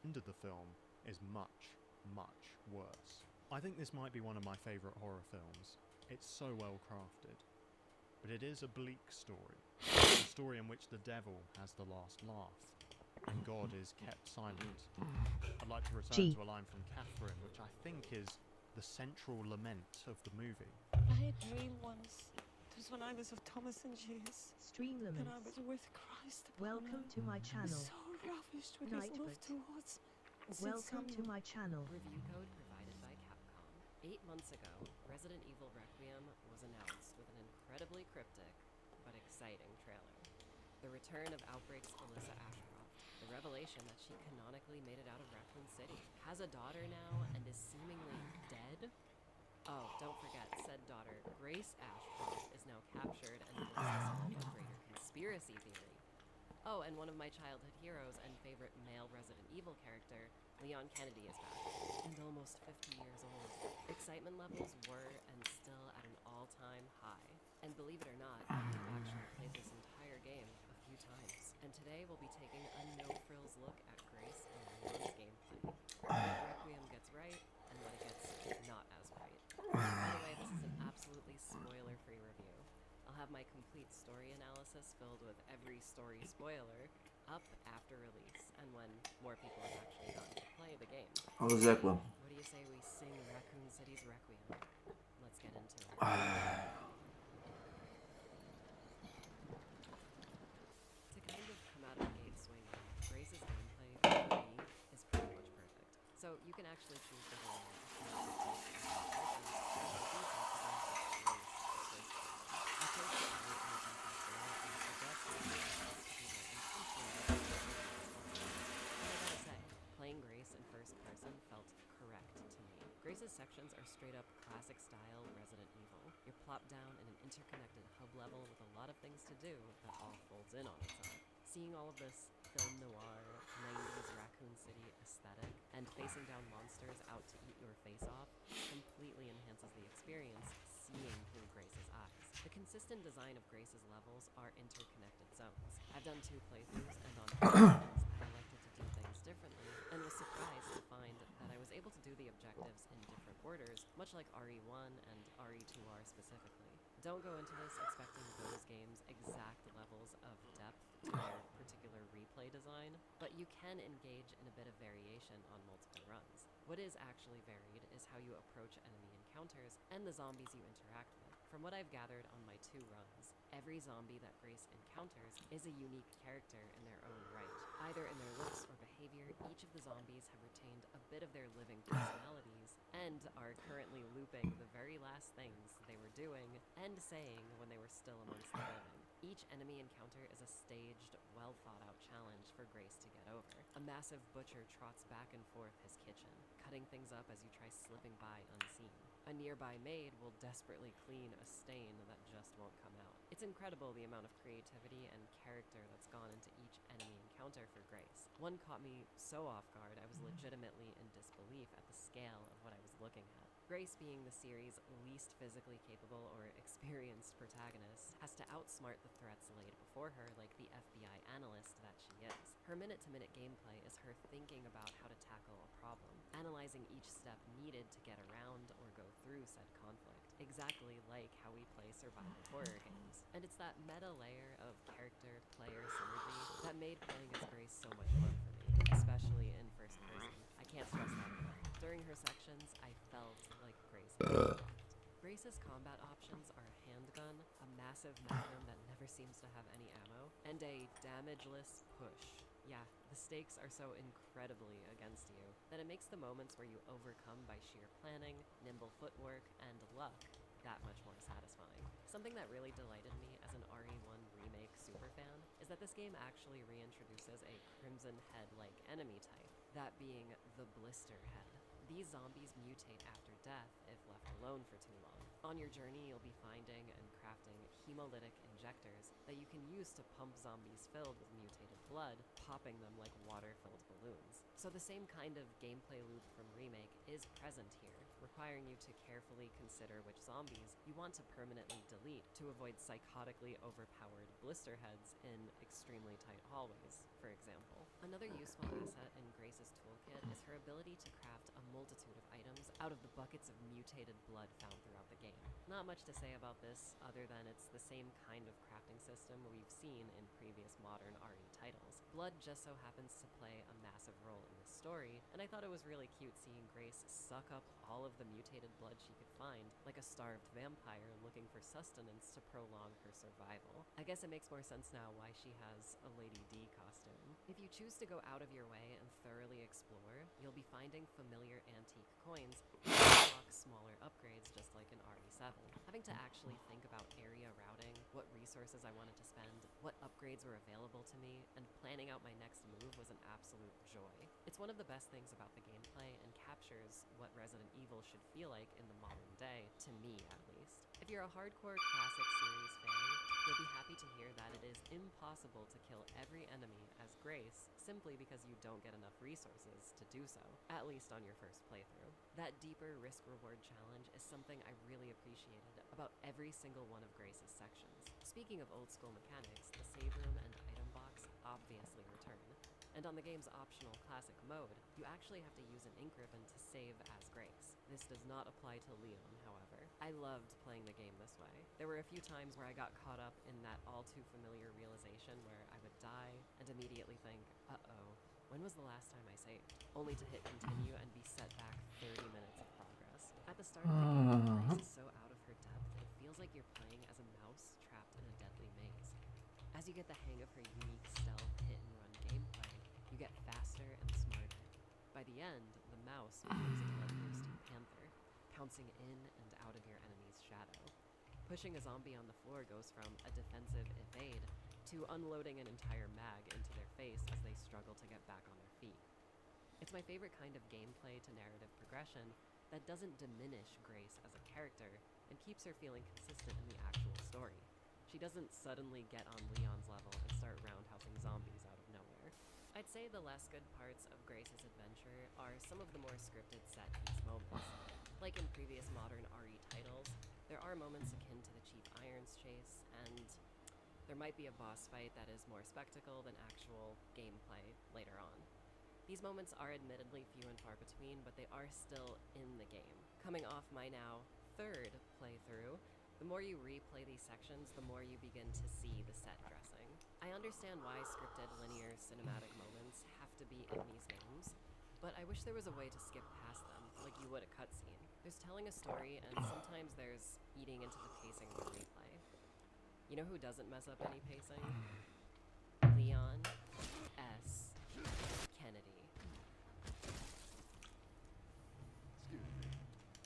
end of the film is much, much worse. I think this might be one of my favourite horror films. It's so well crafted. But it is a bleak story. A story in which the devil has the last laugh, and God is kept silent. I'd like to return to a line from Catherine, which I think is the central lament of the movie. I had dream once. It was when I was of Thomas and Jews. Stream And laments. I was with Christ. Welcome to my channel. So ravished with his love towards me. Welcome to my channel. Review code provided by Capcom. 8 months ago, Resident Evil Requiem was announced with an incredibly cryptic but exciting trailer. The return of Outbreak's Alyssa Ashcroft, the revelation that she canonically made it out of Raccoon City, has a daughter now and is seemingly dead. Oh, don't forget, said daughter, Grace Ashcroft, is now captured and listed as a greater conspiracy theory. Oh, and one of my childhood heroes and favorite male Resident Evil character, Leon Kennedy, is back, and almost 50 years old. Excitement levels were and still at an all-time high. And believe it or not, I've actually played this entire game a few times. And today we'll be taking a no-frills look at Grace and Leon's gameplay. What Requiem gets right, and what it gets not as right. By the way, this is an absolutely spoiler-free review. I'll have my complete story analysis filled with every story spoiler up after release, and when more people have actually gotten to play the game. Exactly. What do you say we sing Raccoon City's Requiem? Let's get into it. To kind of come out of the gate swinging, Grace's gameplay, for me, is pretty much perfect. So you can actually choose the role playing Grace in first person felt correct to me. Grace's sections are straight up classic style Resident Evil. You're plopped down in an interconnected hub level with a lot of things to do that all folds in on itself. Seeing all of this film noir, 90s Raccoon City aesthetic, and facing down monsters out to eat your face off completely enhances the experience seeing through Grace's eyes. The consistent design of Grace's levels are interconnected zones. I've done 2 playthroughs, and on both I elected to do things differently, and was surprised to find that I was able to do the objectives in different orders, much like RE1 and RE2R specifically. Don't go into this expecting those games' exact levels of depth to their particular replay design, but you can engage in a bit of variation on multiple runs. What is actually varied is how you approach enemy encounters and the zombies you interact with. From what I've gathered on my 2 runs, every zombie that Grace encounters is a unique character in their own right. Either in their looks or behavior, each of the zombies have retained a bit of their living personalities and are currently looping the very last things they were doing and saying when they were still amongst the living. Each enemy encounter is a staged, well-thought-out challenge for Grace to get over. A massive butcher trots back and forth his kitchen, cutting things up as you try slipping by unseen. A nearby maid will desperately clean a stain that just won't come out. It's incredible the amount of creativity and character that's gone into each enemy encounter for Grace. One caught me so off guard I was legitimately in disbelief at the scale of what I was looking at. Grace, being the series' least physically capable or experienced protagonist, has to outsmart the threats laid before her like the FBI analyst that she is. Her minute-to-minute gameplay is her thinking about how to tackle a problem, analyzing each step needed to get around or go through said conflict, exactly like how we play survival horror games. And it's that meta layer of character-player synergy that made playing as Grace so much fun for me, especially in first person. I can't stress that enough. During her sections, I felt like Grace. Grace's combat options are a handgun, a massive magnum that never seems to have any ammo, and a damageless push. Yeah, the stakes are so incredibly against you that it makes the moments where you overcome by sheer planning, nimble footwork, and luck that much more satisfying. Something that really delighted me as an RE1 Remake superfan is that this game actually reintroduces a Crimson Head-like enemy type, that being the Blister Head. These zombies mutate after death if left alone for too long. On your journey, you'll be finding and crafting hemolytic injectors that you can use to pump zombies filled with mutated blood, popping them like water-filled balloons. So the same kind of gameplay loop from Remake is present here, requiring you to carefully consider which zombies you want to permanently delete to avoid psychotically overpowered blister heads in extremely tight hallways, for example. Another useful asset in Grace's toolkit is her ability to craft a multitude of items out of the buckets of mutated blood found throughout the game. Not much to say about this other than it's the same kind of crafting system we've seen in previous modern RE titles. Blood just so happens to play a massive role in this story, and I thought it was really cute seeing Grace suck up all of the mutated blood she could find, like a starved vampire looking for sustenance to prolong her survival. I guess it makes more sense now why she has a Lady D costume. If you choose to go out of your way and thoroughly explore, you'll be finding familiar antique coins and unlock smaller upgrades just like in RE7. Having to actually think about area routing, what resources I wanted to spend, what upgrades were available to me, and planning out my next move was an absolute joy. It's one of the best things about the gameplay and captures what Resident Evil should feel like in the modern day, to me at least. If you're a hardcore classic series fan, you'll be happy to hear that it is impossible to kill every enemy as Grace simply because you don't get enough resources to do so, at least on your first playthrough. That deeper risk-reward challenge is something I really appreciated about every single one of Grace's sections. Speaking of old school mechanics, the save room and item box obviously return. And on the game's optional classic mode, you actually have to use an ink ribbon to save as Grace. This does not apply to Leon, however. I loved playing the game this way. There were a few times where I got caught up in that all too familiar realization where I would die and immediately think, uh-oh, when was the last time I saved? Only to hit continue and be set back 30 minutes of progress. At the start of the game, Grace is so out of her depth, it feels like you're playing as a mouse trapped in a deadly maze. As you get the hang of her unique stealth hit-and-run gameplay, you get faster and smarter. By the end, the mouse becomes a bloodthirsty panther, pouncing in and out of your enemy's shadow. Pushing a zombie on the floor goes from a defensive evade to unloading an entire mag into their face as they struggle to get back on their feet. It's my favorite kind of gameplay to narrative progression that doesn't diminish Grace as a character and keeps her feeling consistent in the actual story. She doesn't suddenly get on Leon's level and start roundhousing zombies out of nowhere. I'd say the less good parts of Grace's adventure are some of the more scripted set-piece moments. Like in previous modern RE titles, there are moments akin to the Chief Irons chase, and there might be a boss fight that is more spectacle than actual gameplay later on. These moments are admittedly few and far between, but they are still in the game. Coming off my now third playthrough, the more you replay these sections, the more you begin to see the set dressing. I understand why scripted linear cinematic moments have to be in these games, but I wish there was a way to skip past them, like you would a cutscene. There's telling a story, and sometimes there's eating into the pacing of the replay. You know who doesn't mess up any pacing? Leon S. Kennedy.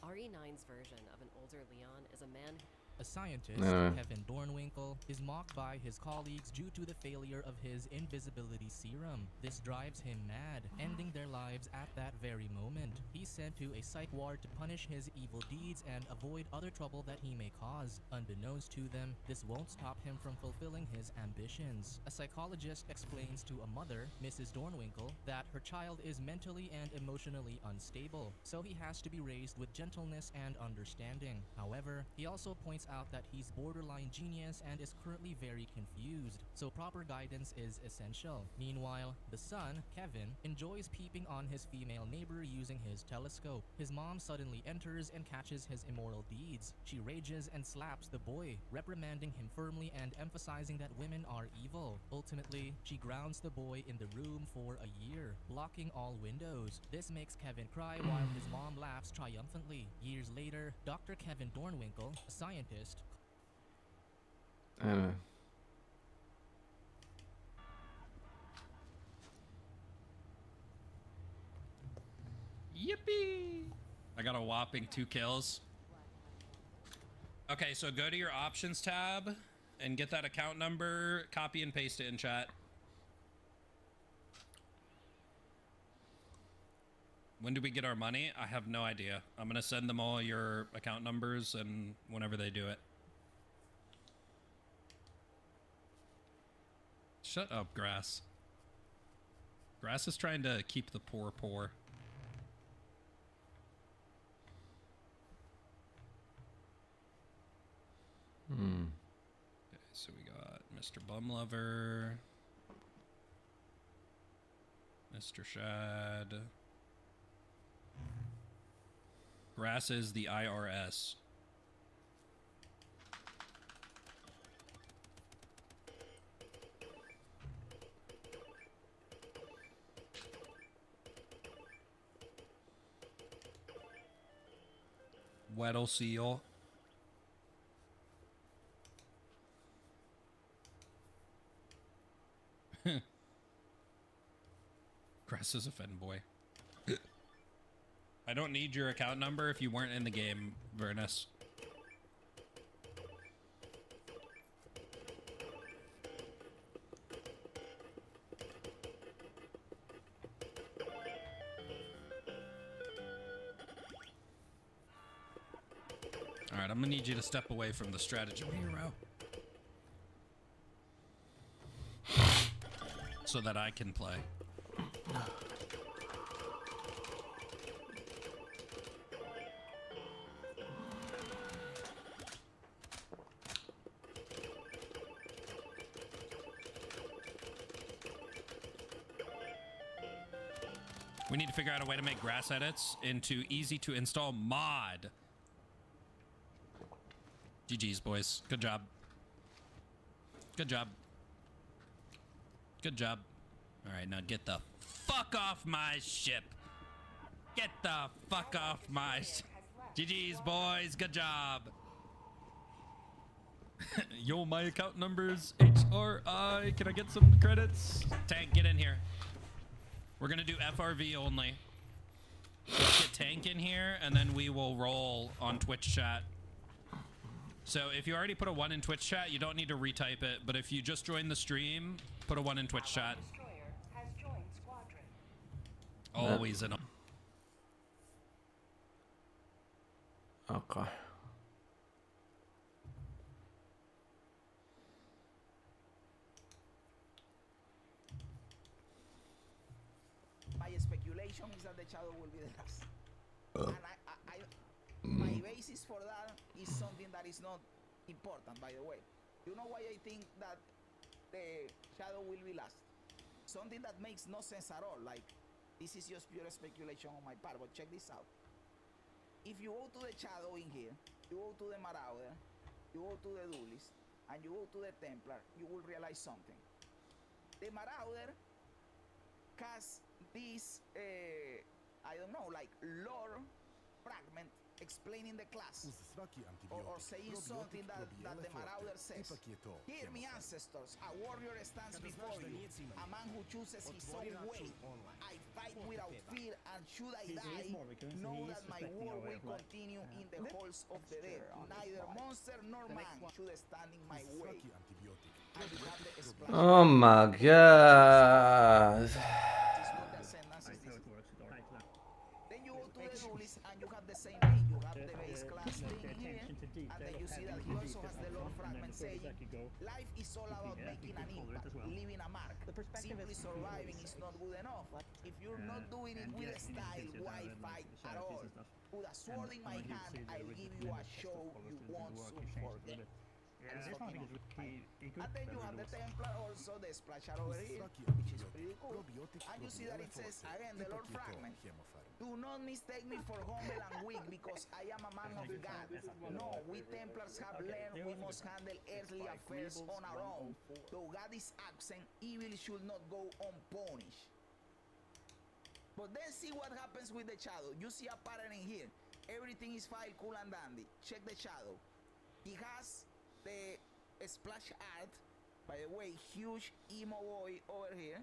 RE9's version of an older Leon is a man A scientist, Kevin Dornwinkle, is mocked by his colleagues due to the failure of his invisibility serum. This drives him mad, ending their lives at that very moment. He's sent to a psych ward to punish his evil deeds and avoid other trouble that he may cause. Unbeknownst to them, this won't stop him from fulfilling his ambitions. A psychologist explains to a mother, Mrs. Dornwinkle, that her child is mentally and emotionally unstable, so he has to be raised with gentleness and understanding. However, he also points out that he's borderline genius and is currently very confused, so proper guidance is essential. Meanwhile, the son, Kevin, enjoys peeping on his female neighbor using his telescope. His mom suddenly enters and catches his immoral deeds. She rages and slaps the boy, reprimanding him firmly and emphasizing that women are evil. Ultimately, she grounds the boy in the room for a year, blocking all windows. This makes Kevin cry while his mom laughs triumphantly. Years later, Dr. Kevin Dornwinkle, a scientist, Yippee! I got a whopping 2 kills. Okay, so go to your options tab and get that account number, copy and paste it in chat. When do we get our money? I have no idea. I'm gonna send them all your account numbers and whenever they do it. Shut up, Grass. Grass is trying to keep the poor poor. So we got Mr. Bumlover, Mr. Shad. Grass is the IRS. Weddle Seal. Grass is a fanboy. I don't need your account number if you weren't in the game, Vernus. Alright, I'm gonna need you to step away from the stratagem hero. So that I can play. We need to figure out a way to make grass edits into easy to install mod. GG's, boys. Good job. Good job. Good job. All right, now get the fuck off my ship. Get the fuck off my GG's, boys. Good job. Yo, my account number's HRI. Can I get some credits? Tank, get in here. We're gonna do FRV only. Let's get Tank in here, and then we will roll on Twitch chat. So if you already put a 1 in Twitch chat, you don't need to retype it. But if you just joined the stream, put a 1 in Twitch chat. Always in. Okay. My speculation is that the shadow will be the last. And my basis for that is something that is not important, by the way. You know why I think that the shadow will be last? Something that makes no sense at all. Like, this is just pure speculation on my part, but check this out. If you go to the shadow in here, you go to the Marauder, you go to the Duelist, and you go to the Templar, you will realize something. The Marauder has this, I don't know, like lore fragment explaining the class or saying something that the Marauder says. Hear me, ancestors, a warrior stands before you, a man who chooses his own way. I fight without fear, and should I die, know that my war will continue in the halls of the dead. Neither monster nor man should stand in my way. Oh my god. Then you go to the Duelist and you have the same thing. You have the base class thing here, and then you see that he also has the lore fragment saying, life is all about making an impact, leaving a mark. Simply surviving is not good enough. If you're not doing it with a style, why fight at all? Put a sword in my hand, I'll give you a show you won't soon forget. And then you have the Templar also, the splash out over here, which is pretty cool. And you see that it says, again, the Lord Fragment. Do not mistake me for humble and weak, because I am a man of God. No, we Templars have learned we must handle earthly affairs on our own. Though God is absent, evil should not go unpunished. But then see what happens with the shadow. You see a pattern in here. Everything is fine, cool and dandy. Check the shadow. He has the splash art, by the way, huge emo boy over here,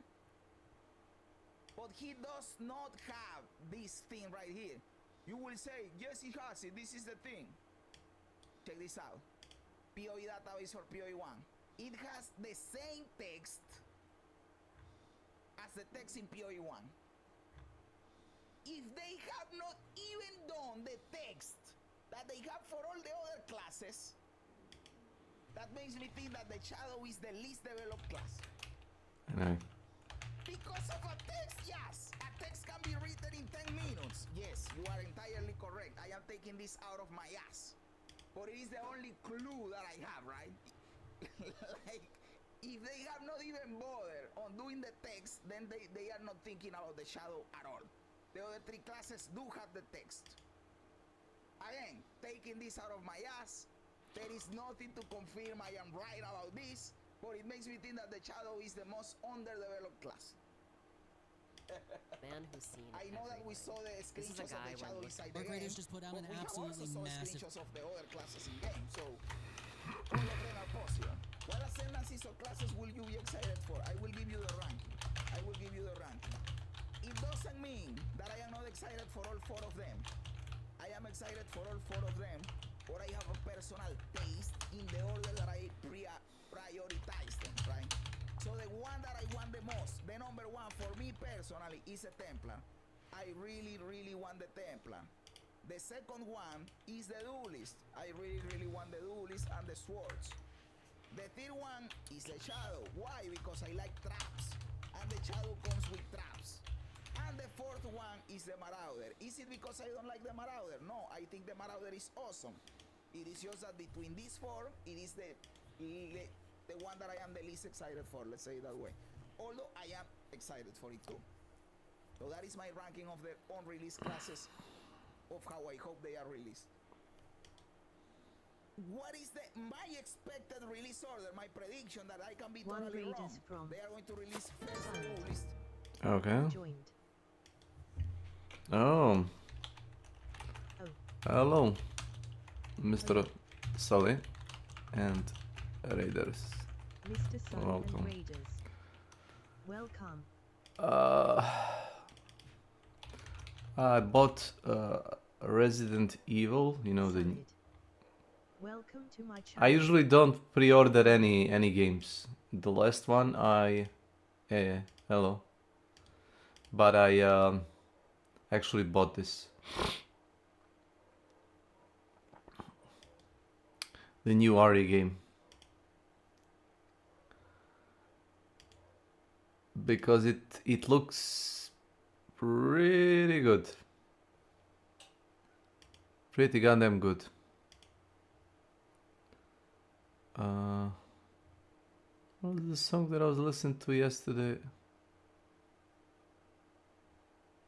but he does not have this thing right here. You will say, yes, he has it, this is the thing. Check this out. POE database for POE1. It has the same text as the text in POE1. If they have not even done the text that they have for all the other classes, that makes me think that the shadow is the least developed class. I know. Because of a text, yes. A text can be written in 10 minutes. Yes, you are entirely correct. I am taking this out of my ass. But it is the only clue that I have, right? Like, if they have not even bothered on doing the text, then they are not thinking about the shadow at all. The other three classes do have the text. Again, taking this out of my ass, there is nothing to confirm I am right about this, but it makes me think that the shadow is the most underdeveloped class. Man who's seen I know that we everything. saw the This is a screenshots of guy the when shadow looked inside Our the game, creators just put out but an we have also absolutely saw massive. screenshots of the other classes in game, so all of them are possible. What ascendancies of classes will you be excited for? I will give you the ranking. I will give you the ranking. It doesn't mean that I am not excited for all four of them. I am excited for all four of them, but I have a personal taste in the order that I prioritize them, right? So the one that I want the most, the number one for me personally, is a Templar. I really, really want the Templar. The second one is the Duelist. I really, really want the Duelist and the Swords. The third one is the Shadow. Why? Because I like traps, and the Shadow comes with traps. And the fourth one is the Marauder. Is it because I don't like the Marauder? No, I think the Marauder is awesome. It is just that between these four, it is the one that I am the least excited for, let's say it that way. Although I am excited for it too. So that is my ranking of the unreleased classes of how I hope they are released. What is my expected release order? My prediction that I can be One totally raid wrong. is from They are going to release first the Signed. Duelist. Okay. Joined. Oh. Oh. Hello, Mr. Sully and Raiders. Mr. Sun Welcome. and Raiders. Welcome. I bought Resident Evil. You know the. Solid. Welcome to my channel. I usually don't pre-order any games. The last one hello. But I actually bought this. The new Ari game. Because it looks pretty good. Pretty goddamn good. What was the song that I was listening to yesterday?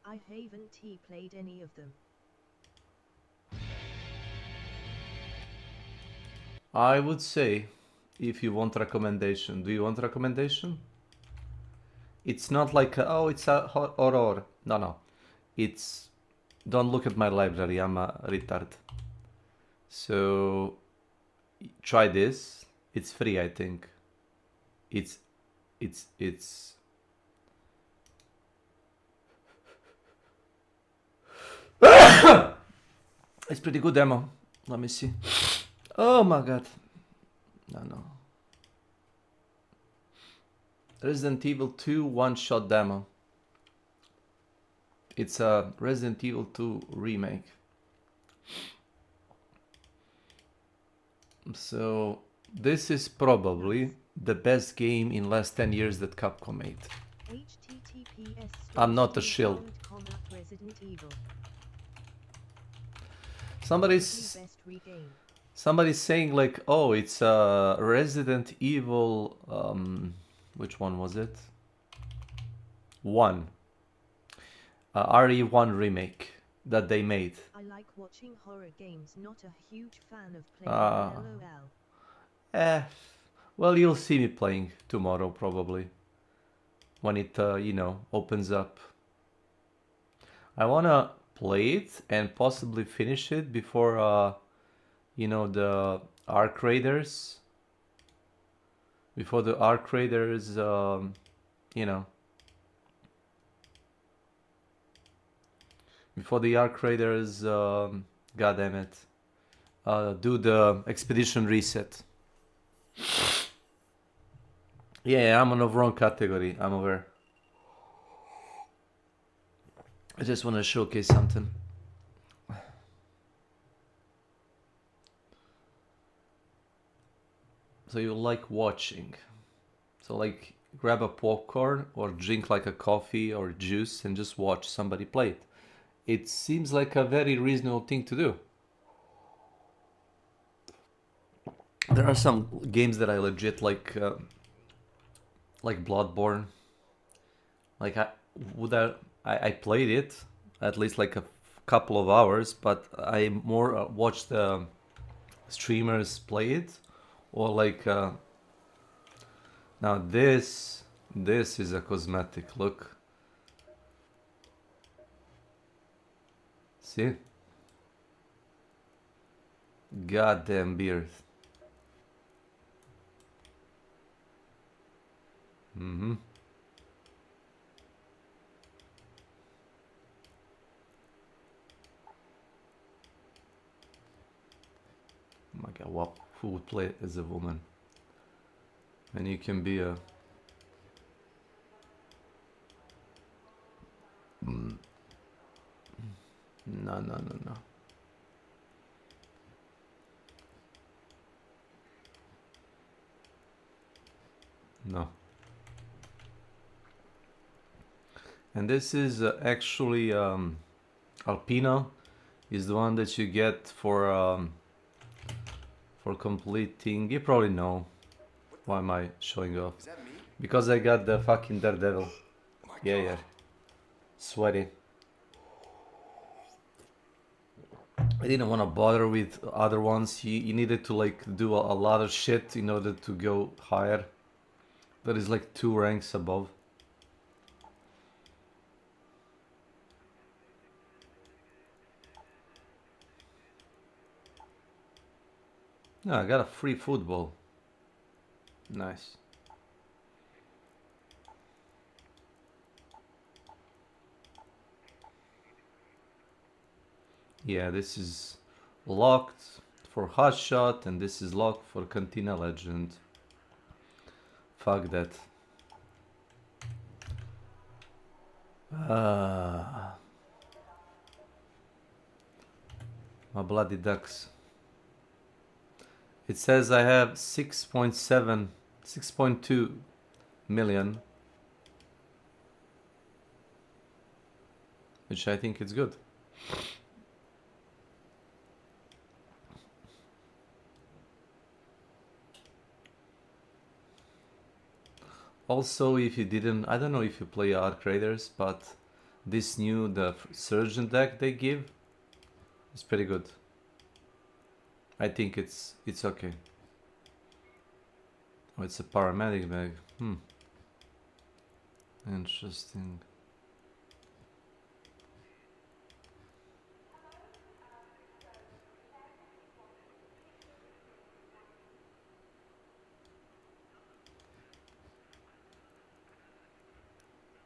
I haven't played any of them. I would say, if you want recommendation, do you want recommendation? It's not like it's a horror. No. It's don't look at my library. I'm a retard. So try this. It's free, I think. It's it's pretty good demo. Let me see. Oh my god. No. Resident Evil 2 one-shot demo. It's a Resident Evil 2 remake. So this is probably the best game in last 10 years that Capcom made. HTTPS. I'm not a shill. Resident Evil. Somebody's saying like, oh, it's a Resident Evil. Which one was it? 1. RE1 remake that they made. I like watching horror games. Not a huge fan of playing LOL. Well, you'll see me playing tomorrow probably when it opens up. I wanna play it and possibly finish it before the Arc Raiders. Before the Arc Raiders, before the Arc Raiders, god damn it, do the expedition reset. Yeah, I'm on the wrong category, I'm aware. I just want to showcase something. So you like watching. So like grab a popcorn or drink like a coffee or juice and just watch somebody play it. It seems like a very reasonable thing to do. There are some games that I legit like Bloodborne. Like I played it at least like a couple of hours, but I more watched streamers play it, or like now this is a cosmetic. Look, see, goddamn beard. Mm-hmm. Oh my god, what? Who would play it as a woman? And you can be a... No, no, no, no. No. And this is actually Alpino is the one that you get for completing. You probably know. Why am I showing off? Because I got the fucking Daredevil. Yeah, yeah. Sweaty. I didn't want to bother with other ones. You needed to like do a lot of shit in order to go higher. That is like 2 ranks above. No, I got a free football. Nice. Yeah, this is locked for Hotshot, and this is locked for Cantina Legend. Fuck that. My bloody ducks. It says I have 6.2 million, which I think is good. Also, if you didn't, I don't know if you play Arc Raiders, but this new, the Surgeon deck they give is pretty good. I think it's okay. Oh, it's a paramedic bag. Interesting.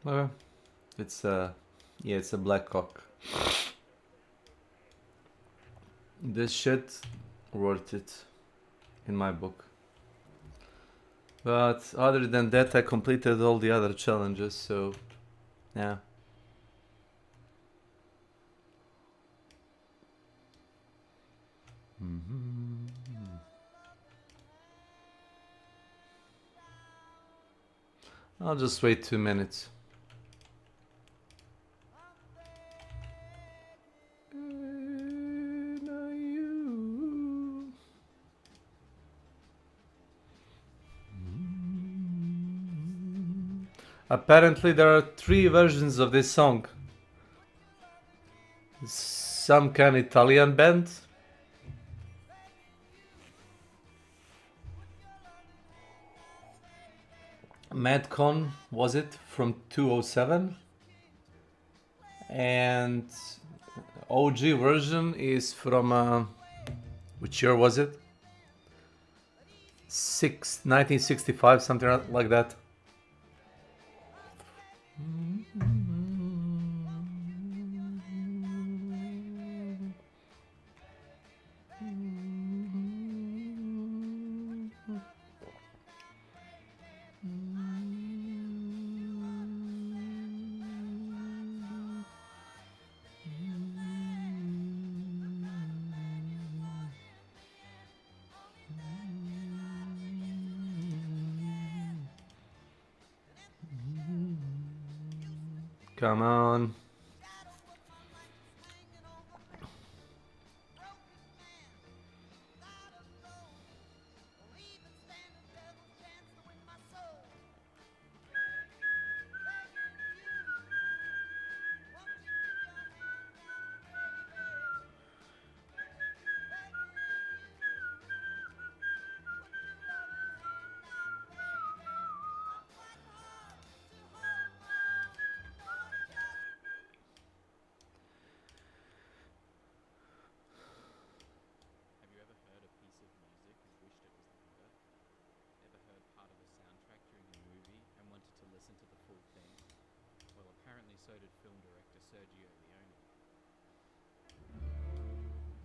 Okay. It's yeah, it's a black cock. This shit worth it in my book. But other than that, I completed all the other challenges, so yeah. I'll just wait 2 minutes. Apparently there are 3 versions of this song. Some kind of Italian band. Madcon, was it, from 207? And OG version is from which year was it? 1965, something like that. Come on. acclaimed film director Sergio Leone.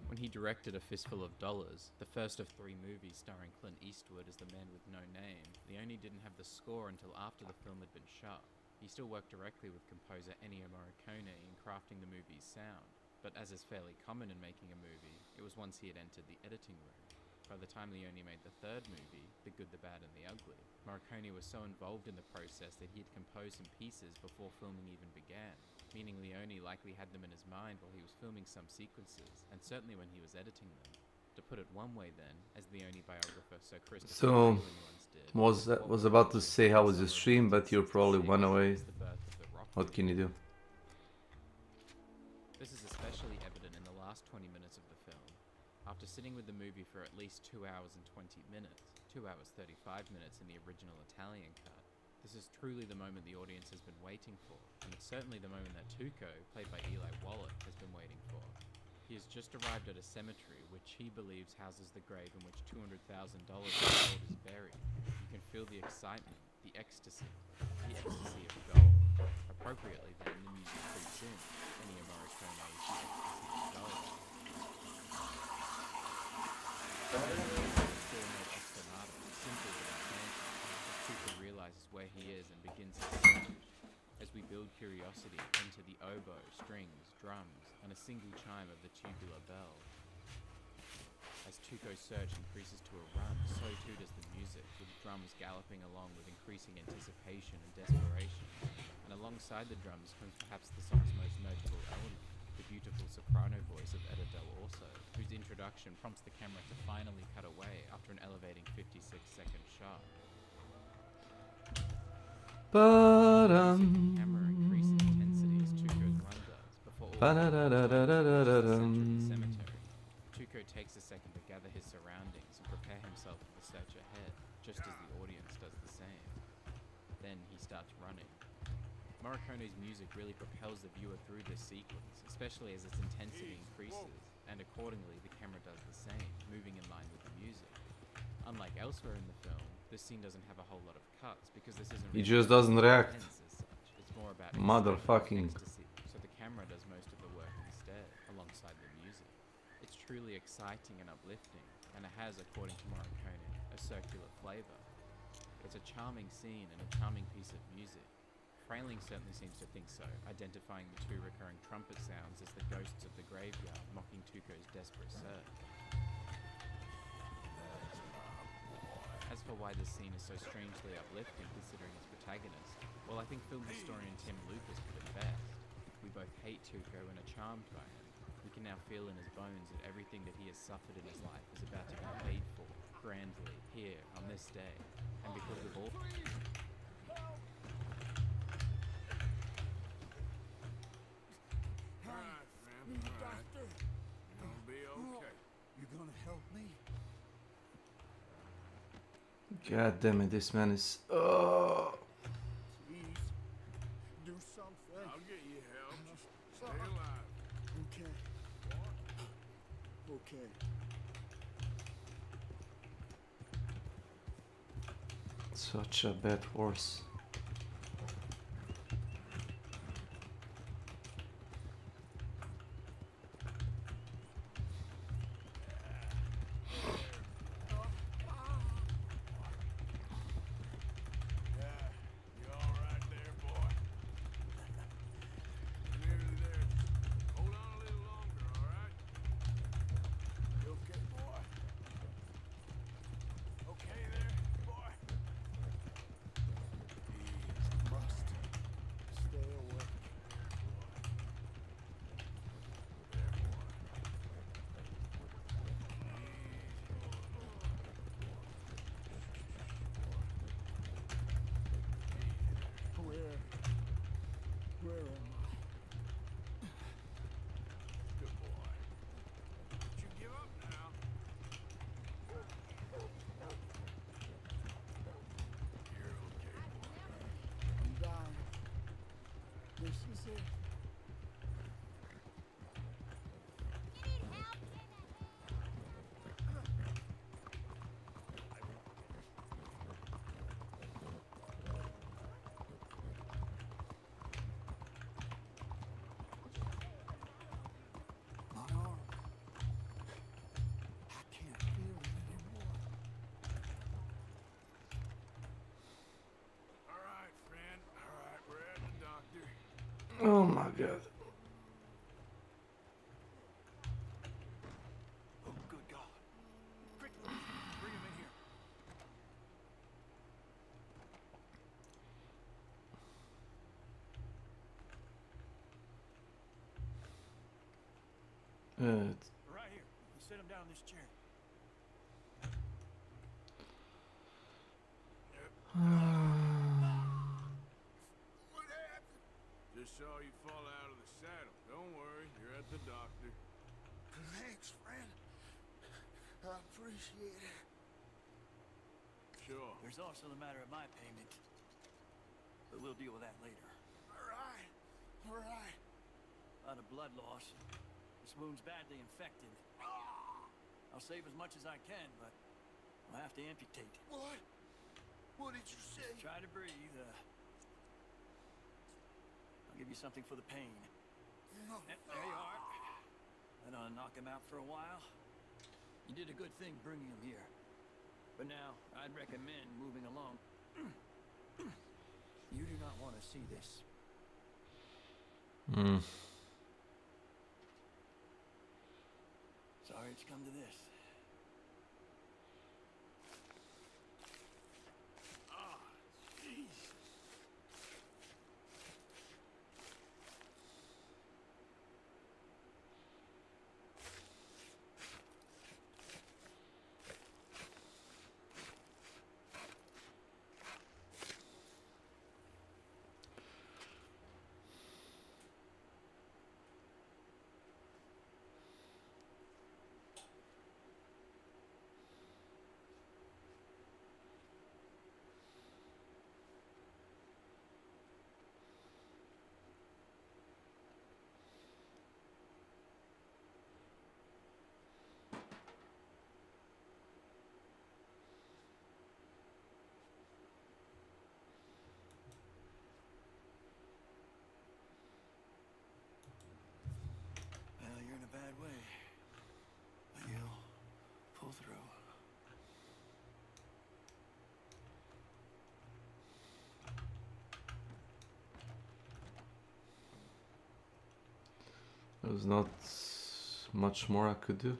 When he directed A Fistful of Dollars, the first of 3 movies starring Clint Eastwood as the man with no name, Leone didn't have the score until after the film had been shot. He still worked directly with composer Ennio Morricone in crafting the movie's sound, but as is fairly common in making a movie, it was once he had entered the editing room. By the time Leone made the 3rd movie, The Good, the Bad and the Ugly, Morricone was so involved in the process that he had composed some pieces before filming even began, meaning Leone likely had them in his mind while he was filming some sequences, and certainly when he was editing them. To put it one way then, as Leone biographer Sir Christopher So, Nolan once did, was about to say how was the stream, but you're probably one away. What can you do? This is especially evident in the last 20 minutes of the film. After sitting with the movie for at least 2 hours and 20 minutes, 2 hours 35 minutes in the original Italian cut, this is truly the moment the audience has been waiting for, and it's certainly the moment that Tuco, played by Eli Wallach, has been waiting for. He has just arrived at a cemetery which he believes houses the grave in which $200,000 of gold is buried. You can feel the excitement, the ecstasy of gold. Appropriately then, the music creeps in, Ennio Morricone's The Ecstasy of Gold. Simple but enchanting, as Tuco realizes where he is and begins his search. As we build curiosity into the oboe, strings, drums, and a single chime of the tubular bell. As Tuco's search increases to a run, so too does the music, with drums galloping along with increasing anticipation and desperation. And alongside the drums comes perhaps the song's most notable element, the beautiful soprano voice of Etta Del Orso, whose introduction prompts the camera to finally cut away after an elevating 56-second shot. Camera increasing intensity as Tuco's run does, before all the center of the cemetery. Tuco takes a second to gather his surroundings and prepare himself for the search ahead, just as the audience does the same. Then he starts running. Morricone's music really propels the viewer through this sequence, especially as its intensity increases, and accordingly the camera does the same, moving in line with the music. Unlike elsewhere in the film, this scene doesn't have a whole lot of cuts because this isn't He really just doesn't react. intense as such. It's more about Motherfucking. ecstasy, so the camera does most of the work instead, alongside the music. It's truly exciting and uplifting, and it has, according to Morricone, a circular flavor. It's a charming scene and a charming piece of music. Frayling certainly seems to think so, identifying the 2 recurring trumpet sounds as the ghosts of the graveyard mocking Tuco's desperate search. As for why this scene is so strangely uplifting considering its protagonist, well, I think film historian Tim Lucas put it best. We both hate Tuco and are charmed by him. We can now feel in his bones that everything that he has suffered in his life is about to be paid for, grandly, here, on this day. And because of all... Doctor! You'll be okay. You gonna help me? God damn it, this man is. Please, do something. I'll get you help. Stay alive. Okay. Okay. Such a bad horse. God. Oh, good God. Quick, Louise, bring him in here. Right here. You sit him down in this chair. What happened? Just saw you fall out of the saddle. Don't worry, you're at the doctor. Thanks, friend. I appreciate it. Sure. There's also the matter of my payment. But we'll deal with that later. All right. All right. A lot of blood loss. This wound's badly infected. I'll save as much as I can, but I'll have to amputate. What? What did you say? Try to breathe. I'll give you something for the pain. No. There you are. And I'll knock him out for a while. You did a good thing bringing him here. But now, I'd recommend moving along. You do not want to see this. Sorry it's come to this. Ah, jeez. You're in a bad way. But you'll pull through. There's not much more I could do.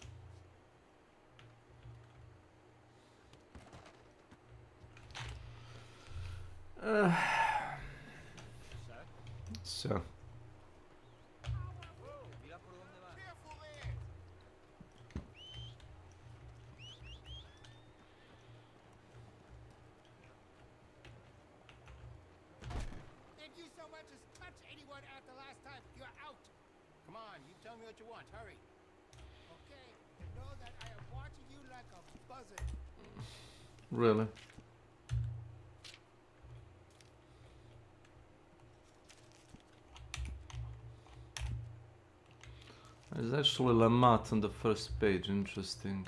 So. Did you so much as touch anyone after last time? You're out. Come on, you tell me what you want. Hurry. Okay, know that I am watching you like a buzzard. Really? There's actually Lamont on the first page, interesting.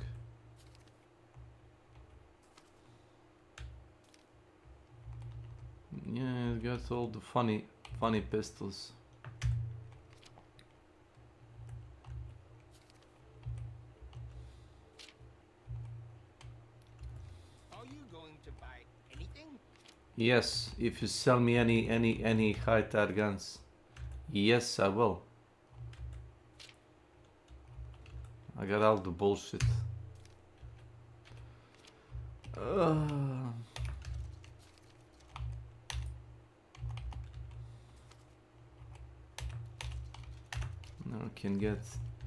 Yeah, it got all the funny pistols. Are you going to buy anything? Yes, if you sell me any high-tier guns. Yes, I will. I got all the bullshit. Now I can get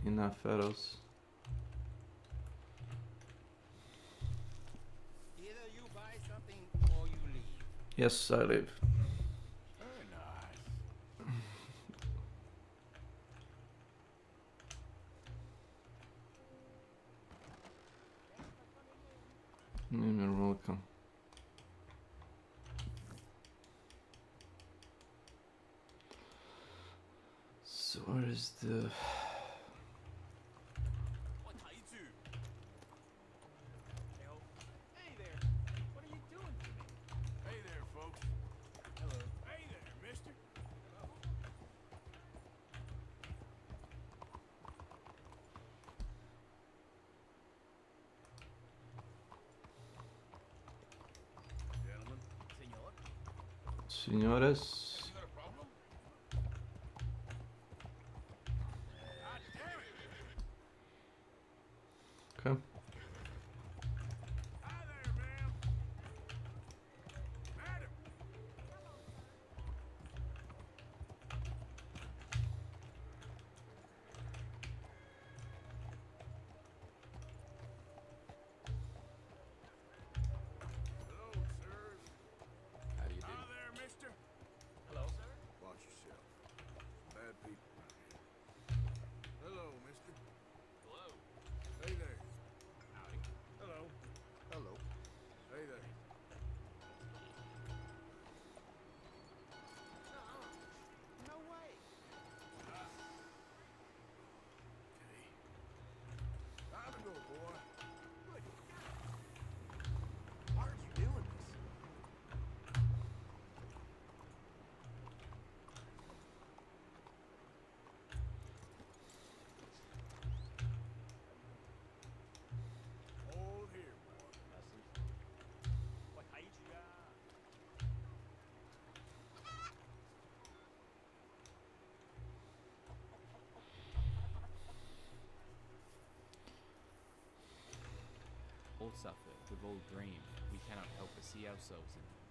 enough arrows. Either you buy something or you leave. Yes, I leave. Very nice. You're welcome. So where is the... Hey there. What are you doing to me? Hey there, folks. Hello. Hey there, mister. Gentlemen. Señores. You got a problem? all suffered, we've all dreamed, we cannot help but see ourselves in them.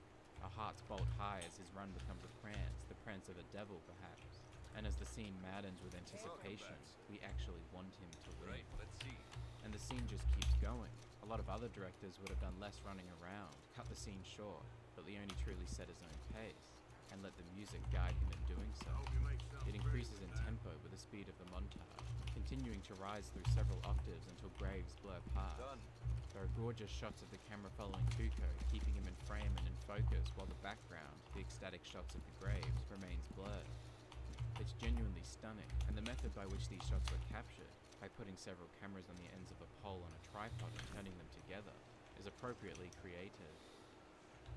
Our hearts bolt high as his run becomes a prance, the prance of a devil perhaps. And as the scene maddens with anticipation, we actually want him to win. Right, let's see. And the scene just keeps going. A lot of other directors would have done less running around, cut the scene short, but Leone truly set his own pace, and let the music guide him in doing so. It increases in tempo with the speed of the montage, continuing to rise through several octaves until graves blur past. Done. There are gorgeous shots of the camera following Tuco, keeping him in frame and in focus, while the background, the ecstatic shots of the graves, remains blurred. It's genuinely stunning, and the method by which these shots were captured, by putting several cameras on the ends of a pole on a tripod and turning them together, is appropriately creative.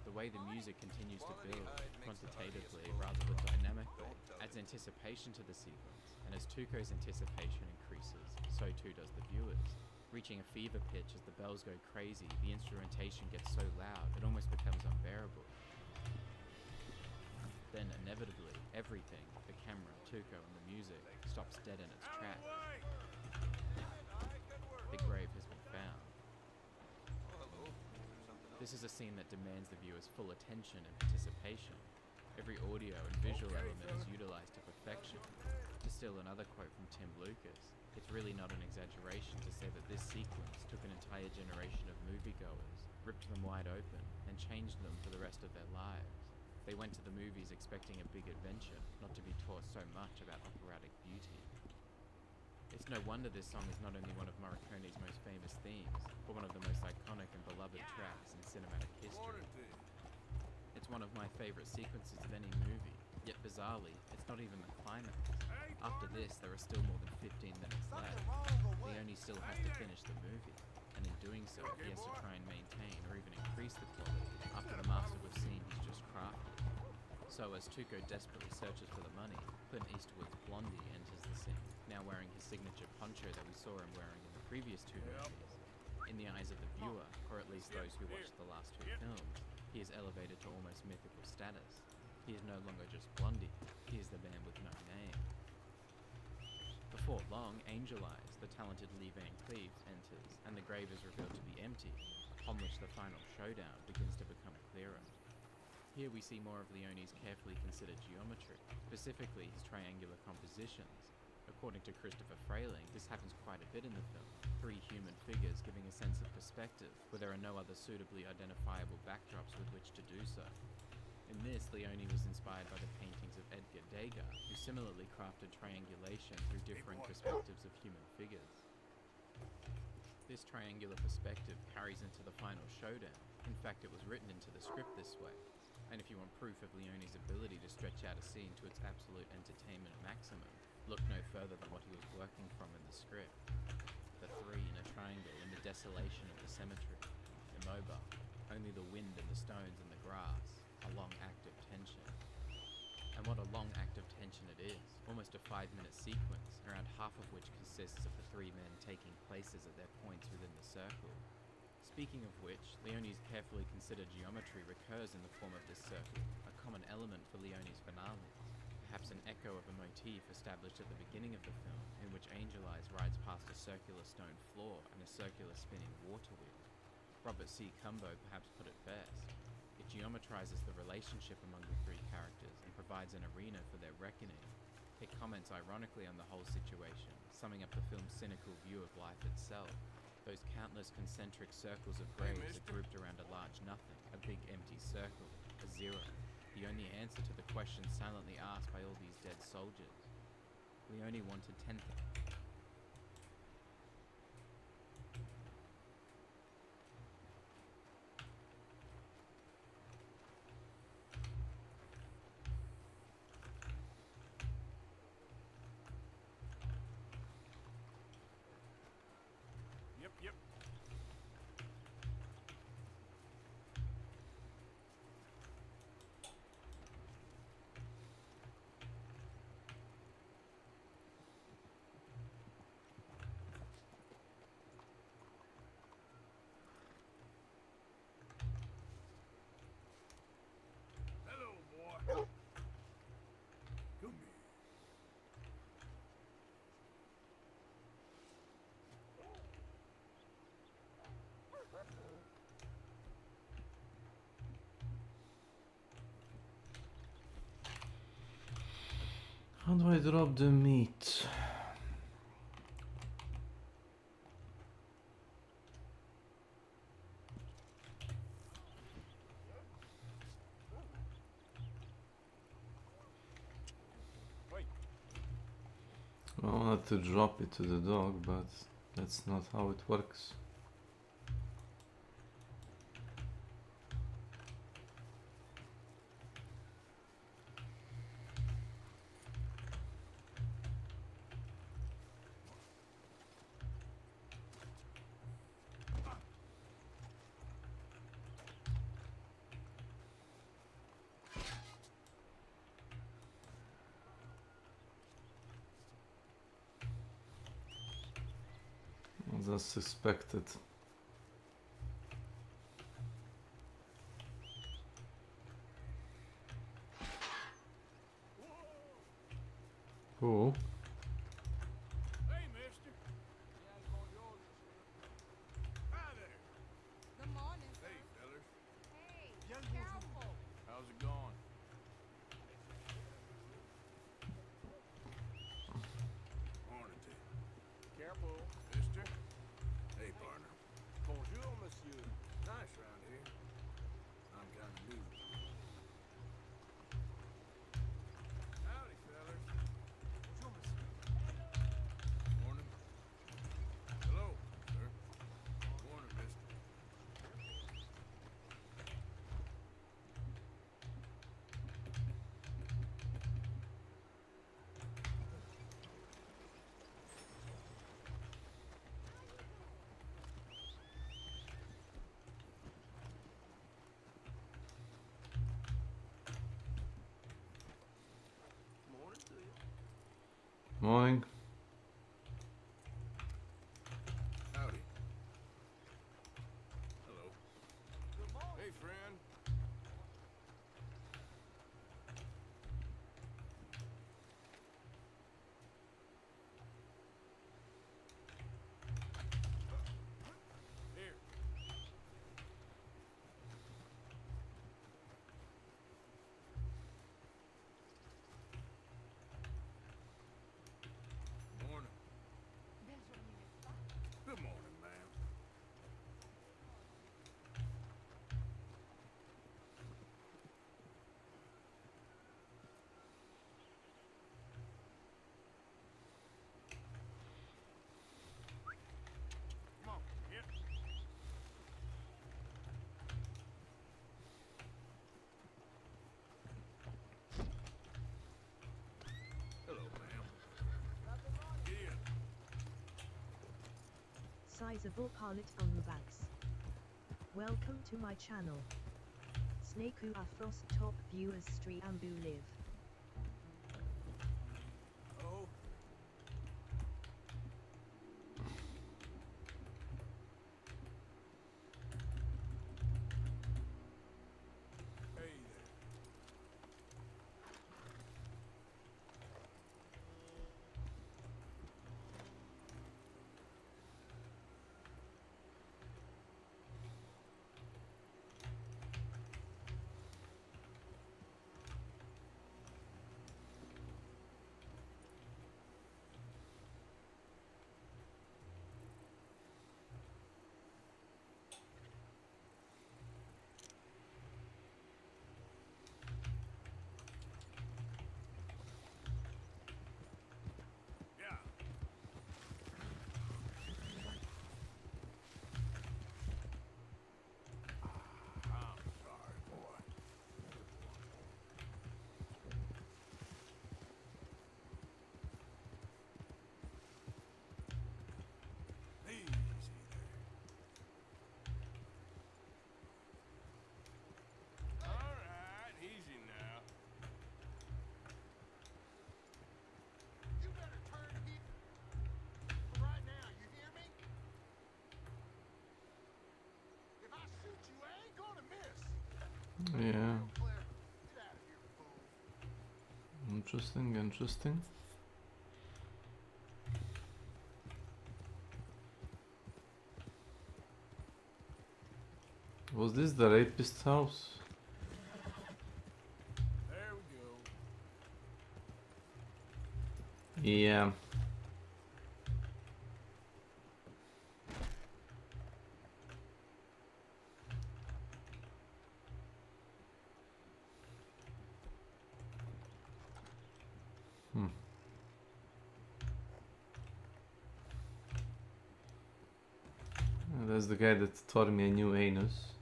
The way the music continues to build, quantitatively rather than dynamically, adds anticipation to the sequence, and as Tuco's anticipation increases, so too does the viewers. Reaching a fever pitch as the bells go crazy, the instrumentation gets so loud it almost becomes unbearable. Then, inevitably, everything, the camera, Tuco, and the music, stops dead in its tracks. The grave has been found. This is a scene that demands the viewer's full attention and participation. Every audio and visual element is utilized to perfection. To steal another quote from Tim Lucas, it's really not an exaggeration to say that this sequence took an entire generation of moviegoers, ripped them wide open, and changed them for the rest of their lives. They went to the movies expecting a big adventure, not to be taught so much about operatic beauty. It's no wonder this song is not only one of Morricone's most famous themes, but one of the most iconic and beloved tracks in cinematic history. It's one of my favorite sequences of any movie, yet bizarrely, it's not even the climax. After this, there are still more than 15 minutes left. Leone still has to finish the movie, and in doing so, he has to try and maintain or even increase the quality after the masterful scene he's just crafted. So as Tuco desperately searches for the money, Clint Eastwood's Blondie enters the scene, now wearing his signature poncho that we saw him wearing in the previous two movies. In the eyes of the viewer, or at least those who watched the last two films, he is elevated to almost mythical status. He is no longer just Blondie, he is the man with no name. Before long, Angel Eyes, the talented Lee Van Cleef, enters, and the grave is revealed to be empty, upon which the final showdown begins to become clearer. Here we see more of Leone's carefully considered geometry, specifically his triangular compositions. According to Christopher Frayling, this happens quite a bit in the film, 3 human figures giving a sense of perspective, where there are no other suitably identifiable backdrops with which to do so. In this, Leone was inspired by the paintings of Edgar Degas, who similarly crafted triangulation through differing perspectives of human figures. This triangular perspective carries into the final showdown. In fact, it was written into the script this way. And if you want proof of Leone's ability to stretch out a scene to its absolute entertainment maximum, look no further than what he was working from in the script. The 3 in a triangle in the desolation of the cemetery. Immobile, only the wind and the stones and the grass, a long act of tension. And what a long act of tension it is, almost a 5-minute sequence, around half of which consists of the 3 men taking places at their points within the circle. Speaking of which, Leone's carefully considered geometry recurs in the form of this circle, a common element for Leone's finale, perhaps an echo of a motif established at the beginning of the film, in which Angel Eyes rides past a circular stone floor and a circular spinning water wheel. Robert C. Cumbo perhaps put it best. It geometrizes the relationship among the 3 characters and provides an arena for their reckoning. It comments ironically on the whole situation, summing up the film's cynical view of life itself. Those countless concentric circles of graves are grouped around a large nothing, a big empty circle, a zero, the only answer to the question silently asked by all these dead soldiers. Leone wanted 10,000. Yep. How do I drop the meat? I wanted to drop it to the dog, but that's not how it works. As expected. Oh. Hey, mister. Hi there. Good morning, sir. Hey, fellas. Hey, Young careful. How's it going? Morning to you. Careful, mister. Hey, partner. Bonjour, monsieur. Nice round here. I'm kind of new. Howdy, fellas. Bonjour, monsieur. Morning. Hello, sir. Morning, mister. Morning to you. Morning. Howdy. Hello. Good morning. Hey, friend. Here. Morning. Good morning, ma'am. Come on, here. Hello, ma'am. Get in. Sizable pallet on the bags. Welcome to my channel. S.W.Frost top viewers stream ambu live. Oh. Hey there. Yeah. I'm sorry, boy. Easy there. All right, easy now. You better turn here. For right now, you hear me? If I shoot you, I ain't gonna miss. Yeah. Claire, get out of here, fool. Interesting, interesting. Was this the rapist house? There we go. Yeah. That's the guy that taught me a new anus.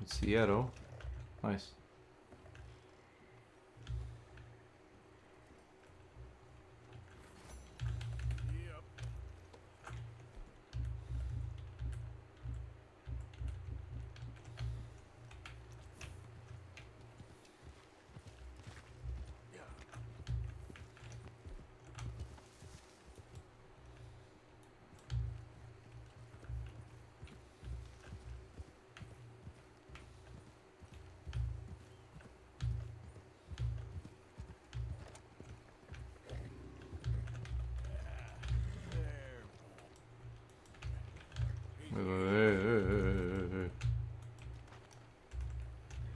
It's the arrow. Nice.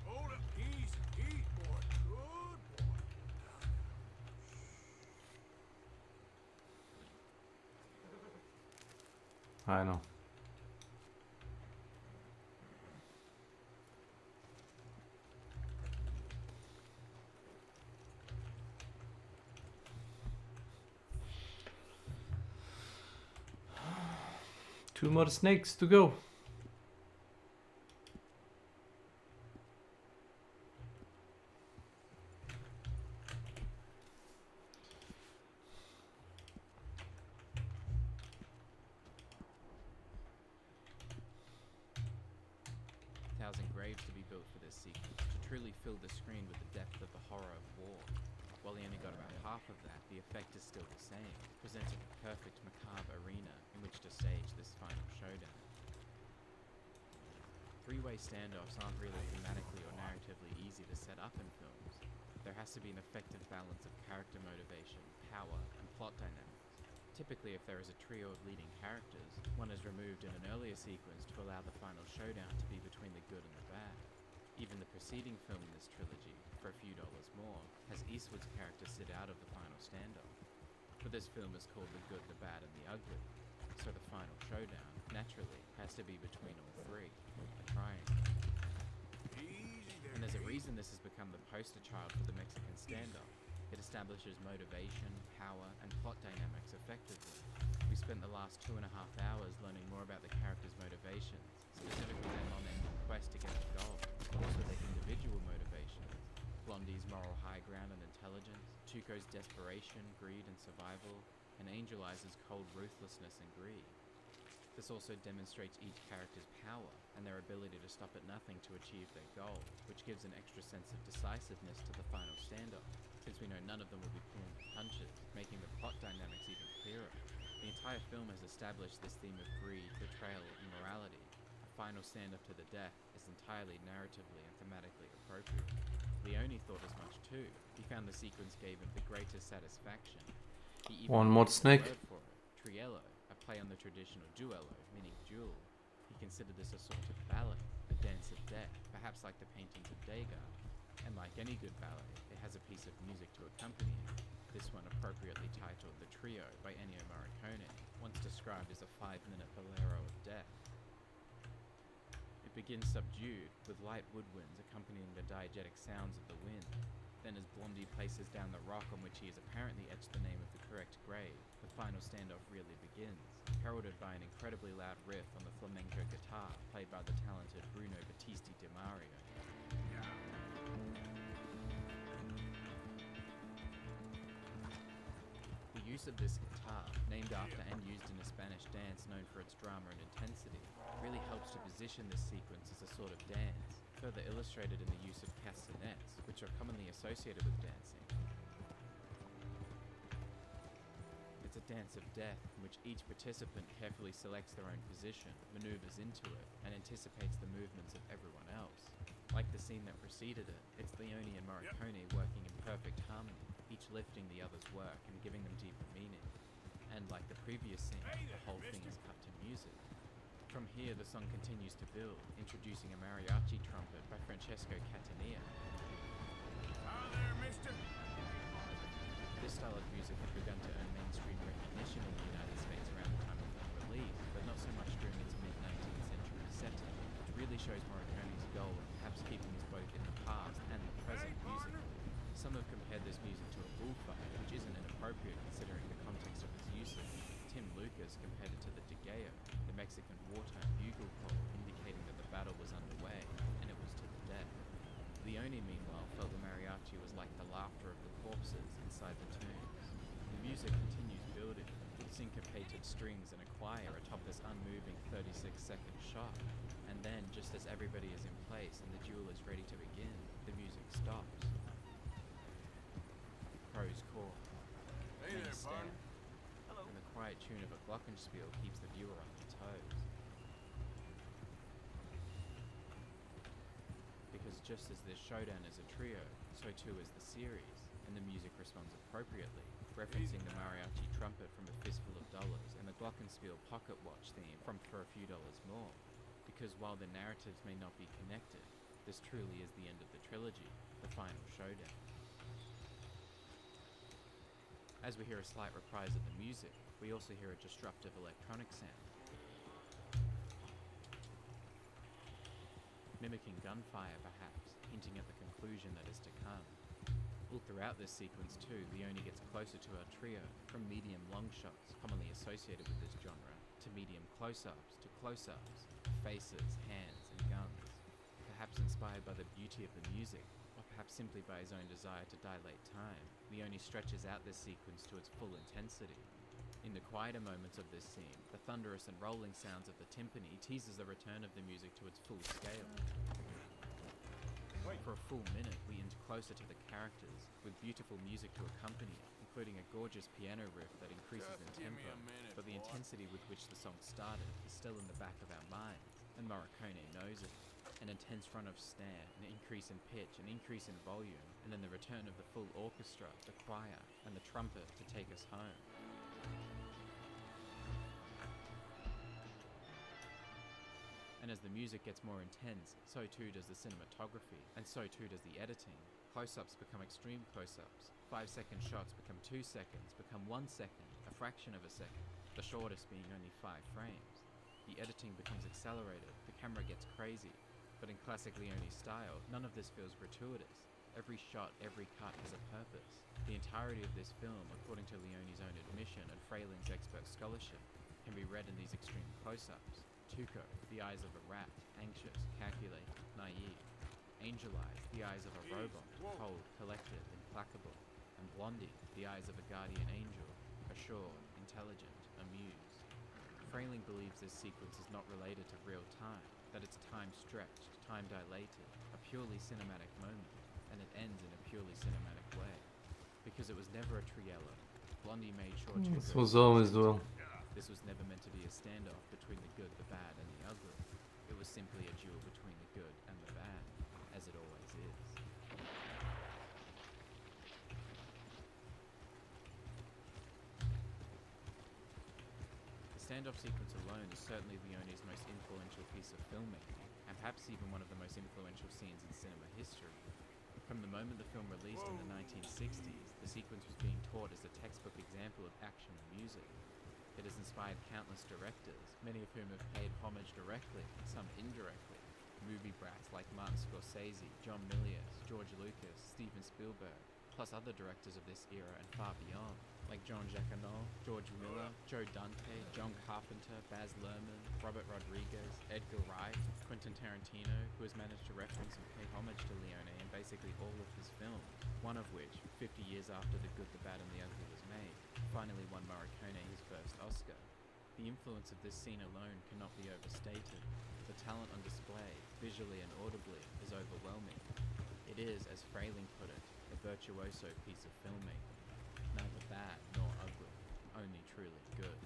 Hold up, easy, boy. Good boy. I know. Two more snakes to go. Graves to be built for this sequence to truly fill the screen with the depth of the horror of war. While he only got about half of that, the effect is still the same, presenting a perfect macabre arena in which to stage this final showdown. Three-way standoffs aren't really thematically or narratively easy to set up in films. There has to be an effective balance of character motivation, power, and plot dynamics. Typically, if there is a trio of leading characters, one is removed in an earlier sequence to allow the final showdown to be between the good and the bad. Even the preceding film in this trilogy, for a few dollars more, has Eastwood's character sit out of the final standoff. But this film is called The Good, the Bad, and the Ugly, so the final showdown, naturally, has to be between all three, a triangle. And there's a reason this has become the poster child for the Mexican standoff. It establishes motivation, power, and plot dynamics effectively. We spent the last 2.5 hours learning more about the characters' motivations, specifically their non-ending quest to get the goal, but also their individual motivations. Blondie's moral high ground and intelligence, Tuco's desperation, greed, and survival, and Angel Eyes' cold ruthlessness and greed. This also demonstrates each character's power and their ability to stop at nothing to achieve their goal, which gives an extra sense of decisiveness to the final standoff, since we know none of them will be pulling the punches, making the plot dynamics even clearer. The entire film has established this theme of greed, betrayal, and morality. A final standoff to the death is entirely narratively and thematically appropriate. Leone thought as much too. He found the sequence gave him the greatest satisfaction. He even One more used snake. the word for it, triello, a play on the traditional duello, meaning duel. He considered this a sort of ballet, a dance of death, perhaps like the paintings of Degas. And like any good ballet, it has a piece of music to accompany it. This one appropriately titled The Trio by Ennio Morricone, once described as a 5-minute bolero of death. It begins subdued, with light woodwinds accompanying the diegetic sounds of the wind. Then as Blondie places down the rock on which he has apparently etched the name of the correct grave, the final standoff really begins, heralded by an incredibly loud riff on the flamenco guitar played by the talented Bruno Battisti Di Mario. The use of this guitar, named after and used in a Spanish dance known for its drama and intensity, really helps to position this sequence as a sort of dance, further illustrated in the use of castanets, which are commonly associated with dancing. It's a dance of death in which each participant carefully selects their own position, maneuvers into it, and anticipates the movements of everyone else. Like the scene that preceded it, it's Leone and Morricone working in perfect harmony, each lifting the other's work and giving them deeper meaning. And like the previous scene, the whole thing is cut to music. From here, the song continues to build, introducing a mariachi trumpet by Francesco Catania. Hi there, mister. This style of music had begun to earn mainstream recognition in the United States around the time of its release, but not so much during its mid-19th century setting, which really shows Morricone's goal of perhaps keeping us both in the past and the present musically. Some have compared this music to a bullfight, which isn't inappropriate considering the context of its usage. Tim Lucas compared it to the Degeo, the Mexican wartime bugle call indicating that the battle was underway, and it was to the death. Leone, meanwhile, felt the mariachi was like the laughter of the corpses inside the tombs. The music continues building, with syncopated strings and a choir atop this unmoving 36-second shot. And then, just as everybody is in place and the duel is ready to begin, the music stops. Crow's call. Hey there, partner. And the quiet tune of a glockenspiel keeps the viewer on their toes. Because just as this showdown is a trio, so too is the series, and the music responds appropriately, referencing the mariachi trumpet from A Fistful of Dollars and the glockenspiel pocket watch theme from For a Few Dollars More. Because while the narratives may not be connected, this truly is the end of the trilogy, the final showdown. As we hear a slight reprise of the music, we also hear a disruptive electronic sound, mimicking gunfire perhaps, hinting at the conclusion that is to come. All throughout this sequence too, Leone gets closer to our trio, from medium long shots, commonly associated with this genre, to medium close-ups, faces, hands, and guns. Perhaps inspired by the beauty of the music, or perhaps simply by his own desire to dilate time, Leone stretches out this sequence to its full intensity. In the quieter moments of this scene, the thunderous and rolling sounds of the timpani teases the return of the music to its full scale. For a full minute, we inch closer to the characters, with beautiful music to accompany it, including a gorgeous piano riff that increases in tempo, but the intensity with which the song started is still in the back of our minds, and Morricone knows it. An intense run of snare, an increase in pitch, an increase in volume, and then the return of the full orchestra, the choir, and the trumpet to take us home. And as the music gets more intense, so too does the cinematography, and so too does the editing. Close-ups become extreme close-ups. 5-second shots become 2 seconds, become 1 second, a fraction of a second, the shortest being only 5 frames. The editing becomes accelerated, the camera gets crazy. But in classic Leone style, none of this feels gratuitous. Every shot, every cut has a purpose. The entirety of this film, according to Leone's own admission and Frayling's expert scholarship, can be read in these extreme close-ups. Tuco, the eyes of a rat, anxious, calculated, naive. Angel Eyes, the eyes of a robot, cold, collected, implacable. And Blondie, the eyes of a guardian angel, assured, intelligent, amused. Frayling believes this sequence is not related to real time, that it's time stretched, time dilated, a purely cinematic moment, and it ends in a purely cinematic way. Because it was never a triello. Blondie made sure Tuco... This was always well. This was never meant to be a standoff between the good, the bad, and the ugly. It was simply a duel between the good and the bad, as it always is. The standoff sequence alone is certainly Leone's most influential piece of filmmaking, and perhaps even one of the most influential scenes in cinema history. From the moment the film released in the 1960s, the sequence was being taught as a textbook example of action and music. It has inspired countless directors, many of whom have paid homage directly, some indirectly. Movie brats like Martin Scorsese, John Milius, George Lucas, Steven Spielberg, plus other directors of this era and far beyond, like Jean-Jacques Annaud, George Miller, Joe Dante, John Carpenter, Baz Luhrmann, Robert Rodriguez, Edgar Wright, Quentin Tarantino, who has managed to reference and pay homage to Leone in basically all of his films, one of which, 50 years after The Good, the Bad and the Ugly was made, finally won Morricone his first Oscar. The influence of this scene alone cannot be overstated. The talent on display, visually and audibly, is overwhelming. It is, as Frayling put it, a virtuoso piece of filmmaking. Neither bad nor ugly, only truly good.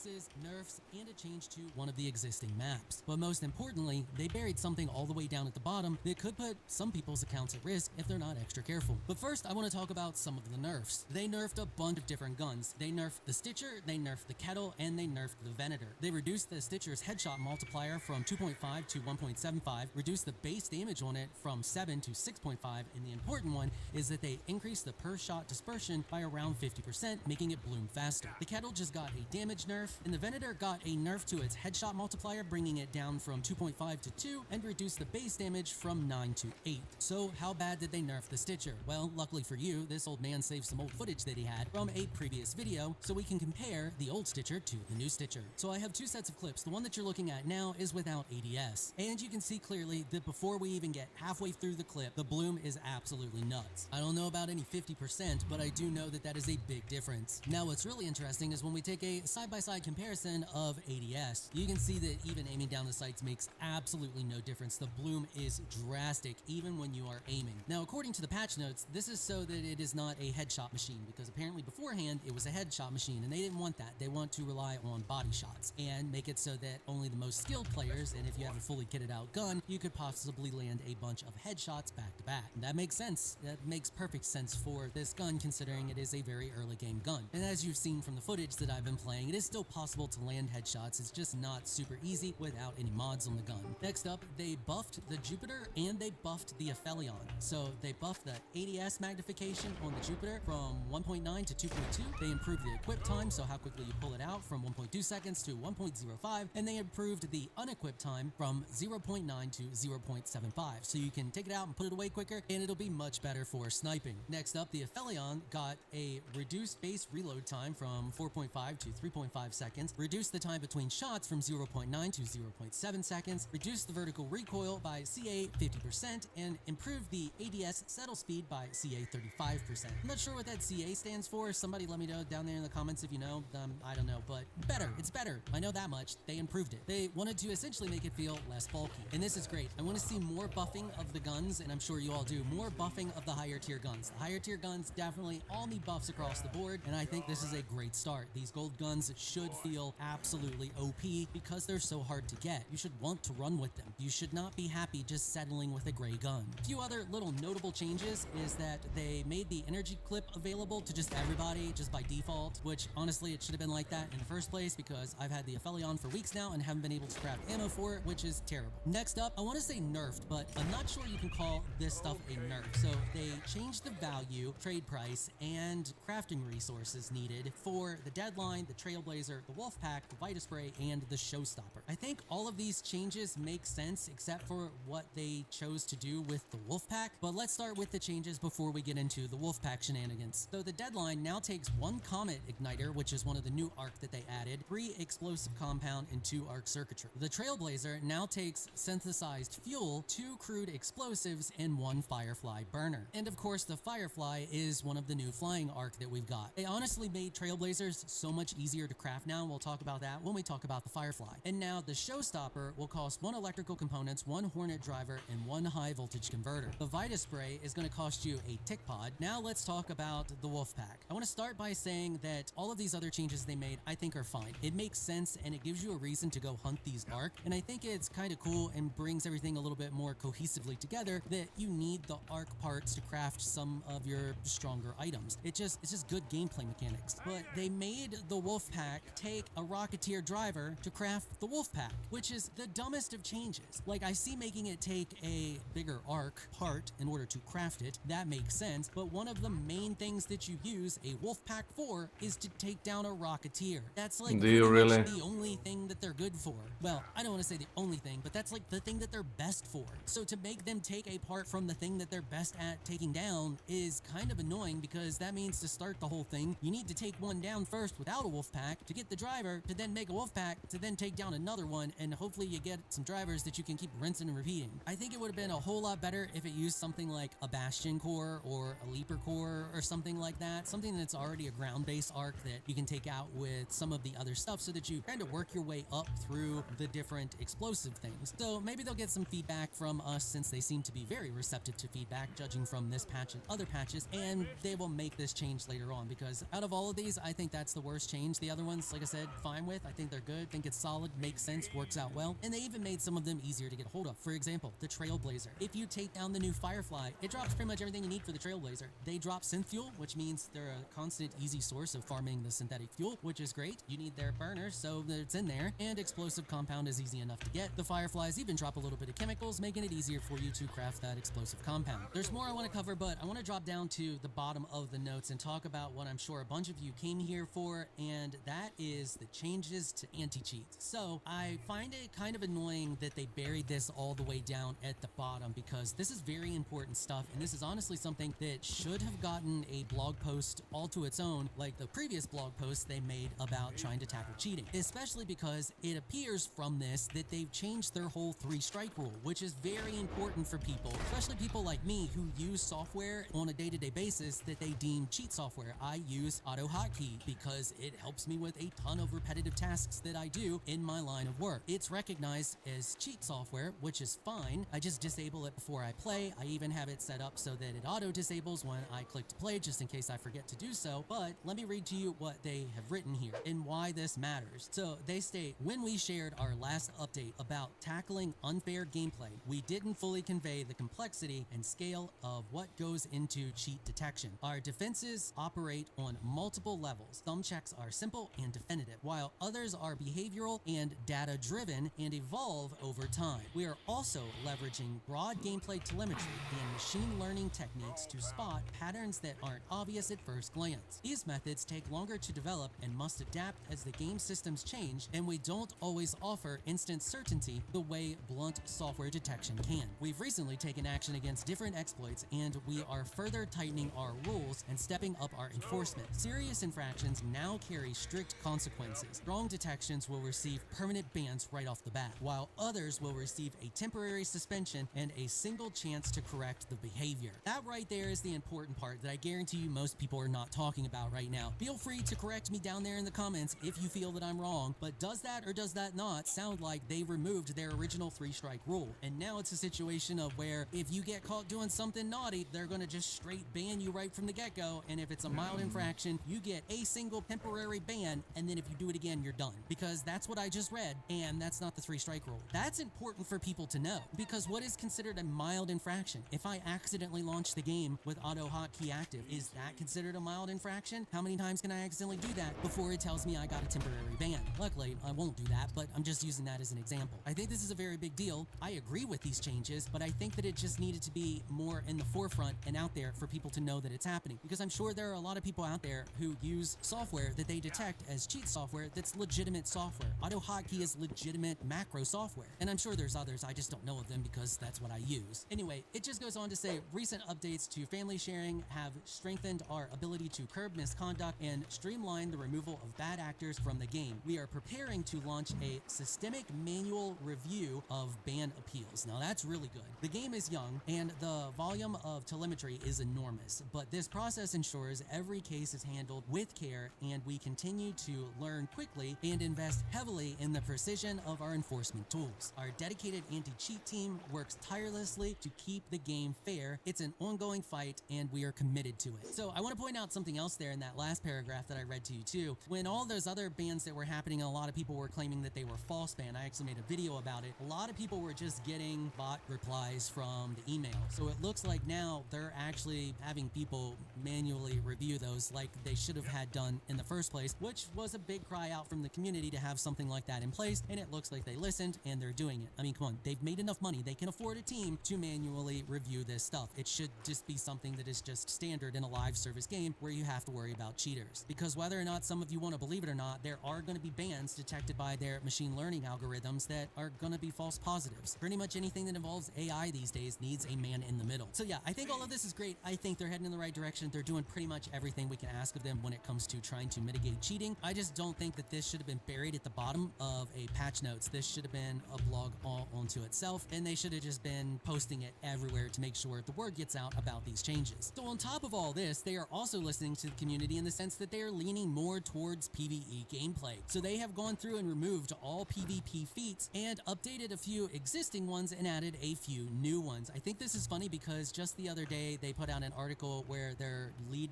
fixes, nerfs, and a change to one of the existing maps. But most importantly, they buried something all the way down at the bottom that could put some people's accounts at risk if they're not extra careful. But first, I want to talk about some of the nerfs. They nerfed a bunch of different guns. They nerfed the Stitcher, they nerfed the Kettle, and they nerfed the Venator. They reduced the Stitcher's headshot multiplier from 2.5 to 1.75, reduced the base damage on it from 7 to 6.5, and the important one is that they increased the per shot dispersion by around 50%, making it bloom faster. The Kettle just got a damage nerf, and the Venator got a nerf to its headshot multiplier, bringing it down from 2.5 to 2, and reduced the base damage from 9 to 8. So how bad did they nerf the Stitcher? Well, luckily for you, this old man saved some old footage that he had from a previous video, so we can compare the old Stitcher to the new Stitcher. So I have two sets of clips. The one that you're looking at now is without ADS, and you can see clearly that before we even get halfway through the clip, the bloom is absolutely nuts. I don't know about any 50%, but I do know that that is a big difference. Now what's really interesting is when we take a side-by-side comparison of ADS, you can see that even aiming down the sights makes absolutely no difference. The bloom is drastic even when you are aiming. Now according to the patch notes, this is so that it is not a headshot machine, because apparently beforehand it was a headshot machine, and they didn't want that. They want to rely on body shots and make it so that only the most skilled players, and if you have a fully kitted out gun, you could possibly land a bunch of headshots back to back. And that makes sense. That makes perfect sense for this gun, considering it is a very early game gun. And as you've seen from the footage that I've been playing, it is still possible to land headshots. It's just not super easy without any mods on the gun. Next up, they buffed the Jupiter and they buffed the Aphelion. So they buffed the ADS magnification on the Jupiter from 1.9 to 2.2. They improved the equip time, so how quickly you pull it out, from 1.2 seconds to 1.05, and they improved the unequipped time from 0.9 to 0.75, so you can take it out and put it away quicker, and it'll be much better for sniping. Next up, the Aphelion got a reduced base reload time from 4.5 to 3.5 seconds, reduced the time between shots from 0.9 to 0.7 seconds, reduced the vertical recoil by CA 50%, and improved the ADS settle speed by CA 35%. I'm not sure what that CA stands for. Somebody let me know down there in the comments if you know. I don't know, but better. It's better. I know that much. They improved it. They wanted to essentially make it feel less bulky, and this is great. I want to see more buffing of the guns, and I'm sure you all do. More buffing of the higher tier guns. The higher tier guns definitely all need buffs across the board, and I think this is a great start. These gold guns should feel absolutely OP because they're so hard to get. You should want to run with them. You should not be happy just settling with a gray gun. A few other little notable changes is that they made the energy clip available to just everybody just by default, which honestly it should have been like that in the first place, because I've had the Aphelion for weeks now and haven't been able to craft ammo for it, which is terrible. Next up, I want to say nerfed, but I'm not sure you can call this stuff a nerf. So they changed the value, trade price, and crafting resources needed for the Deadline, the Trailblazer, the Wolfpack, the Vitaspray, and the Showstopper. I think all of these changes make sense except for what they chose to do with the Wolfpack, but let's start with the changes before we get into the Wolfpack shenanigans. So the Deadline now takes one Comet Igniter, which is one of the new arc that they added, 3 Explosive Compound, and 2 Arc Circuitry. The Trailblazer now takes synthesized fuel, 2 Crude Explosives, and 1 Firefly Burner. And of course, the Firefly is one of the new flying arc that we've got. They honestly made Trailblazers so much easier to craft now. We'll talk about that when we talk about the Firefly. And now the Showstopper will cost 1 electrical components, 1 Hornet driver, and 1 high voltage converter. The Vitaspray is going to cost you a tick pod. Now let's talk about the Wolfpack. I want to start by saying that all of these other changes they made I think are fine. It makes sense and it gives you a reason to go hunt these arc, and I think it's kind of cool and brings everything a little bit more cohesively together that you need the arc parts to craft some of your stronger items. It's just good gameplay mechanics. But they made the Wolfpack take a Rocketeer driver to craft the Wolfpack, which is the dumbest of changes. Like, I see making it take a bigger arc part in order to craft it. That makes sense, but one of the main things that you use a Wolfpack for is to take down a Rocketeer. That's like Do you really? the only thing that they're good for. Well, I don't want to say the only thing, but that's like the thing that they're best for. So to make them take a part from the thing that they're best at taking down is kind of annoying, because that means to start the whole thing, you need to take one down first without a Wolfpack to get the driver, to then make a Wolfpack, to then take down another one, and hopefully you get some drivers that you can keep rinsing and repeating. I think it would have been a whole lot better if it used something like a Bastion core or a Leaper core or something like that, something that's already a ground-based arc that you can take out with some of the other stuff, so that you kind of work your way up through the different explosive things. So maybe they'll get some feedback from us, since they seem to be very receptive to feedback, judging from this patch and other patches, and they will make this change later on, because out of all of these, I think that's the worst change. The other ones like I said, fine with. I think they're good, think it's solid, makes sense, works out well, and they even made some of them easier to get a hold of. For example, the Trailblazer. If you take down the new Firefly, it drops pretty much everything you need for the Trailblazer. They drop synth fuel, which means they're a constant, easy source of farming the synthetic fuel, which is great. You need their burner, so that it's in there, and explosive compound is easy enough to get. The Fireflies even drop a little bit of chemicals, making it easier for you to craft that explosive compound. There's more I want to cover, but I want to drop down to the bottom of the notes and talk about what I'm sure a bunch of you came here for, and that is the changes to anti-cheats. So I find it kind of annoying that they buried this all the way down at the bottom, because this is very important stuff, and this is honestly something that should have gotten a blog post all to its own, like the previous blog post they made about trying to tackle cheating, especially because it appears from this that they've changed their whole 3-strike rule, which is very important for people, especially people like me who use software on a day-to-day basis that they deem cheat software. I use Auto Hotkey because it helps me with a ton of repetitive tasks that I do in my line of work. It's recognized as cheat software, which is fine. I just disable it before I play. I even have it set up so that it auto disables when I click to play, just in case I forget to do so. But let me read to you what they have written here and why this matters. So they state, when we shared our last update about tackling unfair gameplay, we didn't fully convey the complexity and scale of what goes into cheat detection. Our defenses operate on multiple levels. Some checks are simple and definitive, while others are behavioral and data-driven and evolve over time. We are also leveraging broad gameplay telemetry and machine learning techniques to spot patterns that aren't obvious at first glance. These methods take longer to develop and must adapt as the game systems change, and we don't always offer instant certainty the way blunt software detection can. We've recently taken action against different exploits, and we are further tightening our rules and stepping up our enforcement. Serious infractions now carry strict consequences. Strong detections will receive permanent bans right off the bat, while others will receive a temporary suspension and a single chance to correct the behavior. That right there is the important part that I guarantee you most people are not talking about right now. Feel free to correct me down there in the comments if you feel that I'm wrong, but does that or does that not sound like they removed their original 3-strike rule? And now it's a situation of where if you get caught doing something naughty, they're going to just straight ban you right from the get-go, and if it's a mild infraction, you get a single temporary ban, and then if you do it again, you're done. Because that's what I just read, and that's not the 3-strike rule. That's important for people to know, because what is considered a mild infraction? If I accidentally launch the game with Auto Hotkey active, is that considered a mild infraction? How many times can I accidentally do that before it tells me I got a temporary ban? Luckily, I won't do that, but I'm just using that as an example. I think this is a very big deal. I agree with these changes, but I think that it just needed to be more in the forefront and out there for people to know that it's happening, because I'm sure there are a lot of people out there who use software that they detect as cheat software that's legitimate software. Auto Hotkey is legitimate macro software, and I'm sure there's others, I just don't know of them because that's what I use. Anyway, it just goes on to say, recent updates to family sharing have strengthened our ability to curb misconduct and streamline the removal of bad actors from the game. We are preparing to launch a systemic manual review of ban appeals. Now that's really good. The game is young and the volume of telemetry is enormous, but this process ensures every case is handled with care, and we continue to learn quickly and invest heavily in the precision of our enforcement tools. Our dedicated anti-cheat team works tirelessly to keep the game fair. It's an ongoing fight, and we are committed to it. So I want to point out something else there in that last paragraph that I read to you too. When all those other bans that were happening, a lot of people were claiming that they were false ban. I actually made a video about it. A lot of people were just getting bot replies from the email. So it looks like now they're actually having people manually review those like they should have had done in the first place, which was a big cry out from the community to have something like that in place, and it looks like they listened and they're doing it. I mean, come on, they've made enough money. They can afford a team to manually review this stuff. It should just be something that is just standard in a live service game where you have to worry about cheaters. Because whether or not some of you want to believe it or not, there are going to be bans detected by their machine learning algorithms that are going to be false positives. Pretty much anything that involves AI these days needs a man in the middle. So yeah, I think all of this is great. I think they're heading in the right direction. They're doing pretty much everything we can ask of them when it comes to trying to mitigate cheating. I just don't think that this should have been buried at the bottom of a patch notes. This should have been a blog all onto itself, and they should have just been posting it everywhere to make sure the word gets out about these changes. So on top of all this, they are also listening to the community in the sense that they are leaning more towards PvE gameplay. So they have gone through and removed all PvP feats and updated a few existing ones and added a few new ones. I think this is funny because just the other day they put out an article where their lead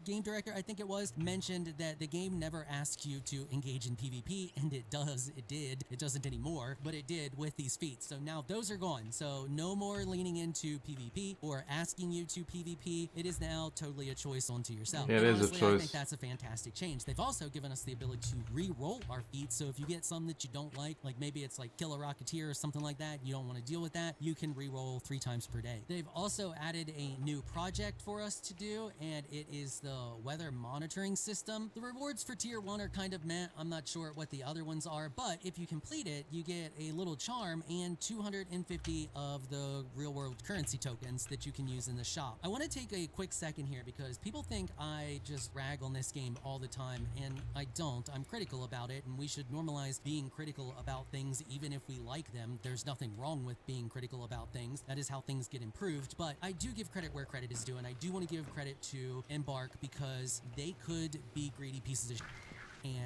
game director, I think it was, mentioned that the game game never asks you to engage in PvP, and it does. It did. It doesn't anymore, but it did with these feats. So now those are gone. So no more leaning into PvP or asking you to PvP. It is now totally a choice onto yourself. Yeah, and it is a honestly, I choice. think that's a fantastic change. They've also given us the ability to re-roll our feats. So if you get some that you don't like maybe it's like kill a Rocketeer or something like that, you don't want to deal with that, you can re-roll 3 times per day. They've also added a new project for us to do, and it is the weather monitoring system. The rewards for tier 1 are kind of meh. I'm not sure what the other ones are, but if you complete it, you get a little charm and 250 of the real world currency tokens that you can use in the shop. I want to take a quick second here because people think I just rag on this game all the time, and I don't. I'm critical about it, and we should normalize being critical about things even if we like them. There's nothing wrong with being critical about things. That is how things get improved, but I do give credit where credit is due, and I do want to give credit to Embark because they could be greedy pieces of shit.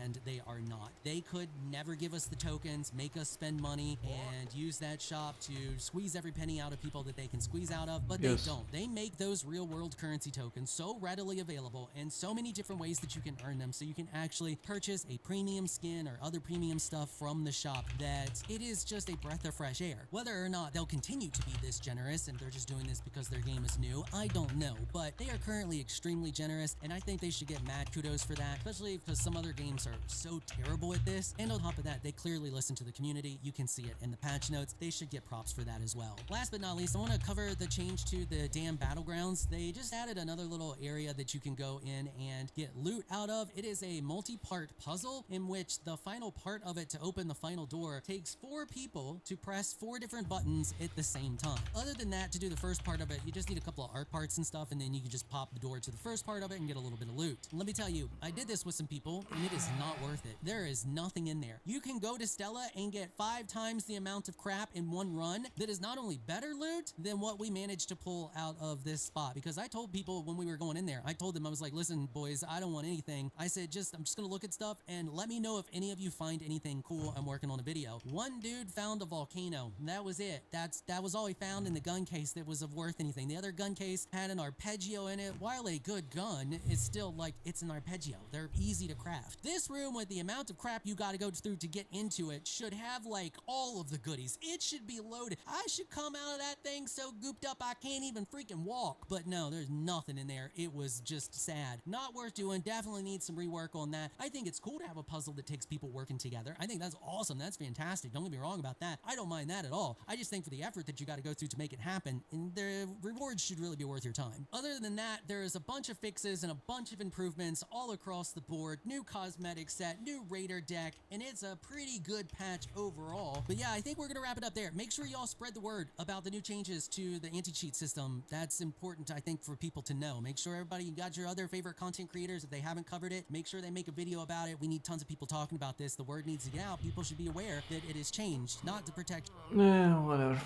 And they are not. They could never give us the tokens, make us spend money, and use that shop to squeeze every penny out of people that they can squeeze out of, but Yes. they don't. They make those real world currency tokens so readily available and so many different ways that you can earn them, so you can actually purchase a premium skin or other premium stuff from the shop, that it is just a breath of fresh air. Whether or not they'll continue to be this generous and they're just doing this because their game is new, I don't know, but they are currently extremely generous, and I think they should get mad kudos for that, especially because some other games are so terrible at this. And on top of that, they clearly listen to the community. You can see it in the patch notes. They should get props for that as well. Last but not least, I want to cover the change to the damn battlegrounds. They just added another little area that you can go in and get loot out of. It is a multi-part puzzle in which the final part of it to open the final door takes 4 people to press 4 different buttons at the same time. Other than that, to do the first part of it, you just need a couple of art parts and stuff, and then you can just pop the door to the first part of it and get a little bit of loot. Let me tell you, I did this with some people, and it is not worth it. There is nothing in there. You can go to Stella and get 5 times the amount of crap in one run that is not only better loot than what we managed to pull out of this spot. Because I told people when we were going in there, I told them, I was like, listen, boys, I don't want anything. I said, I'm just gonna look at stuff and let me know if any of you find anything cool. I'm working on a video. One dude found a volcano. That was it. That was all he found in the gun case that was of worth anything. The other gun case had an arpeggio in it. While a good gun, it's still like, it's an arpeggio. They're easy to craft. This room, with the amount of crap you got to go through to get into it, should have like all of the goodies. It should be loaded. I should come out of that thing so gooped up I can't even freaking walk. But no, there's nothing in there. It was just sad. Not worth doing. Definitely needs some rework on that. I think it's cool to have a puzzle that takes people working together. I think that's awesome. That's fantastic. Don't get me wrong about that. I don't mind that at all. I just think for the effort that you got to go through to make it happen, and the rewards should really be worth your time. Other than that, there is a bunch of fixes and a bunch of improvements all across the board. New cosmetic set, new Raider deck, and it's a pretty good patch overall. But yeah, I think we're gonna wrap it up there. Make sure y'all spread the word about the new changes to the anti-cheat system. That's important, I think, for people to know. Make sure everybody got your other favorite content creators. If they haven't covered it, make sure they make a video about it. We need tons of people talking about this. The word needs to get out. People should be aware that it is changed, not to protect. Yeah, whatever.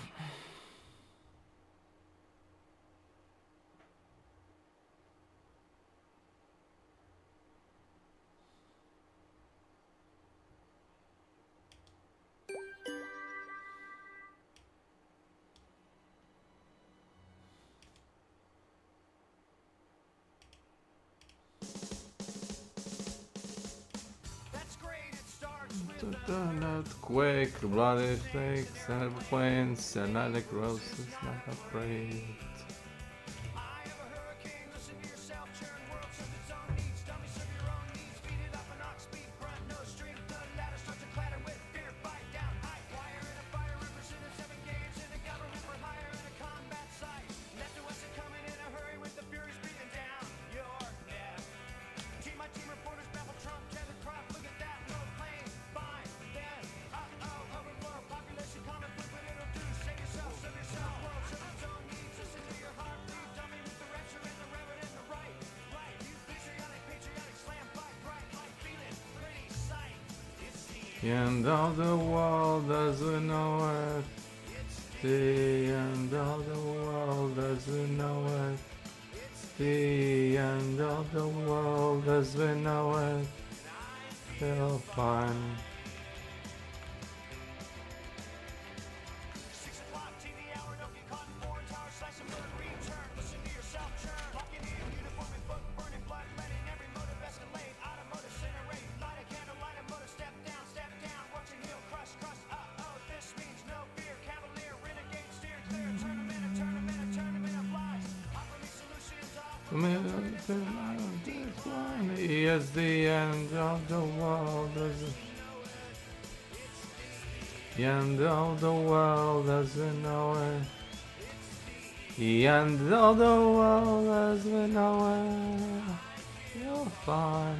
That's great. It starts with An earthquake, bloody flakes, and planes, and not like roses, not afraid. eye of a hurricane. Listen to yourself. Churn world serve its own needs. Dummy serve your own needs. Beat it up an ox speed grunt. No strength. The ladder starts to clatter with fear. Bite down. High wire in a fire. Represented 7 games in a government for hire in a combat site. Left to us and coming in a hurry with the furies breathing down your neck. Team my team reporters babble Trump, Kevin Crop. Look at that low plane. Fine. Then overflow. Population common blue, but it'll do. Save yourself. Serve yourself. World serve its own needs. Listen to your heartbeat. Dummy with the rapture and the reverend and the right. Right. You patriotic slam fight bright. Like feeling pretty sight. It's the And all the world doesn't know it. The end of the world doesn't know it. The end of the world doesn't know it. Feel fine. 6 o'clock TV hour. Don't get caught in foreign tower. Slice and burn. Return. Listen to yourself churn. Locking in uniform and book. Burning blood. Letting every motive escalate. Automotive center. He is the end of the world. The end of the world as we know it. The end of the world as we know it. You'll find.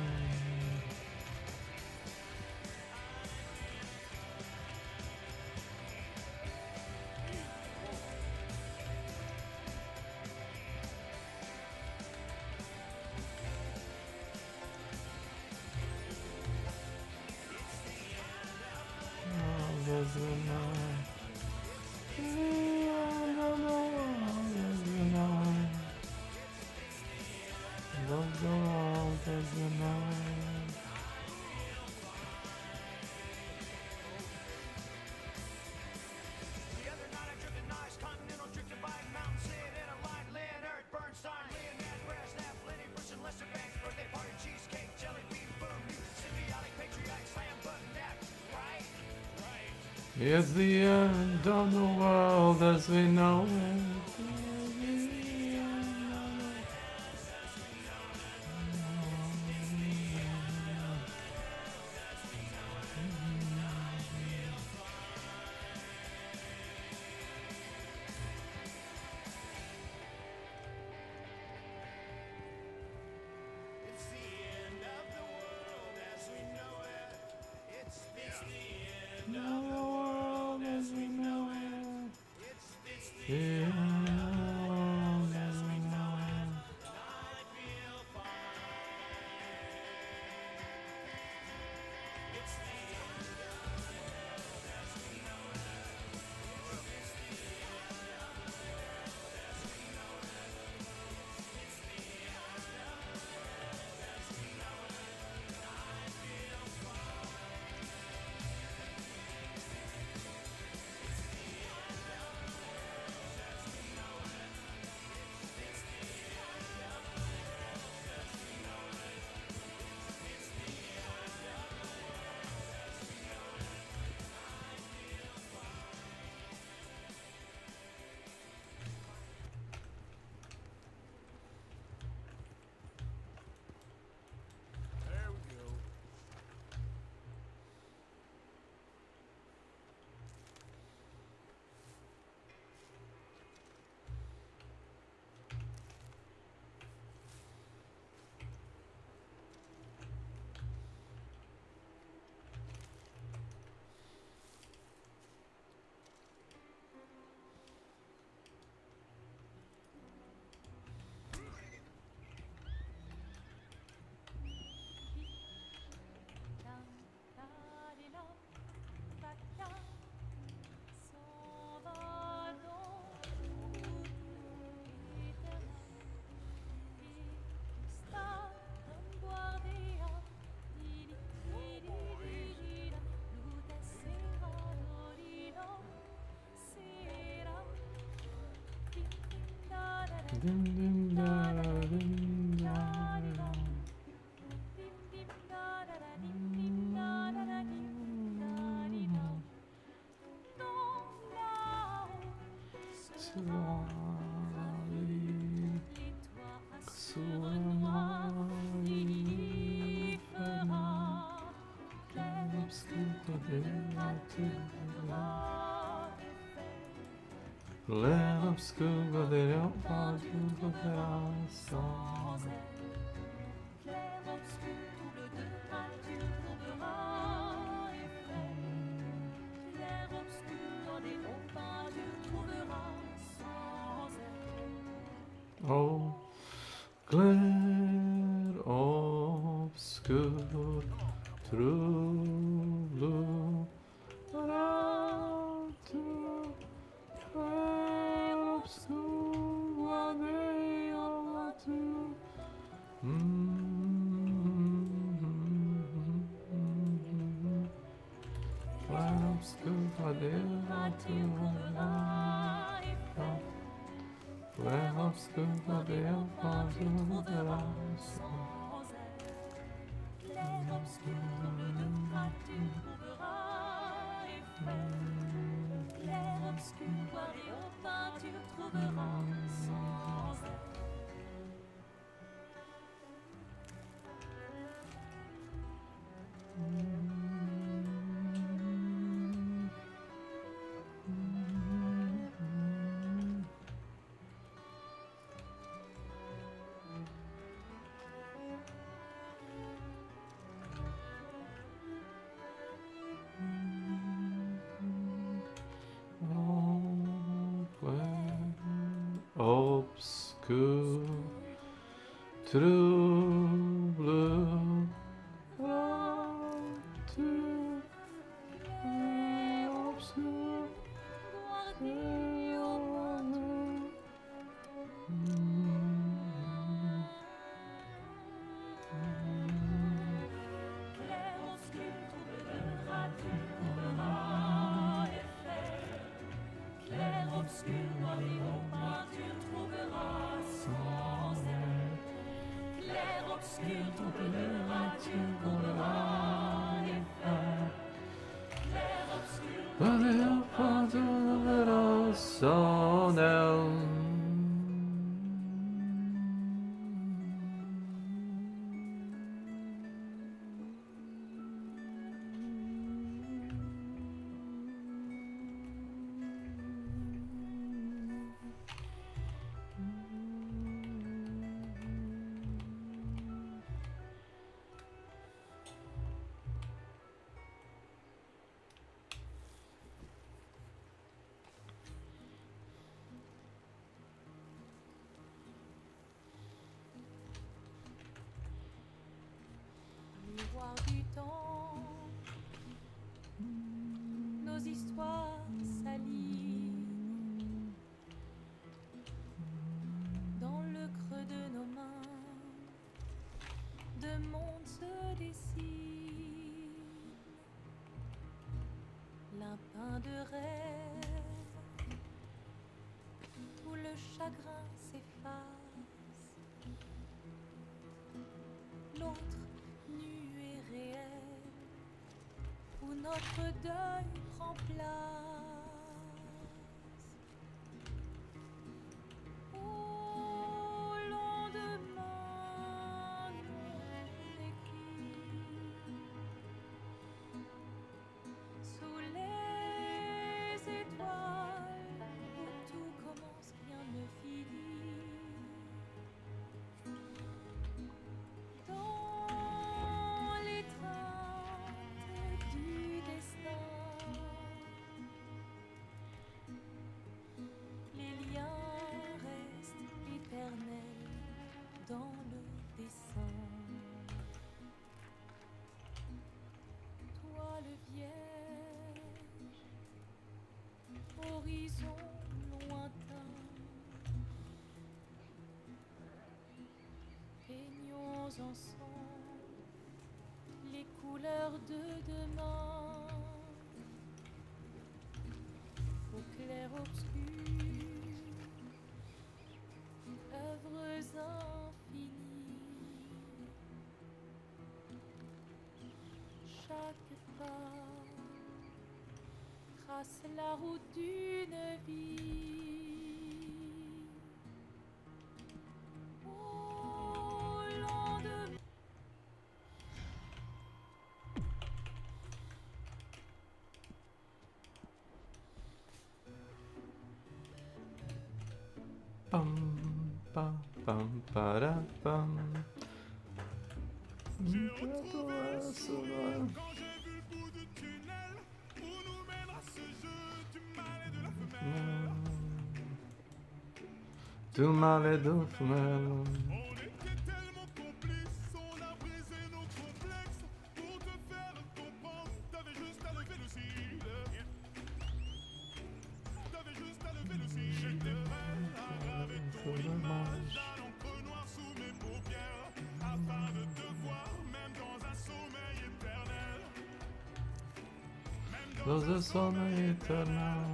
As we know it. The end of the world as we know it. Of the world as we know it. The other night I drifted nice, continental drifted by mountain, sit in a line, Leonard Bernstein, Leonard Brezhnev, Lenny Bruce and Lester Bangs, birthday party, cheesecake, jelly bean, boom, you symbiotic, patriotic, slam button, that, right? It's the end of the world as we know it. It's the end of the world as we know it. It's the end of the world as we know it. It's the end of the world as we know it. I feel fine. It's the end of the world as we know it. It's the end of the world as we know it. It's the end of the world as we know it. I feel fine. It's the end of the world as we know it. It's the end of the world as we know it. It's the end of the world as we know it. I feel fine. There we go. Dim, dim, da, da, dim, da, da. L'obscuro delle du sans Oh, clair obscur, true blue, clair obscur, clair obscur, Clair obscur, obscur, trouble, obscur. Miroir du temps, nos histoires s'alignent dans le creux de nos mains. Deux mondes se dessinent, l'un peint de rêve où le chagrin s'efface, l'autre nu et réel où notre deuil prend place. Au lendemain non écrit, sous les étoiles où tout commence, rien ne finit. Dans l'étreinte du destin, les liens restent éternels dans le dessin. Toi le vierge, horizon lointain, peignons ensemble les couleurs de demain, au clair obscur, œuvres infinies. Chaque pas trace la route d'une vie. Au lendemain. Pam, pam, pam, para, pam. J'ai retrouvé le sourire quand j'ai vu le bout du tunnel où nous mènera ce jeu du mal et de la femelle. Du mal et de la femelle. On était tellement complices, on a brisé nos complexes. Pour te faire comprendre, t'avais juste à lever le cil. T'avais juste à lever le cil. J'étais prêt à graver ton image à l'encre noire sous mes paupières, afin de te voir même dans un sommeil éternel. Dans un sommeil éternel.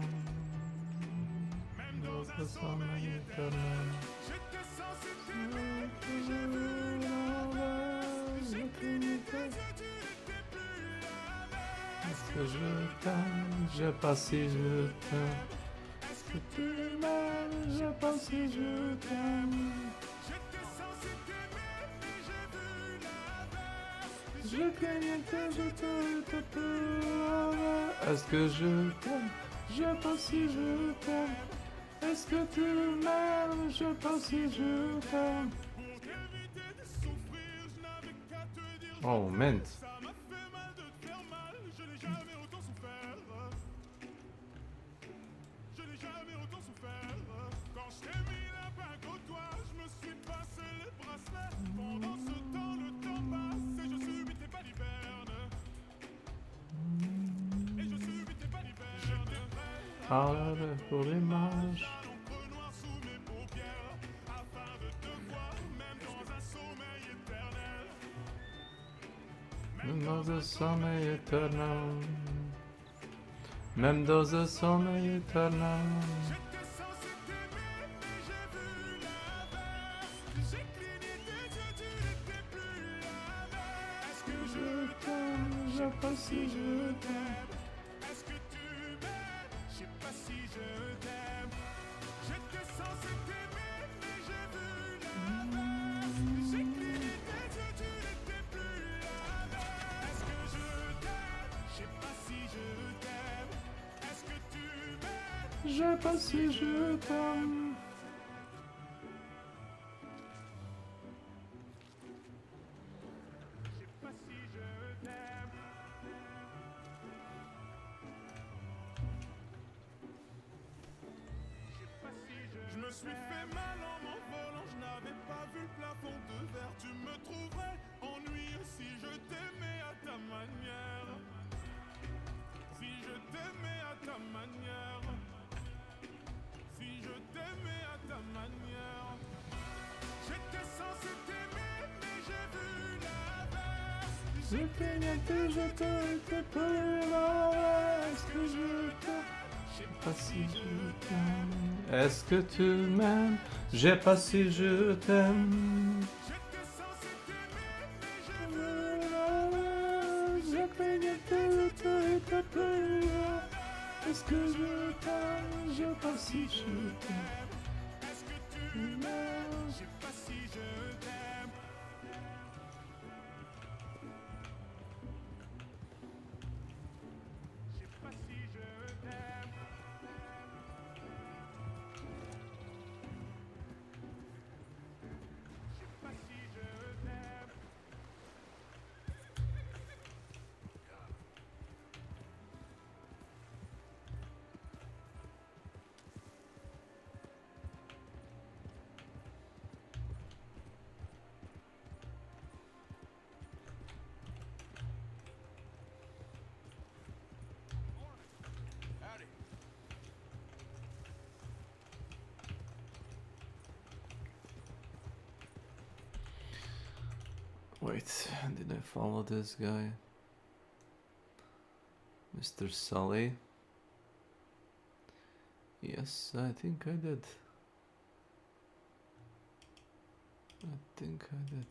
Dans un sommeil éternel. J'étais censé t'aimer, mais j'ai vu l'inverse. J'ai cligné tes yeux, tu n'étais plus la même. Est-ce que je t'aime? Je sais pas si je t'aime. Est-ce que tu m'aimes? Je sais pas si je t'aime. J'étais censé t'aimer, mais j'ai vu l'inverse. Je craignais que je te Est-ce que je t'aime? Je sais pas si je t'aime. Est-ce que tu m'aimes? Je sais pas si je t'aime. Pour t'éviter de souffrir, je n'avais qu'à te dire. Oh, man. Ça m'a fait mal de te faire mal, je n'ai jamais autant souffert. Je n'ai jamais autant souffert. Quand je t'ai mis la bague au doigt, parlerai pour l'image. Même dans un sommeil éternel. Même dans un sommeil éternel. Je t'aime, je sais pas si je t'aime. Est-ce que tu m'aimes? Je sais pas si je t'aime. J'étais censé t'aimer, mais j'ai vu l'inverse. J'ai cligné tes yeux, tu n'étais plus la même. Est-ce que je t'aime? Je sais pas si je t'aime. Est-ce que tu m'aimes? Je sais pas si je t'aime. Je sais pas si je t'aime. Je me suis fait mal en m'envolant, je n'avais pas vu le plafond de verre. Tu me trouverais ennuyeux si je t'aimais à ta manière. Si je t'aimais à ta manière. Si je t'aimais à ta manière. J'étais censé t'aimer, mais j'ai vu l'inverse. Je t'ai je t'ai plus là. Est-ce que je t'aime? Je sais pas si je t'aime. Est-ce que tu m'aimes? Je sais pas si je t'aime. J'étais censé t'aimer, mais j'ai vu l'inverse. Je craignais que tu plus là. Est-ce que je t'aime? Je sais pas si je t'aime. Est-ce que tu m'aimes? Je sais pas si je t'aime. Je sais pas si je t'aime. Je sais pas si je t'aime. Howdy. Wait, did I follow this guy? Mr. Sully? Yes, I think I did. I think I did.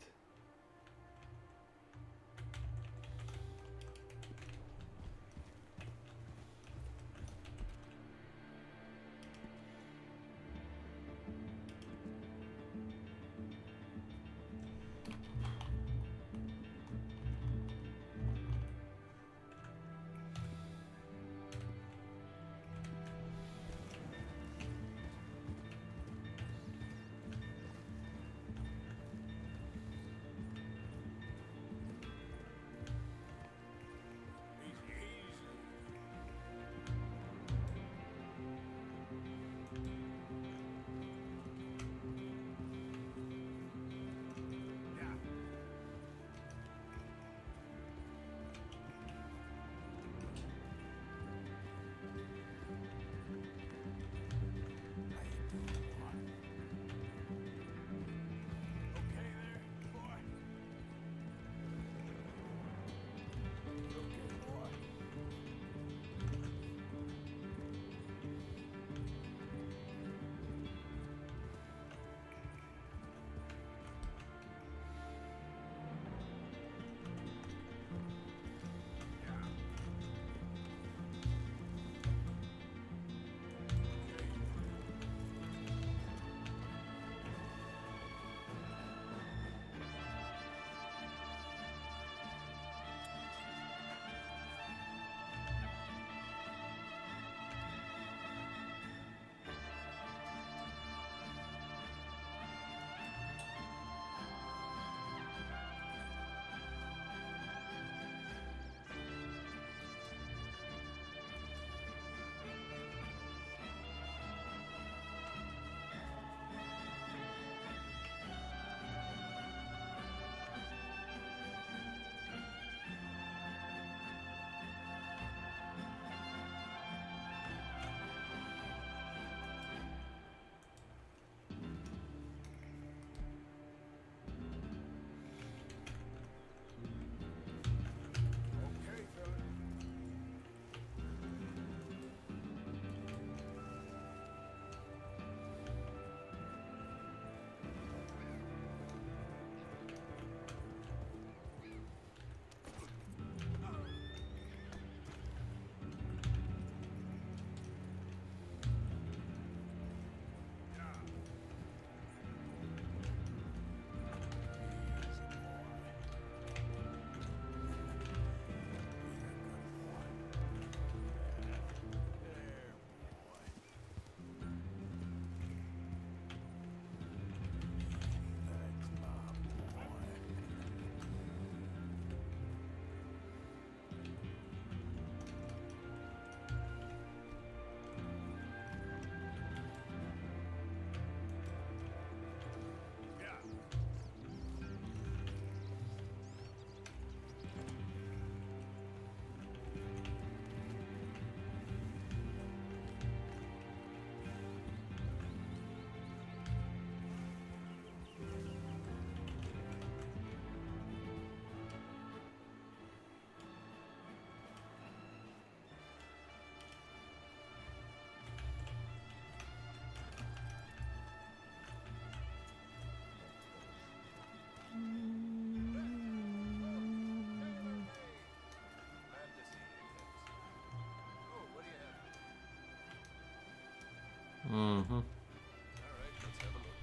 Mm-hmm. Alright, let's have a look.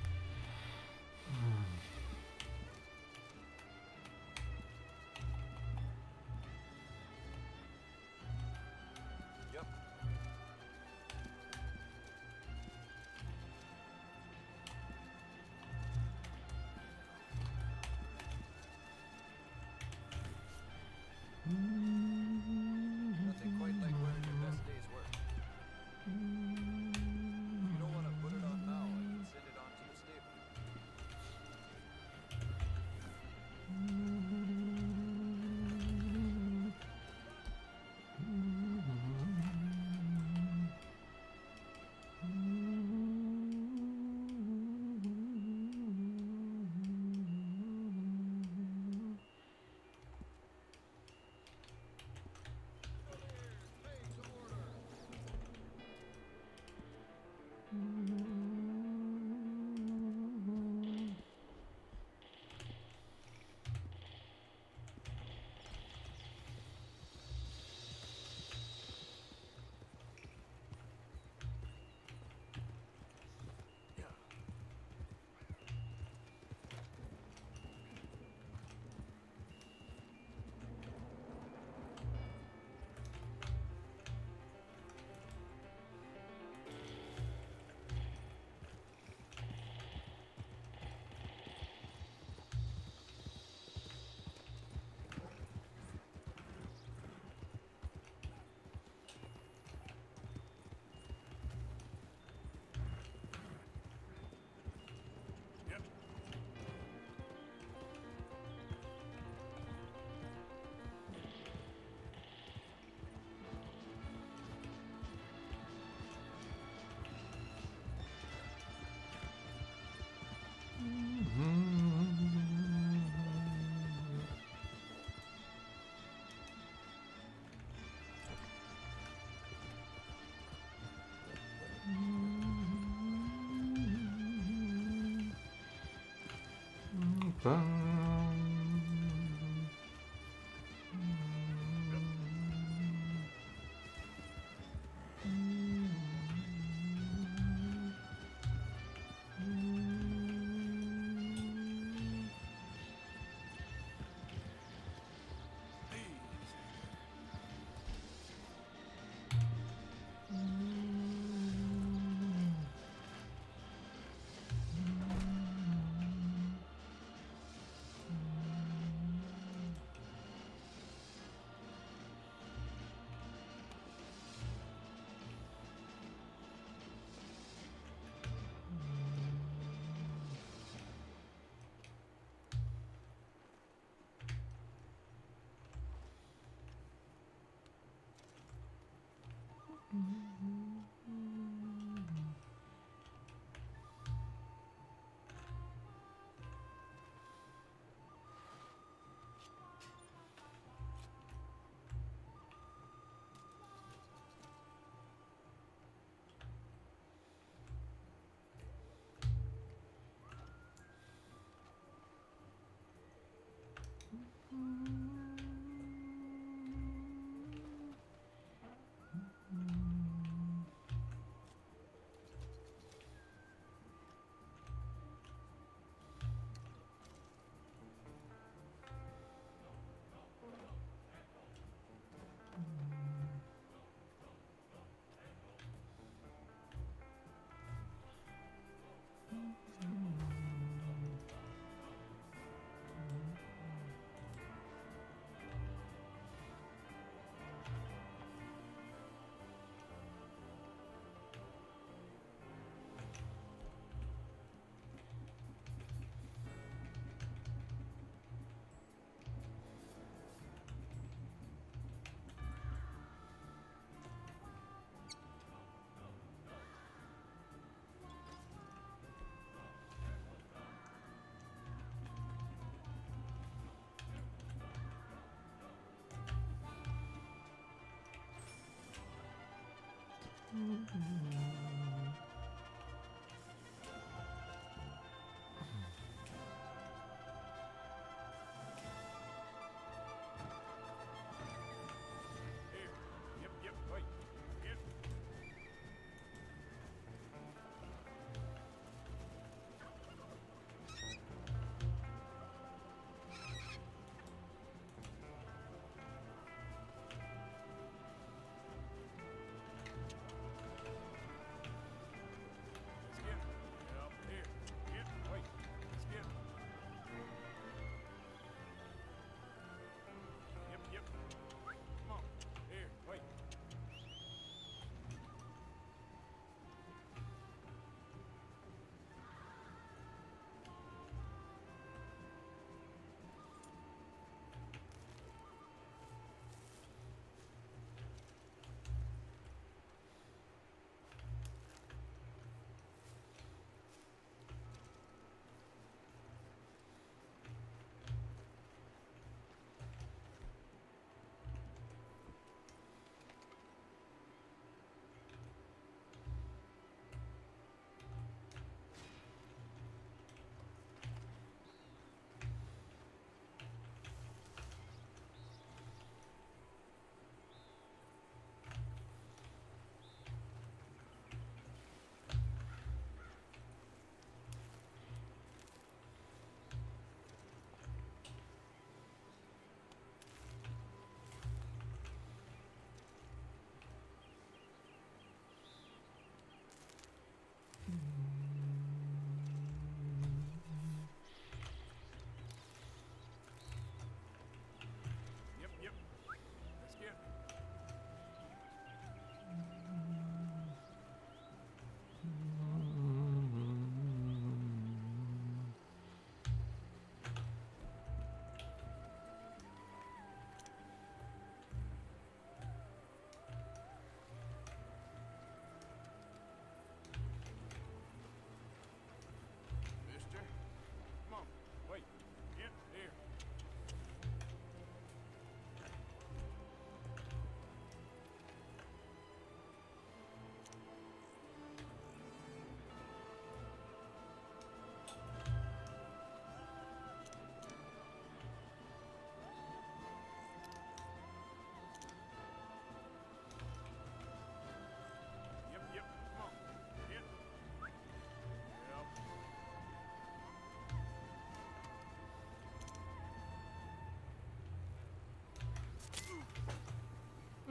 Yep. Nothing quite like wearing your best day's work. If you don't want to put it on now, I can send it on to the stable.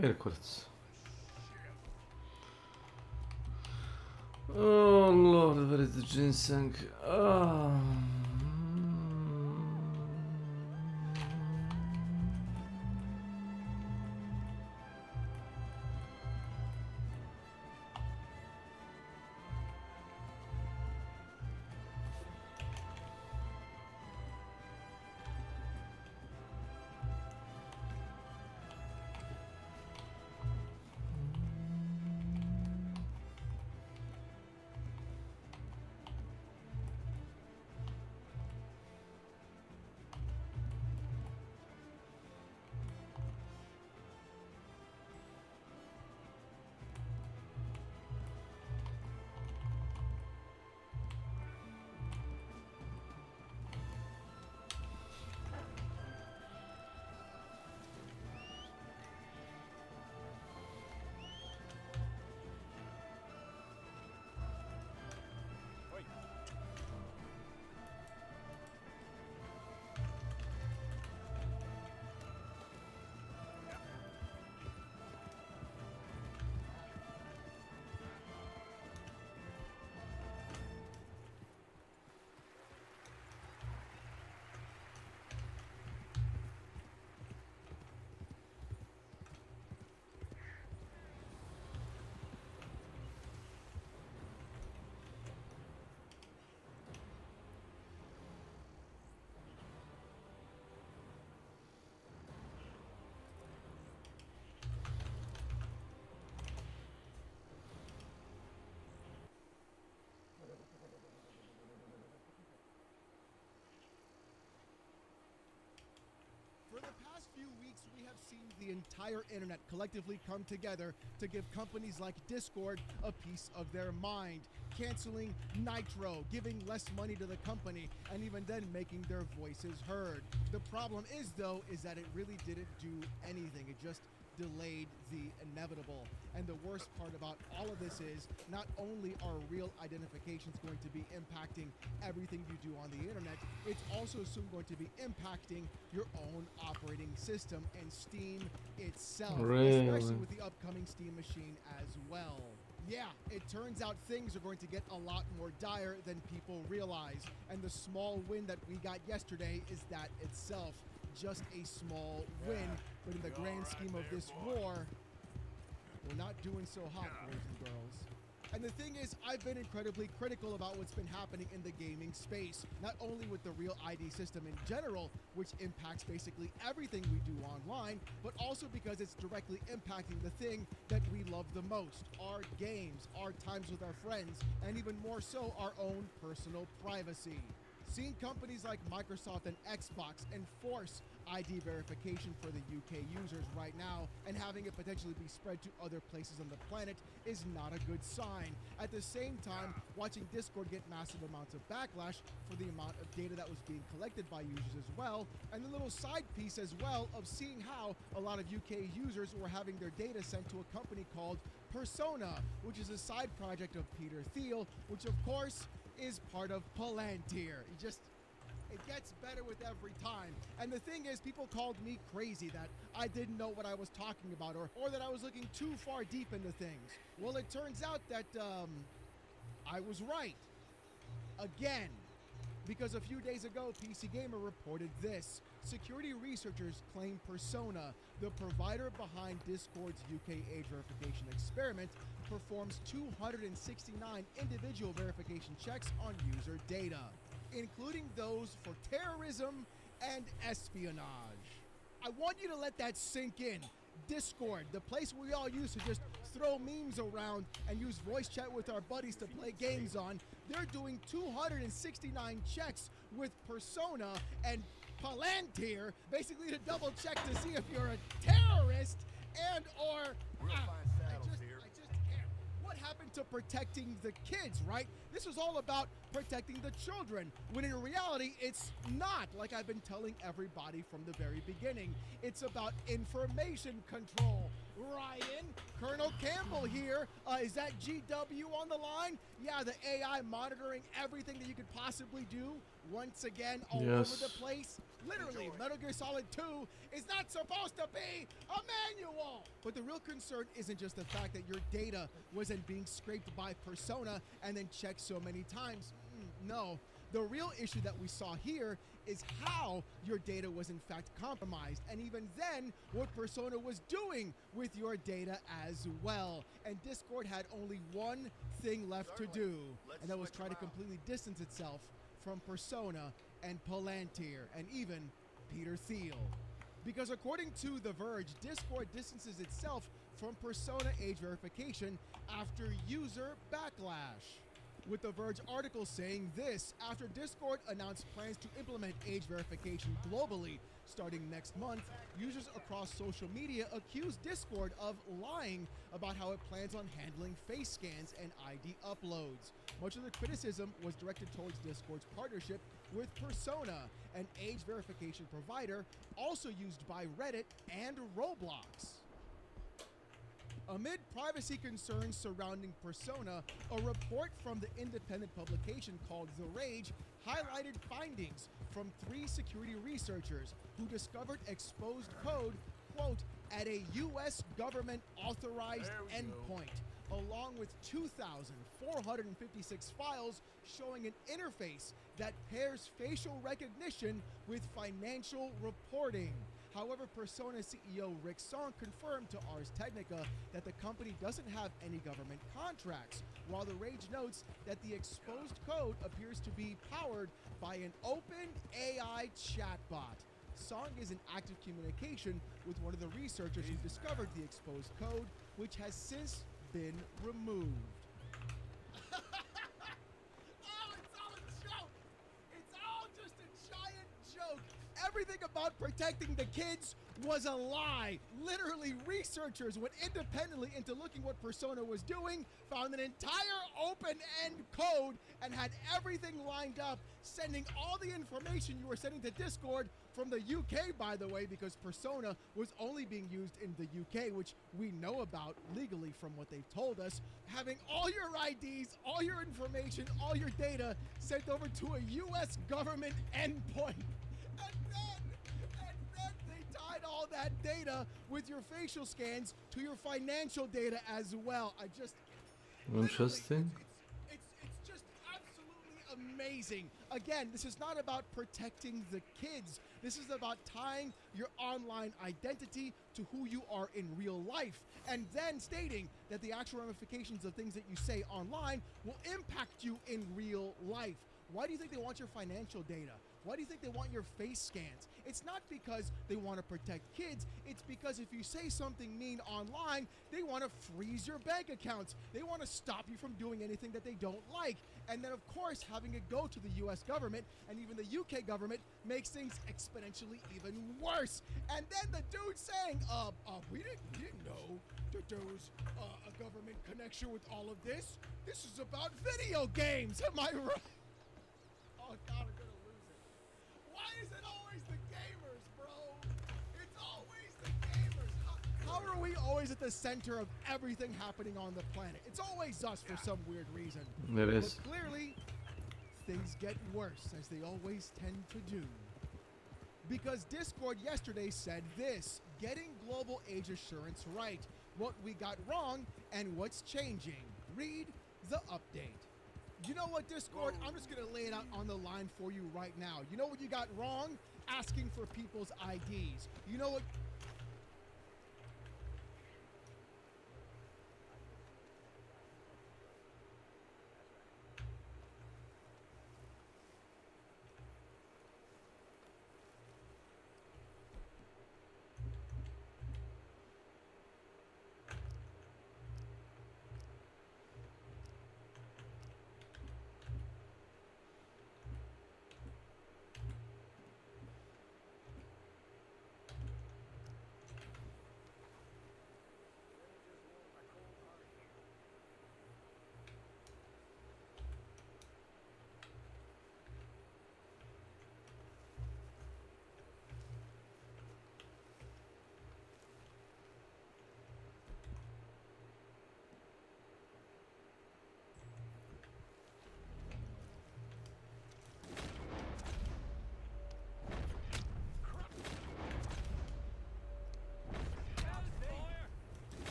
Weer kort. Oh lord, where is the ginseng? Oh. For the past few weeks, we have seen the entire internet collectively come together to give companies like Discord a piece of their mind, canceling Nitro, giving less money to the company, and even then making their voices heard. The problem is, though, is that it really didn't do anything. It just delayed the inevitable. And the worst part about all of this is not only are real identifications going to be impacting everything you do on the internet, it's also soon going to be impacting your own operating system and Steam itself, Really? especially with the upcoming Steam machine as well. Yeah, it turns out things are going to get a lot more dire than people realize, and the small win that we got yesterday is that itself. Just a small win, but in the grand scheme of this war, we're not doing so hot, boys and girls. And the thing is, I've been incredibly critical about what's been happening in the gaming space, not only with the Real ID system in general, which impacts basically everything we do online, but also because it's directly impacting the thing that we love the most, our games, our times with our friends, and even more so, our own personal privacy. Seeing companies like Microsoft and Xbox enforce ID verification for the UK users right now and having it potentially be spread to other places on the planet is not a good sign. At the same time, watching Discord get massive amounts of backlash for the amount of data that was being collected by users as well, and the little side piece as well of seeing how a lot of UK users were having their data sent to a company called Persona, which is a side project of Peter Thiel, which of course is part of Palantir. It gets better with every time. And the thing is, people called me crazy that I didn't know what I was talking about or that I was looking too far deep into things. Well, it turns out that I was right. Again. Because a few days ago, PC Gamer reported this. Security researchers claim Persona, the provider behind Discord's UK age verification experiment, performs 269 individual verification checks on user data, including those for terrorism and espionage. I want you to let that sink in. Discord, the place we all use to just throw memes around and use voice chat with our buddies to play games on, they're doing 269 checks with Persona and Palantir, basically to double check to see if you're a terrorist and or... What happened to protecting the kids, right? This was all about protecting the children, when in reality, it's not, like I've been telling everybody from the very beginning. It's about information control. Ryan, Colonel Campbell here. Is that GW on the line? Yeah, the AI monitoring everything that you could possibly do. once again all Yes. over the place. Literally, Metal Gear Solid 2 is not supposed to be a manual! But the real concern isn't just the fact that your data wasn't being scraped by Persona and then checked so many times. No. The real issue that we saw here is how your data was in fact compromised, and even then, what Persona was doing with your data as well. And Discord had only one thing left to do, and that was try to completely distance itself from Persona and Palantir, and even Peter Thiel. Because according to The Verge, Discord distances itself from Persona age verification after user backlash. With The Verge article saying this, after Discord announced plans to implement age verification globally starting next month, users across social media accused Discord of lying about how it plans on handling face scans and ID uploads. Much of the criticism was directed towards Discord's partnership with Persona, an age verification provider also used by Reddit and Roblox. Amid privacy concerns surrounding Persona, a report from the independent publication called The Rage highlighted findings from 3 security researchers who discovered exposed code, quote, at a U.S. government authorized endpoint, along with 2,456 files showing an interface that pairs facial recognition with financial reporting. However, Persona CEO Rick Song confirmed to Ars Technica that the company doesn't have any government contracts, while The Rage notes that the exposed code appears to be powered by an open AI chatbot. Song is in active communication with one of the researchers who discovered the exposed code, which has since been removed. Everything about protecting the kids was a lie. Literally, researchers went independently into looking what Persona was doing, found an entire open-end code, and had everything lined up, sending all the information you were sending to Discord from the UK, by the way, because Persona was only being used in the UK, which we know about legally from what they've told us, having all your IDs, all your information, all your data sent over to a US government endpoint. And then they tied all that data with your facial scans to your financial data as well. Interesting. It's just absolutely amazing. Again, this is not about protecting the kids. This is about tying your online identity to who you are in real life, and then stating that the actual ramifications of things that you say online will impact you in real life. Why do you think they want your financial data? Why do you think they want your face scans? It's not because they want to protect kids. It's because if you say something mean online, they want to freeze your bank accounts. They want to stop you from doing anything that they don't like. And then, of course, having it go to the U.S. government and even the U.K. government makes things exponentially even worse. And then the dude saying, we didn't know that there was a government connection with all of this. This is about video games. Am I right? Oh, God, I'm gonna lose it. Why is it always the gamers, bro? It's always the gamers. How are we always at the center of everything happening on the planet? It's always us for some weird reason. It is. But clearly, things get worse, as they always tend to do. Because Discord yesterday said this: getting global age assurance right, what we got wrong, and what's changing. Read the update. You know what, Discord? I'm just going to lay it out on the line for you right now. You know what you got wrong? Asking for people's IDs. You know what?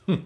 Okay.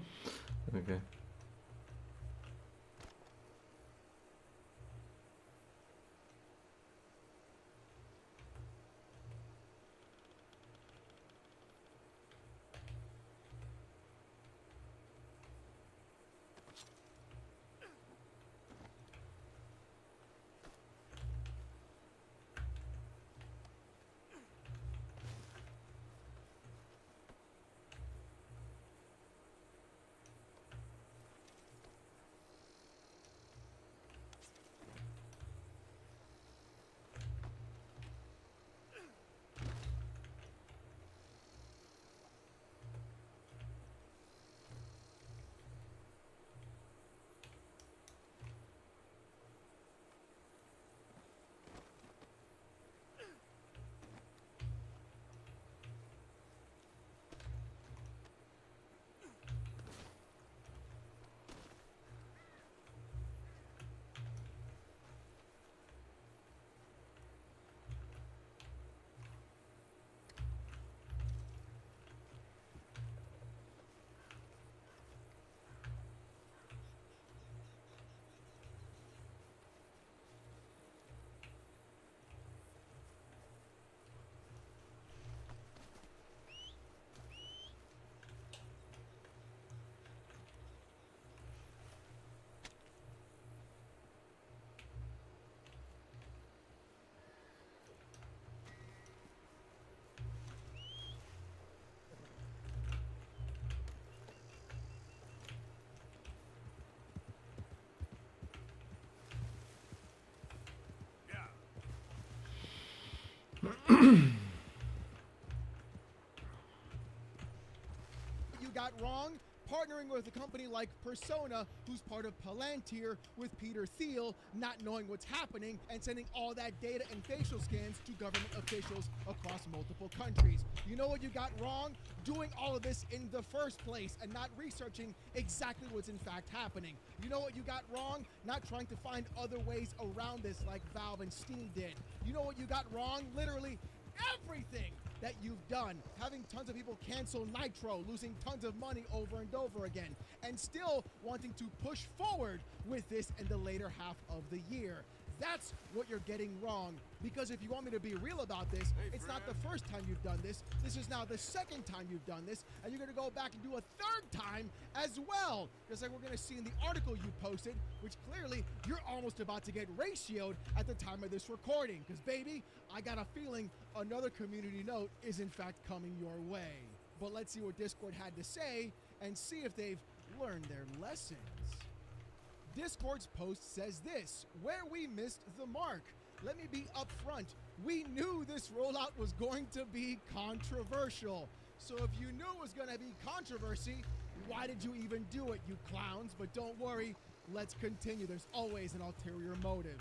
You got wrong? Partnering with a company like Persona, who's part of Palantir, with Peter Thiel, not knowing what's happening and sending all that data and facial scans to government officials across multiple countries. You know what you got wrong? Doing all of this in the first place and not researching exactly what's in fact happening. You know what you got wrong? Not trying to find other ways around this like Valve and Steam did. You know what you got wrong? Literally everything that you've done, having tons of people cancel Nitro, losing tons of money over and over again, and still wanting to push forward with this in the later half of the year. That's what you're getting wrong, because if you want me to be real about this, it's not the first time you've done this. This is now the second time you've done this, and you're going to go back and do a third time as well. Just like we're going to see in the article you posted, which clearly you're almost about to get ratioed at the time of this recording. Because, baby, I got a feeling another community note is in fact coming your way. But let's see what Discord had to say and see if they've learned their lessons. Discord's post says this: where we missed the mark. Let me be upfront. We knew this rollout was going to be controversial. So if you knew it was going to be controversy, why did you even do it, you clowns? But don't worry, let's continue. There's always an ulterior motive.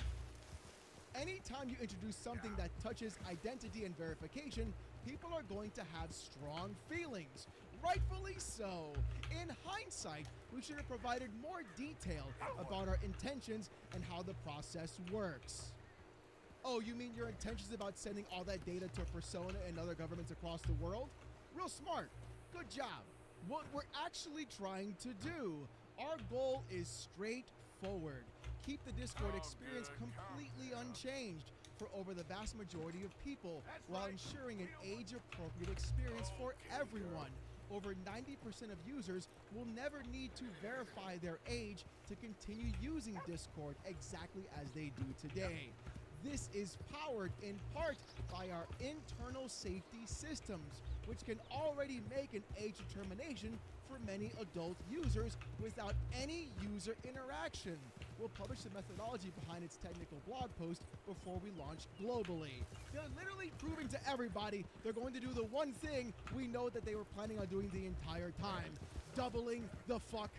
Anytime you introduce something that touches identity and verification, people are going to have strong feelings. Rightfully so. In hindsight, we should have provided more detail about our intentions and how the process works. Oh, you mean your intentions about sending all that data to Persona and other governments across the world? Real smart. Good job. What we're actually trying to do, our goal is straightforward. Keep the Discord experience completely unchanged for over the vast majority of people, while ensuring an age-appropriate experience for everyone. Over 90% of users will never need to verify their age to continue using Discord exactly as they do today. This is powered in part by our internal safety systems, which can already make an age determination for many adult users without any user interaction. We'll publish the methodology behind its technical blog post before we launch globally. They're literally proving to everybody they're going to do the one thing we know that they were planning on doing the entire time: doubling the fuck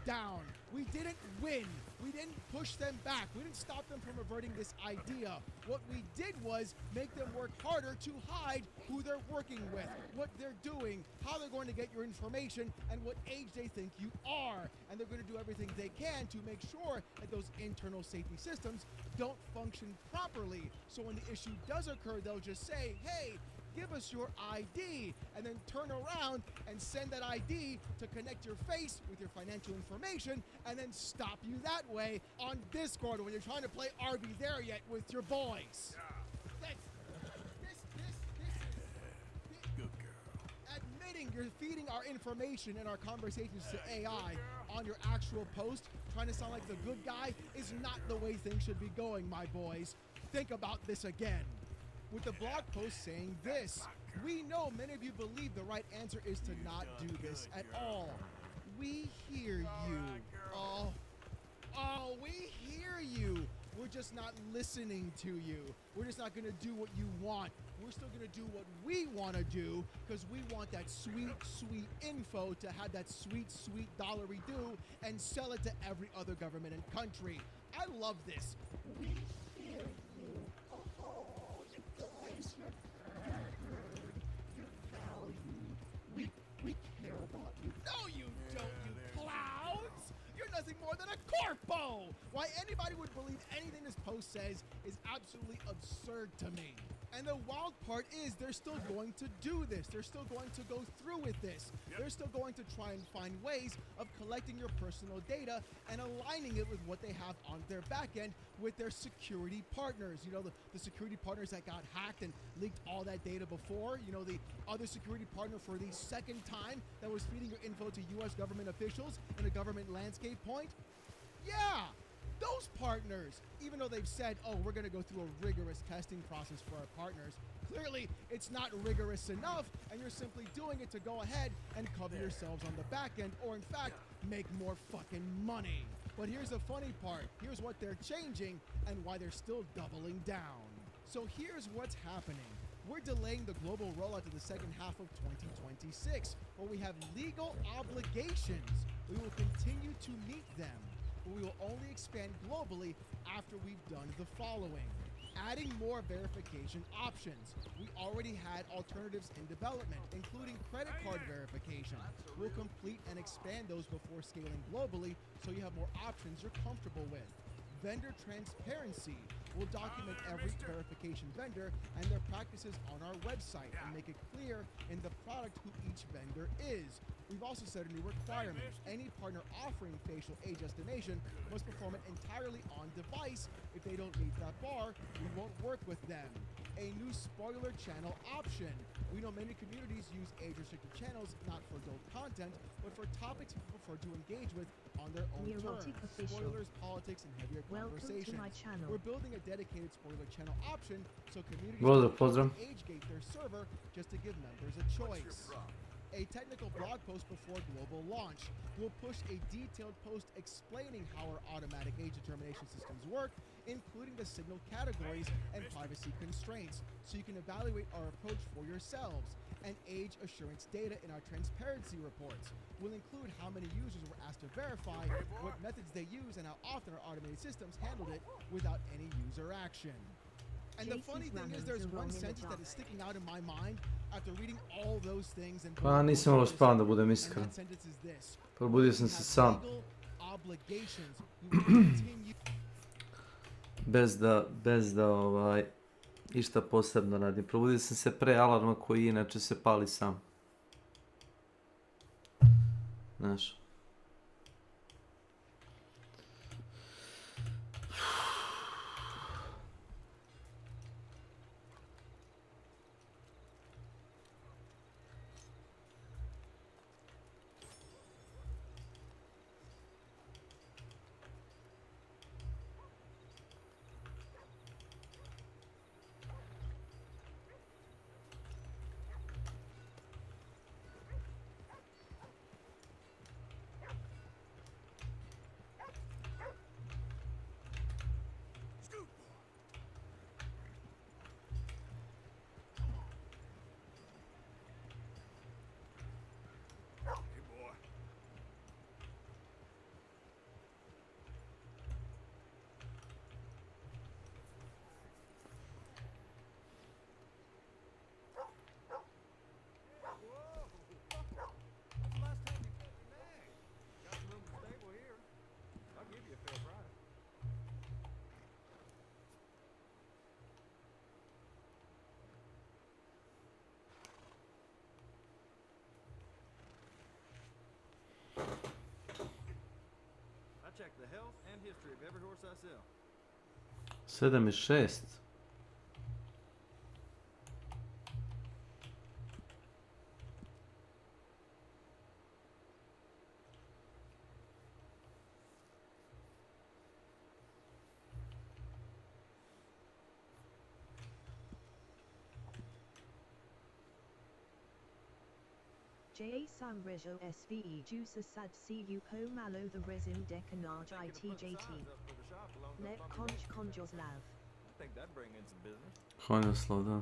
down. We didn't win. We didn't push them back. We didn't stop them from reverting this idea. What we did was make them work harder to hide who they're working with, what they're doing, how they're going to get your information, and what age they think you are. And they're going to do everything they can to make sure that those internal safety systems don't function properly. So when the issue does occur, they'll just say, hey, give us your ID, and then turn around and send that ID to connect your face with your financial information, and then stop you that way on Discord when you're trying to play RB There Yet with your boys. Admitting you're feeding our information and our conversations to AI on your actual post, trying to sound like the good guy, is not the way things should be going, my boys. Think about this again. With the blog post saying this, we know many of you believe the right answer is to not do this at all. We hear you. Oh, we hear you. We're just not listening to you. We're just not going to do what you want. We're still going to do what we want to do because we want that sweet, sweet info to have that sweet, sweet dollary due and sell it to every other government and country. I love this. We hear you. Oh, you guys, your value. We care about you. No, you don't, you clowns. You're nothing more than a corpo. Why anybody would believe anything this post says is absolutely absurd to me. And the wild part is they're still going to do this. They're still going to go through with this. They're still going to try and find ways of collecting your personal data and aligning it with what they have on their back end with their security partners. You know, the security partners that got hacked and leaked all that data before. You know, the other security partner for the second time that was feeding your info to U.S. government officials in a government landscape point. Yeah! Those partners, even though they've said, oh, we're going to go through a rigorous testing process for our partners, clearly it's not rigorous enough, and you're simply doing it to go ahead and cover yourselves on the back end, or in fact, make more fucking money. But here's the funny part. Here's what they're changing and why they're still doubling down. So here's what's happening. We're delaying the global rollout to the second half of 2026, where we have legal obligations. We will continue to meet them. But we will only expand globally after we've done the following. Adding more verification options. We already had alternatives in development, including credit card verification. We'll complete and expand those before scaling globally so you have more options you're comfortable with. Vendor transparency. We'll document every verification vendor and their practices on our website and make it clear in the product who each vendor is. We've also set a new requirement. Any partner offering facial age estimation must perform it entirely on device. If they don't meet that bar, we won't work with them. A new spoiler channel option. We know many communities use age-restricted channels not for adult content, but for topics people prefer to engage with on their own terms. Spoilers, politics, and heavier conversations. To my channel. We're building a dedicated spoiler channel option so communities Pozdrav. can age gate their server just to give members a choice. A technical blog post before global launch. We'll push a detailed post explaining how our automatic age determination systems work, including the signal categories and privacy constraints, so you can evaluate our approach for yourselves. And age assurance data in our transparency reports will include how many users were asked to verify, what methods they use, and how often our automated systems handled it without any user action. And the funny thing is, there's one sentence that is sticking out in my mind after reading all those things and Pa nisam malo spavan da budem iskren. that sentence is this. Probudio sam se sam. Legal obligations. We will continue Bez da išta posebno radim. Probudio sam se pre alarma koji inače se pali sam. Znaš. check the health and history of every horse I sell. 7 i 6. J.A. Sambrijo SVE Juice Sad CU Po Malo the Resin Decanage ITJT. Lep Conch Conjoslav. I think that'd bring in some business. Konjaslav, da.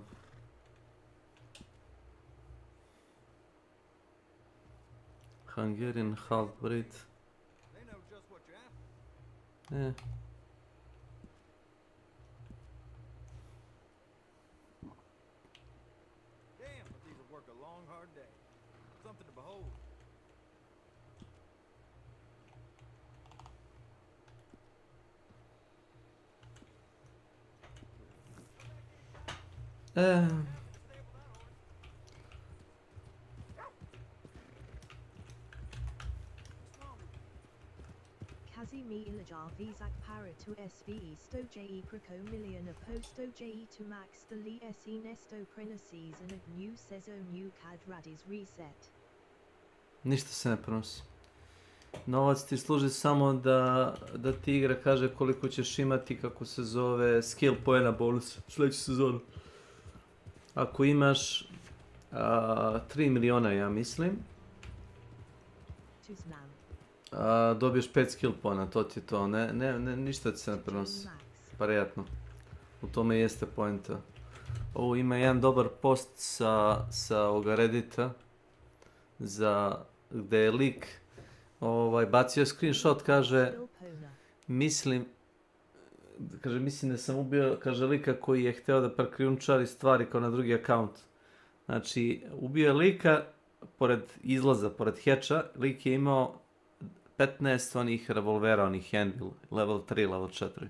Hungarian half-breed. They know just what you're after. Damn, but these will work a long, hard day. Something to behold. Kazimi Ilajar Vizak Para to SVE Sto JE Krako Million Aposto JE to Max the Li SE Nesto Prenosis and a new Sezo new Cad Radis Reset. Ništa se ne prenosi. Novac ti služi samo da ti igra kaže koliko ćeš imati, kako se zove, skill poena bonus sljedeću sezonu. Ako imaš 3 miliona, ja mislim, dobiješ 5 skill poena, to ti je to. Ništa ti se ne prenosi. Prijatno. U tome jeste poenta. Ovo ima jedan dobar post sa ovoga Reddita, gdje je lik bacio screenshot, kaže mislim da sam ubio, kaže, lika koji je htio da prekrijumčari stvari kao na drugi account. Znači, ubio je lika pored izlaza, pored heča, lik je imao 15 onih revolvera, onih handbill, level 3, level 4.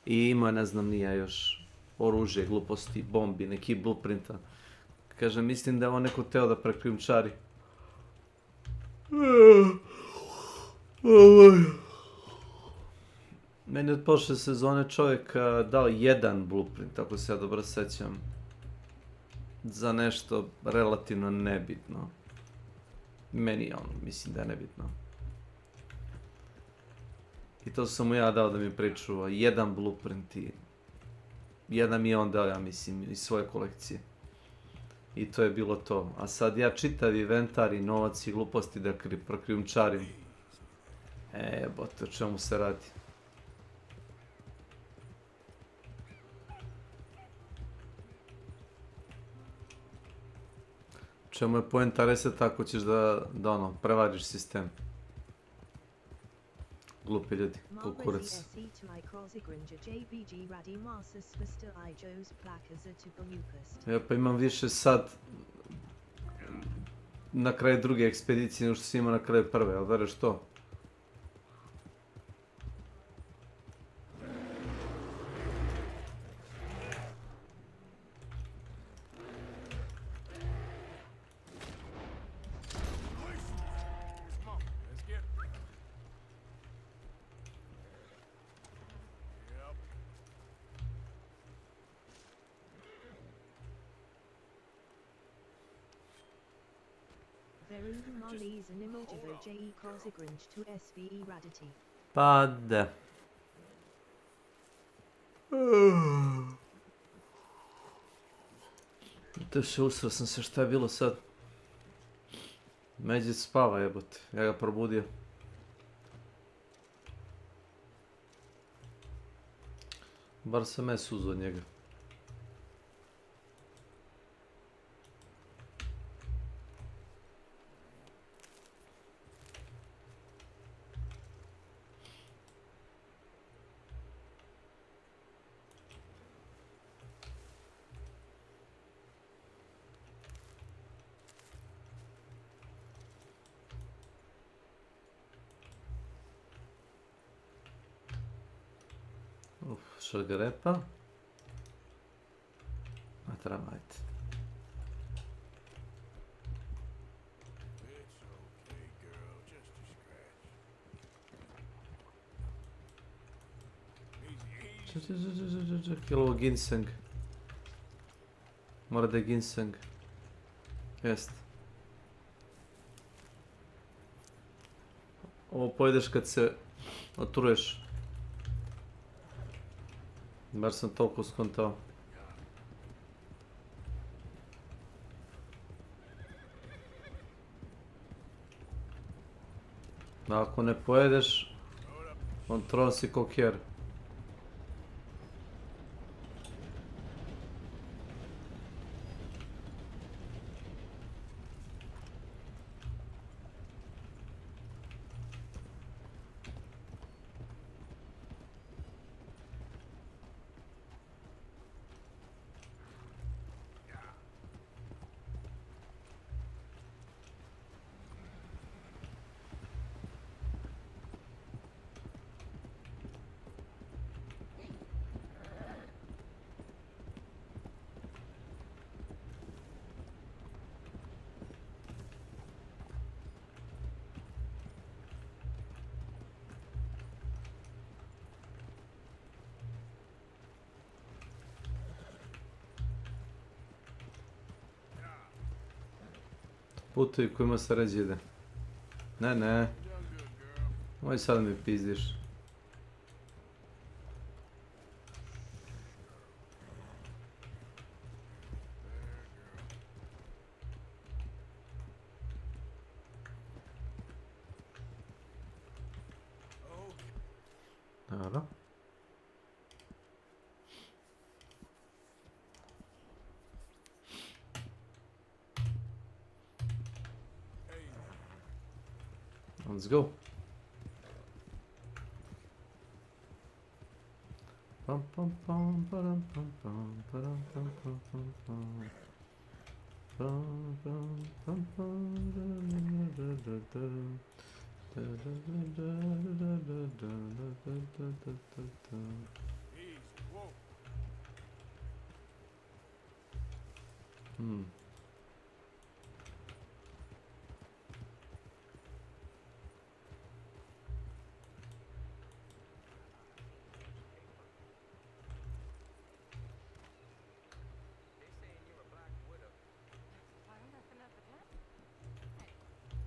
I imao je, ne znam, nije još oružje, gluposti, bombi, neki blueprinta. Kaže, mislim da je on neko teo da prekrijumčari. Meni od prošle sezone čovjek dao jedan blueprint, ako se ja dobro sećam. Za nešto relativno nebitno. Meni mislim da je nebitno. I to sam mu ja dao da mi pričuva. Jedan blueprint i jedan mi je on dao, ja mislim, iz svoje kolekcije. I to je bilo to. A sad ja čitav inventar i novac i gluposti da prokrijumčarim. Bote, o čemu se radi? Čemu je poenta reset ako ćeš da prevariš sistem? Glupi ljudi, kukurac. Ja pa imam više sad na kraju druge ekspedicije nego što si imao na kraju prve, ali veruješ to? Pa da. To se usrao sam se, šta je bilo sad? Međit spava, jebote, ja ga probudio. Bar sam mes uzeo od njega. Šargarepa. A trebajte. Aquilo o ginseng. Mora da ginseng. Este. Ovo pojedeš kad se oturuješ. Bar sam toliko skontao. A ako ne pojedeš, on si kokjer. Putuj kojima se ređe ide. Ne. Moj sad mi pizdiš. Dobro. Let's go. Pum pum pum pum pum pum pum pum pum pum pum. Pum pum pum pum.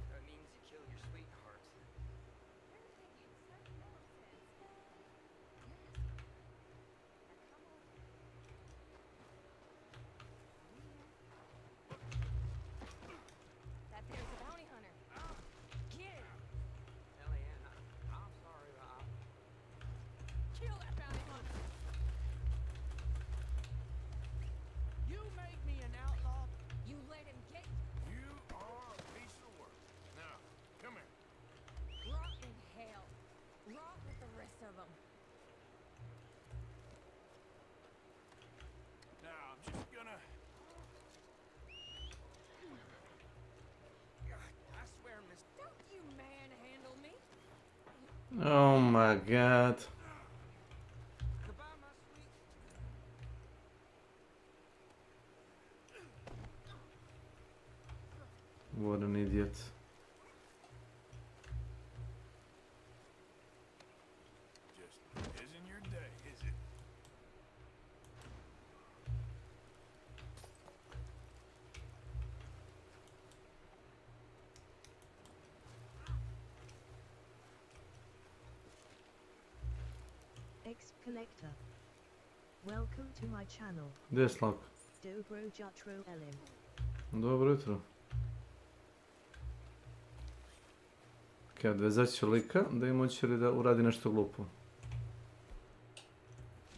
That means you kill your sweetheart. That there's a bounty hunter. Get him! Eliane, I'm sorry, but Kill that bounty hunter! you make me an outlaw. You let him get You are a piece of work. Now, come here. rot in hell. Rot with the rest of them. Now, I'm just gonna... I swear, miss. Don't you manhandle me. Oh my god. Goodbye, my sweet. What an idiot. Just isn't your day, is it? Exp Collector. Welcome to my channel. Gdje je Slavko? Dobro jutro Elim. Dobro jutro. Kaj, odvezat ću lika da im hoće li da uradi nešto glupo.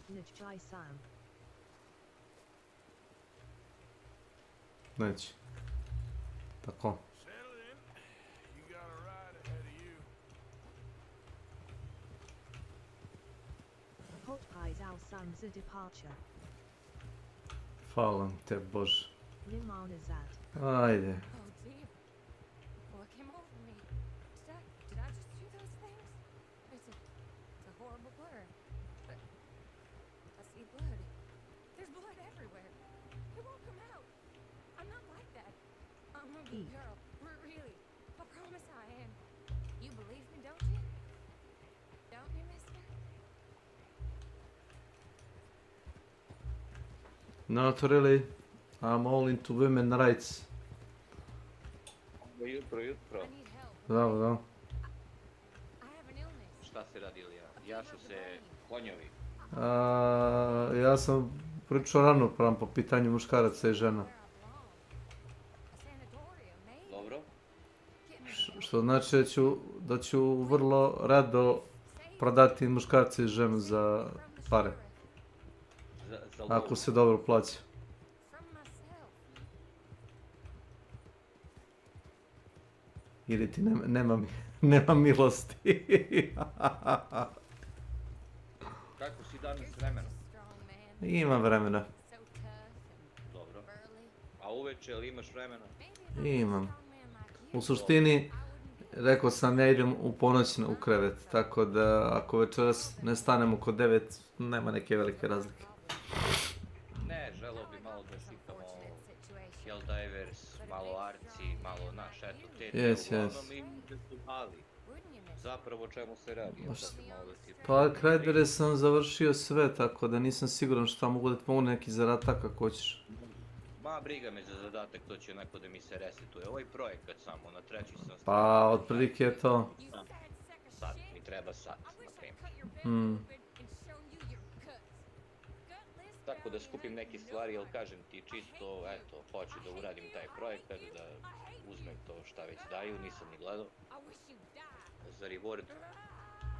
Najjai Sam. Neće. Tako. Settle in. You got a ride ahead of you. Hot eyes Al Sam's a departure. Hvala te Bože. Limana Zad. Ajde. Oh dear. What came over me? Did I just do those things? It's a horrible blur. But I see blood. There's blood everywhere. It won't come out. I'm not like that. I'm a good girl. Really. I promise I am. You believe me, don't you? Don't you, mister? Not really. I'm all into women rights. Jutro. Da. Šta se radi, Ilija? Jašu se konjovi. Ja sam pričao ravnopravan po pitanju muškaraca i žena. Dobro. Što znači da ću vrlo rado prodati muškarce i ženu za pare. Ako se dobro plaća. Ili ti nema milosti. Kako si danas vremena? Ima vremena. Dobro. A uveče, ili imaš vremena? Imam. U suštini, rekao sam, ja idem u ponoć u krevet, tako da ako večeras ne stanemo kod 9, nema neke velike razlike. Ne, želeo bi malo da slikamo Helldivers, malo Arci, malo naš, eto, te uglavnom i da su mali. Zapravo o čemu se radi? Pa Cridere sam završio sve, tako da nisam siguran šta mogu da ti pomogu neki zadatak ako hoćeš. Ma briga me za zadatak, to će onako da mi se resetuje. Ovaj projekat samo, na treći sam... Pa, otprilike je to. Sad, mi treba sat, na primjer. Tako da skupim neke stvari, jel kažem ti čisto, eto, hoću da uradim taj projekat, da uzmem to šta već daju, nisam ni gledao. Za reward,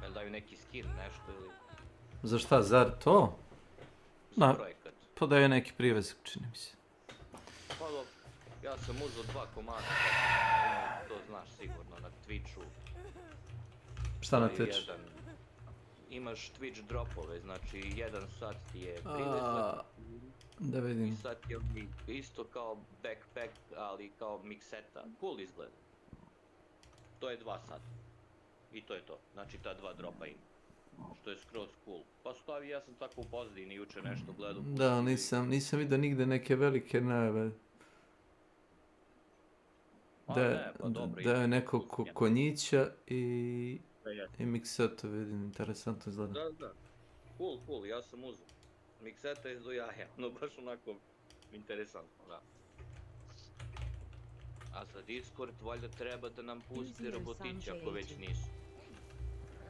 jel daju neki skin, nešto ili... Za šta, zar to? Za projekat. Pa daju neki privezak, čini mi se. Pa dobro, ja sam uzeo 2 komada, to znaš sigurno, na Twitchu. Šta na Twitchu? Imaš Twitch dropove, znači 1 sat ti je privezak. Da vidim. I sad je isto kao backpack, ali kao mikseta. Cool izgleda. To je 2 sata. I to je to. Znači ta 2 dropa ima. Što je skroz cool. Pa stavi, ja sam tako u pozadini juče nešto gledao. Da, nisam vidio nigde neke velike najave. Da je neko konjića i mikseto, vidim, interesantno izgleda. Da. Cool, ja sam uzeo. Mikseta je do jaja, ono baš onako interesantno, da. A za Discord valjda treba da nam pusti robotići ako već nisu.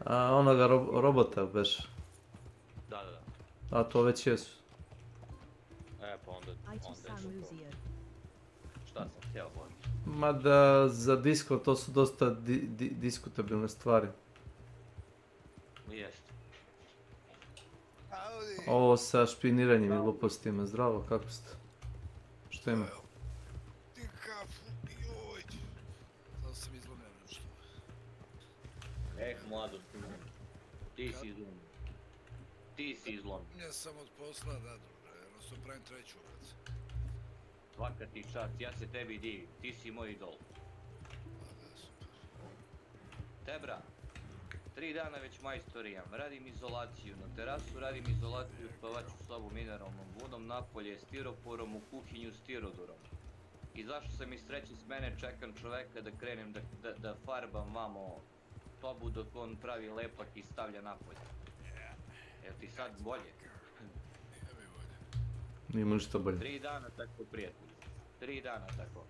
A onoga robota beš. Da. A to već jesu. Pa onda je to. Šta sam htio govoriti? Mada za Discord to su dosta diskutabilne stvari. Jeste. Ovo sa špiniranjem i glupostima, zdravo, kako ste? Što ima? Ti kafu, joj. Sada sam izlomio nešto. Mlado, ti si izlomio. Ja sam od posla, da, druže, jednostavno pravim treću, vrat. Svaka ti čast, ja se tebi divim, ti si moj idol. Tebra, 3 dana već majstorijam, radim izolaciju, na terasu radim izolaciju, spavaću sobu mineralnom vodom, napolje stiroporom, u kuhinju stirodurom. Izašao sam iz treće smene, čekam čoveka da krenem da farbam vamo sobu dok on pravi lepak i stavlja napolje. Evo ti sad bolje? Nima ništa bolje. 3 dana tako, prijatelji. 3 dana tako.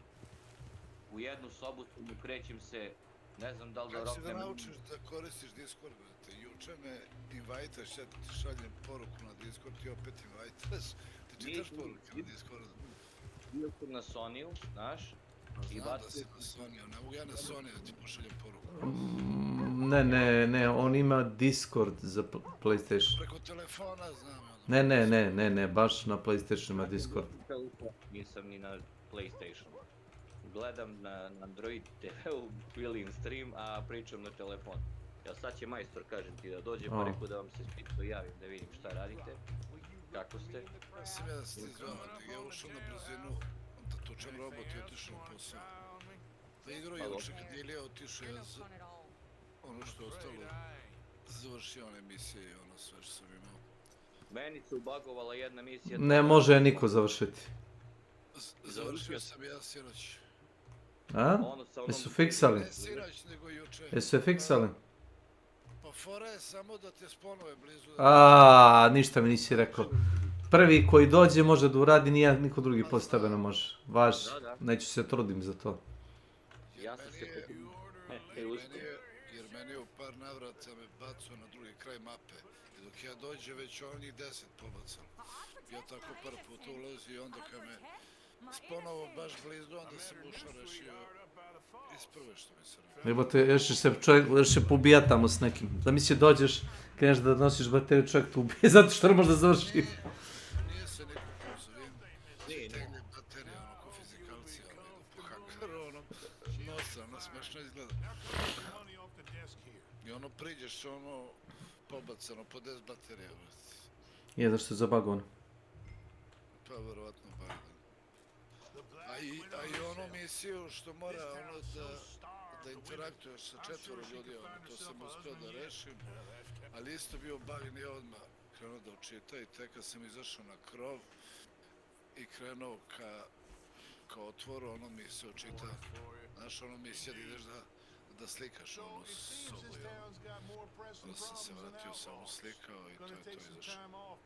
U jednu sobu krećem se, ne znam da li da Kako si roknem... da naučiš da koristiš Discord, brate? Juče me invajtaš, ja ti šaljem poruku na Discord, ti opet invajtaš. Ti čitaš poruke na Discordu? Bio sam na Sonyu, znaš? Znam da si na Sonyu, ne mogu ja na Sonyu da ti pošaljem poruku. Ne, on ima Discord za PlayStation. Preko telefona znam. Ne, baš na PlayStation ima Discord. Nisam ni na PlayStation. Gledam na Android TV-u, William stream, a pričam na telefon. Ja sad će majstor, kažem ti, da dođe, pa rekao da vam se spito javim, da vidim šta radite. Kako ste? Ja sam ja da ste izvamati, ja ušao na brzinu, onda tučem robot i otišao u posao. Pa igrao juče kad je Ilija otišao, ja za ono što je ostalo, završio one misije i ono sve što sam imao. Meni se ubagovala jedna misija... Ne može niko završiti. Završio sam ja sinoć. A? Jesu fiksali? Ne sinoć, nego juče. Jesu je fiksali? Pa fora je samo da te sponove blizu... Ništa mi nisi rekao. prvi koji dođe može da uradi, niko drugi posle tebe ne može. Važi, Da. neću se trudim za to. Ja sam se Jer meni je u par navrata me bacao na drugi kraj mape. I dok ja dođe, već on njih 10 pobacao. Ja tako par puta ulazi i onda kad me sponovo baš blizu, onda sam ušao rešio iz prve što mi se rekao. Jebote, još će pobija tamo s nekim. Da mi se dođeš, kreneš da nosiš bateriju, čovjek te ubije, zato što ne može da završi. Nije se niko pozao, vidim, tegne baterija, ono, ko fizikalci, ono, idu po hangaru, ono, nosa, ono, smešno izgleda. I ono, priđeš, ono, pobacano, po 10 baterija, vrati. Je, zašto je zabagovan? Pa, verovatno, bagovan. A i ono misiju što mora, ono, da interaktuješ sa 4 ljudi, ono, to sam uspio da rešim, ali isto bio bug i nije odmah krenuo da učita i tek kad sam izašao na krov i krenuo ka otvoru, ono mi se očita, znaš, ono misija da ideš da slikaš onu sobu, onda sam se vratio, samo slikao i to je to izašao.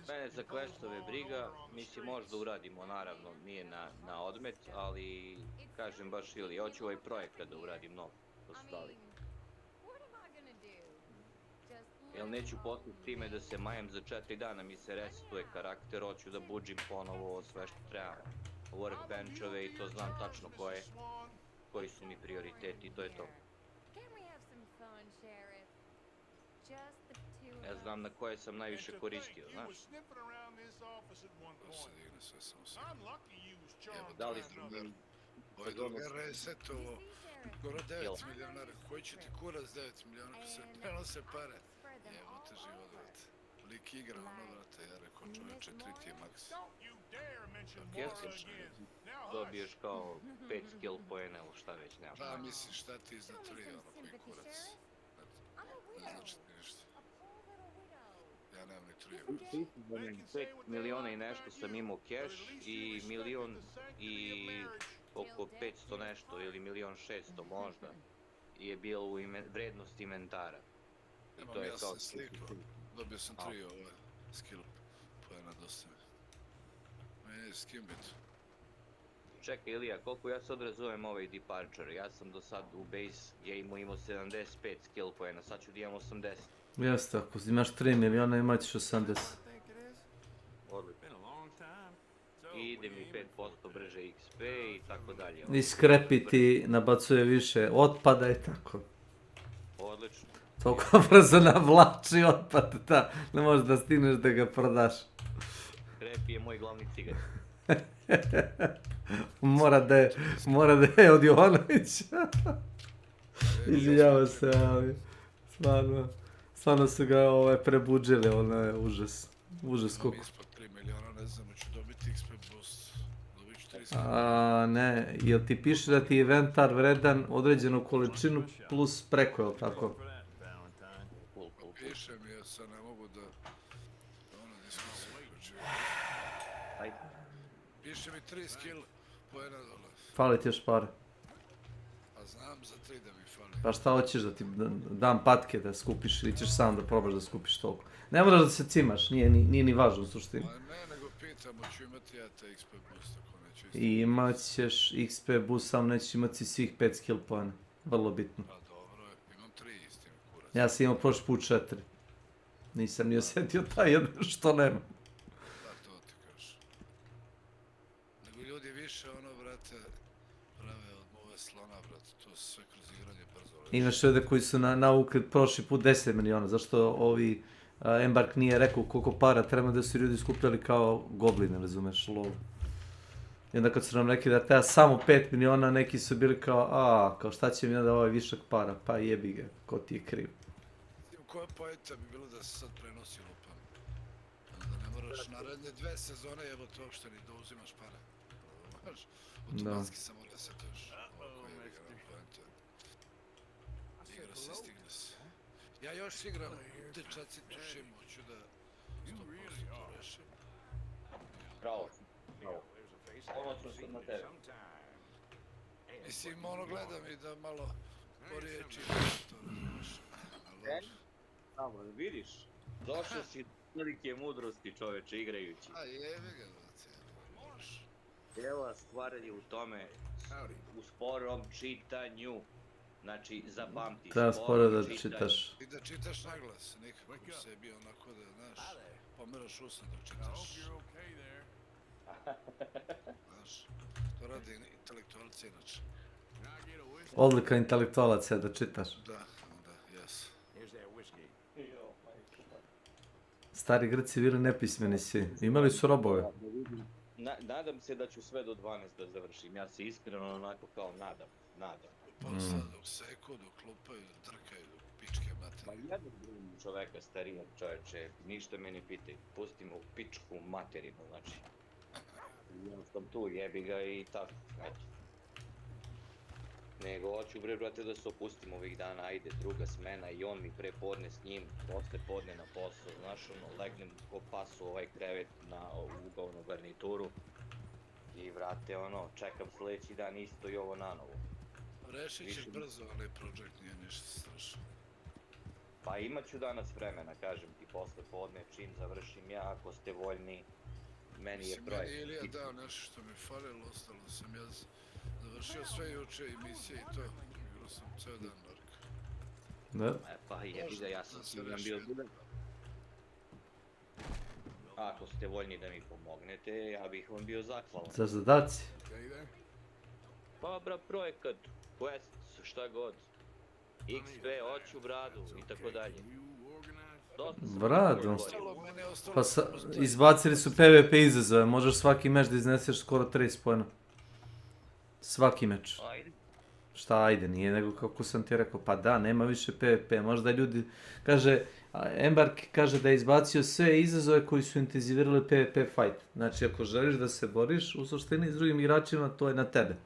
Mene za questove briga, mislim možda uradimo, naravno, nije na odmet, ali kažem baš ili hoću ovaj projekat da uradim nov, to su dali. Jel neću posle s time da se majem za 4 dana, mi se resetuje karakter, hoću da budžim ponovo sve što treba, workbenchove i to znam tačno koji su mi prioriteti i to je to. Ja znam na koje sam najviše koristio, znaš? To se digne sve samo sve. Da li sam mi... Ovo je druga resetovo, skoro 9 milionara, koji će ti kurac 9 miliona kad se prenose pare? Evo te život, vrate. Lik igra, ono, vrate, ja rekao čovječe, 3 ti je maks. Jesi, dobiješ kao 5 skill poena ili šta već, nema. Pa misliš šta ti iznad 3, ono, koji kurac. Ne znači ti ništa. Ja nemam ni 3. 5 miliona i nešto sam imao cash i milion i oko 500 nešto ili 1.600.000 možda je bilo u vrednost inventara. I to je Ja kao... sam slikao, dobio sam 3 ove skill pojena dosta mi. Meni je s kim biti? Čekaj Ilija, koliko ja sad razumem ovaj departure, ja sam do sad u base game-u imao 75 skill poena, sad ću da imam 80. Jeste, ako imaš 3 miliona imat ćeš 80. Odlično. I ide mi 5% brže XP i tako dalje. I skrepi ti nabacuje više otpada i tako. Odlično. Toliko brzo navlači otpad, da ne možeš da stigneš da ga prodaš. Skrepi je moj glavni cigar. Mora da je od Jovanovića. Izvinjavam se, ali stvarno su ga prebuđili, ono je užas. Užas koliko. Ispod 3 miliona, ne znam, ću dobiti XP boost. Dobit ću 3 skill. Ne, jel ti piše da ti je inventar vredan određenu količinu plus preko, jel tako? Piše mi, ja sad ne mogu da... Ono, nisam se uključio. Piše mi 3 skill poena dole. Fali ti još pare. A znam za 3 da mi fali. Pa šta hoćeš da ti dam patke da skupiš ili ćeš sam da probaš da skupiš toliko? Ne moraš da se cimaš, nije ni važno u suštini. Ma ne, nego pitam, hoću imati ja te XP boost ako neću isto. I imat ćeš XP boost, sam nećeš imati svih 5 skill poena. Vrlo bitno. Pa dobro, imam 3 istim kurac. Ja sam imao prošli put 4. Nisam ni osjetio taj jedan što nema. Da, to ti kažeš. Nego ljudi više ono, brate, prave od move slona, brate, to su sve kroz igranje brzo. Imaš ljude koji su navukli prošli put 10 miliona, zašto ovi Embark nije rekao koliko para treba da su ljudi skupljali kao gobline, razumeš, lol. I onda kad su nam rekli da treba samo 5 miliona, neki su bili kao šta će mi da ovaj višak para, pa jebi ga, ko ti je kriv. Koja pojenta bi bilo da se sad prenosi lupam? Da ne moraš naredne 2 sezone, evo to uopšte ni da uzimaš pare. Znaš, automatski samo resetuješ. Ovo je igra pojenta. Igra se, stigne se. Ja još igram, dečaci tušim, hoću da 100% to rešim. Bravo, bravo. Ponosno sam na tebe. Mislim, ono gledam i da malo poriječi to razumiješ. Dobro, vidiš, došao si velike mudrosti, čoveče, igrajući. A jebi ga, brate. Možeš. Cijela stvar je u tome, u sporom čitanju. Znači, zapamti, Treba sporo da čitaš. I da čitaš naglas, nekako u sebi, onako da, znaš, pomeraš usne dok čitaš. Znaš, to radi intelektualci inače. Odlika intelektualaca je da čitaš. Da, jes. Stari Grci bili nepismeni svi. Imali su robove. Nadam se da ću sve do 12 da završim. Ja se iskreno onako kao nadam. Pa sad dok seku, dok lupaju, dok trkaju, dok pičke materije. Pa jednog drugim čoveka starijeg, čoveče, ništa me ne pitaj. Pustim u pičku materinu, znači. Ja sam tu, jebi ga i tako, eto. Nego hoću bre, brate, da se opustim ovih dana, ajde, druga smena i on mi pre podne s njim, posle podne na posao, znaš, ono, legnem ko pas u ovaj krevet na ugovnu garnituru i vrate, ono, čekam sljedeći dan isto i ovo nanovo. Rešit će brzo, ali projekt nije ništa strašno. Pa imat ću danas vremena, kažem ti, posle podne, čim završim ja, ako ste voljni, meni je projekt. Meni je Ilija dao nešto što mi falilo, ostalo sam ja završio sve juče emisije i to, igrao sam ceo dan, Marko. Da. Pa jebi ga, ja sam siguran bio budan. Ako ste voljni da mi pomognete, ja bih vam bio zahvalan. Za zadaci. Pa bra, projekat, quest, šta god. XP, hoću bradu i tako dalje. Bradu? Pa izbacili su PvP izazove, možeš svaki meč da izneseš skoro 30 pojena. Svaki meč. Ajde. Šta ajde, nije nego kako sam ti rekao, pa da, nema više PvP, možda ljudi, kaže, Embark kaže da je izbacio sve izazove koji su intenzivirali PvP fight. Znači, ako želiš da se boriš, u suštini s drugim igračima, to je na tebe.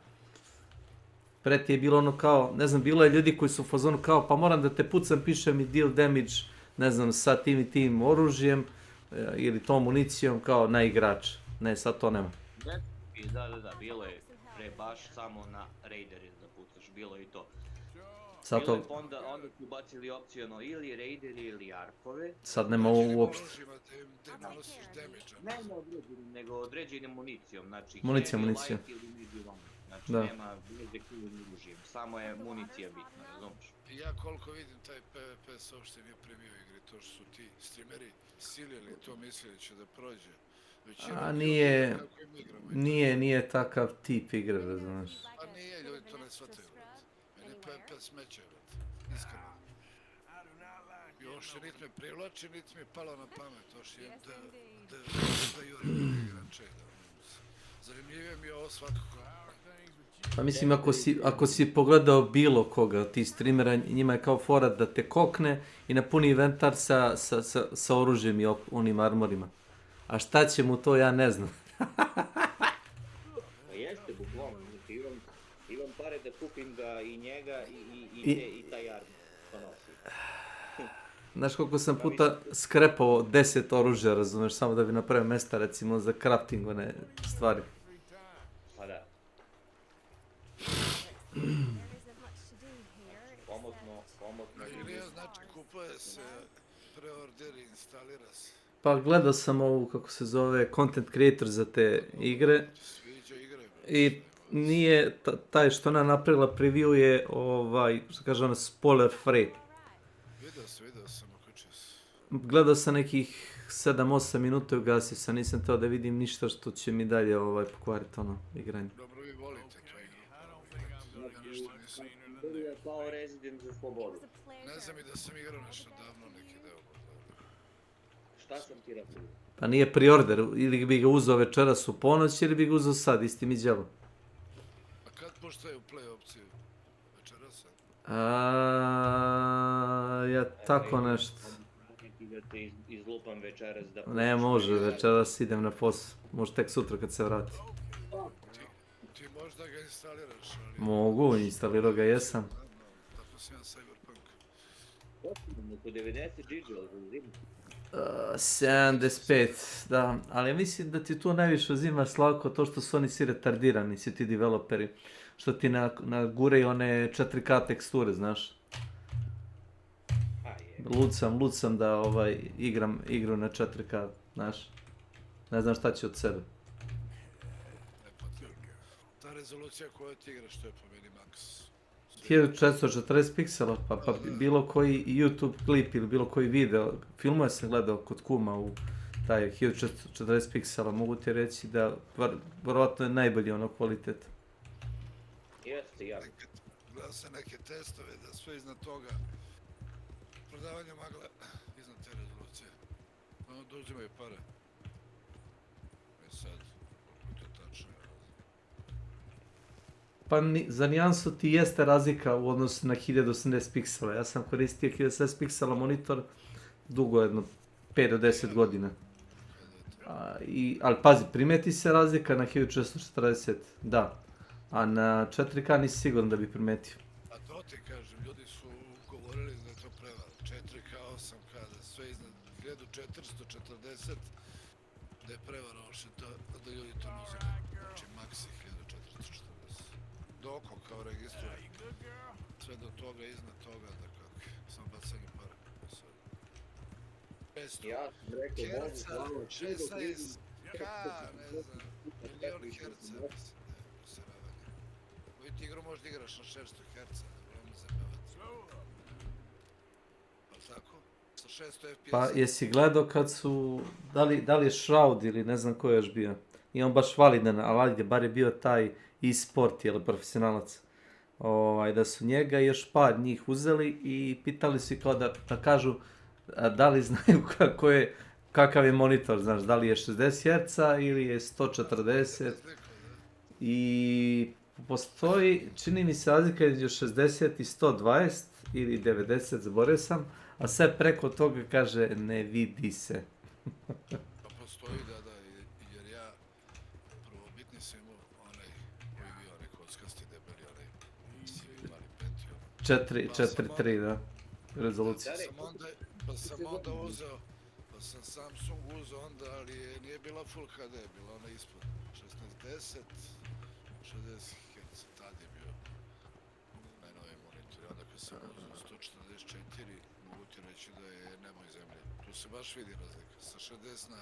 Pre ti je bilo ono kao, ne znam, bilo je ljudi koji su u fazonu kao, pa moram da te pucam, piše mi deal damage, ne znam, sa tim i tim oružjem, ili tom municijom, kao na igrač. Ne, sad to nema. Da, bilo je pre baš samo na raideri da pucaš, bilo je i to. Sad to... Onda su bacili opciono ili raideri ili arpove. Sad nema uopšte. Nema određenim, nego određenim municijom, znači municija. Znači nema veze kojim oružjem, samo je municija bitna, razumiješ? Ja koliko vidim taj PvP se uopšte nije primio igri, to što su ti streameri silili to mislili će da prođe. A nije takav tip igre, razumiješ? Pa nije, ljudi to ne shvataju. Meni PvP smeće, iskreno. I uopšte niti me privlači, niti mi je palo na pamet, uopšte je da jurim igrače. Zanimljivije mi je ovo svakako. Pa mislim, ako si pogledao bilo koga od tih streamera, njima je kao fora da te kokne i napuni inventar sa oružjem i onim armorima. A šta će mu to, ja ne znam. Pa jeste, bukvalno, imam pare da kupim ga i njega i taj armor, to nosi. Znaš koliko sam puta skrepao 10 oružja, razumeš, samo da bi napravio mesta, recimo, za crafting, one stvari. Pa da. Pomotno. Ilija, znači, kupuje se, preorderi, instalira se. Pa gledao sam ovu, kako se zove, content creator za te igre. I nije, taj što ona napravila preview je, što kaže ona, spoiler free. Vidio sam, uključio se. Gledao sam nekih 7-8 minuta i ugasio sam, nisam teo da vidim ništa što će mi dalje pokvariti igranje. Dobro, vi volite to igru. Kao Resident za slobodu. Ne znam i da sam igrao nešto davno neki deo. Šta sam ti rekao? Pa nije preorder, ili bi ga uzeo večeras u ponoć ili bi ga uzeo sad, istim izjavom. A kad puštaju play opciju? Večeras? Ja tako nešto. Da te izlupam večeras da... Ne može, večeras idem na posao. Može tek sutra kad se vrati. Ti možda ga instaliraš, ali... Mogu, instalirao ga jesam. Tako sam ja Cyberpunk. Oko 90 GB za zimu. 75, da, ali mislim da ti tu najviše uzima Slavko to što su oni svi retardirani, svi ti developeri, što ti naguraju one 4K teksture, znaš. A Lud sam da igram igru na 4K, znaš. Ne znam šta će od sebe. Ta rezolucija koju ti igraš, to je po meni maks. 1440 piksela, pa bilo koji YouTube klip ili bilo koji video, filmove sam gledao kod kuma u taj 1440 piksela, mogu ti reći da vjerovatno je najbolji ono kvalitet. Jeste, ja. Gledao sam neke testove da sve iznad toga, prodavanje magle iznad te rezolucije. Ono da uzimaju pare. I sad, koliko je to tačno? Pa za nijansu ti jeste razlika u odnosu na 1080 piksela. Ja sam koristio 1080 piksela monitor dugo, jedno 5 do 10 godina. Ali pazi, primeti se razlika na 1440, da. A na 4K nisi siguran da bi primetio. A to ti kažem, ljudi su govorili da je to prevara. 4K, 8K, da sve iznad 1440, da je prevara uopšte da ljudi to ne uzimaju. Znači, maksi 1440. Doko kao registruje. Sve do toga, iznad toga, da kako. Samo bacanje para. 500 herca, 16K, ne znam, milion herca, mislim. Koju ti igru možda igraš na 600 Hz, vrlo zabavati. Pa tako? Sa 600 FPS. Pa jesi gledao kad su, da li je Shroud ili ne znam ko je još bio. I on baš validan, ali bar je bio taj e-sport, jel, profesionalac. Da su njega i još par njih uzeli i pitali su kao da kažu da li znaju kakav je monitor, znaš, da li je 60 Hz ili je 140. I postoji, čini mi se, razlika između 60 i 120 ili 90, zaboravio sam, a sve preko toga kaže ne vidi se. Pa postoji, da, jer ja prvobitni sam imao onaj koji bio onaj kockasti debeli, onaj svi mali Pentium. 4.3, da, rezolucija. Pa sam onda uzeo, pa sam Samsung uzeo onda, ali nije bila Full HD, bila ona ispod 1610, 60 Hz, tad je bio najnoviji monitor. Onda kad sam uzeo 144, mogu ti reći da je nebo i zemlje. Tu se baš vidi razlika, sa 60 na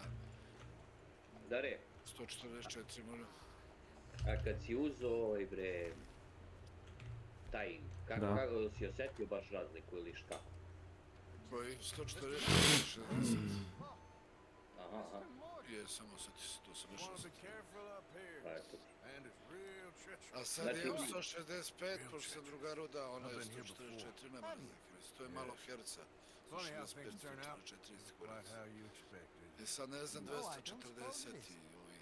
144 možda. A kad si uzeo taj, kako si osjetio baš razliku ili šta? Koji 144, 60. Aha. Je, samo osjeti se, to se baš osjeti. Pa eto ti. A sad je 165, pošto sam drugaru dao, ono je 144, nema razlike, to je malo herca. 165, 144. I sad ne znam, 240 i ovi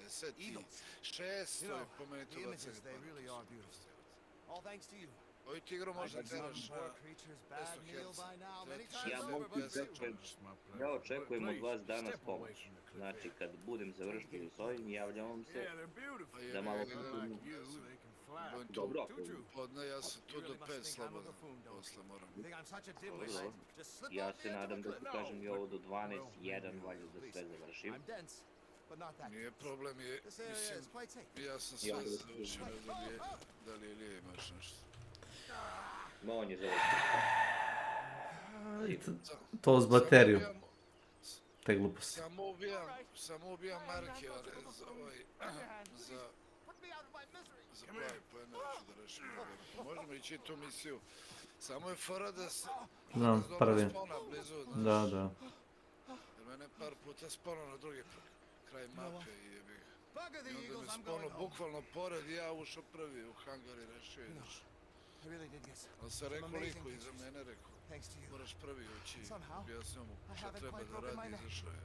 360 i 600 je po meni to 20 Ovi ti igru možda teraš na 500 herca. Ja očekujem od vas danas pomoć. Znači, kad budem završio s ovim, javljam vam se da malo potrebno. Dobro. Podne, ja sam tu do 5 slobodan, posle moram. Dobro. Ja se nadam da ću kažem i ovo do 12:01 valjda da sve završim. Nije problem, mislim, ja sam sve završio, da li Ilija imaš nešto? Ma on je završio. To s bateriju. Te gluposti. Samo ubijam marke, za pravi pojedno ću da rešim. Možemo ići tu misiju. Samo je fora da se dobro spona blizu, znaš. Da. Jer mene par puta spona na drugi kraj mape i jebi ga. I onda me spona bukvalno pored, ja ušao prvi u hangar i rešio ideš. Ali sam rekao liku iza mene, rekao, moraš prvi ući, objasnio mu šta treba da radi, izašao je.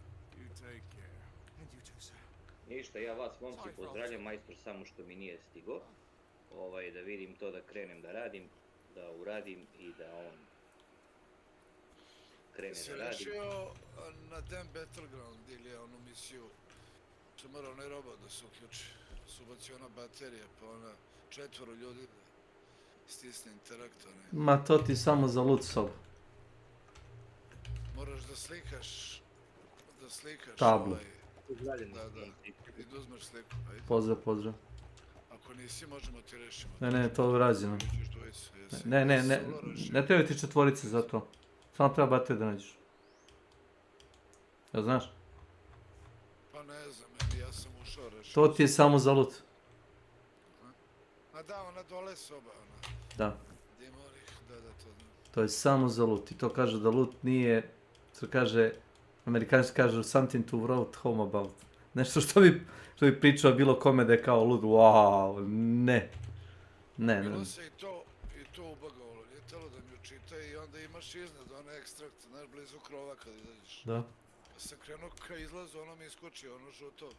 Ništa, ja vas momci pozdravljam, majstor samo što mi nije stigo. Da vidim to da krenem da radim, da uradim i da on krene da radi. Si rešio na Dan Battleground ili onu misiju, što mora onaj robot da se uključi. Subaci ona baterija, pa ona 4 ljudi stisne interaktor. Ma to ti samo za loot sob. Moraš da slikaš tablu. Da, i da uzmeš sliku. Pozdrav. Ako nisi, možemo ti rešimo. Ne, to je urađeno. Ne treba ti 4 za to. Samo treba bateriju da nađeš. Jel znaš? Pa ne znam, meni ja sam ušao rešio. To ti je samo za loot. A da, ona dole soba, ona. Da. Gdje morih, da, to znam. To je samo za loot. I to kaže da loot nije, što kaže, Amerikanci kažu something to wrote home about. Nešto što bi pričao bilo kome da je kao loot. Wow, ne. Ne. Bilo se i to ubagovalo, nije telo da mi učita i onda imaš iznad onaj ekstrakt, znaš, blizu krova kad izađeš. Da. Pa sam krenuo ka izlazu, ono mi iskočio, ono žuto.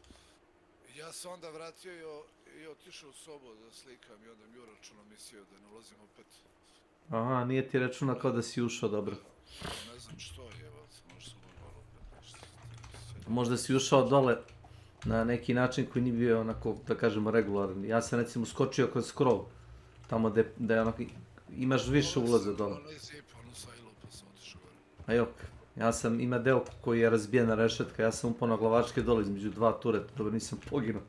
Ja sam onda vratio i otišao u sobu da slikam i onda mi uračunao misiju da ne ulazim opet. Aha, nije ti računa kao da si ušao, dobro. Ne znam što je, možda sam ubagalo opet nešto. Možda si ušao dole na neki način koji nije bio onako, da kažemo, regularan. Ja sam recimo skočio kroz krov, tamo gde je onako, imaš više ulaza dole. Ono je zipa, ono sajlo, pa sam otišao gore. A jok, ja sam, ima deo koji je razbijena rešetka, ja sam upao na glavačke dole između dva tureta, dobro nisam poginuo.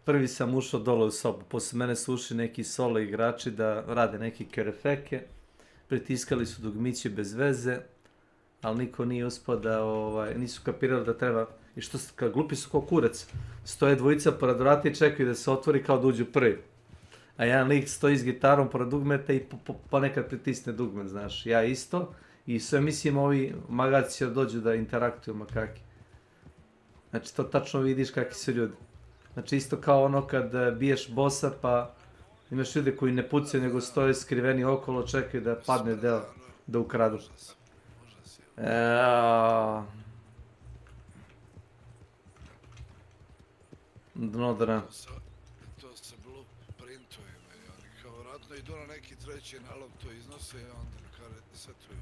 Prvi sam ušao dole u sobu, posle mene su ušli neki solo igrači da rade neki kerefeke, pritiskali su dugmiće bez veze, ali niko nije uspio da, nisu kapirali da treba, i što, glupi su kao kurac, stoje dvojica pored vrata i čekaju da se otvori kao da uđu prvi. A jedan lik stoji s gitarom pored dugmeta i ponekad pritisne dugmet, znaš, ja isto, i sve mislim ovi magaci će dođu da interaktuju makaki. Znači to tačno vidiš kakvi su ljudi. Znači isto kao ono kad biješ bossa pa imaš ljude koji ne pucaju nego stoje skriveni okolo, čekaju da padne deo da ukradu. Dno dna. To se blueprintuje i oni kao vratno idu na neki treći nalog, to iznose i onda kao resetuju.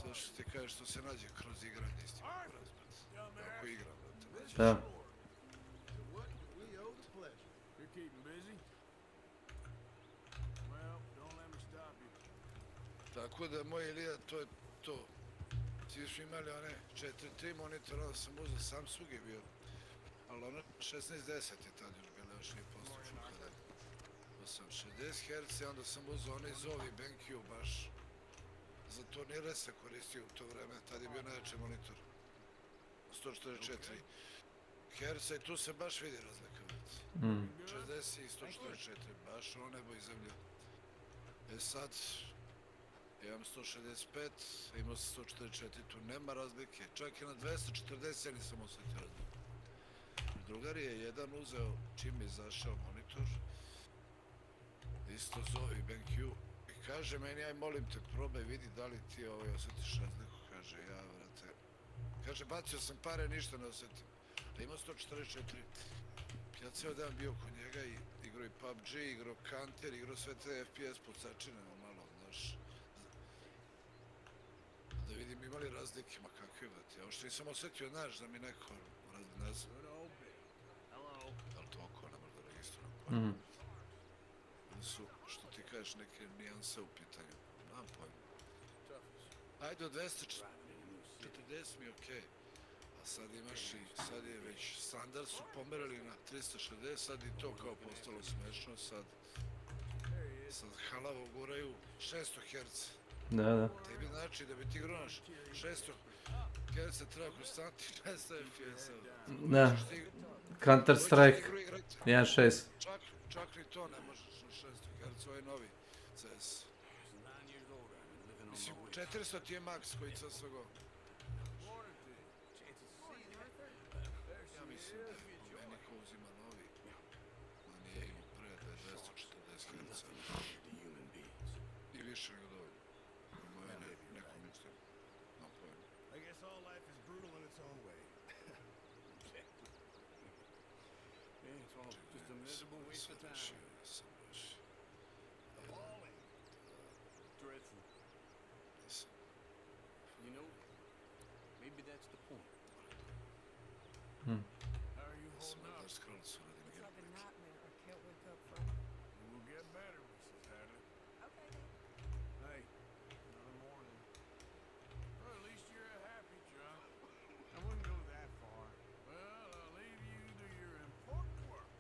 Sve što ti kažeš što se nađe kroz igranje isti mogu razbiti. Ako igram, da te nađeš. Tako da, moj Ilija, to je to. Svi su imali one 4-3 monitora, onda sam uzeo, Samsung je bio. Ali ono 1610 je tad još bilo, još nije postučno kada je. To sam 60 Hz, onda sam uzeo onaj Zovi BenQ baš. Za turnire se koristio u to vreme, tad je bio najjači monitor. 144 Hz i tu se baš vidi razlika. 60 i 144, baš ono nebo i zemlja. Sad, imam 165, imao sam 144, tu nema razlike. Čak i na 240 ja nisam osjetio razliku. Drugar je jedan uzeo čim je izašao monitor, isto zove BenQ i kaže meni, aj molim te probaj, vidi da li ti osjetiš razliku. Kaže, ja vrate, kaže bacio sam pare, ništa ne osjetim. A imao 144. Ja ceo dan bio kod njega i igrao i PUBG, igrao Counter, igrao sve te FPS pucačine malo, znaš. Da vidim imali razlike, ma kakve vrati. A ovo što nisam osjetio, znaš, da mi neko ne znam. Da li to oko ne može da registrujem? Da su, što ti kažeš, neke nijanse u pitanju. Nemam pojma. Ajde, od 240 mi je okej. A sad imaš i, sad je već standard su pomerali na 360, sad i to kao postalo smešno, sad halavo guraju 600 Hz. Da. Tebi znači da bi ti igrao naš 600 Hz treba konstantni 200 FPS. Da, Counter Strike 1.6. Čak ni to ne možeš na 600 Hz, ovaj novi CS. Mislim, 400 ti je max koji CSGO. Ja mislim da je po meni ko uzima novi, da nije imao pre da je 240 Hz. I više nego dovoljno. Moje neko mislim. No pojma. I guess all life is brutal in its own way. Yeah, it's all just a miserable waste of time. Appalling. Dreadful. You know, maybe that's the point. How are you holding up? It's like a nightmare I can't wake up from. It will get better, Mrs. Hadley. Okay. Hey, another morning. Well, at least you're a happy chap. I wouldn't go that far. Well, I'll leave you to your important work.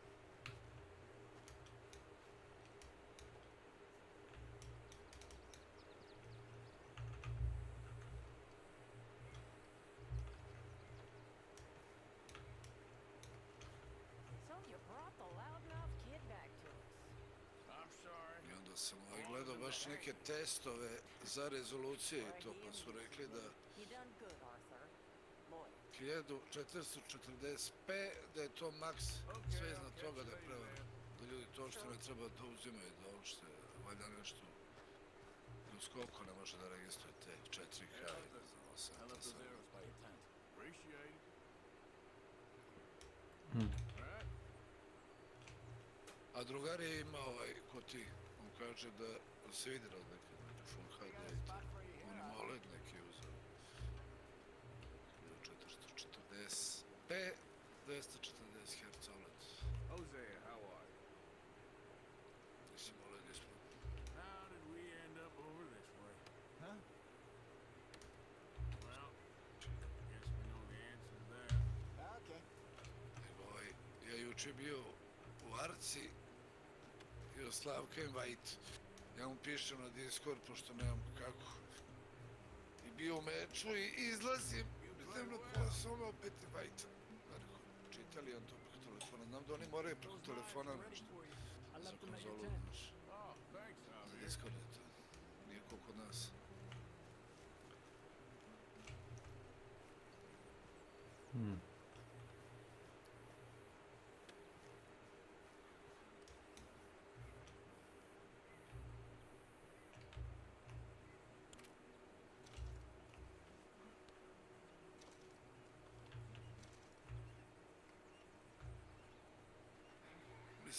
sam gledao baš neke testove za rezolucije i to, pa su rekli da 1440p, da je to maks, sve iznad toga da je prevara. Da ljudi to uopšte ne treba da uzimaju, da uopšte valjda nešto do skoku ne može da registruje te 4K i ne znam, 8. A drugar je imao ko ti, on kaže da se vidi razlike, Full HD i to. On ima OLED neki uzeo. 1440p, 240 Hz OLED. Hosea, how are you? Mislim OLED ispod. How did we end up over this way? Huh? Well, guess we know the answer there. Okay. Ja juče bio u Arci i od Slavka invite. Ja mu pišem na Discord, pošto nemam kako. I bio u meču i izlazim. Idem na posao, ono opet invite. Čita li on to preko telefona? Znam da oni moraju preko telefona nešto. Za konzolu, znaš. Discord je to. Nije ko kod nas.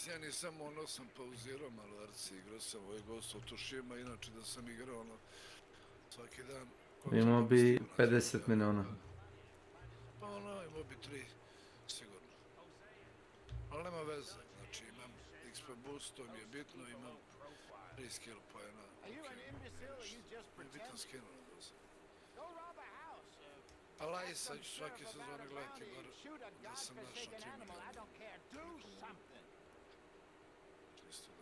Ja nisam ono sam pauzirao malo Arci, igrao sam Ghost of Tsushima, inače da sam igrao ono svaki dan. Imao bi 50 miliona. Pa ono, imao bi 3, sigurno. Ali nema veze, znači imam XP boost, to mi je bitno, imam 3 skill poena. Mi je bitan skill na doze. A Lajsa ću svake sezone gledati, bar da sam našao 3 miliona. Čisto da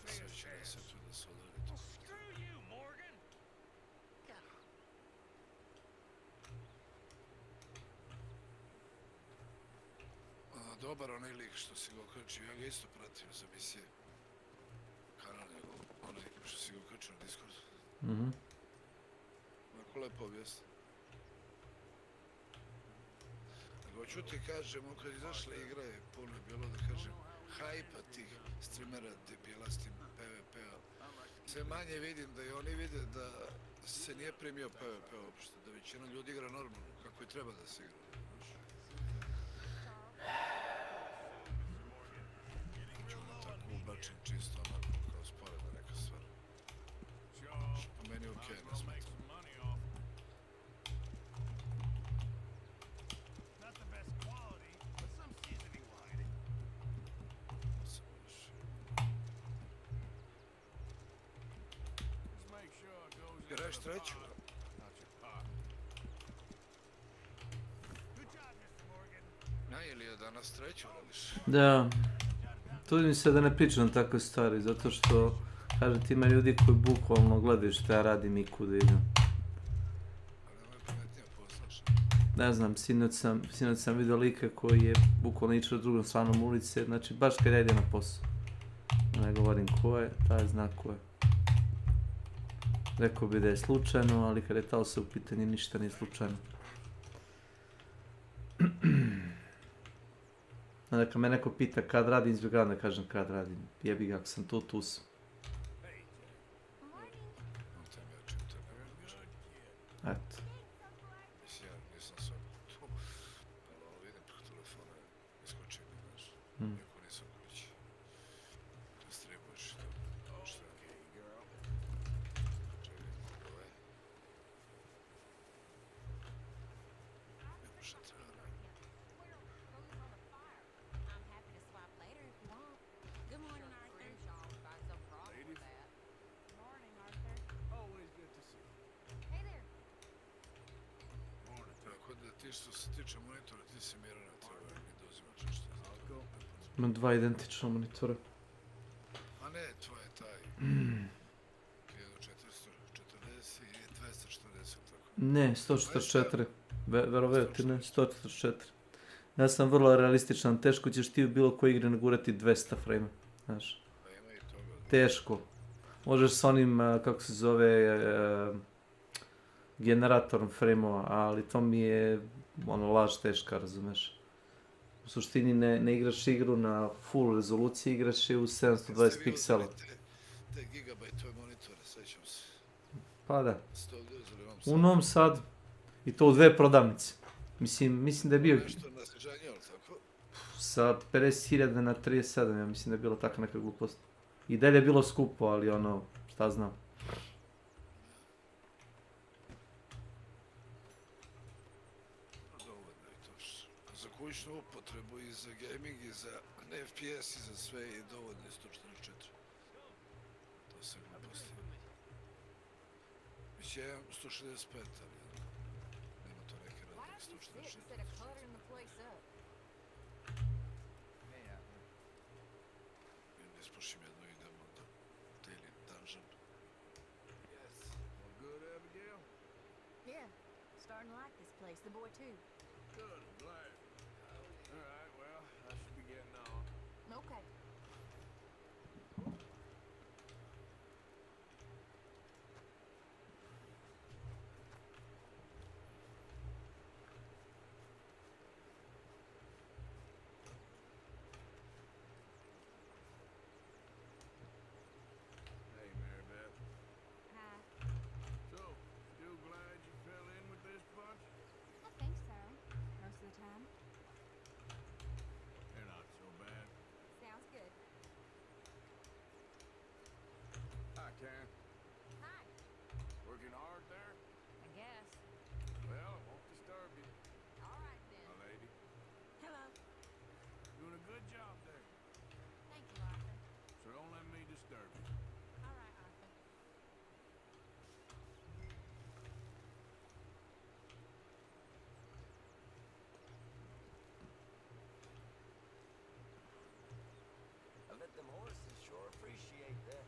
sve će resetu da se odradi to. Dobar onaj lik što si ga okačio, ja ga isto pratio za misije. Kanal njegov, onaj što si ga okačio na Discord. Onako lepo objasni. Nego ću ti kažem, kad izašla igra je puno bilo da kažem hajpa tih streamera debila s tim PvP-a. Sve manje vidim da i oni vide da se nije primio PvP uopšte, da većina ljudi igra normalno, kako i treba da se igra. Ubačen čisto onako kao sporedna neka stvar. Što po meni okej, ne smetam. Igraš treću? Ili je danas treću radiš? Da. Trudim se da ne pričam takve stvari, zato što, kažete, ima ljudi koji bukvalno gledaju što ja radim i kuda idem. Ne znam, sinoć sam vidio lika koji je bukvalno išao drugom stranom ulice, znači baš kad ja idem na posao. Ne govorim ko je, taj zna ko je. Rekao bi da je slučajno, ali kad je ta osoba u pitanju ništa nije slučajno. Onda kad me neko pita kad radim, izbjegavam da kažem kad radim. Jebi ga, ako sam tu, tu sam. Eto. Što se tiče monitora, ti si mjera na tebe, mi da uzimaš nešto. Imam dva identična monitora. A ne, to je taj 1440 i 240, tako? Ne, 144. Verovatno ne, 144. Ja sam vrlo realističan, teško ćeš ti u bilo koje igre nagurati 200 frame, znaš. Pa ima i toga, teško. Možeš s onim, kako se zove, generatorom frame-ova, ali to mi je ono laž teška, razumeš? U suštini ne igraš igru na full rezoluciji, igraš je u 720 piksela. Te gigabajtove monitore, sećam se. Pa da. Ste ovdje uzeli vam U Novom Sadu. I to u 2 prodavnice. Mislim da je bio... Nešto nasređanje, ali tako? Sa 50.000 na 37, ja mislim da je bila takva neka glupost. I dalje je bilo skupo, ali ono, šta znam. Dovoljno je to što. Za kućnu upotrebu i za gaming i za FPS i za sve je dovoljno je 144. To se gluposti. Mislim, ja imam 165, ali nema to neke razlike 144. Ne ispušim jedno, idemo da daily dungeon. Yes. Well, good, Abigail? Yeah, starting to like this place, the boy too. Good, I'm glad. All right, well, I should be getting on. Okay. Hey, Mary Beth. Hi. So, still glad you fell in with this bunch? I think so. Most of the time. They're not so bad. Sounds good. Hi, Karen. Hi. Working hard there? I guess. Well, I won't disturb you, All right then. my lady. Hello. Doing a good job there. Thank you, Arthur. So don't let me disturb you. All right, Arthur. I bet them horses sure appreciate that.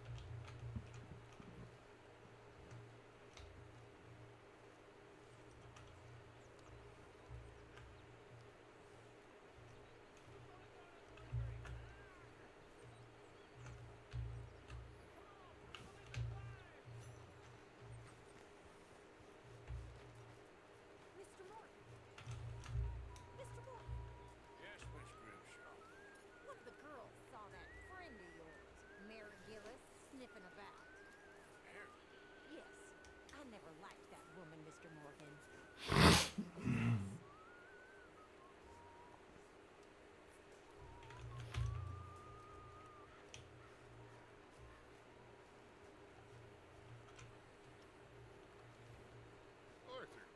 Mr. Morton. Mr. Morton. Yes, Miss Grimshaw. One of the girls saw that friend of yours, Mary Gillis, sniffing about. Mary? Yes. I never liked that woman, Mr. Morgan. Arthur.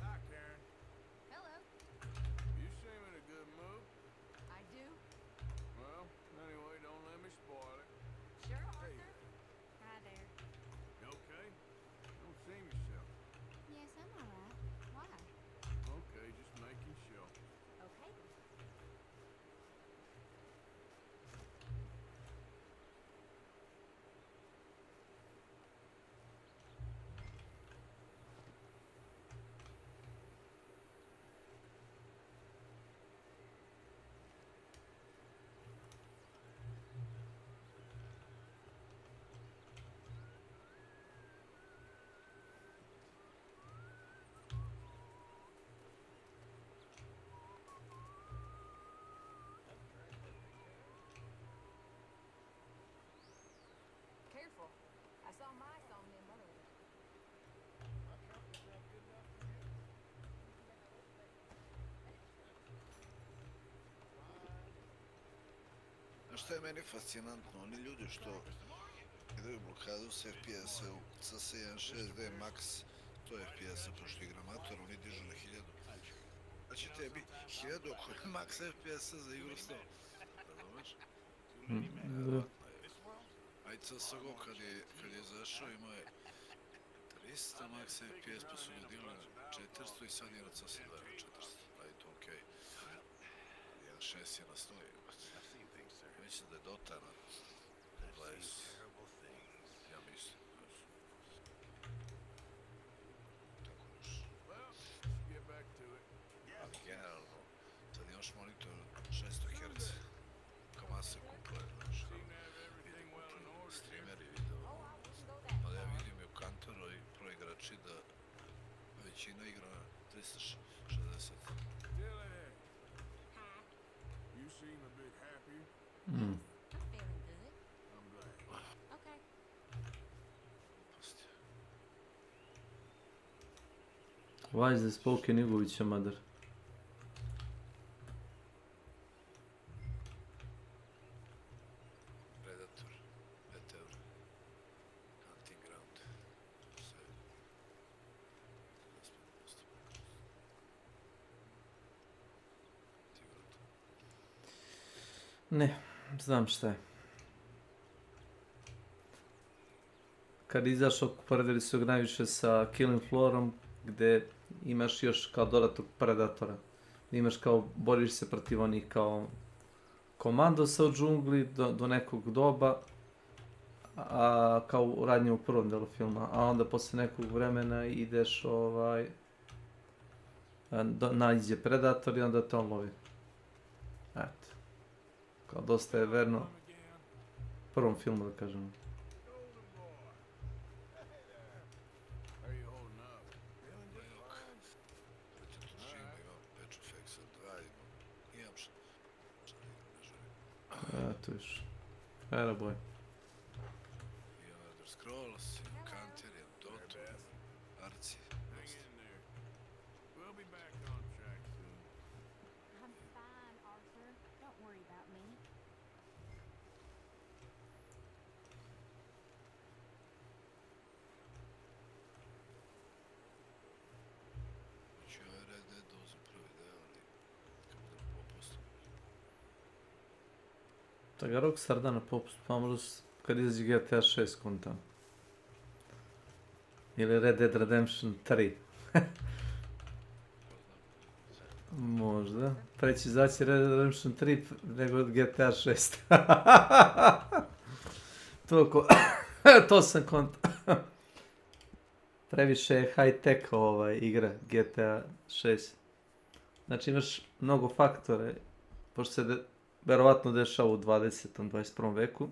Hi, Karen. Hello. You seem in a good mood. I do. Well, anyway, don't let me spoil it. Sure, Hey. Arthur. Hi there. You okay? Don't seem yourself. Yes, I'm all right. Why? Okay, just making sure. Okay. Careful. I saw mice on them earlier. Znaš šta je meni fascinantno? Oni ljudi što idaju blokadu s FPS-a u CS1.6D Max, to je FPS-a prošli igra amator, oni dižu na 1000. Znači tebi 1000 oko max FPS-a za igru 100. Razumeš? Dobro. Aj CSGO kad je zašao imao je 300 max FPS pa su ga digli na 400 i sad je na CS2 na 400. Aj to okej. 1.6 je na 100. Mislim da je Dota na 20. Ja mislim. Tako još. Well, get back to it. Ali imaš monitor 600 Hz, kama se kupuje, znaš, vidi streameri video, ali ja vidim i u kantoru i pro igrači da većina igra na 360. You seem a bit happier. Mm. I'm feeling good. I'm glad. Okay. Why is the spoken English, mother? Predator, Meteor, Hunting Ground, sve. Ne, znam šta je. Kad izašao, poredili su ga najviše sa Killing Floorom, gdje imaš još kao dodatog predatora. Imaš kao, boriš se protiv onih kao komandosa u džungli do nekog doba, a kao radnje u prvom delu filma, a onda posle nekog vremena ideš naiđe predator i onda te on lovi. Eto. Kao dosta je verno prvom filmu, da kažemo. Tu još. Era boj. Elder Scrolls, Counter, Dota, Arci. We'll be back on track soon. I'm fine, Arthur. Don't worry about me. Ću ja Red Dead uzem prvi deo, ali kad budem popustu. Da ga Rockstar da na popust, pa možda kad izađe GTA 6 kontam. Ili Red Dead Redemption 3. Možda. Pre će izaći Red Dead Redemption 3 nego GTA 6. To sam kontam. Previše je high-tech igra GTA 6. Znači imaš mnogo faktore, pošto se verovatno dešava u 20. 21. veku.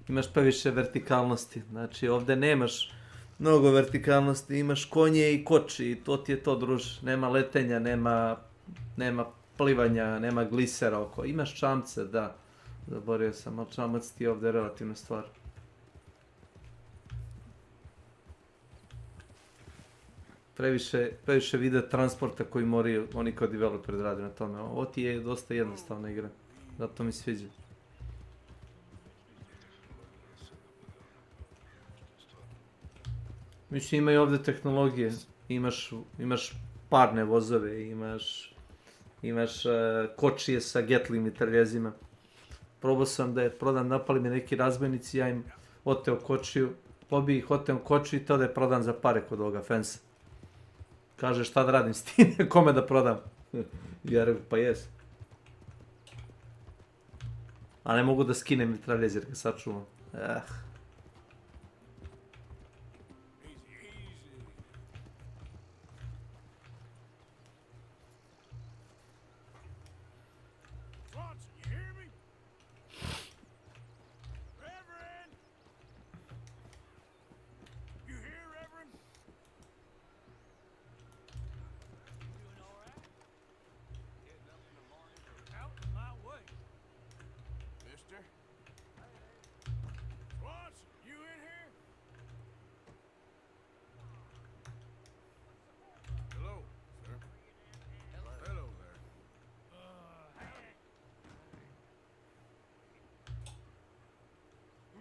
Imaš previše vertikalnosti, znači ovdje nemaš mnogo vertikalnosti, imaš konje i koči i to ti je to, druž. Nema letenja, nema plivanja, nema glisera oko. Imaš čamce, da, zaboravio sam, ali čamac ti je ovdje relativna stvar. Previše video transporta koji moraju oni kao developer radi na tome. Ovo ti je dosta jednostavna igra, zato mi sviđa. Mislim, imaju ovdje tehnologije, imaš parne vozove, imaš kočije sa Gatling mitraljezima. Probao sam da je prodan, napali me neki razbojnici, ja im oteo kočiju, pobio ih, oteo kočiju i to da je prodan za pare kod ovoga fensa. Kaže, šta da radim s tim, kome da prodam? Ja rekao, pa jes. A ne mogu da skinem mitraljez jer ga sačuvam.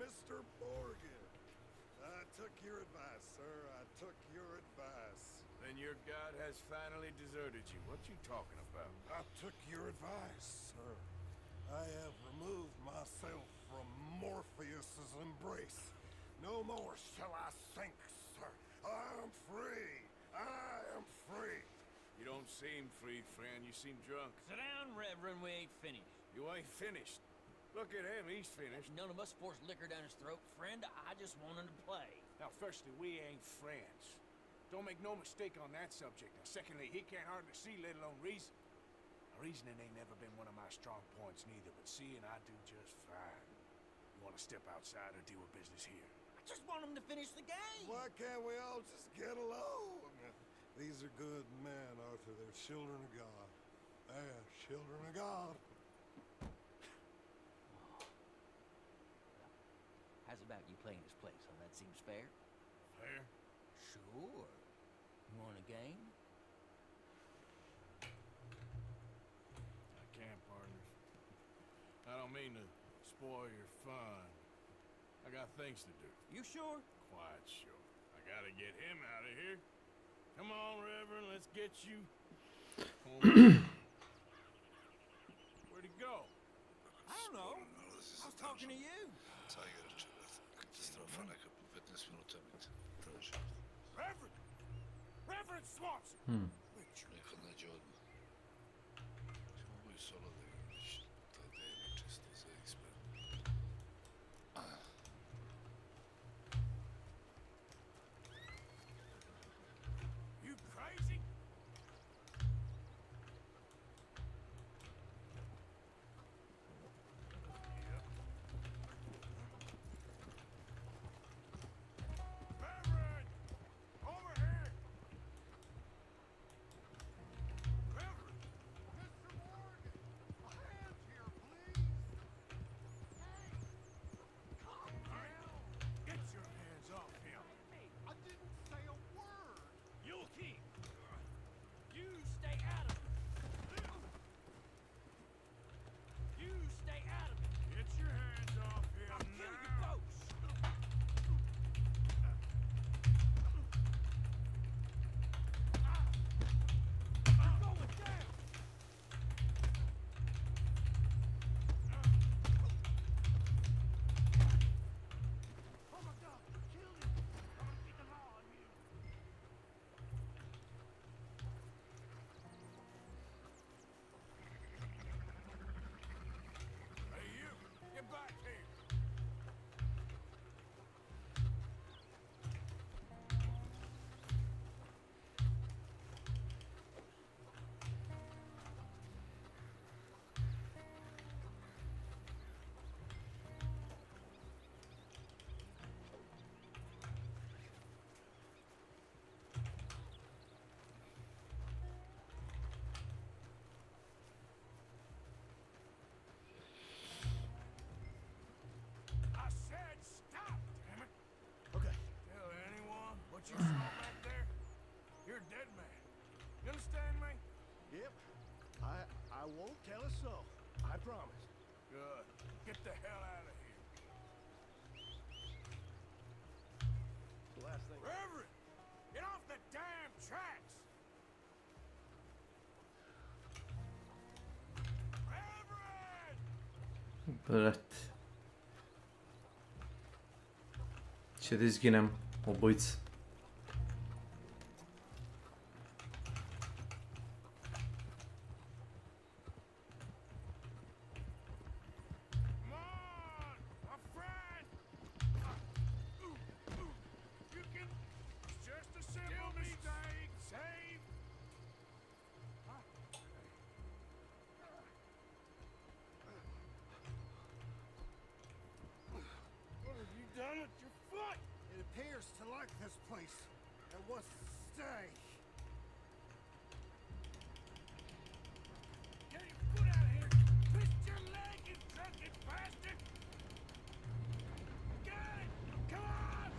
Mr. Morgan, I took your advice, sir. I took your advice. Then your god has finally deserted you. What you talking about? I took your advice, sir. I have removed myself from Morpheus's embrace. No more shall I sink, sir. I am free. I am free. You don't seem free, friend. You seem drunk. Sit down, Reverend. We ain't finished. You ain't finished. Look at him. He's finished. None of us forced liquor down his throat. Friend, I just wanted to play. Now, firstly, we ain't friends. Don't make no mistake on that subject. Now, secondly, he can't hardly see, let alone reason. Reasoning ain't never been one of my strong points neither, but seeing I do just fine. You want to step outside or deal with business here? I just want him to finish the game. Why can't we all just get along? These are good men, Arthur. They're children of God. They're children of God. How's about you playing his place, huh? That seems fair? Fair? Sure. You want a game? I can't, partner. I don't mean to spoil your fun. I got things to do. You sure? Quite sure. I gotta get him out of here. Come on, Reverend, let's get you home. Where'd he go? I don't know. I was talking to you. Reverend! Reverend Swanson! Neka nađe odmah. Ovo je solo da vidiš. Ta deva čisto za ispred. You crazy? Reverend! Over here! Reverend! Mr. Morgan! A hand here, please! Hey! Calm down! Get your hands off him! I didn't say a word! You'll keep! You stay out of it! You stay out of it! Get your hands off him now! I'll kill you both! You're going down! Oh my God! Kill him! I'm gonna get the law on you! Hey, you! Get back here! I said stop, damn it! Okay. Tell anyone what you saw back there? You're a dead man. You understand me? Yep. I won't tell a soul. I promise. Good. Get the hell out of here. The last thing. Reverend! Get off the damn tracks! Reverend! Brat. Će da izginem, obojica. Come on! My friend! You can... It's just a simple mistake. Save! What have you done with your foot? It appears to like this place and wants to stay. Get your foot out of here! Twist your leg, you drunken bastard! Get it! Come on!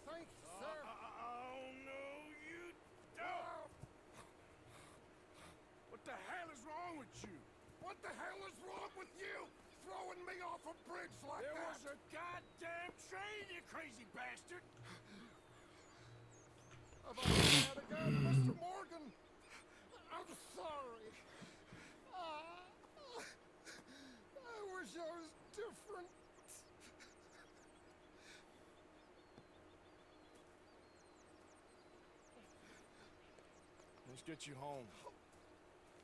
Thank you, sir. Oh, no, you don't! What the hell is wrong with you? What the hell is wrong with you? Throwing me off a bridge like There that? was a goddamn train, you crazy bastard! About that again, Mr. Morgan. I'm sorry. I wish I was different. Let's get you home.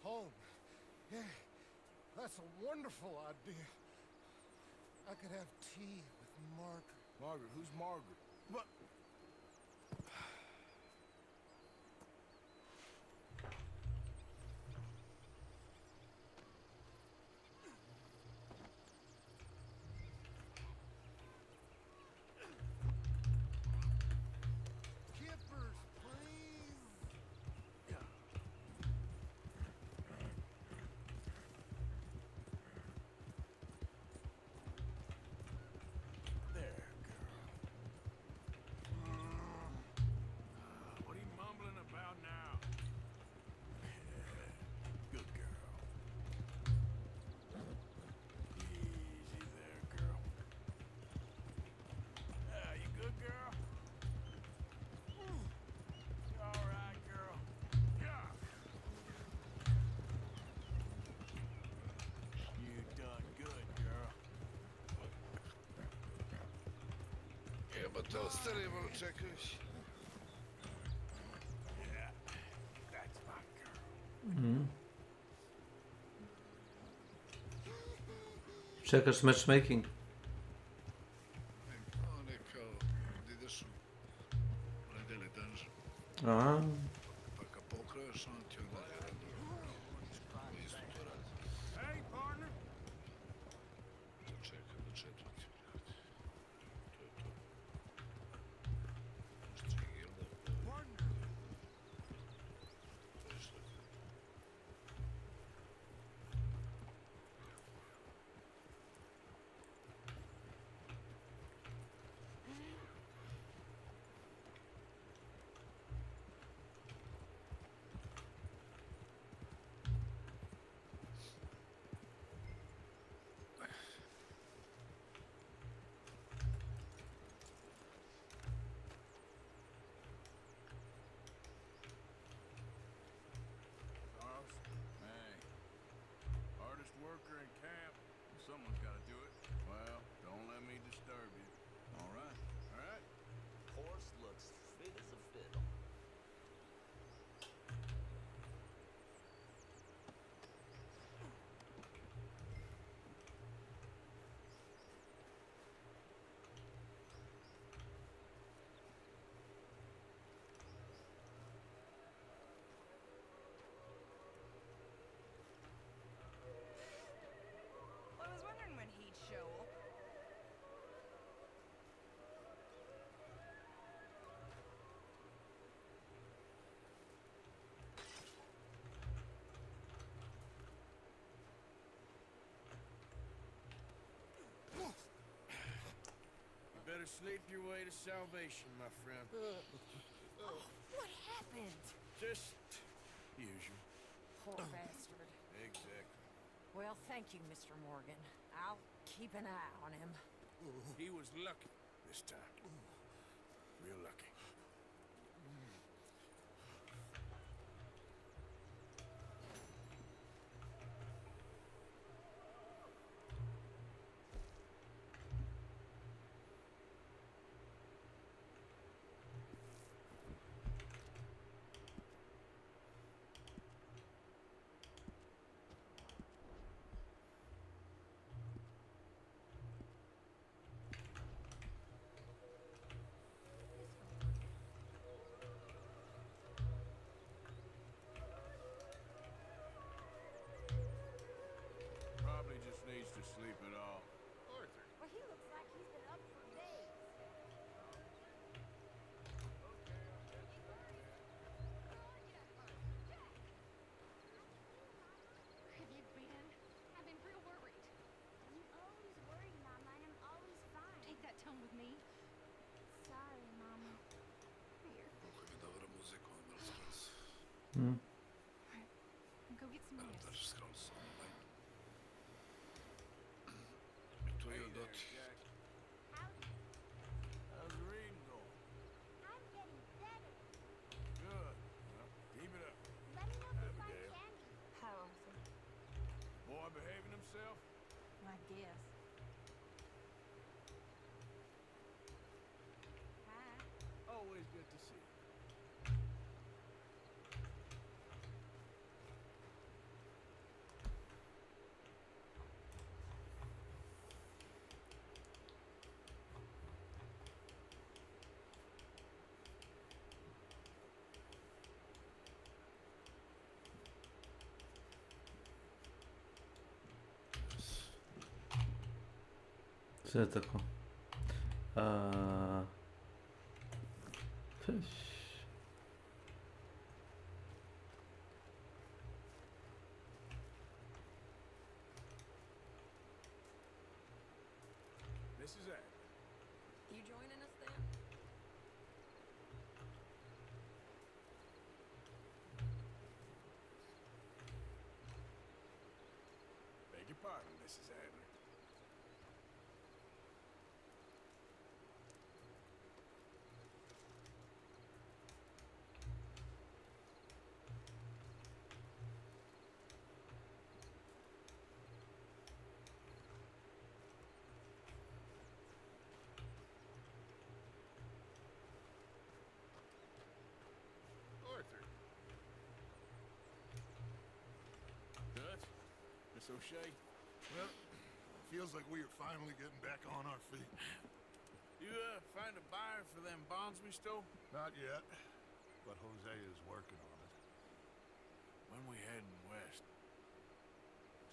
Home. Yeah, that's a wonderful idea. I could have tea with Margaret. Margaret? Who's Margaret? But... Kippers, please. There, girl. What are you mumbling about now? Good girl. Easy there, girl. You good, girl? You all right, girl? Yeah. You done good, girl. Jebate, ostali malo čekaš. Yeah, that's my girl. Mhm. Čekaš matchmaking. On je kao, da ideš u nedeli dungeon. Aha. Pa kad pokraješ, on ti onda garantuje. Isto to radi. Hey, partner. To čeka do 4. To je to. Imaš 3 gilde. Partner. To je što. Charles? Hey. Hardest worker in camp. Someone's got to do it. Well, don't let me disturb you. All right. All right? Horse looks fit as a fiddle. Well, I was wondering when he'd show up. You better sleep your way to salvation, my friend. Oh, what happened? Just usual. Poor bastard. Exactly. Well, thank you, Mr. Morgan. I'll keep an eye on him. He was lucky this time. Real lucky. Probably just needs to sleep it off. Arthur. Well, he looks like he's been up for days. Where have you been? I've been real worried. You always worry, Mama, and I'm always fine. Take that tone with me. Sorry, Mama. Here. Kako mi dobra muzika, onda skroz. Mhm. Go get some rest. Daš skroz. To je od oti. How's the reading going? I'm getting better. Good. Well, keep it up. Let me know if you find Abigail. candy. Hi, Arthur. Boy behaving himself? I guess. Hi. Always good to see you. Sve je tako. This is it. You joining us then? Beg your pardon, Mrs. Adler. Arthur. Dutch? Miss O'Shea? Well, feels like we are finally getting back on our feet. You, find a buyer for them bonds we stole? Not yet, but Jose is working on it. When we heading west?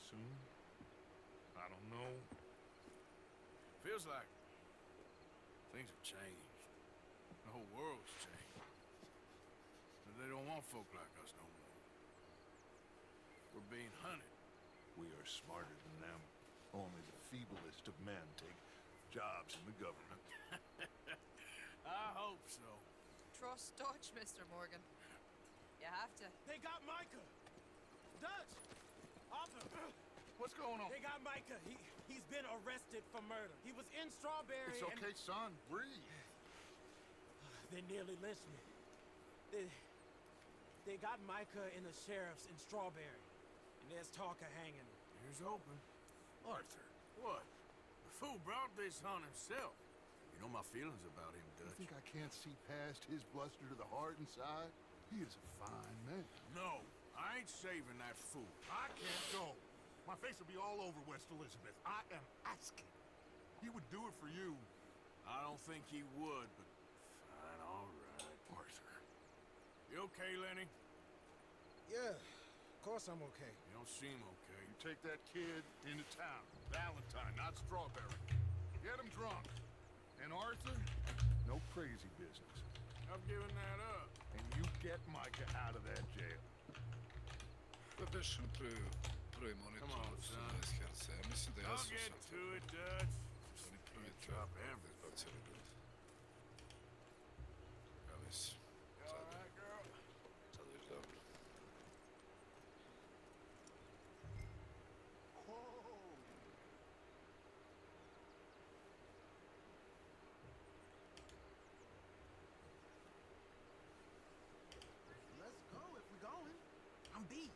Soon? I don't know. Feels like things have changed. The whole world's changed. But they don't want folk like us no more. We're being hunted. We are smarter than them. Only the feeblest of men take jobs in the government. I hope so. Trust Dutch, Mr. Morgan. You have to. They got Micah! Dutch! Arthur! What's going on? They got Micah. He's been arrested for murder. He was in Strawberry. It's okay, son. Breathe. They nearly lynched me. They got Micah in the sheriff's in Strawberry. And there's talk of hanging him. Here's hoping. Arthur, what? The fool brought this on himself. You know my feelings about him, You Dutch. think I can't see past his bluster to the heart inside? He is a fine man. No, I ain't saving that fool. I can't go. My face will be all over West Elizabeth. I am asking. He would do it for you. I don't think he would, but fine, all right. Arthur. You okay, Lenny? Yeah, of course I'm okay. You don't seem okay. You take that kid into town. Valentine, not Strawberry. Get him drunk. And Arthur, no crazy business. I'm giving that up. And you get Micah out of that jail. Beše prvi monitor od 18 Hz. Ja mislim da ja I'll sam get sad to it, Dutch. oni prvi Drop treba everything. izbacili ljudi. Ja mislim. You all right, girl? Sad već dobro. Let's go if we're going. I'm beat.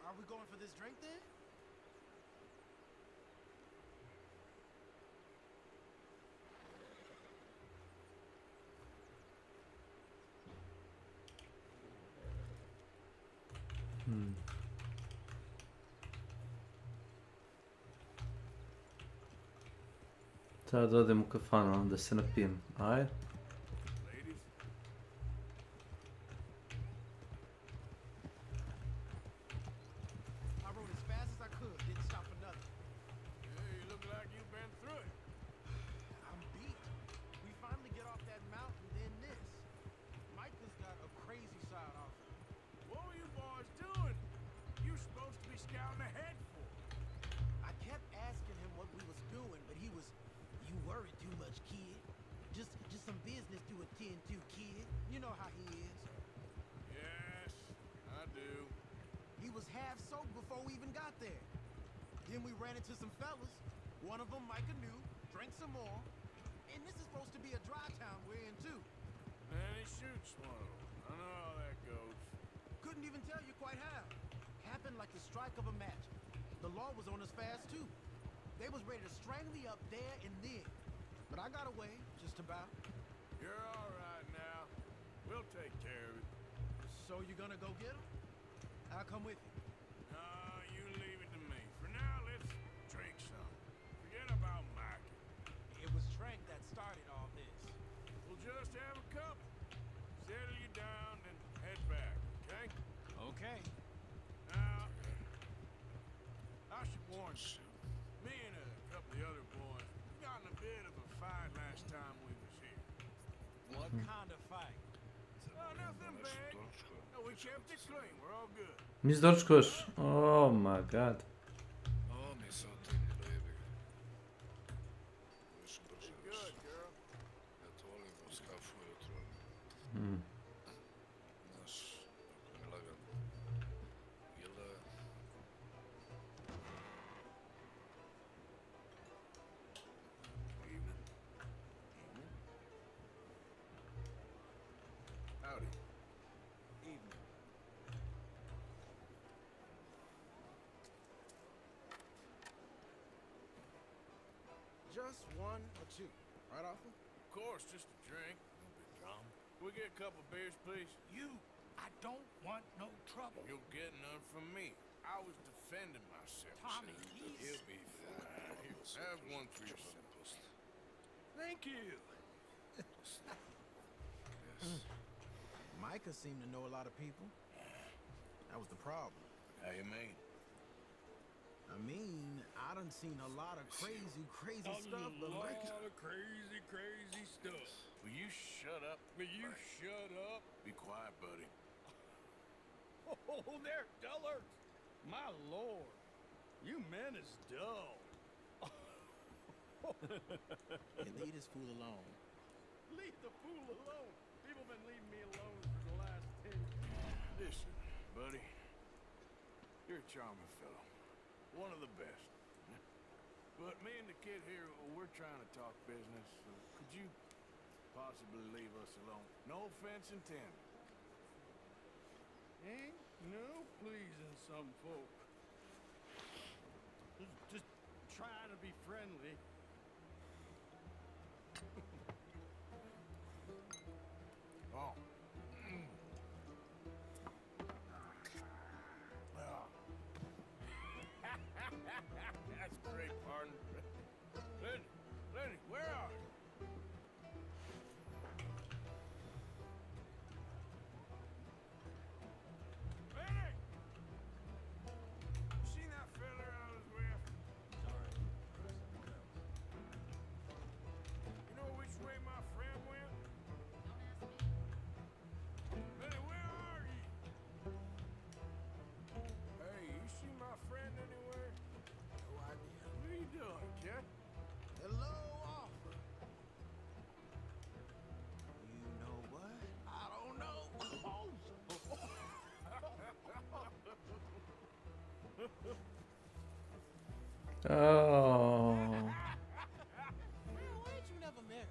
Are we going for this drink then? Treba da odem u kafanu, da se napijem. Ajde. Ladies? I rode as fast as I could, didn't stop for nothing. Yeah, you look like you've been through it. I'm beat. We finally get off that mountain, then this. Micah's got a crazy side off. What were you boys doing? You're supposed to be scouting ahead for. I kept asking him what we was doing, but he was, "You worry too much, kid. Just some business to attend to, kid. You know how he is." Yes, I do. He was half soaked before we even got there. Then we ran into some fellas. One of them Micah knew, drank some more. And this is supposed to be a dry town we're in too. And he shoots one of them. I know how that goes. Couldn't even tell you quite how. Happened like the strike of a match. The law was on us fast too. They was ready to strangle you up there and then. But I got away, just about. You're all right now. We'll take care of it. So you gonna go get them? I'll come with you. No, you leave it to me. For now, let's drink some. Forget about Mikey. It was Trank that started all this. We'll just have a cup. Settle you down, then head back, okay? Okay. Now, I should warn you. Me and a couple of the other boys, we got in a bit of a fight last time we was here. What kind of fight? Oh, nothing bad. No, we kept it clean. We're all good. Mis dočkoš. Oh my god. O, nisam otimnilo, jebi ga. Više brže Good, girl. Ja to volim uz kafu ujutro. Hmm. Znaš, ako mi lagano. Jel... Howdy. Evening. Just one or two, right, Arthur? Of course, just a drink. No big drama. Can we get a couple beers, please? You, I don't want no trouble. You'll get none from me. I was defending myself. Tommy, son. please. He'll be fine. Here, have one for yourself. Thank you. Micah seemed to know a lot of people. That was the problem. How you mean? I mean, I done seen a lot of crazy stuff, but A lot Micah... of crazy stuff. Will you shut up? Will you shut up? Be quiet, buddy. Oh, they're dullards. My lord, you men is dull. And leave this fool alone. Leave the fool alone. People been leaving me alone for the last 10 years. Listen, buddy. You're a charming fellow. One of the best. But me and the kid here, we're trying to talk business. So could you possibly leave us alone? No offense intended. Ain't no pleasing some folk. Just trying to be friendly. Oh. Well. That's great, partner. Lenny, where are you? Lenny! You seen that fella I was with? Sorry. You know which way my friend went? Lenny, where are you? Hey, you see my friend anywhere? No idea. What are you doing, kid? Hello, Arthur. You know what? I don't know. Oh. Man, why ain't you never married?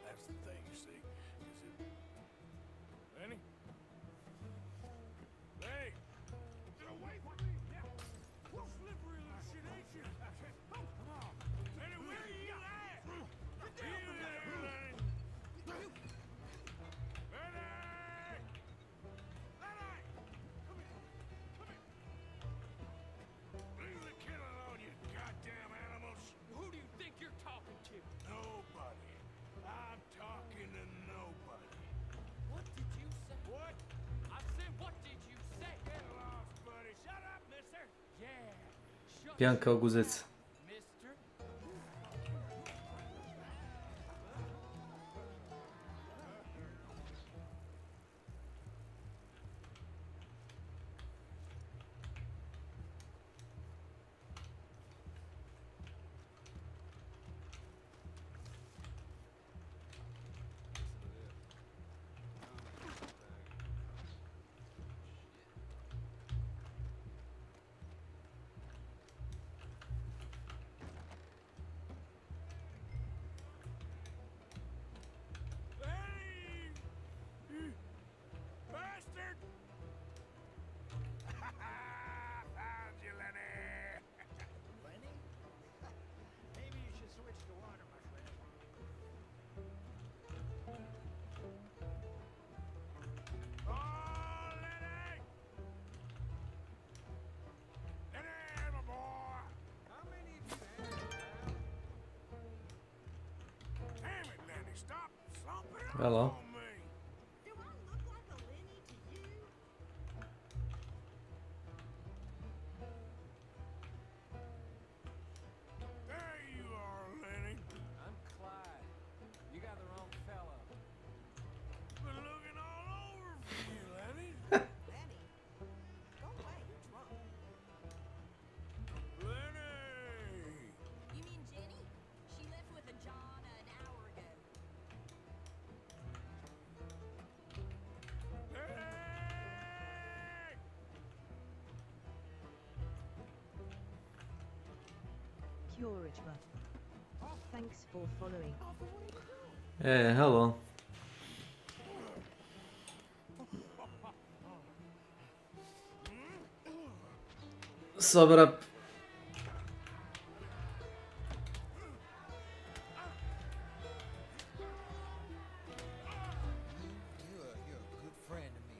That's the thing, you see. Is it... Lenny? Lenny! Get away from me! Yeah. What slippery little shit ain't you? Oh, come on. Lenny, where are you at? Get down from there, Lenny! Lenny! Lenny! Come here. Come here. Leave the kid alone, you goddamn animals. Who do you think you're talking to? Nobody. I'm talking to nobody. What did you say? What? I said, what did you say? Get lost, buddy. Shut up, mister. Yeah. Shut Pijan kao guzec. mister. Hello. Do I look like a Lenny to you? There you are, Lenny. I'm Clyde. You got the wrong fella. Been looking all over for you, Lenny. Lenny? Go away, you're drunk. Lenny! You mean Jenny? She left with a John an hour ago. Curajma. Thanks for following. Yeah, hello. Sober up. You're a good friend to me,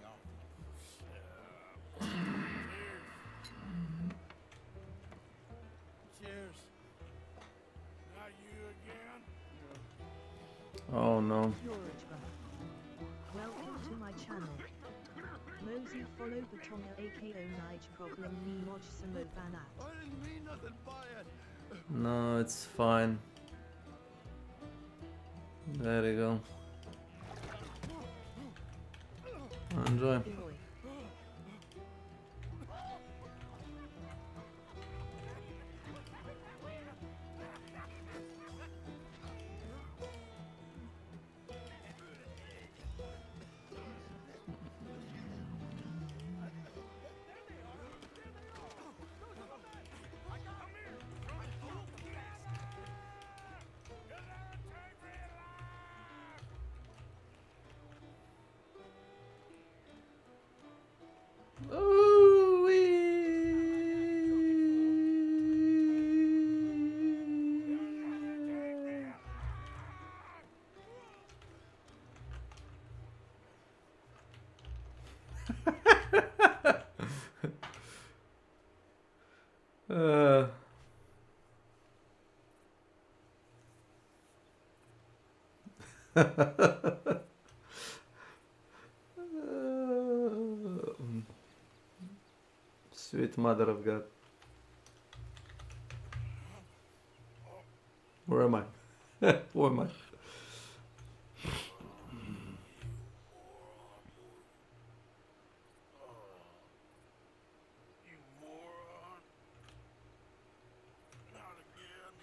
Cheers. Not you again? Oh no. Curajma. Welcome to my channel. Mosey follow Batonga aka Nige problem ni moj samovanat. I didn't mean nothing by it. No, it's fine. There you go. Enjoy. Boy. uh. Sweet mother of God. Where am I? Where am I? You moron. Not again.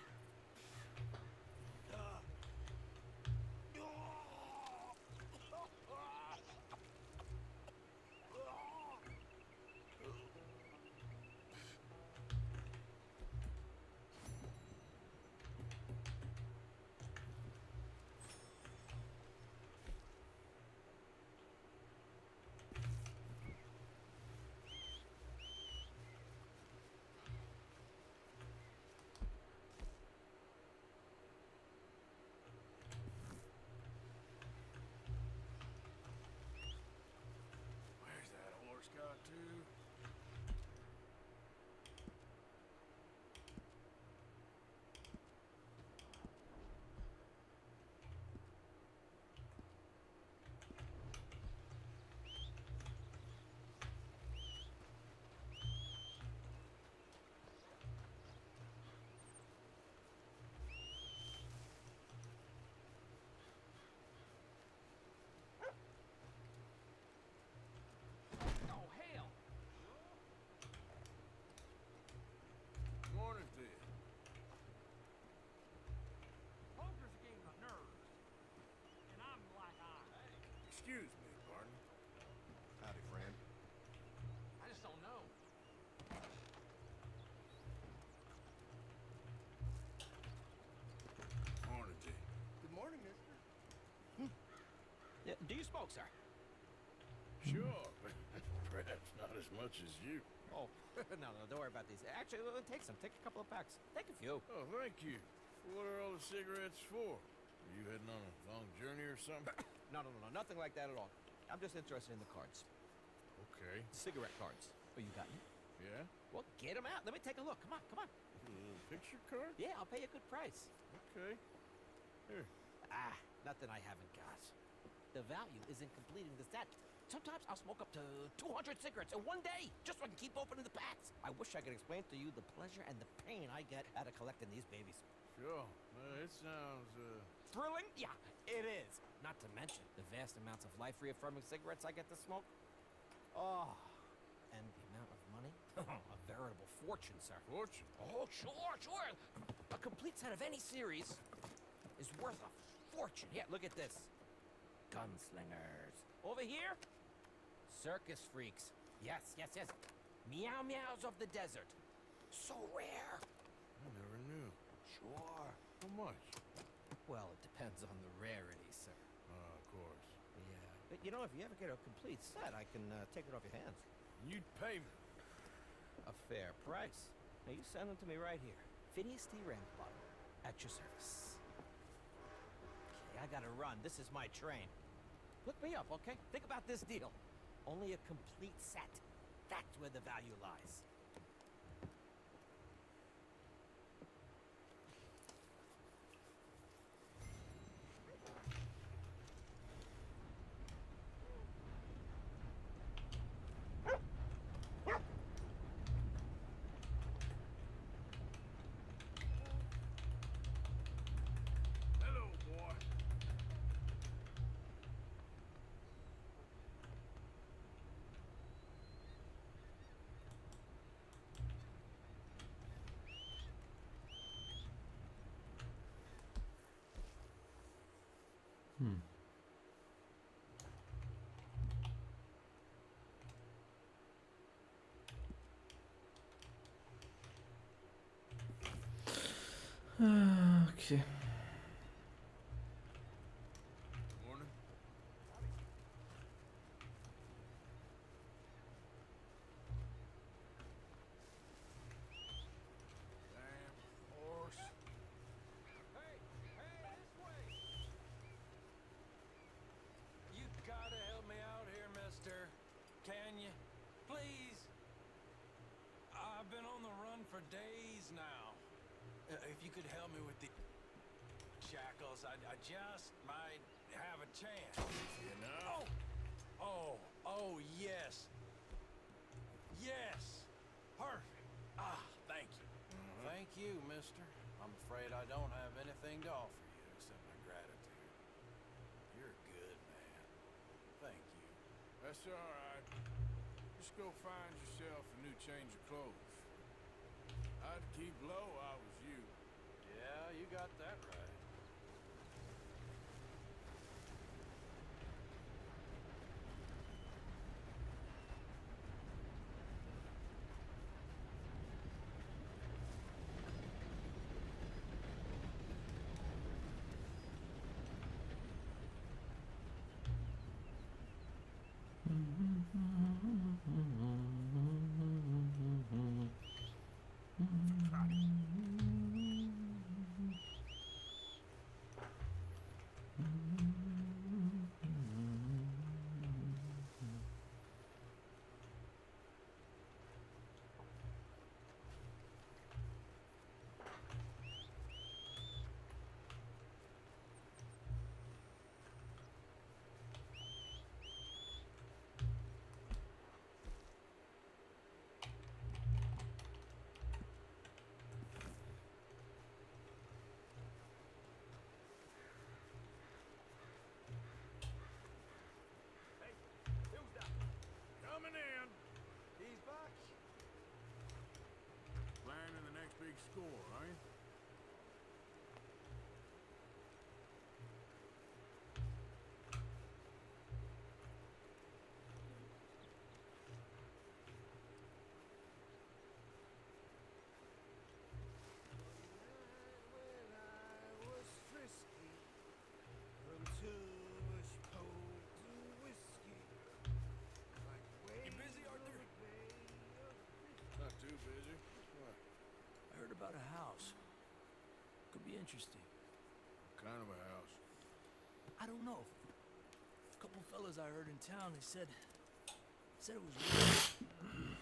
Where's that horse got to? Oh, hell! Morning to you. Poker's a game of nerves. And I'm like iron. Excuse me, partner. Howdy, friend. I just don't know. Morning to you. Good morning, mister. Yeah, do you smoke, sir? Sure, but perhaps not as much as you. Oh, no, don't worry about these. Actually, take some. Take a couple of packs. Take a few. Oh, thank you. What are all the cigarettes for? Are you heading on a long journey or something? No, nothing like that at all. I'm just interested in the cards. Okay. Cigarette cards. Oh, you got them? Yeah? Well, get them out. Let me take a look. Come on. A little picture card? Yeah, I'll pay you a good price. Okay. Here. Ah, nothing I haven't got. The value is in completing the set. Sometimes I'll smoke up to 200 cigarettes in one day, just so I can keep opening the packs. I wish I could explain to you the pleasure and the pain I get out of collecting these babies. Sure. It sounds, Thrilling? Yeah, it is. Not to mention the vast amounts of life-reaffirming cigarettes I get to smoke. Oh, and the amount of money? A veritable fortune, sir. Fortune? Oh, sure. A complete set of any series is worth a fortune. Here, look at this. Gunslingers. Over here, circus freaks. Yes. Meow meows of the desert. So rare. I never knew. Sure. How much? Well, it depends on the rarity, sir. Of course. Yeah. But, you know, if you ever get a complete set, I can take it off your hands. You'd pay me. A fair price. Now, you send them to me right here. Phineas T. Ramsbottom, at your service. Okay, I gotta run. This is my train. Look me up, okay? Think about this deal. Only a complete set. That's where the value lies. Hello, boy. Okay. Morning. Damn horse. Hey, this way! You gotta help me out here, mister. Can you? Please? I've been on the run for days now. If you could help me with the shackles, I just might have a chance. You know? Oh, yes. Yes. Perfect. Thank you. Thank you, mister. I'm afraid I don't have anything to offer you except my gratitude. You're a good man. Thank you. That's all right. Just go find yourself a new change of clothes. I'd keep low, I was you. Yeah, you got that right. Coming in. He's back. Planning the next big score, right? When I was frisky, from Tulish Pole to whiskey. You busy, Arthur? Not too busy. What? I heard about a house. Could be interesting. What kind of a house? I don't know. A couple fellas I heard in town, they said it was weird,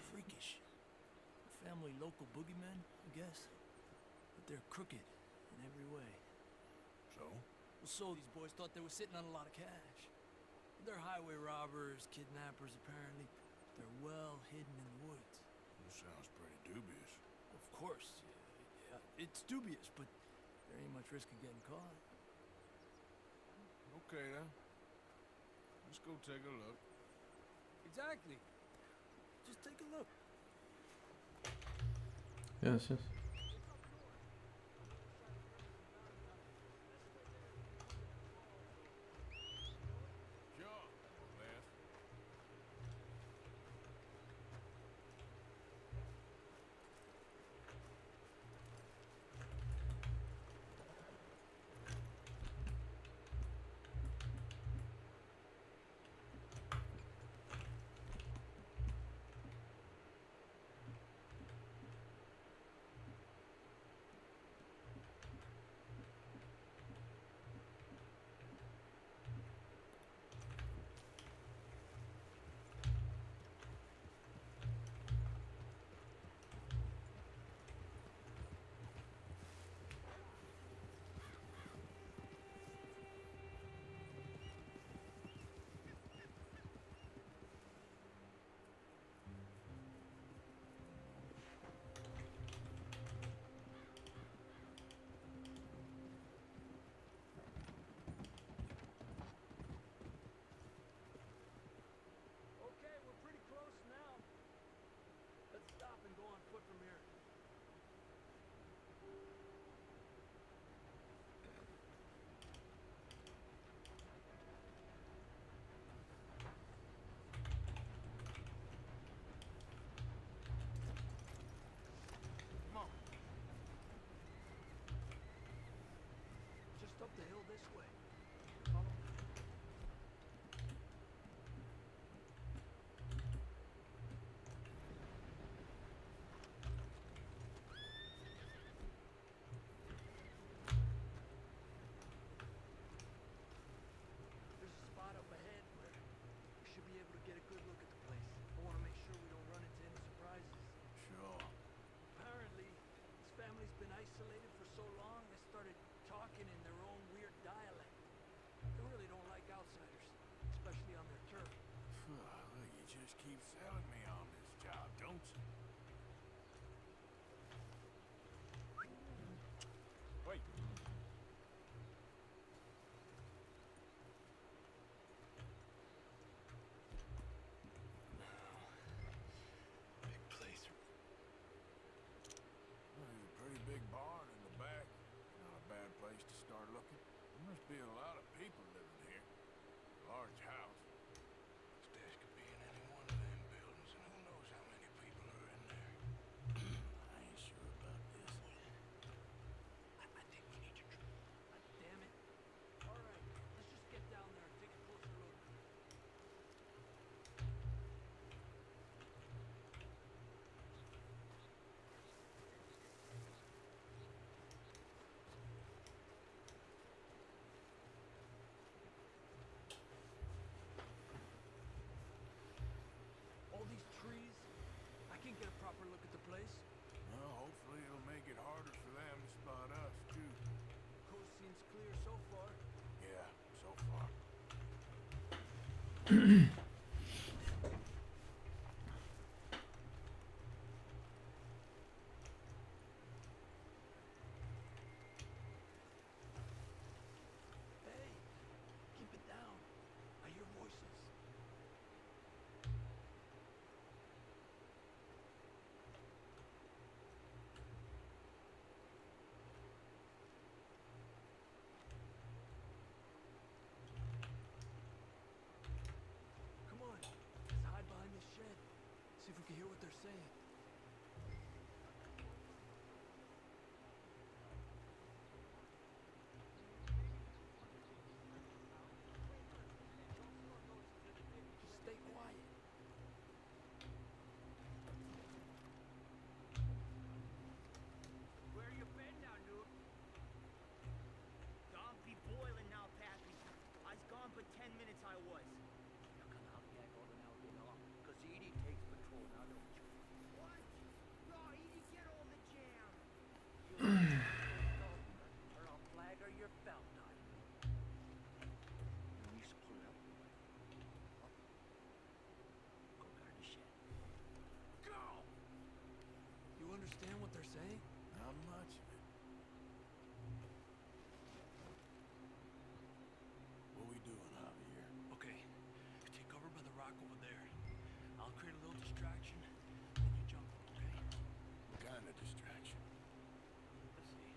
freakish. Family local boogeymen, I guess. But they're crooked in every way. So? Well, so these boys thought they were sitting on a lot of cash. They're highway robbers, kidnappers, apparently. They're well hidden in the woods. This sounds pretty dubious. Of course, yeah, it's dubious, but there ain't much risk of getting caught. Okay then. Let's go take a look. Exactly. Just take a look. Yes, yes. Sure, Les. Okay, we're pretty close now. Let's stop and go on foot from here. Come on. Just up the hill this way. Follow me. There's a spot up ahead where we should be able to get a good look at the place. I want to make sure we don't run into any surprises. Sure. Apparently, this family's been isolated for so long, they started talking in their own weird dialect. They really don't like outsiders, especially on their turf. Look, you just keep selling me on this job, don't you? Wait. Big place. Well, there's a pretty big barn in the back. Not a bad place to start looking. There must be a lot of people living here. Large house. Stash could be in any one of them buildings, and who knows how many people are in there. I ain't sure about this. I think we need to damn it. All right, let's just get down there and take a closer look. All these trees, I can't get a proper look at the place. Well, hopefully it'll make it harder for them to spot us, too. Coast seems clear so far. Yeah, so far. Hey, keep it down. I hear voices. Come on, let's hide behind this shed. See if we can hear what they're saying. Just stay quiet. Where you been now, noob? Don't be boiling now, Pappy. I's gone for 10 minutes I was. You can help me, I go to now get on. Cause Edie takes patrol now, don't you? say? Not much of it. What we doing, Javier? Okay, take cover by the rock over there. I'll create a little distraction, then you jump, okay? What kind of distraction? Let's see.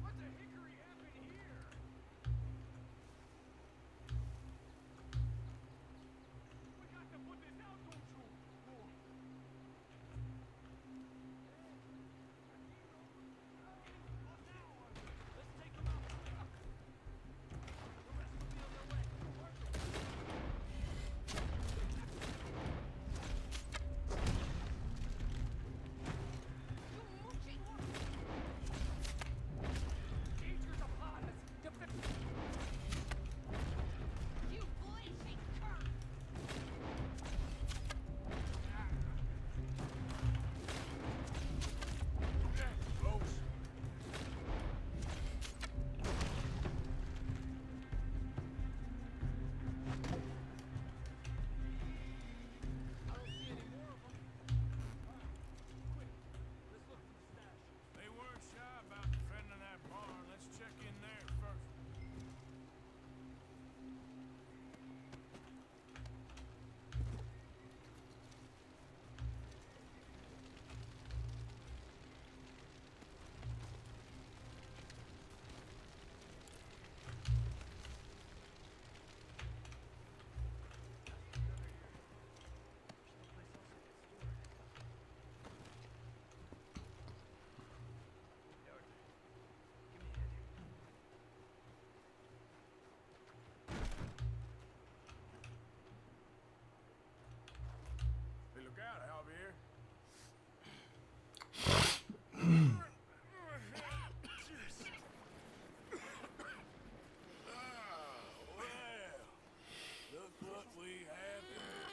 What the hickory happened here? We got to put this out, don't you? Let's take them out quick. The rest will be on their way. Danger's upon us. You blazing cur! Close. I don't see any more of them. Quick, let's look for the stash. They weren't shy about defending that barn. Let's check in there first. Hey, look out, Javier. Well, look what we have here.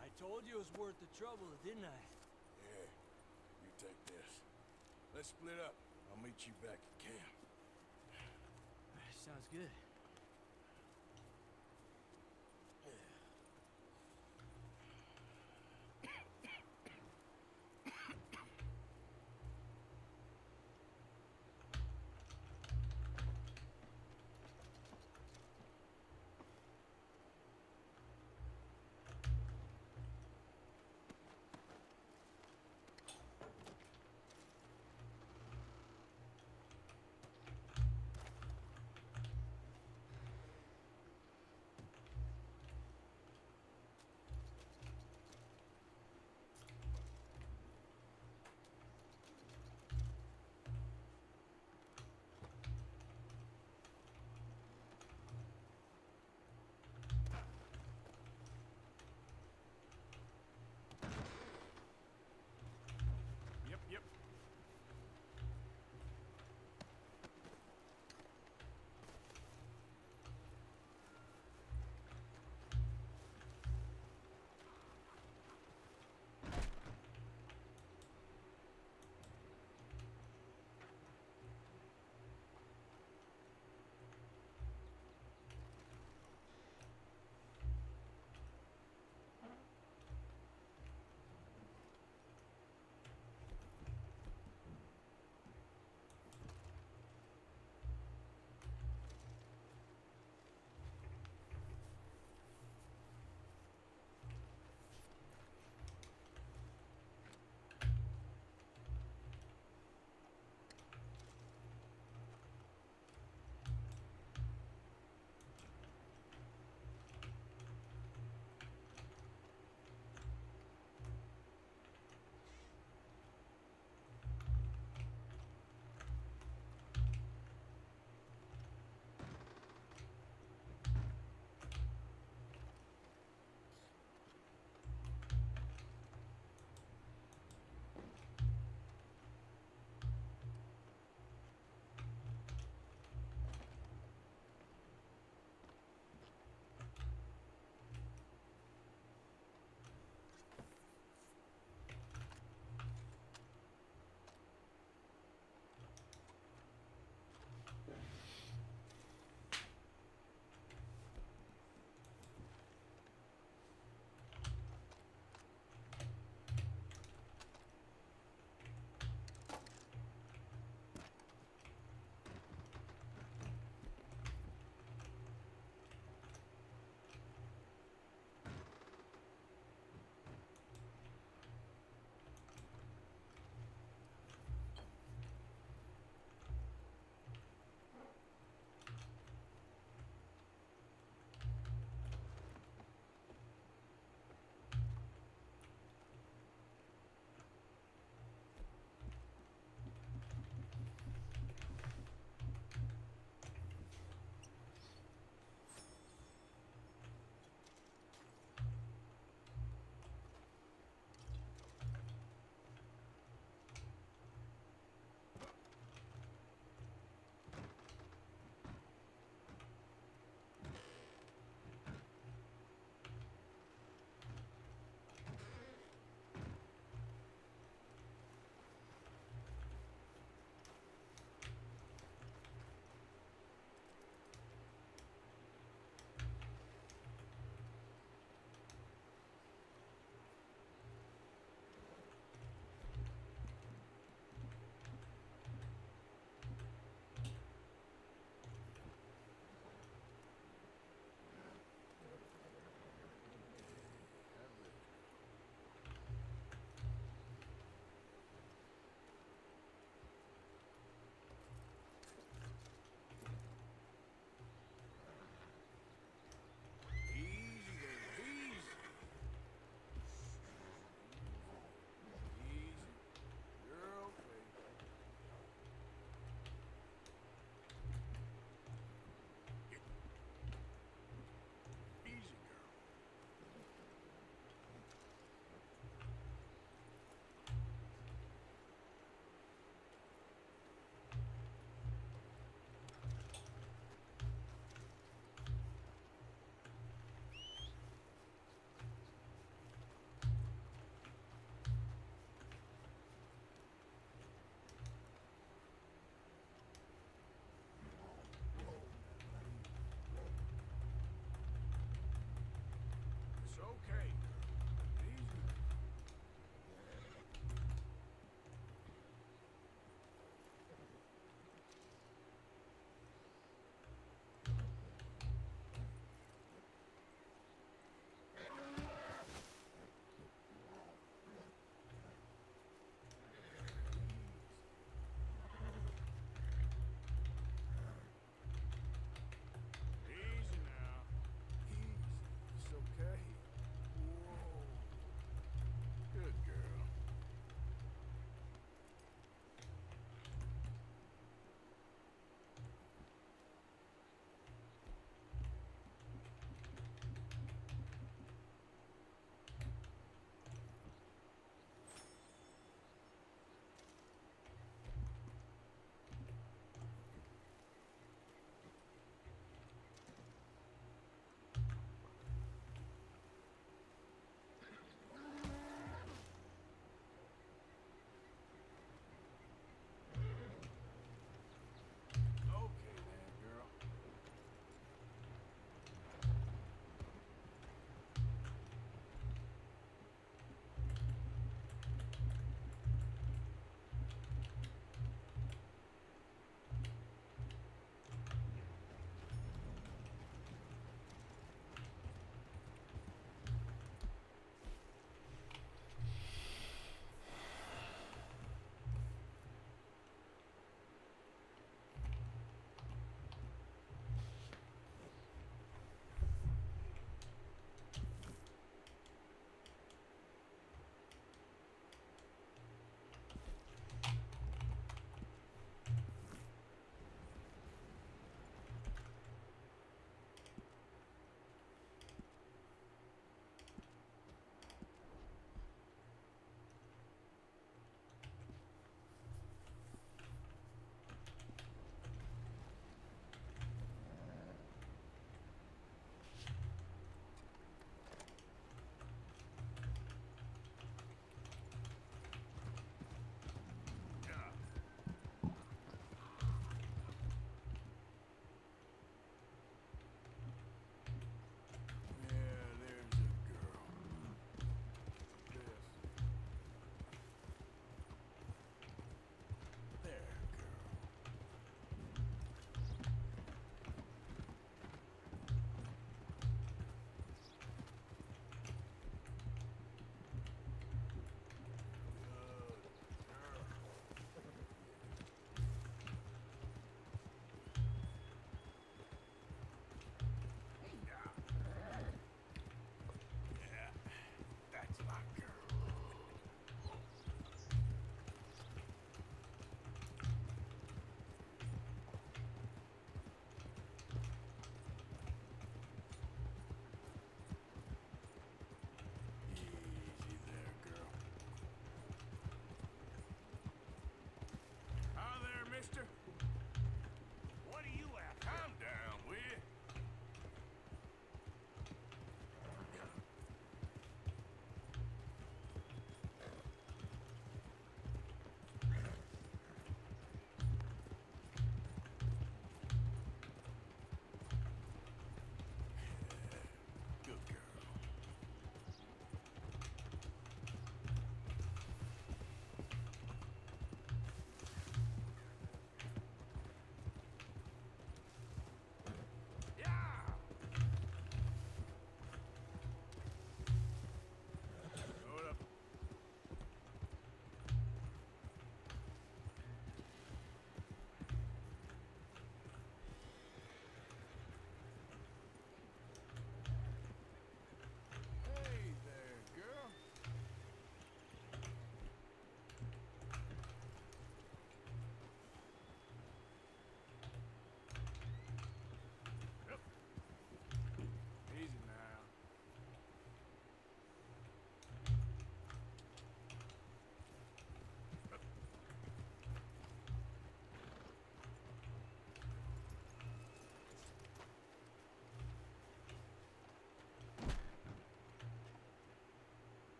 I told you it was worth the trouble, didn't I? Yeah, you take this. Let's split up. I'll meet you back at camp. Sounds good.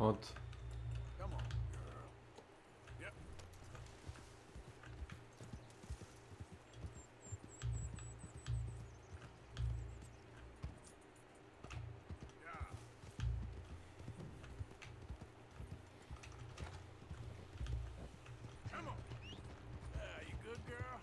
Odd. Come on, girl. Yep. Yeah. Come on. You good, girl?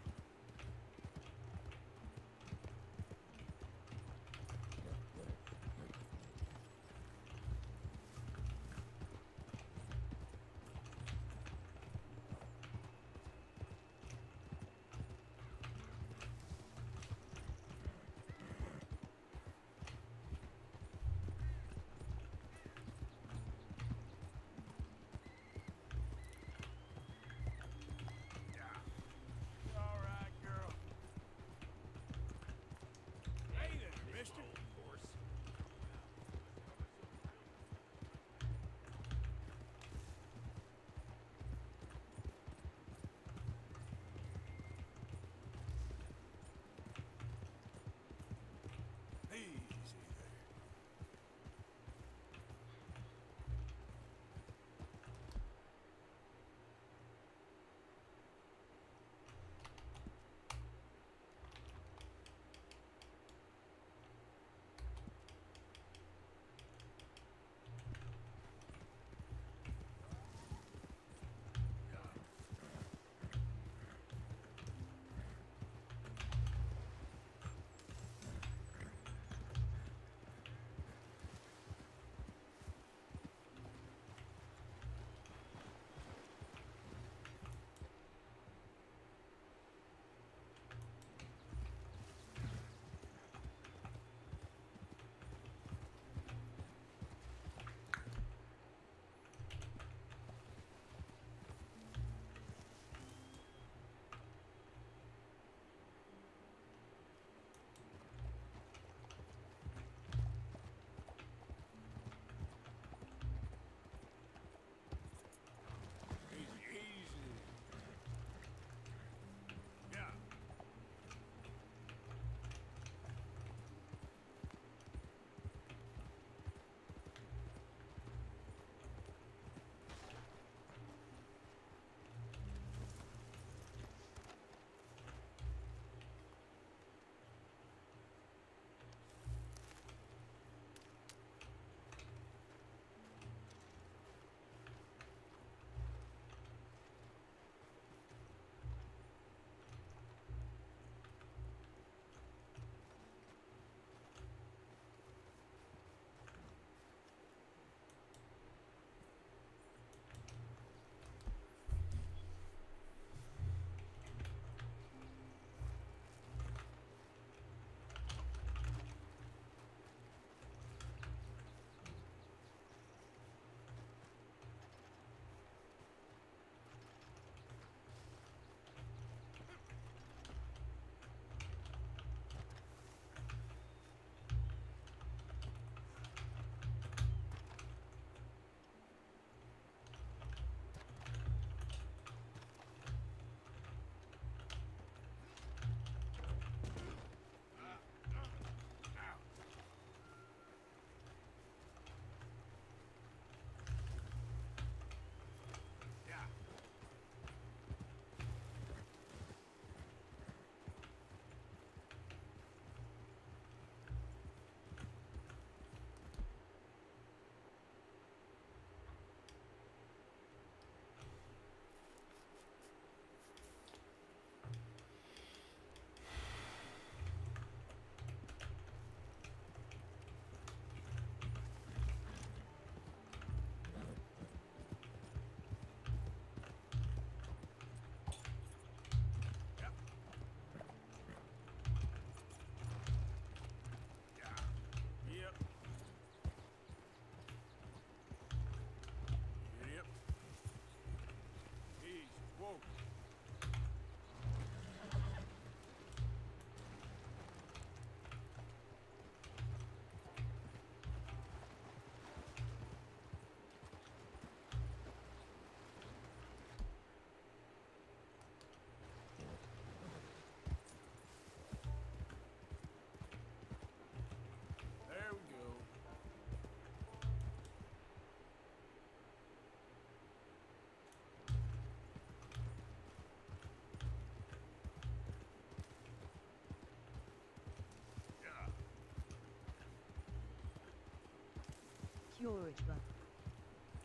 Fjorajba.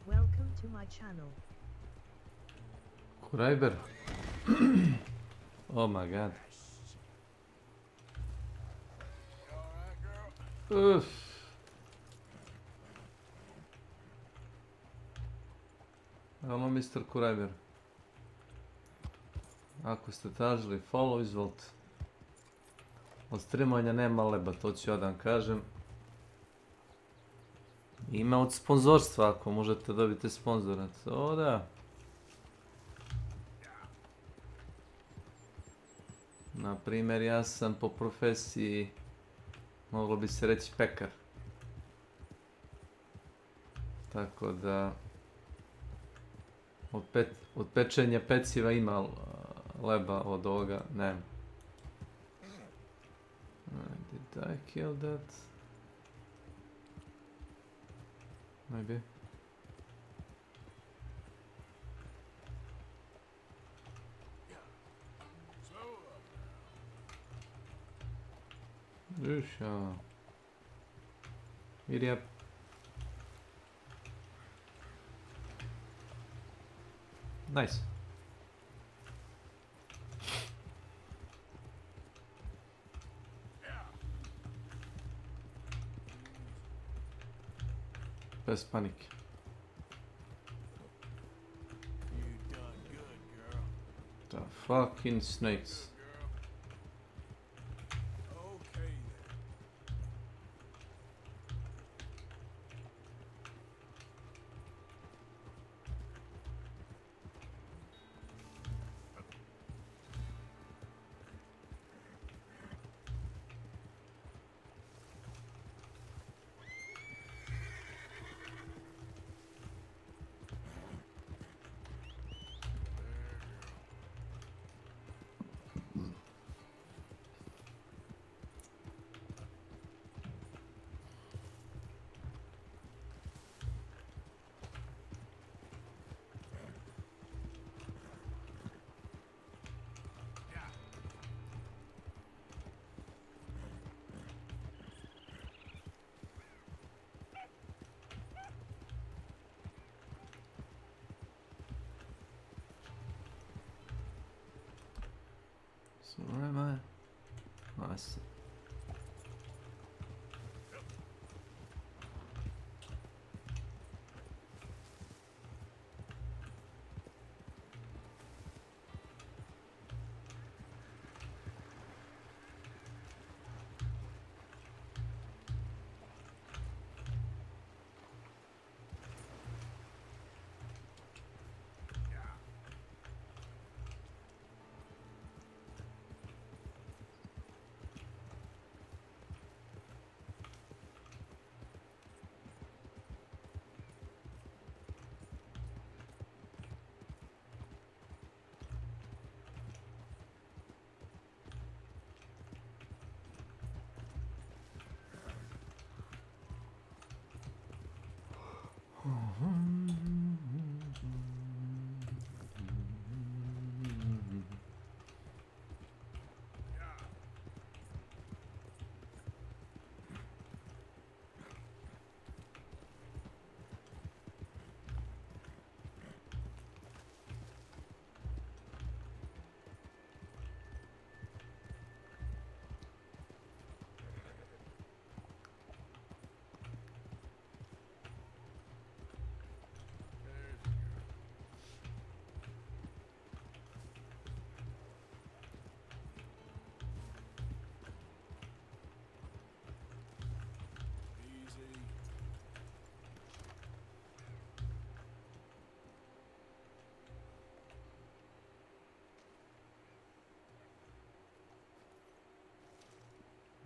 Welcome to my channel. Kurajber. Oh my god. Uff. Halo Mr. Kurajber. Ako ste tražili follow, izvolite. Od streamovanja nema leba, to ću ja da vam kažem. Ima od sponzorstva, ako možete dobiti sponzora. To da. Na primjer, ja sam po profesiji, moglo bi se reći, pekar. Tako da, od pečenja peciva ima leba, od ovoga nema. Did I kill that? Maybe. Dusha. Giddy up. Nice. Bez panic. You done good, girl. The fucking snakes. Okay then. So where am I? Oh, I see.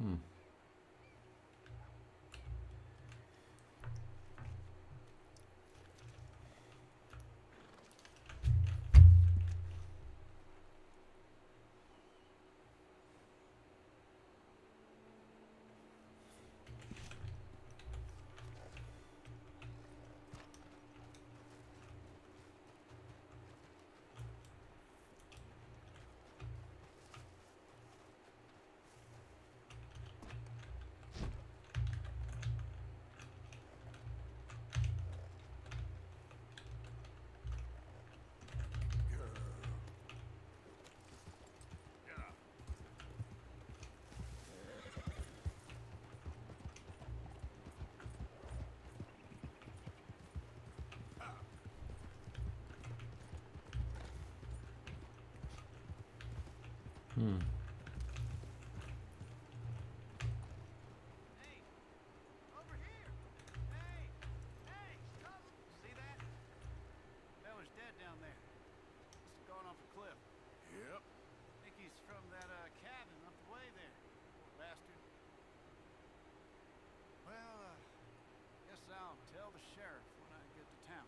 Hmm. Over here! Hey! Hey! Stop! See that? Fella's dead down there. Must have gone off a cliff. Yep. Think he's from that cabin up the way there. Poor bastard. Well, guess I'll tell the sheriff when I get to town.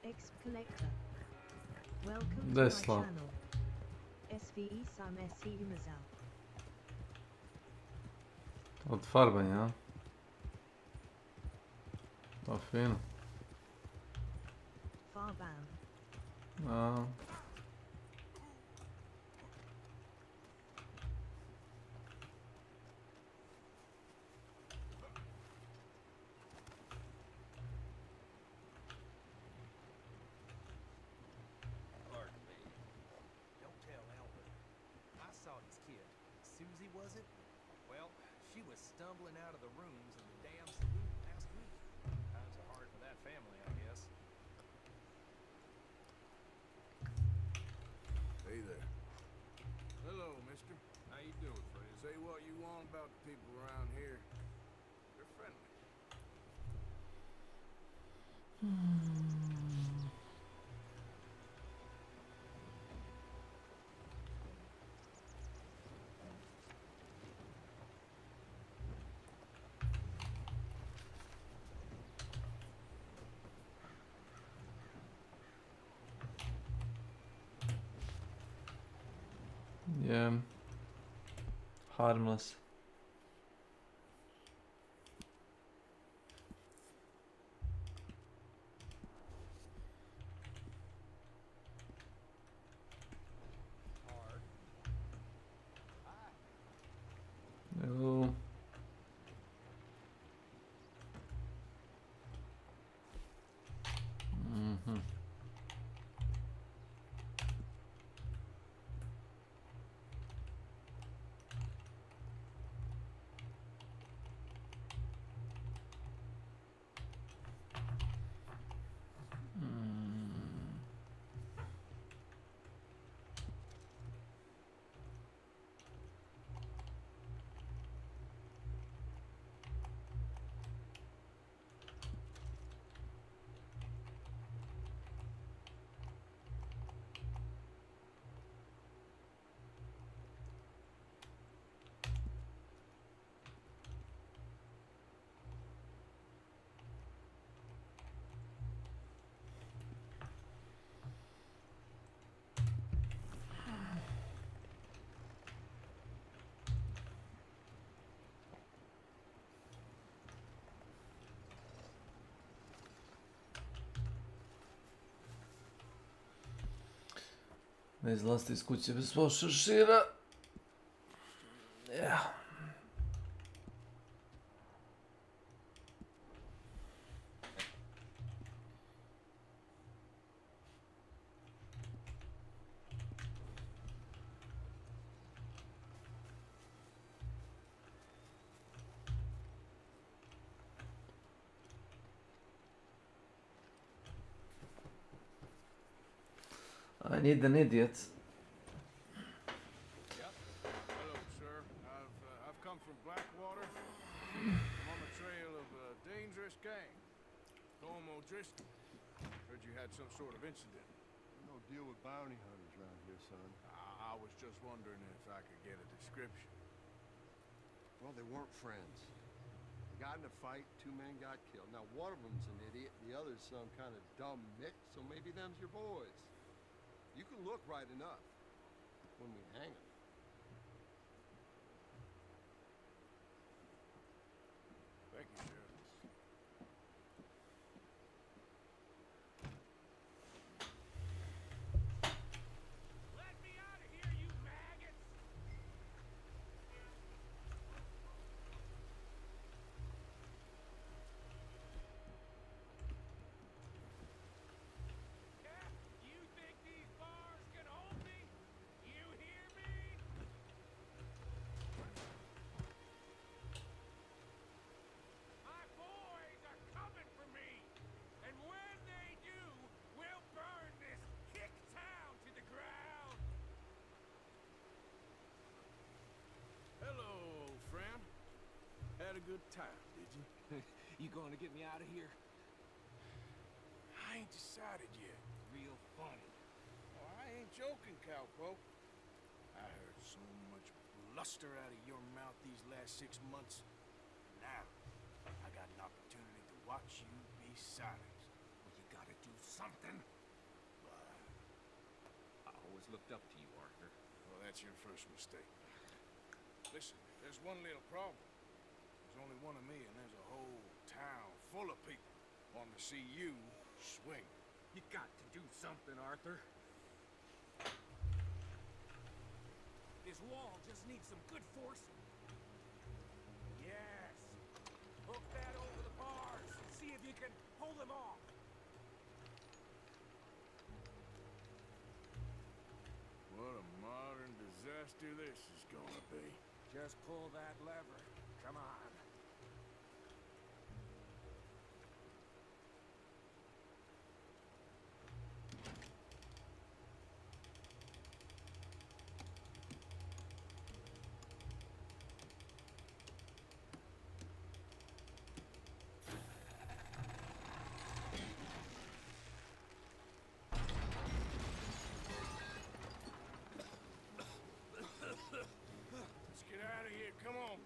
Exp Collector. Welcome to my Desla. channel. SVE Sam SE Umazal. Od farbanja. To fino. Farban. A, Pardon me. Don't tell Albert. I saw this kid. Susie, was it? Well, she was stumbling out of the rooms in the damn saloon last week. Times are hard for that family, I guess. Hey there. Hello, mister. How you doing, friend? Say what you want about the people around here. They're friendly. yeah. Harmless. Hard. No. Mhm. Ne izlazite iz kuće bez svog šešira. Ja. I need an idiot. Yep. Hello, sir. I've come from Blackwater. I'm on the trail of a dangerous gang. Como Driscoll. Heard you had some sort of incident. No deal with bounty hunters around here, son. I was just wondering if I could get a description. Well, they weren't friends. They got in a fight, 2 men got killed. Now, one of them's an idiot, the other's some kind of dumb mick, so maybe them's your boys. You can look right enough when we hang them. Thank you, Sheriff. Let me out of here, you maggots! Cap, you think these bars can hold me? You hear me? My boys are coming for me, and when they do, we'll burn this hick town to the ground. Hello, old friend. Had a good time, did you? You going to get me out of here? I ain't decided yet. Real funny. Oh, I ain't joking, cowpoke. I heard so much bluster out of your mouth these last 6 months. Now, I got an opportunity to watch you be silenced. Well, you gotta do something. I always looked up to you, Arthur. Well, that's your first mistake. Listen, there's one little problem. There's only one of me, and there's a whole town full of people wanting to see you swing. You got to do something, Arthur. This wall just needs some good forcing. Yes. Hook that over the bars. See if you can pull them off. What a modern disaster this is gonna be. Just pull that lever. Come on. Let's get out of here. Come on.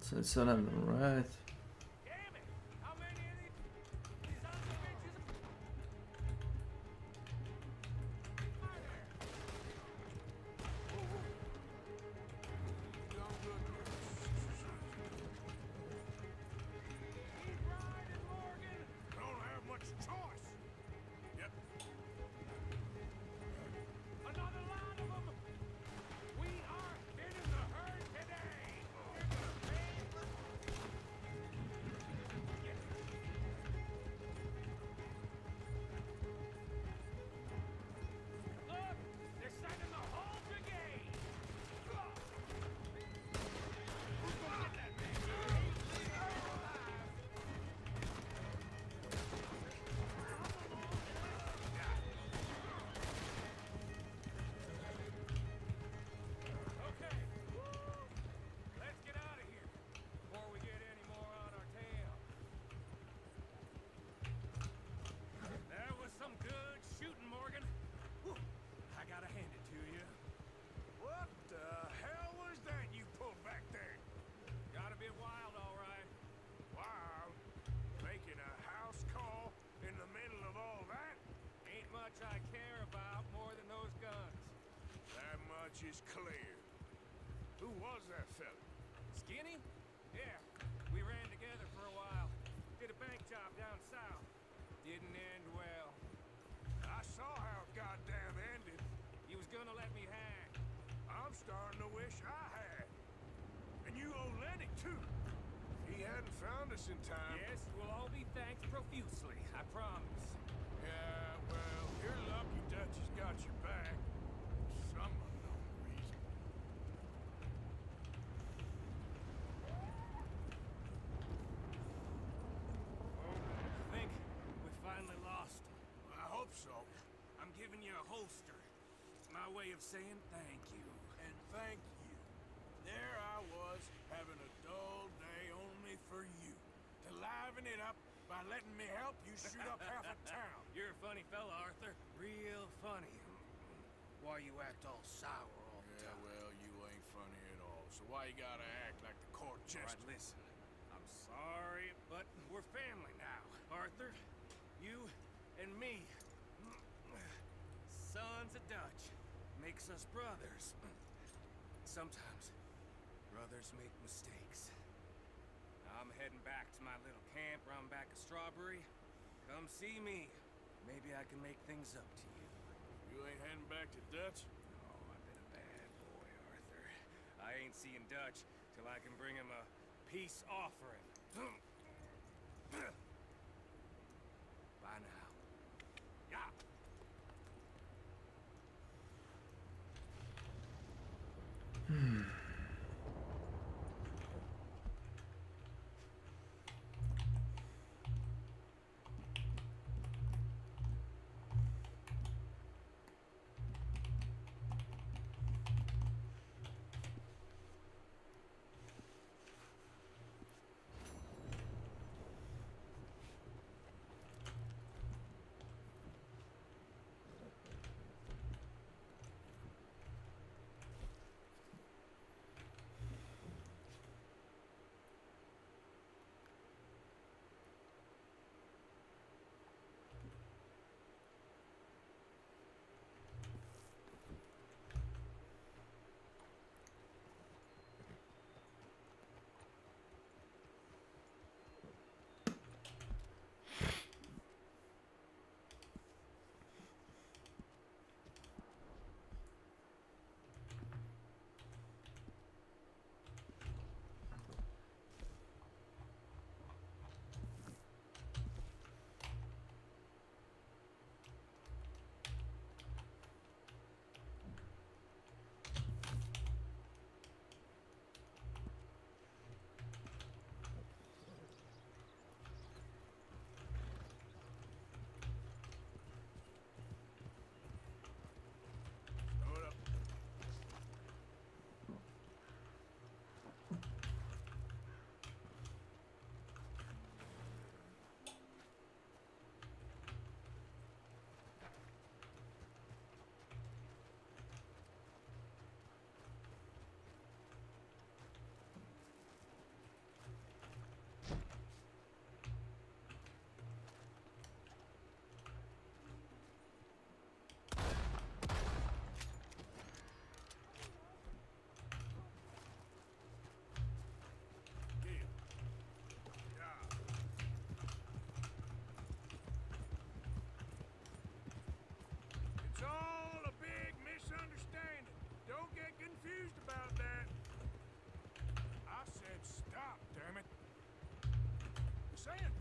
So it's on them, right? Don't have much choice. Yep. Another line of them. We are getting the herd today. Look, they're sending the whole brigade. Who's gonna get that man? Okay. Let's get out of here before we get any more on our tail. That was some good shooting, Morgan. Whew. I gotta hand it to you. What the hell was that you pulled back there? Gotta be wild, all right. Wild? Making a house call in the middle of all that? Ain't much I care about more than those guns. That much is clear. Who was that fella? Skinny? Yeah, we ran together for a while. Did a bank job down south. Didn't end well. I saw how it goddamn ended. He was gonna let me hang. I'm starting to wish I had. And you owe Lenny, too. He hadn't found us in time. Yes, we'll all be thanked profusely, I promise. Yeah, well, you're lucky Dutch has got your back. Some unknown reason. I think we finally lost him. I hope so. I'm giving you a holster. My way of saying thank you. And thank you. There I was, having a dull day only for you. To liven it up by letting me help you shoot up half a town. You're a funny fella, Arthur. Real funny. Why you act all sour all the time? Yeah, well, you ain't funny at all. So why you gotta act like the court jester? All right, listen. I'm sorry, but we're family now. Arthur, you and me. Sons of Dutch. Makes us brothers. Sometimes brothers make mistakes. I'm heading back to my little camp round back of Strawberry. Come see me. Maybe I can make things up to you. You ain't heading back to Dutch? Oh, I've been a bad boy, Arthur. I ain't seeing Dutch till I can bring him a peace offering. Bye now. Yeah.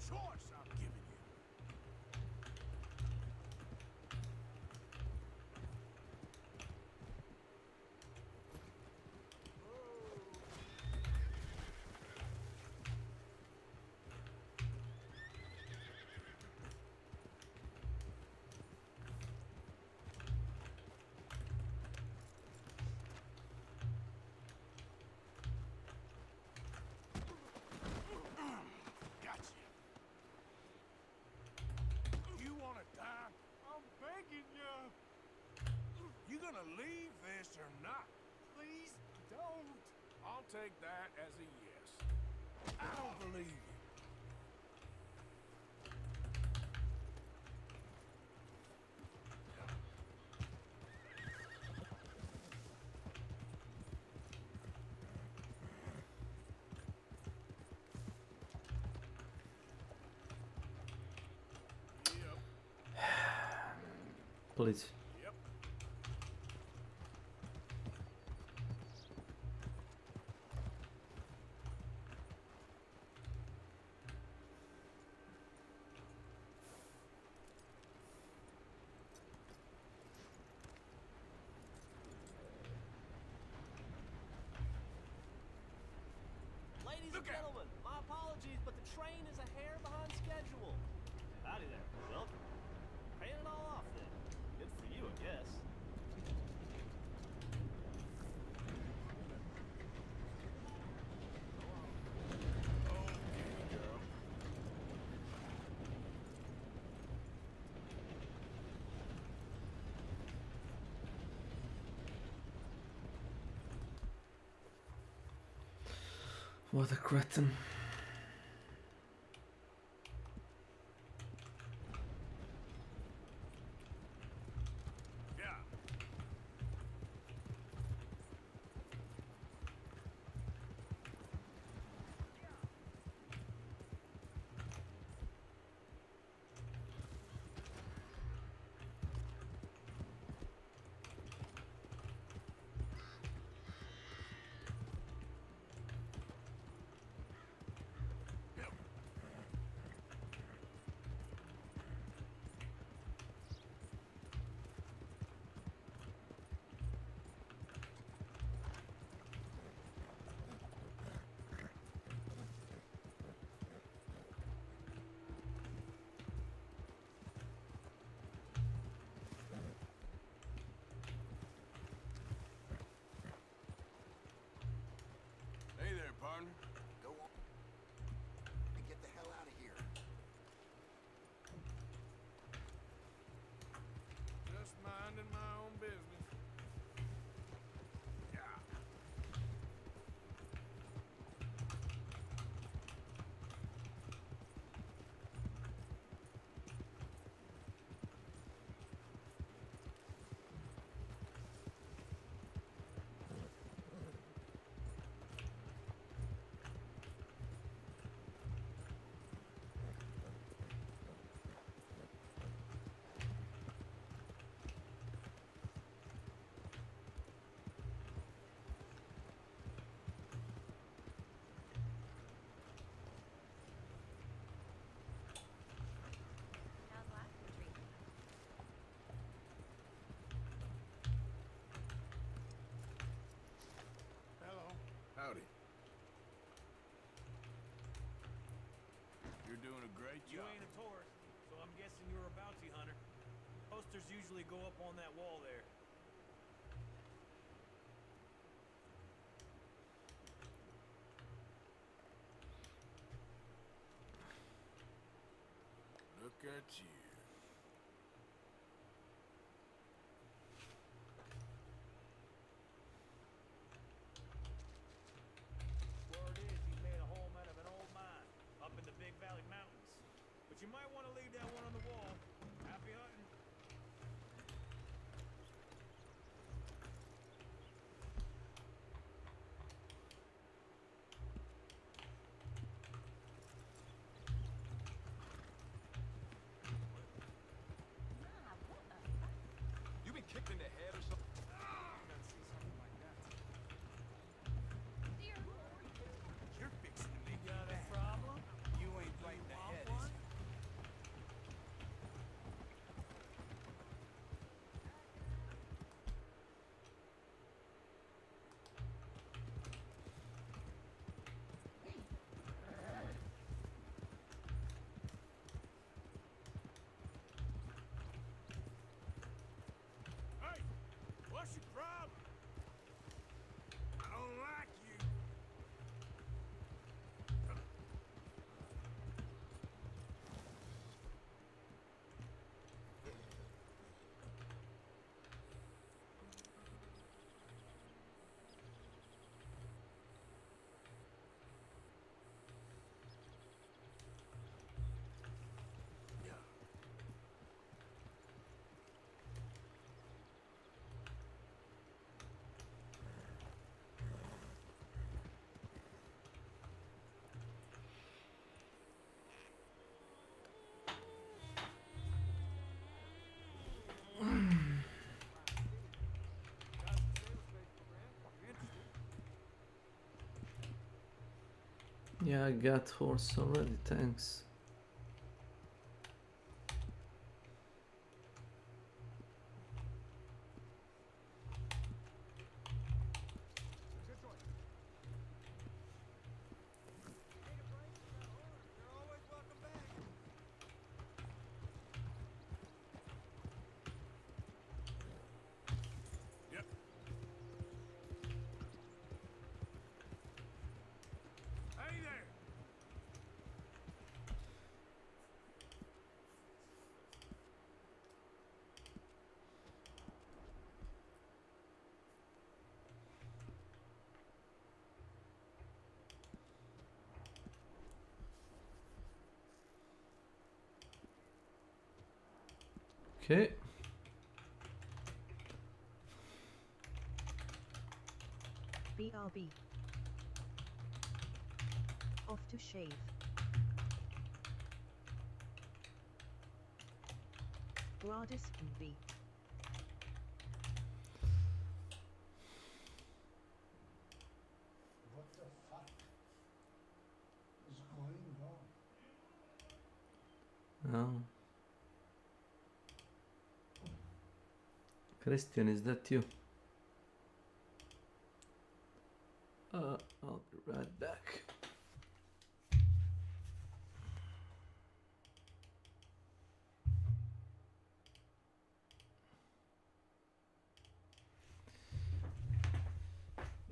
choice I'm giving you. Gotcha. You wanna die? I'm begging you. You gonna leave this or not? Please don't. I'll take that as a yes. I don't believe you. Please. Yep. Ladies and gentlemen, my apologies, but the train is a hair behind schedule. Howdy there. Well, paying it all off then. Good for you, I guess. What a cretin. Yeah. Hey there, partner. Go on and get the hell out of here. Just minding my own business. Yeah. How's life been treating you? Hello. Howdy. You're doing a great You job. ain't a tourist, so I'm guessing you're a bounty hunter. Posters usually go up on that wall there. Look at you. Word is he made a home out of an old mine up in the Big Valley Mountains. But you might want to leave that one on the wall. Happy hunting. You been kicked in the head or something? You're fixing to make Got a problem? You ain't biting the head, is Yeah, I got horse already, thanks. Yep. Hey there. Okay. BRB. Off to shave. Gradus B. What the fuck is going on? Oh. Christian, is that you? I'll be right back.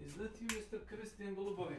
Is that you, Mr. Christian Golubovic?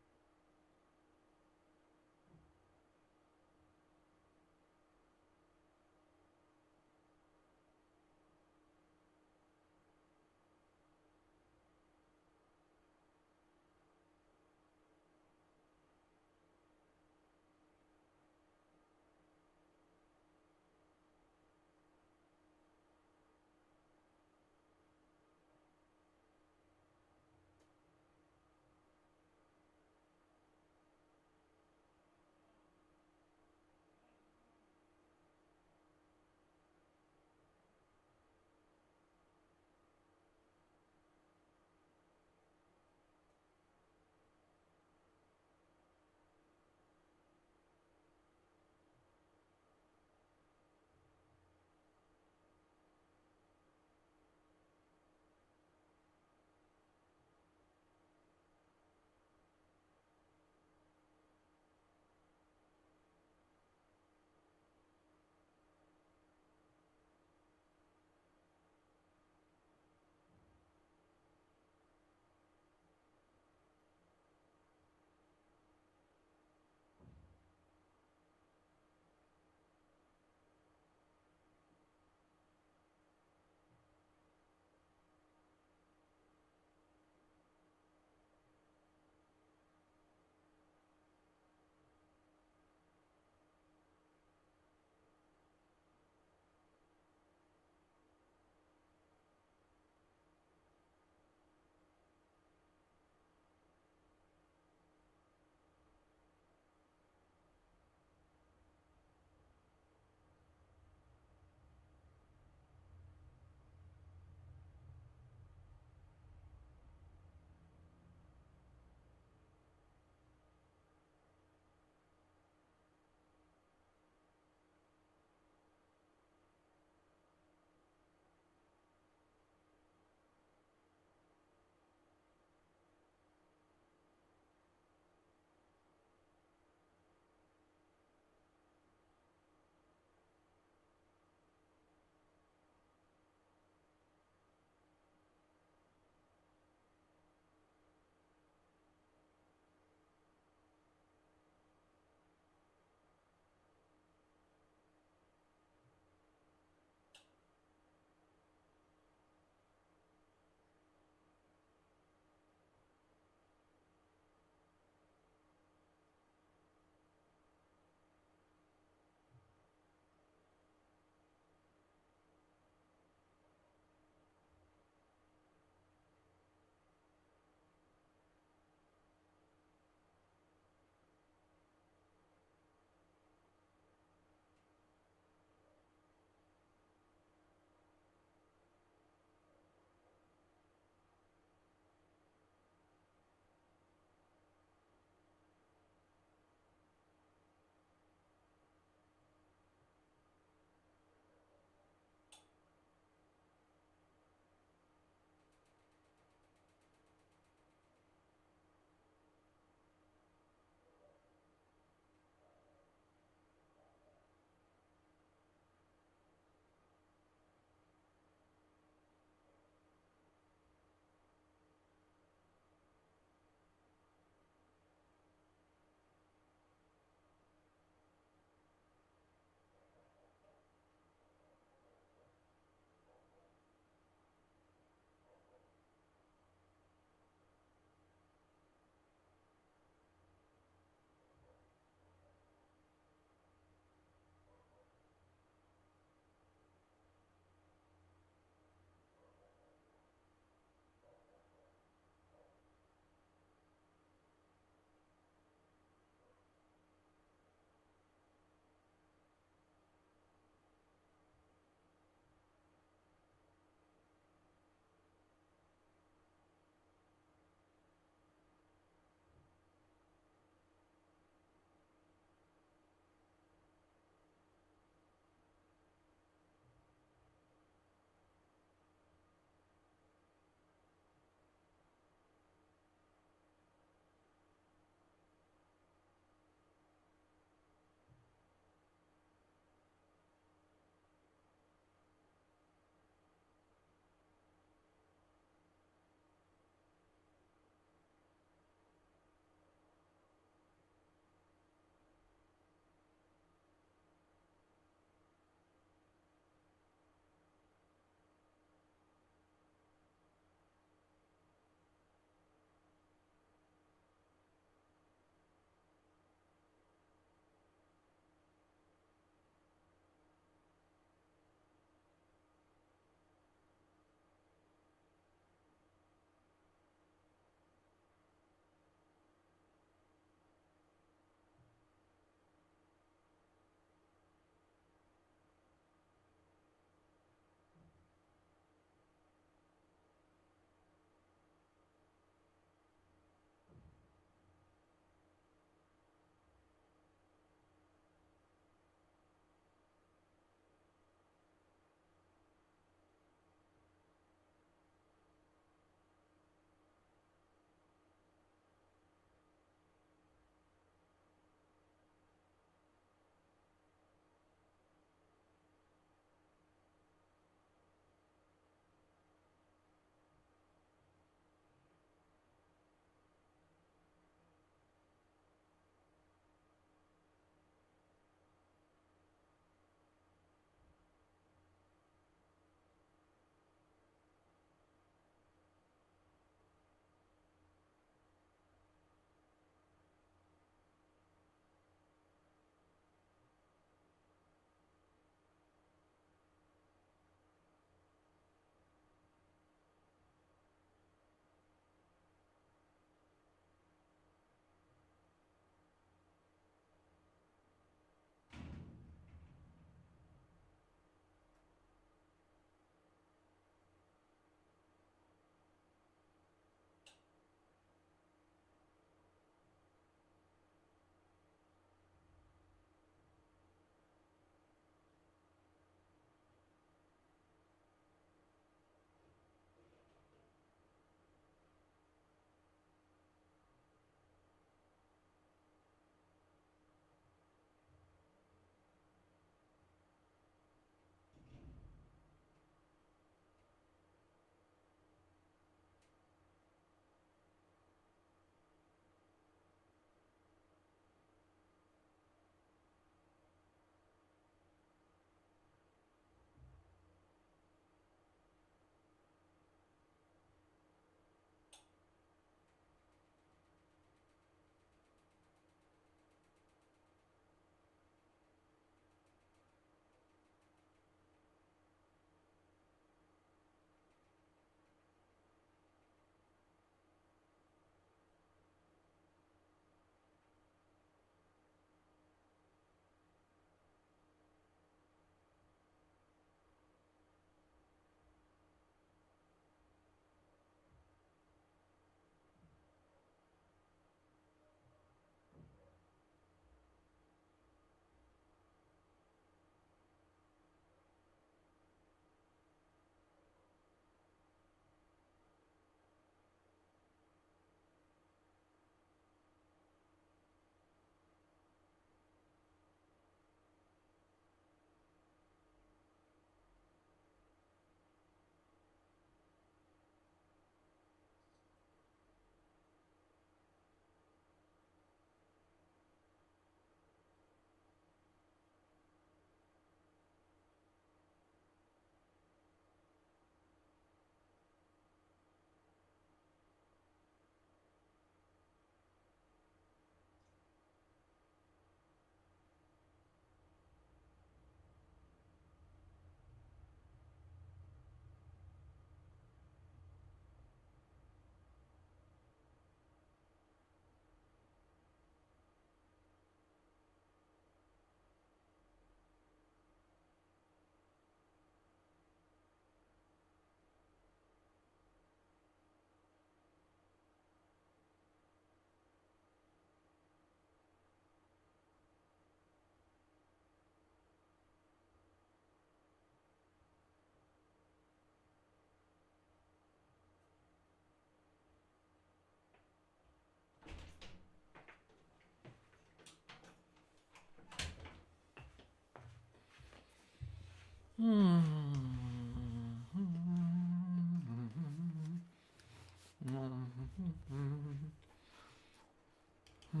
You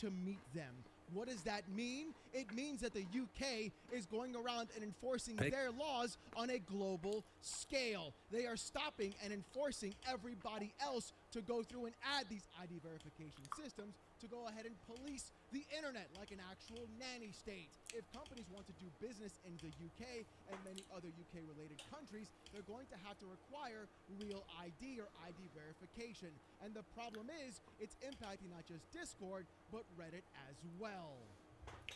to meet them. What does that mean? It means that the UK is going around and enforcing their laws on a global scale. They are stopping and enforcing everybody else to go through and add these ID verification systems to go ahead and police the internet like an actual nanny state. If companies want to do business in the UK and many other UK-related countries, they're going to have to require real ID or ID verification. And the problem is, it's impacting not just Discord, but Reddit as well.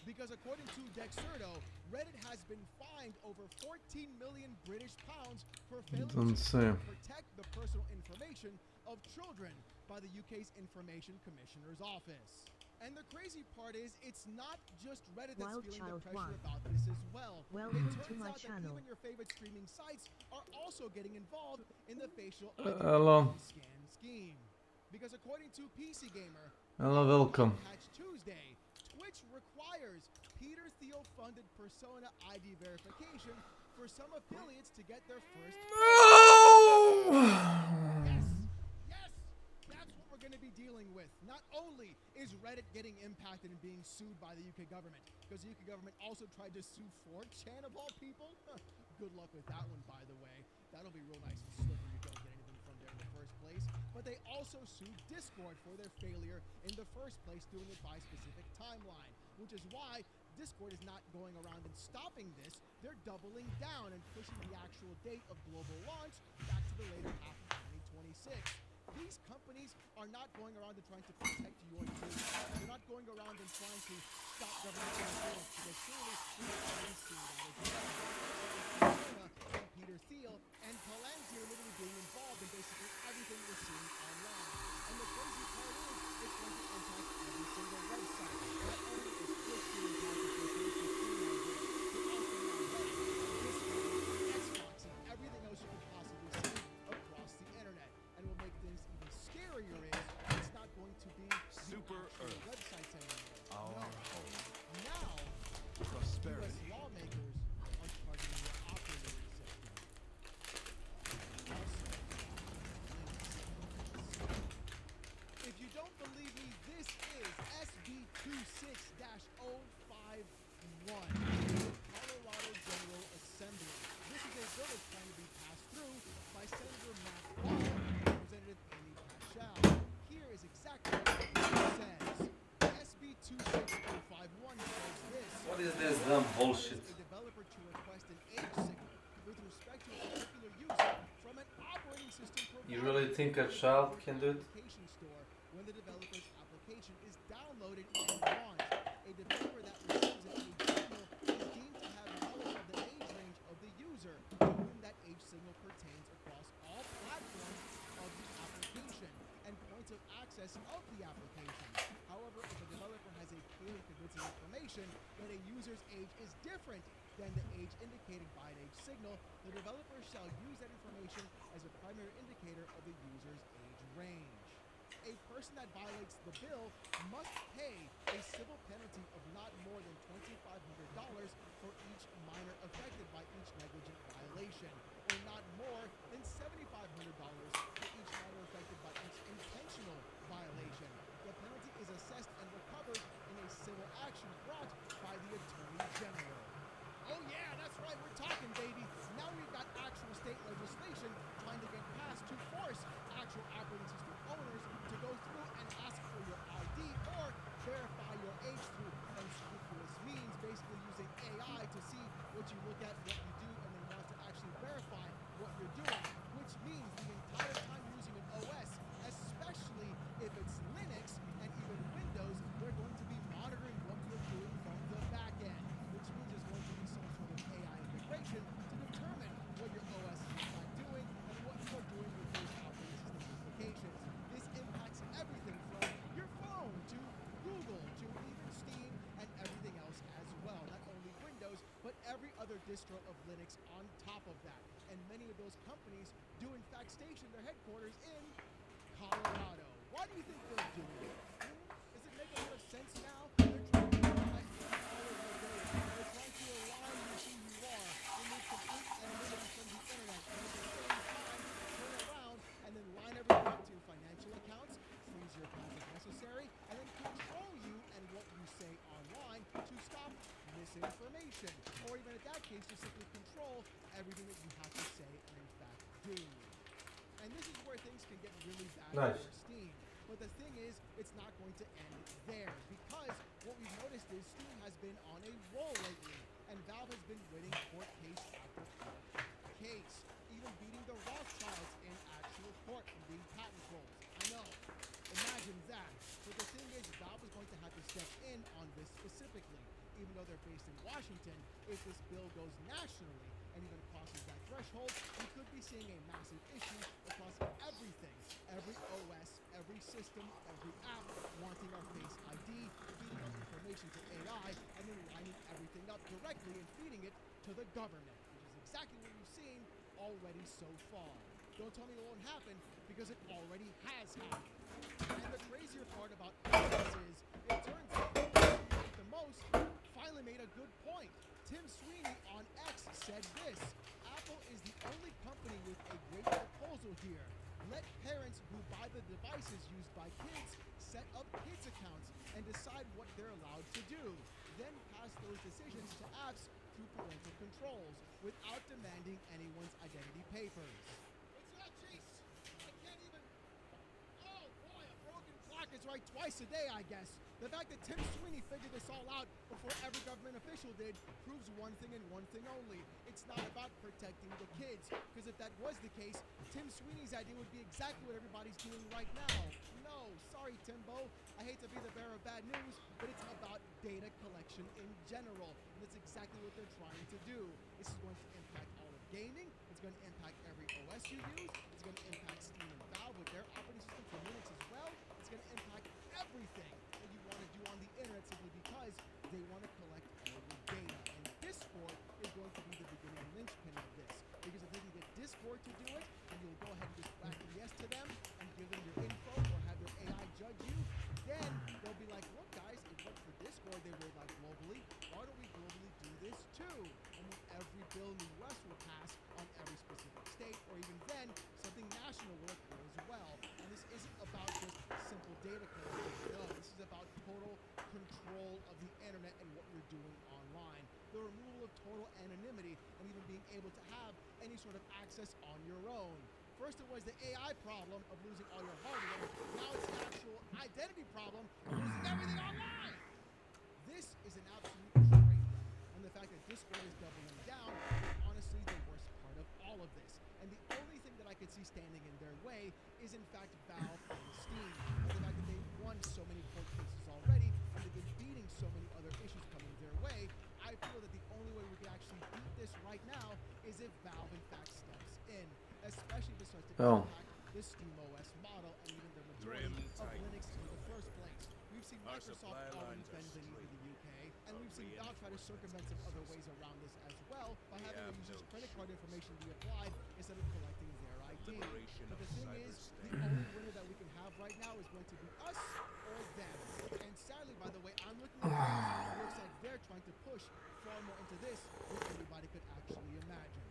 Because according to Dexerto, Reddit has been fined over 14 million British pounds for failing to protect the personal information of children by the UK's Information Commissioner's Office. And the crazy part is, it's not just Reddit that's feeling the pressure about this as well. Welcome it turns to my out channel. that even your favorite streaming sites are also getting involved in the facial Hello. scan scheme. Because according to PC Gamer, Hello, welcome. Patch Tuesday, Twitch requires Peter Thiel-funded persona ID verification for some affiliates to get their first. Yes, that's what we're going to be dealing with. Not only is Reddit getting impacted and being sued by the UK government, because the UK government also tried to sue 4chan of all people. Good luck with that one, by the way. That'll be real nice and slippery. You don't get anything from there in the first place. But they also sued Discord for their failure in the first place, doing it by specific timeline, which is why Discord is not going around and stopping this. They're doubling down and pushing the actual date of global launch back to the later half of 2026. These companies are not going around and trying to protect your news. They're not going around and trying to stop government interference, because surely we have already seen that as well. And Peter Thiel and Palantir literally being involved in basically everything we're seeing online. And the crazy part is, it's going to impact every single website. Not only is Twitch being impacted for Facebook streaming on there, but also now Discord, Xbox, and everything else you could possibly see across the internet. And what makes things even scarier is, it's not going to be super websites anymore. Now, prosperity. US lawmakers are targeting your operating system. If you don't believe me, this is SB 26-051, Colorado General Assembly. This is a bill that's trying to be passed through by Senator Matt Gaetz and Representative Amy Paschal. Here is exactly what it says. SB 26051 says this. What is this dumb bullshit? A developer to request an age signal with respect to a particular user from an operating system provider. You really think a child can do it? Application store when the developer's application is downloaded and launched. A developer that receives an age signal is deemed to have knowledge of the age range of the user to whom that age signal pertains across all platforms of the application and points of access of the application. However, if a developer has a clear and convincing information that a user's age is different than the age indicated by an age signal, the developer shall use that information as a primary indicator of the user's age range. A person that violates the bill must pay a civil penalty of not more than $2,500 for each minor affected by each negligent violation, or not more than $7,500 for each minor affected by each intentional violation. The penalty is assessed and recovered in a civil action brought by the Attorney General. Oh yeah, that's right, we're talking, baby. Now we've got actual state legislation trying to get passed to force actual operating system owners to go through and ask for your ID or verify your age through unscrupulous means, basically using AI to see what you look at, what you do, distro of Linux on top of that. And many of those companies do in fact station their headquarters in Colorado. Why do you think they're doing it? Does it make a lot of sense now? They're trying to align all of your data. They're trying to align you who you are, remove complete anonymity from the internet, and at the same time turn around and then line everything up to your financial accounts, freeze your accounts if necessary, and then control you and what you say online to stop misinformation. Or even in that case, to simply control everything that you have to say and in fact do. And this is where things can get really bad Nice. for Steam. But the thing is, it's not going to end there, because what we've noticed is Steam has been on a roll lately, and Valve has been winning court case after court case, even beating the Rothschilds in actual court and being patent trolls. I know. Imagine that. But the thing is, Valve is going to have to step in on this specifically. Even though they're based in Washington, if this bill goes nationally and even crosses that threshold, we could be seeing a massive issue across everything. Every OS, every system, every app wanting our Face ID, feeding up information to AI, and then lining everything up directly and feeding it to the government, which is exactly what we've seen already so far. Don't tell me it won't happen, because it already has happened. And the crazier part about all this is, it turns out that the most finally made a good point. Tim Sweeney on X said this: Apple is the only company with a great proposal here. Let parents who buy the devices used by kids set up kids accounts and decide what they're allowed to do. Then pass those decisions to apps through parental controls without demanding anyone's identity papers. What's that, Chase? I can't even... Oh boy, a broken clock is right twice a day, I guess. The fact that Tim Sweeney figured this all out before every government official did proves one thing and one thing only. It's not about protecting the kids, because if that was the case, Tim Sweeney's idea would be exactly what everybody's doing right now. No, sorry, Timbo. I hate to be the bearer of bad news, but it's about data collection in general. And that's exactly what they're trying to do. This is going to impact all of gaming. It's going to impact every OS you use. It's going to impact Steam and Valve with their operating system for Linux as well. It's going to impact everything that you want to do on the internet, simply because they want to collect all of your data. And Discord is going to be the beginning linchpin of this. Because if they can get Discord to do it, and you'll go ahead and just acquiesce to them and give them your info or have their AI judge you, then they'll be like, look guys, it worked for Discord, they rolled out globally. Why don't we globally do this too? And then every bill in the US will pass on every specific state, or even then, something national will occur as well. And this isn't about just simple data collection. No, this is about total control of the internet and what you're doing online. The removal of total anonymity and even being able to have any sort of access on your own. First it was the AI problem of losing all your hardware. Now it's the actual identity problem of losing everything online. This is an absolute train wreck. And the fact that Discord is doubling down is honestly the worst part of all of this. And the only thing that I could see standing in their way is in fact Valve and Steam. And the fact that they've won so many court cases already, and they've been beating so many other issues coming their way, I feel that the only way we can actually beat this right now is if Valve in fact steps in. Especially if it starts to impact the SteamOS model and even the majority of Linux in the first place. We've seen Microsoft already bend the knee to the UK, and we've seen Valve try to circumvent some other ways around this as well by having a user's credit card information be applied instead of collecting their ID. But the thing is, the only winner that we can have right now is going to be us or them. And sadly, by the way, I'm looking at Valve, and it looks like they're trying to push far more into this than anybody could actually imagine.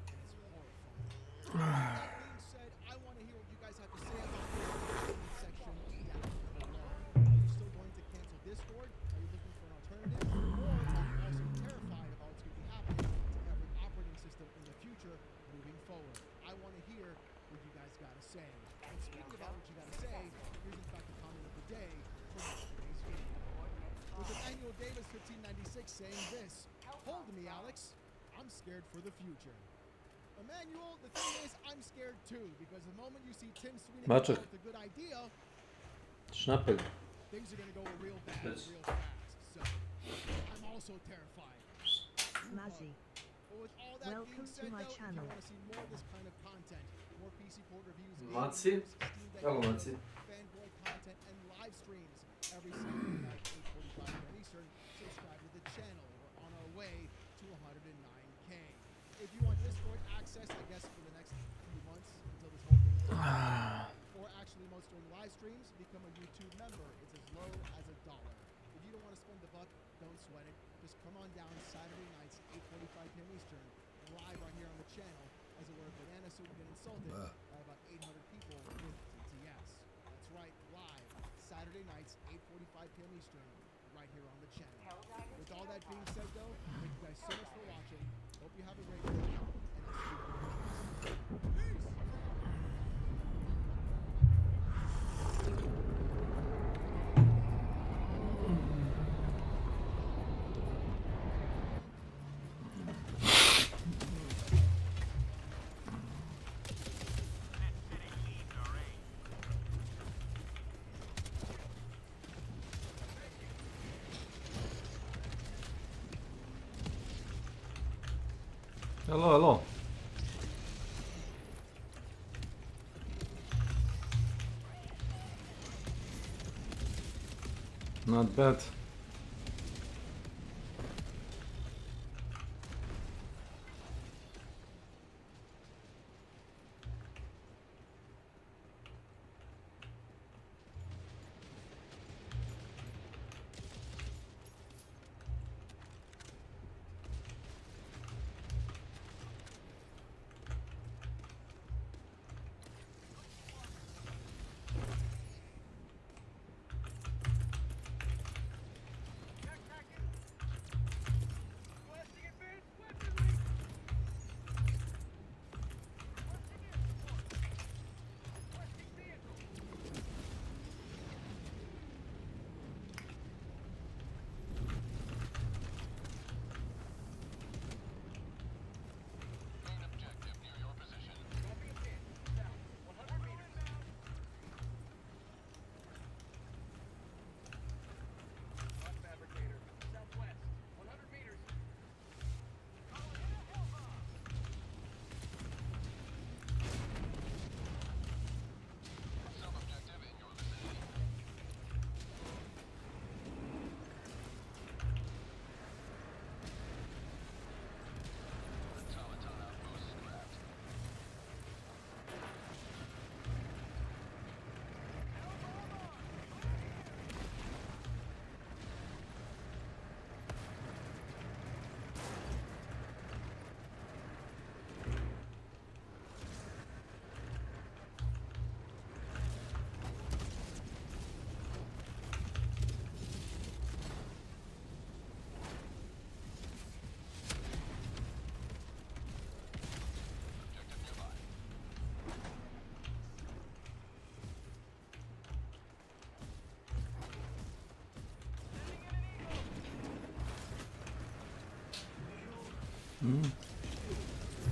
And it's horrifying. That being said, I want to hear what you guys have to say about this in the section down below. Are you still going to cancel Discord? Are you looking for an alternative? Or are you also terrified about what's going to be happening to every operating system in the future moving forward? I want to hear what you guys got to say. And speaking about what you got to say, here's in fact the comment of the day for today's video. With Emmanuel Davis 1596 saying this: "Hold me, Alex. I'm scared for the future." Emmanuel, the thing is, I'm scared too, because the moment you see Tim Sweeney come up with a good idea, things are going to go real bad real fast. So, I'm also terrified. Mazzy. But with all that Welcome being said, to my though, channel. if you want to see more of this kind of content, more PC port reviews, Mazzy? Steam Deck Hello, reviews, Mazzy. fanboy content, and live streams every Saturday night, 8:45 p.m. Eastern, subscribe to the channel. We're on our way to 109 Or actually, most during live streams, become a YouTube member. It's as low as $1. If you don't want to spend the buck, don't sweat it. Just come on down Saturday nights, 8:45 p.m. Eastern, live right here on the channel, as it were Banana Suit get insulted by about 800 people with TTS. That's right, live, Saturday nights, 8:45 p.m. Eastern, right here on the channel. With all that being said, though, thank you guys so much for watching. Hope you have a great day, and I'll see you next. Peace! Hello, hello. Not bad.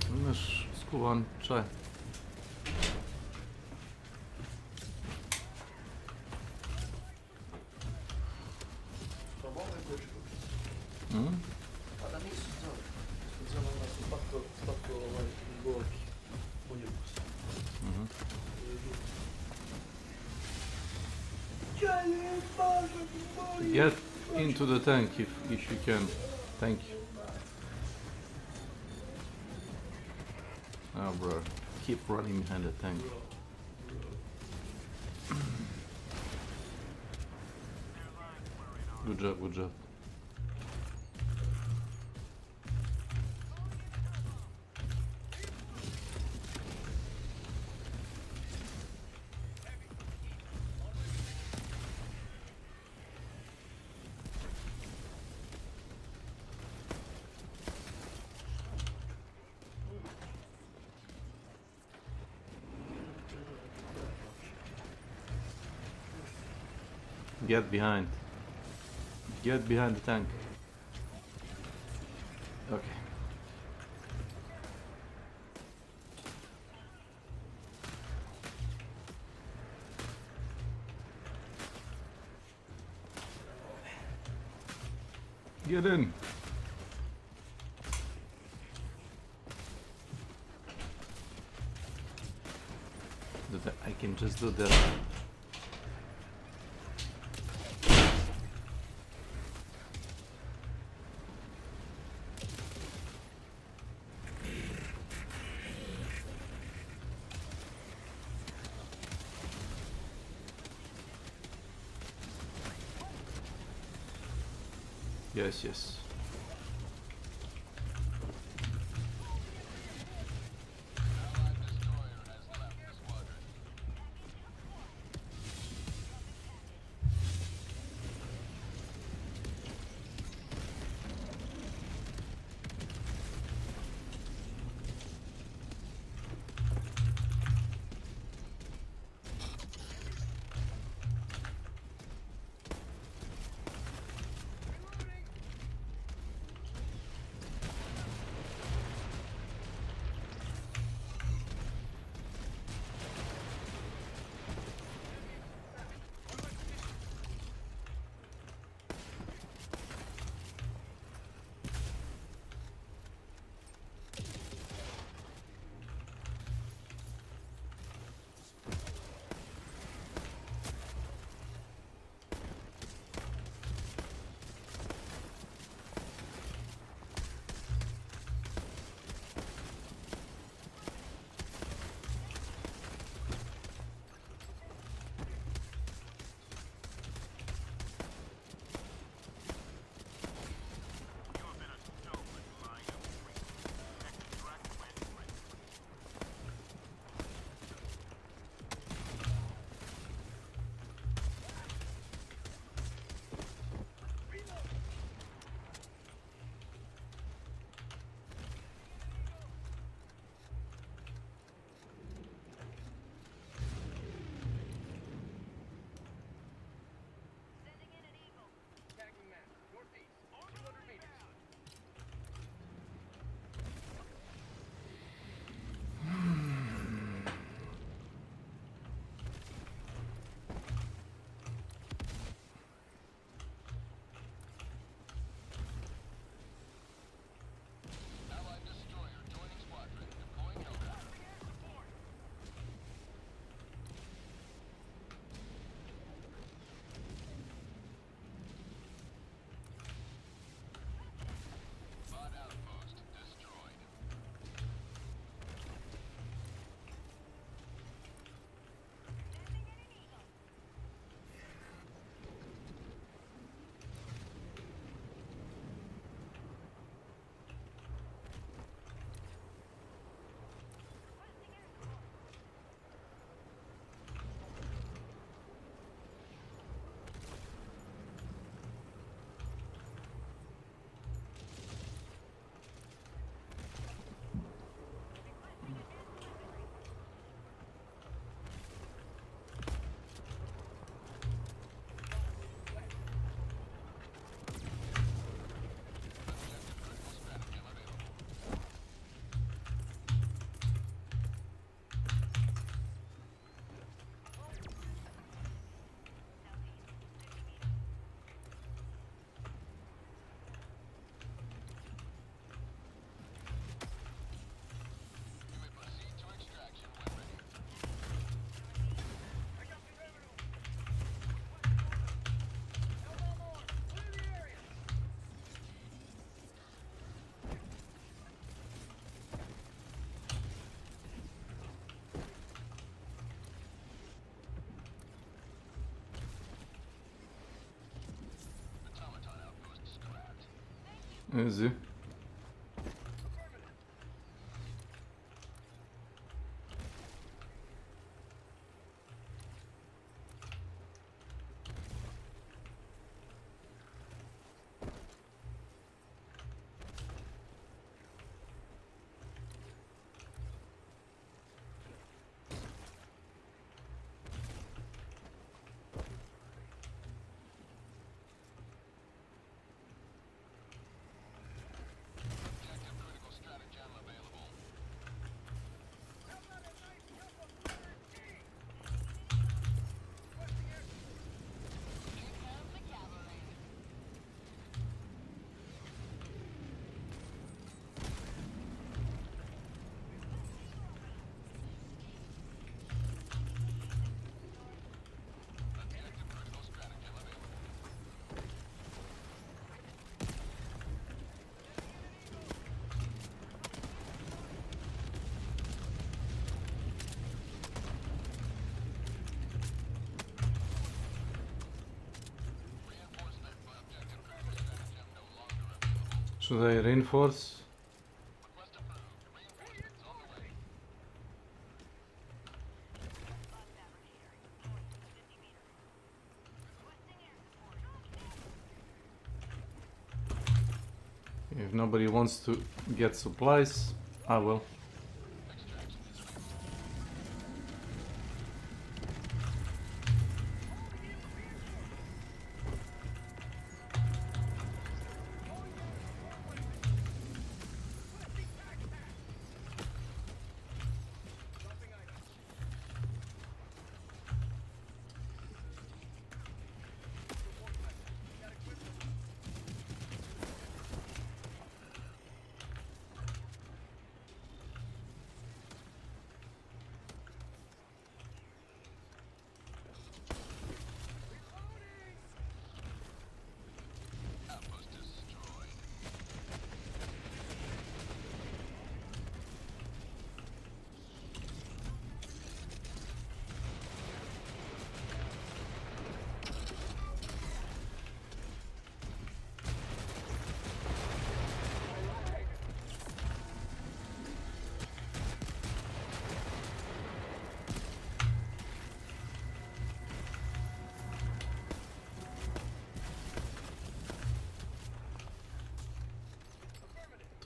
Imaš skuvan čaj. Pa da nisu zove. Specijalno su slatko gorki. Bolje ukus. Get into the tank if you can. Thank you. Oh, bro. Keep running behind the tank. Good job, good job. Get behind. Get behind the tank. Okay. Get in. I can just do that. Yes, yes. Easy. Should I reinforce? If nobody wants to get supplies, I will.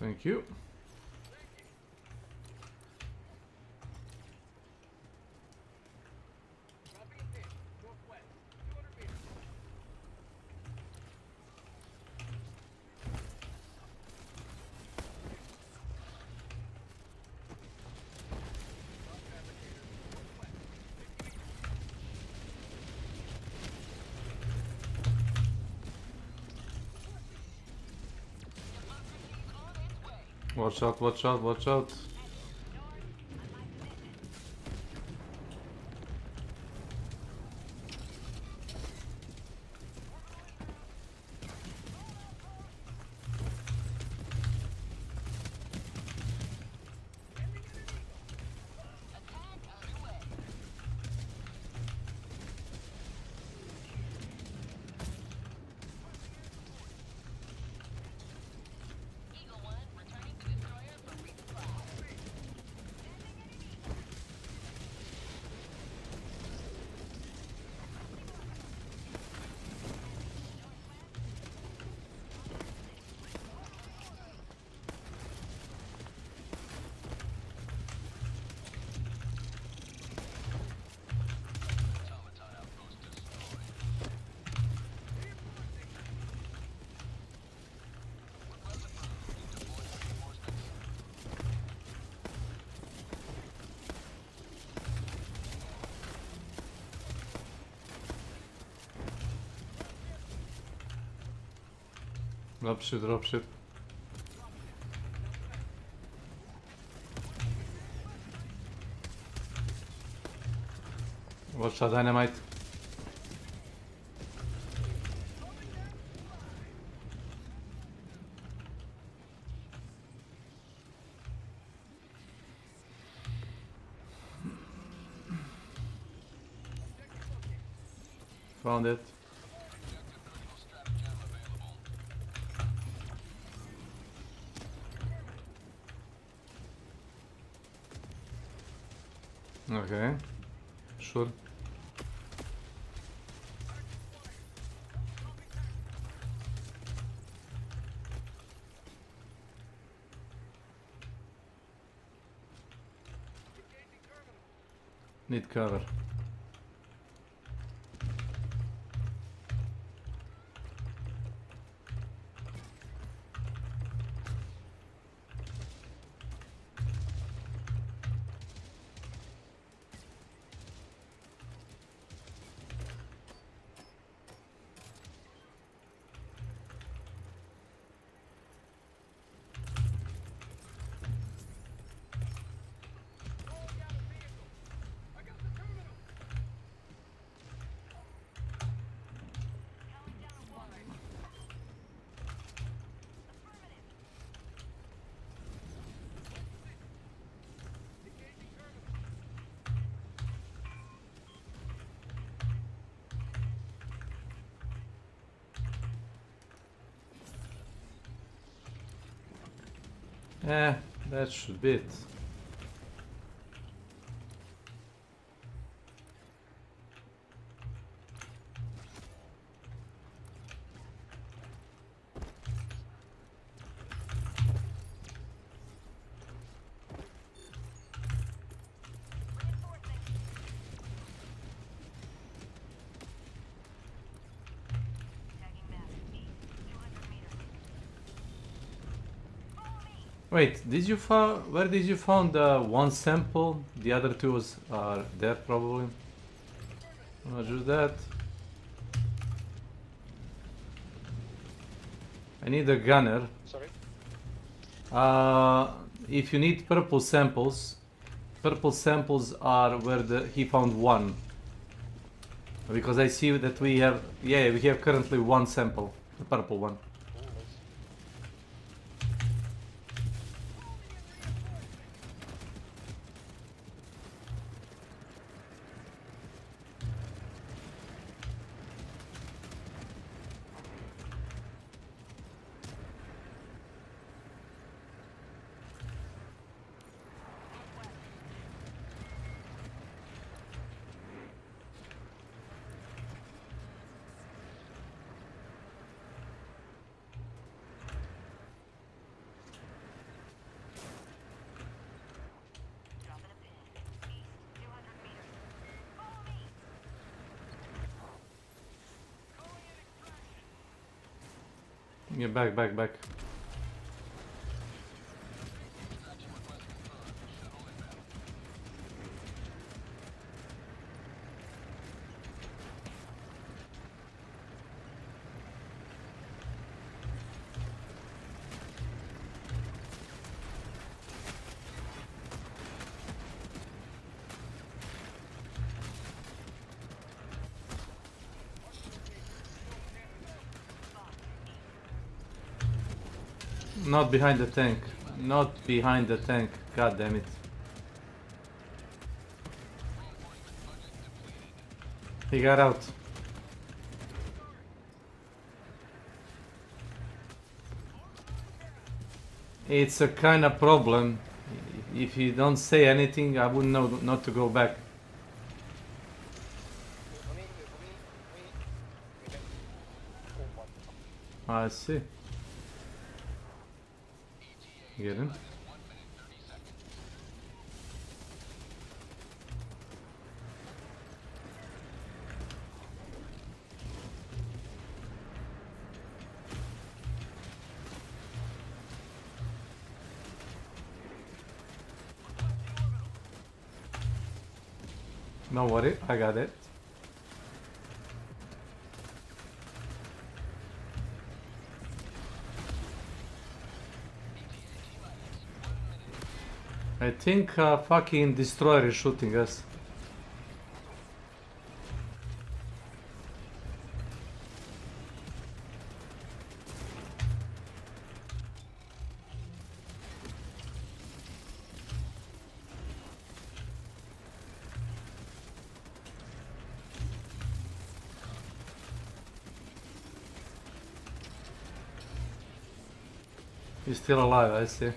Thank you. Watch out, watch out, watch out. Dropship, dropship. Watch out, dynamite. Found it. Okay, sure. Need cover. That should be it. Wait, did you found where did you found one sample? The other two are there probably. Roger that. I need a gunner. Sorry? If you need purple samples are where he found one. Because I see that we have currently one sample, the purple one. Yeah, back. Not behind the tank. Not behind the tank. God damn it. He got out. It's a kind of problem. If you don't say anything, I wouldn't know not to go back. I see. Get him. No worry, I got it. I think fucking destroyer is shooting us. He's still alive, I see.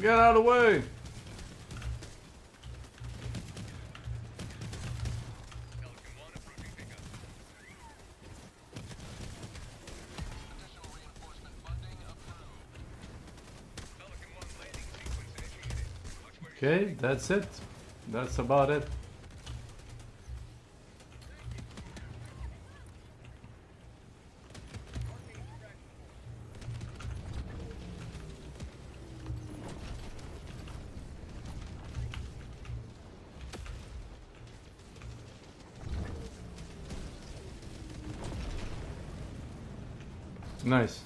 Get out of the way! Okay, that's it. That's about it. Nice.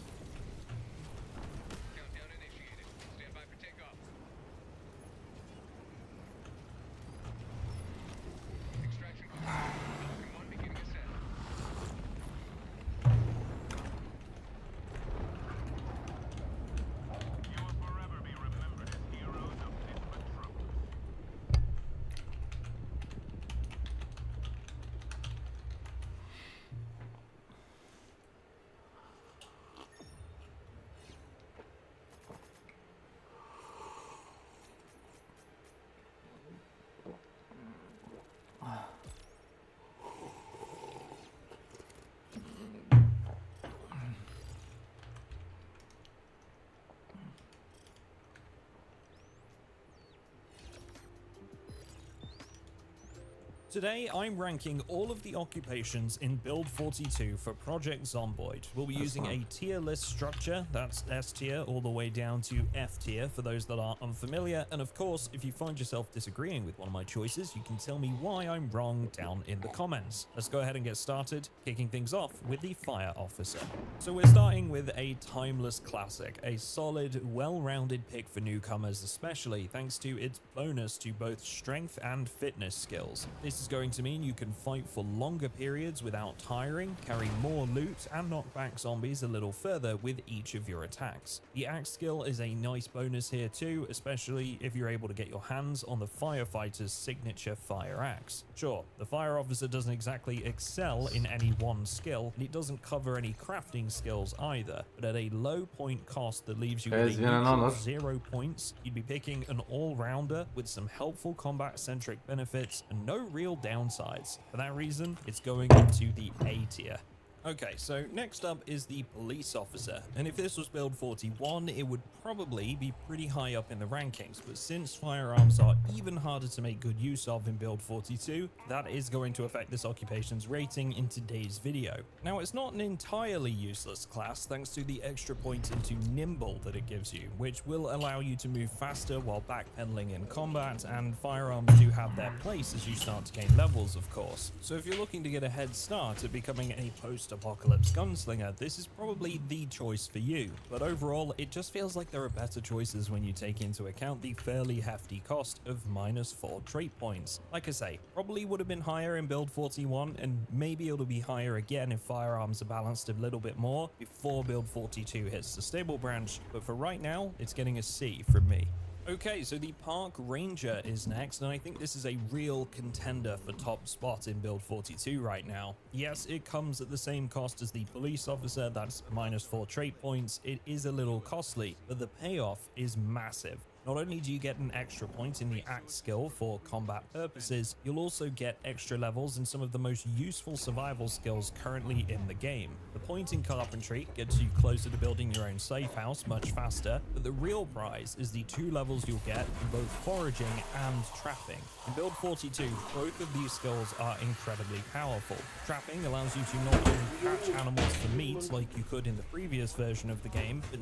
Today, I'm ranking all of the occupations in Build 42 for Project Zomboid. We'll be using a tier list structure, that's S tier all the way down to F tier for those that are unfamiliar, and of course, if you find yourself disagreeing with one of my choices, you can tell me why I'm wrong down in the comments. Let's go ahead and get started, kicking things off with the Fire Officer. So we're starting with a timeless classic, a solid, well-rounded pick for newcomers, especially thanks to its bonus to both strength and fitness skills. This is going to mean you can fight for longer periods without tiring, carry more loot, and knock back zombies a little further with each of your attacks. The axe skill is a nice bonus here too, especially if you're able to get your hands on the firefighter's signature fire axe. Sure, the fire officer doesn't exactly excel in any one skill, and it doesn't cover any crafting skills either, but at a low point cost that leaves you with a neutral 0 points, you'd be picking an all-rounder with some helpful combat-centric benefits and no real downsides. For that reason, it's going into the A tier. Okay, so next up is the police officer, and if this was build 41, it would probably be pretty high up in the rankings, but since firearms are even harder to make good use of in build 42, that is going to affect this occupation's rating in today's video. Now, it's not an entirely useless class thanks to the extra points into nimble that it gives you, which will allow you to move faster while backpedaling in combat, and firearms do have their place as you start to gain levels, of course. So if you're looking to get a head start at becoming a post-apocalypse gunslinger, this is probably the choice for you, but overall it just feels like there are better choices when you take into account the fairly hefty cost of -4 trait points. Like I say, probably would have been higher in build 41, and maybe it'll be higher again if firearms are balanced a little bit more before build 42 hits the stable branch, but for right now it's getting a C from me. Okay, so the Park Ranger is next, and I think this is a real contender for top spot in build 42 right now. Yes, it comes at the same cost as the police officer, that's -4 trait points. It is a little costly, but the payoff is massive. Not only do you get an extra point in the axe skill for combat purposes, you'll also get extra levels in some of the most useful survival skills currently in the game. The point in carpentry gets you closer to building your own safe house much faster, but the real prize is the 2 levels you'll get in both foraging and trapping. In build 42, both of these skills are incredibly powerful. Trapping allows you to not only catch animals for meat like you could in the previous version of the game, but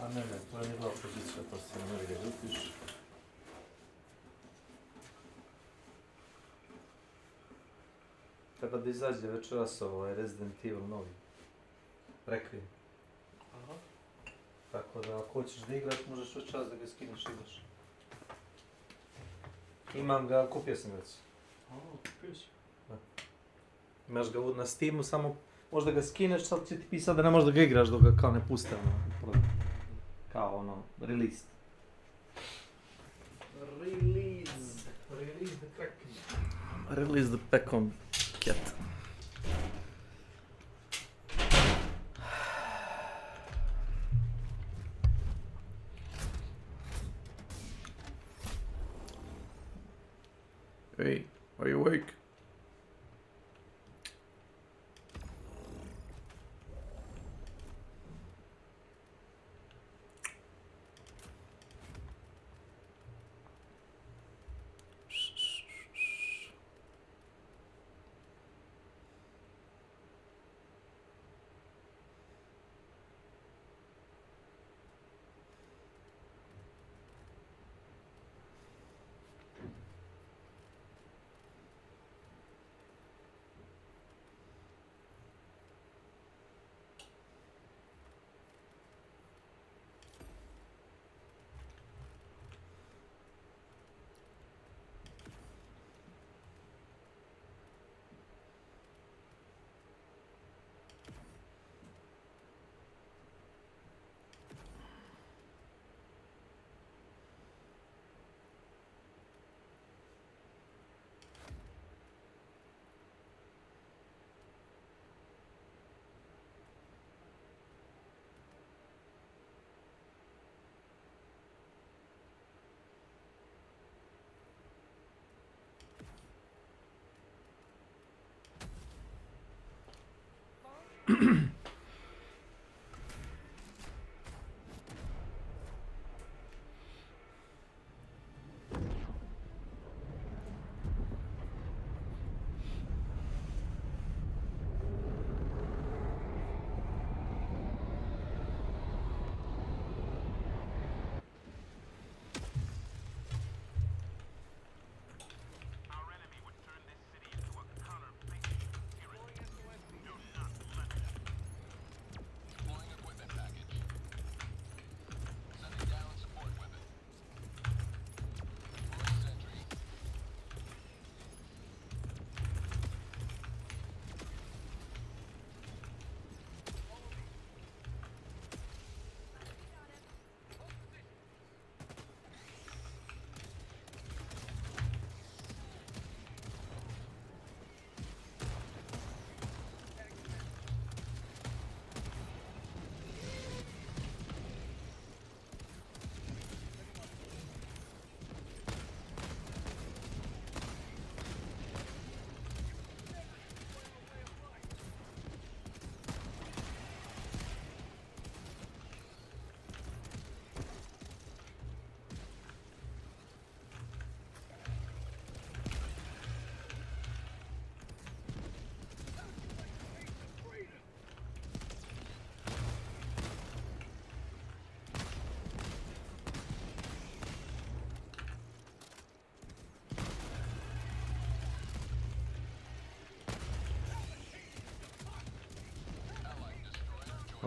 A ne, to je njegova pozicija, pa se ne vidi, lutiš. Treba da izađe večeras Resident Evil novi. Requiem. Aha. Tako da ako hoćeš da igraš, možeš večeras da ga skineš i igraš. Imam ga, kupio sam već. Kupio si? Da. Imaš ga na Steamu, samo možda ga skineš, sad će ti pisati da ne možeš da ga igraš dok ga kao ne puste kao release. Release the Kraken. Release the Pecon Cat. Hey, are you awake?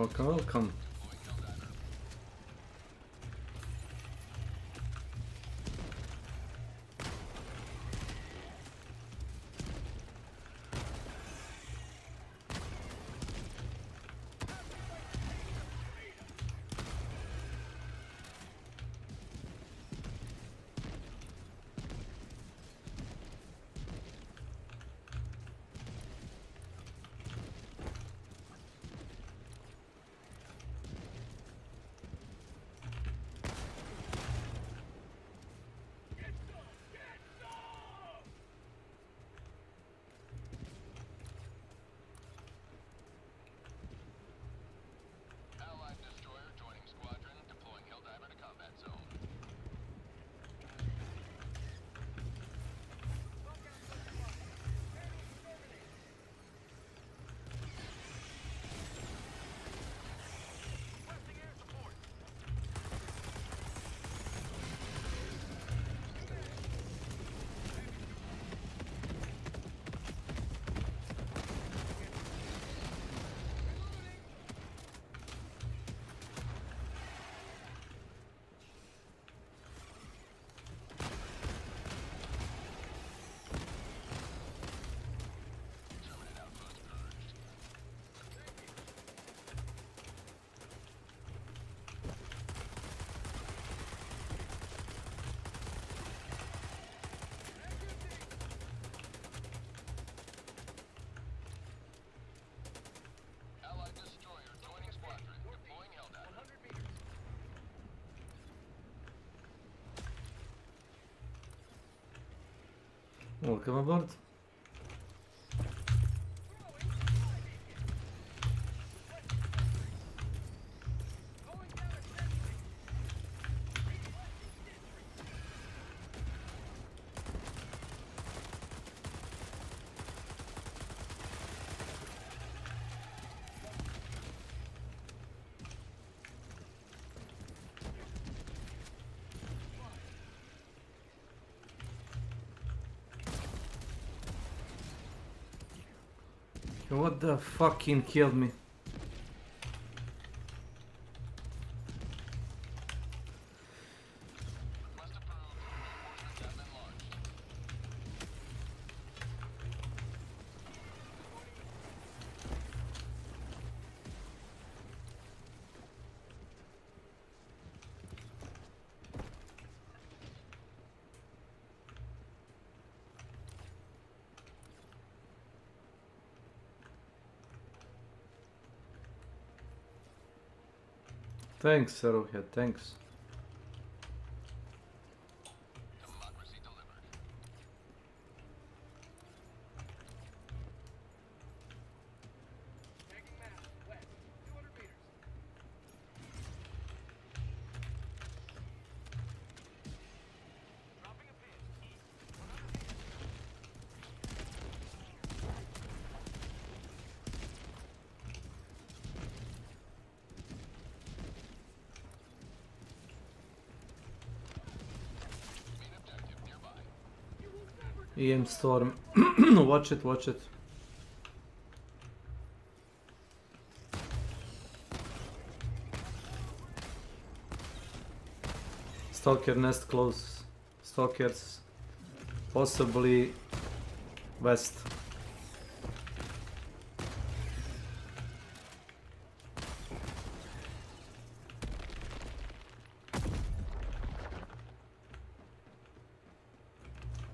Welcome, welcome. Welcome aboard. What the fucking killed me? Thanks, Arrowhead, thanks. EM Storm. Watch it, watch it. Stalker nest close. Stalkers. Possibly west.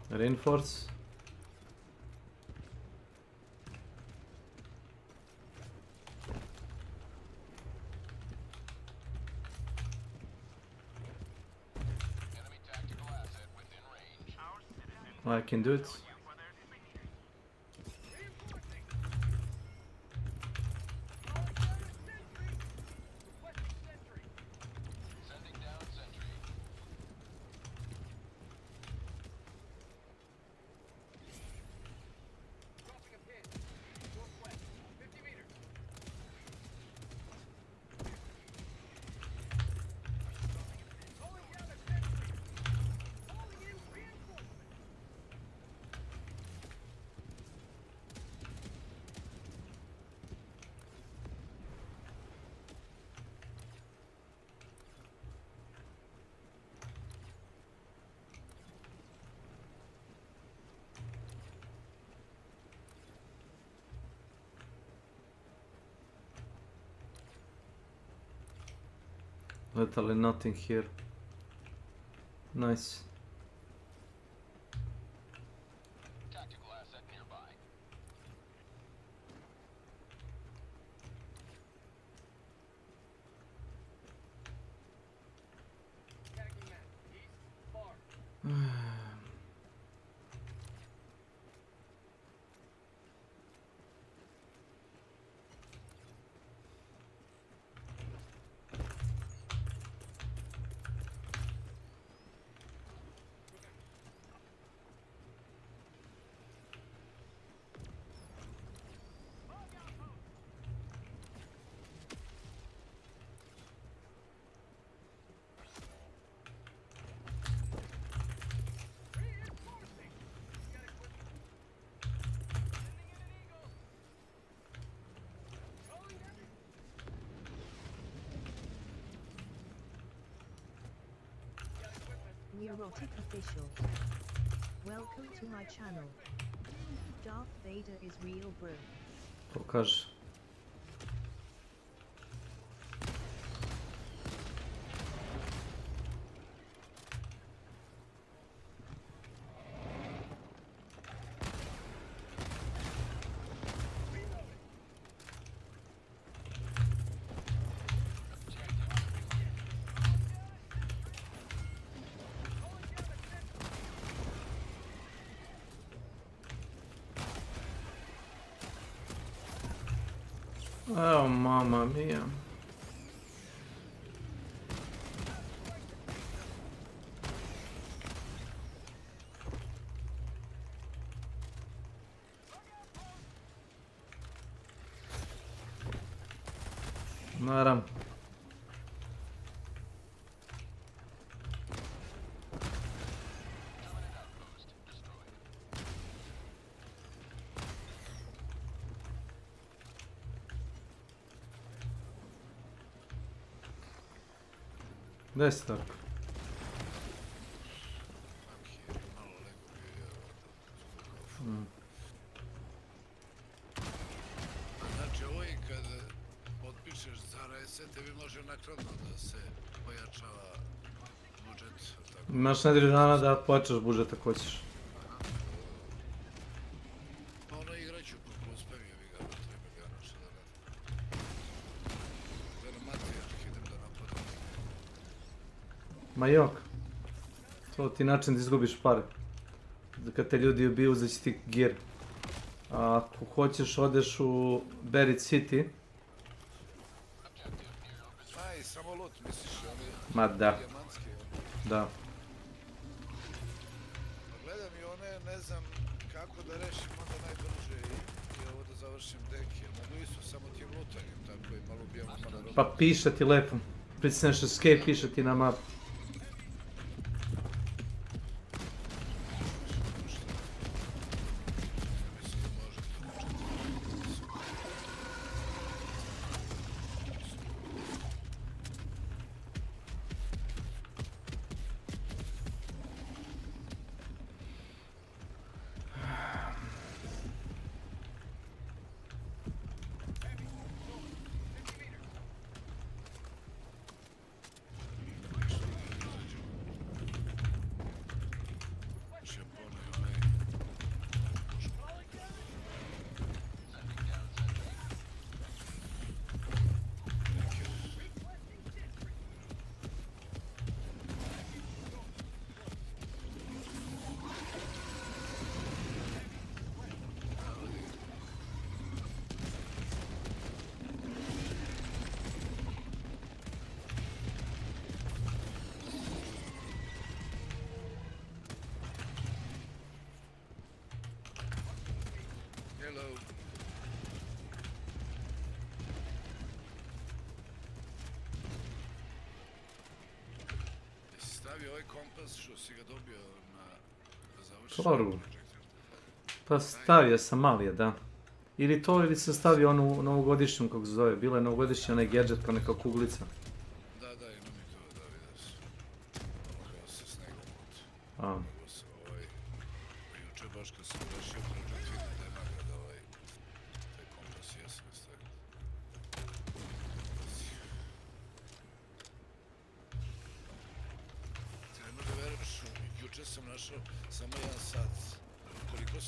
Reinforce. I can do it. Literally nothing here. Nice. Tactical asset nearby. Tagging map. East, far. Neurotic official. Welcome to my channel. Darth Vader is real, bro. Pokaż. Oh, mamma mia. Naram. Desktop. Znači ovo i kad potpišeš za reset, tebi može nakladno da se pojačava budžet. Tako. Imaš nedelju dana da pojačaš budžet ako hoćeš. Pa ono igraću kako uspem, jebi ga, treba ga naša da radim. Da na matrijarh idem da napadam. Ma jok. To ti način da izgubiš pare. Kad te ljudi ubiju, uzeći ti gear. A ako hoćeš, odeš u Buried City. Aj, samo loot, misliš, oni Ma da. dijamantski. Da. Gledam i one, ne znam kako da rešim onda najbrže i ovo da završim dek, jer mogu isto samo tim lootanjem, tako i malo ubijamo mana roba. Pa piše ti lepo. Pritisneš escape, piše ti na map. Hello. Jesi stavio ovaj kompas što si ga dobio na završenju? Toru. Pa stavio sam malije, da. Ili to, ili sam stavio onu novogodišnju, kako se zove. Bila je novogodišnja onaj gadget kao neka kuglica. Da, da, imam i to, da vidio sam. Kao sa snegom od... A. Nego sam juče baš kad sam rešio projekt vidim da je nagrada taj kompas i ja sam ga stavio.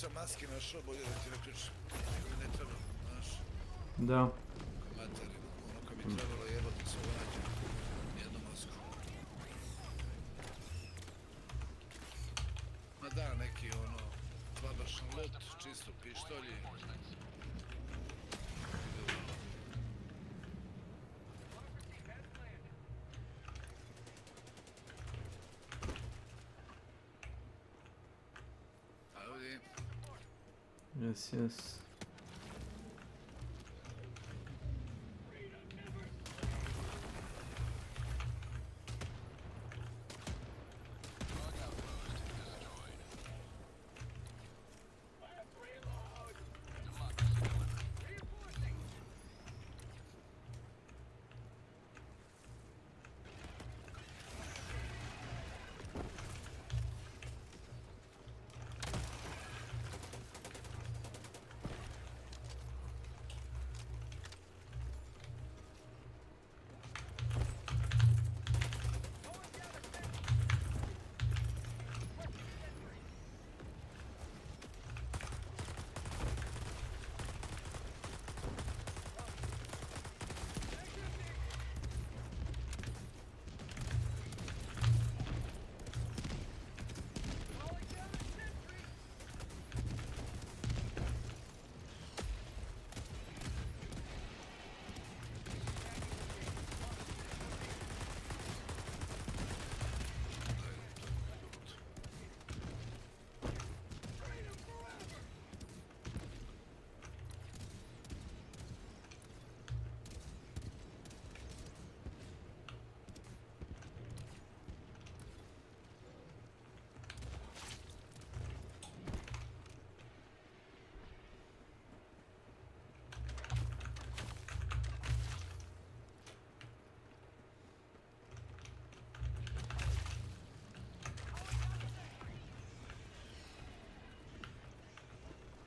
nisam maski našao, bolje da ti ne pričam. Nego mi ne treba, znaš. Da. Materinu, ono kad mi trebalo jebati se ovo nađe. Jednu masku. Ma da, neki ono, babašan lot, čisto pištolji. Yes, yes.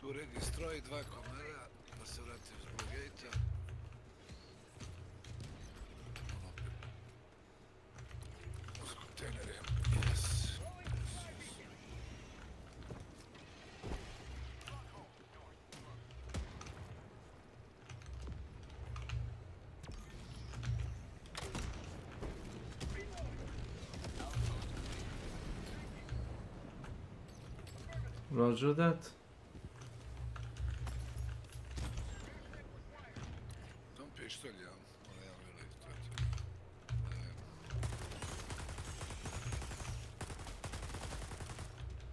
Uredi stroj, 2 komada, da se vratim zbog gejta. Opet. Uz kontejnere. Yes. Roger that. Pištolj, ja. Ono jedan reload, to je to.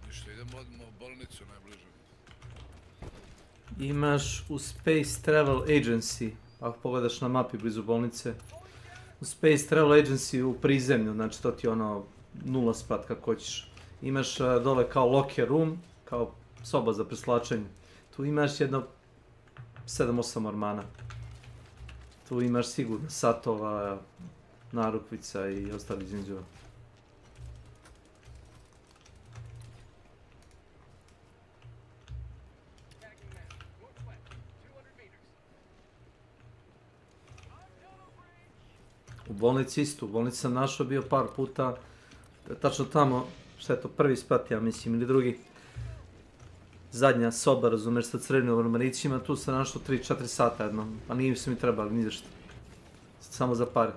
Ništa, idemo odmah u bolnicu najbližu. Imaš u Space Travel Agency, ako pogledaš na mapi blizu bolnice, u Space Travel Agency u prizemlju, znači to ti je ono 0 sprat kako hoćeš. Imaš dole kao locker room, kao soba za preslačenje. Tu imaš jedno 7-8 ormana. Tu imaš sigurno satova, narukvica i ostali zinđova. U bolnici isto, u bolnici sam našao bio par puta, tačno tamo, šta je to, prvi sprat ja mislim ili drugi. Zadnja soba, razumeš, sa crvenim ormarićima, tu sam našao 3-4 sata jedno, a nije mi trebali ni za što. Samo za pare.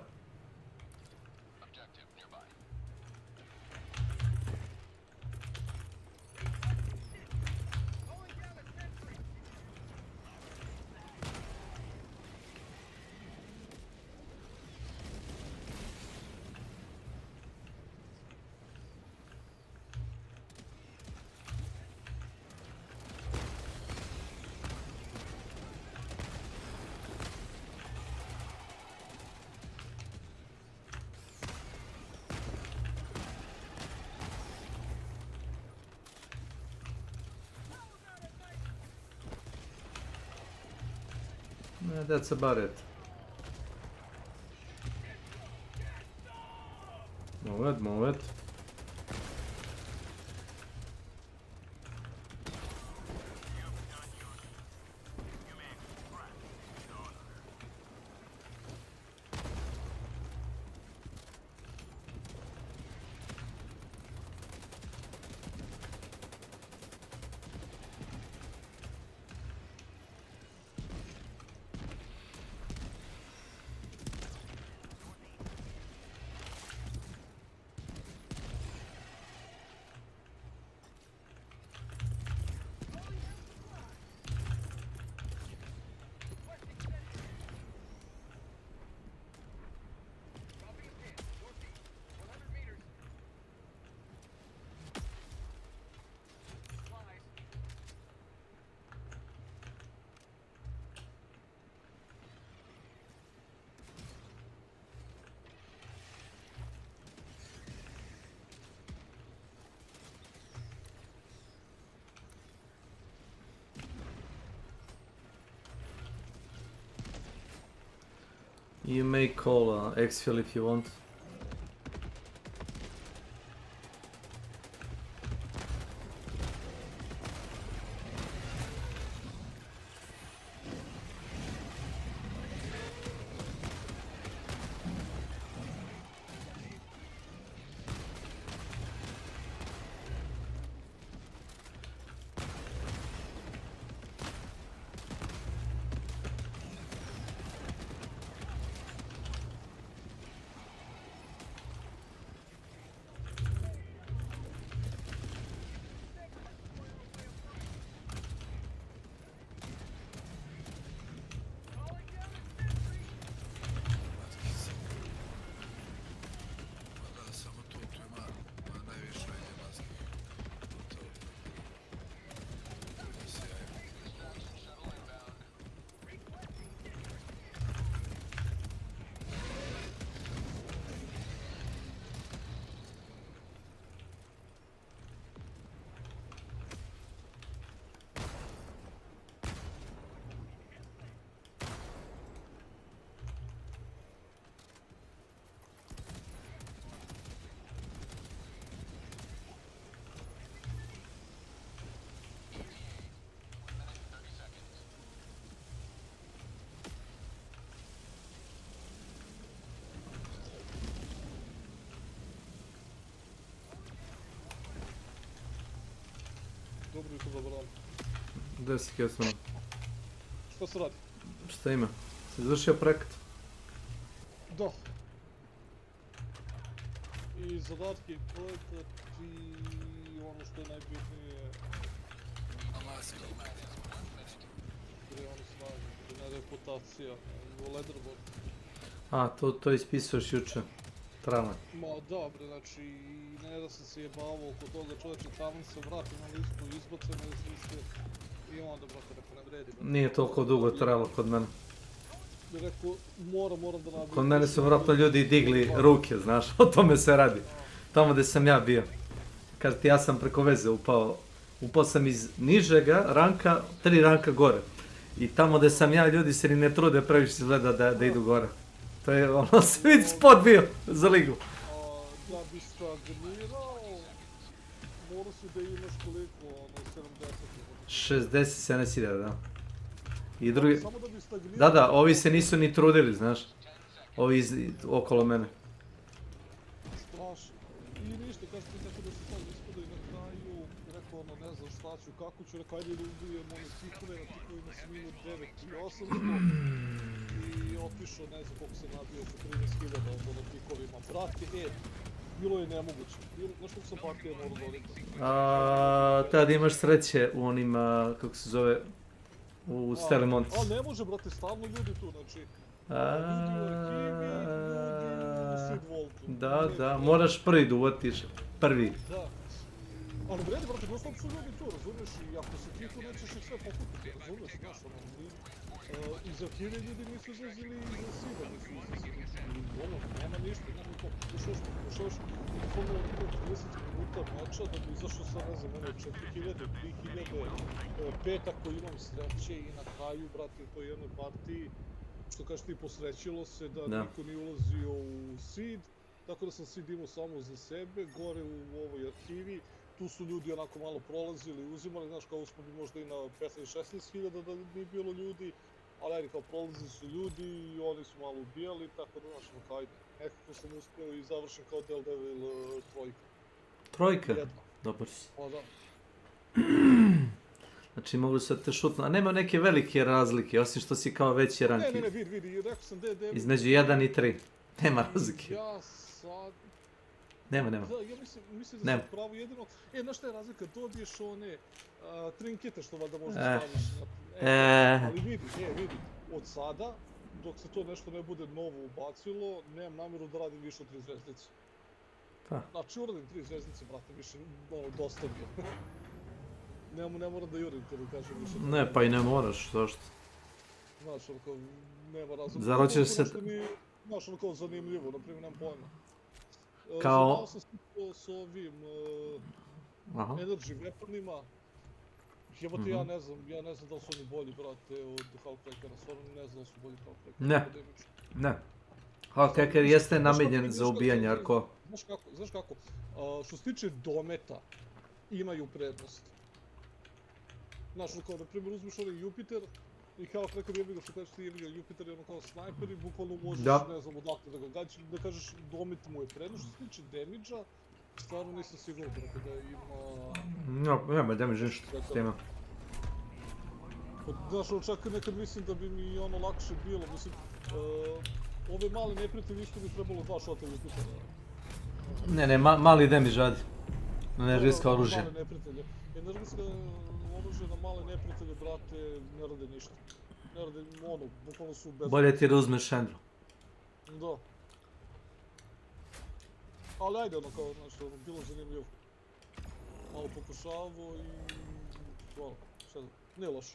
That's about it. Move it. You may call exfil if you want. Dobro jutro, dobar dan. Gde si Kesman? Šta se radi? Šta ima? Si završio projekat? Da. I zadatke, projekat i ono što je najbitnije... Gde ono snaži, gde ne reputacija, leaderboard. A, to ispisuješ juče. Travan. Ma da bre, znači ne da sam se jebavao oko toga, čovječe, tamo se vrati na listu, izbace me iz liste i onda, brate, rekao, ne vredi. Nije toliko dugo trajalo kod mene. Rekao, moram da nabijem. Kod mene su vratno ljudi digli ruke, znaš, o tome se radi. Tamo gdje sam ja bio. Kaže ti, ja sam preko veze upao sam iz nižega ranka, 3 ranka gore. I tamo gdje sam ja, ljudi se ni ne trude previše izgleda da idu gore. To je ono sweet spot bio za ligu. Da bi stagnirao, morao si da imaš koliko, ono, 70. 60-70 da. I drugi... Samo da bi stagnirao... Da, ovi se nisu ni trudili, znaš. Ovi okolo mene. Strašno. I ništa, kad ste tako da se sad ispadaju na kraju, rekao ono, ne znam šta ću, kako ću, rekao, ajde da ubijem one tikove na tikovima sam imao 9 i 800. I otišao, ne znam koliko se nabio sa 13.000 ono tikovima. Brate, bilo je nemoguće. Znaš koliko sam partija morao da odim? Tada imaš sreće u onim, kako se zove, u Stelemontis. A ne može, brate, stalno ljudi tu, znači... Ljudi u arhivi, ljudi u Sid Voltu. Da, moraš prvi da uvatiš, prvi. Da. Ali vredi, brate, doslovno su ljudi tu, razumiješ, i ako se ti tu nećeš ih sve pokupiti, razumiješ, znaš, ono, iz arhive ljudi nisu izlazili iz Sida, nisu izlazili, ono, nema ništa, nema to, ušaš bukvalno 30 minuta meča da bi izašao sa, ne znam, ono, 4.000, 3.000, 5 ako imam sreće i na kraju, brate, u toj jednoj partiji, što kažeš ti, posrećilo se da niko nije ulazio u Sid, tako da sam Sid imao samo za sebe, gore u ovoj arhivi, tu su ljudi onako malo prolazili, uzimali, znaš, kao uspio bi možda i na 15-16 hiljada da nije bilo ljudi, ali ajde, kao prolazili su ljudi i oni su malo ubijali, tako da, znaš, ono, ajde, nekako sam uspio i završen kao Daredevil trojka. Trojka? Dobar si. Pa da. Znači mogu se te šutno, a nema neke velike razlike, osim što si kao veći rank. Ne, vidi, rekao sam Daredevil. Između 1 i 3, nema razlike. Ja sad... Nema. Da, ja mislim da sam pravo jedino... Znaš šta je razlika? Dobiješ one trinkete što valjda možda staviš na... Ali vidi, od sada, dok se to nešto ne bude novo ubacilo, nemam namjeru da radim više od 3 zvezdice. Znači, uradim 3 zvezdice, brate, više, ono, dosta mi je. Ne moram da jurim, kada kažem više. Ne, pa i ne moraš, zašto? Znaš, ono kao, nema razloga. Zar hoćeš se... Znaš, ono kao zanimljivo, naprimjer, nemam pojma. Kao... Znao sam sličio s ovim energy weaponima. Jebote, ja ne znam da li su oni bolji, brate, od Half-Breakera, stvarno ne znam da li su bolji Half-Breakera. Ne. Hacker jeste namijenjen za ubijanje, Arko. Znaš kako, što se tiče dometa, imaju prednost. Znaš, kao na primjer uzmeš onaj Jupiter i kao preko jebi ga što kažeš ti jebi ga Jupiter je ono kao snajper i bukvalno možeš, ne znam, odakle da ga gađaš, da kažeš domet mu je prednost. Što se tiče damage-a, stvarno nisam siguran kako da ima... Nema damage ništa s tema. Znaš, čak nekad mislim da bi mi ono lakše bilo, mislim, ove male neprijatelje isto bi trebalo 2 šota Jupitera. Ne, mali damage radi. Energijska oružje. Male neprijatelje. Energijska oružje na male neprijatelje, brate, ne rade ništa. Ne rade, ono, bukvalno su bez... Bolje ti da uzmeš Andrew. Da. Ali ajde, ono kao, znaš, bilo zanimljivo. Malo pokušavo i... Hvala, sad, nije loše.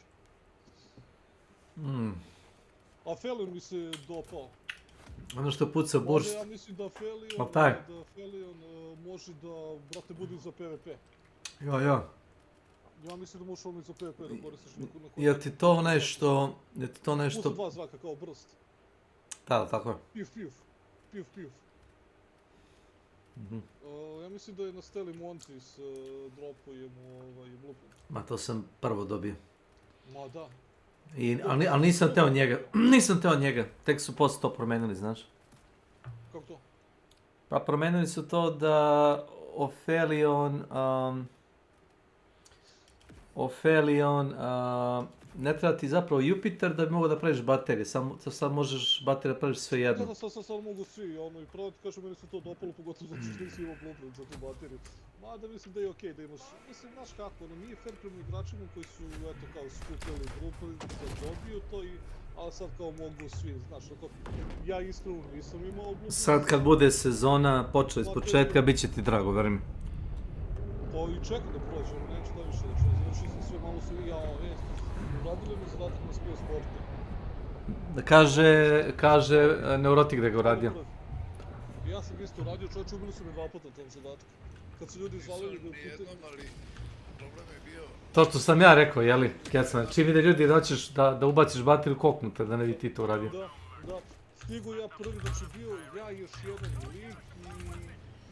A Felion mi se dopao. Ono što puca burst. Ja mislim da Felion može da, brate, bude za PvP. Ja. Ja mislim da možeš ono i za PvP da koristiš na koji... Jel ti to nešto... Puca 2 zraka kao brst. Da, tako je. Pif. Ja mislim da je na Steli Montis dropujemo blueprint. Ma to sam prvo dobio. Ma da. Ali nisam teo njega. Nisam teo njega. Tek su posle to promenili, znaš. Kako to? Pa promenili su to da Ophelion ne treba ti zapravo Jupiter da bi mogao da praviš baterije. Sad možeš baterije da praviš sve jedno. Da, sad mogu svi, ono, i pravo ti kažem, meni se to dopalo, pogotovo zato što nisi imao blueprint za tu bateriju. Mada mislim da je okej da imaš, mislim, znaš kako, ono, nije fair prema igračima koji su, eto, kao skupili blueprint, da dobiju to i, ali sad kao mogu svi, znaš, ako, ja iskreno nisam imao blueprint. Sad kad bude sezona, počela iz početka, bit će ti drago, verujem mi. Pa i čekam da prođem, neću da više, znači, završio sam sve, malo su i uradili mi zadatak na Space Sportu. Kaže Neurotik da ga uradio. Ja sam isto uradio, čovječe, ubili su mi 2 puta tom zadatku. Kad su ljudi zvalili da nijednom, ali problem je bio... To što sam ja rekao, jeli, Kecman, čim vide ljudi da hoćeš da ubaciš bateriju koknuta, da ne bi ti to uradio. Da, stigu ja prvi, znači bio ja i još jedan lik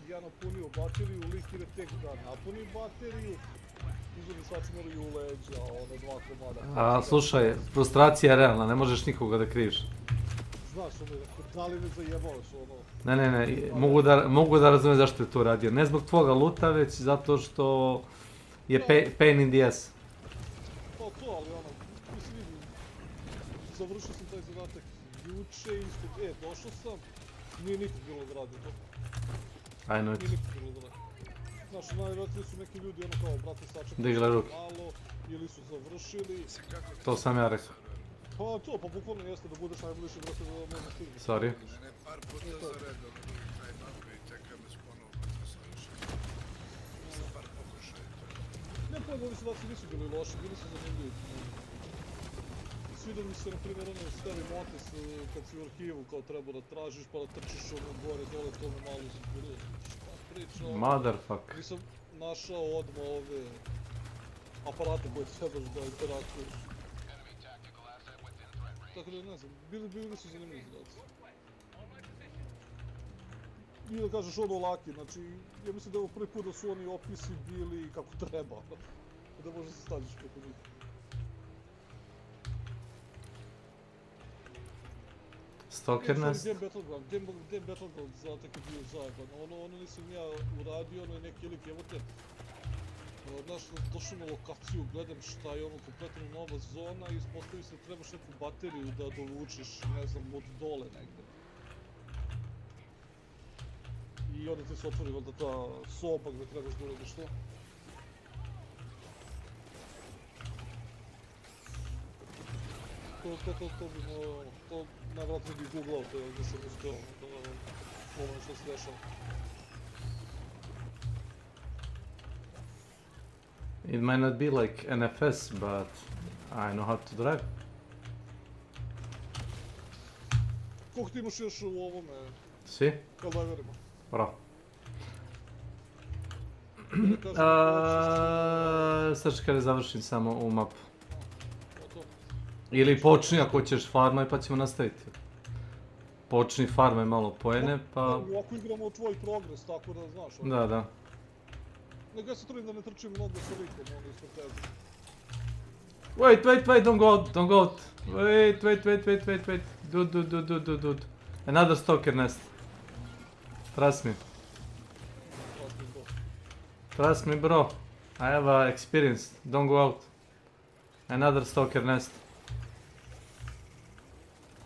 i ja napunio bateriju, lik ide tek da napuni bateriju, izvodi sačmori u leđa, one 2 komada. Slušaj, frustracija je realna, ne možeš nikoga da kriviš. Znaš, da li me zajebavaš, ono... Ne, mogu da razumem zašto je to radio. Ne zbog tvoga luta, već zato što je pain in the ass. Pa to, ali ono, mislim, završio sam taj zadatak juče isto, došao sam, nije nikog bilo da radi to. Ajno eto. Nije nikog bilo da radi. Znaš, najvratnije su neki ljudi, ono kao, brate, sačekaj malo, ili su završili. To sam ja rekao. Pa to, pa bukvalno jeste da budeš najbliži, brate, da možeš stignuti. Sorry. Ne, par puta za redom, kraj mape i čeka me sponovo, brate, savršen. Sa par pokušaja i to. Ne, pa ovi zadaci nisu bili loši, bili su zanimljivi. Svidio mi se, na primjer, ono Steli Montis, kad si u arhivu kao treba da tražiš, pa da trčiš ono gore, dole, to me malo zbunilo. Šta priča? Motherfuck. Nisam našao odmah ove aparate koje trebaš da interakuješ. Tako da ne znam, bili su zanimljivi zadaci. I da kažeš ono laki, znači, ja mislim da je ovo prvi put da su oni opisi bili kako treba. Da možeš se staviš preko njih. Stalker Nest? Game Battleground zadatak je bio zajeban, ono nisam ja uradio, ono je neki lik, evo te. Znaš, došao na lokaciju, gledam šta je ono kompletno nova zona i ispostavi se da trebaš neku bateriju da dovučeš, ne znam, od dole negde. I onda ti se otvori valjda ta soba gde trebaš da uradiš to. To najvratno bih googlao, to je nisam uspeo, ono što se dešava. It might not be like NFS, but I know how to drive. Koliko ti imaš još u ovome? Svi? Kaldaverima? Bravo. Sad čekaj da završim samo ovu mapu. Ili počni ako ćeš farmaj pa ćemo nastaviti. počni farme malo poene, pa... Ovako igramo tvoj progres, tako da znaš. Da. Nego ja se trudim da ne trčim mnogo sa likom, ono ispred tebe. Wait, don't go out. Wait. Dude. Another stalker nest. Trust me, bro. I have experience. Don't go out. Another stalker nest.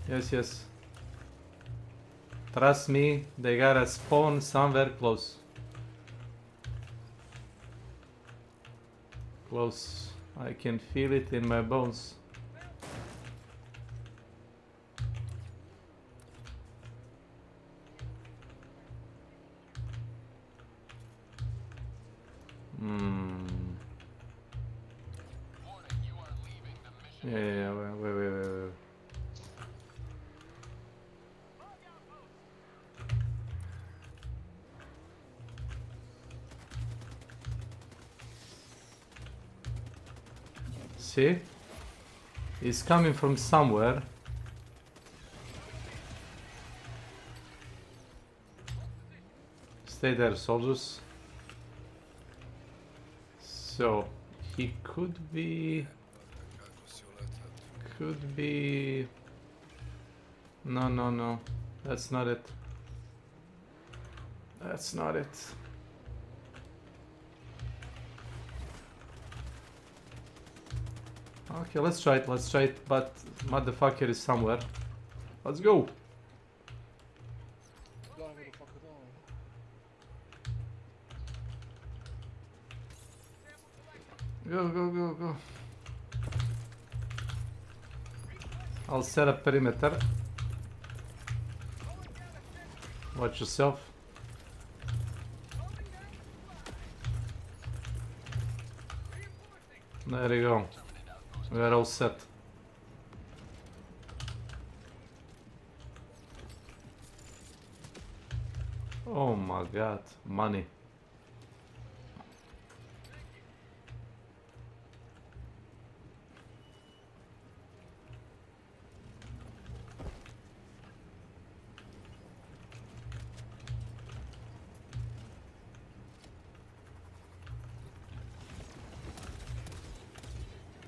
Yes. Trust me, they gotta spawn somewhere close. I can feel it in my bones. Yeah, wait. See? It's coming from somewhere. Stay there, soldiers. So, he could be... No. That's not it. Okay, let's try it, but motherfucker is somewhere. Let's go! Go. I'll set up perimeter. Watch yourself. There you go. We are all set. Oh my god, money.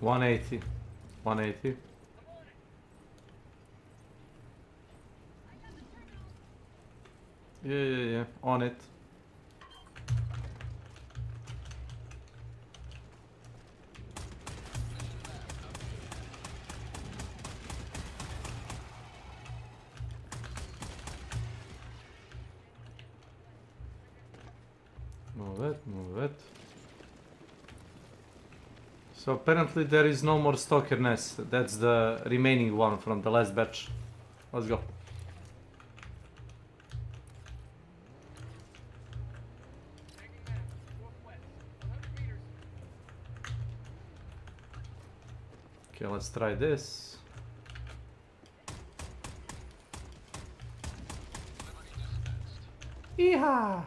$180. Yeah, on it. Move it. So apparently there is no more stalker nest. That's the remaining one from the last batch. Let's go. Okay, let's try this. Yeehaw!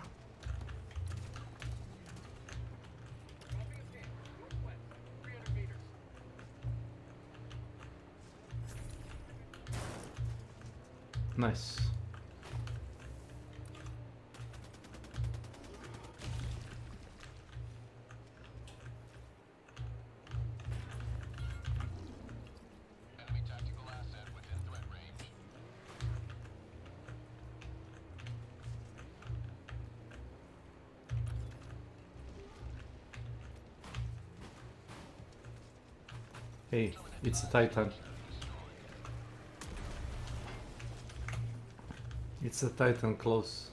Nice. Enemy tactical asset within threat range. Hey, it's a Titan. It's a Titan close.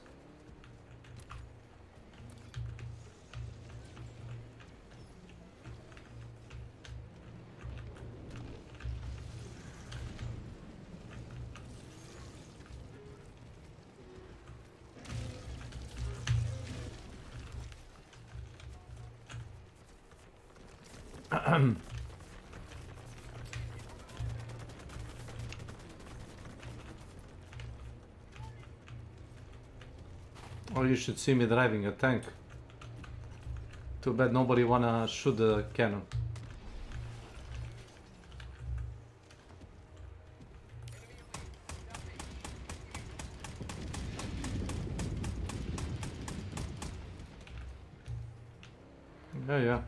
Oh, you should see me driving a tank. Too bad nobody wanna shoot the cannon. Ja.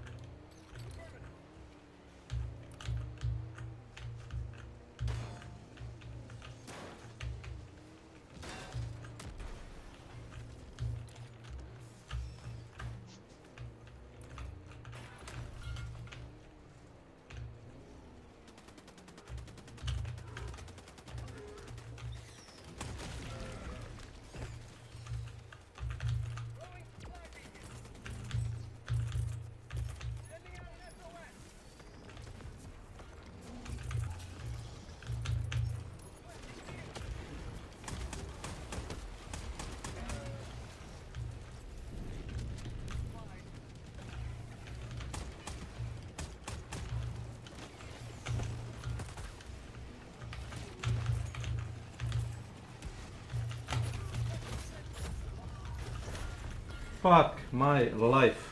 Fuck my life.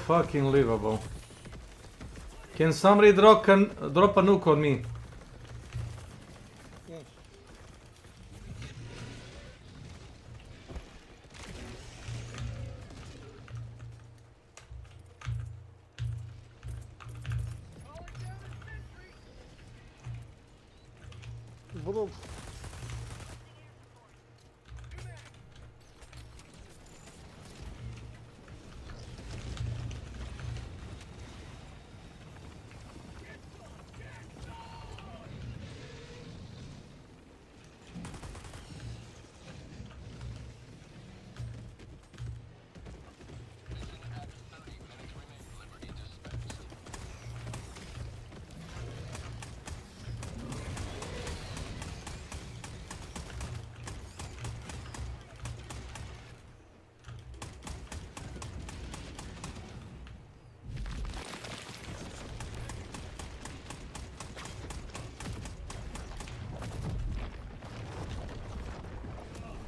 Fucking livable. Can somebody drop a nuke on me? Bro.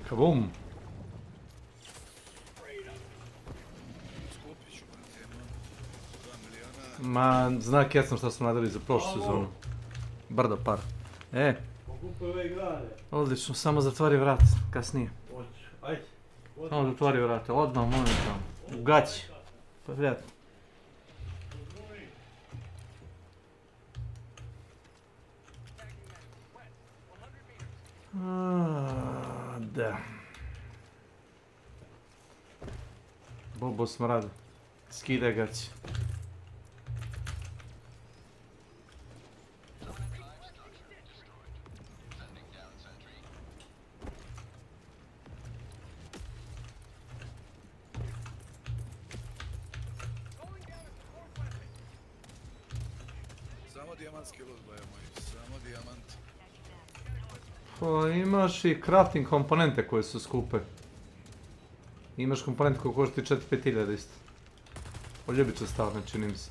Kaboom. Ma, znak jasno što smo radili za prošlu sezonu. Brdo par. Odlično, samo zatvori vrat, kasnije. Samo zatvori vrate, odmah momentalno. U gaći. Pa prijatno. Da. Bobo smrad. Skide gaći. Samo dijamantski loot, boja moji. Samo dijamant. Pa imaš i crafting komponente koje su skupe. Imaš komponente koje košti 4-5 hiljada isto. Poljubit ću stavne, čini mi se.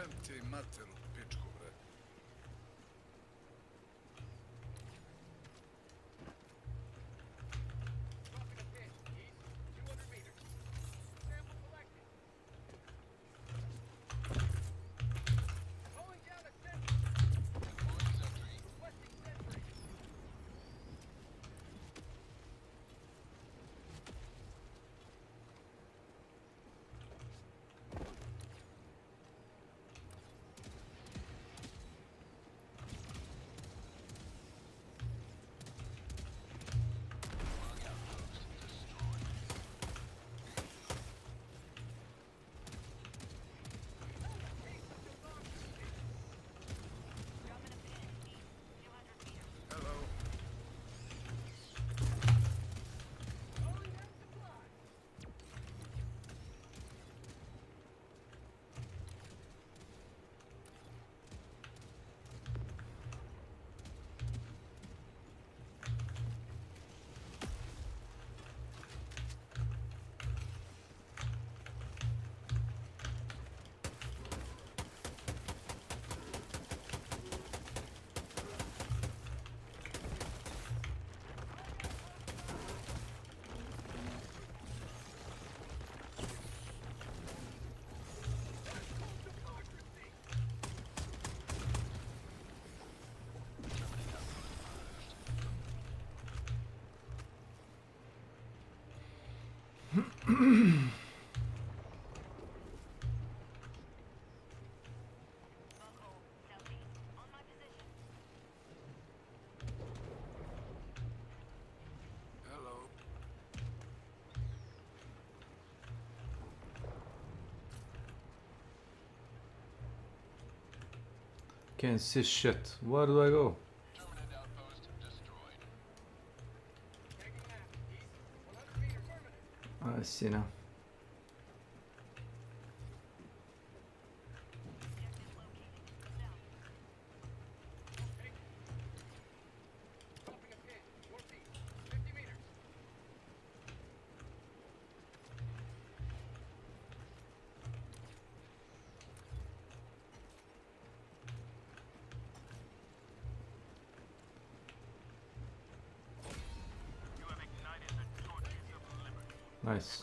Jebem ti materu, pičku, bre. Hello. Can't see shit. Where do I go? I see now. Nice.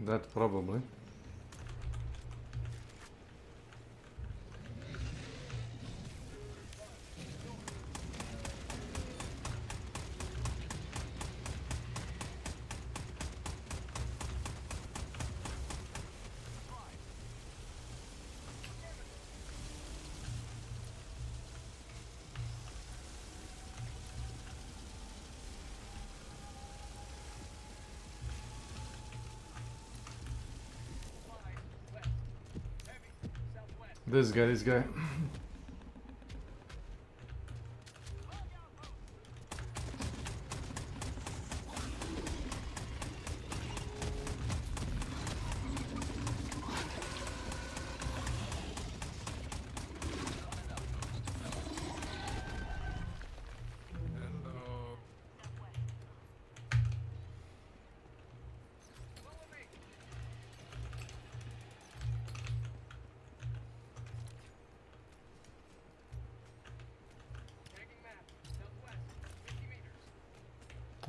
That probably. This guy.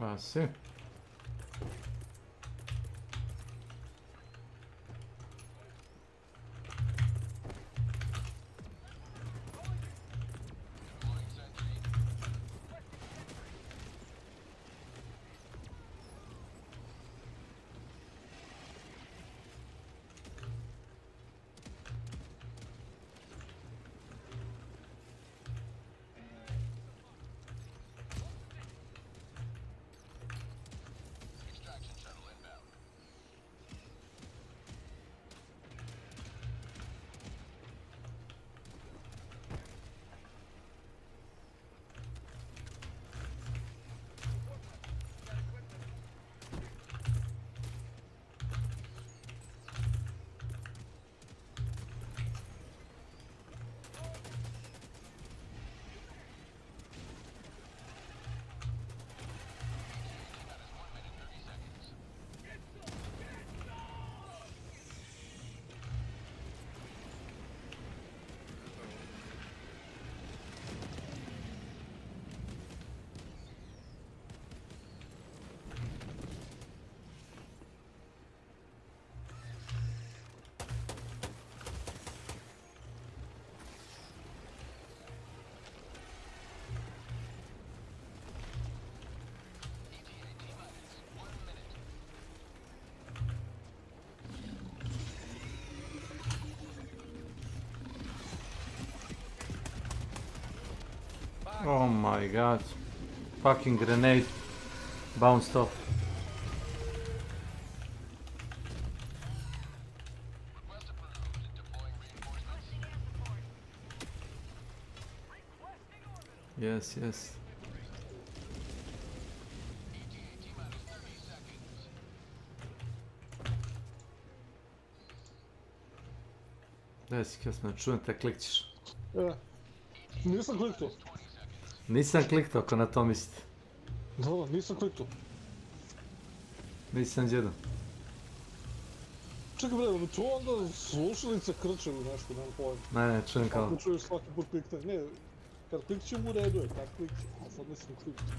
A si? Oh my god. Fucking grenade bounced off. Yes, yes. Daj si kasno, čujem te klikćeš. Nisam kliknuo. Nisam kliknuo ako na to mislite. Da, nisam kliknuo. Nisam djedo. Čekaj bre, tu onda slušalice krče ili nešto, nemam pojma. Ne, čujem kao... Ako čuješ svaki put klikne, ne, kad klikćem u redu je, tak klikćem, a sad nisam kliknuo.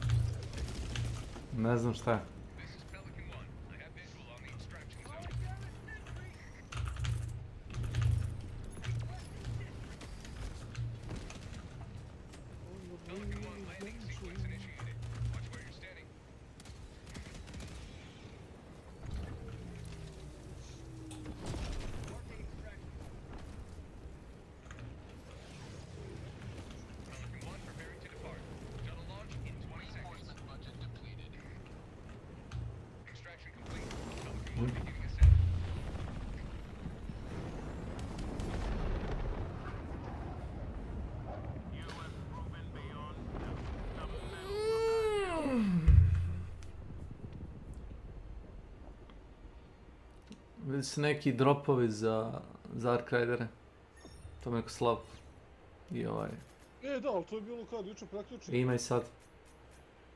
Ne znam šta je. Vidi se neki dropovi za Ark Raidere. To me neko slab. I ovaj... E da, ali to je bilo kad, jučer preključeno. Ima i sad.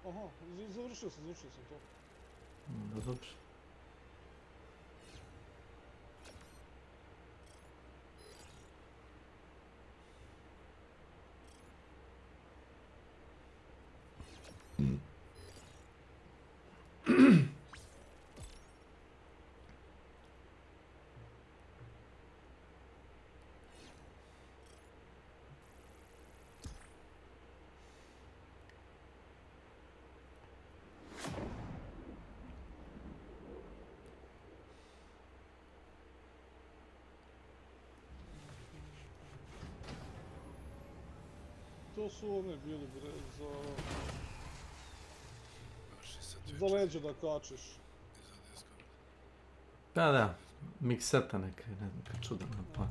Aha, završio sam to. Da, dobro. To su one bili bre, za leđe da kačeš. Da, mikseta neka, ne znam, kad čudan, pa.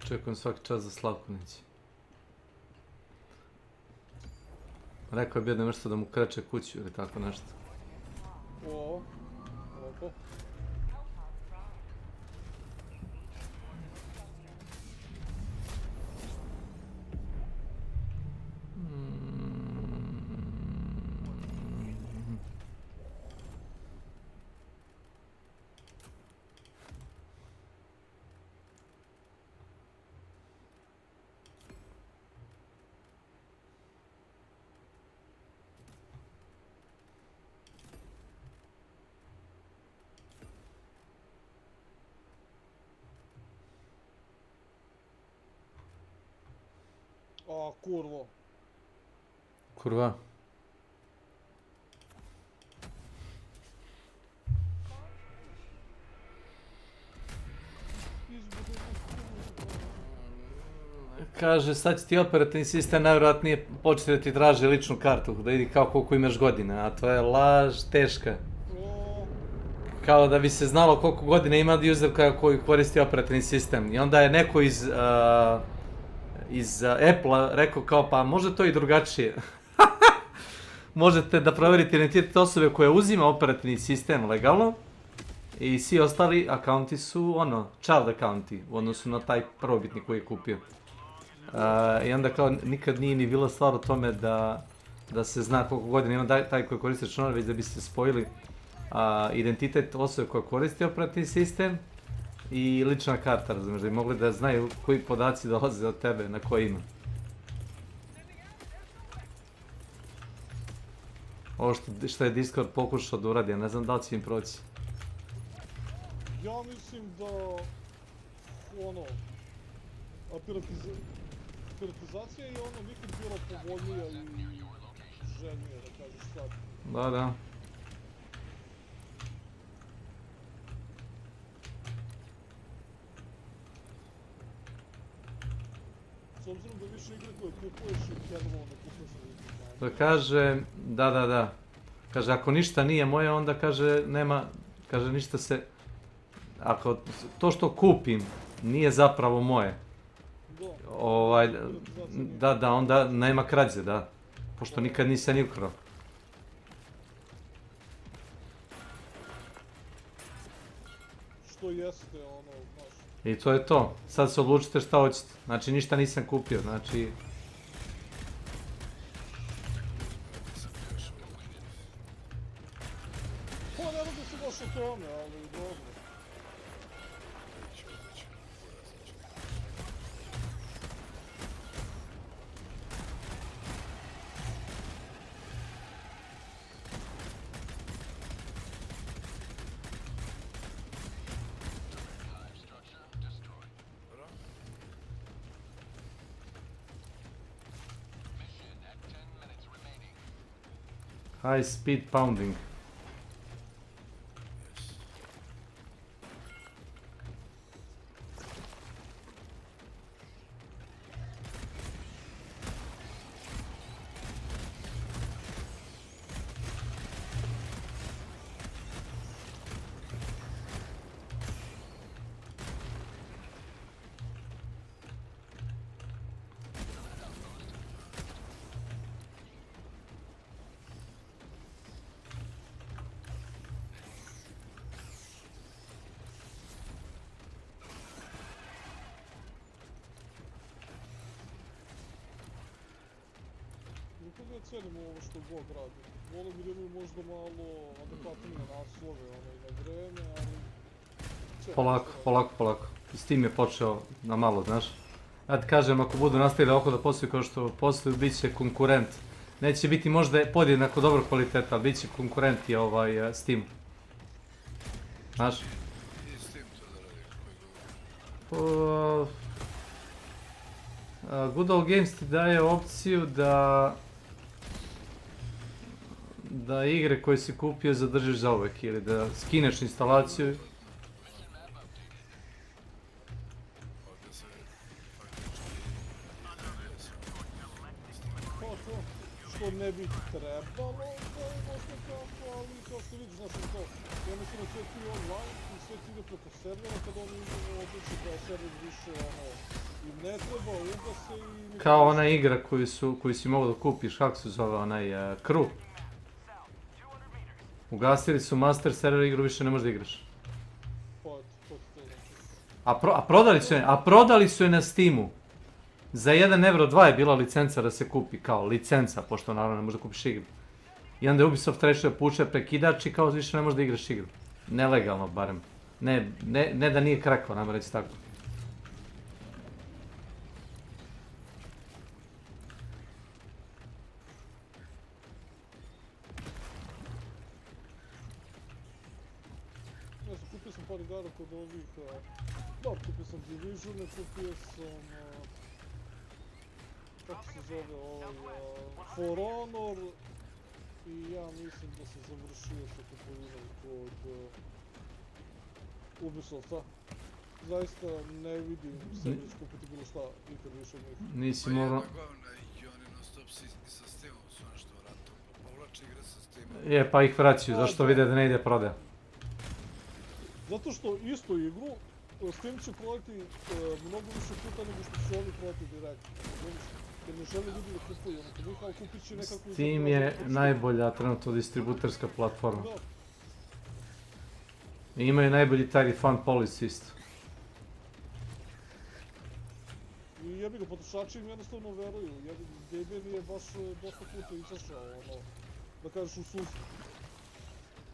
Čekujem svaki čas za Slavko neće. Rekao je bio da nešto da mu kreće kuću ili tako nešto. O, ovako. A, kurvo. Kurva. Kaže, sad će ti operativni sistem najvjerojatnije početi da ti traži ličnu kartu, da vidi kao koliko imaš godina, a to je laž teška. Kao da bi se znalo koliko godina ima user koji koristi operativni sistem. I onda je neko iz Apple-a rekao kao, pa može to i drugačije. Možete da provjerite identitet osobe koja uzima operativni sistem legalno i svi ostali akaunti su child accounti u odnosu na taj prvobitni koji je kupio. I onda kao nikad nije ni bila stvar o tome da se zna koliko godina ima taj koji koristi računar, već da bi se spojili identitet osobe koja koristi operativni sistem i lična karta, razumiješ, da bi mogli da znaju koji podaci dolaze od tebe, na koji ima. Ovo što je Discord pokušao da uradi, ja ne znam da li će im proći. Ja mislim da, piratizacija je nikad bila povoljnija i željnija, da kažeš sad. Da, da. S obzirom da više igre koje kupuješ i generalno ne kupuješ na YouTube. Da kaže, da. Kaže, ako ništa nije moje, onda kaže, nema, kaže, ništa se... Ako to što kupim nije zapravo moje, da, onda nema krađe, da. Pošto nikad nisam ni ukrao. Što jeste, znaš. I to je to. Sad se odlučite šta hoćete. Znači, ništa nisam kupio, znači... Pa ne radi se baš o tome, ali dobro. High speed pounding. Nikad ne cenim ovo što Bog radi. Volim da imaju možda malo adekvatnije naslove i na vreme, ali... Polako. S tim je počeo na malo, znaš. Ja ti kažem, ako budu nastavili oko da posluju kao što posluju, bit će konkurent. Neće biti možda podjednako dobro kvaliteta, ali bit će konkurent i Steam. Znaš? I Steam to da radi koji god? Good Old Games ti daje opciju da igre koje si kupio zadržiš za uvek ili da skineš instalaciju. Što ne bi trebalo da je možda kako, ali kao što vidiš, znaš to, ja mislim da sve ti online i sve ti ide preko servera kad oni odluči da server više I ne treba, ugase i... Kao ona igra koju si mogao da kupiš, kako se zove onaj, Crew. Ugasili su master server igru, više ne možeš da igraš. Pa eto, to ti to znači. A prodali su je na Steamu. Za 1 euro 2 je bila licenca da se kupi, kao licenca, pošto naravno ne možeš da kupiš igru. I onda je Ubisoft rešio da puče prekidač i kao više ne možeš da igraš igru. Nelegalno barem. Ne da nije krakao, nam reći tako. Ne znam, kupio sam par igara kod ovih... Da, kupio sam Divisione, kupio sam... Kako se zove For Honor... I ja mislim da sam završio sa kupovinom kod Ubisofta. Zaista ne vidim sebi skupiti bilo šta ikad više od njih. Nisi morao... I oni non stop sa Steamom su nešto vratom, pa povlače igre sa Steamom. Je, pa ih vraćaju, zašto vide da ne ide prodaja. Zato što istu igru, Steam će prodati mnogo više puta nego što će oni prodati direktno. Jer ne žele ljudi da kupuju, ono kad kao kupit će nekako... Steam je najbolja trenutno distributerska platforma. I imaju najbolji taj refund policy isto. I jebi ga, potrošači im jednostavno veruju, jer Gaben je baš dosta puta izašao, ono, da kažeš u susret.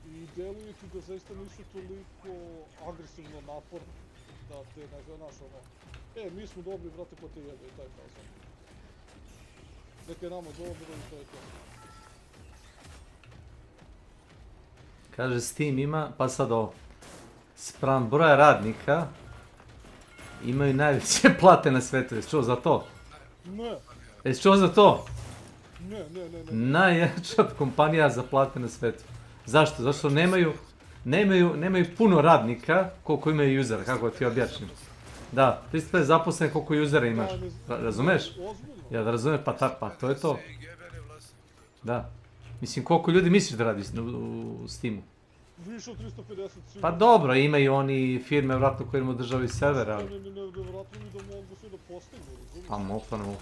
I deluje ti da zaista nisu toliko agresivno naporni, da te ne znaš ono, mi smo dobri, brate, ko te jebe, i taj fazon. Nek je nama dobro i to je to. Kaže Steam ima, pa sad ovo. Spram broja radnika imaju najveće plate na svetu, jesi čuo za to? Ne. Jesi čuo za to? Ne. Najjača kompanija za plate na svetu. Zašto? Zato što nemaju puno radnika koliko imaju usera, kako ti objašnjam. Da, 350 zaposlenih koliko usera imaš. Razumeš? Ja da razumem, pa to je to. Da. Mislim, koliko ljudi misliš da radi u Steamu? Više od 350 sigurno. Pa dobro, imaju oni firme vratno koje im održavaju server, ali... Vratno mi da mogu sve da postignu, razumiješ? Pa mogu, pa ne mogu.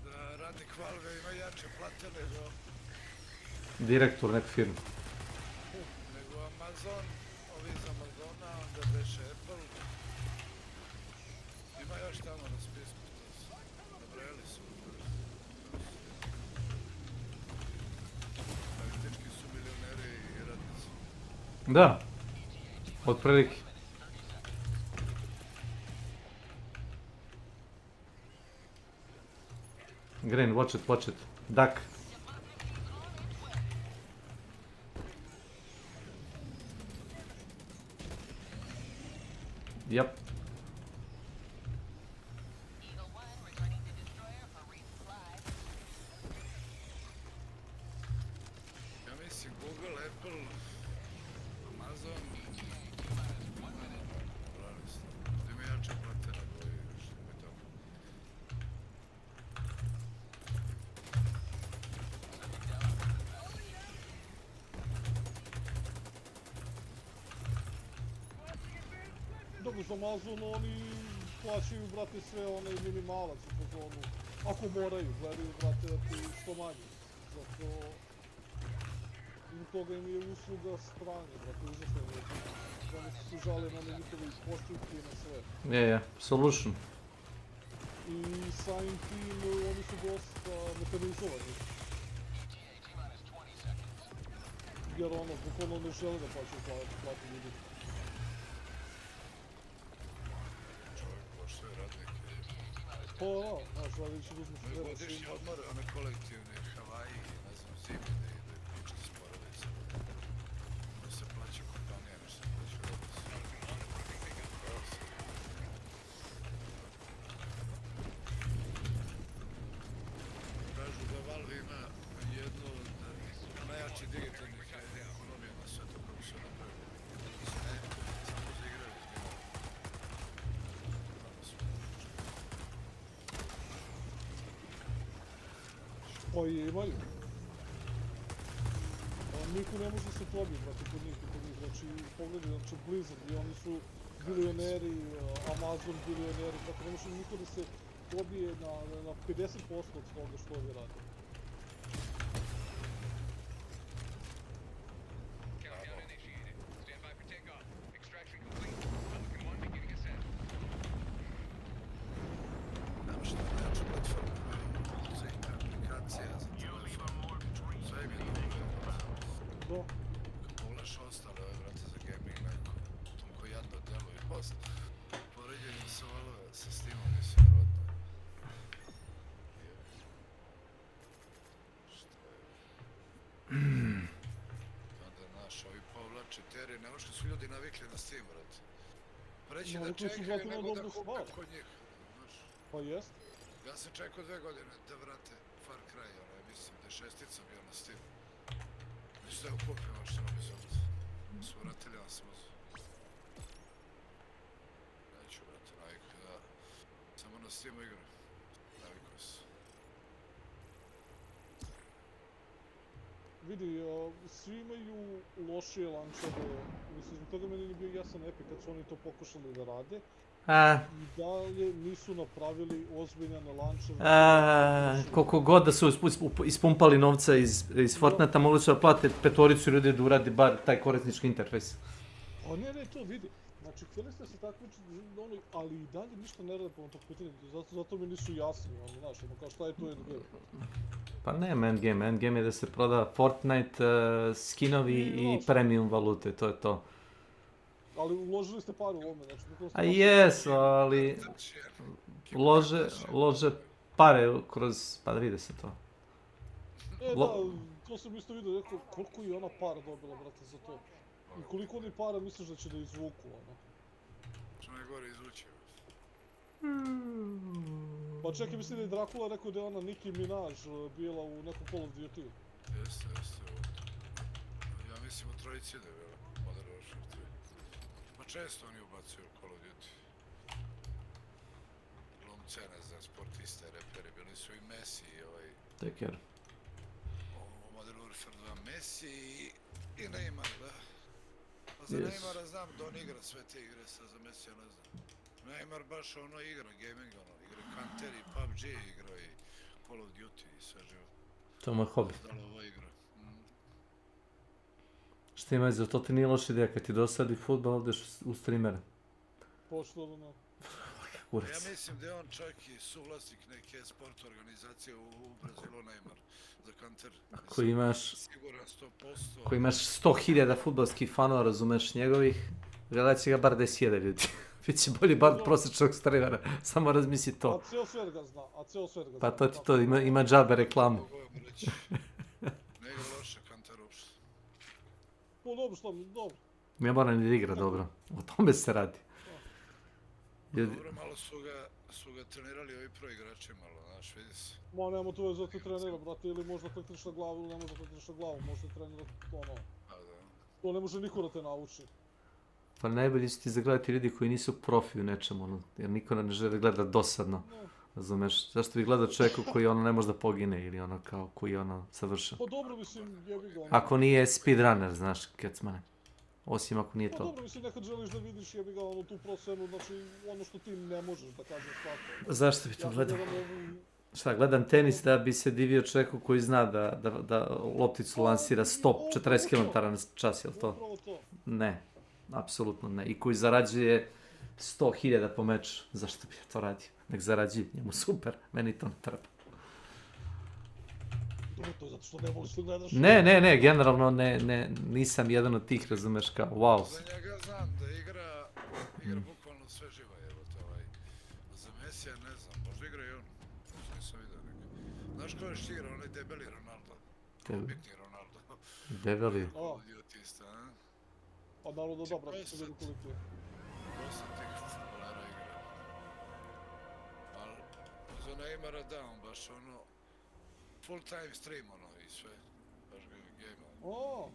Da radnik Valve ima jače plate nego... Direktor neke firme. Nego Amazon, ovi iz Amazona, onda beše Apple. Ima još tamo na spisku, nabrojali su. Praktički su milioneri i radnici. Da. Otprilike. Green, watch it. Duck. Yep. Ja mislim Google, Apple, Amazon, da ima jače plate na boji, što ima tamo. Dobro, za Amazon oni plaćaju, brate, sve onaj minimalac u fazonu. Ako moraju, gledaju, brate, da ti što manje. Zato... Zbog toga im je usluga strane, brate, užasno je. Oni se žale na njihove pošiljke i na sve. Je, solution. I samim tim oni su dosta mekanizovani. Jer ono, bukvalno ne žele da plaćaju plati ljudi. Pa da, znaš, ali će uzmeš sve da svima. Godišnji odmor, one kolektivne, Havaji, ne znam, zimi, da ide pičke s porodicom. Da se plaća kompanija, ne se plaća odnos. Kažu da Valve ima jednu od najjačih digitalnih ekonomija na svetu kako se napravili. Ne, samo za igre razgledali. Pa i imaju. niko ne može se pobiti, brate, kod njih. Znači, pogledaj, znači, Blizzard, i oni su bilioneri, Amazon bilioneri, brate, ne može niko da se pobije na 50% od toga što ovi rade. Kad pogledaš ostale ove, brate, za gaming neko, toliko jadno djeluju, poređenjem sa valove, sa Steamom, mislim, vjerojatno. Šta je? Onda, znaš, ovi povlače terije, ne možda su ljudi navikli na Steam, brate. Preći da čekaju nego da kupe kod njih, znaš. Pa jest. Ja sam čekao 2 godine da vrate Far Cry, mislim da je 6-ica bio na Steamu. Ništa je ukupio ono što nam izvod. Su vratili na smozu. Neću, brate, navikli da samo na Steamu igram. Navikao se. Vidi, svi imaju lošije lančeve. Mislim, zbog toga meni nije bio jasan Epic kad su oni to pokušali da rade. I dalje nisu napravili ozbiljan lančer. Koliko god da su ispumpali novca iz Fortnite-a, mogli su da plate 5 ljudi da uradi bar taj korisnički interfejs. Pa ne, to vidi. Znači, htjeli ste se takmičiti, ali i dalje ništa ne rade po tog pitanja, zato mi nisu jasni, znaš, kao šta je to endgame? Pa nema endgame, endgame je da se proda Fortnite, skinovi i premium valute, to je to. Ali uložili ste par u ovome, znači... A jesu, ali lože pare kroz, pa da vide se to. Da, to sam isto vidio, rekao, koliko je ona para dobila, brate, za to? I koliko oni para misliš da će da izvuku, ono? Što najgore izvući, Pa čekaj, mislim da je Dracula rekao da je ona Nicki Minaj bila u nekom Call of Duty. Jeste, ja mislim u trojici da je bila Modern Warfare 3. Pa često oni ubacuju Call of Duty. Glumce, ne znam, sportiste, reperi, bili su i Messi i Taker. U Modern Warfare 2 Messi i Neymar, da. Pa za Neymara znam da on igra sve te igre, sad za Messi ja ne znam. Neymar baš ono igra, gaming ono, igra Counter i PUBG igra i Call of Duty i sve živo. To je moj hobi. Zdala ova igra. Šta ima za to ti nije loša ideja, kad ti dosadi futbol, odeš u streamera. Pošto da ne. Ja mislim da je on čak i suvlasnik neke sport organizacije u Brazilu, Neymar, za Counter. Ako imaš... Siguran 100%. Ako imaš 100.000 fudbalskih fanova, razumeš njegovih, gledat će ga bar 10.000 ljudi. Biće bolji bar od prosječnog streamera, samo razmisli to. A cijel svijet ga zna, Pa to ti to, ima džabe reklamu. Ne igra loše Counter uopšte. Pa dobro, što mi, dobro. Ja moram da igra dobro, o tome se radi. Dobro, malo su ga trenirali ovi pro igrači, malo, znaš, vidi se. Ma nema to veze da ti trenira, brate, ili možda tekneš na glavu, ili ne možda tekneš na glavu, možda trenirati ono. To ne može niko da te nauči. Pa najbolje su ti zagledati ljudi koji nisu profi u nečemu, ono, jer niko ne žele gleda dosadno. Razumeš, zašto bi gledao čovjeku koji ono ne može da pogine ili ono kao koji ono savršen. Pa dobro, mislim, jebi ga ono. Ako nije speedrunner, znaš, kecmane. Osim ako nije to. Pa dobro, mislim, nekad želiš da vidiš jebi ga ono tu prosenu, znači ono što ti ne možeš da kažeš svako. Zašto bi to gledao? Šta, gledam tenis da bi se divio čovjeku koji zna da lopticu lansira 140 km na čas, jel to? Upravo to. Ne, apsolutno ne. I koji zarađuje 100.000 po meču, zašto bi to radio? Nek zarađuje, njemu super, meni to ne treba. To je zato što ne voliš da gledaš. Ne, generalno nisam jedan od tih, razumeš, kao wow. Za njega znam da igra bukvalno sve živo, evo to za Mesija ne znam, možda igra i on, možda nisam vidio nekako. Znaš ko još igra, onaj debeli Ronaldo, objektivni Ronaldo. Debeli? Idiotista, a? Pa naravno dobro, ako se vidi koliko je. Dosta tih futbolera igra. Ali za Neymara da, on baš ono, full time stream ono i sve, baš ga game ono.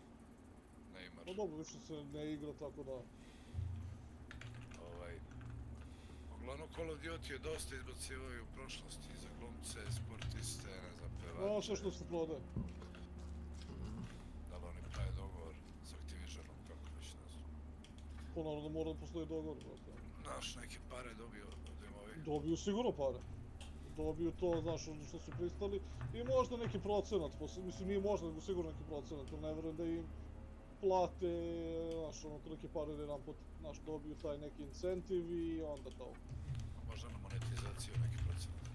Neymar. No dobro, više se ne igra, tako da... Uglavnom Call of Duty je dosta izbacivao i u prošlosti, za glumce, sportiste, ne znam, pevače. Sve što se prodaje. Da li oni prave naravno mora da postoji dogovor, brate. Znaš, neke pare dobio od ovi. Dobiju sigurno pare. Dobiju to, znaš, što su pristali. I možda neki procenat, mislim nije možda, nego sigurno neki procenat, jer ne verujem da im plate, znaš, ono, tolike pare da jedan put, znaš, dobiju taj neki incentiv i onda kao... Možda na monetizaciju neki procenat.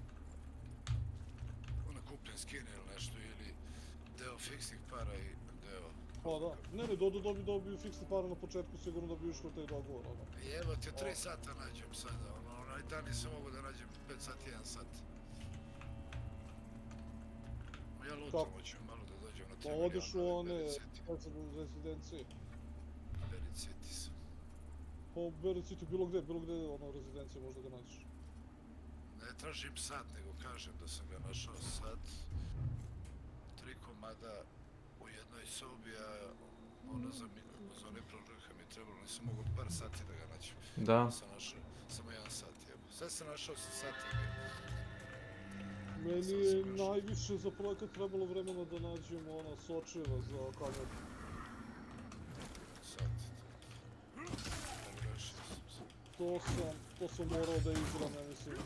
Ono kupljen skin ili nešto, ili deo fiksnih para i deo... Pa da, ne, dobiju fiksne pare na početku, sigurno da bi išlo taj dogovor, ono. Evo te 3 sata nađem sada, onaj dan nisam mogu da nađem 5 sati, 1 sat. Ja lutam, hoću malo da dođem na 3 miliona. Pa odeš u one, rezidencije. Berit City sam. Pa u Berit City bilo gde, ono, rezidencije možda ga nađeš. Ne tražim sat, nego kažem da sam ga našao sat. 3 komada u jednoj sobi, a ono za onaj prožaka mi je trebalo, nisam mogu par sati da ga nađem. Da. Sam našao, samo 1 sat, jebo. Sad sam našao sa sati. Meni je najviše za projekat trebalo vremena da nađemo ona sočiva za kameru. Sat. To sam morao da igram, ja mislim,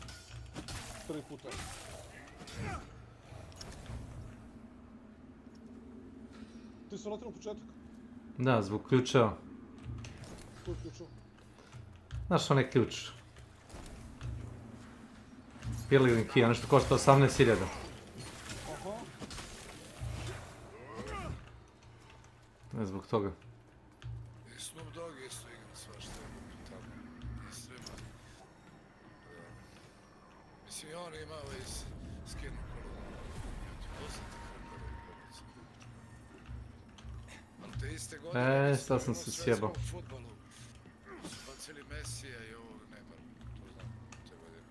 3 puta. Ti se vratio na početak? Da, zbog ključeva. Koji ključeva? Znaš onaj ključ. Pilgrim key, ono što košta 18.000. Aha. Ne zbog toga. I Snoop Dogg isto igra svašta tamo. Istrema. Mislim i on ima ovaj skin u kolu. Ja ti poslati kako da policam. Ali te iste godine... sad sam se sjebao. U futbolu su bacili Mesija i ovog Neymara. To znam, te godine.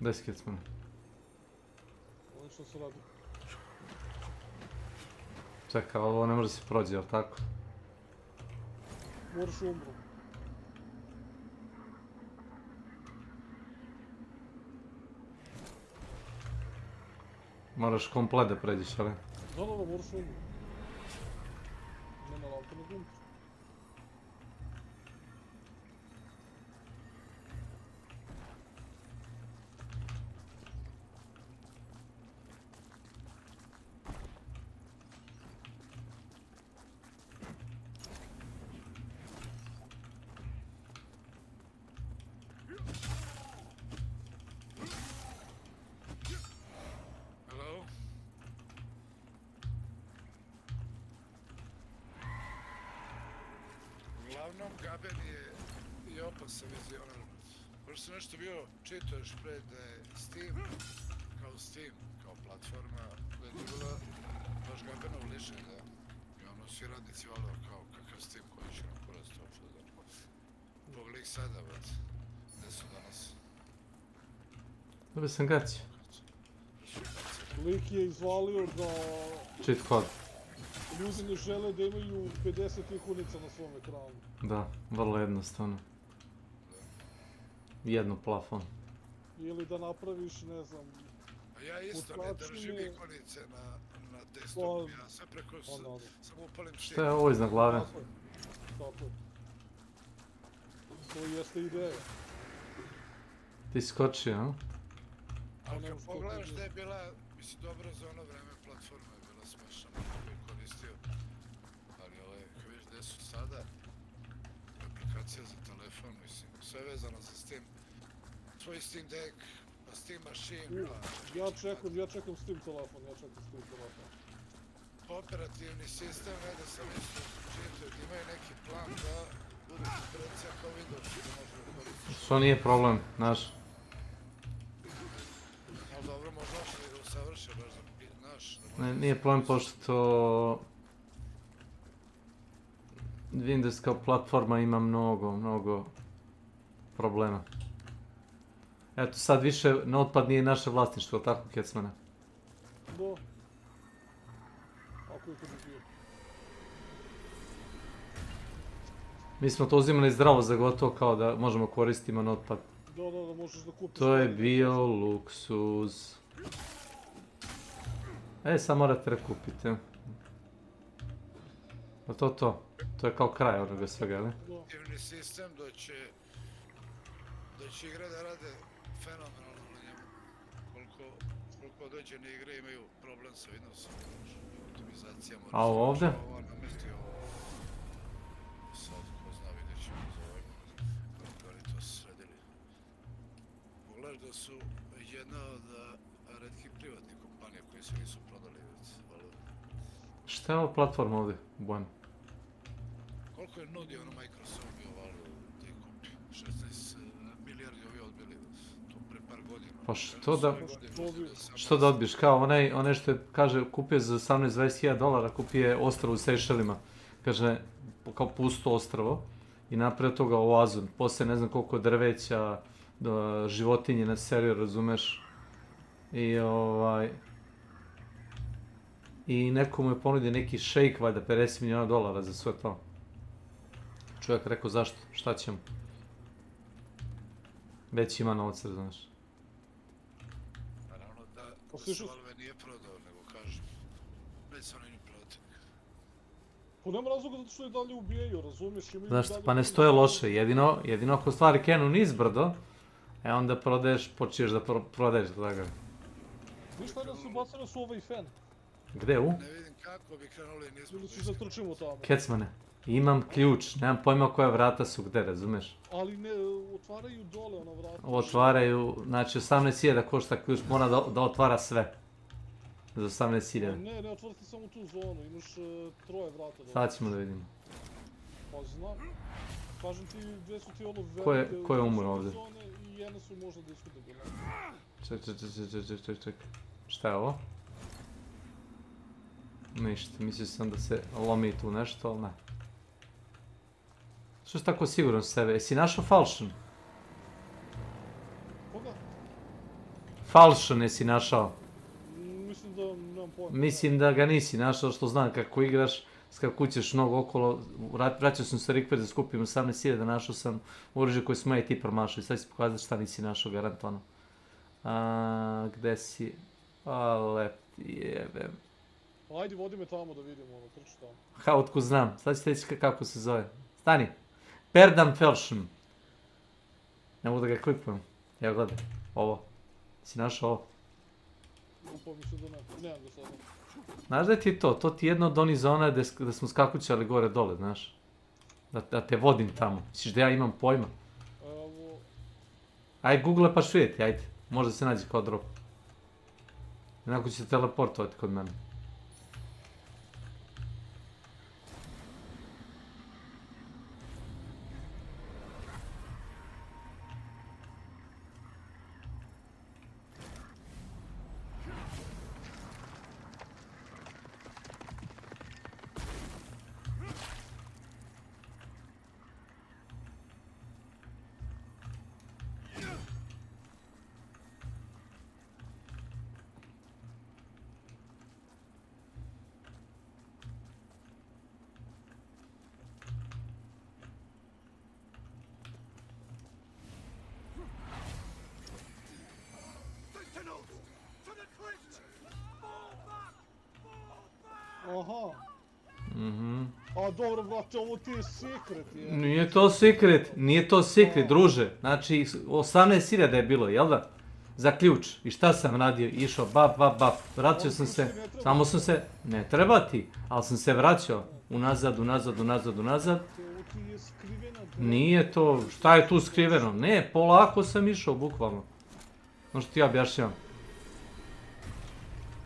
Daj skicmane. Ovo što se radi? Čekaj, ovo ne može se prođe, jel tako? Moraš umru. Moraš komplet da pređeš, ali? Da, moraš umru. Nema lampa na gumbu. Uglavnom, Gaben je i opasan vizionar. Možda sam nešto bio čitao još pre da je Steam, kao platforma, da je dobila baš Gabenov ličaj, da. I ono, svi radnici valio kao kakav Steam koji će nam kurac to uploadati. Pogledaj ih sada, brat. Gde su danas? Dobio sam gaći. Lik je izvalio da... Cheat code. Ljudi ne žele da imaju 50 ikonica na svom ekranu. Da, vrlo jednostavno. Jedno plafon. Ili da napraviš, ne znam... A ja isto ne držim ikonice na desktopu, ja sve preko samo upalim štit. Šta je ovo iznad glave? Tako je. To jeste ideja. Ti skoči, a? Ali kad pogledaš da je bila, mislim, dobro za ono vreme platforma je bila smešna, neko je koristio. Ali kad vidiš gde su sada, aplikacija za telefon, mislim, sve vezano za Steam. Tvoj Steam Deck, pa Steam Machine, pa... Ja čekam Steam telefon, Operativni sistem, negdje sam isto čitao da imaju neki plan da budu konkurencija kao Windows da može da koristiš. Što nije problem, znaš? Ali dobro, možda što da usavrše, baš da naš... Ne, nije problem pošto... Windows kao platforma ima mnogo problema. Eto sad više Notepad nije naše vlasništvo, tako kecmane? Da. Ako je to bi bio. Mi smo to uzimali zdravo za gotovo kao da možemo koristiti Notepad. Da, možeš da kupiš... To je bio luksuz. Sad morate rekupiti, ja. To je kao kraj onoga svega, jel? Aktivni sistem da će igre da rade fenomenalno na njemu. Koliko određene igre imaju problem sa Windowsom, optimizacijama. A ovdje? Sad, ko zna, vidjet ćemo za ovima kako oni to sredili. Pogledaš da su jedna od retkih privatnih kompanija koji se nisu prodali već. Šta je ova platforma ovdje, Bojan? Koliko je nudio ono Microsoft bio valu da ih kupi? 16 milijardi ovi odbili to pre par godina. Pa što da odbiješ? Kao onaj što je, kaže, kupio za $18-20 kupio ostrvo u Sejšelima. Kaže, kao pusto ostrvo i napravio toga oazu. Poslije ne znam koliko drveća, životinje na seriju, razumeš? I neko mu je ponudio neki šejk, valjda, $50 miliona za sve to. Čovjek rekao zašto, šta ćemo? Već ima novca, znaš. Naravno da Valve nije prodao, nego kažem. Već se oni prodati. Pa nema razloga zato što je dalje ubijaju, razumiješ? Znaš, pa ne stoje loše, jedino ako stvari krenu nizbrdo, onda počiješ da prodaješ, da ga. Ništa da su bacali su ovaj fen. Gde, u? Ne vidim kako bi krenuli nizbrdo. Ili su zatrčimo tamo. Kecmane, imam ključ, nemam pojma koja vrata su gde, razumeš? Ali ne, otvaraju dole ona vrata. Otvaraju, znači 18.000 košta ključ, mora da otvara sve. Za 18.000. Ne otvorite samo tu zonu, imaš 3 vrata dole. Sad ćemo da vidimo. Pa znam. Kažem ti, dve su ti ono velike... Ko je umro ovdje? I jedna su možda da iskude bilo. Ček. Šta je ovo? Ništa, mislio sam da se lomi tu nešto, ali ne. Što si tako siguran s sebe? Jesi našao Falšan? Koga? Falšan jesi našao? Mislim da nemam pojma. Mislim da ga nisi našao, što znam kako igraš, skakućeš mnogo okolo. Vraćao sam se Rikver da skupim 18.000, našao sam oružje koje smo ja i ti promašali. Sad ću pokazati šta nisi našao, garantovano. Gde si? Jebem. Ajde, vodi me tamo da vidimo, trči tamo. Ha, otkud znam, sad ćete reći kako se zove. Stani. Perdam Felšan. Ne mogu da ga klikujem. Evo gledaj, ovo. Si našao ovo? Pa mislim da nemam ga sada. Znaš da ti je to? To ti je jedna od onih zona gde smo skakućali gore dole, znaš. Da te vodim tamo. Misliš da ja imam pojma? Evo... Ajde, google pa ću vidjeti, ajde. Možda se nađe kao drop. Jednako će se teleportovati kod mene. Aha. A dobro, brate, ovo ti je secret, je. Nije to secret, druže. Znači, 18.000 je bilo, jel da? Za ključ. I šta sam radio? Išao, bap. Vraćao sam se, samo sam se, ne treba ti, ali sam se vraćao. Unazad. Nije to, šta je tu skriveno? Ne, polako sam išao, bukvalno. No što ti ja objašnjavam.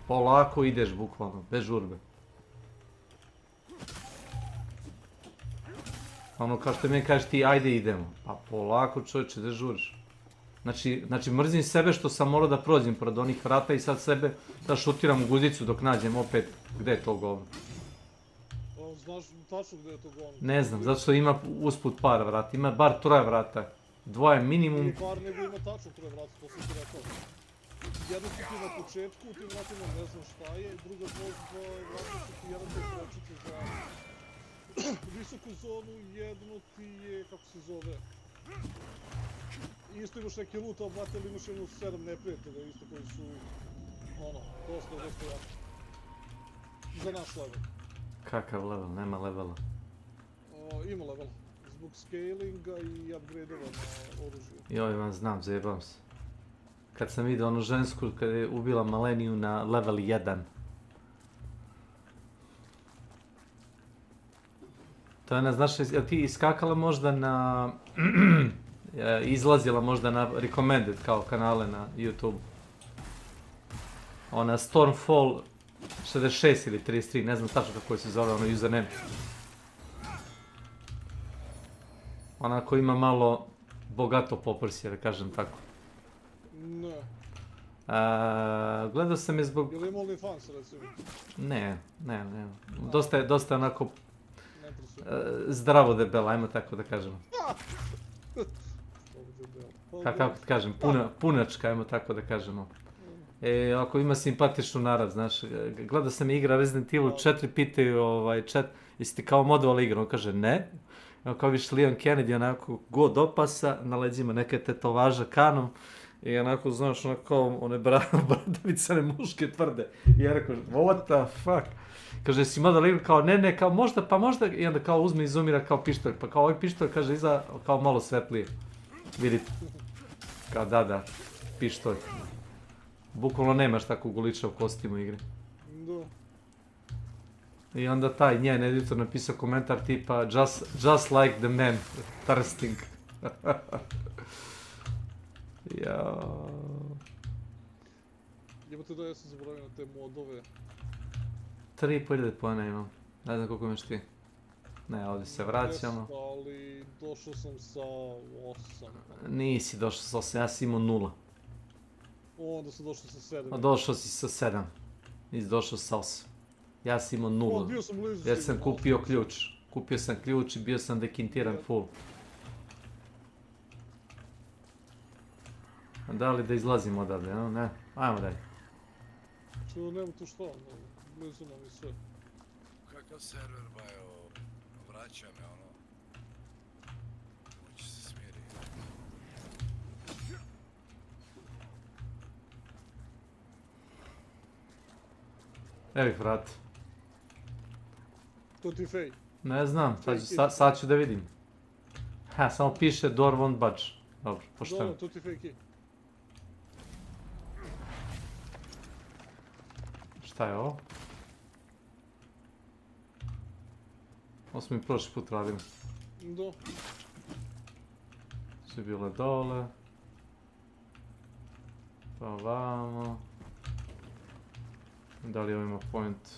Polako ideš, bukvalno, bez žurbe. Ono kao što meni kažeš ti, ajde idemo. Pa polako čovječe, da žuriš. Znači mrzim sebe što sam morao da prođem pored onih vrata i sad sebe da šutiram u guzicu dok nađem opet gde je to govno. Znaš tačno gde je to govno? Ne znam, zato što ima usput par vrata, ima bar 3 vrata. 2 minimum. Nije par, nego ima tačno 3 vrata, to sam ti rekao. Jedno su ti na početku, u tim vratima ne znam šta je, druga vrata su ti jedan te skočice za visoku zonu, jedno ti je, kako se zove, isto imaš neke loot, ali imaš jedno 7 neprijatelja isto koji su, dosta jaki. za naš level. Kakav level? Nema levela. Ima level. Zbog scalinga i upgrade-ova na oružje. Joj, vam znam, zajebam se. Kad sam vidio onu žensku kad je ubila Maleniju na level 1. To je, znaš, jel ti iskakala možda na... izlazila možda na recommended kao kanale na YouTube. Ona Stormfall 66 ili 33, ne znam tačno kako se zove ono username. Ona ko ima malo bogato poprsje, da kažem tako. Ne. Gledao sam je zbog... Jel ima OnlyFans recimo? Ne. Dosta onako... zdravo debela, ajmo tako da kažemo. Kako ti kažem, punačka, ajmo tako da kažemo. Ako ima simpatičnu narav, znaš, gledao sam igra Resident Evil 4, pitaju chat, jesi ti kao modovala igra? On kaže ne. Kao viš Leon Kennedy, onako god opasa, na leđima neke tetovaža kanom. I onako, znaš, onako kao one bradavicane muške tvrde. I ja rekao, what the fuck? Kaže, si modovala igra? Kao ne, kao možda, pa možda. I onda kao uzme i zoomira kao pištolj. Pa kao ovaj pištolj, kaže, iza kao malo svetlije. Vidite. Kao da, pištolj. Bukvalno nemaš takvu guličav kostimu igre. Da. I onda taj njen editor napisao komentar tipa just like the man, thirsting. Jao. Jebate da, ja sam zaboravio na te modove. 3.500 poena imam. Ne znam koliko imaš ti. Ne, ovdje se vraćamo. Ali došao sam sa 8. Nisi došao sa 8, ja sam imao 0. Onda sam došao sa 7. Došao si sa 7. Nisi došao sa 8. Ja sam imao 0. Bio sam blizu. Jer sam kupio ključ. Kupio sam ključ i bio sam dekintiran full. Da li da izlazimo odavde, ne? Ajmo dalje. Što nema tu što, blizu nam i sve. Kakav server, bajo, vraća me ono. Moći se smiri. Evo ih vrati. To ti fej. Ne znam, sad ću da vidim. Ha, samo piše door won't budge. Dobro, pošteno. Da, to ti fej key. Šta je ovo? Ovo smo i prošli put radili. Da. Sve bile dole. Pa ovamo. Da li ovo ima point?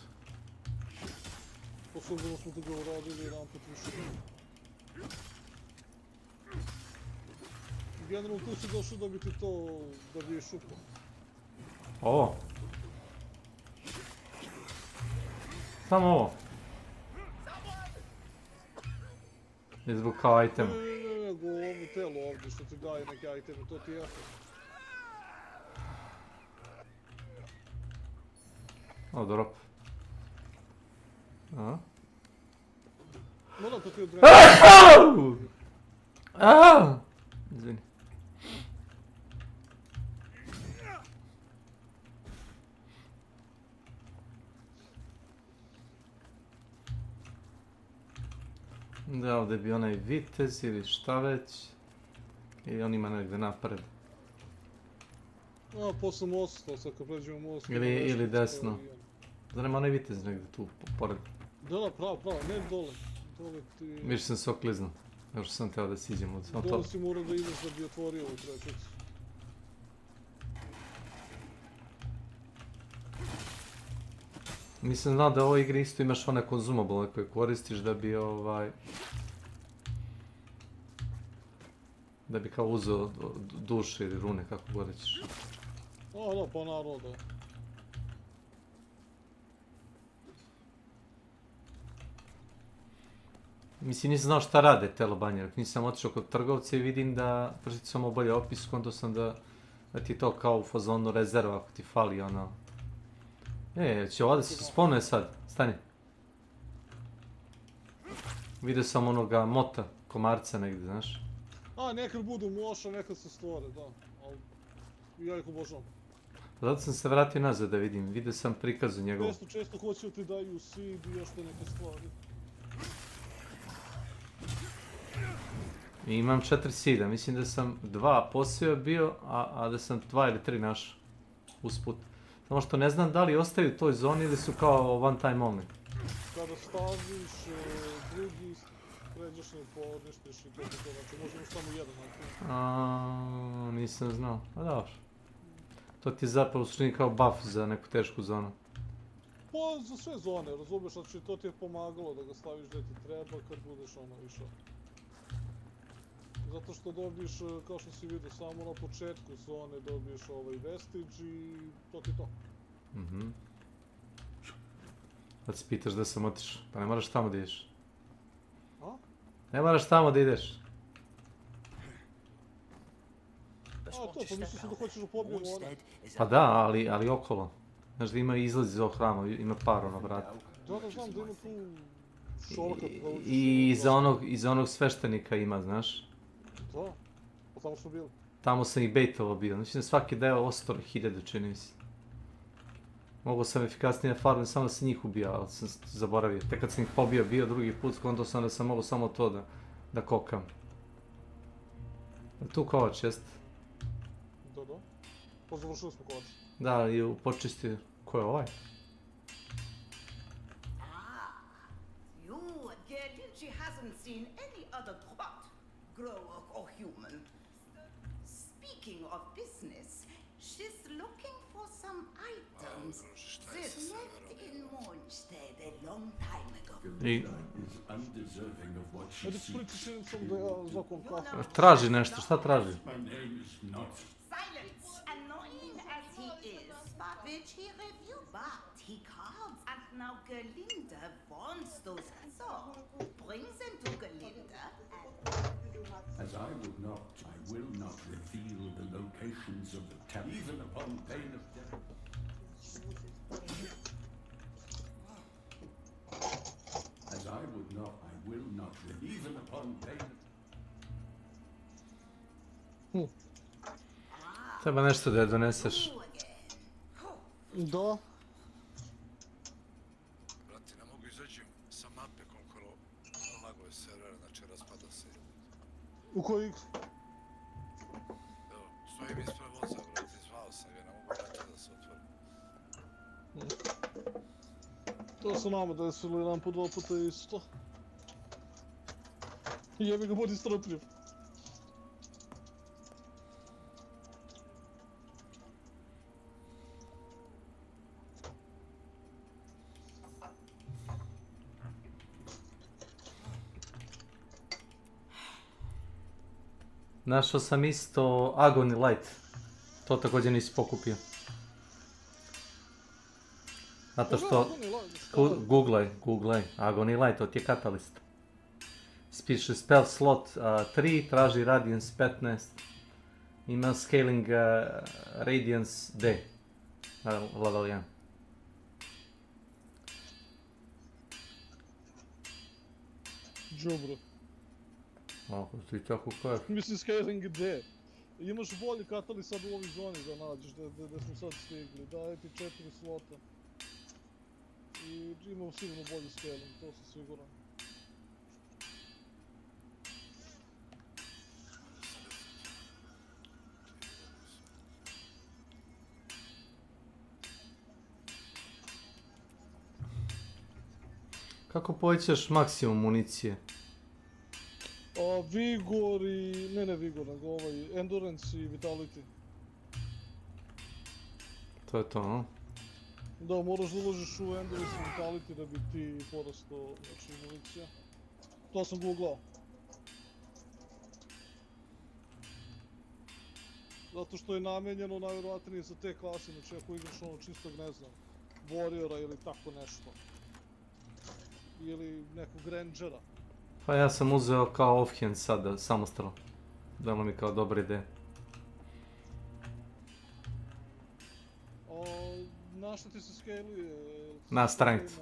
Osobno smo toga uradili jedan put više. Generalno tu si došao da bi ti to, da bi je šupao. Ovo? Samo ovo? Je zbog kao item. Ne, ovo telo ovdje što ti daje neke iteme, to ti je efekt. O, drop. Aha. Moram to ti odrediti. Izvini. Da, ovdje bi onaj vitez ili šta već. I on ima negdje napred. Posle mosta, sad kad pređemo most... Ili desno. Da nema onaj vitez negdje tu, pored. Da, pravo, ne dole. Dole ti... Više sam se okliznuo. Još sam teo da siđem od samo to. Dole si morao da ideš da bi otvorio ovu trećicu. Nisam znao da u ovoj igri isto imaš one konzumable koje koristiš da bi da bi kao uzeo duše ili rune, kako god rećeš. Da, pa naravno da. Mislim, nisam znao šta rade te lobanje, nisam otišao kod trgovca i vidim da, pročitao sam ovo bolje opis, konto sam da ti je to kao u fazonu rezerva ako ti fali ono. Će ovdje se spomne sad, stani. Vidio sam onoga mota, komarca negdje, znaš. Nekad budu moša, nekad se stvore, da. Ali ja ih obožavam. Pa zato sam se vratio nazad da vidim, vidio sam prikazu njegovu. Često hoće ti daju seed i još te neke stvari. I imam 4 seeda, mislim da sam 2 posio bio, a da sam 2 ili 3 našao usput. Samo što ne znam da li ostaju u toj zoni ili su kao one time only. Kada staviš drugi, pređeš i poništiš i to, znači možemo samo jedan napraviti. Nisam znao, pa dobro. To ti je zapravo učini kao buff za neku tešku zonu. Pa za sve zone, razumiješ, znači to ti je pomagalo da ga staviš gdje ti treba kad budeš išao. Zato što dobiješ, kao što si vidio, samo na početku zone dobiješ vestige i to ti to. Sad se pitaš da sam otišao, pa ne moraš tamo da ideš. A? Ne moraš tamo da ideš. To, pa mislim se da hoćeš da pobijemo one. Pa da, ali okolo. Znaš da ima izlaz iz ovog hrama, ima par na vratu. Da, znam da ima tu shortcut. I iza onog sveštenika ima, znaš. Da, pa tamo smo bili. Tamo sam i bejtovo bio, mislim da svaki deo ostalo 1000, čini mi se. Mogao sam efikasnije farmiti, samo da se njih ubija, ali sam zaboravio. Tek kad sam ih pobio bio drugi put, skontao sam da sam mogao samo to da kokam. Tu kovač, jest? Da. Pa završili smo kovač. Da, i počistio. Ko je ovaj? She hasn't seen any other plot, grower or human. Speaking of business, she's looking for some items that left in Mondstadt a long time ago. Ajde spričaj sam da ja zakon kafe. Traži nešto, šta traži? Silence, annoying as he is, but which he review, but he carves, and now Gerlinda wants those, so brings them to Gerlinda As I will not reveal the locations of the temple, even upon pain of death. As I will not, even upon pain of... Treba nešto da je doneseš. Da. Brati, ne mogu izađem sa mape koliko lago je server, znači raspada se. U koji igri? Evo, stojim ispred voza, brati, zvao sam ga, ne mogu vrati da se otvori. To su nama desilo jedan po 2 puta isto. Jebi ga, budi strpljiv. Našao sam isto Agony Light. To također nisi pokupio. Zato što... Googlaj. Agony Light, to ti je katalist. Spiše spell slot 3, traži Radiance 15. Ima scaling Radiance D. Level 1. Džubro. Ako ti tako kažeš. Mislim scaling D. Imaš bolji katalist sad u ovoj zoni da nađeš, da smo sad stigli. Daje ti 4 slota. I imamo sigurno bolji scaling, to sam siguran. Kako povećaš maksimum municije? Vigor i... ne Vigor, nego Endurance i Vitality. To je to, no? Da, moraš da uložiš u Endurance i Vitality da bi ti porastao, znači, municija. To sam googlao. Zato što je namenjeno najvjerovatnije za te klase, znači ako igraš čistog, ne znam, Warriora ili tako nešto. Ili nekog Rangera. Pa ja sam uzeo kao offhand sada, samostalno. Dalo mi kao dobra ideja. Na što ti se scaluje? Na strength.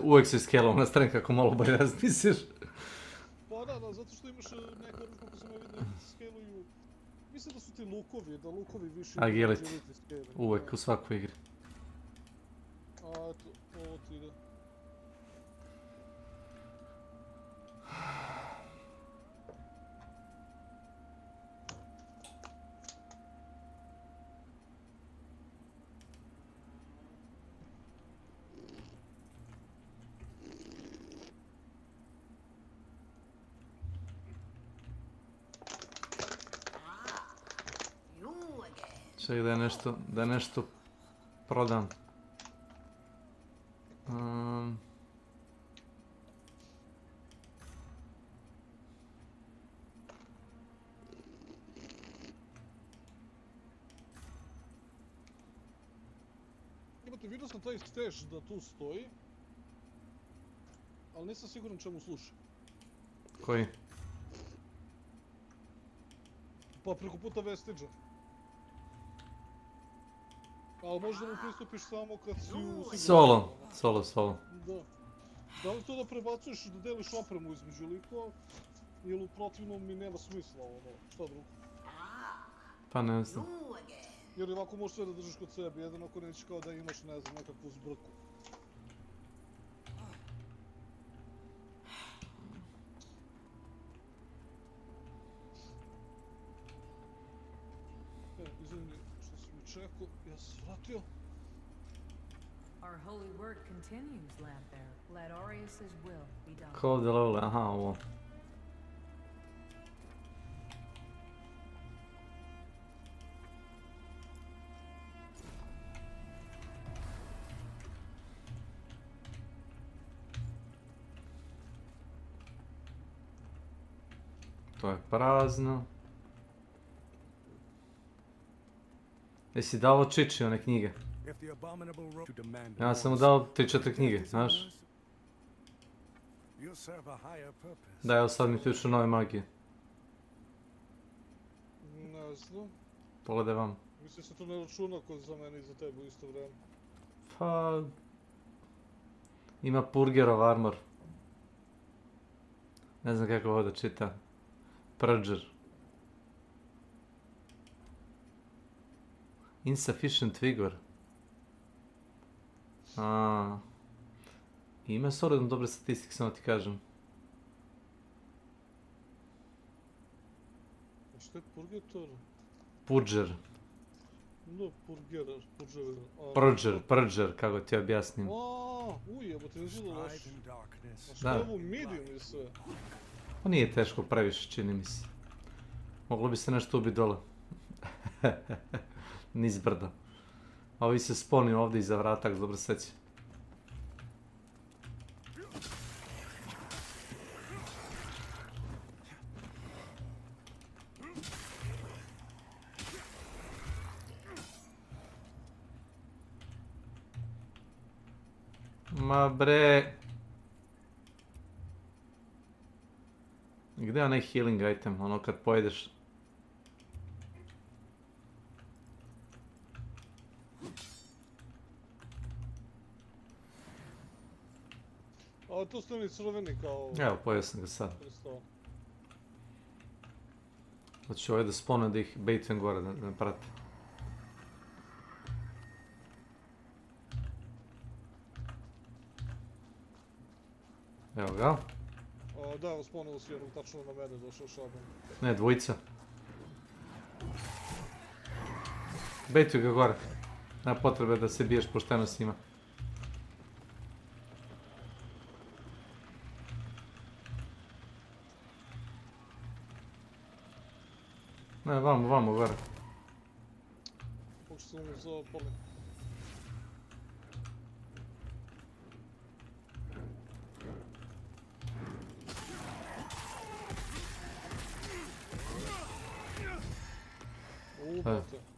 Uvijek se scalao na strength kako malo bolje razmisliš. Pa da, zato što imaš neke oružje kako sam vidio da se scaluju Mislim da su ti lukovi, da lukovi više... Agility. Uvek u svakoj igri. A eto, ovo ti ide. Čekaj da nešto prodam. Imate, vidio sam taj stash da tu stoji, ali nisam siguran čemu sluša. Koji? Pa preko puta Vestige. Ali možda mu pristupiš samo kad si u... Solo. Da. Da li to da prebacuješ, da deliš opremu između likova, ili u protivnom mi nema smisla, ono, šta drugo? Pa ne znam. Jer ovako možeš sve da držiš kod sebe, jedino ako nećeš kao da imaš, ne znam, nekakvu zbrku. Izvini, što si mi čekao, ja sam svratio. Our holy work continues, Lampbearer. Let Aureus's will be done. Kao ovdje levele, aha, ovo. To je prazno. Jesi dao Čiči one knjige? Ja sam mu dao 3-4 knjige, znaš? Da, evo sad mi pišu nove magije. Ne znam. Pogledaj vam. Mislim se to ne računa kod za mene i za tebe u isto vreme. Pa... Ima Purgerov armor. Ne znam kako ovo da čita. Purger. Insufficient vigor. Ima solidno dobre statistike, samo ti kažem. A što je Purgator? Purger. No, Purger, kako ti objasnim. Ujebote, ne znam da loš. A što je ovo medium i sve? Pa nije teško previše, čini mi se. Moglo bi se nešto ubiti dole. Niz brda. A ovi se sponi ovdje iza vrata, ako dobro seća. Ma bre. Gdje je onaj healing item, ono kad pojedeš? A to ste mi crveni kao... Evo, pojeo sam ga sad. Hoću ovaj da spone da ih baitujem gore, da me prate. Evo ga. Da, evo sponuo si jednom tačno na mene došao šaban. Ne, dvojica. Baituj ga gore. Nema potrebe da se biješ pošteno s njima. Ne, vamo gore. Pošto sam mu zapali.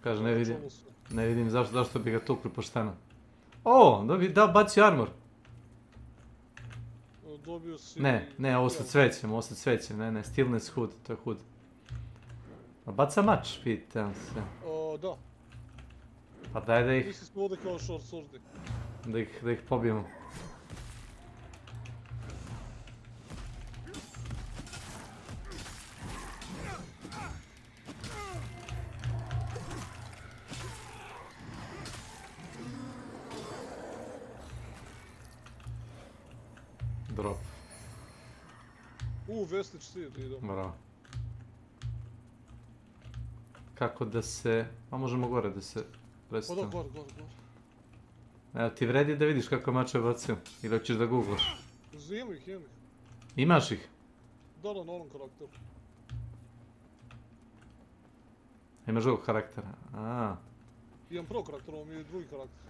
Kaže, ne vidim zašto bi ga tukli pošteno. O, da baci armor. Dobio si... Ne, ovo sa cvećem, ne, stillness hood, to je hood. A baca mač, pitam se. Da. Pa daj da ih... Mislim smo ovdje kao short swordi. Da ih pobijemo. Vestige Seed idem. Bravo. Kako da se... Pa možemo gore da se Pa predstavimo. da, gore. Evo ti vredi da vidiš kako mače bacio. Ili hoćeš da googlaš? Imam ih. Imaš ih? Da, na onom karakteru. Imaš drugog karaktera? Imam prvo karakter, ovo mi je drugi karakter.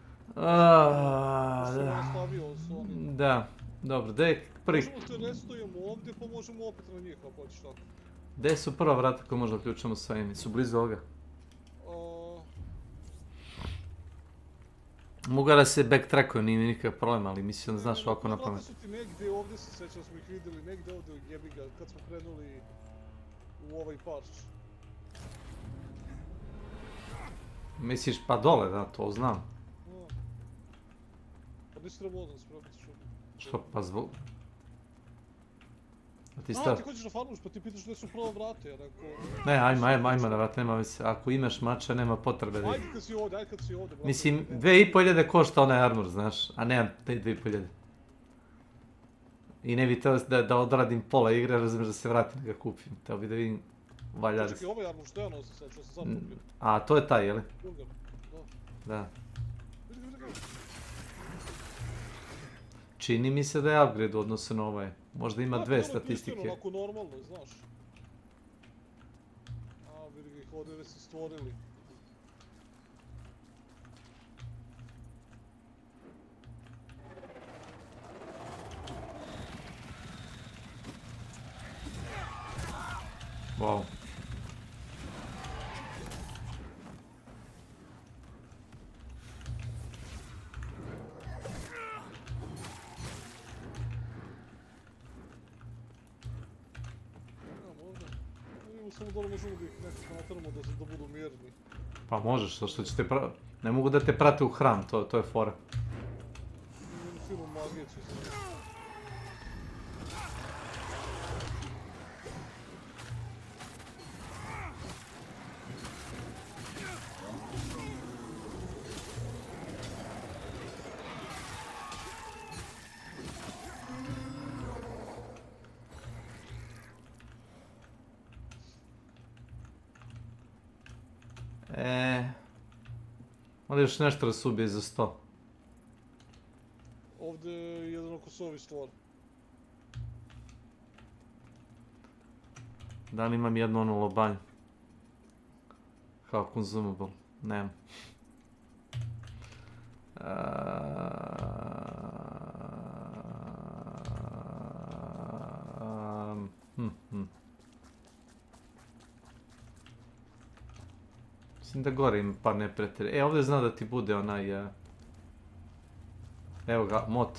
Da, dobro, gdje je prvi... Možemo te restojemo ovdje, pa možemo opet na njih, ako hoćeš tako. Gdje su prva vrata koja možda ključamo sa imi? Su blizu ovoga? Mogu da se backtrackuju, nije mi nikakav problem, ali mislim da znaš ovako na pamet. Vrata su ti negdje ovdje, se sjećam smo ih vidjeli, negdje ovdje u jebiga, kad smo krenuli u ovaj parč. Misliš pa dole, da, to znam. Pa nisi trebao odnos probiti što. Što, pa zbog... Ti hoćeš da farmuš, pa ti pitaš gdje su prvo vrate, ja rekao... Ne, ajmo na vrat, nema veze. Ako imaš mača, nema potrebe da... Ajde kad si ovdje, brate. Mislim, 2500 košta onaj armor, znaš, a nemam 2500. I ne bi teo da odradim pola igre, razumiješ da se vratim da ga kupim. Teo bi da vidim valja. Čekaj, ovaj armor što ja nosim sad, što sam sad kupio. A, to je taj, jeli? Bulgar, Da. Vidi ga. Čini mi se da je upgrade u odnosu na ovaj. Možda ima dve statistike. Onako normalno, znaš. A, vidi ga ih ovdje već si stvorili. Wow. Samo da li možemo da ih nekako natramo da budu mirni. Pa možeš, što će te ne mogu da te prate u hram, to je fora. Jednu firmu magije će se... Ali još nešto da se ubije za 100. Ovdje je jedan okosovi stvor. Da li imam jednu onu lobanj? Kao consumable? Nemam. Mislim da gore ima par neprijatelja. Ovdje zna da ti bude onaj... Evo ga, mot.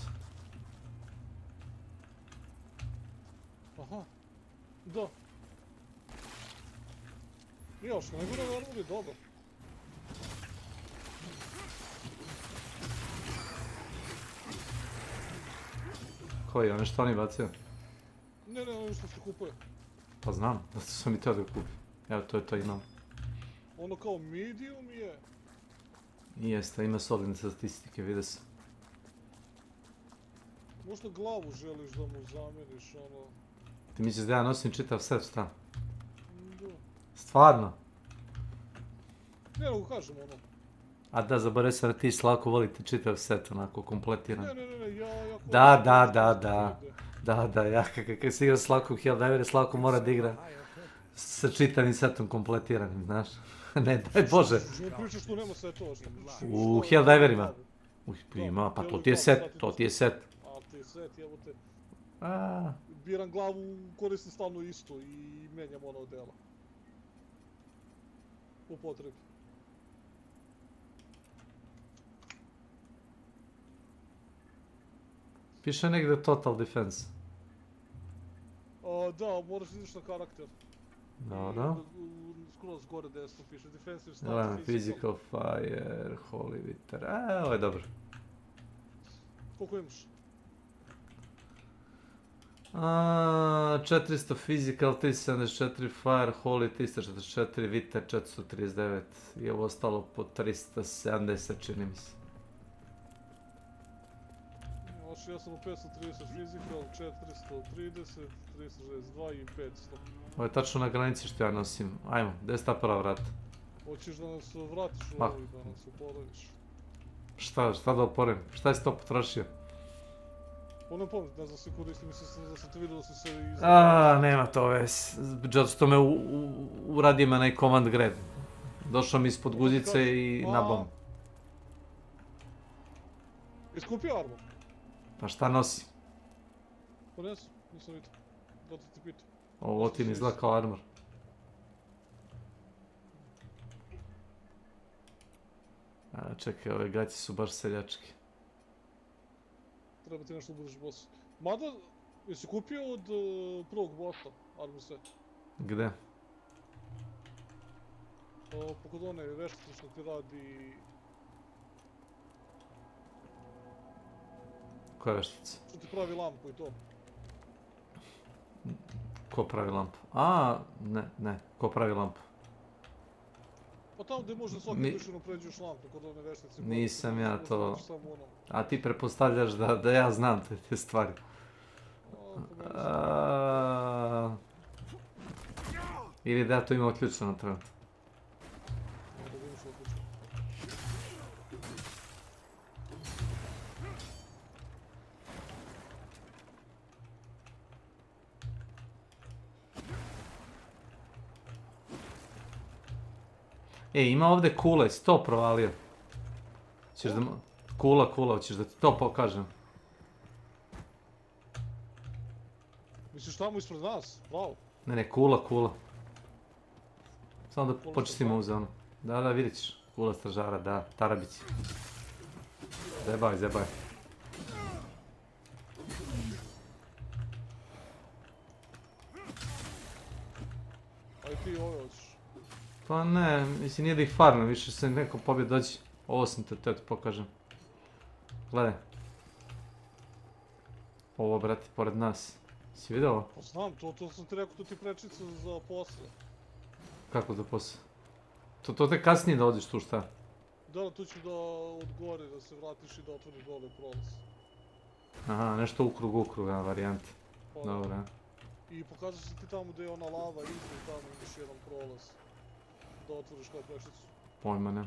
Aha. Da. Još, najgore armor je dobar. Koji, ono što oni bacio? Ne, ono što se kupuje. Pa znam, da sam i to da kupim. Evo, to imam. Ono kao medium je. Jeste, ima solidne statistike, vide se. Možda glavu želiš da mu zameniš, ono... Ti misliš da ja nosim čitav set, šta? Da. Stvarno? Ne, nego kažem ono. A da, zaboravio sam da ti Slavko volite čitav set, onako kompletiran. Ne, ja... Da, ja kad si igrao Slavko Helldivere, Slavko mora da igra sa čitavim setom kompletiranim, znaš? Ne, daj Bože. Što pričaš tu nema setova, što? U Helldiverima. Ima, pa to ti je set. A, ti je set, jebote. Biram glavu, koristim stalno isto i menjam ono dela. U potrebi. Piše negdje Total Defense. Da, moraš izaći na karakter. Da. Skroz gore desno piše Defensive Stat, Physical Fire, Holy Wither, ovo je dobro. Koliko imaš? 400 Physical, 374 Fire, Holy 344, Wither 439 i ovo ostalo po 370 čini mi se. Znači ja sam u 530 physical, 430, 362 i 500. Ovo je tačno na granici što ja nosim. Ajmo, gdje sta prva vrata? Hoćeš da nas vratiš u Ma. ovo i da nas uporaviš? Šta da oporim? Šta si to potrošio? Pa ne znam se koristim, mislim da sam te vidio da sam se Nema to ves. Zato što me uradio me onaj command grab. Došao mi ispod guzice i nabom. Jesi kupio armor? Pa šta nosi? Pa nisam vidio. Da ti pitam. Ovo ti mi izgleda kao armor. Čekaj, ove gaće su baš seljački. Treba ti nešto da budeš boss. Mada, jesi kupio od prvog bossa armor set? Gde? Pokod one veštice što ti radi... Koja veštica? Što ti pravi lampu i to. Ko pravi lampu? Ne, ko pravi lampu? Pa tamo gdje možda svaki mišljeno pređeš lampu kod one veštice. Nisam ja to... A ti pretpostavljaš da ja znam te stvari. Ili da ja to imam uključeno trenutno. Ima ovdje kule, si to provalio? Kula, hoćeš da ti to pokažem? Misliš tamo ispred nas? Bravo. Ne, kula. Samo da počistimo ovu zonu. Da, vidjet ćeš. Kula stražara, da, tarabici. Zebaj. Aj ti ove hoćeš. Pa ne, mislim nije da ih farmim, više se neko pobjede doći. Ovo sam te pokažem. Gledaj. Ovo, brati, pored nas. Si vidio ovo? Pa znam, to sam ti rekao, to ti prečica za posle. Kako za posle? To te kasnije da odiš tu, šta? Da, tu ću da odgore, da se vratiš i da otvoriš dole prolaz. Aha, nešto ukrug, varijante. Dobro. I pokazat ću ti tamo gdje je ona lava iza i tamo imaš jedan prolaz. Da otvoriš kao prešicu. Pojma ne.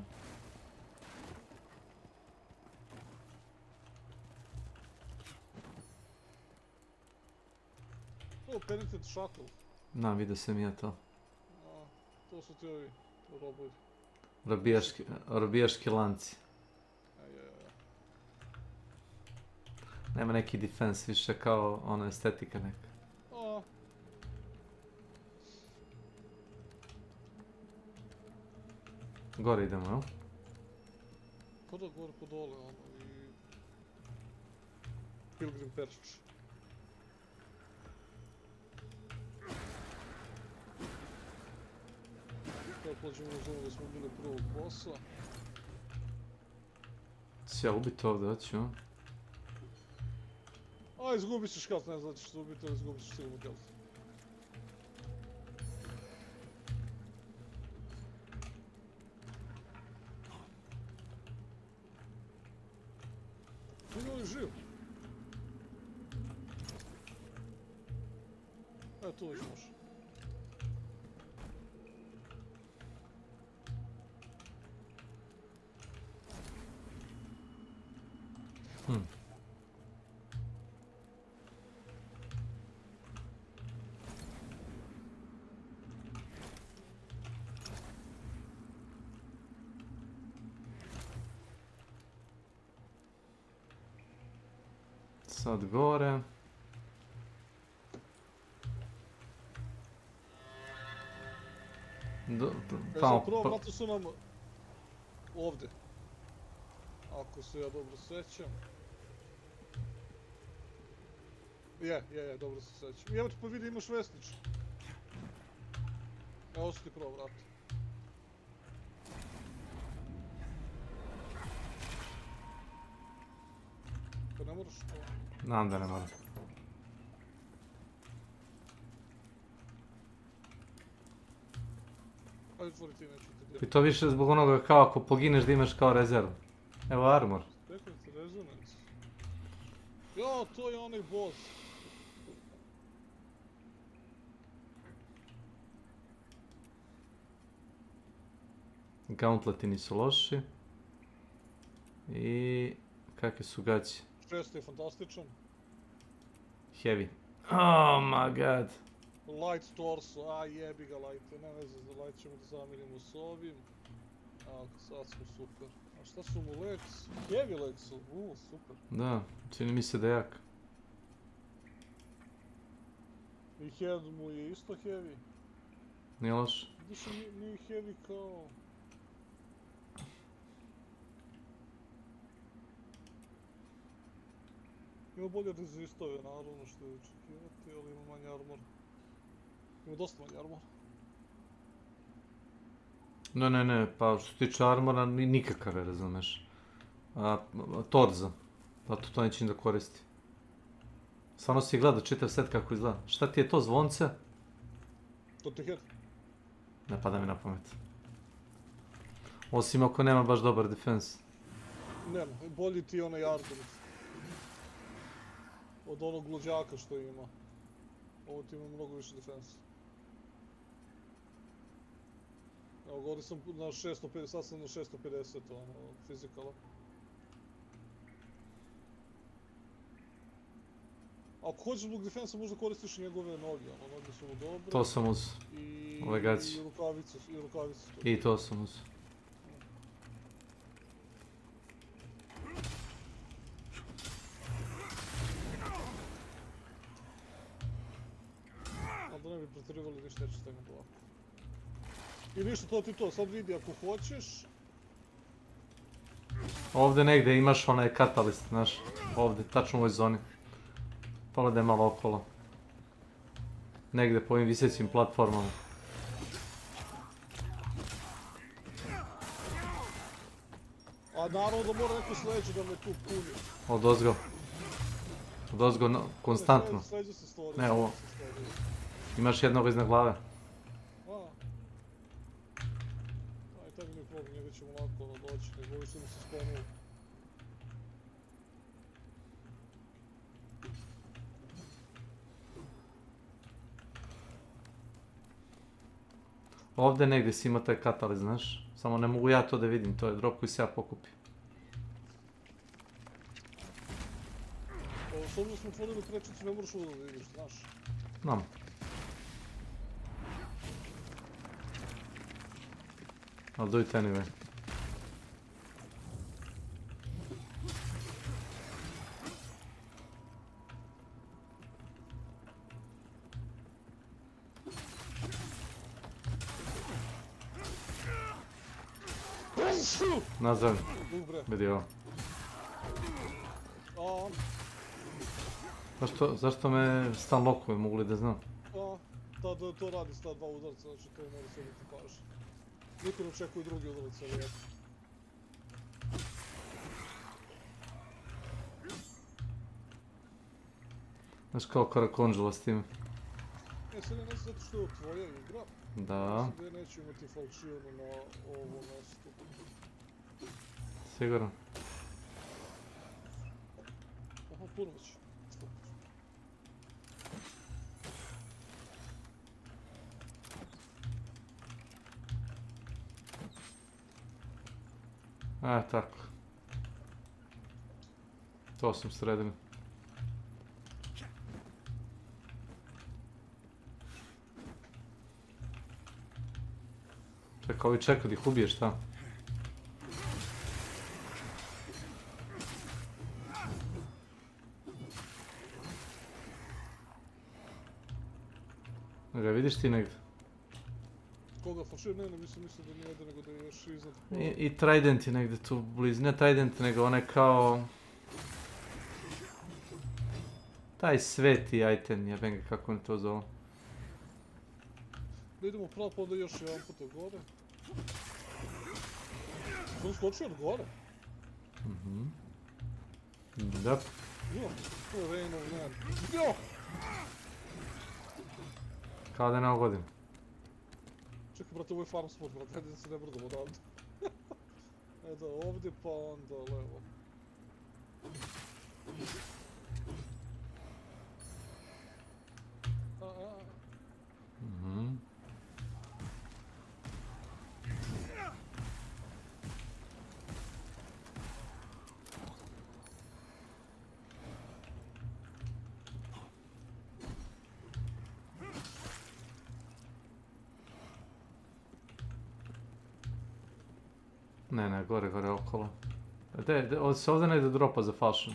To je penitent shackle. Vidio sam ja to. To su ti ovi robovi. Robijaški lanci. Nema neki defense, više kao ona estetika neka. Gore idemo, jel? Pa da, gore po dole, ono, i... Pilgrim Perch. Kada pođemo na zonu da smo bili prvog bossa. Si ja ubiti ovdje, hoću, jel? A, izgubit ćeš health, ne znači što ubiti, ali izgubit ćeš sigurno health. Vidio li živ? Tu već može. Sad gore. Za prvo vrata su nam ovdje. Ako se ja dobro sjećam. Je, dobro se sjećam. Evo ti pa vidi imaš vesnič. Evo su ti prvo vrata. Pa ne moraš to. Znam da ne moram. Ajde otvori ti, neću ti gledati. I to više zbog onoga kao ako pogineš da imaš kao rezervu. Evo armor. Teknici rezonans. Jo, to je onaj boss. Gauntleti nisu loši. I... kakve su gaće? 6 je fantastičan. Heavy. Oh my god. Light torso, a jebi ga Light, ne veze, za Light ćemo da zamijenimo s ovim. A, sad smo super. A šta su mu legs? Heavy legs su, super. Da, čini mi se da je jak. I head mu je isto heavy. Nije loš. Vidiš nije heavy kao... Ima bolje rezistove, naravno što je očekivati, ali ima manje armor. Ima dosta manje armor. Ne, pa što se tiče armora, nikakav je, razumeš. Torza. Zato to neće da koristi. Stvarno si gledao čitav set kako izgleda. Šta ti je to, zvonce? To ti head. Ne pada mi na pamet. Osim ako nema baš dobar defense. Nema, bolji ti je onaj argument. Od onog luđaka što ima. Ovo ti ima mnogo više defense. Evo, gore sam na 650, sad sam na 650, ono, fizikala. Ako hoćeš zbog defensa možda koristiš i njegove noge, ono, noge su mu dobre. To sam uz. Ove gaće. I rukavice su. I to sam uz. Ali da ne bi pretjerivali ništa, neće stegnuti ovako. I ništa, to ti to, sad vidi ako hoćeš. Ovdje negdje imaš onaj katalist, znaš. Ovdje, tačno u ovoj zoni. Pogledaj malo okolo. Negdje po ovim visećim platformama. A naravno da mora neko sledeći da me tu puni. Odozgo. Odozgo konstantno. Sleđe se stvori. Ne, ovo. Imaš jednog iznad glave. Aj, tebi nije problem, njega ćemo lako doći, ne boji se da se spomenuo. Ovdje negdje si ima taj katalist, znaš. Samo ne mogu ja to da vidim, to je drop koji se ja pokupim. S obzirom smo otvorili prečicu, ne moraš ovo da vidiš, znaš. Znam. I'll do it anyway. Nazad. Vidi ovo. Zašto me stan lokuje, mogu li da znam? To radi sta dva udarca, znači to mora se biti pažnje. Niko ne očekuje drugi udarac, ali eto. Znaš kao Karakonđula s tim. Sad je nešto zato što je tvoja igra. Da. Sad ja neću imati falširanu na ovo mesto. Sigurno. Aha, puno već. Tako. To sam sredili. Čekaj, ovi čekaj da ih ubiješ, šta? Ga vidiš ti negdje? Koga falšir? Ne, mislim da nije jedan, nego da je još iznad. I Trident je negdje tu blizu, ne Trident, nego onaj kao... Taj sveti item, jebem ga kako oni to zovu. Da idemo pravo, pa onda još jedan puta gore. On skočio od gore? Da. Jo, to je Rain of Man. Jo! Kao da je na godinu. Čekaj, brate, ovo je farm sport, brate, hajde da se ne brdamo odavde. Edo, ovdje pa onda levo. Ne, gore okolo. Ovdje se ovdje negdje dropa za falšan.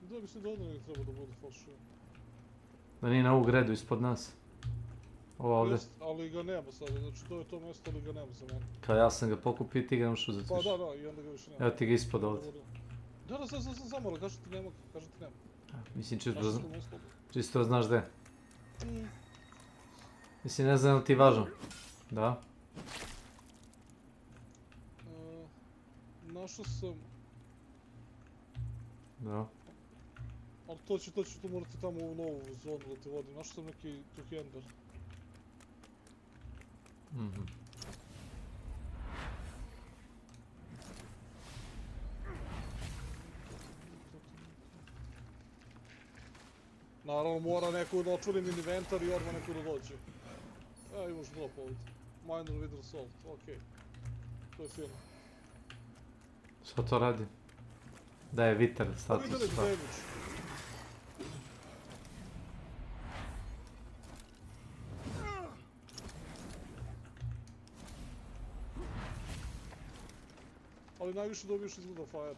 Da, mislim da ovdje ne treba da bude falšan. Da nije na ovu gredu ispod nas. Ovo ovdje. Jest, ali ga nema sad, znači to je to mjesto, ali ga nema za mene. Kao ja sam ga pokupio i ti ga nemaš uzeti. Pa da, i onda ga više nema. Evo ti ga ispod ovdje. Da, zamora, kažu ti nema. Mislim čisto da znaš gdje. Mislim ne znam li ti važno. Da. Našao sam... Da. Ali to ću morati tamo u novu zonu da te vodim. Našao sam neki tuhender. Naravno mora neko da otvori inventar i odmah neko da dođe. Imaš drop ovdje. Minor with assault, okej. To je fino. Što to radi? Da je vitar status. Ali najviše dobiješ izgleda fire.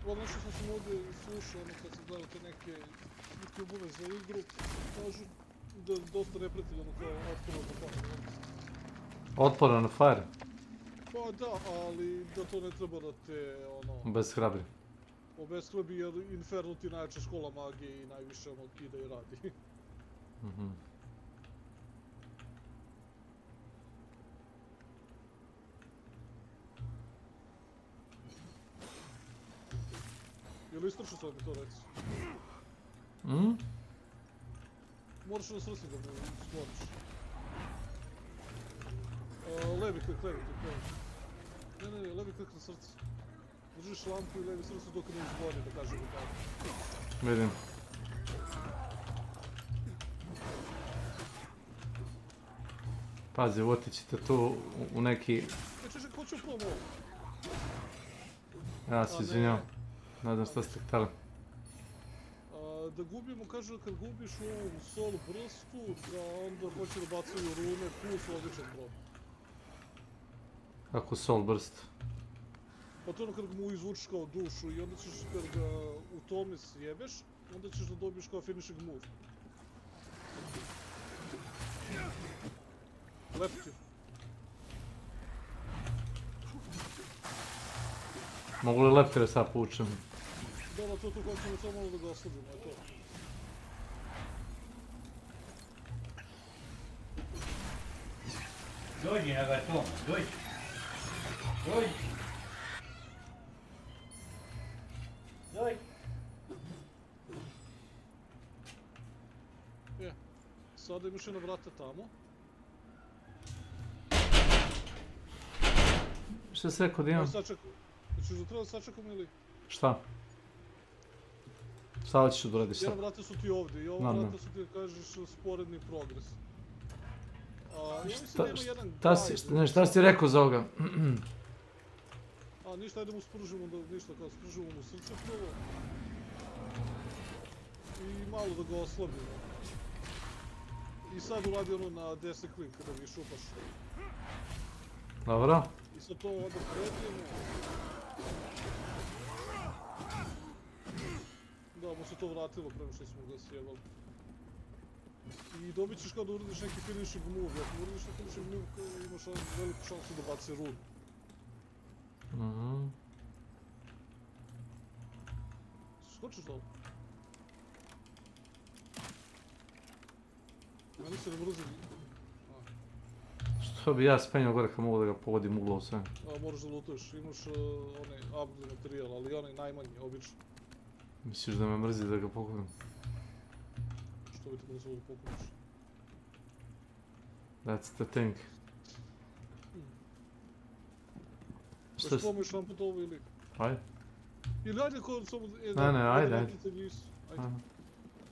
Nešto sam ovdje slušao, kad sam gledao te neke YouTube-ove za igru, kažu da je dosta neprijateljno kao otporno na fire. Otporno na fire? Pa da, ali da to ne treba da te, obeshrabri. Obeshrabri jer Inferno ti najjača škola magije i najviše kida i radi. Jel' istrašao sad mi to reci? Moraš na srce da mu skloniš. Levi klik. Ne, levi klik na srce. Držiš lampu i levi srce dok ne izgoni, da kažemo tako. Vidim. Pazi, otićete tu u neki... Čekaj, ko ću prvom ovo? Ja se izvinjam. Nadam što ste htjeli. Da gubimo, kažu kad gubiš u ovom sol brstu, da onda hoće da bacaju rune plus odličan drop. Kako sol brst? Pa to ono kad mu izvučiš kao dušu i onda ćeš kad ga u tome sjebeš, onda ćeš da dobiješ kao finishing move. Lepo ti. Mogu li leptire sad poučem? Da, to hoćemo samo malo da ga oslabimo, je to. Dođi na ga Toma, dođi. Sada imaš jedna vrata tamo. Šta si rekao da imam? Hoćeš da treba da sačekam ili? Šta? Šta hoćeš da uradiš sad? Jedna vrata su ti ovdje i ova vrata su ti, kažeš, sporedni progres. Ja mislim da ima jedan guide. Šta si ti rekao za ovoga? Ništa, ajde mu spržimo mu srce prvo. I malo da ga oslabimo. I sad uradi ono na desni klik kada ga išupaš. Dobro. I sad to onda predijemo. Da, mu se to vratilo prema što smo ga sjebali. I dobit ćeš kao da uradiš neki finishing move. Ako uradiš neki finishing move, imaš veliku šansu da baci run. Skočiš da ovo? Meni se ne mrzi. Što bi ja spenjao gore kad mogu da ga pogodim uglo sve? Moraš da lutuješ, imaš onaj upgrade materijal, ali onaj najmanji, obično. Misliš da me mrzi da ga pogodim? Što bi te mrzilo da pokuniš? That's the thing. Hoćeš pomoć nam put ovo ili? Ajde. Ili ajde ko samo... Ne, ajde.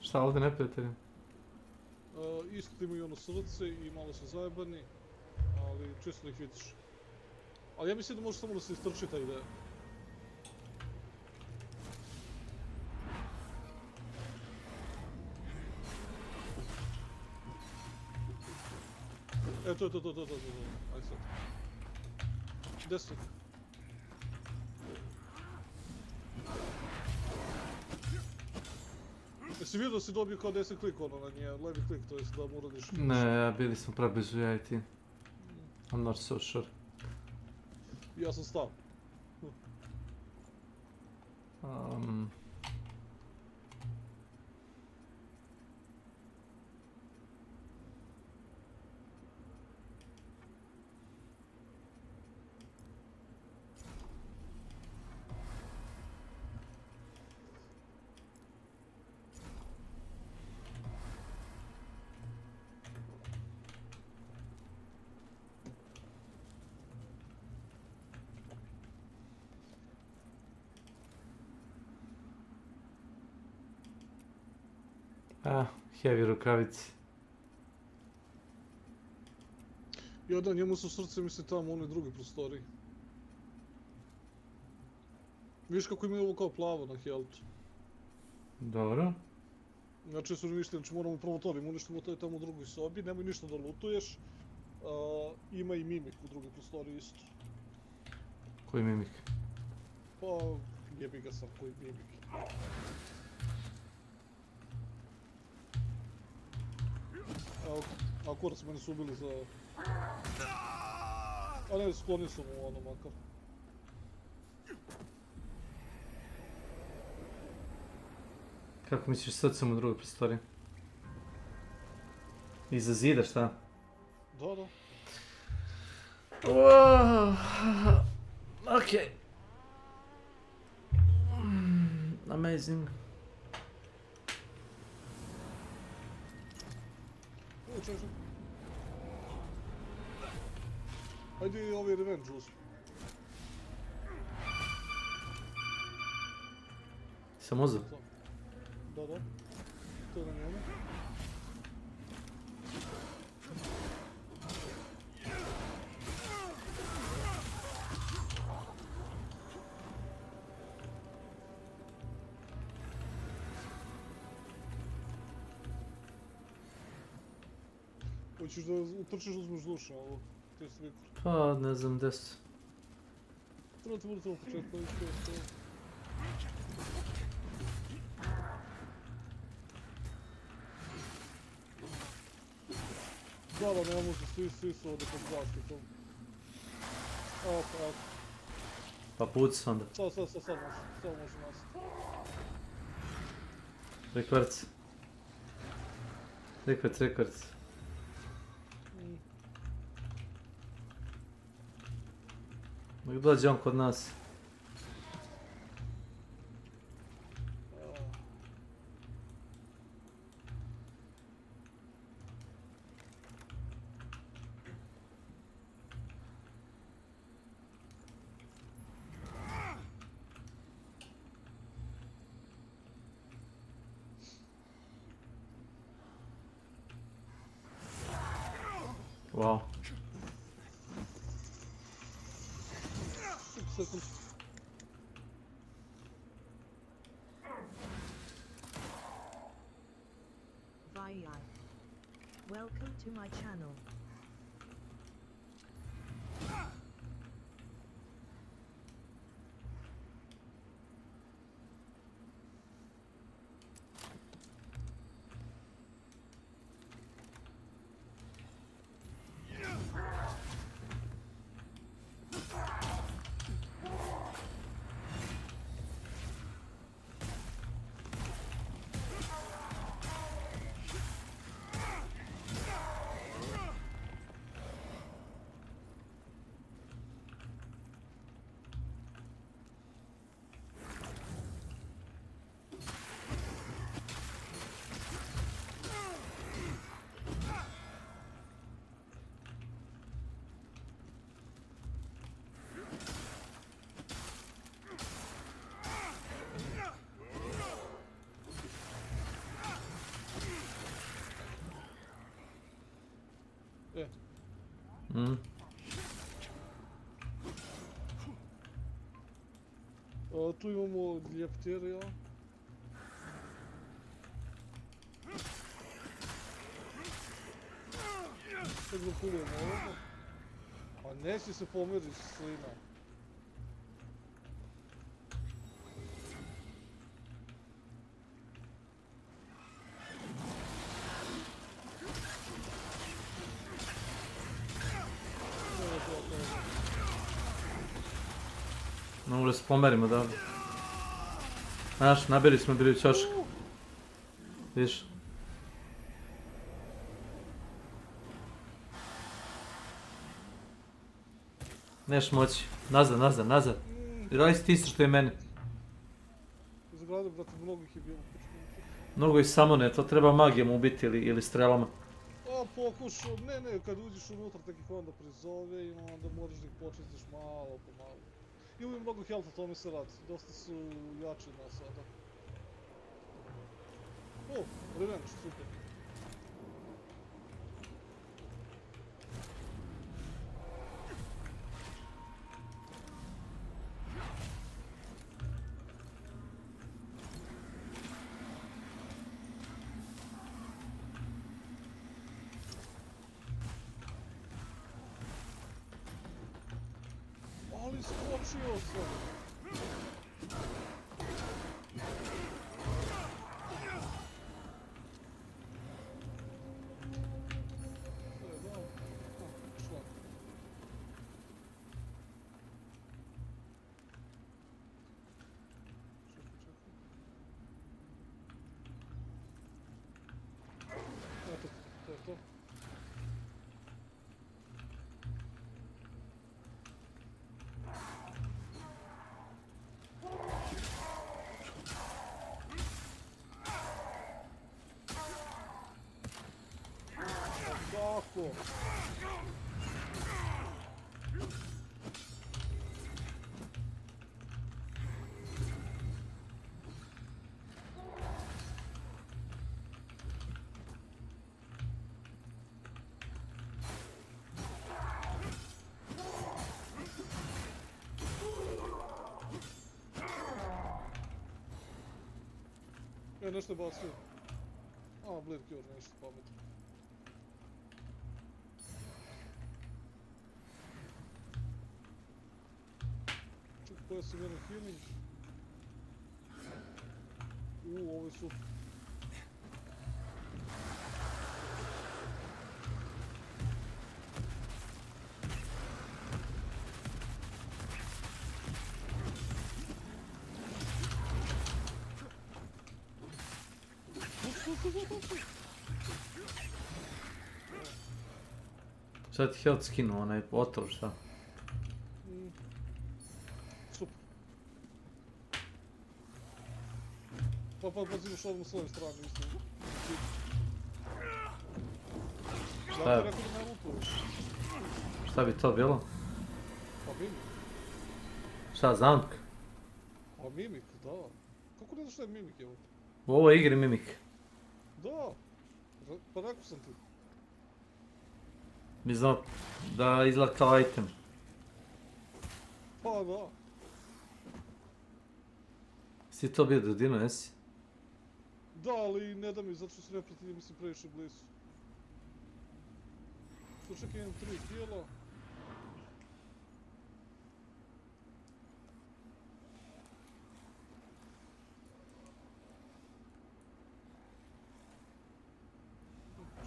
Šta ovdje neprijatelji? Isto imaju ono srce i malo su zajebani, ali čisto da ih vidiš. Ali ja mislim da može samo da se istrči ta ideja. to. Aj sad. Desno. Jesi vidio da si dobio kao 10 klik ono na nje, levi klik, to jest da mu uradiš... Ne, bili smo preblizu ja i ti. I'm not so sure. Ja sam stao. Heavy rukavici. Ja da, njemu su srce misli tamo u onoj drugoj prostoriji. Vidiš kako ima ovo kao plavo na heltu. Dobro. Znači su uništili, znači moramo prvo to, uništimo to je tamo u drugoj sobi, nemoj ništa da lutuješ. Ima i mimik u drugoj prostoriji isto. Koji mimik? Pa, jebi ga sam, koji mimik. A kurac, mene su ubili za... A ne, sklonio sam mu ono makar. Kako misliš srcem u drugoj prostoriji? Iza zida, šta? Da. Wow. Okay. Amazing. Čekaj. Ajde i ovaj revenge uzmi. Sam uzeo? Da. To je na njemu. Hoćeš da utrčiš da uzmeš duše, ovo, ti si vikor. Pa, ne znam gdje su. Treba ti bude tamo početka, ali što je. Da, ne može, svi su ovdje pod zaštitom. Evo. Pa puci onda. Sad može nas. Rekvarc. Nek dođe on kod nas. Wow. Welcome to my channel. Tu imamo ljeptirija. Tek zapulujemo ovdje. A neće se pomiriti slina. Mogu da se pomerimo odavde. Znaš, nabili smo bili u ćošak. Viš? Neš moći. Nazad, nazad, nazad. Radi si ti isto što je meni. Izgledaju, brate, mnogo ih je bilo. Mnogo ih samo ne, to treba magijom ubiti ili strelama. A pokušao, ne, kad uđeš unutra tek ih onda prizove i onda moraš da ih počistiš malo po malo. Imaju mnogo healtha, to mi se radi. Dosta su jači od nas sada. O, revenge, super. Ali skočio sam. Eto, to je to. Tako. Nešto je bacio. A, bleed cure, nešto pametno. Ček, koja sam jedan healing. Ovo je super. Sad ti health skinuo, onaj otrov, šta? Super. Pa imaš odmah s ove strane isto. Šta je? Rekao da ne lutuješ. Šta bi to bilo? Pa mimik. Šta, zamk? Pa mimik, da. Kako ne znaš šta je mimik, evo? U ovoj igri mimik. Da. Pa rekao sam ti. Mi znao da izgleda kao item. Pa da. Si to bio Dodino, jesi? Da, ali ne da mi, zato što su neprijatelji mislim previše blizu. Što čekaj, imam 3 kila.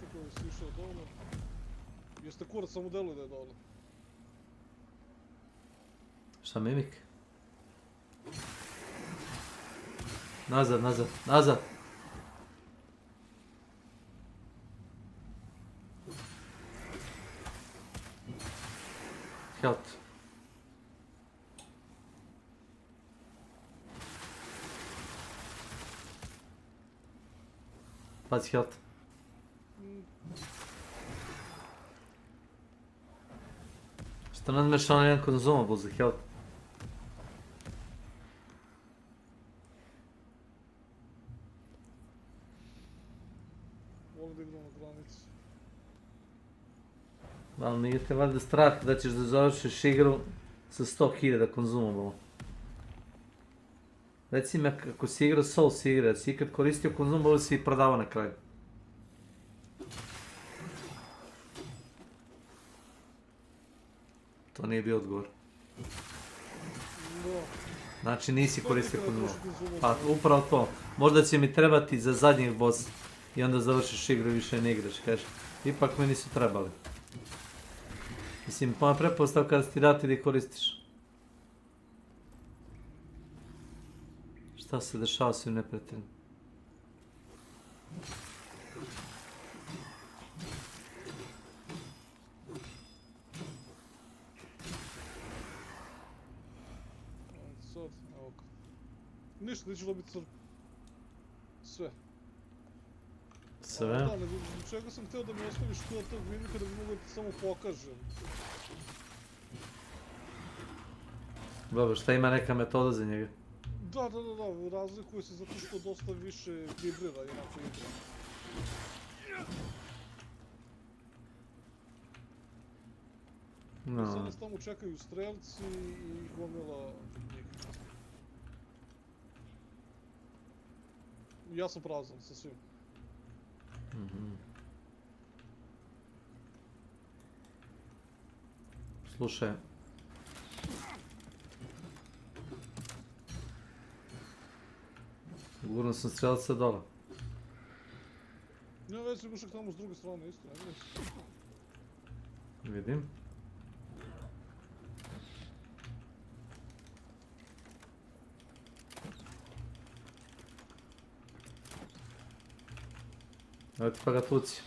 Čekaj, ovo si išao dole. Jeste kurac, samo deluje da je dole. Šta mimik? Nazad, nazad, nazad! Health. Pazi health. Što nam meš onaj jedan consumable za health? Volim da igram na granici. Ali nije te valjda strah da ćeš da završiš igru sa 100.000 consumable. Reci mi, ako si igrao Souls igre, si ikad koristio consumable si ih prodavao na kraju? To nije bio odgovor. Da. Znači nisi koristio kod nula. trošiti za Pa upravo to. Možda će mi trebati za zadnjeg bossa. I onda završiš igru i više ne igraš. Kažeš, ipak mi nisu trebali. Mislim, moja pretpostavka da ti dati da koristiš. Šta se dešava s ovim neprijateljima? Sad, evo ga. Ništa, ti ćeš dobiti crku. Sve. Sve? Da, ne, zbog čega sam htio da mi ostaviš tog mimika da bi mogo da ti samo pokažem. Dobro, šta ima neka metoda za njega? Da, razlikuje se zato što dosta više vibrira inako igra. No. Sad nas tamo čekaju strelci i gomila njih. Ja sam prazan sa svim. Slušaj. Gurno sam strelca dole. Ne već imaš tamo s druge strane isto, ne vidiš? Vidim. Evo ti pa ga tuci.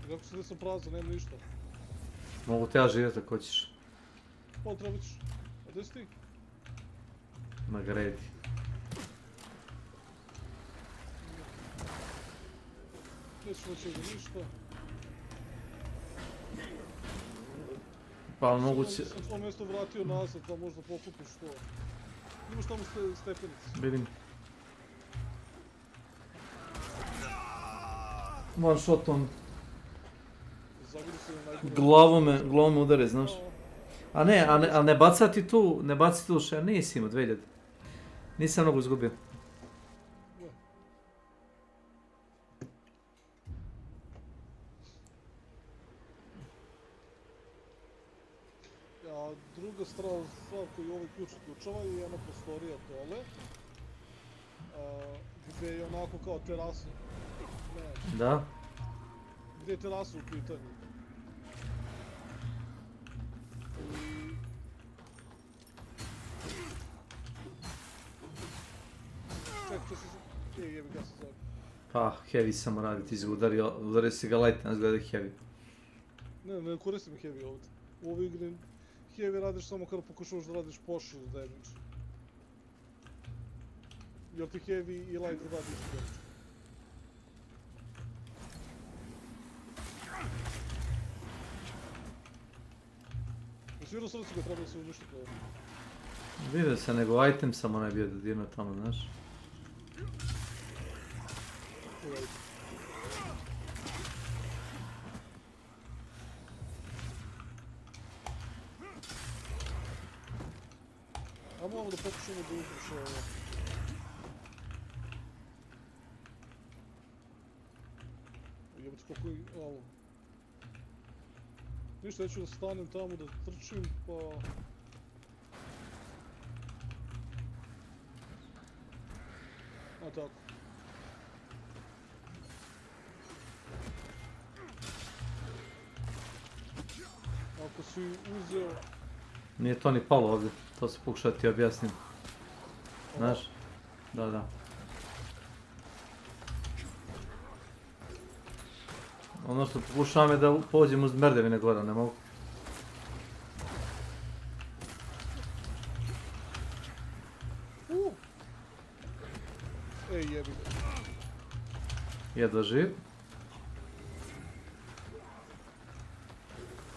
Rekao sam da sam prazan, nema ništa. Mogu te ja živjeti ako hoćeš. Pa treba ćeš. A gdje si ti? Na gredi. Nećemo čega ništa. Pa moguće... Sam to mjesto vratio nazad, pa možda pokupiš to. Imaš tamo stepenice. Vidim. One shot on. Zagodi se na najgore. Glavom me udare, znaš. A ne bacati tu, ne bacati tu še, nisi imao 2000. Nisam mnogo izgubio. A druga stvar koju ovaj ključ uključava je jedna prostorija dole. Gdje je onako kao terasa. Ne. Da? Gdje je terasa u pitanju. Čekaj se... jebi ga se zove. Pa, heavy samo radi, ti si udario si ga light, nas gleda heavy. Ne koristim heavy ovdje. U ovoj igri heavy radiš samo kada pokušavaš da radiš pošle damage. Jer ti heavy i light radi isto damage. Svirao sam da treba da se uništi kao ovdje. Vidio se, nego item samo onaj bio da dirno tamo, znaš. A moramo da pokušamo da uzmiš ovo. Jebate koliko je ovo. Ništa, ja ću da stanem tamo da trčim, pa... A tako. Ako si uzeo... Nije to ni palo ovdje, to se pokušao ti objasnim. Znaš? Da. Ono što pokušavam je da pođem uz merdevine gore, ne mogu. Ej, jebi ga. Jedva živ.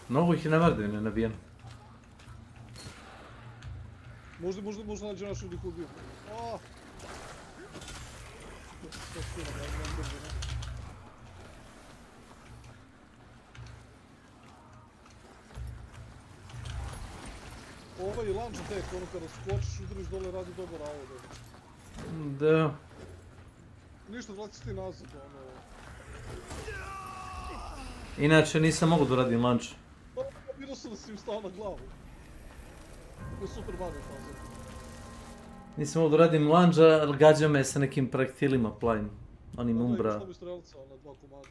Mnogo ih je na merdevine nabijeno. Možda nađe našu da ih ubiju. Aaaa! Ovaj launch attack, ono kada skočiš, udariš dole, radi dobar AO damage. Da. Ništa, vrati se ti nazad, ono... Inače nisam mogu da radim launch. Vidio sam da si im stao na glavu. To je super Mario faza. Nisam mogu da radim lunge, ali gađa me sa nekim projektilima plavim. Onim umbra. Imaš novi strelca na 2 komada.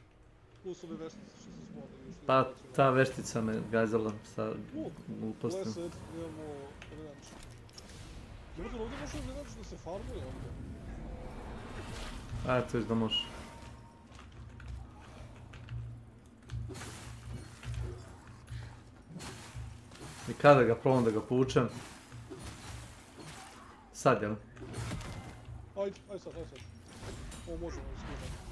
Plus ove veštice što se spomeni. Pa ta veštica me gazala sa glupostima. Blessed, imamo revenge. Jebote, ovdje može revenge da se farmuje ovdje. A, to još da može. I kada ga probam da ga povučem? Sad, jel? Ajde sad. Ovo možemo iskidati.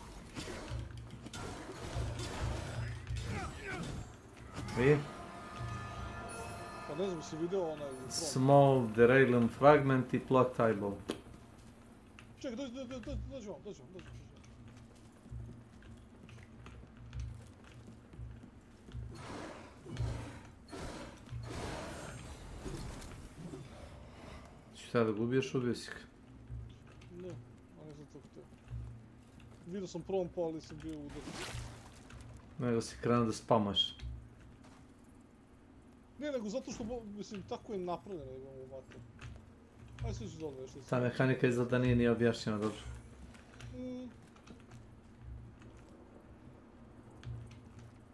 I? Pa ne znam, si vidio onaj... Small derailum fragment i plucked eyeball. Čekaj, dođi vam. Šta da ga ubiješ, ubio si ga. Ne, a ne znam to htio. Vidio sam prvom pa, ali sam bio udar. Nego si krenuo da spamaš. Ne, nego zato što, mislim, tako je napravljeno da imamo vatre. Ajde sve ću za odvešti. Ta mehanika izgleda nije ni objašnjena dobro.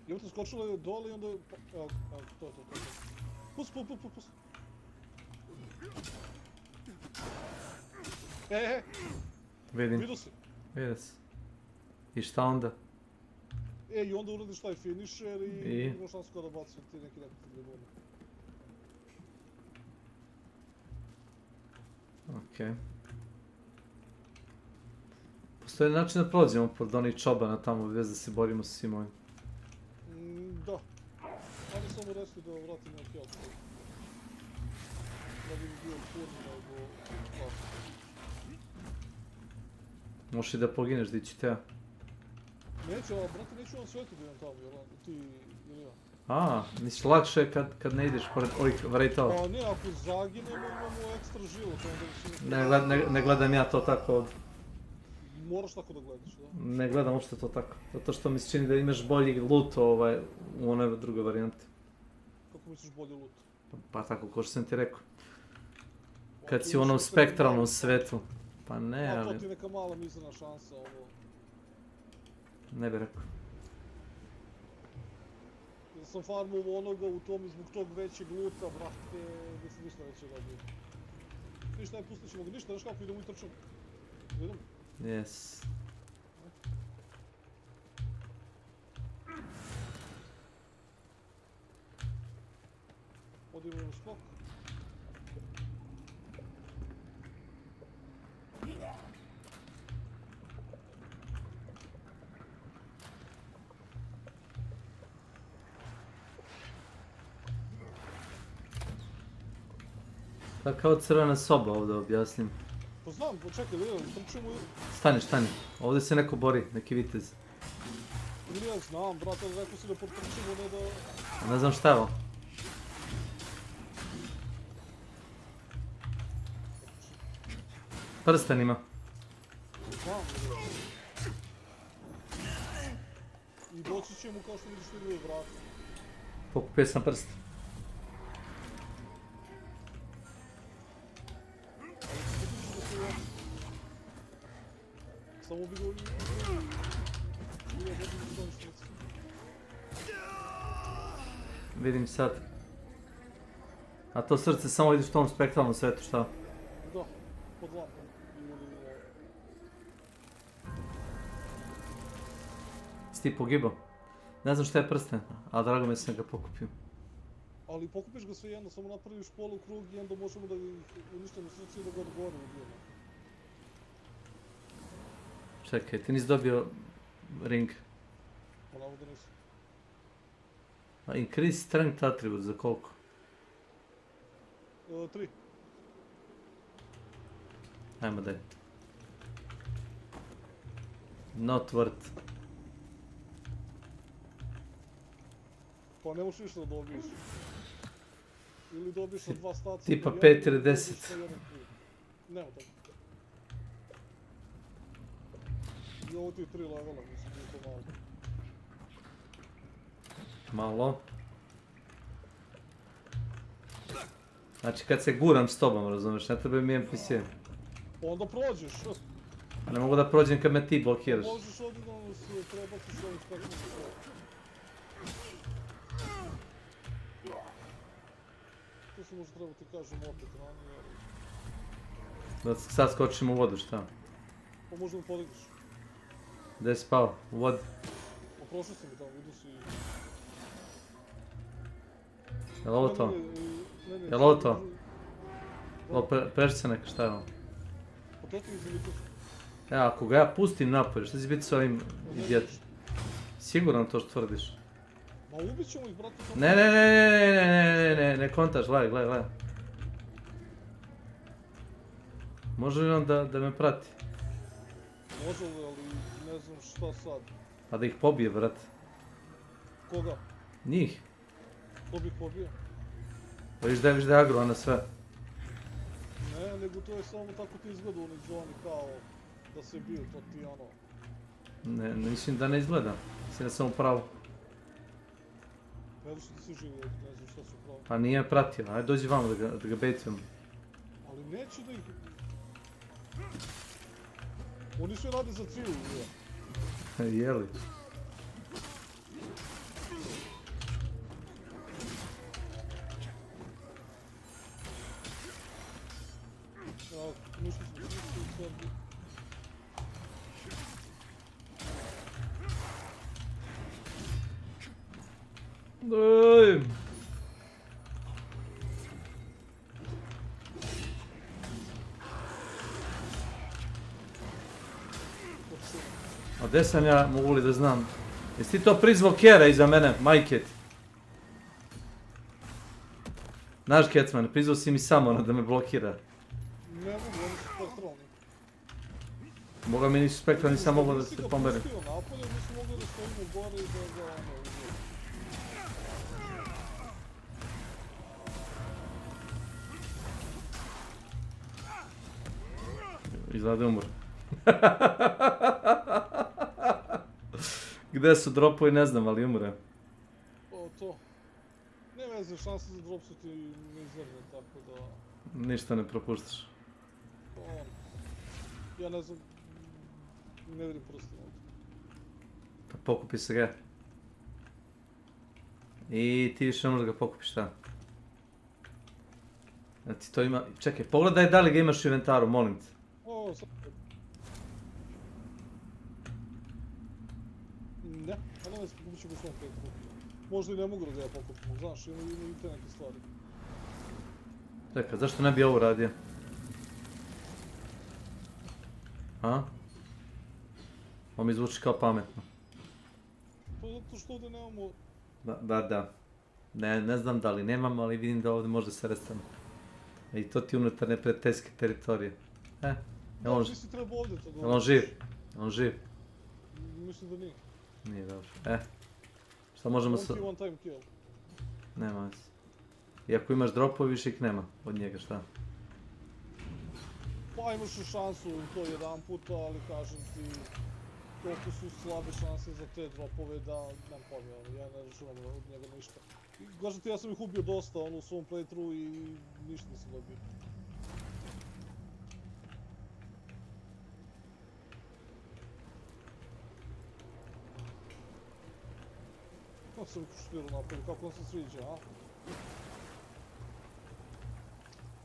Evo te skočilo je dole i onda je... Evo, to. Pus. Vidim. Vidio si? Vidio si. I šta onda? I onda uradiš taj finisher i imaš šansu kada baci ti neki tribune. Okej. Postoji način da prođemo pod onih čobana tamo, bez da se borimo sa svim ovim. Da. Ajde samo resti da vratim na health. Da bi bio purni nego... Možeš i da pogineš, di ću te ja. Neću, ali brate, neću vam svetu da idem tamo, jer ti ili ja. A, misliš lakše je kad ne ideš pored ovih vrejtova? Pa ne, ako zaginemo imamo ekstra život, onda bi si... Ne gledam ja to tako ovdje. Moraš tako da gledaš, da? Ne gledam uopšte to tako, zato što mi se čini da imaš bolji loot u onoj drugoj varijanti. Kako misliš bolji loot? Pa tako ko što sam ti rekao. Kad si u onom spektralnom svetu. Pa ne, ali... A to ti neka mala mizerna šansa, ovo... Ne bih rekao. Ja sam farmao onoga u tom i zbog tog većeg luta, brate, mislim ništa većeg radio. Ništa, pustit ćemo ga, ništa, znaš kako idemo i trčamo. Idemo? Yes. Odimo u skok. Pa kao crvena soba ovdje objasnim. Pa znam, počekaj, vidim, trčimo i... Stani, ovdje se neko bori, neki vitez. Ili ja znam, brate, rekao si da potrčimo, ne da... Ne znam šta je ovo. Prsten ima. Znam, i doći ćemo kao što vidiš ljudi vrati. Pokupio sam prst. Samo bi go... Vidim sad. A to srce samo vidiš u tom spektralnom svetu, šta? Da, pod lampom. Si ti pogibao? Ne znam šta je prsten, ali drago mi je sam ga pokupio. Ali pokupiš ga sve jedno, samo napraviš polukrug i onda možemo da uništimo srce i da ga od gore ubijemo. Čekaj, ti nisi dobio ring. Pa navodno nisam. A increase strength attribute za koliko? 3. Ajmo daj. Not worth. Pa ne možeš ništa da dobiješ. Ili dobiješ sa 2 staca... Tipa 5 ili 10. Nemo tako. I ovo ti je 3 levela, mislim da je to malo. Malo. Znači kad se guram s tobom, razumiješ, ne treba mi NPC. Onda prođeš. A ne mogu da prođem kad me ti blokiraš. Možeš odjednom se trebati s ovim spektrom. To se možda treba ti kažem opet ranije, ali... Da sad skočim u vodu, šta? Pa možda da podigneš. Gdje si pao? U vodi? Pa prošao sam mi tamo, vidio si... Jel ovo to? Jel ovo to? Ovo prešli se neka, šta je ovo? Pa to ti mi zamislio. Evo, ako ga ja pustim napolje, šta će biti s ovim idiotom? Siguran to što tvrdiš? Ma ubit ćemo ih, brate. Ne kontaš, gledaj. Može li on da me prati? Može li, ali ne znam šta sad. Pa da ih pobije, brate. Koga? Njih. Ko bi ih pobio? Pa viš da je agro na sve. Ne, nego to je samo tako ti izgleda u onoj zoni kao da se bio, to ti ono... Ne, mislim da ne izgleda. Mislim da sam u pravu. Ne što ti si živi, ne znam šta su pravi. Pa nije me pratio, ajde dođi vamo da ga bejtujem. Ali neću da ih... Oni sve rade za cilj, je. Jeli? Ništa smo sličili sad. Daj! A gdje sam ja, mogu li da znam? Jesi ti to prizvao Kjera iza mene, majke ti? Znaš Kecman, prizvao si mi samo ono da me blokira. Ne mogu, oni su spektralni. Boga mi nisu spektralni, sam mogu da se pomerim. Nisi ga pustio napolje, nisu mogli da stojimo gore i da ga ono uzeli. Izgleda umor. Gde su dropovi ne znam, ali umre. Pa to. Ne veze, šanse za drop su ti mizerne, tako da... Ništa ne propuštaš. Pa ono. Ja ne znam... Ne vidim prstima ovdje. Pa pokupi se ga. I ti više ne možeš da ga pokupiš, šta? Znači to ima... Čekaj, pogledaj da li ga imaš u inventaru, molim te. O, sad... Ne, ali ne znam, kupit ću ga u svom petru. Možda i ne mogu da ga ja pokupim, znaš, ima i te neke stvari. Čekaj, zašto ne bi ovo radio? A? Ovo mi zvuči kao pametno. Pa zato što ovdje nemamo... Da. Ne znam da li nemam, ali vidim da ovdje može se restane. I to ti unutar neprijateljske teritorije. Da, nisi trebao ovdje to dobro. Je on živ? Mislim da nije. Nije dobro. Šta možemo sa... One time kill. Nema veze. I ako imaš dropove, više ih nema od njega, šta? Pa imaš šansu to jedan puta, ali kažem ti... Toliko su slabe šanse za te dropove da nam pojma, ja ne računam od njega ništa. Kažem ti, ja sam ih ubio dosta u svom playthroughu i ništa nisam dobio. Kako sam ih uštirao napolje, kako vam se sviđa, a?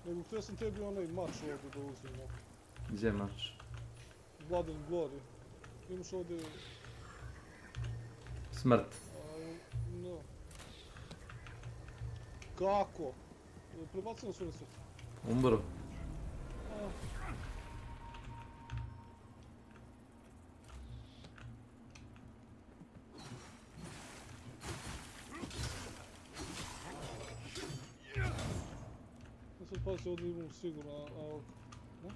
Nego htio sam tebi onaj mač ovdje da uzmemo. Gdje je mač? Blood and Glory. Imaš ovdje... Smrt. No. Kako? Prebacimo su nesveti. Umro. Ja sad pazi, ovdje imam sigurno, ne?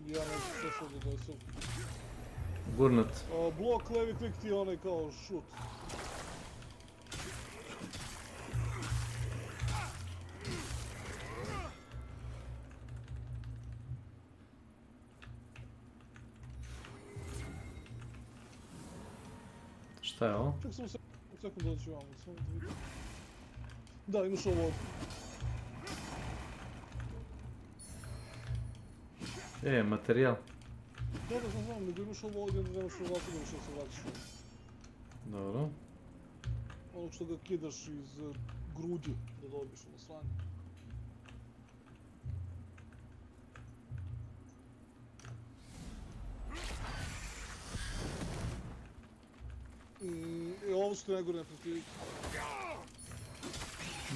Ja neću sve što ovdje dosu. Gurnut. Blok, levi klik ti je onaj kao shoot. Šta je ovo? Ček samo sekund doći vam, samo da vidim. Da, imaš ovo ovdje. Materijal. Da, znam, nego imaš ovo ovdje, onda nemaš ovako da više se vraćaš. Dobro. Onog što ga kidaš iz grudi da dobiješ na strani. I ovo što najgore ne protiv.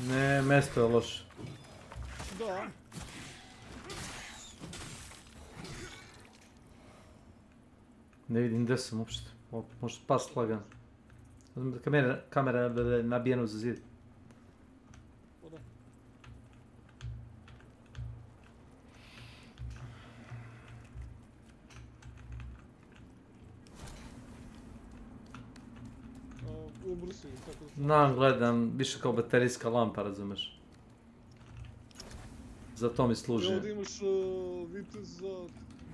Ne, mesto je loše. Da. Ne vidim gdje sam uopšte. Može past lagan. Kamera je nabijena za zid. Da. Ubrsi, tako da... Gledam, više kao baterijska lampa, razumeš. Za to mi služi. I ovdje imaš viteza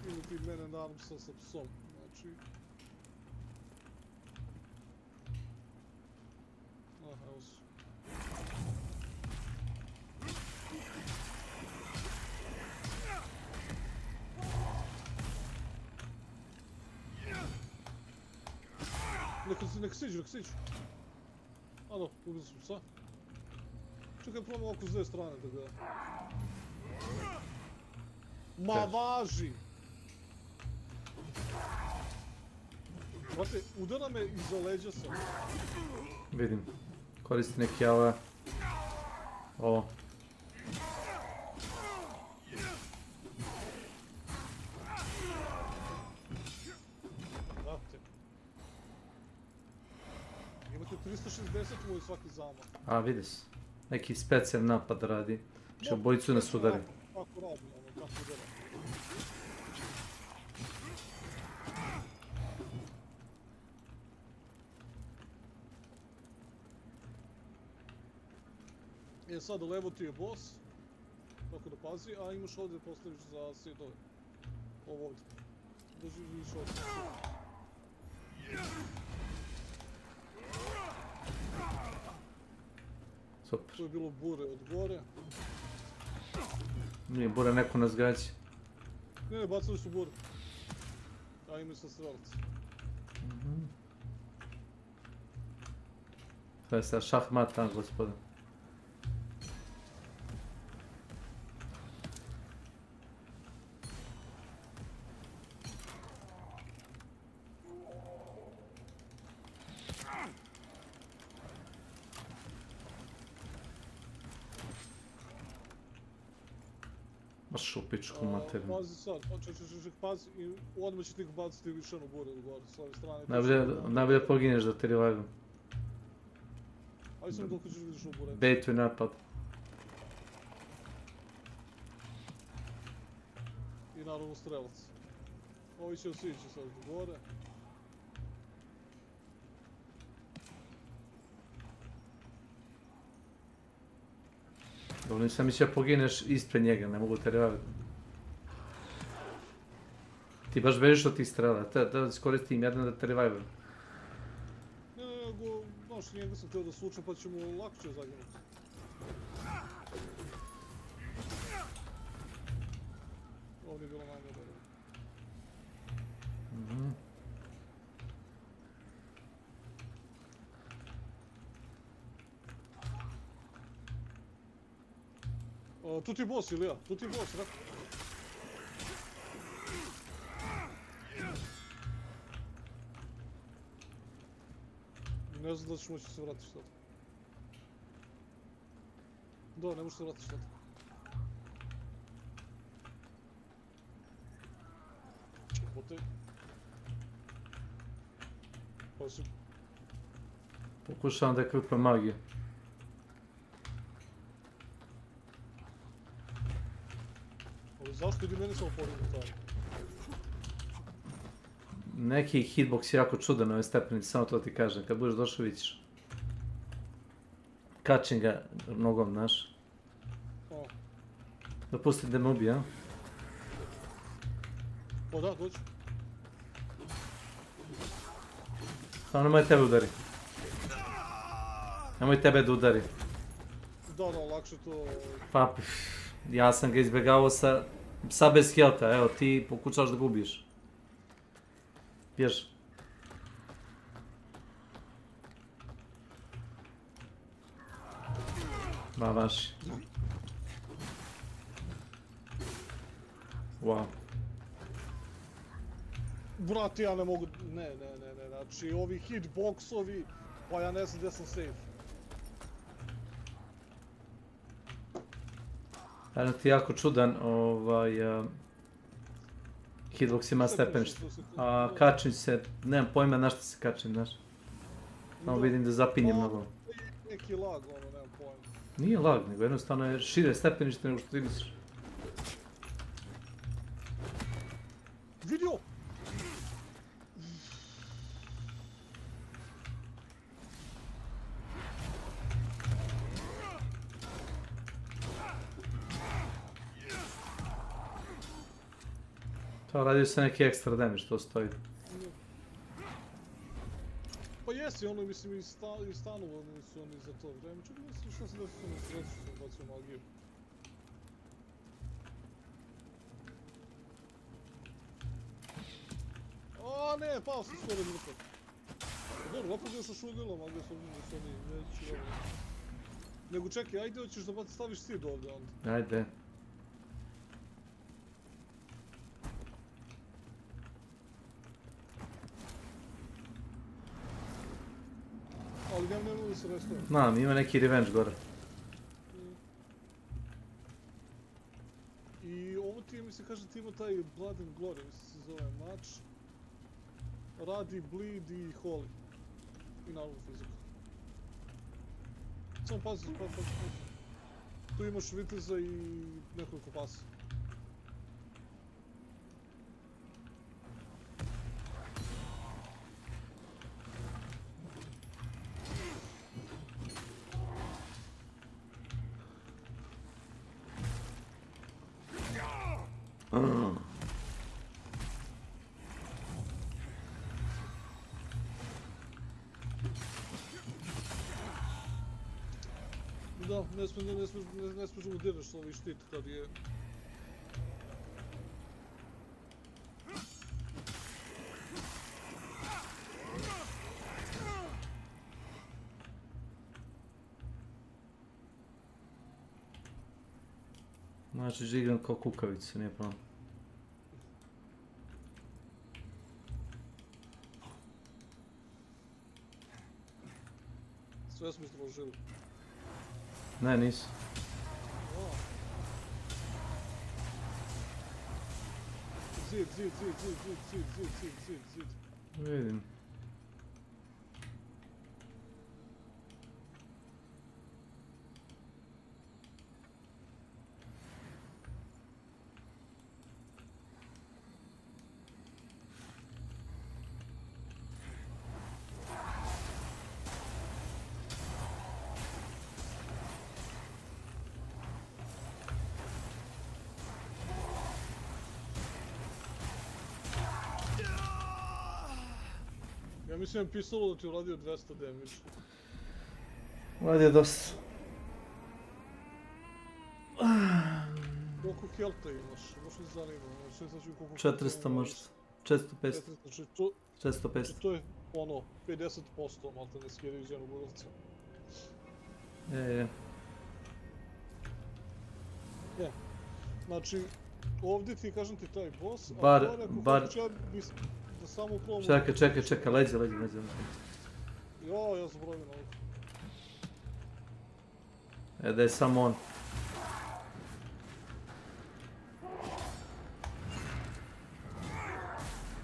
ili ti mene naravno sa psom, znači... Evo su. Nek siđu. Ano, ubili su psa. Čekaj, probam ovako s dve strane da ga... Ma važi! Znate, udara me iza leđa sam. Vidim. Koristi neki ovo. Ovo. Znate. Imate 360 moj svaki zamah. A, vidi se. Neki specijalni napad radi. Će obojicu nas udari. Kako radi, kako udara. Sad levo ti je boss, tako da pazi, a imaš ovdje da postaviš za sjedove. Ovo ovdje. Drži više ovdje. Super. Tu je bilo bure od gore. Nije bure, neko nas gađi. Ne, bacili su bure. A imaju sa strelci. To je sad šahmat tam, gospodin. Baš u pičku materinu. Pazi sad, pazi i odmah će ti ga baciti više na bure od gore, s ove strane. Najbolje pogineš da te revive. Ajde sam koliko ćeš vidiš u bure. Bejtuj napad. I naravno strelac. Ovi će osići sad do gore. Dobro, nisam mislio pogineš ispred njega, ne mogu te revivati. Ti baš bežiš od tih strela, da iskoristim jedan da te revive. Ne, nego, znaš, njega sam htio da slučam pa ćemo lakše zaginuti. Ovdje je bilo manje dobro. Tu ti je boss, Ilija, tu ti je boss, rako. Ne znam da ćeš moći se vratiš sad. Da, ne možeš se vratiš sad. Čepote. Pa si... Pokušavam da ekripam magiju. Ali zašto idi meni samo podignu tamo? Neki hitbox je jako čudan na ove stepenice, samo to ti kažem, kad budeš došao vidiš. Kačim ga nogom, znaš. Dopusti da me ubije, a? O da, dođi. Samo nemoj tebe udari. Nemoj tebe da udari. Da, lakše to... Pa, ja sam ga izbjegavao sa bez helta, evo ti pokušaš da gubiš. Bjež. Ma vaši. Wow. Brate, ja ne mogu... Ne, znači ovi hitboxovi, pa ja ne znam gdje sam safe. Jedno ti jako čudan, hitbox ima stepenište. A kačim se, nemam pojma na što se kačim, znaš. Samo vidim da zapinjem mnogo. Neki lag, nemam pojma. Nije lag, nego jednostavno je šire stepenište nego što ti misliš. Vidio! To radio se neki ekstra damage, to stoji. Pa jesi, mislim i stanovani su oni za to vreme. Čekaj, mislim šta se da su oni sreću sam bacio magiju. A ne, pao sam skoro mrtav. Dobro, opet još ošudilo magija s obzirom da su oni neću dobro. Nego čekaj, ajde hoćeš da staviš sid ovdje onda. Ajde. Ali nema da se restavim. Znam, ima neki revenge gore. I ovo ti je, mislim, kaže ti ima taj Blood and Glory, mislim se zove mač. Radi, bleed i holy. I naravno fiziku. Samo pazi. Tu imaš viteza i nekoliko pasa. Da, ne smiješ mu diraš ovi štit kad je... Znači, žigram kao kukavicu, nije problem. Sve smo istražili. Ne, nisu. Zid. Vidim. Ja mislim je pisalo da ti uradio 200 damage. Radio dosta. Koliko helta imaš? Baš mi zanima. 400 možda. 400-500. Znači to... 400-500. To je 50% malte ne skjeri iz jednog udavca. Je. Znači, ovdje ti kažem ti taj boss, a Bar... da samo probam... Čekaj, leđe. Jo, ja zaboravim ovo. Da je samo on.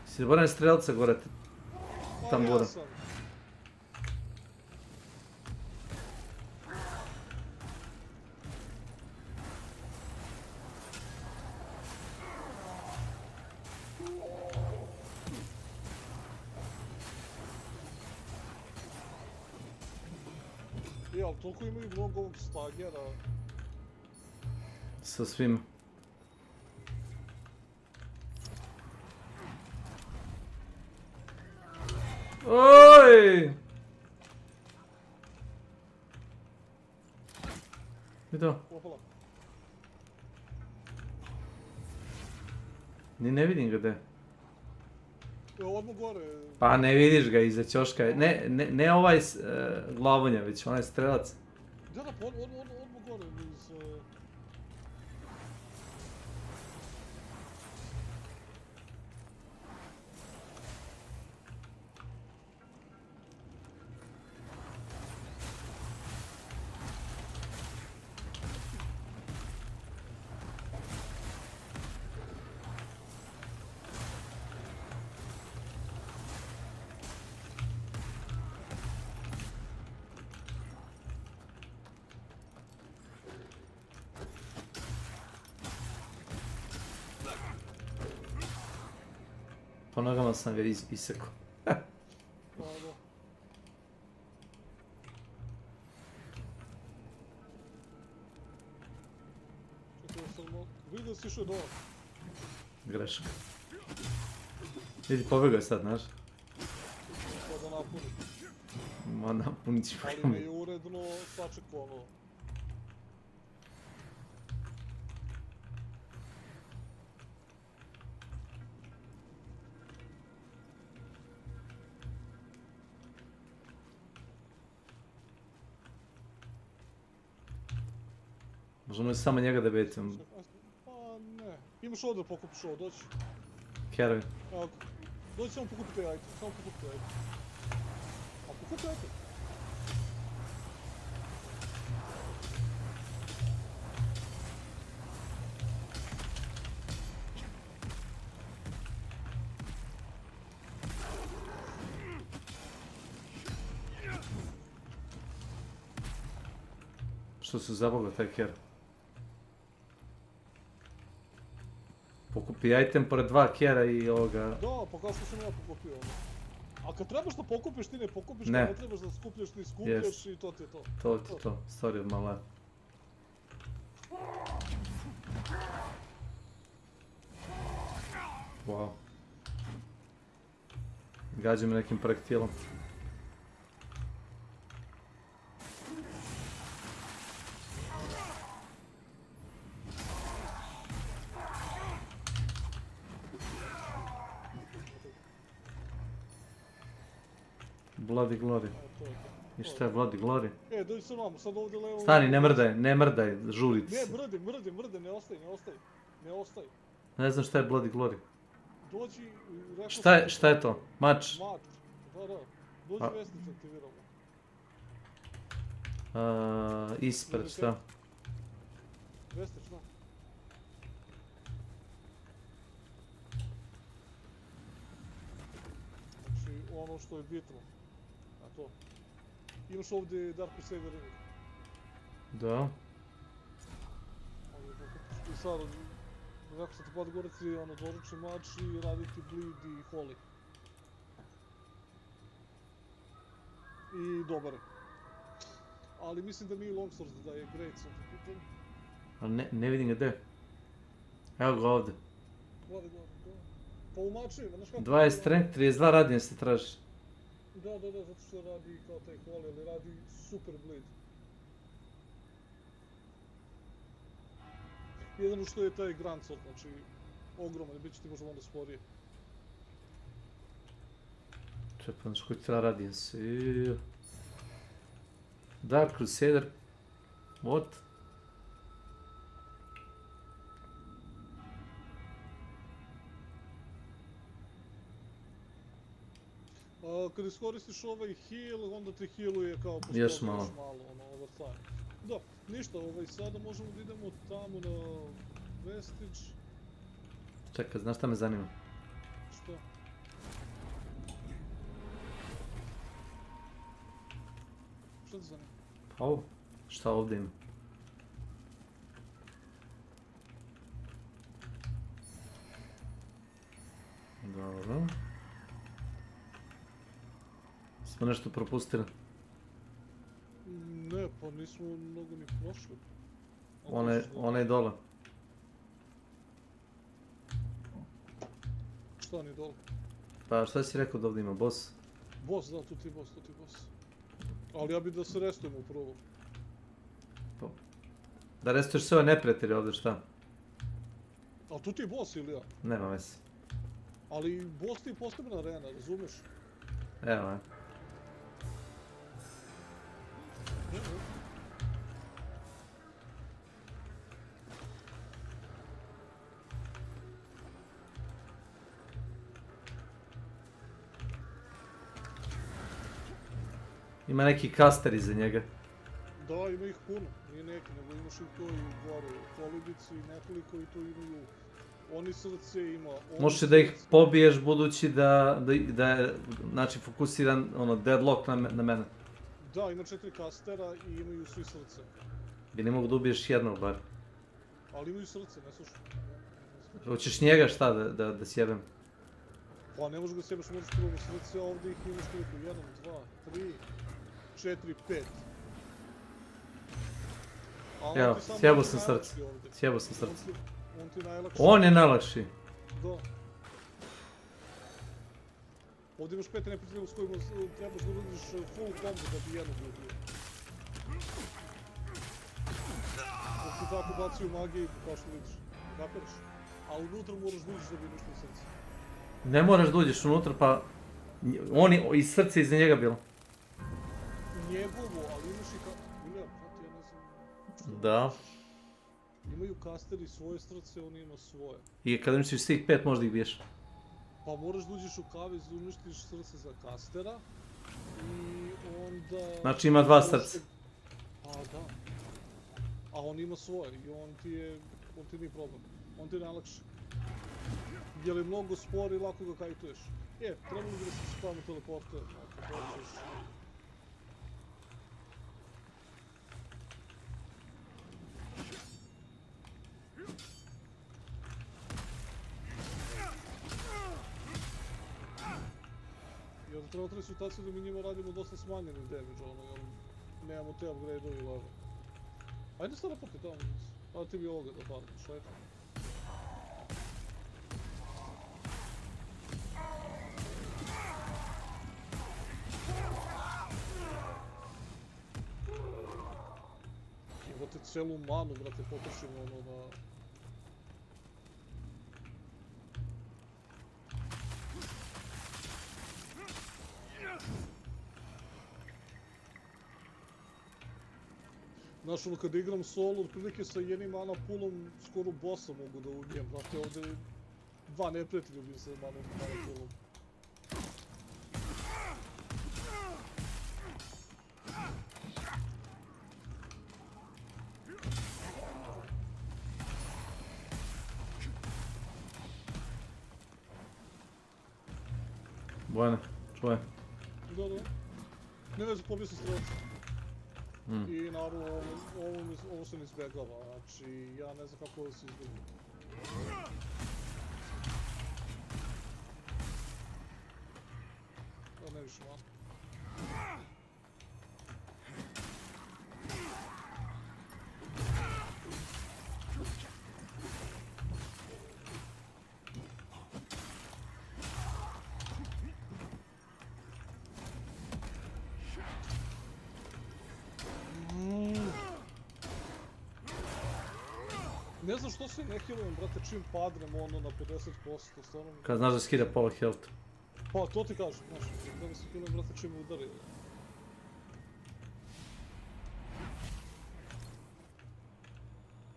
Si zaboravim strelca gore, tam gore. Ali toliko imaju mnogo ovog stagera. Sa svima. Oj! Oj! I to? Opala. Ni ne vidim ga gde. Odmah gore. Pa ne vidiš ga iza ćoška. Ne ovaj glavonja, već onaj strelac. Da, odmah gore iz... Po nogama sam ga isekao. Vidio si išao dole. Greška. Vidi, pobjegao je sad, znaš. Pa da napuni. Ma napunit ću Ali me je uredno sačekao ono. Možemo samo njega da betim. Pa ne. Imaš ovdje da pokupiš ovo, doći. Kerovi. Evo, dođi samo pokupiti jajte, samo pokupiti jajte. A pokupi jajte. Što se zaboga taj ker? Pokupi item pored dva kjera i ovoga... Da, pa kao što sam ja pokupio ono. A kad trebaš da pokupiš, ti ne pokupiš, ne. Kad ne trebaš da skupljaš, ti skupljaš i to ti je to. To ti je to, sorry od mala. Wow. Gađa me nekim projektilom. Bloody Glory. I šta je Bloody Glory? Dođi sa nama, sad ovdje levo... Stani, ne mrdaj, žuric. Ne, mrde, ne ostaj. Ne znam šta je Bloody Glory. Dođi, rekao Šta je to? Mač? Mač, da. Dođi vesnicu aktiviramo. Ispred, šta? Vesnic, da. Znači, ono što je bitno. A to. Imaš ovdje Dark Crusader ring. Da. I sad, rekao sam ti pad gore ti ono dvoručni mač i raditi bleed i holy. I dobar je. Ali mislim da nije longsword, da je greatsword u pitanju. Ali ne vidim ga gdje. Evo ga ovdje. Gleda. Pa u mačevima, znaš kako... 20 strength, 32 radijan se traži. Da, zato što radi kao taj holy, ali radi super bleed. Jedino što je taj grand sword, znači ogroman, bit će ti možda onda sporije. Čepam, znaš koji treba radijan se... Dark Crusader... What? Kad iskoristiš ovaj heal, onda ti healuje kao još malo ono, over time. Da, ništa, sada možemo da idemo tamo na Vestige. Čekaj, znaš šta me zanima? Što? Šta te zanima? Pa ovo, šta ovdje ima? Dobro. Smo nešto propustili? Ne, pa nismo mnogo ni prošli. Ona je dole. Šta ni dole? Pa šta si rekao da ovdje ima boss? Boss, da, tu ti boss. Ali ja bi da se restujemo prvo. Da restuješ sve ove neprijatelje ovdje, šta? A tu ti je boss ili ja? Nema veze. Ali boss ti je posebna arena, razumeš? Evo je. Ima neki kaster iza njega. Da, ima ih puno, nije neki, nego imaš i to i gore u kolibici, nekoliko i tu imaju oni srce, ima... Možeš da ih pobiješ budući da je, znači, fokusiran, deadlock na mene. Da, ima 4 kastera i imaju svi srce. Bi ne mogu da ubiješ jednog bar. Ali imaju srce, ne slušaj. Hoćeš njega šta da sjebem? Pa ne možeš ga sjebeš, možeš prvo srce, a ovdje ih imaš koliko? 1, 2, 3, 4, 5. Evo, sjebao sam srce. On ti je najlakši. On je najlakši. Da. Ovdje imaš 5 neprijatelja s kojima trebaš da uradiš full combo da bi jednog ubio. Dok ti tako bacaju magiju, kao što vidiš. Kapiraš? A unutra moraš da uđeš da bi uništio srce. Ne moraš da uđeš unutra, pa... iz srca iza njega bilo. Njegovo, ali imaš i William, brate, ja ne znam... Da. Imaju kasteri svoje srce, on ima svoje. I kad uništiš svih 5 možda ih biješ. Pa moraš da uđeš u kavez da uništiš srce za kastera i onda... Znači ima 2 srca. Pa da. A on ima svoje i on ti nije problem. On ti je najlakši. Jer je mnogo spor i lako ga kajtuješ. Trebalo bi da se spavno teleportuje, ako hoćeš. I onda treba otrati situaciju da mi njima radimo dosta smanjenim damage, jer nemamo te upgrade-ovi level. Ajde se teleporti tamo, a ti bi ovoga da barniš, ajde. Brate, celu manu, brate, potrošimo na... Znaš, kada igram solo, otprilike sa jednim mana poolom skoro bossa mogu da ubijem, brate, ovdje 2 neprijatelja ubijem sa mana poolom. Bojane, čuje. Da. Ne veze, pobio sam strelca. I naravno, ovo se ne izbjegava, znači ja ne znam kako ovo se izbjegava. Ne više malo. Ne znam što se ne healujem, brate, čim padnem na 50%, stvarno... Kad znaš da skida pola health. Pa, to ti kažem, znaš, da se healujem, brate, čim me udari.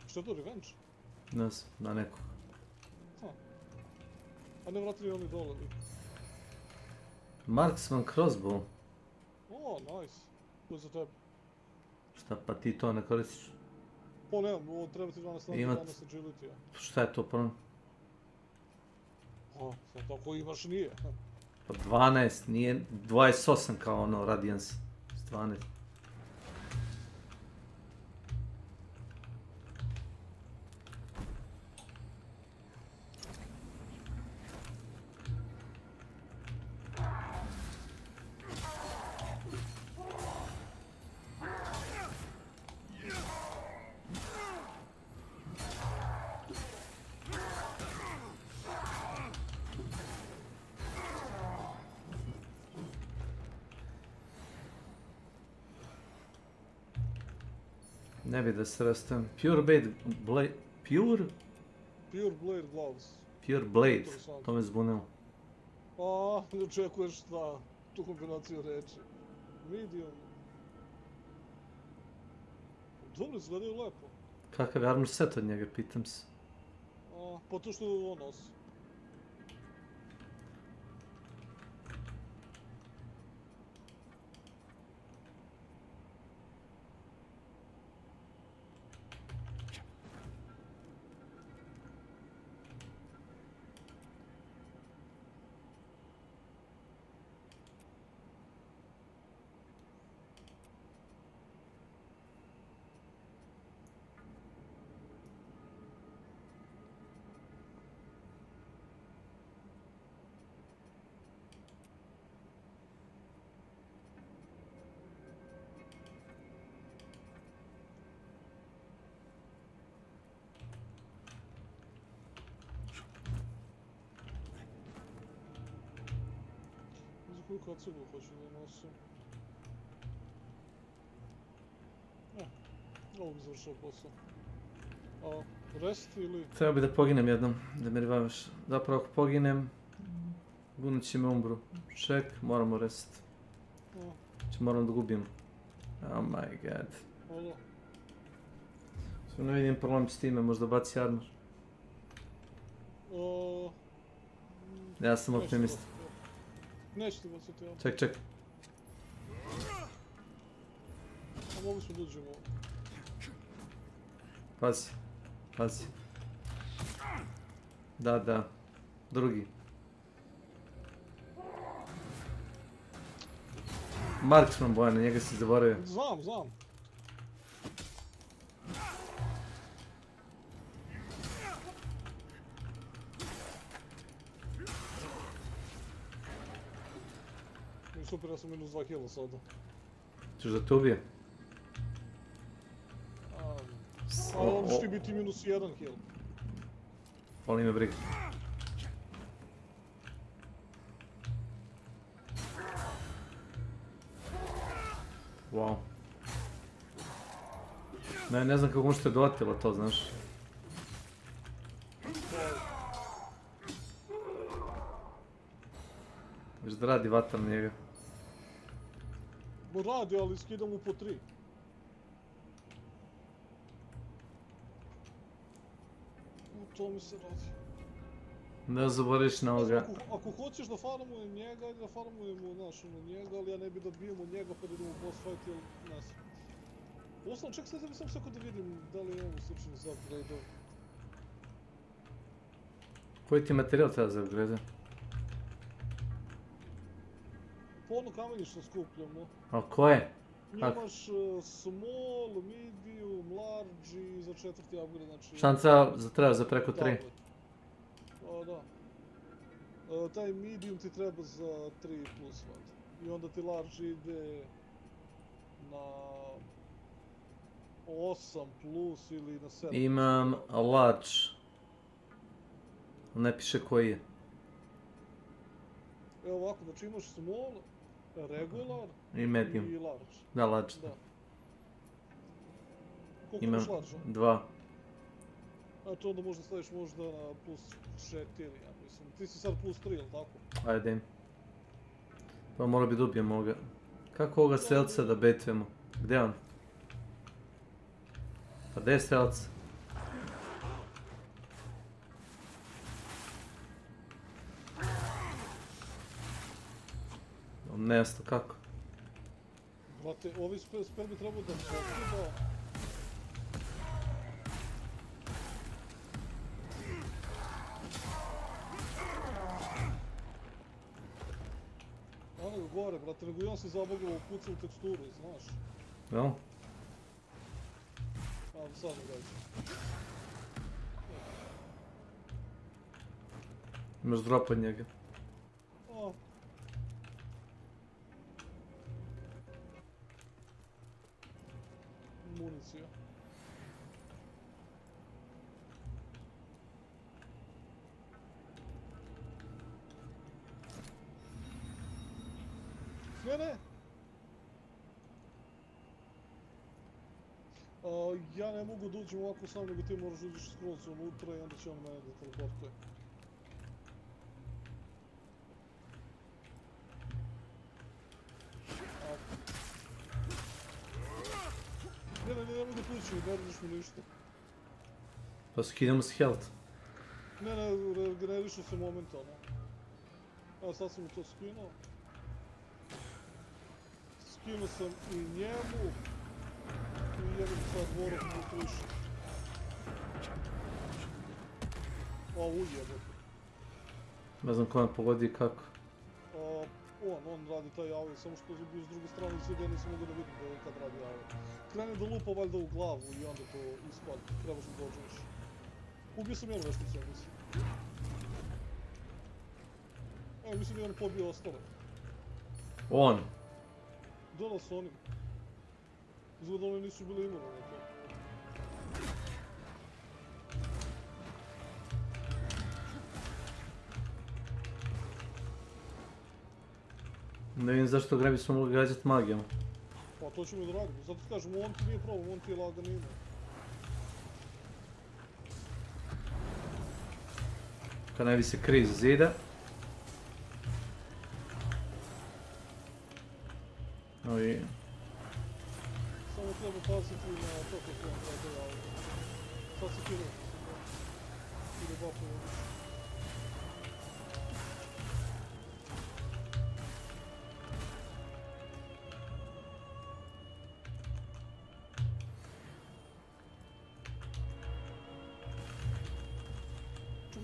Što je to, revenge? Ne znam, na nekog. A ne vratili oni dole, li? Marksman crossbow. O, nice. To je za tebe. Šta, pa ti to ne koristiš? Pa nemam, ovo treba ti 12 snage, 12 agility-a. Šta je to prvo? Sad tako imaš nije. Pa 12, nije 28 kao ono Radiance. 12. Ne bi da se rastem. Pure Blade... Pure? Pure Blade Gloves. Pure Blade. Interesantno. To me zbunilo. A, ne očekuješ šta? Tu kombinaciju reči. Medium. Dobro, izgledaju lepo. Kakav je armor set od njega, pitam se. A, pa to što on nosi. Za koju kacigu hoću da nosim? Ovo bi završao posao. A, rest ili... Treba bi da poginem jednom, da me revivaš. Zapravo ako poginem, budući me umbru. Ček, moramo rest. Znači moram da gubim. Oh my god. Ono. Sve ne vidim problem s time, možda baci armor. Ja sam optimist. Neće ti baciti armor. Ček. A mogli smo da uđemo. Pazi. Da. Drugi. Marksman Bojana, njega si zaboravio. Znam. Super, ja sam minus 2 heala sada. Češ da te ubije? Ali on će ti biti minus 1 heal. Poli me briga. Wow. Ne znam kako možete dovatila to, znaš. Već da radi vata na njega. Radi, ali skidam mu po 3. To mi se radi. Ne zaboraviš na ovoga. Ako hoćeš da farmujem njega, ajde da farmujemo njega, ali ja ne bi da bijem od njega pa da idemo boss fight, jer ne znam. Uostalom, ček sad sam sve da vidim da li imamo slični za upgrade-ove. Koji ti materijal treba za upgrade? Po ono kamenje što skupljamo. A koje? Imaš small, medium, large i za 4. upgrade, znači... Šta treba za preko 3? Da. Taj medium ti treba za 3 plus valjda. I onda ti large ide na 8 plus ili na 7. Imam large. Ne piše koji je. Evo ovako, znači imaš small, regular i medium. I large. Da, large. Da. Koliko imam imaš large? 2. Znači onda možda staviš možda na plus 4, ja mislim. Ti si sad plus 3, jel tako? Ajde. Pa mora bi dobijem ovoga. Kako ovoga strelca da betujemo? Gdje je on? Pa gdje je strelac? Nejasno kako. Brate, ovi spell bi trebao da pokida... Ono gore, brate, nego i on se zabagao u pucu u teksturu, znaš. Jel? A, sad ne gađa. Imaš drop od njega. A. Municija. Ne. Ja ne mogu da uđem ovako sam, nego ti moraš uđeš skroz unutra i onda će on mene da teleportuje. Ne mogu tući, ne radiš mi ništa. Pa skinemo s health. Ne, regenerišu se momentalno. Evo sad sam mu to skinuo. Skinuo sam i njemu. I jedan sad dvorok mu kliše. A ujebate. Ne znam ko me pogodi i kako. On radi taj AOE, samo što je bio s druge strane i sve nisam mogu da vidim da kad radi AOE. Krene da lupa valjda u glavu i onda to ispali. Trebaš da dođeš. Ubio sam jednu vešticu, ja mislim. Evo, mislim da je on pobio ostale. On? Da, s onim. Izgleda oni nisu bili imuni na to. Ne vidim zašto ga ne bismo mogli gađati magijom. Pa to ćemo da radimo, zato ti kažem, on ti nije problem, on ti je lagan ime. Kad ne bi se krij iz zida. Ovi. Samo treba paziti na to kako on radi AOE. Sad se kino. Ide buff u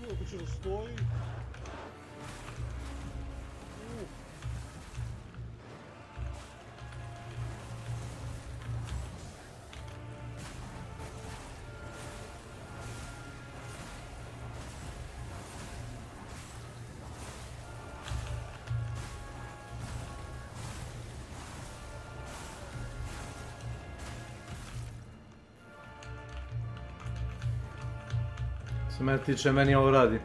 Ako će da stoji... Se mene tiče, meni ovo radi.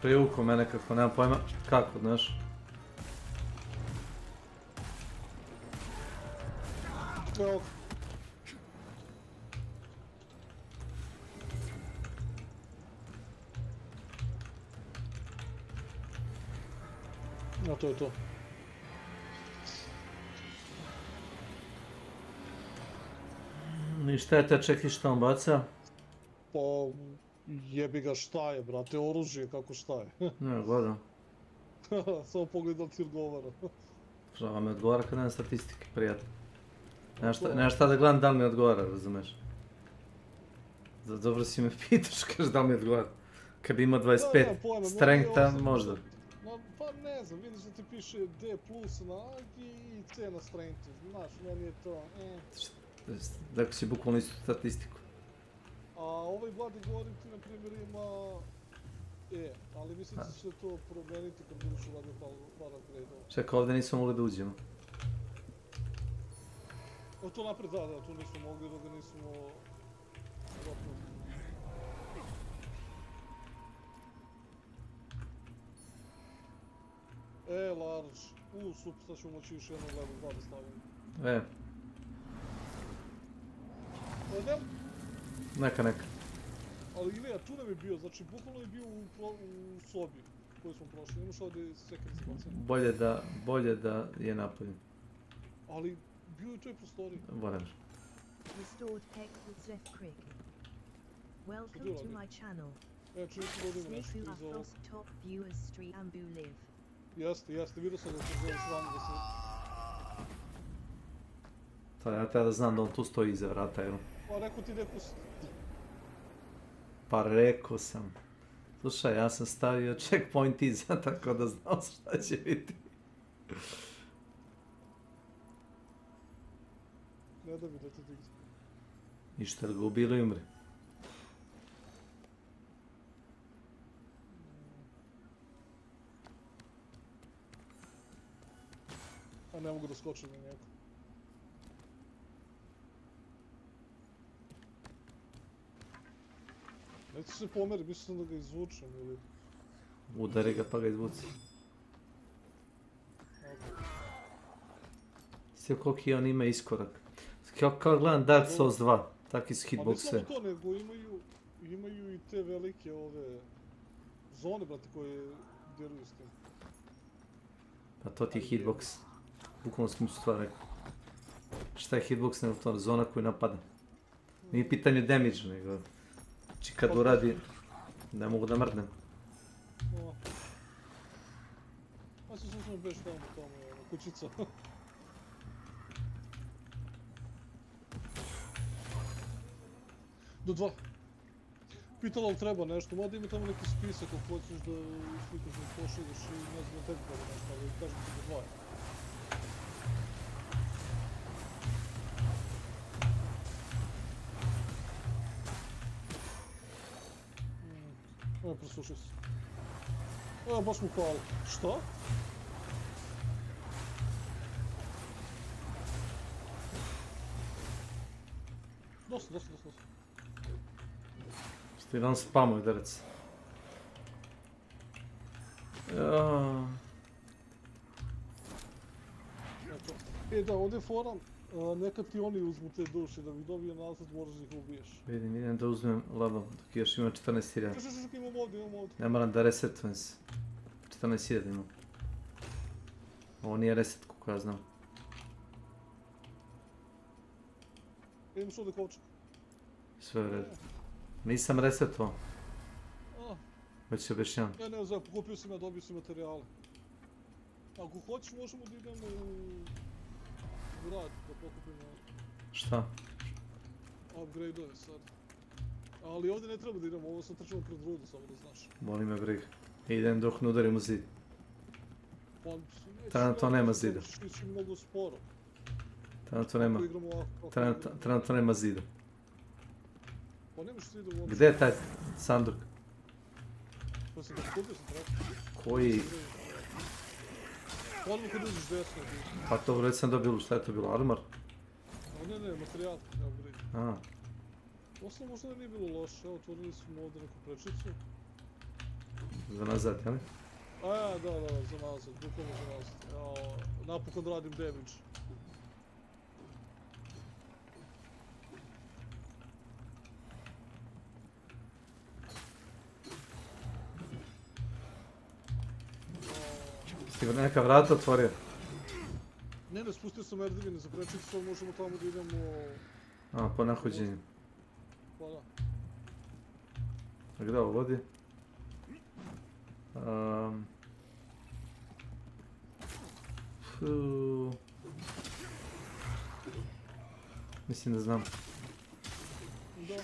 Privuku me nekako, nemam pojma kako, znaš. No to je to. Ništa je te čekaj što on baca? Pa... Jebi ga šta je, brate, oružje, kako šta je. Ne, gledam. Samo pogledaj da ti odgovara. Žao mi odgovara kad nemam statistike, prijatno. Nema šta da gledam da li mi odgovara, razumeš? Dobro si me pitaš, kažeš da li mi odgovara. Kad bi imao 25 strengtha, možda. Pa ne znam, vidiš da ti piše D plus na agi i C na strengthu, znaš, meni je to... Dakle si bukvalno istu statistiku. A ovaj Bloody Gorim ti na primjer ima ali mislim da će se to promeniti kad budeš uradio par upgrade-ova. Čekaj, ovdje nismo mogli da uđemo. To napred, da, tu nismo mogli da ga nismo... large. Super, sad ćemo moći još jednom level 2 da stavimo. Neka. Ali Ilija, tu nam je bio, znači bukvalno je bio u sobi koju smo prošli, imaš ovdje sekret za bacanje. Bolje da je napolju. Ali bio je u toj prostoriji. Whatever. Restored hex with Zef Crick. Welcome to my channel. S.W.Frost top viewers stream Ambu live. Jeste, vidio sam da se zove sranje da se... Ja treba da znam da on tu stoji iza vrata, jel? Pa rekao ti neko... Pa rekao sam. Slušaj, ja sam stavio checkpoint iza, tako da znao šta će biti. Ne da mi da te digne. Ništa, da ga ubili i umri. ne mogu da skočim na njega. Neće se pomeri, mislim da ga izvučem ili... Udari ga pa ga izvuci. Sve koliki on ima iskorak. Kao gledam Dark Souls 2, takvi su hitboxe. Pa ne samo to, nego imaju i te velike ove... zone, brate, koje djeluju s tim. Pa to ti je hitbox. Bukvalno sam mi stvar rekao. Šta je hitbox nego to? Zona koju napada. Nije pitanje damage, nego... Znači kad uradi, ne mogu da mrdnem. Ja se susmem beš tamo, kućica. Do 2. Pitala li treba nešto, mada ima tamo neki spisak ako hoćeš da slikaš da pošalješ i ne znam tebi treba nešto, ali kažem ti do 2. Preslušaj se. Evo, baš mu hvala. Šta? Dosta. Što jedan spamuje udarac. E da, ovdje je fora, nekad ti oni uzmu te duše, da bi dobio nazad moraš da ih ubiješ. Vidim, idem da uzmem level, dok još imam 14.000. Čekaj, imam ovdje. Ne moram da resetujem se. 14.000 imam. Ovo nije reset, kako ja znam. Imaš ovdje kovčak. Sve u redu. Nisam resetovao. Već se objašnjam. Ne znam, pokupio sam ja, dobio sam materijale. Ako hoćeš, možemo da idemo u rad, da pokupimo... Šta? Upgrade-ove sad. Ali ovdje ne treba da idemo, ovo sam trčimo pred rudu, samo da znaš. Boli me briga. Idem dok ne udarim u zid. Trenutno nema zida. Ići mnogo sporo. Trenutno nema zida. Pa nemaš zida uopće. Gdje je taj sanduk? Pa sam ga skupio sam traktor. Koji? Pa odmah kad uđeš desno. Pa to već sam dobio, šta je to bilo? Armor? Ne, materijal, upgrade. Osnovno možda da nije bilo loše, evo otvorili smo ovdje neku prečicu. Za nazad, jel? Da, za nazad, bukvalno za nazad. Napokon radim damage. Ti neka vrata otvorio? Ne, spustio sam erdivine za prečicu, sad možemo tamo da idemo... Po nahođenju. Pa da. A gdje ovo vodi? Mislim da znam. Da.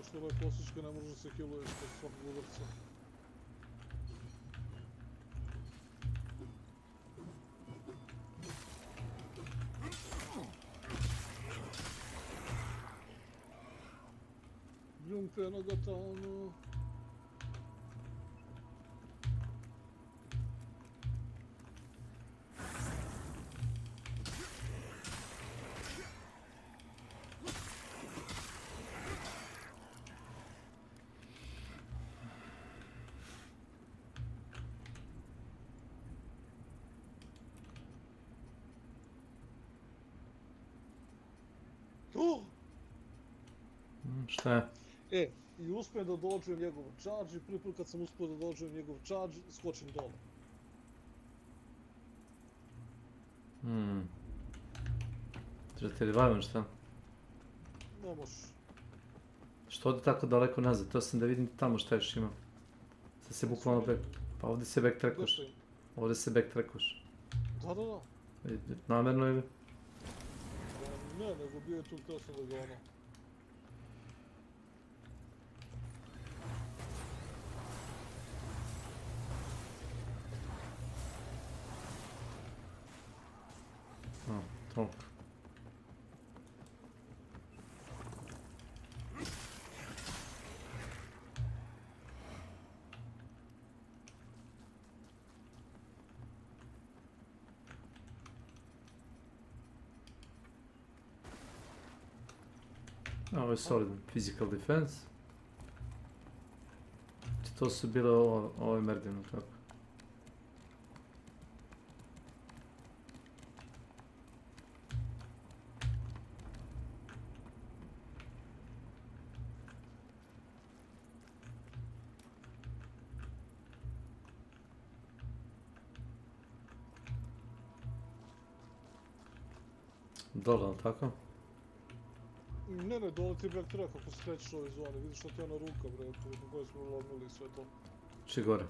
Što ovaj poslička ne može se kiluješ kod svakog uvrca. Giunte Nagatano. Šta je? I uspijem da dođem njegov charge i prvi put kad sam uspio da dođem njegov charge, skočim dole. Treba te revivim, šta? Ne možeš. Što ode tako daleko nazad? To sam da vidim tamo šta još ima. Sad se bukvalno back... Pa ovdje se backtrackoš. Ovdje se backtrackoš. Da. Namjerno ili? Ne, nego bio je tu tesno da ga ono... Toliko. Ovo je solid physical defense. To su bile ovo merdivno kako. Dole, ali tako? Ne, dole ti bre treba kako se krećeš ove zone, vidiš što ti je ona ruka bre, prilikom koje smo lognuli i sve to. Či gore?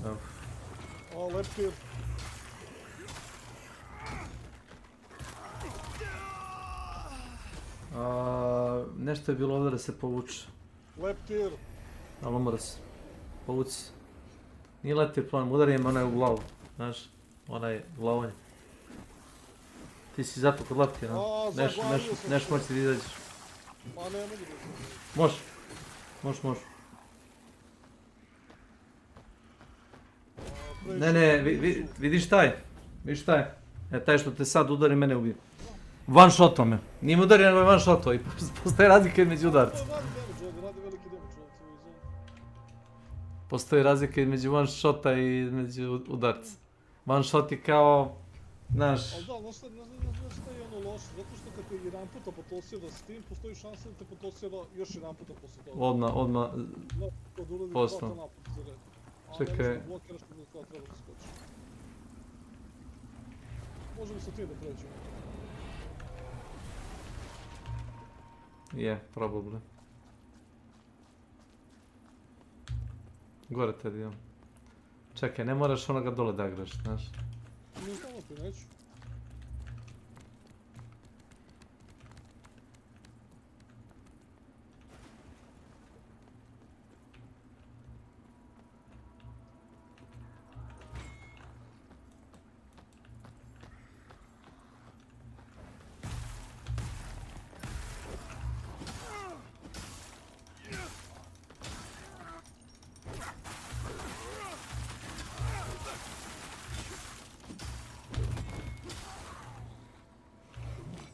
Da. Leptir. Nešto je bilo ovdje da se povuče. Leptir. Ali mora se povuci. Nije leptir plan, udarijem onaj u glavu. Znaš, onaj glavonje. Ti si zato kod leptira. Neš moći da izađeš. Pa ne mogu da se. Može. Ne, vidiš taj. Taj što te sad udari, mene ubije. One shot me. Nije me udari, nego je one shot i postoje razlika između udarca. Postoji razlika između one shota i između udarca. One shot je kao, znaš... Ali da, znaš šta je ono loše, zato što kad te jedan puta potosira s tim, postoji šansa da te potosira još jedan puta posle toga. Odmah... Posno. Čekaj... Možemo sa tim da pređemo. Je, probably. Gore te dio. Čekaj, ne moraš onoga dole da igraš, znaš. Ne znamo ti, neću.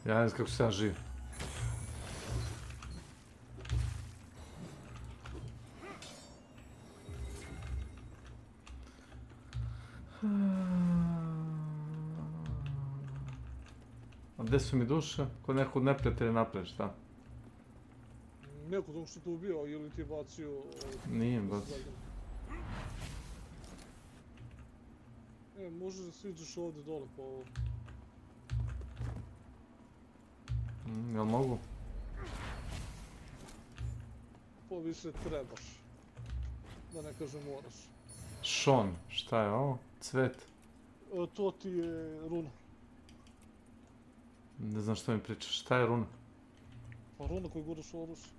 Ja ne znam kako sam živ. A gdje su mi duše? Kod nekog neprijatelja naprijed, šta? Neko tom što te ubio ili ti je bacio... Nije bacio. Možeš da siđeš ovdje dole po ovo. Jel mogu? Pa više trebaš. Da ne kažem moraš. Šon, šta je ovo? Cvet? To ti je runa. Ne znam što mi pričaš, šta je runa? Pa runa koju guraš oružje.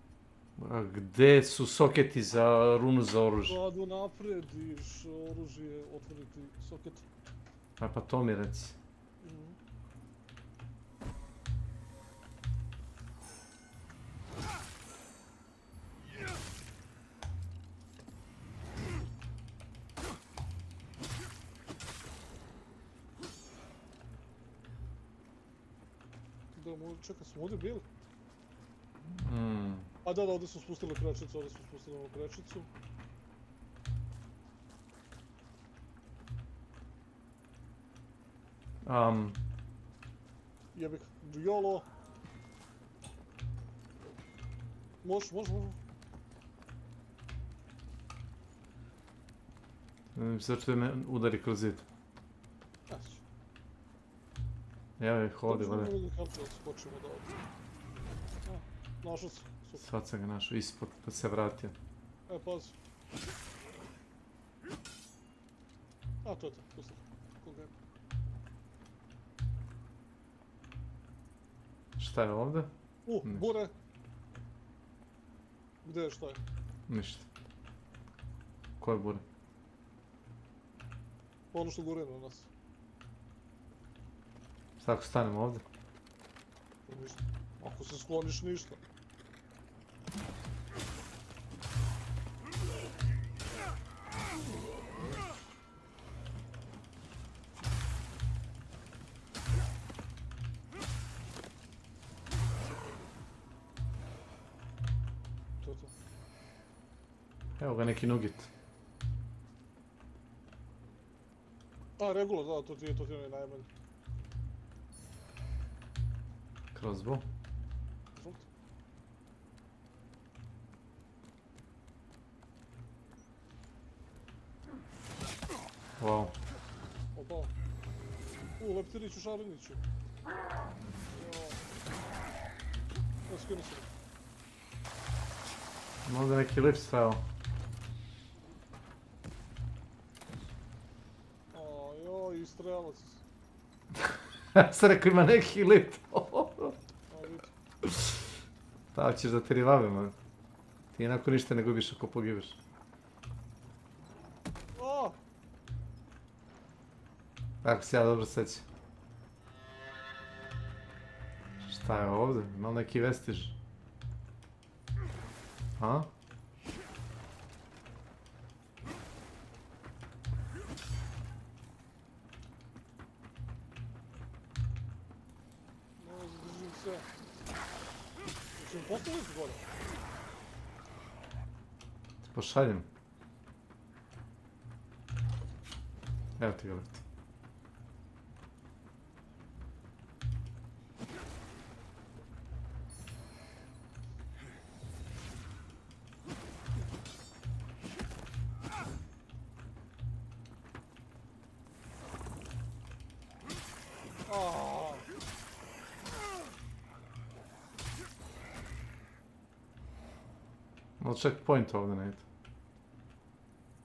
A gdje su soketi za runu za oružje? Kada naprediš oružje, otvoriti soket. Pa to mi reci. Čekaj, smo ovdje bili? A da, ovdje smo spustili krečicu, Jebik, Jolo. Može. Zašto da me udari kroz zid? Evo hodi, vada. Našao se. Sad sam ga našao, ispod, pa se vratio. Pazi. To je to, pusti. Šta je ovdje? Bure. Gdje je, šta je? Ništa. Ko je bure? Ono što gore na nas. Šta ako stanemo ovdje? Ništa. Ako se skloniš, ništa. Evo ga neki nugget. A, regular, da, to ti je najbolje. Crossbow. Wow. Opa. Leptiriću, šareniću. Evo, skinu se. Možda neki lift stajao. Joj, i strelac. Ja sam rekao ima neki lift. Tako ćeš da te rivave, man. Ti jednako ništa ne gubiš ako pogibiš. Tako se ja dobro sećam. Šta je ovdje? Ima li neki vestiž? A? No, zadržim se. Hoćemo postaviti gore? Ti pošaljem. Evo ti ga lift. Malo checkpoint ovdje ne ide.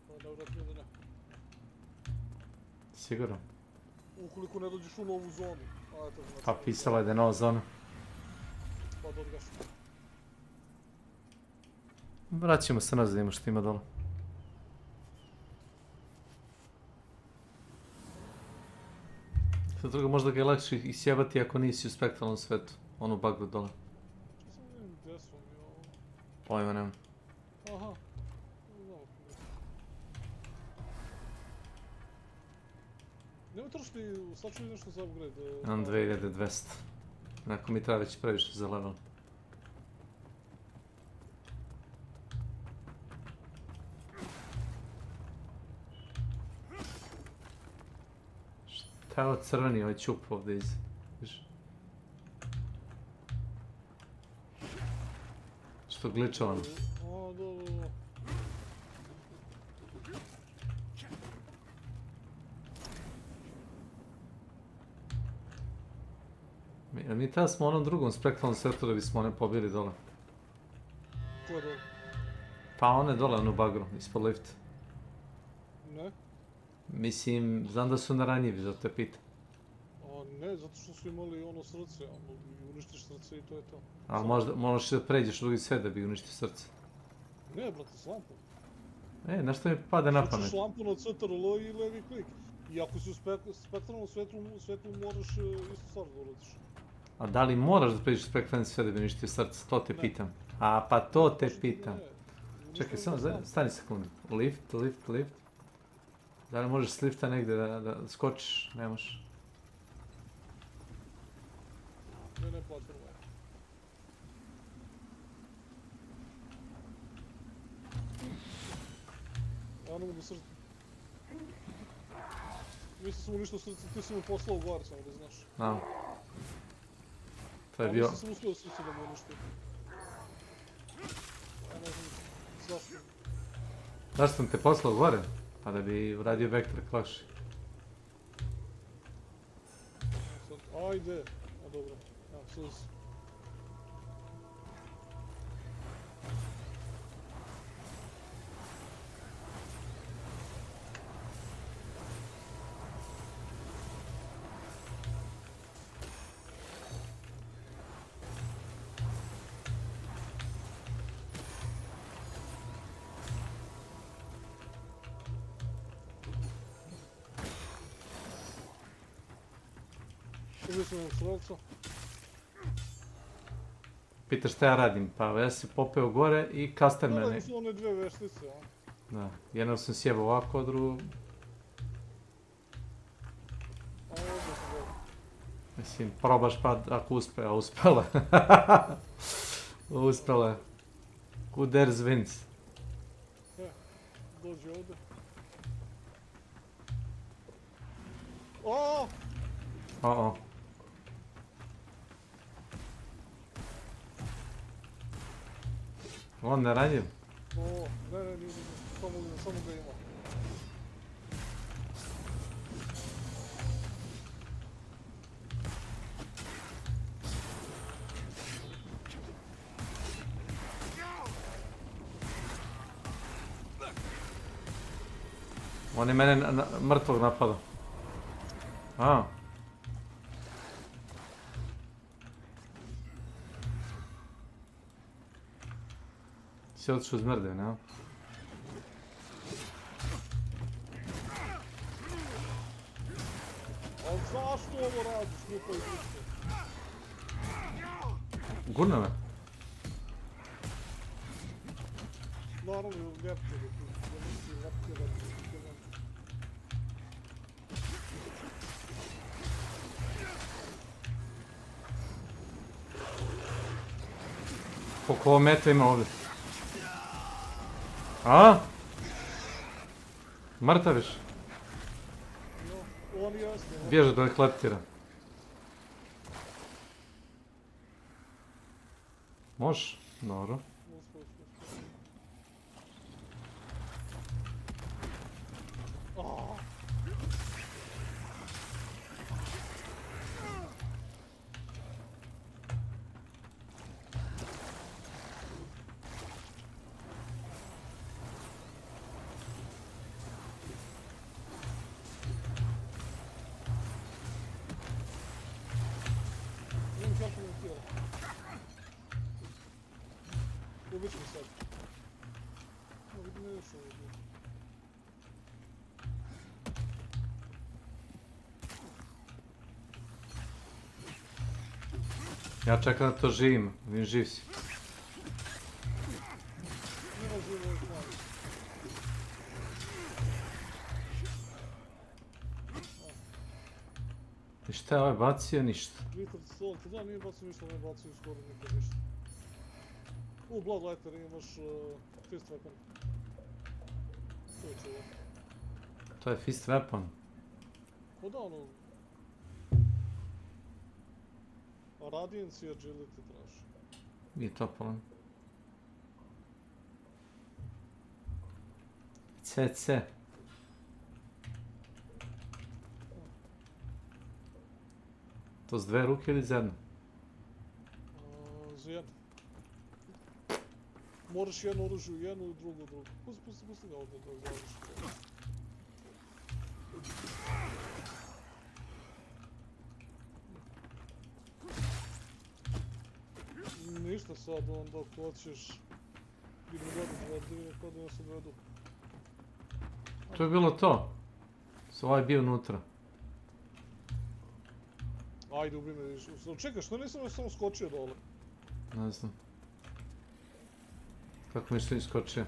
Nevratno da ne. Sigurno. Ukoliko ne dođeš u novu zonu. Pa pisala je da je nova zona. Pa da odgaš. Vraćamo se nazad, ima što ima dole. Sad drugo možda ga je lakše isjebati ako nisi u spektralnom svetu. Onu bagru dole. Gdje sam ja? Pojma nemam. Aha. Nemoj trošiti, sad ću nešto za upgrade. Imam 2200. Onako mi treba već previše za level. Šta je ovo crveni, ovaj čup ovdje iz... Što glitchovan. A, da. Mi tada smo u onom drugom spektralnom svetu da bismo one pobili dole. Ko je dole? Pa one dole, onu bagru, ispod lifta. Ne? Mislim, znam da su naranjivi, zato te pitam. A ne, zato što su imali ono srce, uništiš srce i to je to. Ali možda možeš da pređeš u drugi svet da bi uništio srce. Ne, brate, s lampom. Nešto mi pade na pamet. Učiš lampu na CTRL i levi klik. I ako si u spektralnom svetu moraš istu stvar da uradiš. A da li moraš da pređeš u spektralni svet da bi uništio srce? To te pitam. A pa to te pitam. Čekaj, samo stani sekundu. Lift. Da li možeš s lifta negdje da skočiš? Ne možeš. Ne, platforma. Ja ne mogu srce. Mislim sam uništio srce, ti si mi poslao u bar, samo da znaš. A. To je bio... Mislim sam uspio srce da mu uništim. Ja ne znam zašto. Zašto sam te poslao gore? Pa da bi uradio vektor lakše. Ajde. A dobro. Ja, sad... Pitaš šta ja radim, pa ja se popeo gore i kaster mene. Da, su one dve veštice, a? Da, jednom sam sjebao ovako, a drugu... Mislim, probaš pa ako uspe, a uspela. Uspela. Who dares wins. dođi ovdje. O! O-o. On ne ranjiv. O, ne, nije, samo ga ima. On je mene mrtvog napada. A. Si otišao iz mrde, ne? Ali zašto ovo radiš, glupo i glupo? Gurna me. Naravno, leptire tu. Leptire. Koliko ovo meta ima ovdje? A? Mrtaviš? On jasno. Bježe da ih leptira. Može? Dobro. Ubit ću sad. No, vidim ne još ovdje. Ja čekam da to živim. Vidim živ si. Nema živo ovih mali. I šta je ovaj bacio? Ništa. Vitar stolca, da, nije bacio ništa, ne bacio skoro nikad ništa. U Bloodlighter imaš fist weapon. To je čuvo. To je fist weapon. O da, ono... Radiance i agility traži. I topolan. CC. To s dve ruke ili za jednu? Za jednu. Moraš jedno oružje u jednu i drugo u drugu. Pusti ga ovdje da završi. Ništa sad, on dok hoćeš... Idem gledam, kod da se vedu. To je bilo to. Ovaj bio unutra. Ajde, ubi me više. Čekaj, što nisam još samo skočio dole? Ne znam. Kako mi što iskočio?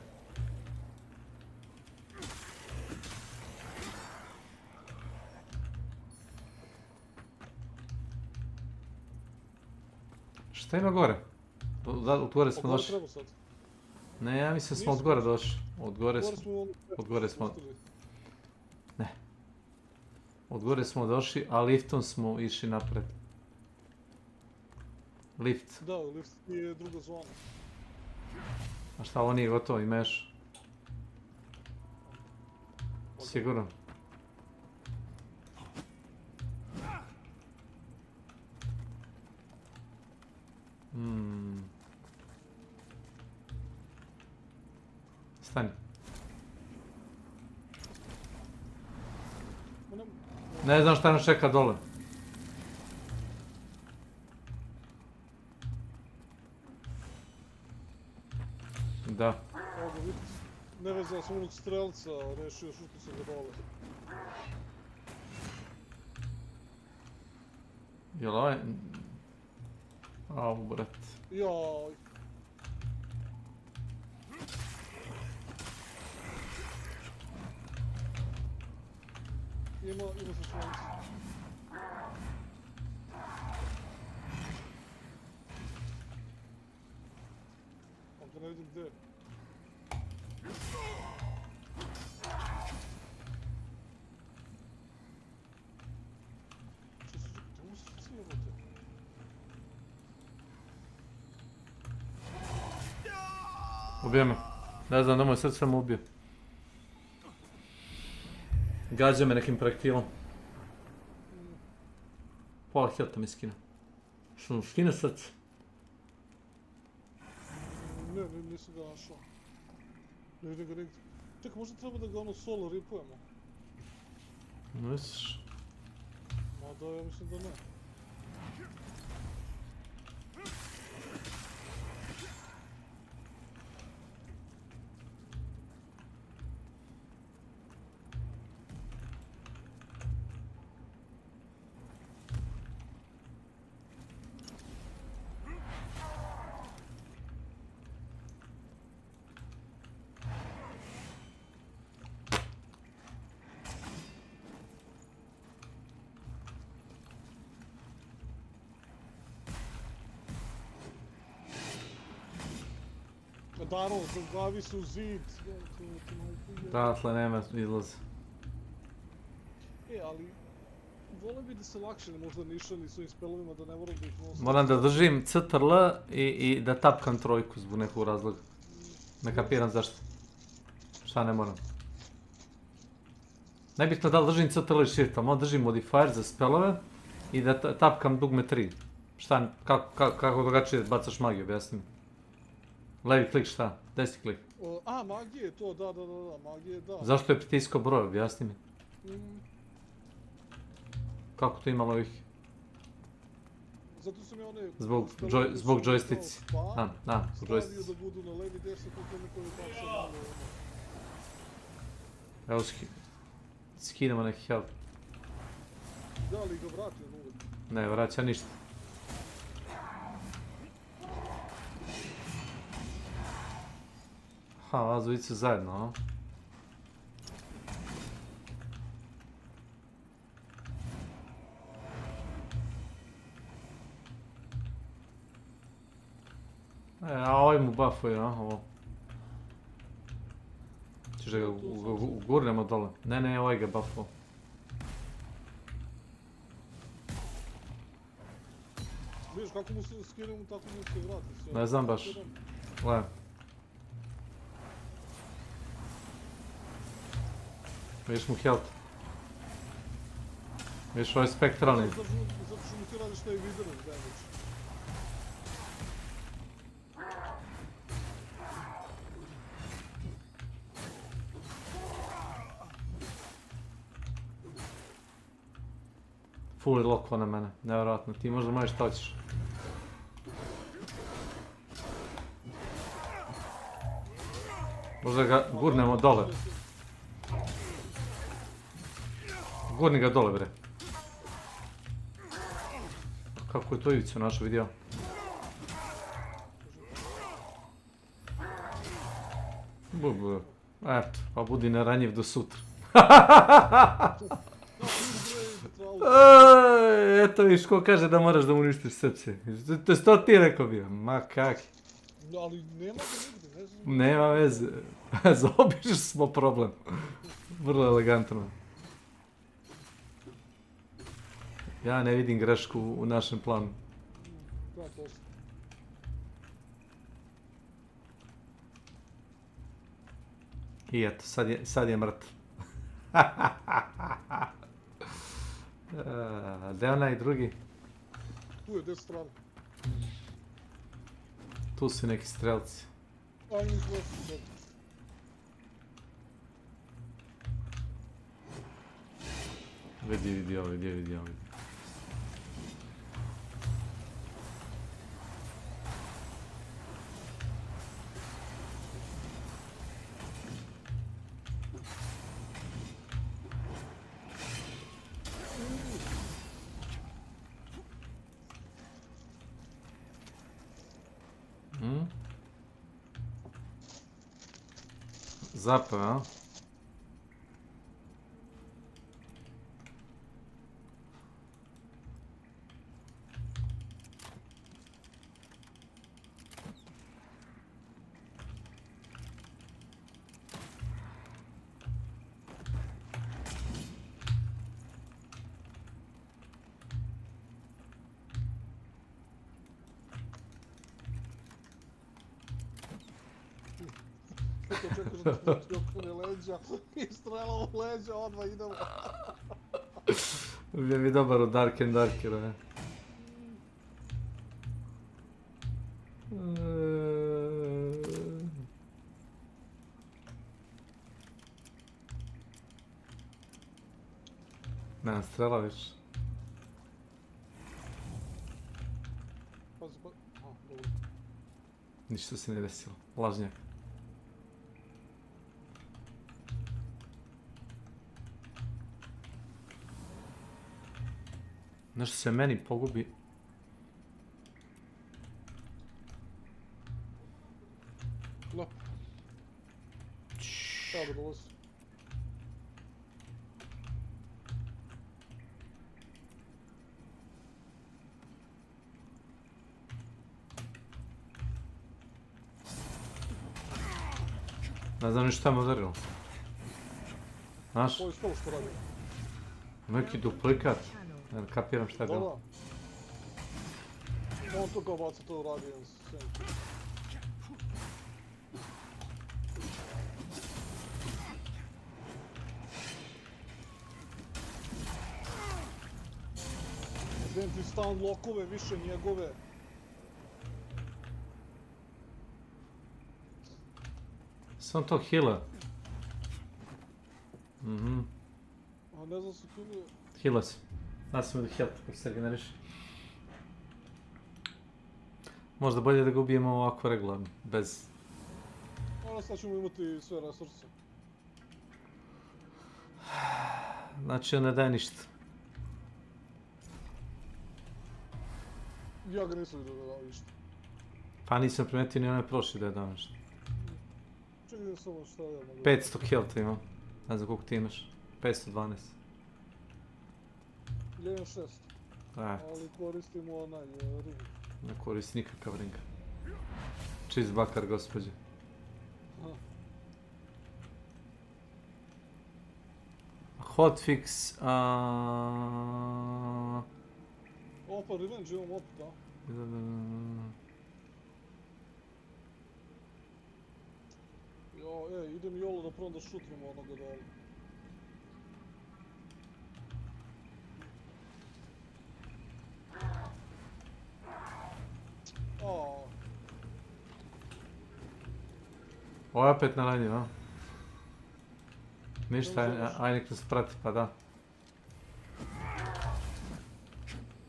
Šta ima gore? Od gore smo došli. Ne, ja mislim da smo od gore došli. Od gore smo... Ne. Od gore smo došli, a liftom smo išli napred. Lift. Da, lift je druga zona. A šta, ovo nije gotovo, ima još? Sigurno. Stani. Ne znam šta nas čeka dole. Da. Evo ga vidite, ne vezao sam onog strelca, rešio šutu sam ga dole. Jel ovaj... Au, brat. Jaj. Ima se švanci. Ali ne vidim gdje. Ubio me. Ne znam da moj srce me ubio. Gađa me nekim projektilom. Pola helta mi skine. Što mu skine srce? Ne, nisam ga našao. Ne vidim ga nigdje. Čekaj, možda treba da ga ono solo ripujemo? Misliš? Ma da, ja mislim da ne. Naravno, glavi se u zid. Odatle nema izlaza. Ali... Vole bi da se lakše možda nišani s ovim spelovima, da ne moram da ih nosim. Moram da držim CTRL i da tapkam trojku zbog nekog razloga. Ne kapiram zašto. Šta ne moram. Nebitno da li držim CTRL i Shift, ali držim modifier za spelove i da tapkam dugme 3. Šta, kako drugačije bacaš magiju, objasni mi. Levi klik šta? Desni klik. A, magije to, da, magije da. Zašto je pritiskao broj, objasni mi. Kako to ima logike? Zato su mi one... Zbog joystici. Da, zbog joystici. Stavio da budu na levi desni, kako neko je bacio malo. Evo skinemo neki health. Da, ali ga vratio uvijek. Ne, vraća ništa. Ha, vas dvojice zajedno, a? A ovaj mu buffuje, a, ovo. Čiže ga ugurnemo dole. Ne, ovaj ga buffuje. Vidiš kako mu se skinemo, tako mu se vrati. Ne znam baš. Gledam. Vidiš mu health. Vidiš ovaj spektralni. Zato što mu ti radiš taj withering damage. Fully loko na mene, nevjerojatno. Ti možda možeš šta hoćeš. Možda ga gurnemo dole. Gurni ga dole, bre. Kako je to Ivicu našo vidio? Eto, pa budi neranjiv do sutra. Eto viš ko kaže da moraš da mu uništiš srce. To je to ti rekao bio. Ma kak. Ali nema ga nigdje, ne znam. Nema veze. Zaobišli smo problem. Vrlo elegantno. Ja ne vidim grešku u našem planu. Da, posle. I eto, sad je mrtav. Gdje je onaj drugi? Tu je, 10 strana. Tu su neki strelci. Ajme izgleda sad. Vidi ovo. Zapeo, a? to čekaš da ti okrene leđa i strela u leđa, odmah idemo. Bio mi dobar u Dark and Darkeru, ne? Nemam strela više. Pazi, dobro. Ništa se ne desilo. Lažnjak. Nešto se meni pogubi. No. Evo da dolazi. Ne znam ni šta me udarilo. Znaš? Ovo je stalo što radi. Neki duplikat. Ne kapiram šta je bilo. On to kao baca, to radi jedan sen. Idem ti stan lokove, više njegove. Sam to heala. Mhm. A ne znam se healuje. Heala si. Znaš sam da health kako se regeneriš. Možda bolje da ga ubijemo ovako regularno, bez... Ono sad ćemo imati sve resurse. Znači on ne daje ništa. Ja ga nisam vidio da dao ništa. Pa nisam primetio ni onaj prošli da je dao nešto. Čekaj samo šta ja mogu... 500 health imam. Ne znam koliko ti imaš. 512. Ja imam 6. Ali koristimo onaj ring. Ne koristi nikakav ring. Čist bakar, gospođe. Hotfix... Opa, revenge imam opet, da. Jo, idem jolo da probam da šutnem onoga dole. Ovo je opet na ranjiv, a? Ništa, aj nek nas prati, pa da.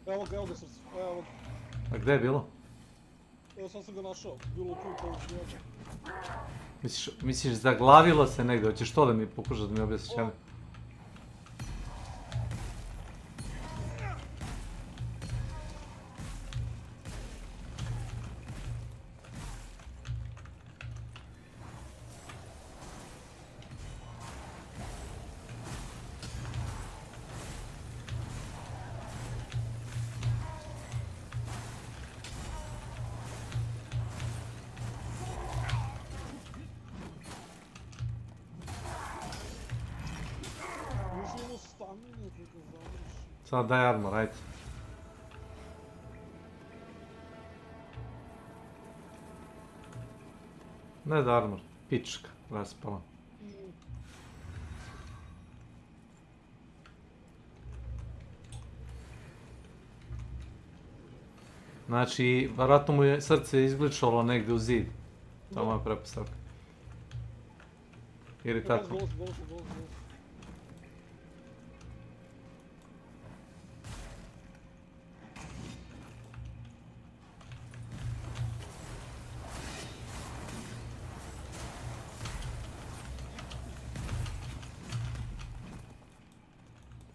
Evo ga srce, evo ga. A gdje je bilo? Evo sam ga našao, bilo tu kao njega. Misliš, zaglavilo se negdje, hoćeš to da mi pokušaš da mi objasniš? Sad daj armor, ajde. Ne da armor, pička, raspala. Znači, vjerojatno mu je srce izgličalo negdje u zid. To je moja pretpostavka. Ili tako.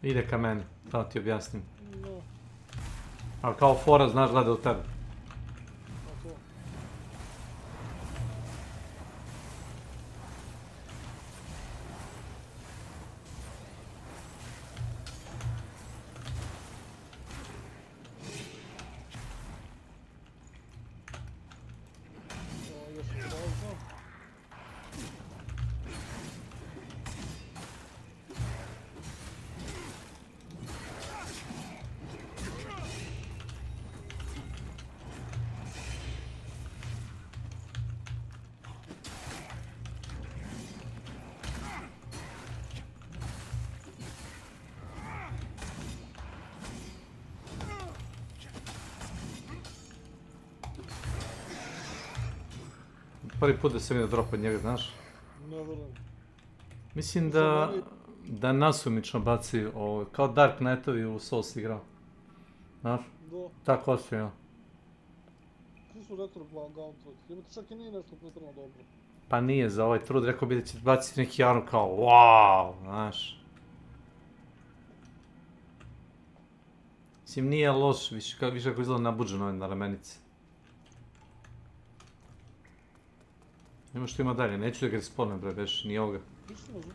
Ide ka meni, da ti objasnim. Ali kao fora znaš gleda u tebe. Prvi put da sam vidio drop od njega, znaš? Ne vjerujem. Mislim da nasumično baci, kao Dark Knightovi u Souls igrao. Znaš? Da. Tako osjećam. Svi su retro gauntlet. Jebate, čak i nije nešto pretredno dobro. Pa nije za ovaj trud, rekao bi da će baciti neki arm kao wow, znaš. Mislim, nije loš, više kako izgleda nabuđeno ovaj na ramenici. Nema što ima dalje, neću da ga respawnem bre, već ni ovoga. Ništa može.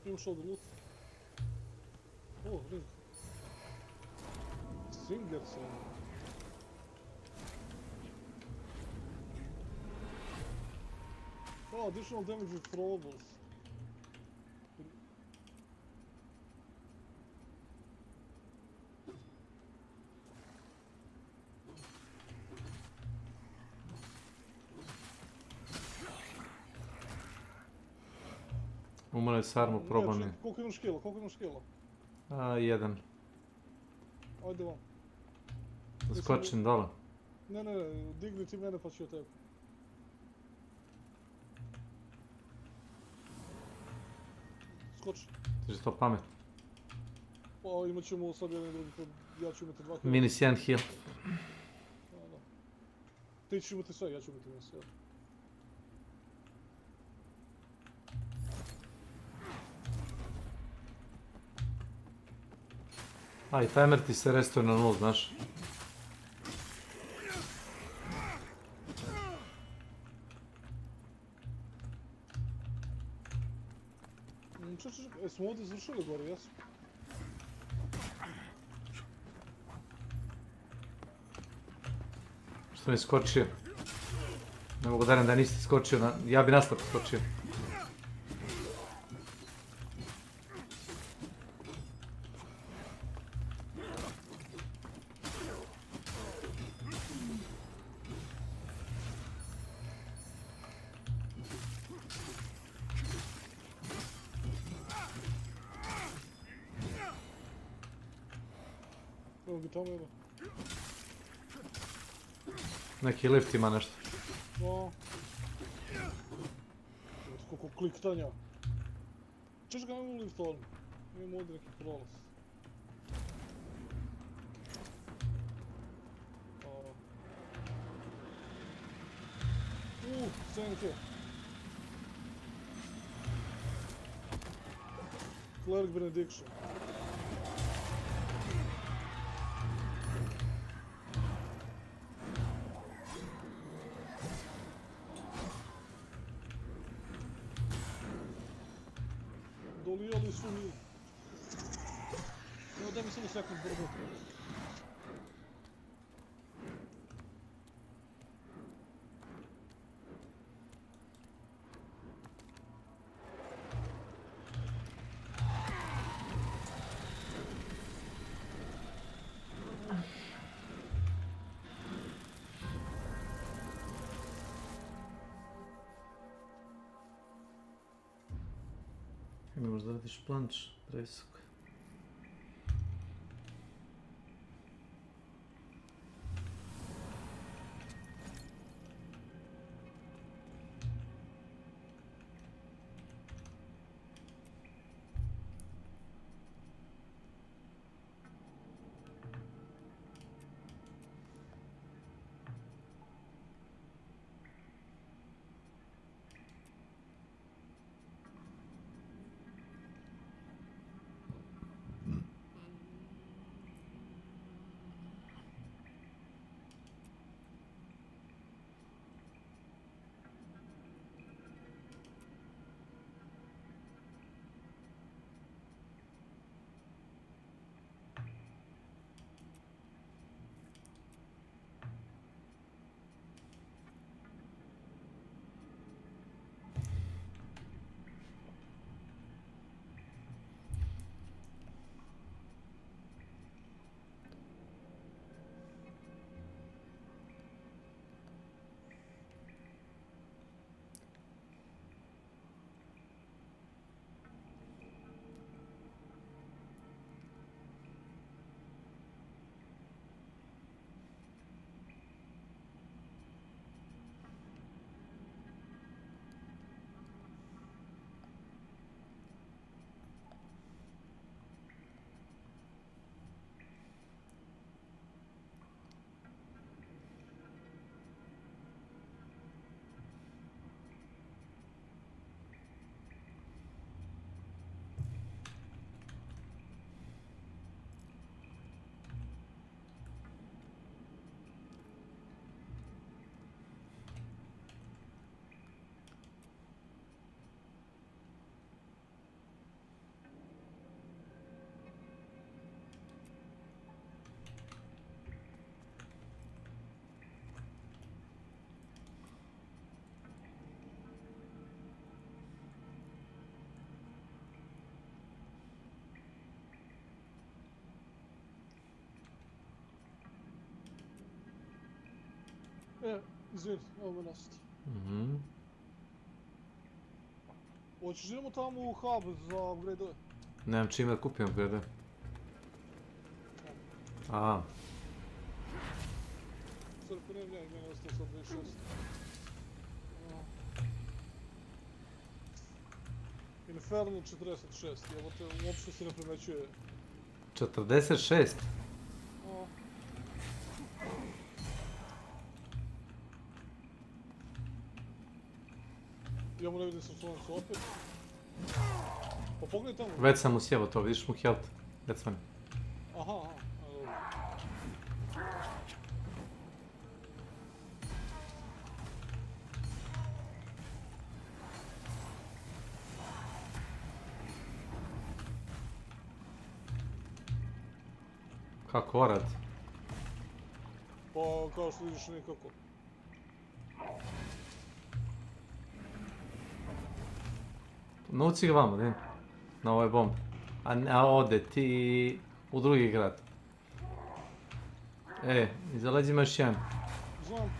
Imaš ovdje loot. O, ring. Singer sam. Oh, additional damage with throwables. Umre s armu probani. Koliko imaš kila, koliko imaš kila? 1. Ajde vam. Skočim dole. Ne, digni ti mene pa ću ja tebi. Skoči. Ti će to pamet. Pa imat ćemo sad jedan drugi, ja ću imati 2 heal. Minus 1 heal. Da. Ti ćeš imati sve, ja ću imati minus 1. I timer ti se restuje na 0, znaš. Čekaj, jesmo ovdje završili gore, jesmo? Što mi skočio? Ne mogu da nisi skočio, ja bi nastavno skočio. Evo ga tamo jedan. Neki lift ima nešto. No. Evo koliko kliktanja. Češ ga imamo lift on? Imamo ovdje neki prolaz. Senke. Cleric Benediction. Dolijali su mi. Evo daj mi samo sekund brzo. Ne možda radiš planč, presuk. Izvini, evo me nositi. Mhm. Hoćeš idemo tamo u hub za upgrade-ove? Nemam čime da kupim upgrade. Aha. Crko ne, meni ostao sad 26. Inferno 46, evo te uopšte se ne primećuje. 46? Imamo ne vidim sam slovencu opet. Pa pogledaj tamo. Već sam mu sjebo to, vidiš mu health. Već sam. Aha, aha. Kako orad? Pa kao što vidiš nikako. Nuci ga vamo, ne? Na ovaj bomb. A ode ti u drugi grad. Iza leđa ima još jedan. Znam.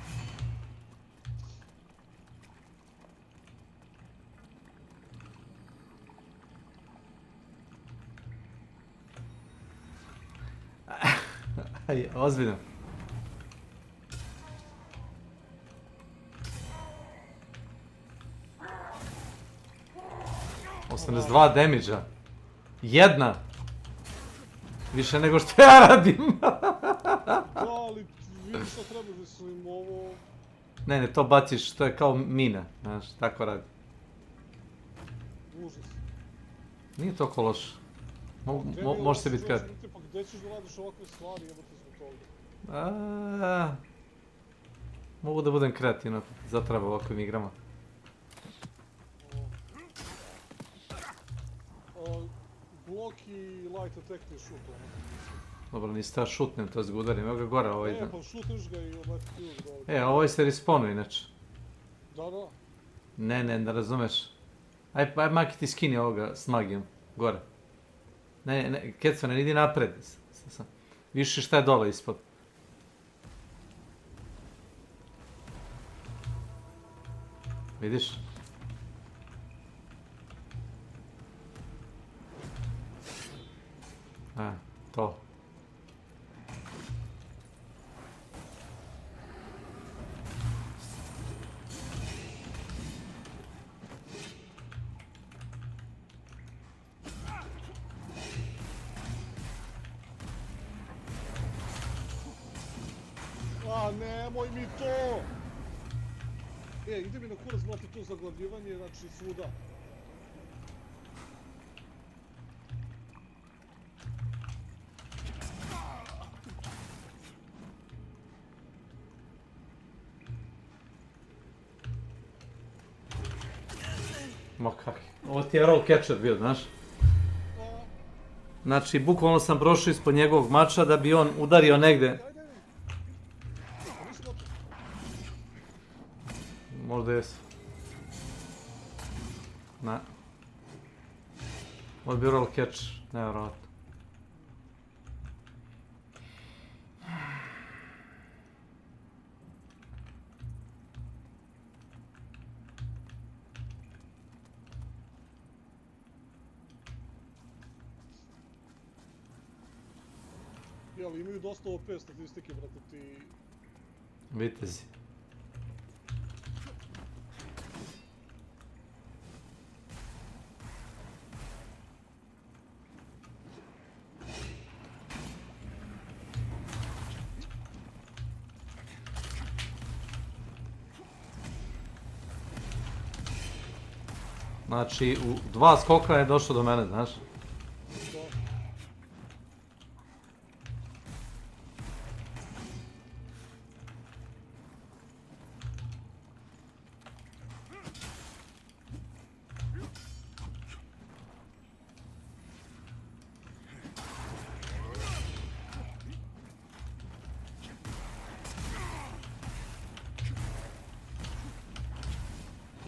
Aj, ozbiljno. ...82 damage-a. Jedna! Više nego što ja radim. Da, ali vidim šta treba, mislim, ovo... Ne, to baciš, to je kao mina, znaš, tako radi. Užas. Nije toliko loše. Može se biti kad. Pa gdje ćeš da radiš ovakve stvari, jebote zbog toga? Mogu da budem kreativno, zatreba ovakvim igrama. Blok i light attack ti šut, ono. Dobro, nisi ta šutnem, to je zgudarim, evo ga gore ovaj. Ne, pa šutiš ga i light attack dole. Ovaj se respawnuje inače. Da, da. Ne razumeš. Aj maki ti skini ovoga s magijom, gore. Ne, Kecone, idi napred. Vidiš šta je dole ispod. Vidiš? To. Nemoj mi to! Ide mi na kurac, brate, to zaglavljivanje, znači svuda. Ma kak, ovo ti je roll catcher bio, znaš? Znači, bukvalno sam prošao ispod njegovog mača da bi on udario negde. Možda jesu. Ne. Ovo je bio roll catch, nevjerovatno. Ali imaju dosta OP statistike, brate, ti... Vitezi. Znači, u 2 skoka je došao do mene, znaš?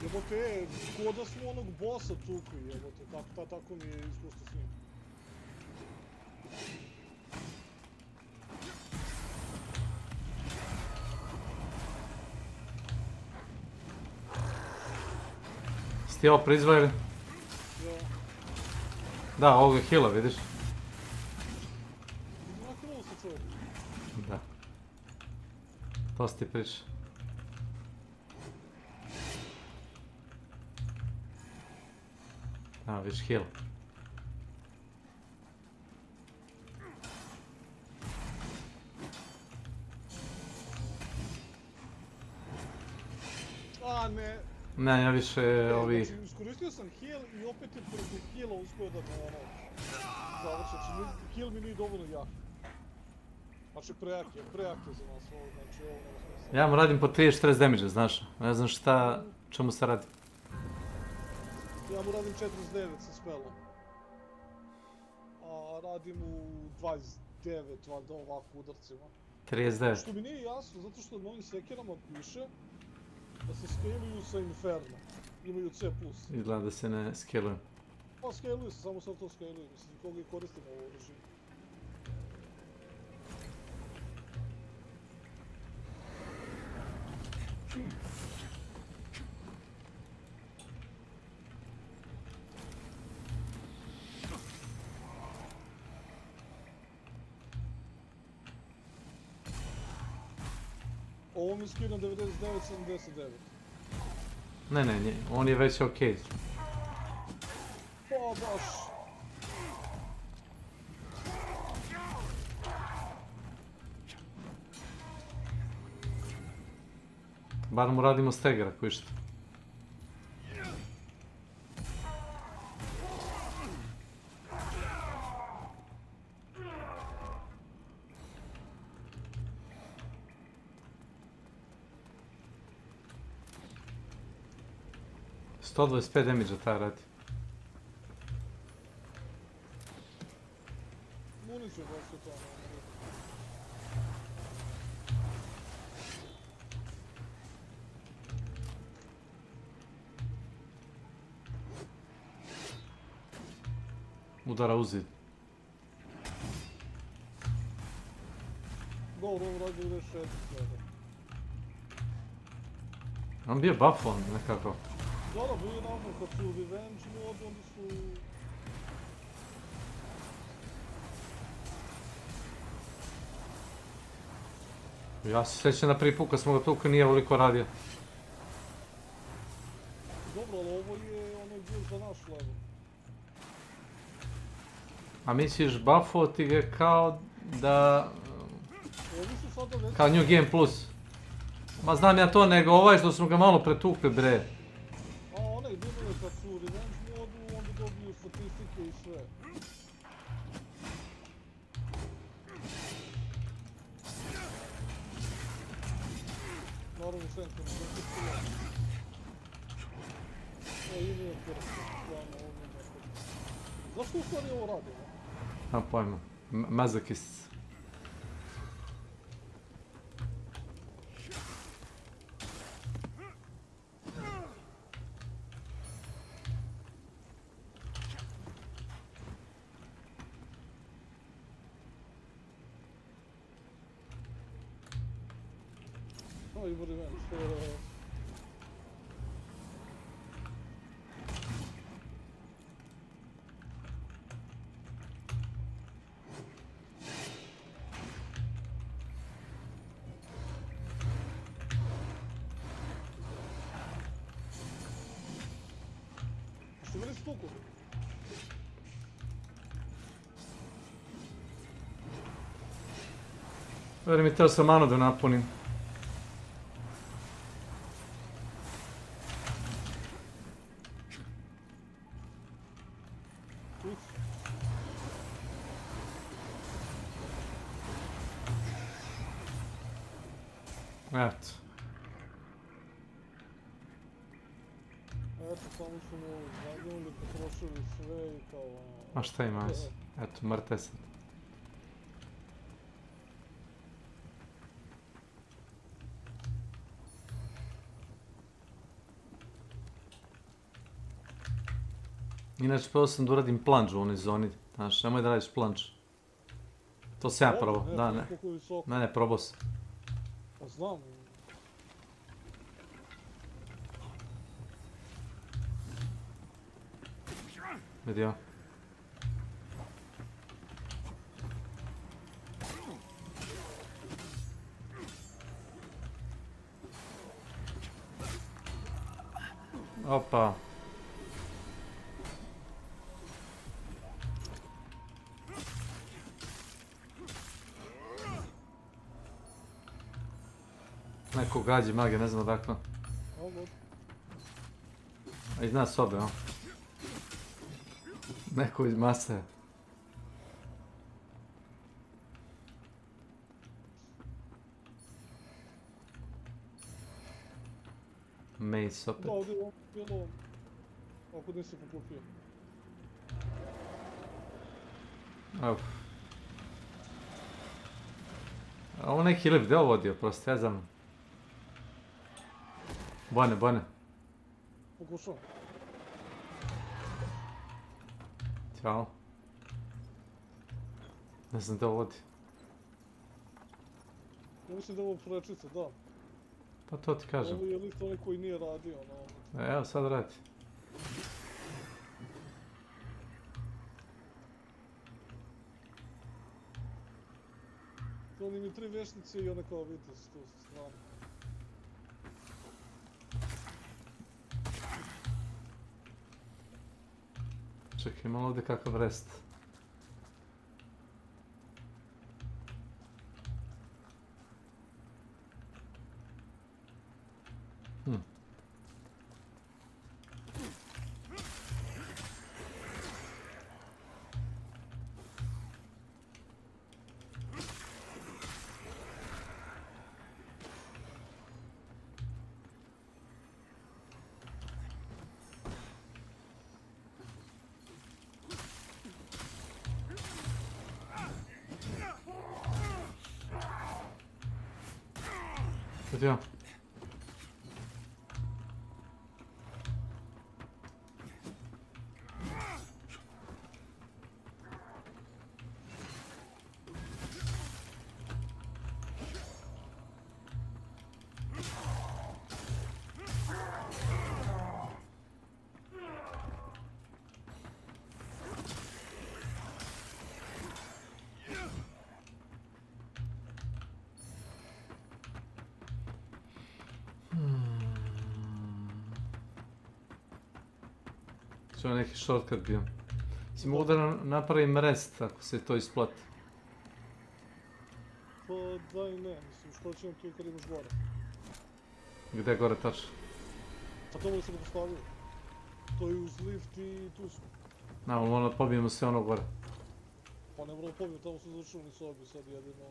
Jebote, ko da smo onog bossa tukli, jebote, tako mi je iskustvo s njim. Jesi ti ovo prizvao ili? Da, ovog je heala, vidiš? Naknul se čovjek. Da. To si ti priča. A, vidiš heal. A ne. Ne, ja više ovi... Znači, iskoristio sam heal i opet je preko heala uspio da me ono... završi. Znači, heal mi nije dovoljno jak. Znači, prejak je za nas ovo, znači ovo nema smisla. Ja mu radim po 30-40 damage, znaš. Ne znam šta, čemu se radi. Ja mu radim 49 sa spelom. A radim u 29, valjda ovako udarcima. 39. Što mi nije jasno, zato što na ovim sekirama piše da se scaluju sa Inferno. Imaju C+. Izgleda da se ne skilluje. Pa scaluju se, samo sad to scaluju, mislim, koga i koristim ovo režimu. Ovo mi skina 99-79. Ne, on je već okej. Pa baš. Bar mu radimo stagera, koji što. To 25 damage-a taj radi. Municiju baš je to. Udara u zid. Dobro, on radi u D6 gleda. On bio buffon nekako. Da, bili nakon kad su revenge mod, onda su... Ja se sjećam na prvi put kad smo ga tukli nije ovoliko radio. Dobro, ali ovo je onaj dio za naš level. A misliš buffo ti je kao da... Ovi su sada već... Kao New Game Plus. Ma znam ja to, nego ovaj što smo ga malo pretukli bre. A onaj dio je kad su u revenge modu, onda dobiju statistike i sve. Naravno senkom, i nije korisno, stvarno ovo nije korisno. Zašto u stvari ovo radi? Nemam pojma. Mazakist. Ima revenge, Što meni stuku? Veri mi teo sam manu da napunim. Eto. Eto, samo su mu zaginuli, potrošili sve i kao... A šta ima? Eto, mrte sad. Inače, prvo sam da uradim plunge u onoj zoni. Znaš, nemoj da radiš plunge. To sam ja probao, da, ne. Ne, probao sam. Pa znam. Vidio. Opa. Neko gađi mage, ne znam odakle. A iz nas sobe, o. Neko iz mase. Mace opet. Da, ovdje je bilo... Ako nisi pokupio. Uf. A ovo neki lift, gdje je ovo vodio, prosto, ja znam. Bojne, bojne. Pokušao. Ćao. Ne znam gdje ovo vodi. Ja mislim da je ovo prečica, da. Pa to ti kažem. Ovo je lift onaj koji nije radio, no. Evo, sad radi. To oni mi 3 vješnice i one kao vitez tu s strane. Čekaj, imamo ovdje kakav rest. Vidio. Što je neki shortcut bio. Si mogu da napravim rest ako se to isplati. Pa da i ne, mislim što ćemo tu kad imaš gore. Gdje gore tačno? Pa tamo da sam ga postavio. To je uz lift i tu smo. Moramo da pobijemo sve ono gore. Pa ne moramo pobijemo, tamo su završili ni sobi, sad jedino...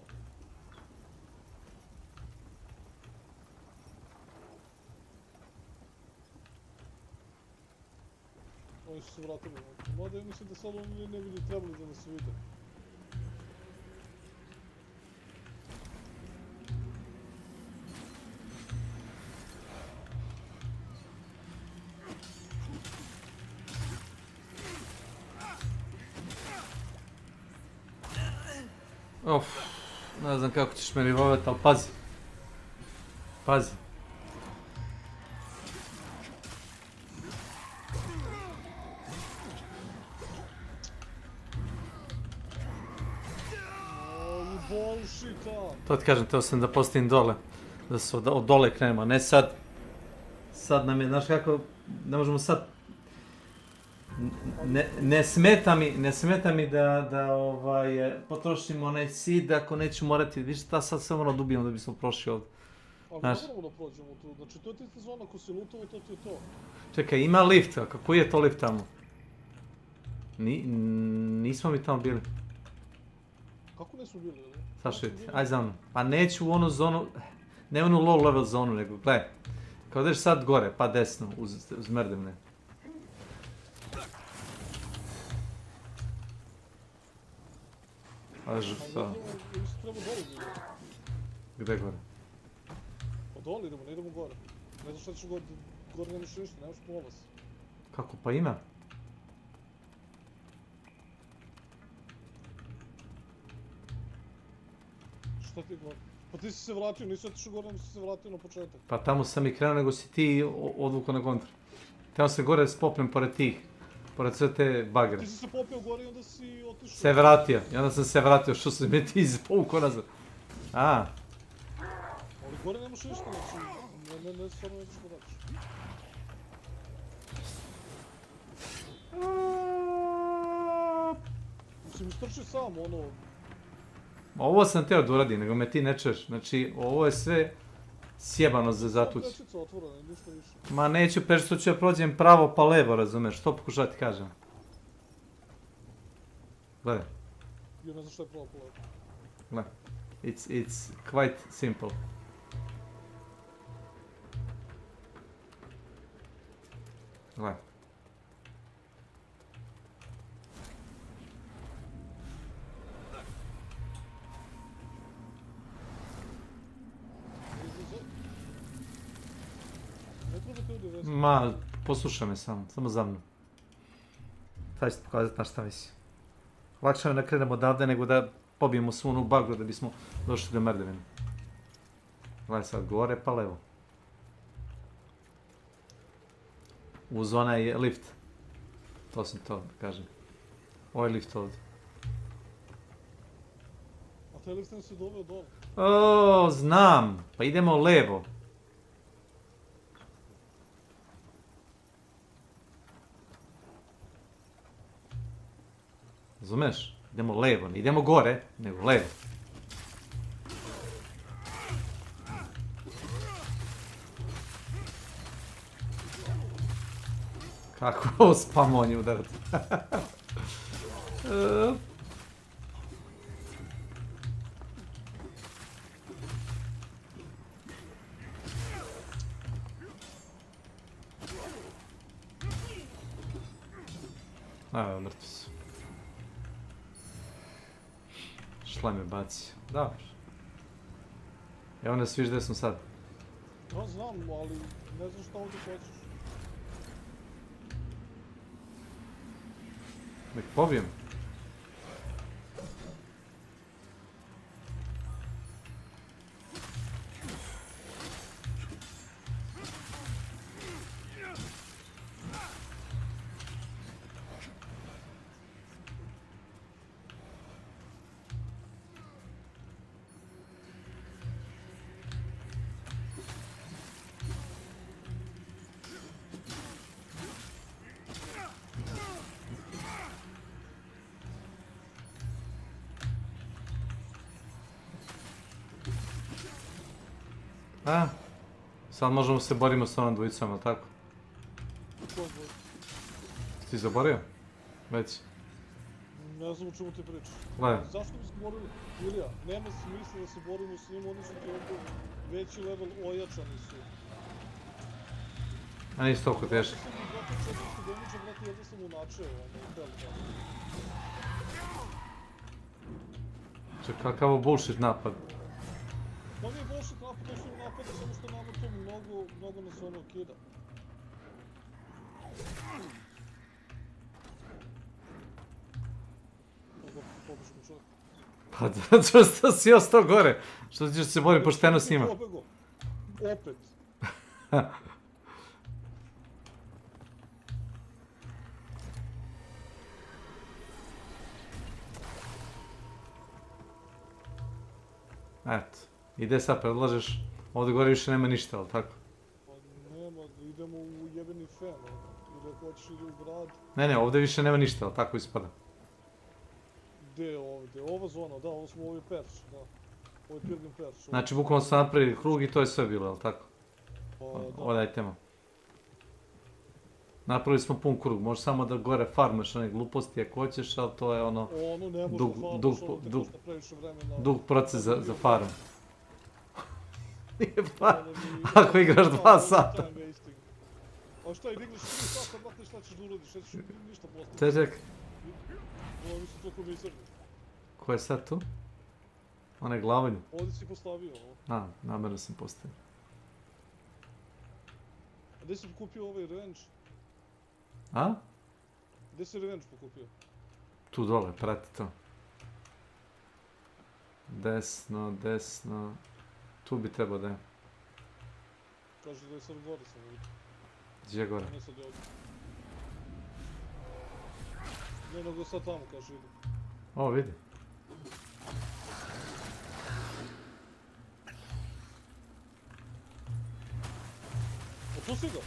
Oni su se vratili ovdje. Mada ja mislim da sad oni ne bi trebali da nas vide. Ne znam kako ćeš me rivovati, ali pazi. Pazi. To ti kažem, teo sam da postavim dole. Da se od dole krenemo, ne sad. Sad nam je, znaš kako, ne možemo sad... Ne smeta mi da potrošimo onaj seed ako neću morati, vidiš ta sad samo ono dubijemo da bismo prošli ovdje. Ali ne moramo da prođemo tu, znači to je ti zona, ako si lutao, to ti je to. Čekaj, ima lift, koji je to lift tamo? Nismo mi tamo bili. Kako nismo bili, ili? Saš vidi, aj za mnom. Pa neću u onu zonu, ne onu low level zonu, nego gledaj. Kao da ješ sad gore, pa desno, uz merdevne. Gdje gore? Pa dole idemo, ne idemo gore. Ne znaš šta ćeš gore, gore nemaš ništa, nemaš polaz. Kako, pa ima? Šta ti je gore? Pa ti si se vratio, nisi otišao gore, nego si se vratio na početak. Pa tamo sam i krenuo, nego si ti odvukao na kontra. Teo se gore spopnem pored tih. Pored sve te bagre. Ti si se popeo gore i onda si otišao. Se vratio. I onda sam se vratio što su me ti povukao nazad. A. Ali gore nemaš ništa, znači, ne stvarno nećeš da radiš. Mislim, istrči sam, ono... Ovo sam teo da uradim, nego me ti ne čuješ. Znači, ovo je sve sjebano za zatući. Pečica otvorena, ništa više. Ma neću pečicu, ću ja prođem pravo pa levo, razumeš? Što pokušati ti kažem? Gledaj. Ja ne znam šta je pravo pa levo. Gledaj. It's quite simple. Gledaj. Ma, poslušaj me samo za mnom. Sad ću ti pokazati na šta visi. Lakše ne krenemo odavde nego da pobijemo svu onu bagru da bismo došli do merdevine. Gledaj sad, gore pa levo. Uz onaj lift. To sam to da kažem. Ovo je lift ovdje. A taj lift se doveo dole. O, znam. Pa idemo levo. Razumeš? Idemo levo, ne idemo gore, nego levo. Kako ovo spamonje udarati? Evo, mrtvi su. Šla me baci. Dobro. Evo ne sviš gdje sam sad. Ja znam, ali ne znam šta ovdje hoćeš. Nek pobijem. A, sad možemo se borimo s onom dvojicom, ali tako? Ti zaborio? Već. Ne znam o čemu ti pričaš. Gledaj. Zašto bi se borili? Ilija, nema smisla da se borimo s njim, oni su ti ovdje veći level, ojačani su. A nisi toliko teški. Ja sam im 2400 damage-a, brate, jedno sam unačeo, ono, hell. Čekaj, kakav ovo bullshit napad. To nije bullshit napad, to su napade, samo što nama to mnogo nas ono kida. Pa zato što si ostao gore. Što ćeš se boriti pošteno s njima? Opet. Eto. I gdje sad predlažeš? Ovdje gore više nema ništa, ali tako? Pa nema, idemo u jebeni fen, ili ako hoćeš ide u grad. Ne, ovdje više nema ništa, ali tako ispada. Gdje je ovdje? Ova zona, da, ovo je perš, da. Ovo je Pilgrim perš. Znači, bukvalno smo napravili krug i to je sve bilo, ali tako? Pa, da. Ovdje tema. Napravili smo pun krug, možeš samo da gore farmaš one gluposti ako hoćeš, ali to je ono... Ono ne može farmaš, ovo te košta previše vremena. Dug proces za farm. Nije farm, ako igraš 2 sata. A šta, igraš 3 sata, brate, šta ćeš da uradiš, nećeš ništa postaviti. Čekaj. Ovo mi su toliko misrni. Ko je sad tu? Onaj glavanju? Ovdje si postavio ovo. A, namjerno sam postavio. A gdje si pokupio ovaj revenge? A? Gdje si revenge pokupio? Tu dole, prati to. Desno, desno... Tu bi trebao da je. Kaže da je sad gore sam vidio. Gdje je gore? Ne sad je ovdje. Ne, nego sad tamo, kaže, idu. O, vidi. Opusti ga!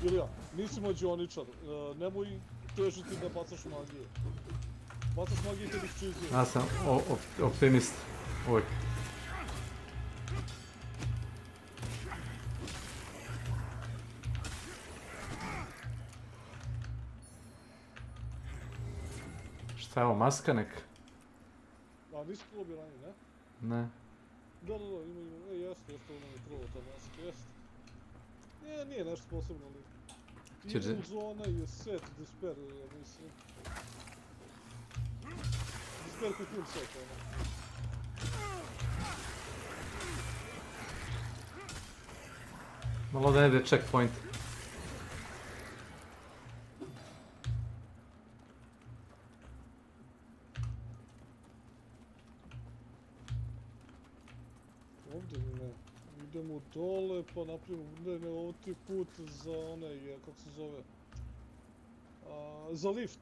Ilija, nisi mađioničar, nemoj težiti da bacaš magije. Bacaš magije kad ih čizuje. Ja sam optimist. Uvijek. Šta je ovo, maska neka? A nisi probio ranije, ne? Ne. Da, ima, jeste, ono mi probao ta maska, jeste. Nije nešto posebno, ali... Evil zona je set Despair, ja mislim. Despair Cocoon set, ono. Malo da ne ide checkpoint. Ovdje ne. Idemo dole, pa napravimo, ne, ovo ti je put za onaj, kako se zove, za lift.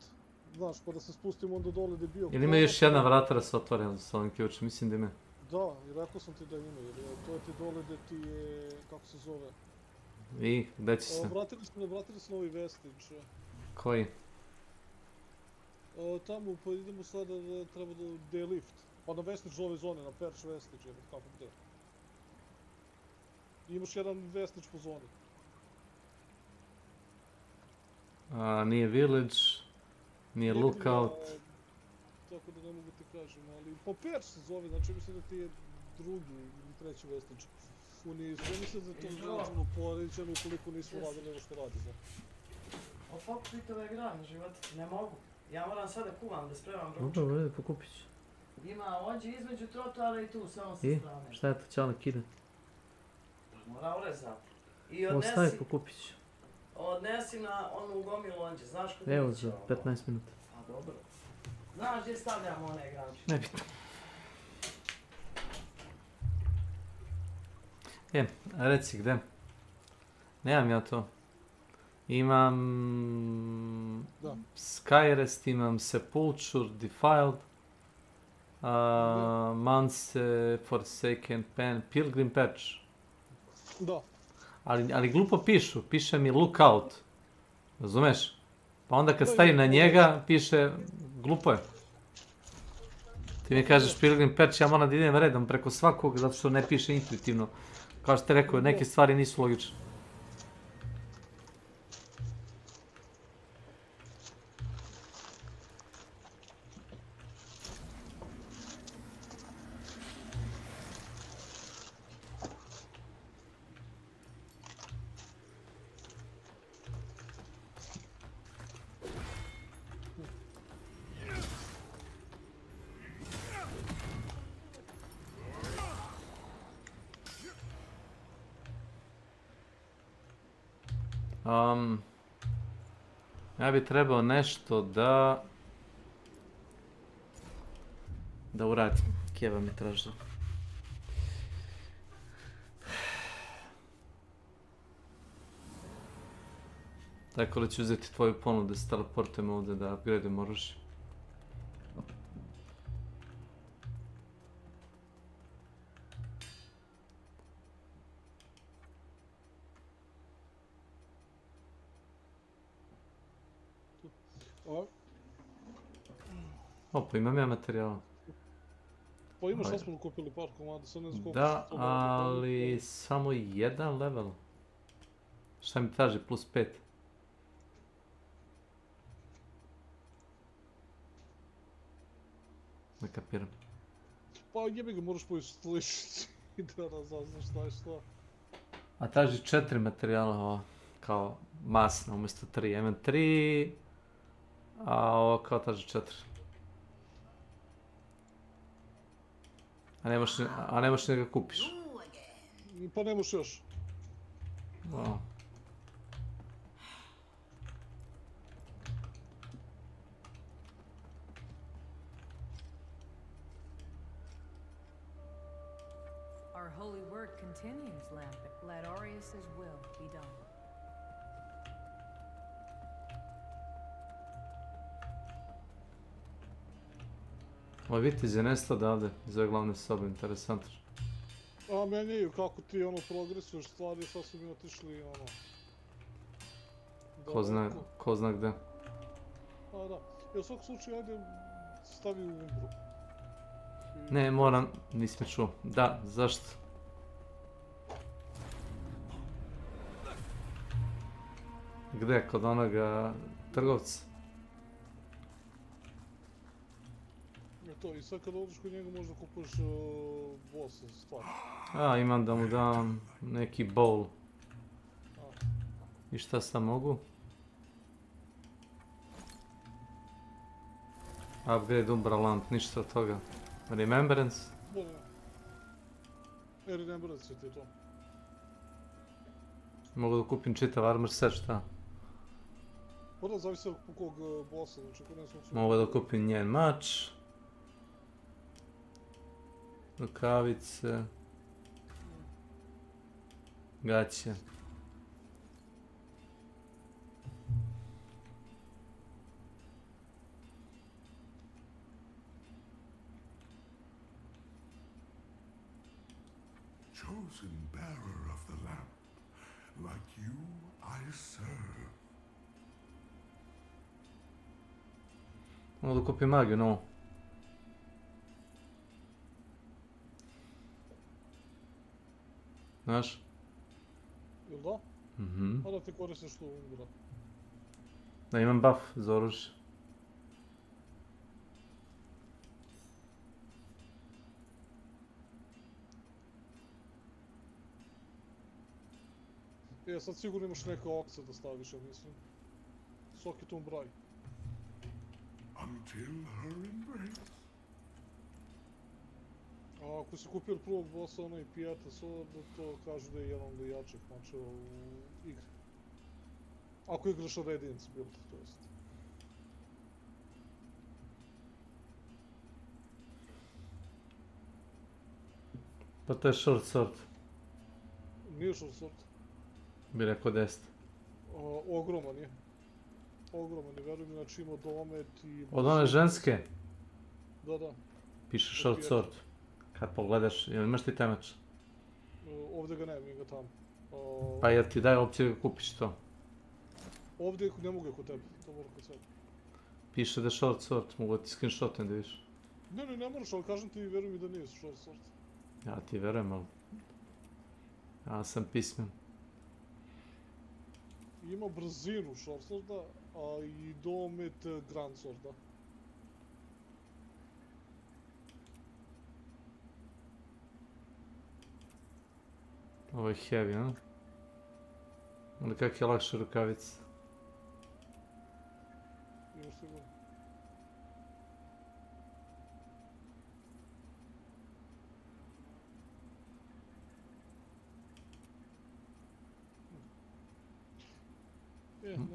Znaš, pa da se spustimo onda dole gdje je bio... Ili ima još jedna vrata da se otvore s ovim ključem, mislim da ima. Da, i rekao sam ti da ima, jer to je ti dole gdje ti je, kako se zove... I, gdje će se? Vratili smo novi vestige. Koji? Tamo, pa idemo sada da treba da... gdje je lift. Pa na vestige ove zone, na perch vestige, ili kako gdje. Imaš jedan vestige po zoni. Nije village, nije lookout. Tako da ne mogu ti kažem, ali po perch se zove, znači mislim da ti je drugi ili treći vestige. Mislim da to značajno poređeno ukoliko nisu radili ovo što radi, znači. O fuck, pitove igram, život, ne mogu. Ja moram sad da kuvam, da spremam ručak. Dobro, pokupit ću. Ima ođe između trotoara i tu, samo sa strane. I, šta je to čale kide? Mora urezati. I Ostaje, pokupit ću. Odnesi na onu gomilu onđe, znaš kod Evo za 15 minuta. Pa dobro. Znaš gdje stavljamo one granče? Nebitno. Reci gdje? Nemam ja to. Imam... Skyrest, imam Sepulture, Defiled, Manse, Forsaken Pen, Pilgrim Patch. Da. Ali glupo piše mi Lookout. Razumeš? Pa onda kad stavim na njega, piše glupo je. Ti mi kažeš Pilgrim Patch, ja moram da idem redom preko svakog, zato što ne piše intuitivno. Kao što te rekao, neke stvari nisu logične. Ja bi trebao nešto da uradim. Kjeva mi tražila. Tako da ću uzeti tvoju ponudu da se teleportujem ovdje da upgradujem oružje. Pa imam ja materijala. Pa imaš, sad smo kupili par komada, sad ne znam koliko da, ali samo jedan level. Šta mi traži, plus 5? Ne kapiram. Pa jebi ga, moraš pojesti lišicu i da razaznaš šta je šta. A traži 4 materijala ova, kao masna umjesto 3. Imam 3, a ovo kao traži 4. A ne možeš ni ga kupiš. Pa ne možeš još. holy work continues, Lambert. Let Arius's will be done. Ovaj vitez je nestao odavde, za glavne sobe, interesantno. A meni kako ti ono progresuješ stvari, sad su mi otišli ono... Ko zna gde. A da, u svakom slučaju ajde stavi u umbru. Ne, moram, nisi me čuo. Da, zašto? Gde, kod onoga trgovca? To, i sad kad odeš kod njega možda kupuješ bossa stvari. A, imam da mu dam neki bowl. I šta sam mogu? Upgrade Umbra Lamp, ništa od toga. Remembrance? Ne. Remembrance je ti to. Mogu da kupim čitav armor set, šta? Pa da, zavisi od kog bossa, znači kod nesmog su... Mogu da kupim njen mač. Rukavice. Gaće. Chosen bearer of the lamp, like you I serve. Mogu da kupim magiju, no. Znaš? Jel da? Mhm. A da ti koristiš to umbra. Da imam buff za oružje. Sad sigurno imaš neke okce da staviš, ja mislim. Svaki tu umbraj. Until her embrace. A ako si kupio od prvog bossa onaj Pijata Sword, to kažu da je jedan od jačih mačeva u igri. Ako igraš Radiance build, to jest. Pa to je short sword. Nije short sword. Bi rekao 10. Ogroman je. Ogroman je, verujem, znači ima domet i... Od one ženske? Da. Piše short sword. Kad pogledaš, jel imaš ti taj mač? Ovdje ga nemam, ga tamo. Pa jel ti daje opciju da kupiš to? Ovdje ne mogu je kod tebe, to moram kod sebe. Piše da je short sword, mogu da ti screenshotam da vidiš. Ne moraš, ali kažem ti, verujem mi da nije short sword. Ja ti verujem, ali... Ja sam pismen. Ima brzinu short sworda, a i domet grand sworda. Ovo je heavy, a? Ali kak je lakše rukavice? Imaš sigurno.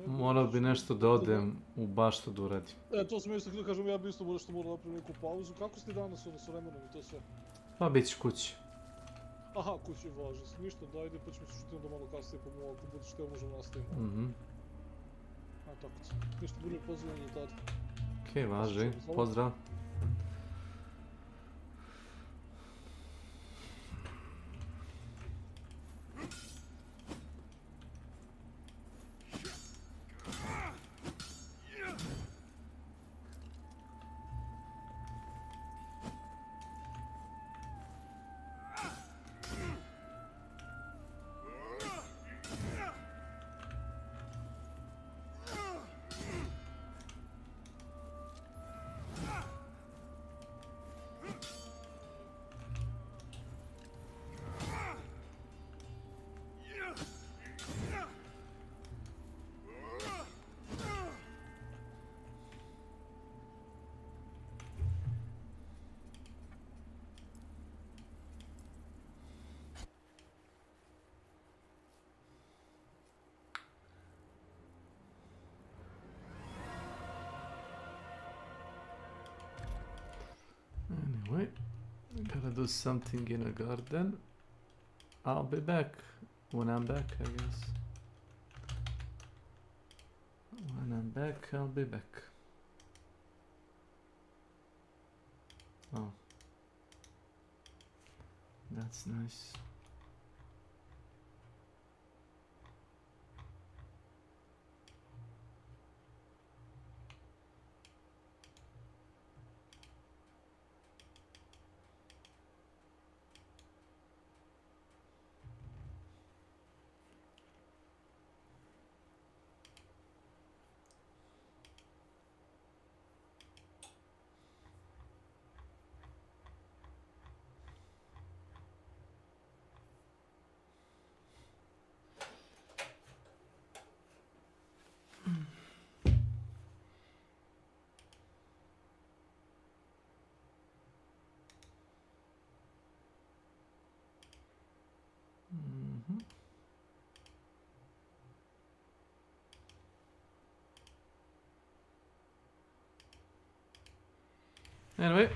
Morao bi nešto da odem u baštu da uradim. To sam isto htio da kažem, ja bi isto nešto morao napraviti neku pauzu. Kako ste danas s vremenom i to sve? Pa bit ću kući. Aha, kući važi. Ništa, dajde, pa ćemo se čuti onda malo kasnije, pa malo ako budeš teo možemo nastaviti. A tako će. Ništa, bude pozdravljanje tada. Okej, važi. Pozdrav. Anyway, gotta do something in a garden. I'll be back when I'm back, I guess. When I'm back, I'll be back. Oh. That's nice. Mhm. Anyway.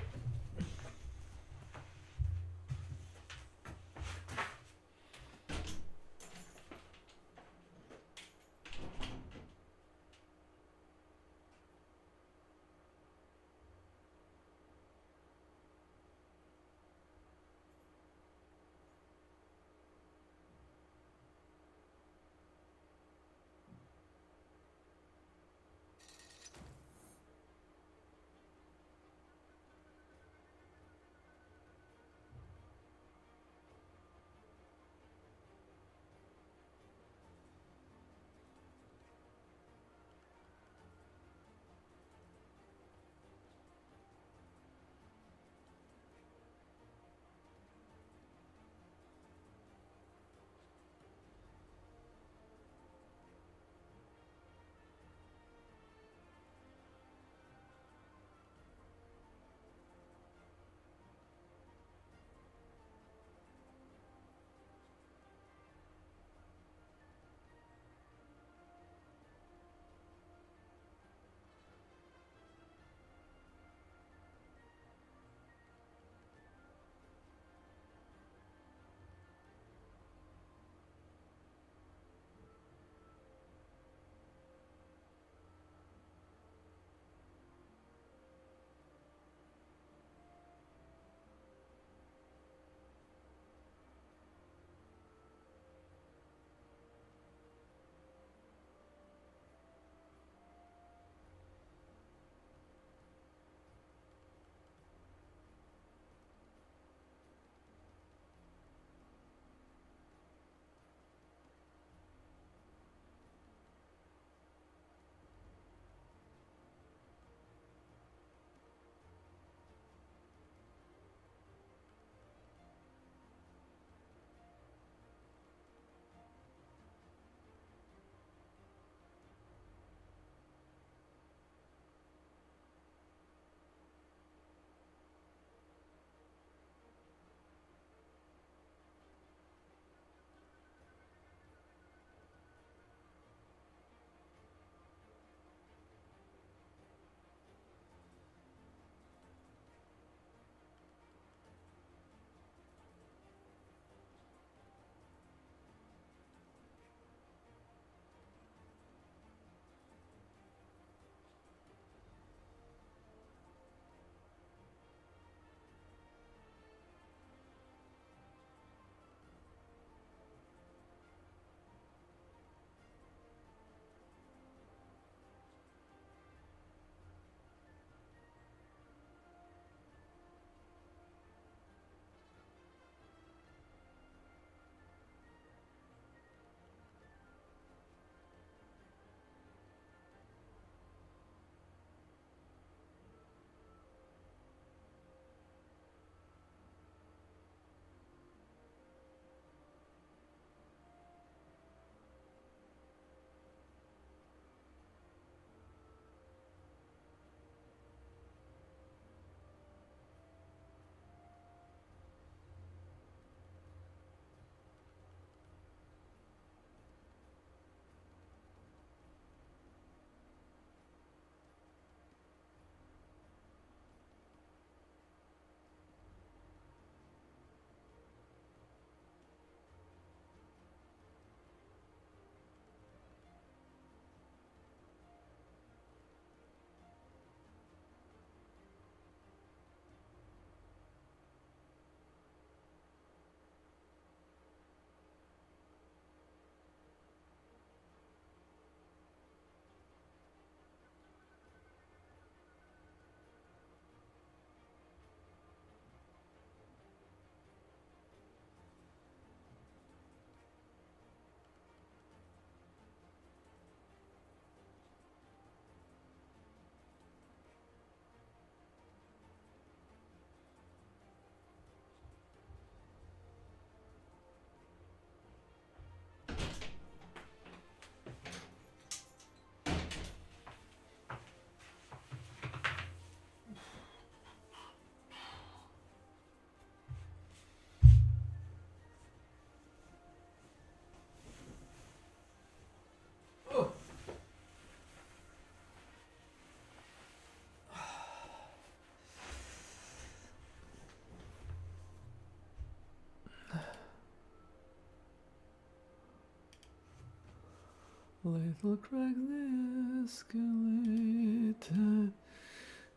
Little crack the escalator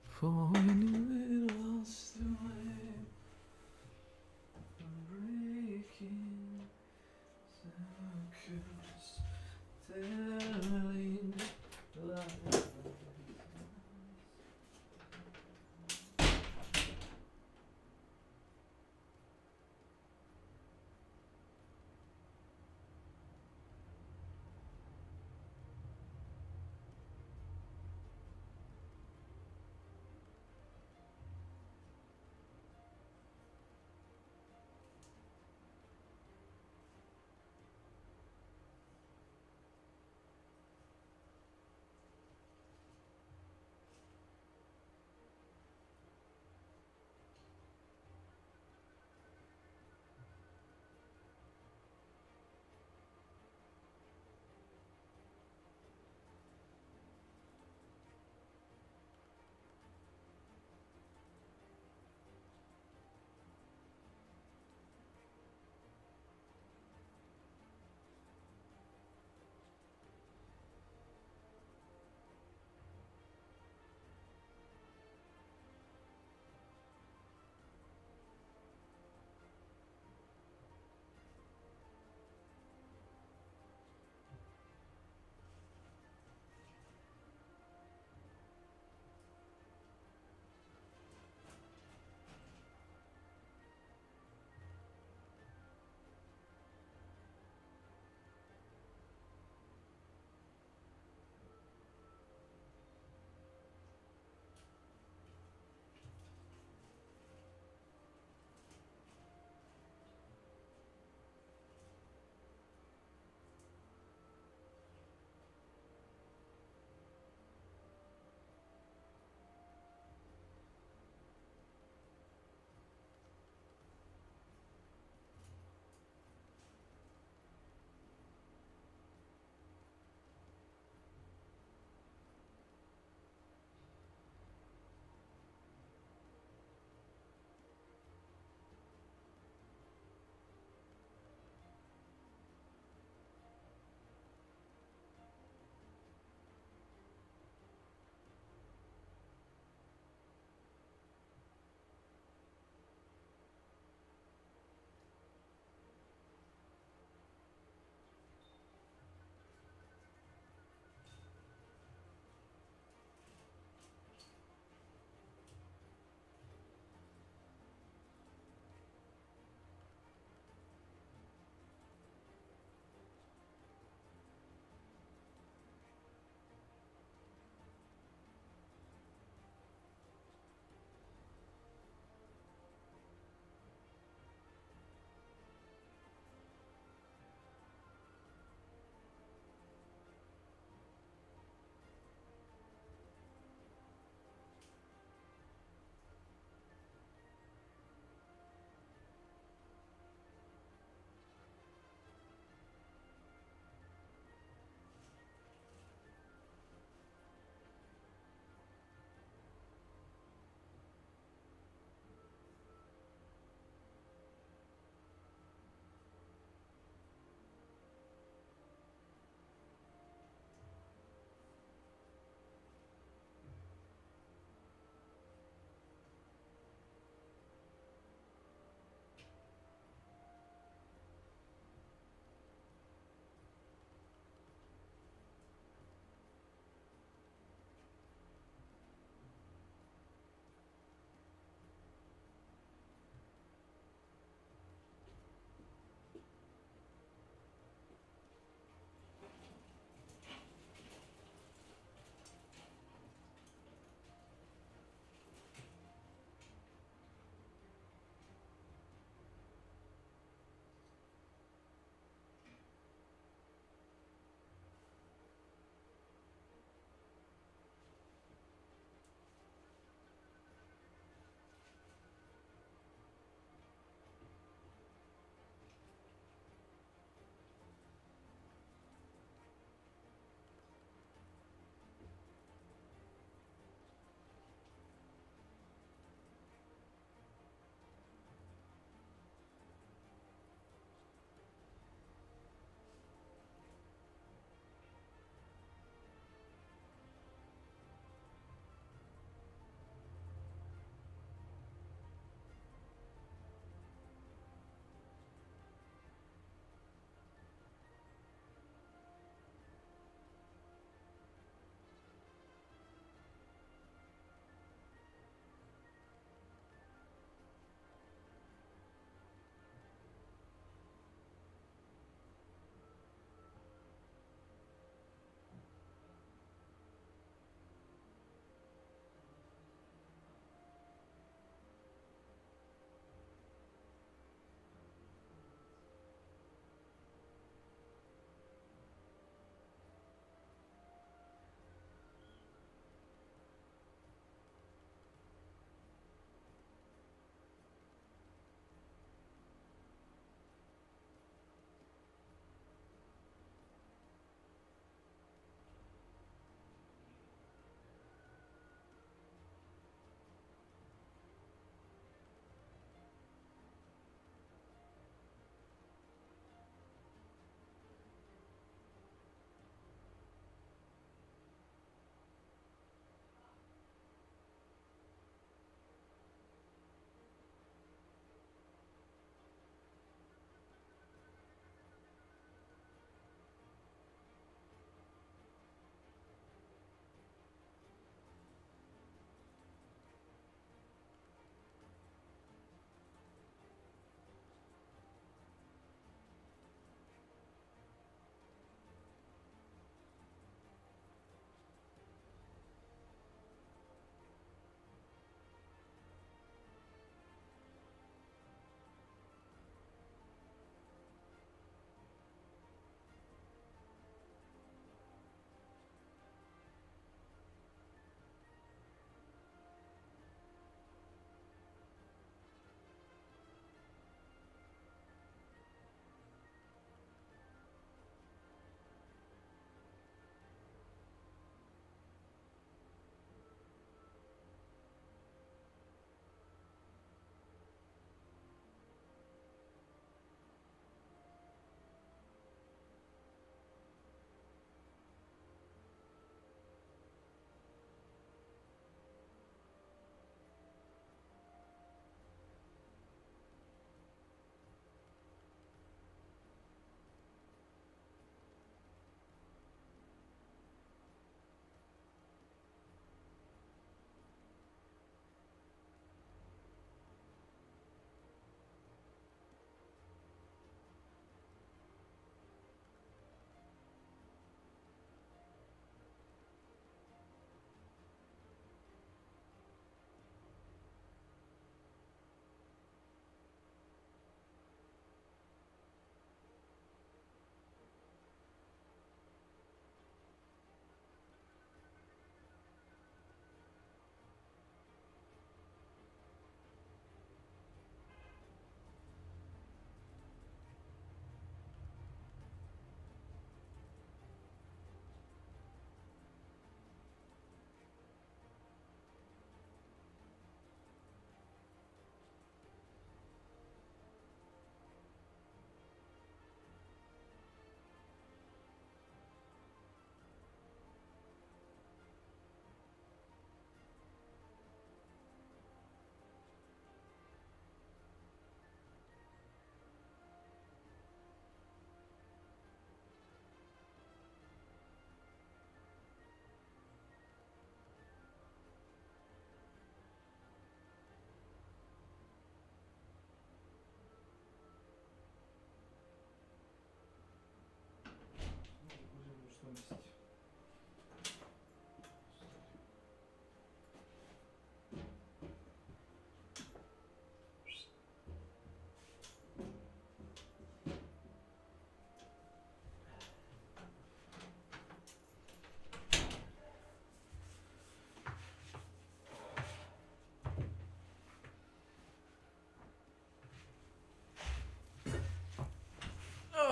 for any little sway. Breaking circles, telling lies.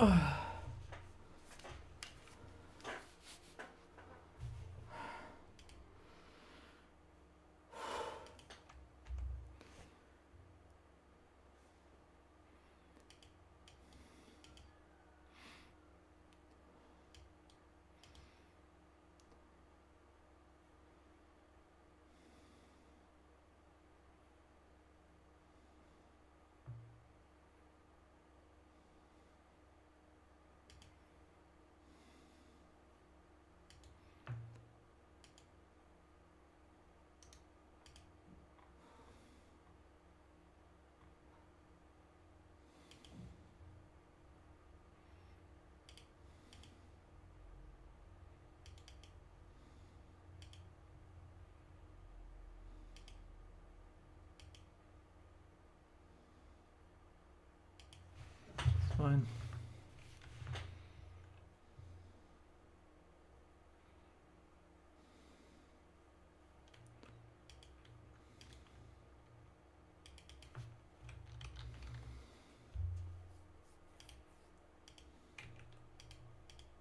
Fine.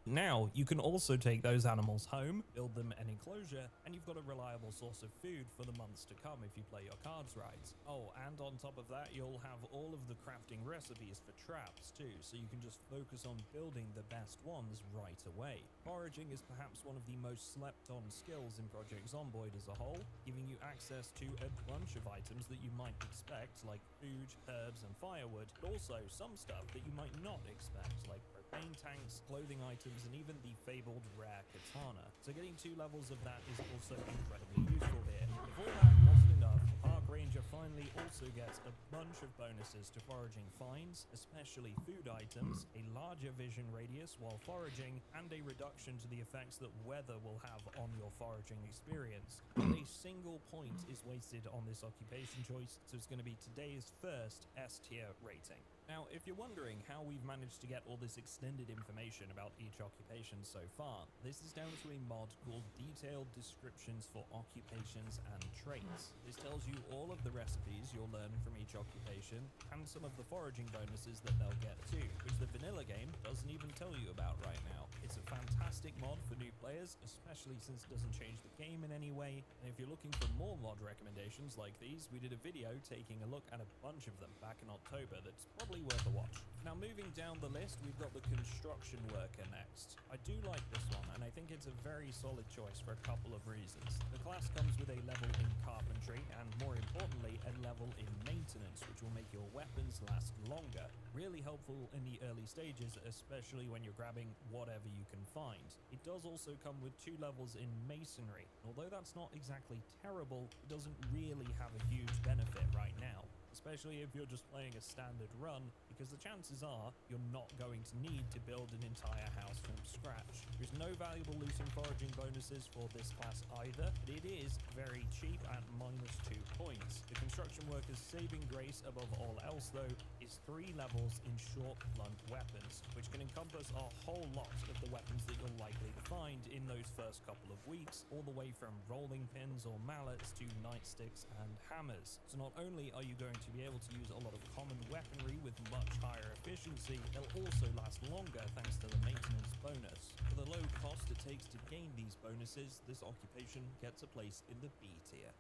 Now, you can also take those animals home, build them an enclosure, and you've got a reliable source of food for the months to come if you play your cards right. Oh, and on top of that, you'll have all of the crafting recipes for traps too, so you can just focus on building the best ones right away. Foraging is perhaps one of the most slept on skills in Project Zomboid as a whole, giving you access to a bunch of items that you might expect, like food, herbs, and firewood, but also some stuff that you might not expect, like propane tanks, clothing items, and even the fabled rare katana. So getting 2 levels of that is also incredibly useful here. If all that wasn't enough, Park Ranger finally also gets a bunch of bonuses to foraging finds, especially food items, a larger vision radius while foraging, and a reduction to the effects that weather will have on your foraging experience. Not a single point is wasted on this occupation choice, so it's going to be today's first S tier rating. Now, if you're wondering how we've managed to get all this extended information about each occupation so far, this is down to a mod called Detailed Descriptions for Occupations and Traits. This tells you all of the recipes you'll learn from each occupation, and some of the foraging bonuses that they'll get too, which the vanilla game doesn't even tell you about right now. It's a fantastic mod for new players, especially since it doesn't change the game in any way, and if you're looking for more mod recommendations like these, we did a video taking a look at a bunch of them back in October that's probably worth a watch. Now, moving down the list, we've got the construction worker next. I do like this one, and I think it's a very solid choice for a couple of reasons. The class comes with a level in carpentry, and more importantly, a level in maintenance, which will make your weapons last longer. Really helpful in the early stages, especially when you're grabbing whatever you can find. It does also come with 2 levels in masonry. Although that's not exactly terrible, it doesn't really have a huge benefit right now, especially if you're just playing a standard run, because the chances are you're not going to need to build an entire house from scratch. There's no valuable loot and foraging bonuses for this class either, but it is very cheap at -2 points. The construction worker's saving grace above all else though is 3 levels in short blunt weapons, which can encompass a whole lot of the weapons that you're likely to find in those first couple of weeks, all the way from rolling pins or mallets to nightsticks and hammers. So not only are you going to be able to use a lot of common weaponry with much higher efficiency, they'll also last longer thanks to the maintenance bonus. For the low cost it takes to gain these bonuses, this occupation gets a place in the B tier.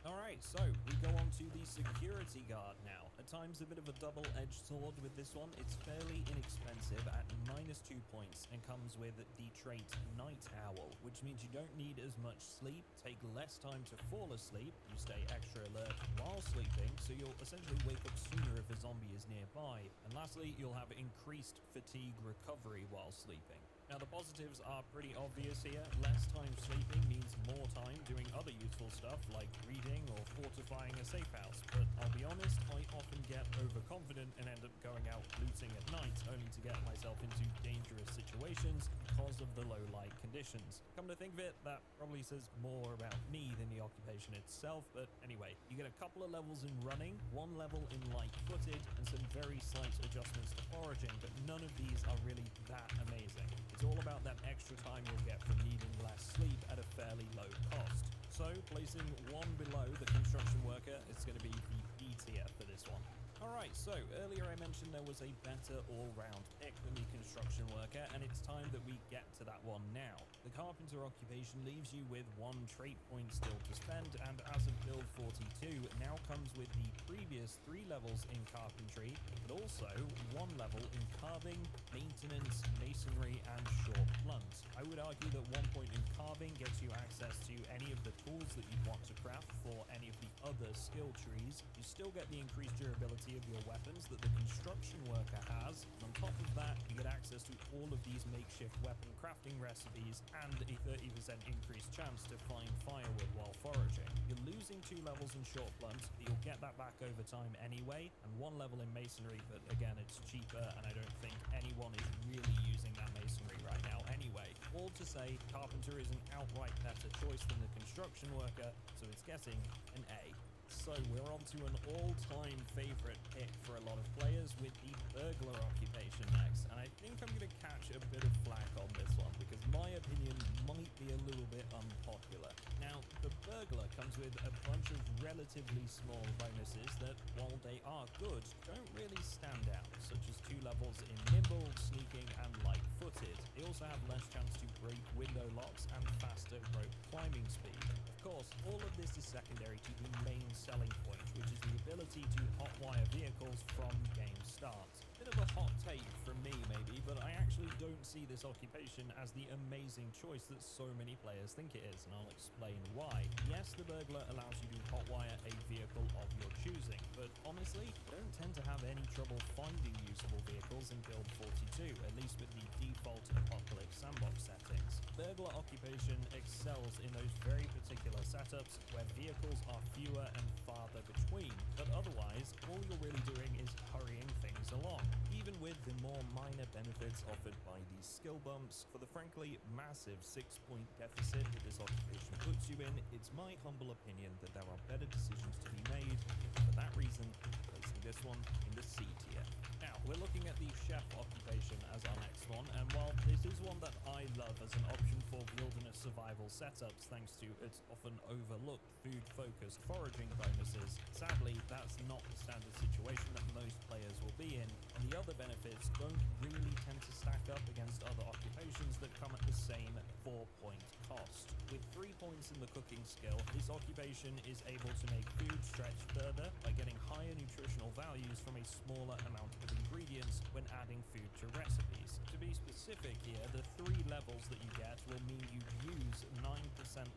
Alright, so we go on to the security guard now. At times a bit of a double-edged sword with this one. It's fairly inexpensive at -2 points and comes with the trait Night Owl, which means you don't need as much sleep, take less time to fall asleep, you stay extra alert while sleeping, so you'll essentially wake up sooner if a zombie is nearby. And lastly, you'll have increased fatigue recovery while sleeping. Now the positives are pretty obvious here. Less time sleeping means more time doing other useful stuff like reading or fortifying a safe house, but I'll be honest, I often get overconfident and end up going out looting at night only to get myself into dangerous situations because of the low light conditions. Come to think of it, that probably says more about me than the occupation itself, but anyway, you get a couple of levels in running, 1 level in light-footed, and some very slight adjustments to foraging, but none of these are really that amazing. It's all about that extra time you'll get from needing less sleep at a fairly low cost. So, placing 1 below the construction worker, it's going to be the B tier for this one. Alright, so earlier I mentioned there was a better all-round pick than the construction worker, and it's time that we get to that one now. The carpenter occupation leaves you with 1 trait point still to spend, and as of build 42, now comes with the previous 3 levels in carpentry, but also 1 level in carving, maintenance, masonry, and short blunt. I would argue that 1 point in carving gets you access to any of the tools that you'd want to craft for any of the other skill trees. You still get the increased durability of your weapons that the construction worker has, and on top of that you get access to all of these makeshift weapon crafting recipes and a 30% increased chance to find firewood while foraging. You're losing 2 levels in short blunt, but you'll get that back over time anyway, and 1 level in masonry, but again it's cheaper and I don't think anyone is really using that masonry right now anyway. All to say, carpenter is an outright better choice than the construction worker, so it's getting an A. So we're on to an all-time favorite pick for a lot of players with the burglar occupation next, and I think I'm going to catch a bit of flack on this one because my opinion might be a little bit unpopular. Now, the burglar comes with a bunch of relatively small bonuses that, while they are good, don't really stand out, such as 2 levels in nimble, sneaking, and light-footed. They also have less chance to break window locks and faster rope climbing speed. Of course, all of this is secondary to the main selling point, which is the ability to hotwire vehicles from game start. Bit of a hot take from me maybe, but I actually don't see this occupation as the amazing choice that so many players think it is, and I'll explain why. Yes, the burglar allows you to hotwire a vehicle of your choosing, but honestly, I don't tend to have any trouble finding usable vehicles in build 42, at least with the default Apocalypse sandbox settings. Burglar occupation excels in those very particular setups where vehicles are fewer and farther between, but otherwise, all you're really doing is hurrying things along. Even with the more minor benefits offered by these skill bumps, for the frankly massive 6-point deficit that this occupation puts you in, it's my humble opinion that there are better decisions to be made. For that reason, placing this one in the C tier. Now, we're looking at the chef occupation as our next one, and while this is one that I love as an option for wilderness survival setups thanks to its often overlooked food-focused foraging bonuses, sadly that's not the standard situation that most players will be in, and the other benefits don't really tend to stack up against other occupations that come at the same 4-point cost. With 3 points in the cooking skill, this occupation is able to make food stretch further by getting higher nutritional values from a smaller amount of ingredients when adding food to recipes. To be specific here, the 3 levels that you get will mean you use 9%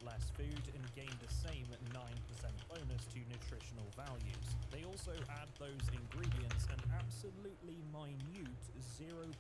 less food and gain the same 9% bonus to nutritional values. They also add those ingredients an absolutely minute 0.15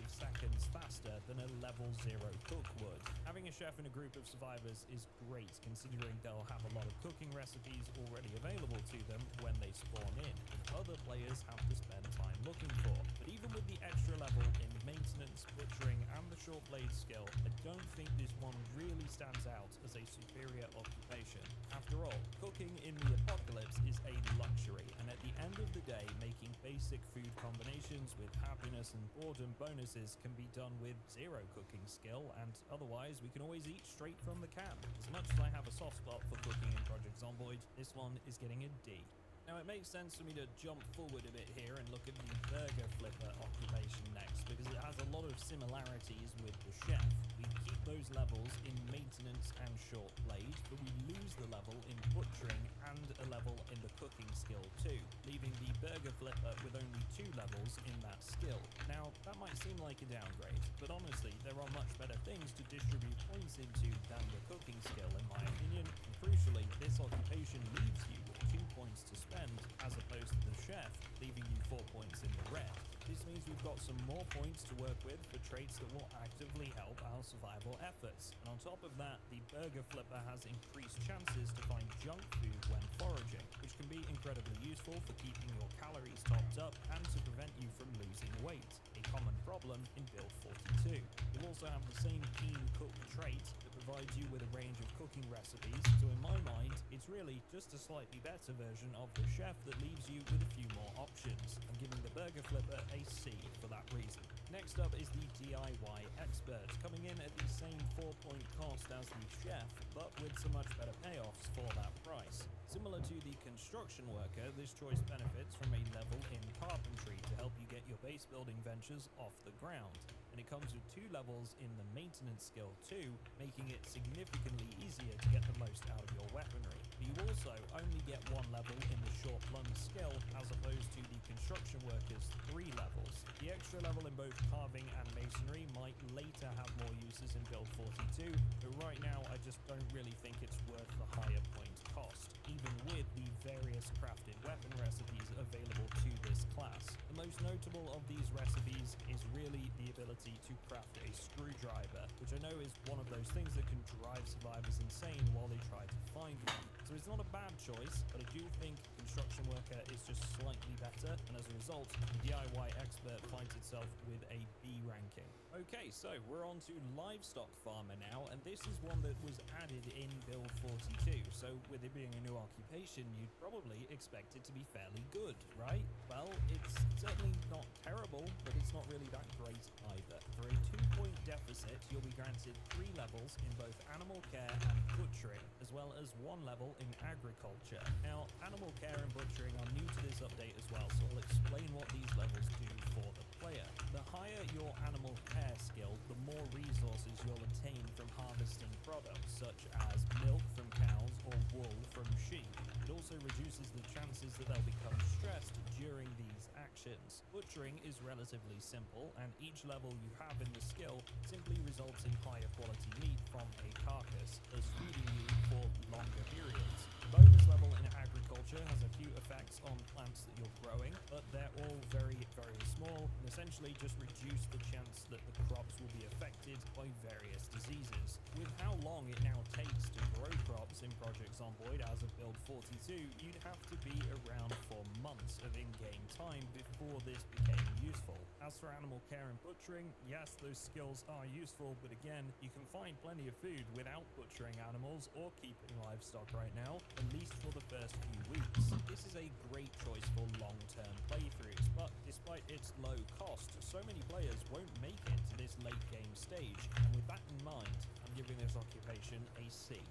seconds faster than a level 0 cook would. Having a chef in a group of survivors is great, considering they'll have a lot of cooking recipes already available to them when they spawn in, and other players have to spend time looking for. But even with the extra level in maintenance, butchering, and the short blade skill, I don't think this one really stands out as a superior occupation. After all, cooking in the apocalypse is a luxury, and at the end of the day, making basic food combinations with happiness and boredom bonuses can be done with 0 cooking skill, and otherwise we can always eat straight from the can. As much as I have a soft spot for cooking in Project Zomboid, this one is getting a D. Now it makes sense for me to jump forward a bit here and look at the burger flipper occupation next, because it has a lot of similarities with the chef. We keep those levels in maintenance and short blade, but we lose the level in butchering and a level in the cooking skill too, leaving the burger flipper with only 2 levels in that skill. Now that might seem like a downgrade, but honestly there are much better things to distribute points into than the cooking skill in my opinion, and crucially this occupation leaves you with 2 points to spend as opposed to the chef leaving you 4 points in the red. This means we've got some more points to work with for traits that will actively help our survival efforts. And on top of that, the burger flipper has increased chances to find junk food when foraging, which can be incredibly useful for keeping your calories topped up and to prevent you from losing weight, a common problem in build 42. You'll also have the same keen cook trait that provides you with a range of cooking recipes, so in my mind, it's really just a slightly better version of the chef that leaves you with a few more options. I'm giving the burger flipper a C for that reason. Next up is the DIY expert expert, coming in at the same 4-point cost as the chef, but with some much better payoffs for that price. Similar to the construction worker, this choice benefits from a level in carpentry to help you get your base building ventures off the ground. And it comes with 2 levels in the maintenance skill too, making it significantly easier to get the most out of your weaponry. But you also only get 1 level in the short plunge skill, as opposed to the construction worker's 3 levels. The extra level in both carving and masonry might later have more uses in build 42, but right now I just don't really think it's worth the higher point cost, even with the various crafted weapon recipes available to this class. The most notable of these recipes is really the ability to craft a screwdriver, which I know is one of those things that can drive survivors insane while they try to find one. So it's not a bad choice, but I do think construction worker is just slightly better, and as a result, the DIY expert finds itself with a B ranking. Okay, so we're on to livestock farmer now, and this is one that was added in build 42. So with it being a new occupation, you'd probably expect it to be fairly good, right? Well, it's certainly not terrible, but it's not really that great either. For a 2-point deficit, you'll be granted 3 levels in both animal care and butchering, as well as 1 level in agriculture. Now, animal care and butchering are new to this update as well, so I'll explain what these levels do for the player. The higher your animal care skill, the more resources you'll obtain from harvesting products, such as milk from cows or wool from sheep. It also reduces the chances that they'll become stressed during these actions. Butchering is relatively simple, and each level you have in the skill simply results in higher quality meat from a carcass, thus feeding you for longer periods. The bonus level in agriculture has a few effects on plants that you're growing, but they're all very, very small, and essentially just reduce the chance that the crops will be affected by various diseases. With how long it now takes to grow crops in Project Zomboid as of build 42, you'd have to be around for months of in-game time before this became useful. As for animal care and butchering, yes, those skills are useful, but again, you can find plenty of food without butchering animals or keeping livestock right now, at least for the first few weeks. This is a great choice for long-term playthroughs, but despite its low cost, so many players won't make it to this late game stage, and with that in mind, I'm giving this occupation a C.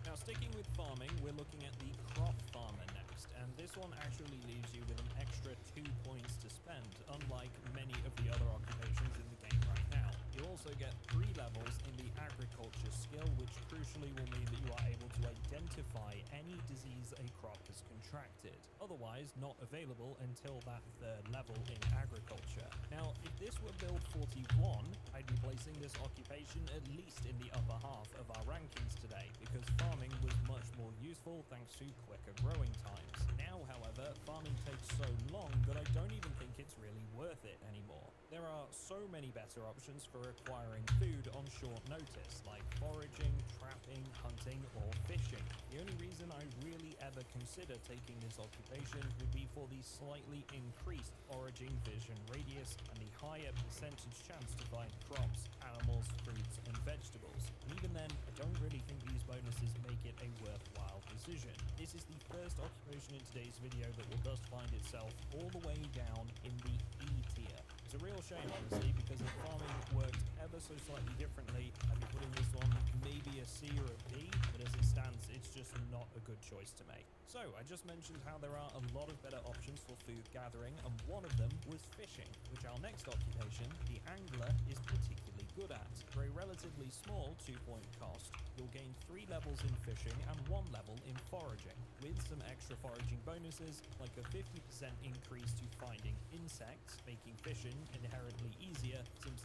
Now, sticking with farming, we're looking at the crop farmer next, and this one actually leaves you with an extra 2 points to spend, unlike many of the other occupations in the game right now. You also get 3 levels in the agriculture skill, which crucially will mean that you are able to identify any disease a crop has contracted, otherwise not available until that 3rd level in agriculture. Now, if this were build 41, I'd be placing this occupation at least in the upper half of our rankings today, because farming was much more useful thanks to quicker growing times. Now, however, farming takes so long that I don't even think it's really worth it anymore. There are so many better options for acquiring food on short notice, like foraging, trapping, hunting, or fishing. The only reason I really ever consider taking this occupation would be for the slightly increased foraging vision radius and the higher percentage chance to find crops, animals, fruits, and vegetables. And even then, I don't really think these bonuses make it a worthwhile decision. This is the first occupation in today's video that will thus find itself all the way down in the E tier. It's a real shame, honestly, because if farming worked ever so slightly differently, I'd be putting this one maybe a C or a B, but as it stands, it's just not a good choice to make. So, I just mentioned how there are a lot of better options for food gathering, and one of them was fishing, which our next occupation, the angler, is particularly good at. For a relatively small 2-point cost, you'll gain 3 levels in fishing and 1 level in foraging, with some extra foraging bonuses, like a 50% increase to finding insects, making fishing inherently easier since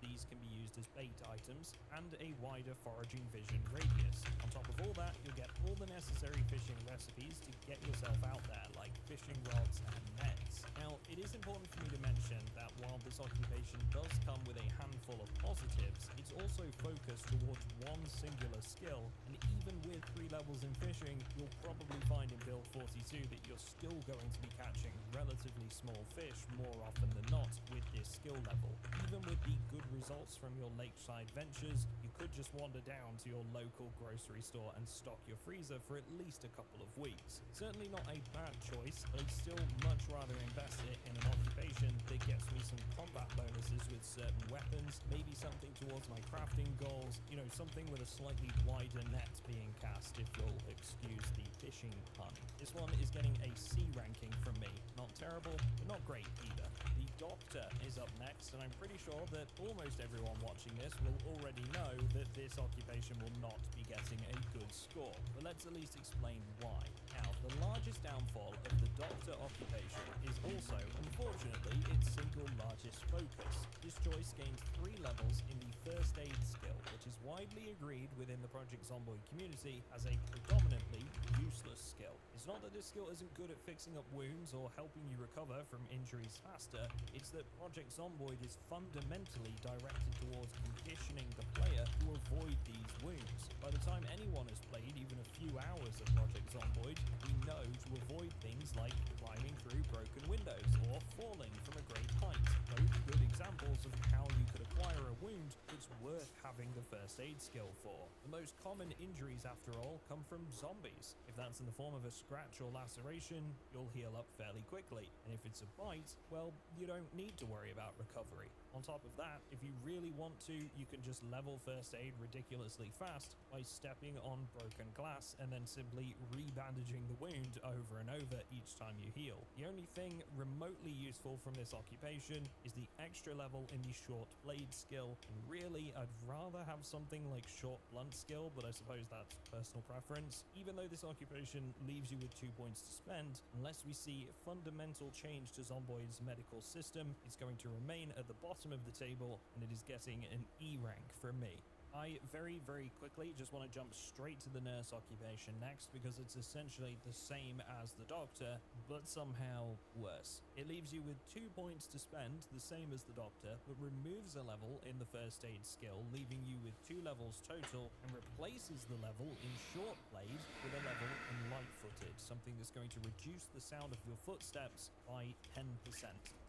these can be used as bait items, and a wider foraging vision radius. On top of all that, you'll get all the necessary fishing recipes to get yourself out there, like fishing rods and nets. Now, it is important for me to mention that while this occupation does come with a handful of positives, it's also focused towards one singular skill, and even with 3 levels in fishing, you'll probably find in Build 42 that you're still going to be catching relatively small fish more often than not with this skill level. Even with the good results from your lakeside ventures, you could just wander down to your local grocery store and stock your freezer for at least a couple of weeks. Certainly not a bad choice, but I'd still much rather invest it in an occupation that gets me some combat bonuses with certain weapons, maybe something towards my crafting goals, you know, something with a slightly wider net being cast, if you'll excuse the fishing pun. This one is getting a C ranking from me. Not terrible, but not great either. The Doctor is up next, and I'm pretty sure that almost everyone watching this will already know that this occupation will not be getting a good score, but let's at least explain why. Now, the largest downfall of the Doctor occupation is also, unfortunately, its single largest focus. This choice gains 3 levels in the First Aid skill, which is widely agreed within the Project Zomboid community as a predominantly useless skill. It's not that this skill isn't good at fixing up wounds or helping you recover from injuries faster, it's that Project Zomboid is fundamentally directed towards conditioning the player to avoid these wounds. By the time anyone has played even a few hours of Project Zomboid, we know to avoid things like climbing through broken windows or falling from a great height. Both good examples of how you could acquire a wound that's worth having the first aid skill for. The most common injuries, after all, come from zombies. If that's in the form of a scratch or laceration, you'll heal up fairly quickly. And if it's a bite, well, you don't need to worry about recovery. On top of that, if you really want to, you can just level first aid ridiculously fast by stepping on broken glass and then simply re-bandaging the wound over and over each time you heal. The only thing remotely useful from this occupation is the extra level in the short blade skill, and really I'd rather have something like short blunt skill, but I suppose that's personal preference. Even though this occupation leaves you with 2 points to spend, unless we see fundamental change to Zomboid's medical system, it's going to remain at the bottom of the table, and it is getting an E rank from me. I very quickly just want to jump straight to the nurse occupation next, because it's essentially the same as the doctor, but somehow worse. It leaves you with 2 points to spend, the same as the doctor, but removes a level in the first aid skill, leaving you with 2 levels total, and replaces the level in short blade with a level in light-footed, something that's going to reduce the sound of your footsteps by 10%.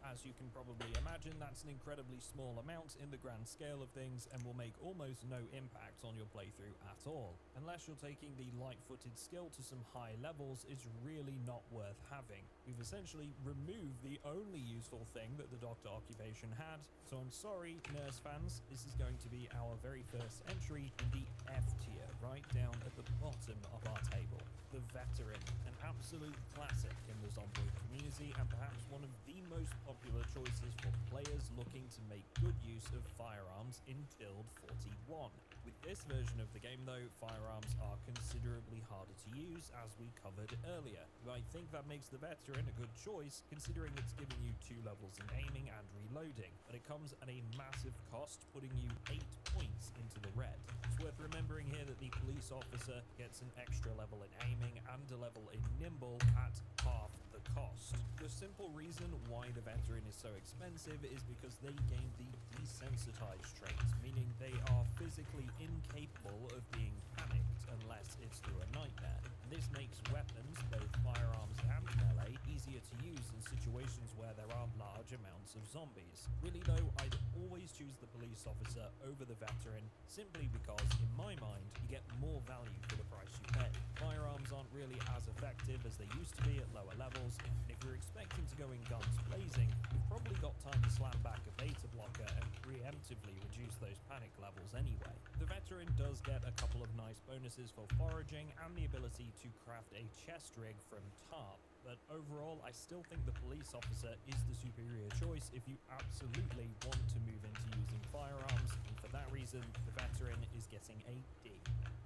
As you can probably imagine, that's an incredibly small amount in the grand scale of things, and will make almost no impact on your playthrough at all. Unless you're taking the light-footed skill to some high levels, it's really not worth having. We've essentially removed the only useful thing that the doctor occupation had, so I'm sorry, nurse fans, this is going to be our very first entry in the F tier, right down at the bottom of our table. The Veteran, an absolute classic in the Zomboid community, and perhaps one of the most popular choices for players looking to make good use of firearms in Build 41. With this version of the game though, firearms are considerably harder to use, as we covered earlier. You might think that makes the Veteran a good choice, considering it's giving you 2 levels in aiming and reloading, but it comes at a massive cost, putting you 8 points into the red. It's worth remembering here that the police officer gets an extra level in aiming and a level in nimble at half the cost. The simple reason why the Veteran is so expensive is because they gain the desensitized trait, meaning they are physically incapable of being panicked unless it's through a nightmare. And this makes weapons, both firearms and melee, easier to use in situations where there are large amounts of zombies. Really though, I'd always choose the police officer over the Veteran, simply because, in my mind, you get more value for the price you pay. Firearms aren't really as effective as they used to be at lower levels, and if you're expecting to go in guns blazing, you've probably got time to slam back a beta blocker and preemptively reduce those panic levels anyway. The Veteran does get a couple of nice bonuses for foraging and the ability to craft a chest rig from tarp, but overall I still think the police officer is the superior choice if you absolutely want to move into using firearms, and for that reason the Veteran is getting a D.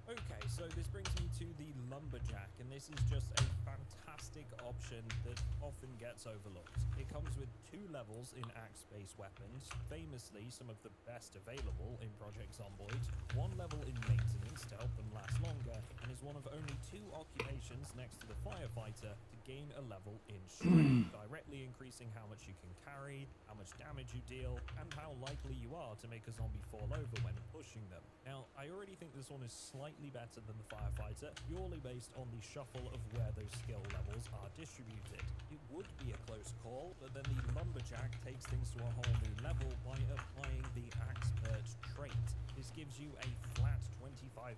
Okay, so this brings me to the Lumberjack, and this is just a fantastic option that often gets overlooked. It comes with 2 levels in axe-based weapons, famously some of the best available in Project Zomboid, 1 level in maintenance to help them last longer, and is one of only 2 occupations next to the firefighter to gain a level in strength, directly increasing how much you can carry, how much damage you deal, and how likely you are to make a zombie fall over when pushing them. Now, I already think this one is slightly better than the Firefighter, purely based on the shuffle of where those skill levels are distributed. It would be a close call, but then the Lumberjack takes things to a whole new level by applying the Expert trait. This gives you a flat 25%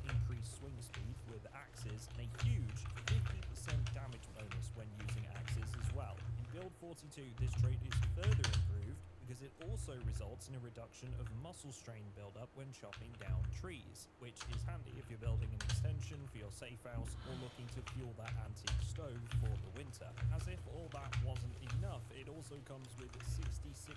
increased swing speed with axes and a huge 50% damage bonus when using axes as well. In Build 42, this trait is further improved because it also results in a reduction of muscle strain buildup when chopping down trees, which is handy if you're building an extension for your safe house or looking to fuel that antique stove for the winter. As if all that wasn't enough, it also comes with 66%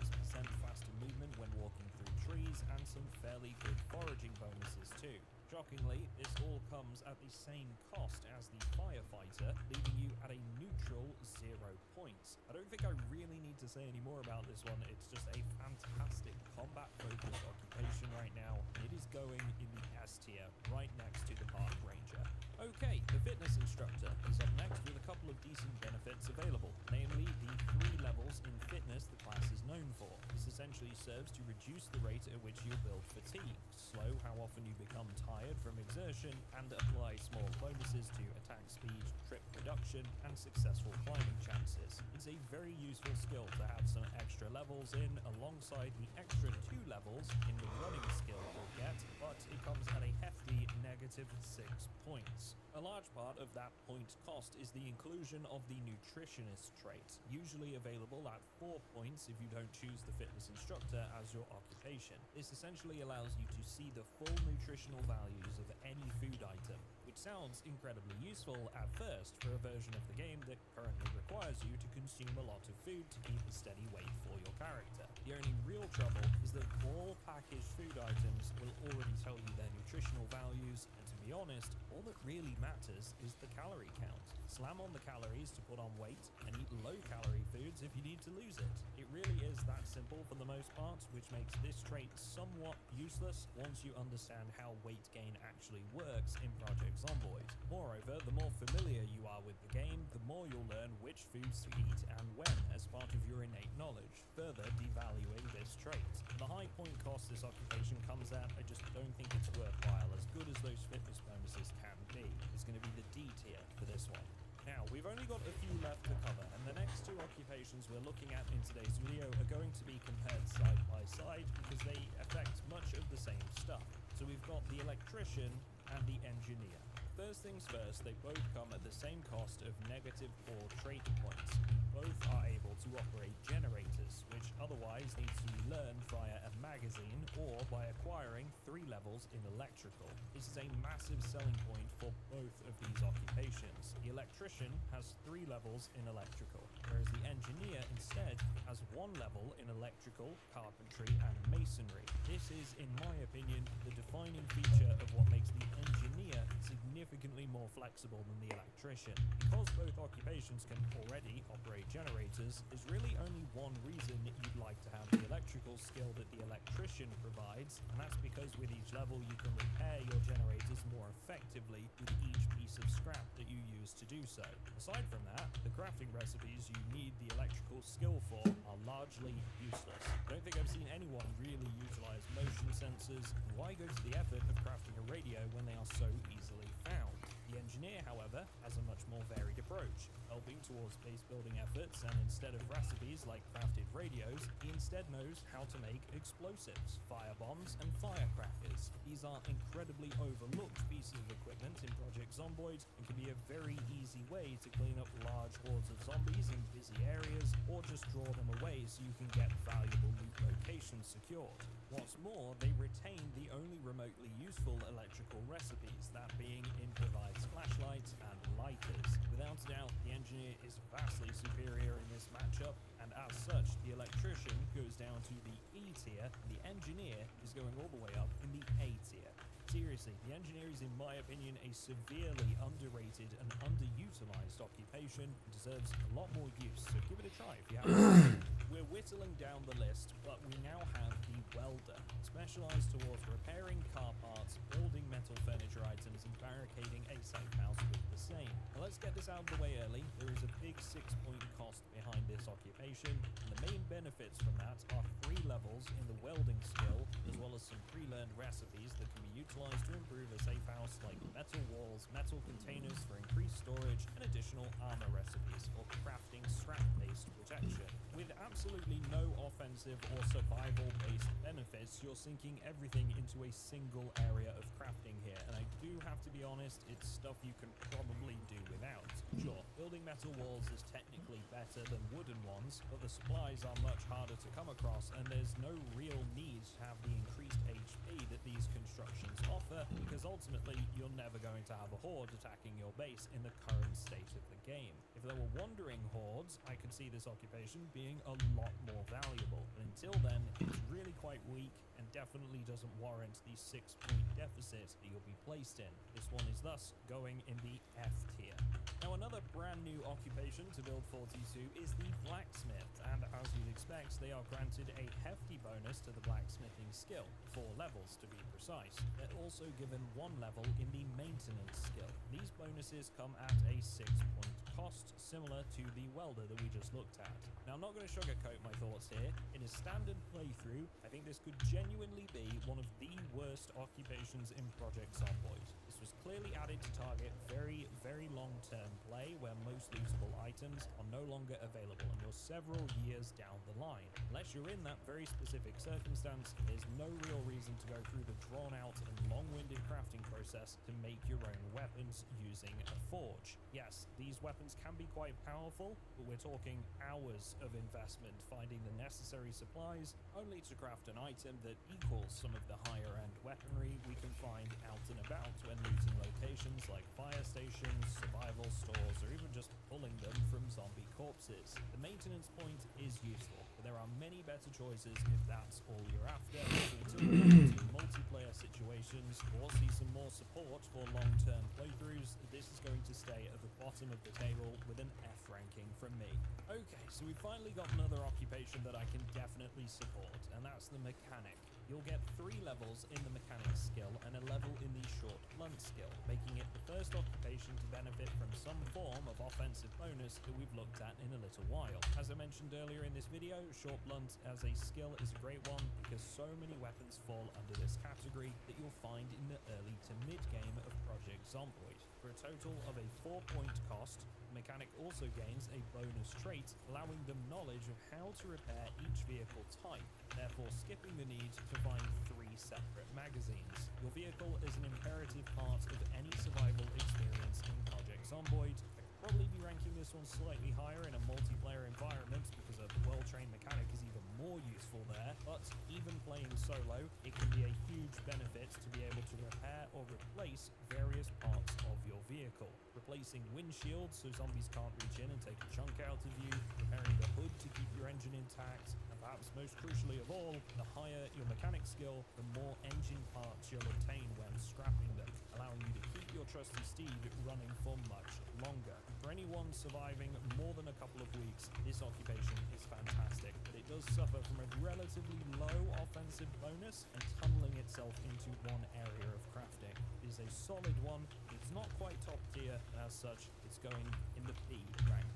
faster movement when walking through trees and some fairly good foraging bonuses too. Shockingly, this all comes at the same cost as the Firefighter, leaving you at a neutral 0 points. I don't think I really need to say any more about this one. It's just a fantastic combat-focused occupation right now. It is going in the S tier, right next to the Park Ranger. Okay, the Fitness Instructor is up next with a couple of decent benefits available, namely the 3 levels in fitness the class is known for. This essentially serves to reduce the rate at which you build fatigue, slow how often you become tired from exertion, and apply small bonuses to attack speed, trip reduction, and successful climbing chances. It's a very useful skill to have some extra levels in, alongside the extra 2 levels in the running skill you'll get, but it comes at a hefty -6 points. A large part of that point cost is the inclusion of the Nutritionist trait, usually available at 4 points if you don't choose the Fitness Instructor as your occupation. This essentially allows you to see the full nutritional values of any food item, which sounds incredibly useful at first for a version of the game that currently requires you to consume a lot of food to keep a steady weight for your character. The only real trouble is that all packaged food items will already tell you their nutritional values, and to be honest, all that really matters is the calorie count. Slam on the calories to put on weight, and eat low-calorie foods if you need to lose it. It really is that simple for the most part, which makes this trait somewhat useless once you understand how weight gain actually works in Project Zomboid. Moreover, the more familiar you are with the game, the more you'll learn which foods to eat and when as part of your innate knowledge, further devaluing this trait. The high point cost this occupation comes at, I just don't think it's worthwhile, as good as those fitness bonuses can be. It's going to be the D tier for this one. Now, we've only got a few left to cover, and the next 2 occupations we're looking at in today's video are going to be compared side by side because they affect much of the same stuff. So we've got the Electrician and the Engineer. First things first, they both come at the same cost of -4 trait points. Both are able to operate generators, which otherwise needs to be learned via a magazine or by acquiring 3 levels in electrical. This is a massive selling point for both of these occupations. The Electrician has 3 levels in electrical, whereas the Engineer instead has 1 level in electrical, carpentry, and masonry. This is, in my opinion, the defining feature of what makes the Engineer significantly more flexible than the Electrician. Because both occupations can already operate generators, there's really only one reason you'd like to have the electrical skill that the Electrician provides, and that's because with each level you can repair your generators more effectively with each piece of scrap that you use to do so. Aside from that, the crafting recipes you need the electrical skill for are largely useless. I don't think I've seen anyone really utilize motion sensors, and why go to the effort of crafting a radio when they are so easily found? The Engineer, however, has a much more varied approach, helping towards base building efforts, and instead of recipes like crafted radios, he instead knows how to make explosives, firebombs, and firecrackers. These are incredibly overlooked pieces of equipment in Project Zomboid and can be a very easy way to clean up large hordes of zombies in busy areas, or just draw them away so you can get valuable loot locations secured. What's more, they retain the only remotely useful electrical recipes, that being improvised flashlights and lighters. Without a doubt, the Engineer is vastly superior in this matchup, and as such, the Electrician goes down to the E tier, and the Engineer is going all the way up in the A tier. Seriously, the Engineer is, in my opinion, a severely underrated and underutilized occupation and deserves a lot more use, so give it a try if you haven't. We're whittling down the list, but we now have the welder, specialized towards repairing car parts, building metal furniture items, and barricading a safe house with the same. Now let's get this out of the way early. There is a big 6-point cost behind this occupation, and the main benefits from that are 3 levels in the welding skill, as well as some pre-learned recipes that can be utilized to improve a safe house, like metal walls, metal containers for increased storage, and additional armor recipes for crafting scrap-based protection. With absolutely no offensive or survival-based benefits, you're sinking everything into a single area of crafting here, and I do have to be honest, it's stuff you can probably do without. Sure, building metal walls is technically better than wooden ones, but the supplies are much harder to come across, and there's no real need to have the increased HP that these constructions offer, because ultimately you're never going to have a horde attacking your base in the current state of the game. If there were wandering hordes, I could see this occupation being a lot more valuable, but until then, it's really quite weak and definitely doesn't warrant the 6-point deficit that you'll be placed in. This one is thus going in the F tier. Now, another brand new occupation to Build 42 is the blacksmith, and as you'd expect, they are granted a hefty bonus to the blacksmithing skill, 4 levels to be precise. They're also given 1 level in the maintenance skill. These bonuses come at a 6-point cost, similar to the welder that we just looked at. Now, I'm not going to sugarcoat my thoughts here. In a standard playthrough, I think this could genuinely be one of the worst occupations in Project Zomboid. This was clearly added to target very, very long-term play where most usable items are no longer available and you're several years down the line. Unless you're in that very specific circumstance, there's no real reason to go through the drawn-out and long-winded crafting process to make your own weapons using a forge. Yes, these weapons can be quite powerful, but we're talking hours of investment finding the necessary supplies only to craft an item that equals some of the higher-end weaponry we can find out and about when looting locations like fire stations, survival stores, or even just pulling them from zombie corpses. The maintenance point is useful, but there are many better choices if that's all you're after. So until we get into multiplayer situations or see some more support for long-term playthroughs, this is going to stay at the bottom of the table with an F ranking from me. Okay, so we finally got another occupation that I can definitely support, and that's the mechanic. You'll get 3 levels in the mechanic skill and a level in the short blunt skill, making it the first occupation to benefit from some form of offensive bonus that we've looked at in a little while. As I mentioned earlier in this video, short blunt as a skill is a great one because so many weapons fall under this category that you'll find in the early to mid game of Project Zomboid. For a total of a 4-point cost, the mechanic also gains a bonus trait, allowing them knowledge of how to repair each vehicle type, therefore skipping the need to find 3 separate magazines. Your vehicle is an imperative part of any survival experience in Project Zomboid. I'd probably be ranking this one slightly higher in a multiplayer environment because a well-trained mechanic is even more useful there, but even playing solo, it can be a huge benefit to be able to repair or replace various parts of your vehicle. Replacing windshields so zombies can't reach in and take a chunk out of you, repairing the hood to keep your engine intact, and perhaps most crucially of all, the higher your mechanic skill, the more engine parts you'll obtain when scrapping them, allowing you to keep your trusty steed running for much longer. For anyone surviving more than a couple of weeks, this occupation is fantastic, but it does suffer from a relatively low offensive bonus and tunneling itself into one area of crafting. It is a solid one, it's not quite top tier, and as such, it's going in the B rank.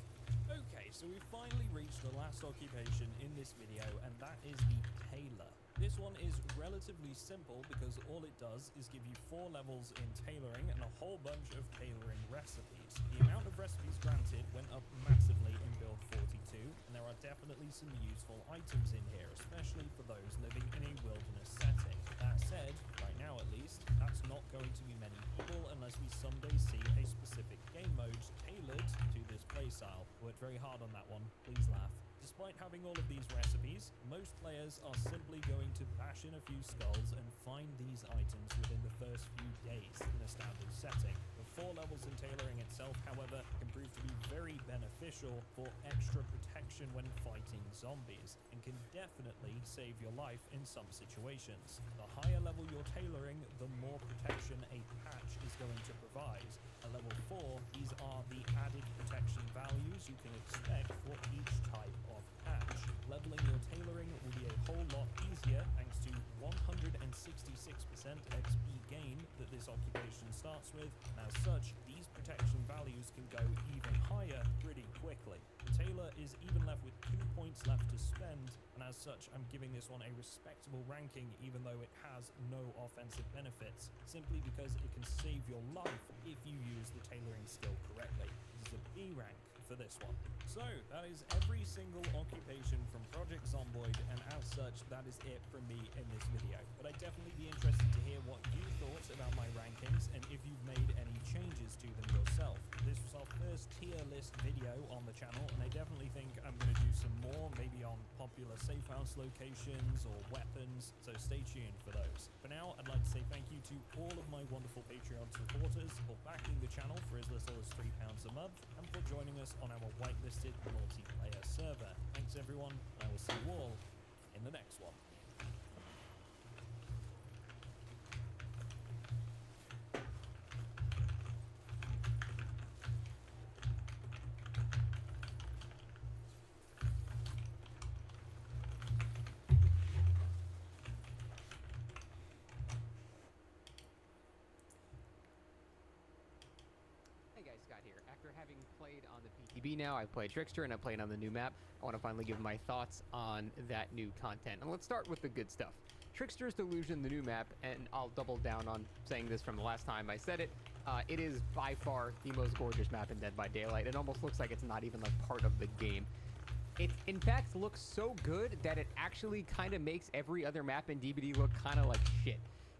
Okay, so we've finally reached the last occupation in this video, and that is the tailor. This one is relatively simple because all it does is give you 4 levels in tailoring and a whole bunch of tailoring recipes. The amount of recipes granted went up massively in Build 42, and there are definitely some useful items in here, especially for those living in a wilderness setting. That said, right now at least, that's not going to be many people unless we someday see a specific game mode tailored to this playstyle. Worked very hard on that one, please laugh. Despite having all of these recipes, most players are simply going to bash in a few skulls and find these items within the first few days in a standard setting. The 4 levels in tailoring itself, however, can prove to be very beneficial for extra protection when fighting zombies, and can definitely save your life in some situations. The higher level you're tailoring, the more protection a patch is going to provide. At level 4, these are the added protection values you can expect for each type of patch. Leveling your starts with, and as such, these protection values can go even higher pretty quickly. Taylor is even left with 2 points left to spend, and as such, I'm giving this one a respectable ranking even though it has no offensive benefits, simply because it can save your life if you use the tailoring skill correctly. This is a B rank for this one. So, that is every single occupation from Project Zomboid, and as such, that is it from me in this video. But I'd definitely be interested to hear what you thought about my rankings, and if you've made any changes to them yourself. This was our first tier list video on the channel, and I definitely think I'm going to do some more, maybe on popular safe house locations or weapons, so stay tuned for those. For now, I'd like to say thank you to all of my wonderful Patreon supporters for backing the channel for as little as £3 a month, and for joining us on our whitelisted multiplayer server. Thanks everyone, and I will see you all in the next one. Hey guys, Scott here. After having played on the PTB now, I've played Trickster and I've played on the new map. I want to finally give my thoughts on that new content. And let's start with the good stuff. Trickster's Delusion, the new map, and I'll double down on saying this from the last time I said it. It is by far the most gorgeous map in Dead by Daylight. It almost looks like it's not even like part of the game. It, in fact, looks so good that it actually kind of makes every other map in DBD look kind of like shit.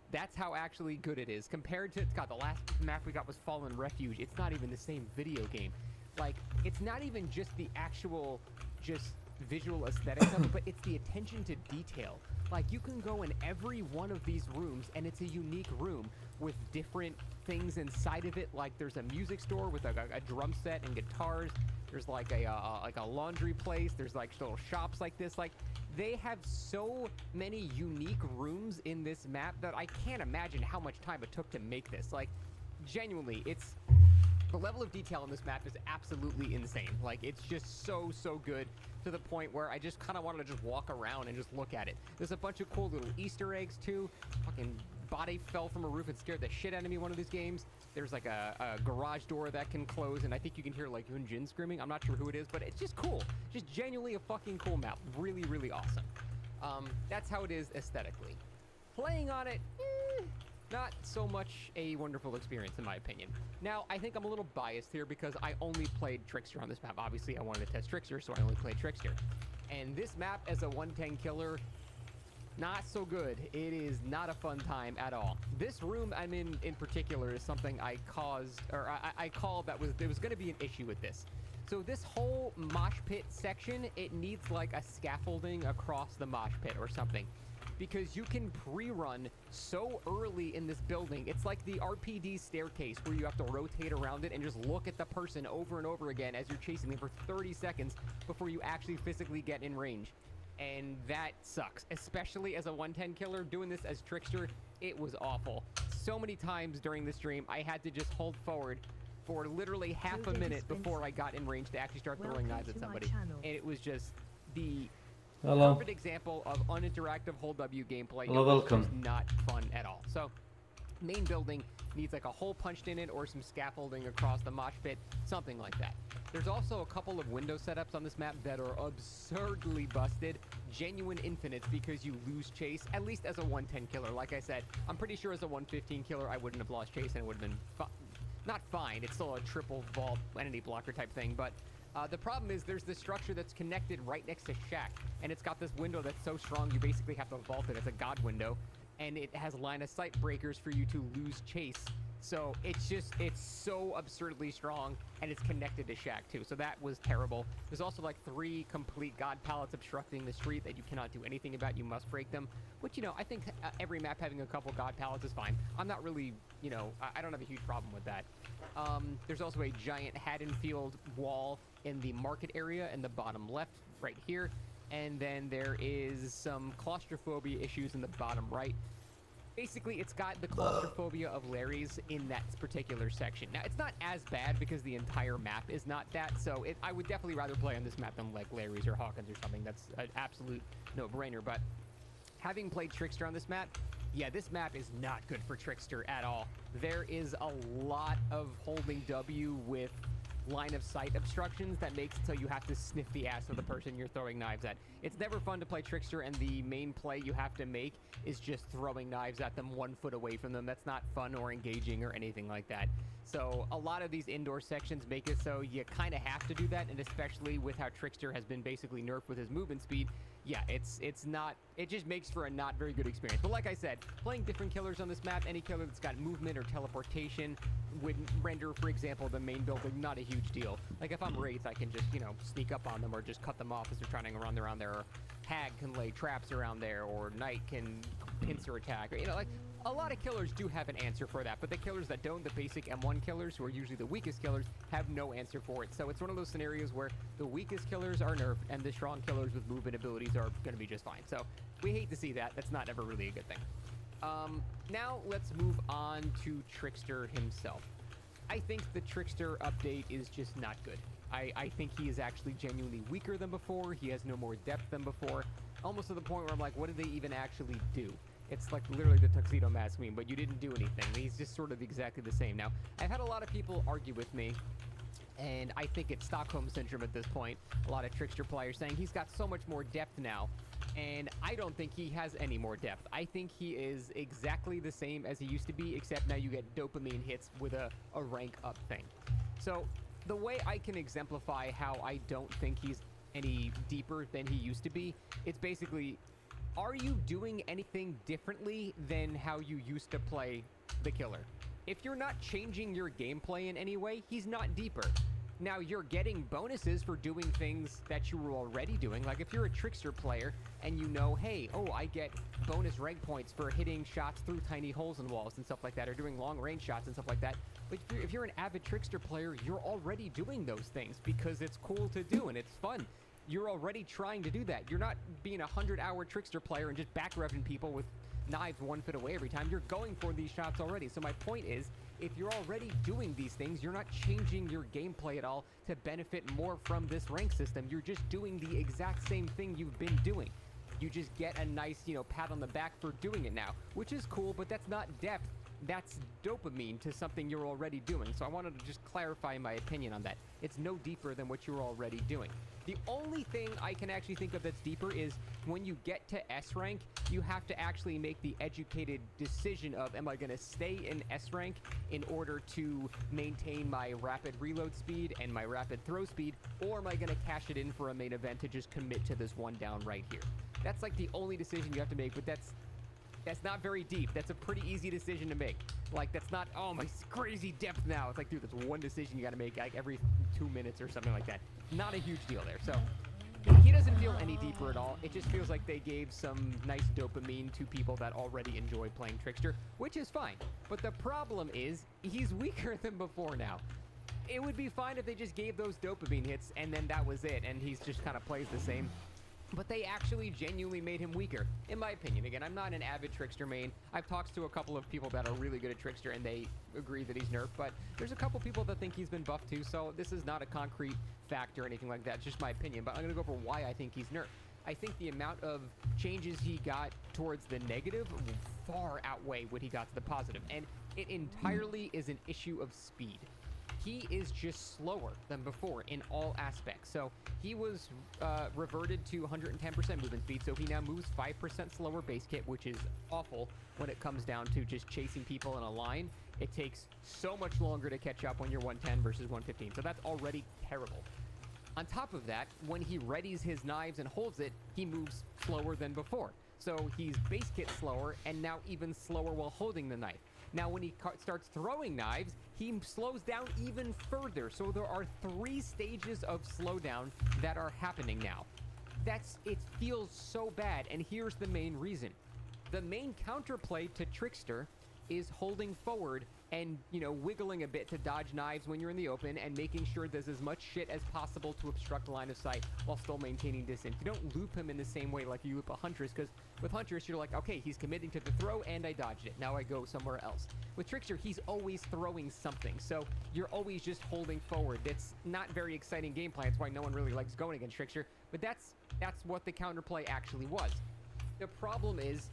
That's how actually good it is. Compared to, God, the last map we got was Fallen Refuge. It's not even the same video game. Like, it's not even just the actual, just visual aesthetics of it, but it's the attention to detail. Like, you can go in every one of these rooms, and it's a unique room with different things inside of it. Like, there's a music store with a drum set and guitars. There's like a laundry place. There's like little shops like this. Like, they have so many unique rooms in this map that I can't imagine how much time it took to make this. Like, genuinely, it's... the level of detail in this map is absolutely insane. Like, it's just so good to the point where I just kind of wanted to just walk around and just look at it. There's a bunch of cool little Easter eggs, too. Fucking body fell from a roof and scared the shit out of me one of these games. There's like a garage door that can close, and I think you can hear like Yun Jin screaming. I'm not sure who it is, but it's just cool. Just genuinely a fucking cool map. Really awesome. That's how it is aesthetically. Playing on it, not so much a wonderful experience in my opinion. Now, I think I'm a little biased here because I only played Trickster on this map. Obviously, I wanted to test Trickster, so I only played Trickster. And this map as a 110 killer, not so good. It is not a fun time at all. This room I'm in particular is something I caused, or I called that there was going to be an issue with this. So this whole mosh pit section, it needs like a scaffolding across the mosh pit or something. Because you can pre-run so early in this building. It's like the RPD staircase where you have to rotate around it and just look at the person over and over again as you're chasing them for 30 seconds before you actually physically get in range. And that sucks, especially as a 110 killer. Doing this as Trickster, it was awful. So many times during the stream, I had to just hold forward for literally half a minute before I got in range to actually start throwing knives at somebody. And it was just the perfect example of uninteractive hold W gameplay. Hello, it was welcome. just not fun at all. So, main building needs like a hole punched in it or some scaffolding across the mosh pit, something like that. There's also a couple of window setups on this map that are absurdly busted, genuine infinites because you lose chase, at least as a 110 killer. Like I said, I'm pretty sure as a 115 killer I wouldn't have lost chase and it would have been not fine. It's still a triple vault entity blocker type thing, but the problem is there's this structure that's connected right next to Shack, and it's got this window that's so strong you basically have to vault it. It's a god window, and it has line of sight breakers for you to lose chase. So it's so absurdly strong, and it's connected to Shack too. So that was terrible. There's also like 3 complete god pallets obstructing the street that you cannot do anything about. You must break them, which, you know, I think every map having a couple god pallets is fine. I'm not really, you know, I don't have a huge problem with that. There's also a giant Haddonfield wall in the market area in the bottom left right here. And then there is some claustrophobia issues in the bottom right. Basically, it's got the claustrophobia of Larry's in that particular section. Now, it's not as bad because the entire map is not that, so I would definitely rather play on this map than like Larry's or Hawkins or something. That's an absolute no-brainer, but having played Trickster on this map, yeah, this map is not good for Trickster at all. There is a lot of holding W with line of sight obstructions that makes it so you have to sniff the ass of the person you're throwing knives at. It's never fun to play Trickster, and the main play you have to make is just throwing knives at them 1 foot away from them. That's not fun or engaging or anything like that. So a lot of these indoor sections make it so you kind of have to do that, and especially with how Trickster has been basically nerfed with his movement speed, yeah, it's not, it just makes for a not very good experience. But like I said, playing different killers on this map, any killer that's got movement or teleportation would render, for example, the main building not a huge deal. Like if I'm Wraith, I can just, you know, sneak up on them or just cut them off as they're trying to run around there, or Hag can lay traps around there, or Knight can pincer attack, or, you know, like, a lot of killers do have an answer for that, but the killers that don't, the basic M1 killers, who are usually the weakest killers, have no answer for it. So it's one of those scenarios where the weakest killers are nerfed, and the strong killers with movement abilities are going to be just fine. So we hate to see that. That's not ever really a good thing. Now let's move on to Trickster himself. I think the Trickster update is just not good. I think he is actually genuinely weaker than before. He has no more depth than before. Almost to the point where I'm like, what did they even actually do? It's like literally the Tuxedo Mask meme, but you didn't do anything. He's just sort of exactly the same. Now, I've had a lot of people argue with me, and I think it's Stockholm Syndrome at this point. A lot of Trickster players saying he's got so much more depth now, and I don't think he has any more depth. I think he is exactly the same as he used to be, except now you get dopamine hits with a rank up thing. So the way I can exemplify how I don't think he's any deeper than he used to be, it's basically, are you doing anything differently than how you used to play the killer? If you're not changing your gameplay in any way, he's not deeper. Now, you're getting bonuses for doing things that you were already doing. Like, if you're a Trickster player and you know, hey, oh, I get bonus rank points for hitting shots through tiny holes in walls and stuff like that, or doing long-range shots and stuff like that. But if you're an avid Trickster player, you're already doing those things because it's cool to do and it's fun. You're already trying to do that. You're not being a 100-hour Trickster player and just back-revving people with knives 1 foot away every time. You're going for these shots already. So my point is, if you're already doing these things, you're not changing your gameplay at all to benefit more from this rank system. You're just doing the exact same thing you've been doing. You just get a nice, you know, pat on the back for doing it now, which is cool, but that's not depth. That's dopamine to something you're already doing. So I wanted to just clarify my opinion on that. It's no deeper than what you're already doing. The only thing I can actually think of that's deeper is when you get to S rank, you have to actually make the educated decision of, am I going to stay in S rank in order to maintain my rapid reload speed and my rapid throw speed, or am I going to cash it in for a main event to just commit to this one down right here? That's like the only decision you have to make, but that's not very deep. That's a pretty easy decision to make. Like, that's not, oh, my crazy depth now. It's like, dude, that's one decision you got to make like every 2 minutes or something like that. Not a huge deal there. So he doesn't feel any deeper at all. It just feels like they gave some nice dopamine to people that already enjoy playing Trickster, which is fine. But the problem is he's weaker than before now. It would be fine if they just gave those dopamine hits and then that was it, and he's just kind of plays the same. But they actually genuinely made him weaker, in my opinion. Again, I'm not an avid Trickster main. I've talked to a couple of people that are really good at Trickster, and they agree that he's nerfed. But there's a couple people that think he's been buffed too, so this is not a concrete fact or anything like that. It's just my opinion. But I'm going to go over why I think he's nerfed. I think the amount of changes he got towards the negative far outweigh what he got to the positive. And it entirely is an issue of speed. He is just slower than before in all aspects. So he was reverted to 110% movement speed, so he now moves 5% slower base kit, which is awful when it comes down to just chasing people in a line. It takes so much longer to catch up when you're 110 versus 115, so that's already terrible. On top of that, when he readies his knives and holds it, he moves slower than before. So he's base kit slower and now even slower while holding the knife. Now, when he starts throwing knives, he slows down even further. So there are 3 stages of slowdown that are happening now. It feels so bad, and here's the main reason. The main counterplay to Trickster is holding forward and, you know, wiggling a bit to dodge knives when you're in the open and making sure there's as much shit as possible to obstruct line of sight while still maintaining distance. You don't loop him in the same way like you loop a Huntress, because with Huntress, you're like, okay, he's committing to the throw and I dodged it. Now I go somewhere else. With Trickster, he's always throwing something, so you're always just holding forward. It's not very exciting gameplay. That's why no one really likes going against Trickster, but that's what the counterplay actually was. The problem is,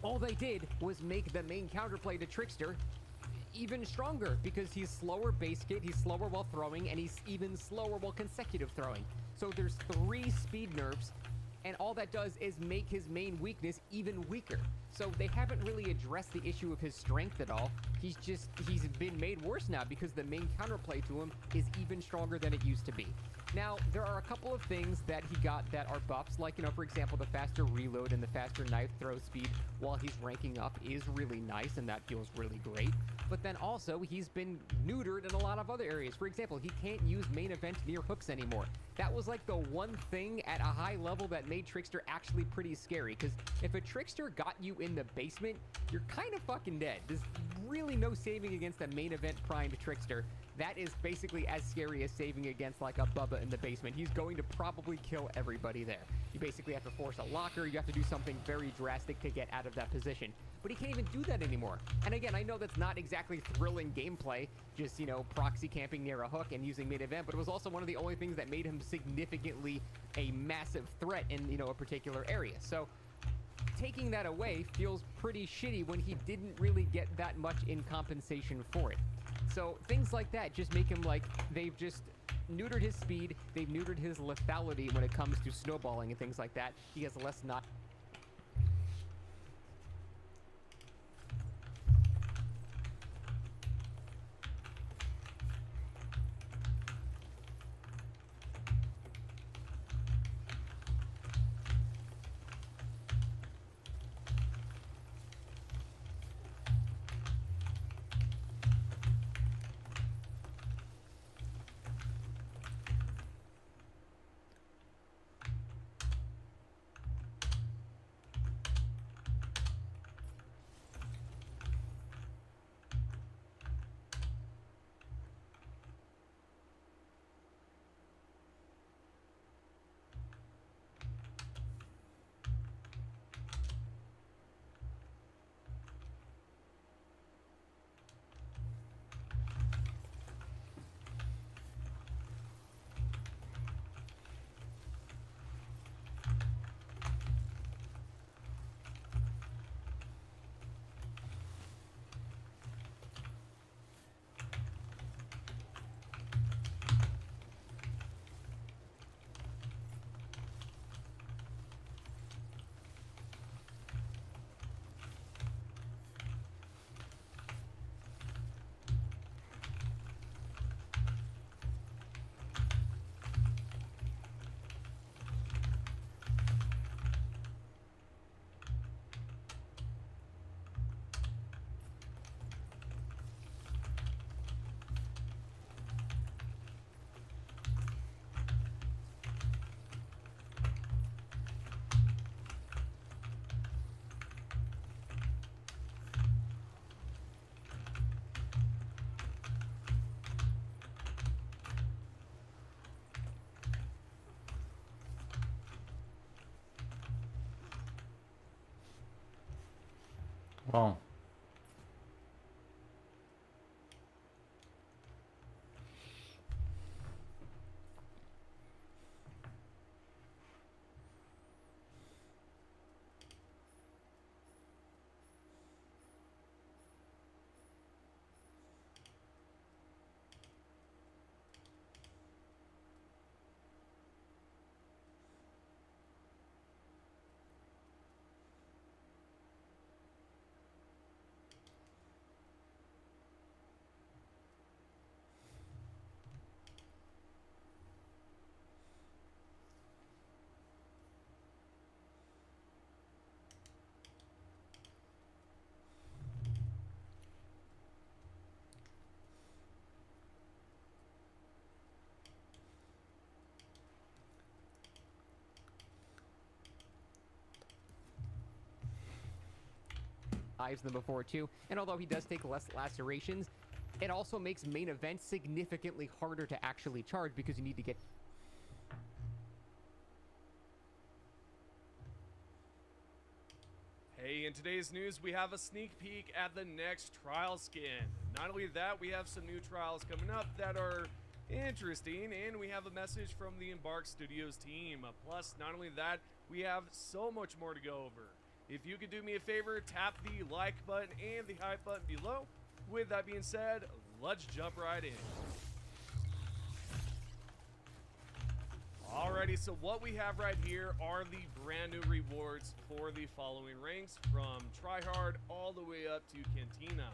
all they did was make the main counterplay to Trickster even stronger, because he's slower base hit, he's slower while throwing, and he's even slower while consecutive throwing. So there's 3 speed nerfs, and all that does is make his main weakness even weaker. So they haven't really addressed the issue of his strength at all. He's been made worse now because the main counterplay to him is even stronger than it used to be. Now, there are a couple of things that he got that are buffs, like, you know, for example, the faster reload and the faster knife throw speed while he's ranking up is really nice, and that feels really great. But then also, he's been neutered in a lot of other areas. For example, he can't use main event near hooks anymore. That was like the one thing at a high level that made Trickster actually pretty scary, because if a Trickster got you in the basement, you're kind of fucking dead. There's really no saving against a main event primed Trickster. That is basically as scary as saving against like a Bubba in the basement. He's going to probably kill everybody there. You basically have to force a locker, you have to do something very drastic to get out of that position. But he can't even do that anymore. And again, I know that's not exactly thrilling gameplay, just, you know, proxy camping near a hook and using main event, but it was also one of the only things that made him significantly a massive threat in, you know, a particular area. So taking that away feels pretty shitty when he didn't really get that much in compensation for it. So things like that just make him like, they've just neutered his speed, they've neutered his lethality when it comes to snowballing and things like that. He has less not. Wow. Than before too, and although he does take less lacerations, it also makes main event significantly harder to actually charge because you need to get. Hey, in today's news, we have a sneak peek at the next trial skin. Not only that, we have some new trials coming up that are interesting, and we have a message from the Embark Studios team. Plus, not only that, we have so much more to go over. If you could do me a favor, tap the like button and the hype button below. With that being said, let's jump right in. Alrighty, so what we have right here are the brand new rewards for the following ranks, from tryhard all the way up to Cantina.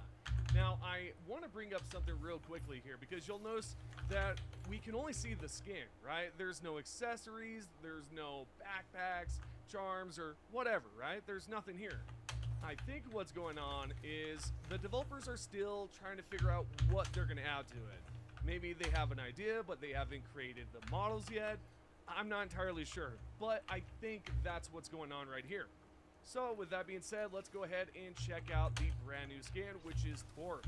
Now, I want to bring up something real quickly here, because you'll notice that we can only see the skin, right? There's no accessories, there's no backpacks, charms, or whatever, right? There's nothing here. I think what's going on is the developers are still trying to figure out what they're going to add to it. Maybe they have an idea, but they haven't created the models yet. I'm not entirely sure, but I think that's what's going on right here. So with that being said, let's go ahead and check out the brand new skin, which is Torque.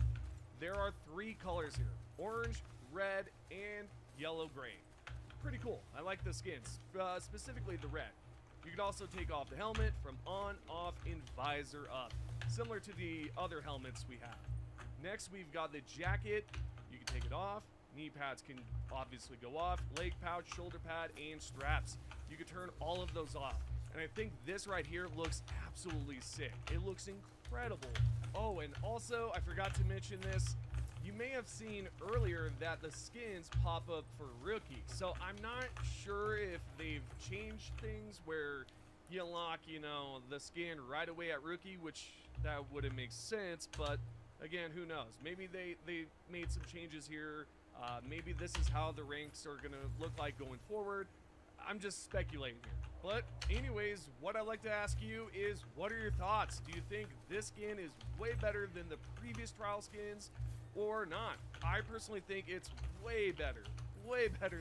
There are 3 colors here: orange, red, and yellow-gray. Pretty cool. I like the skins, specifically the red. You can also take off the helmet from on, off, and visor up, similar to the other helmets we have. Next, we've got the jacket. You can take it off. Knee pads can obviously go off. Leg pouch, shoulder pad, and straps. You can turn all of those off. And I think this right here looks absolutely sick. It looks incredible. Oh, and also, I forgot to mention this. You may have seen earlier that the skins pop up for Rookie. So I'm not sure if they've changed things where you unlock, you know, the skin right away at Rookie, which that wouldn't make sense. But again, who knows? Maybe they made some changes here. Maybe this is how the ranks are going to look like going forward. I'm just speculating here. But anyways, what I'd like to ask you is, what are your thoughts? Do you think this skin is way better than the previous trial skins or not? I personally think it's way better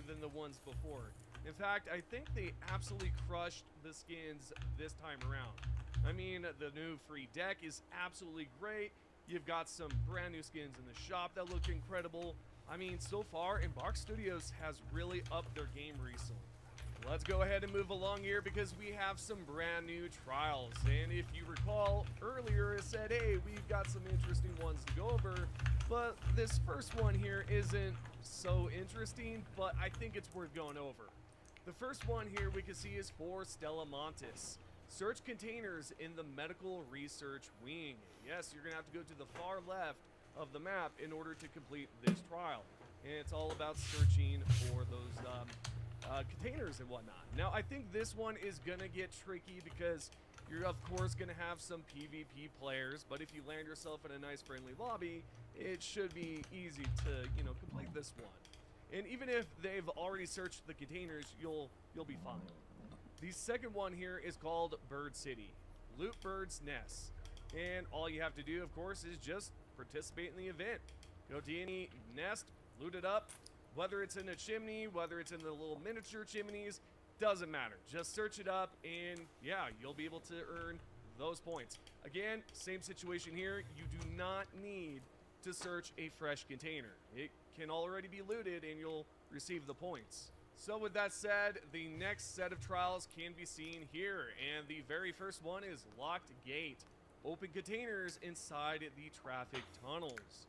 than the ones before. In fact, I think they absolutely crushed the skins this time around. I mean, the new free deck is absolutely great. You've got some brand new skins in the shop that look incredible. I mean, so far, Embark Studios has really upped their game recently. Let's go ahead and move along here, because we have some brand new trials. And if you recall, earlier it said, hey, we've got some interesting ones to go over. But this first one here isn't so interesting, but I think it's worth going over. The first one here we can see is for Stella Montis. Search containers in the medical research wing. Yes, you're going to have to go to the far left of the map in order to complete this trial. And it's all about searching for those containers and whatnot. Now, I think this one is going to get tricky, because you're, of course, going to have some PvP players. But if you land yourself in a nice friendly lobby, it should be easy to, you know, complete this one. And even if they've already searched the containers, you'll be fine. The second one here is called Bird City. Loot Bird's Nest. And all you have to do, of course, is just participate in the event. Go to any nest, loot it up. Whether it's in a chimney, whether it's in the little miniature chimneys, doesn't matter. Just search it up, and yeah, you'll be able to earn those points. Again, same situation here. You do not need to search a fresh container. It can already be looted, and you'll receive the points. So with that said, the next set of trials can be seen here, and the very first one is Locked Gate. Open containers inside the traffic tunnels.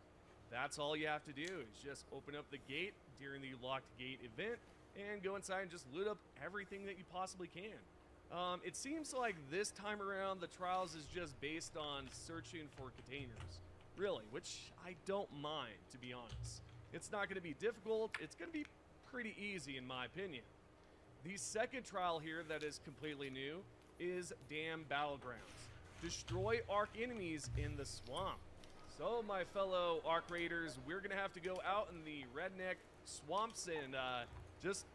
That's all you have to do, is just open up the gate during the Locked Gate event and go inside and just loot up everything that you possibly can. It seems like this time around the trials is just based on searching for containers, really, which I don't mind, to be honest. It's not going to be difficult. It's going to be pretty easy, in my opinion. The second trial here that is completely new is Dam Battlegrounds. Destroy Ark enemies in the swamp. So, my fellow Ark Raiders, we're going to have to go out in the redneck swamps and just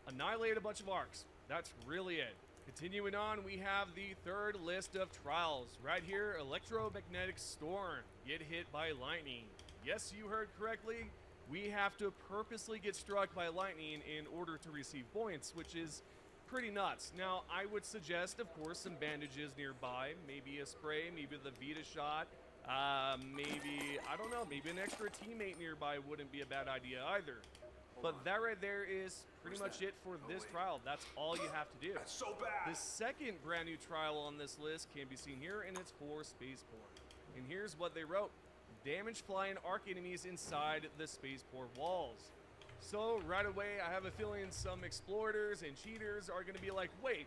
annihilate a bunch of Arks. That's really it. Continuing on, we have the third list of trials. Right here, Electromagnetic Storm. Get hit by lightning. Yes, you heard correctly. We have to purposely get struck by lightning in order to receive points, which is pretty nuts. Now, I would suggest, of course, some bandages nearby. Maybe a spray, maybe the Vita shot. Maybe, I don't know, maybe an extra teammate nearby wouldn't be a bad idea either. But that right there is pretty much it for this trial. That's all you have to do. That's so bad. The second brand new trial on this list can be seen here, and it's for Spaceport. And here's what they wrote. Damage flying Ark enemies inside the Spaceport walls. So right away, I have a feeling some exploiters and cheaters are going to be like, wait,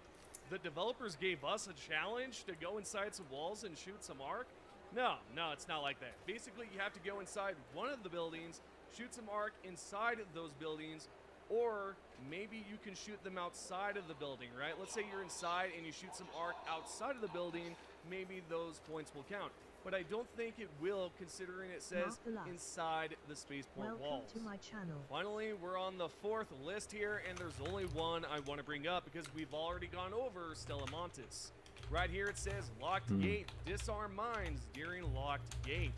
the developers gave us a challenge to go inside some walls and shoot some arc? No, it's not like that. Basically, you have to go inside one of the buildings, shoot some arc inside of those buildings, or maybe you can shoot them outside of the building, right? Let's say you're inside and you shoot some arc outside of the building, maybe those points will count. But I don't think it will, considering it says inside the spaceport walls. Welcome to my channel. Finally, we're on the 4th list here, and there's only one I want to bring up because we've already gone over Stella Montis. Right here it says locked gate, disarm mines during locked gate.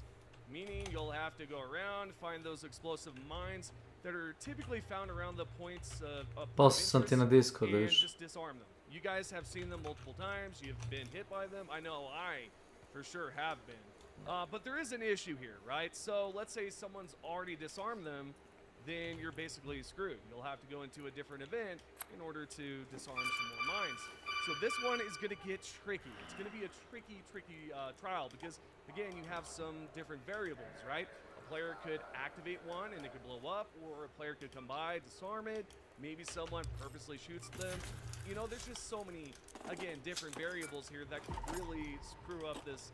Meaning you'll have to go around, find those explosive mines that are typically found around the points of Poslao sam ti na Discord, and viš. just disarm them. You guys have seen them multiple times, you've been hit by them. I know I for sure have been. But there is an issue here, right? So let's say someone's already disarmed them, then you're basically screwed. You'll have to go into a different event in order to disarm some more mines. So this one is going to get tricky. It's going to be a tricky trial because, again, you have some different variables, right? A player could activate one and it could blow up, or a player could come by, disarm it. Maybe someone purposely shoots them. You know, there's just so many, again, different variables here that could really screw up this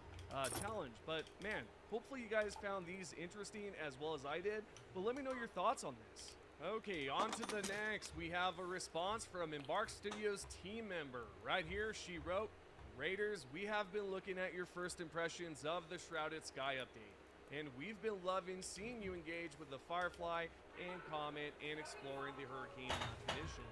challenge. But man, hopefully you guys found these interesting as well as I did. But let me know your thoughts on this. Okay, on to the next. We have a response from Embark Studios team member. Right here, she wrote, Raiders, we have been looking at your first impressions of the Shrouded Sky update, and we've been loving seeing you engage with the Firefly and Comet and exploring the Hurricane condition.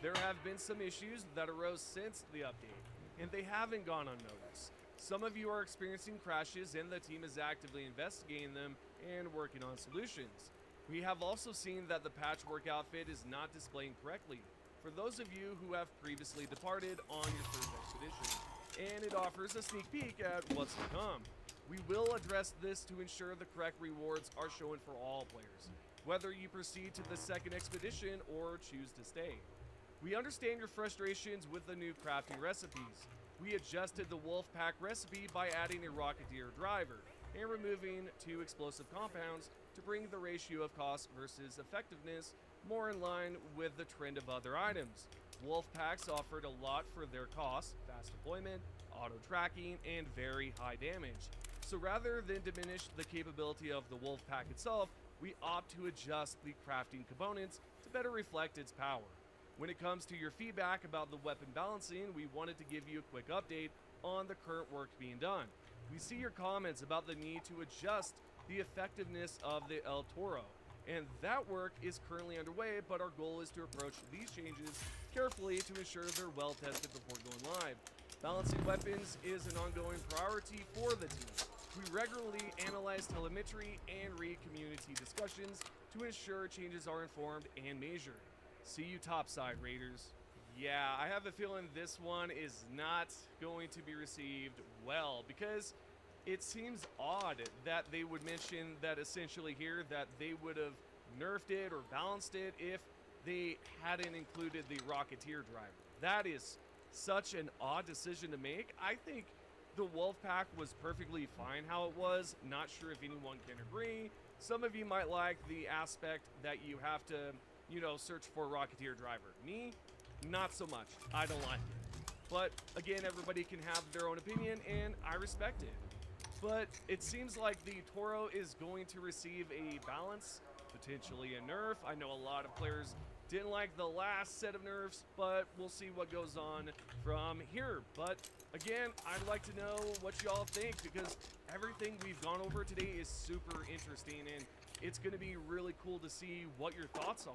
There have been some issues that arose since the update, and they haven't gone unnoticed. Some of you are experiencing crashes, and the team is actively investigating them and working on solutions. We have also seen that the patchwork outfit is not displaying correctly for those of you who have previously departed on your first expedition, and it offers a sneak peek at what's to come. We will address this to ensure the correct rewards are shown for all players, whether you proceed to the second expedition or choose to stay. We understand your frustrations with the new crafting recipes. We adjusted the Wolfpack recipe by adding a Rocketeer driver and removing 2 explosive compounds to bring the ratio of cost versus effectiveness more in line with the trend of other items. Wolfpacks offered a lot for their cost, fast deployment, auto tracking, and very high damage. So rather than diminish the capability of the Wolfpack itself, we opt to adjust the crafting components to better reflect its power. When it comes to your feedback about the weapon balancing, we wanted to give you a quick update on the current work being done. We see your comments about the need to adjust the effectiveness of the El Toro, and that work is currently underway, but our goal is to approach these changes carefully to ensure they're well tested before going live. Balancing weapons is an ongoing priority for the team. We regularly analyze telemetry and read community discussions to ensure changes are informed and measured. See you topside, Raiders. Yeah, I have a feeling this one is not going to be received well, because it seems odd that they would mention that essentially here that they would have nerfed it or balanced it if they hadn't included the Rocketeer driver. That is such an odd decision to make. I think the Wolfpack was perfectly fine how it was. Not sure if anyone can agree. Some of you might like the aspect that you have to, you know, search for a Rocketeer driver. Me, not so much. I don't like it. But again, everybody can have their own opinion, and I respect it. But it seems like the Toro is going to receive a balance, potentially a nerf. I know a lot of players didn't like the last set of nerfs, but we'll see what goes on from here. But again, I'd like to know what y'all think, because everything we've gone over today is super interesting, and it's going to be really cool to see what your thoughts are.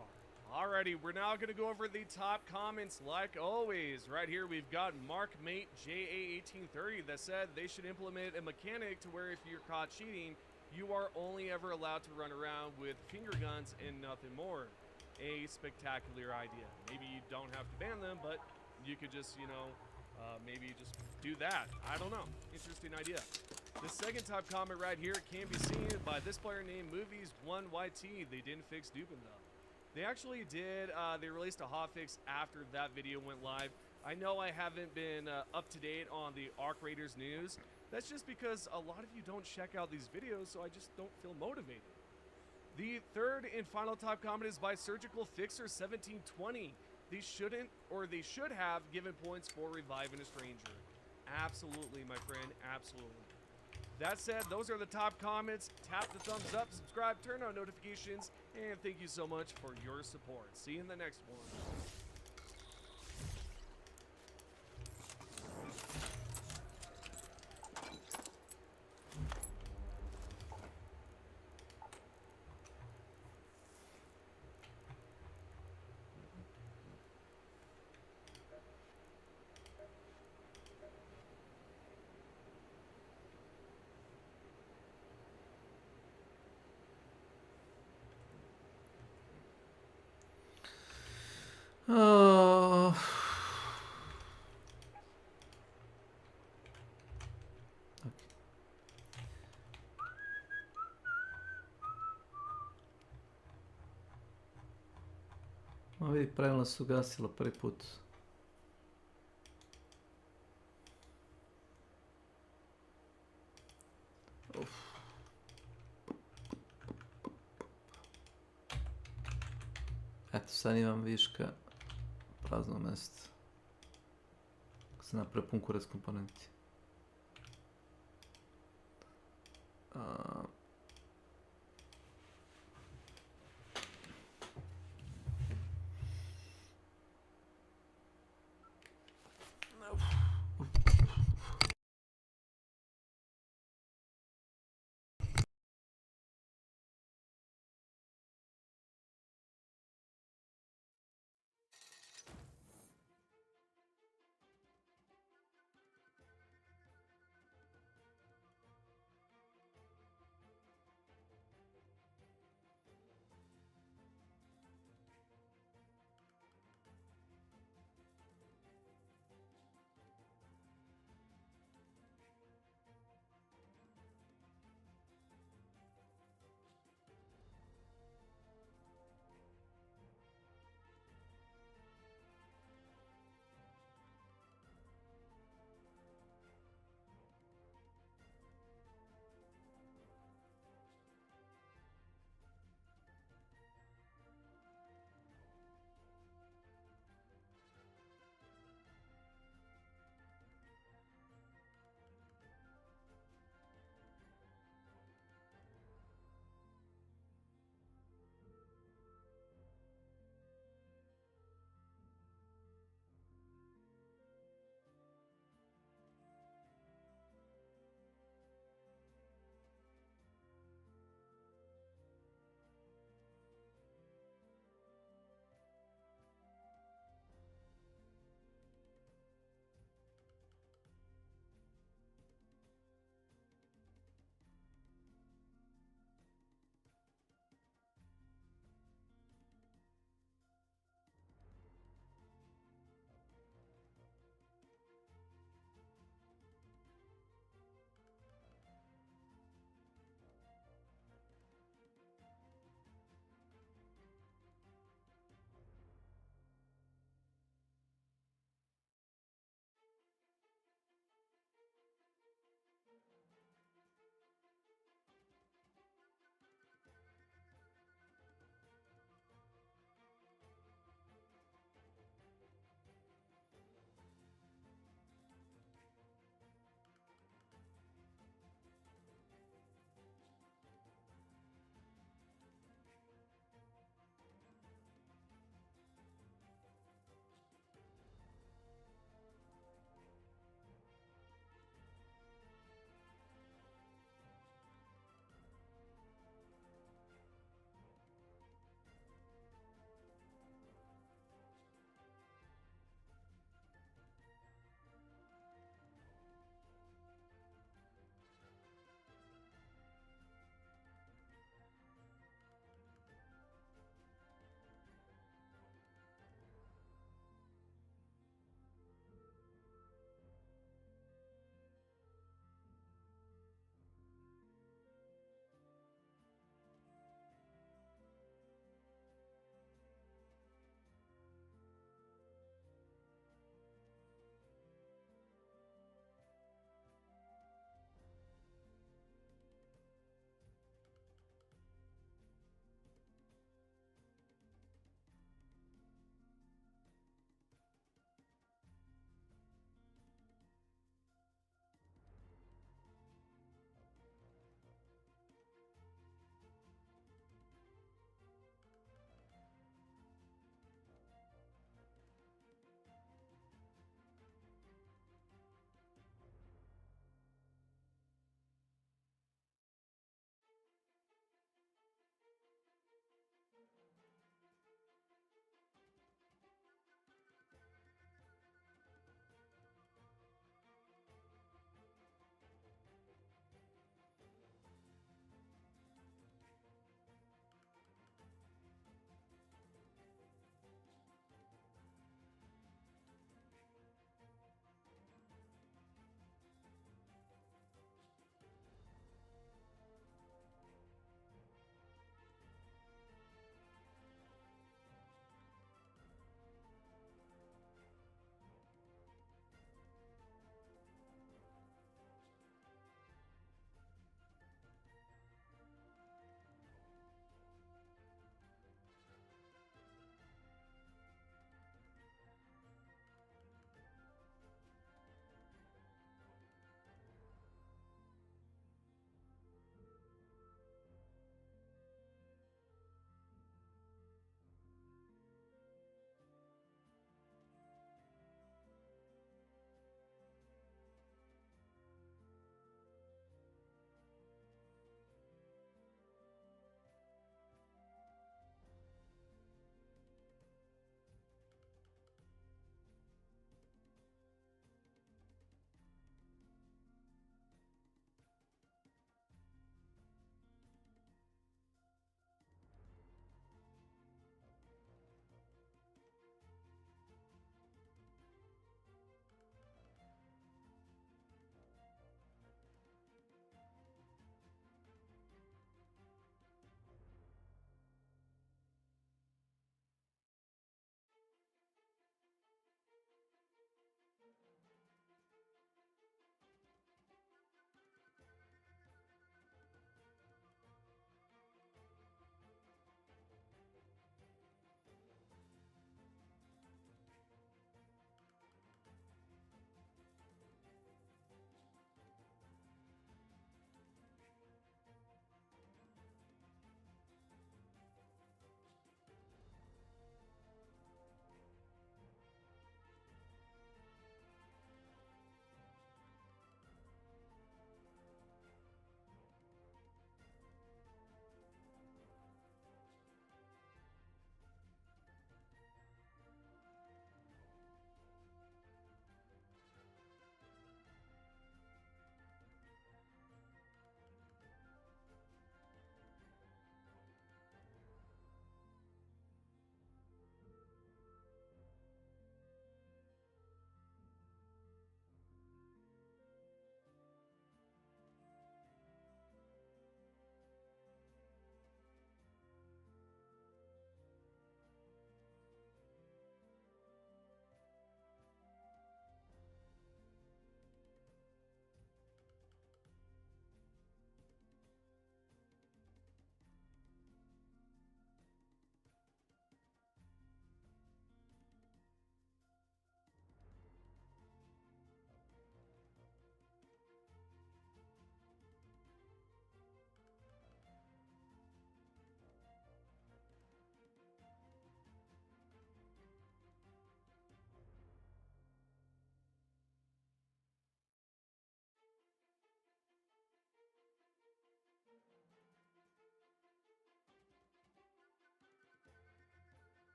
Alrighty, we're now going to go over the top comments like always. Right here, we've got MarkMate JA1830 that said they should implement a mechanic to where if you're caught cheating, you are only ever allowed to run around with finger guns and nothing more. A spectacular idea. Maybe you don't have to ban them, but you could just, you know, maybe just do that. I don't know. Interesting idea. The second top comment right here can be seen by this player named Movies1YT. They didn't fix duping though. They actually did. They released a hotfix after that video went live. I know I haven't been up to date on the Arc Raiders news. That's just because a lot of you don't check out these videos, so I just don't feel motivated. The third and final top comment is by Surgical Fixer 1720. they shouldn't, or they should have given points for reviving a stranger. Absolutely, my friend, absolutely. That said, those are the top comments. Tap the thumbs up, subscribe, turn on notifications, and thank you so much for your support. See you in the next one. Oh. Ma vidi, pravila su gasila prvi put. Uf. Eto, sad imam viška prazno mjesto. Kako se napravi pun kurac komponenti.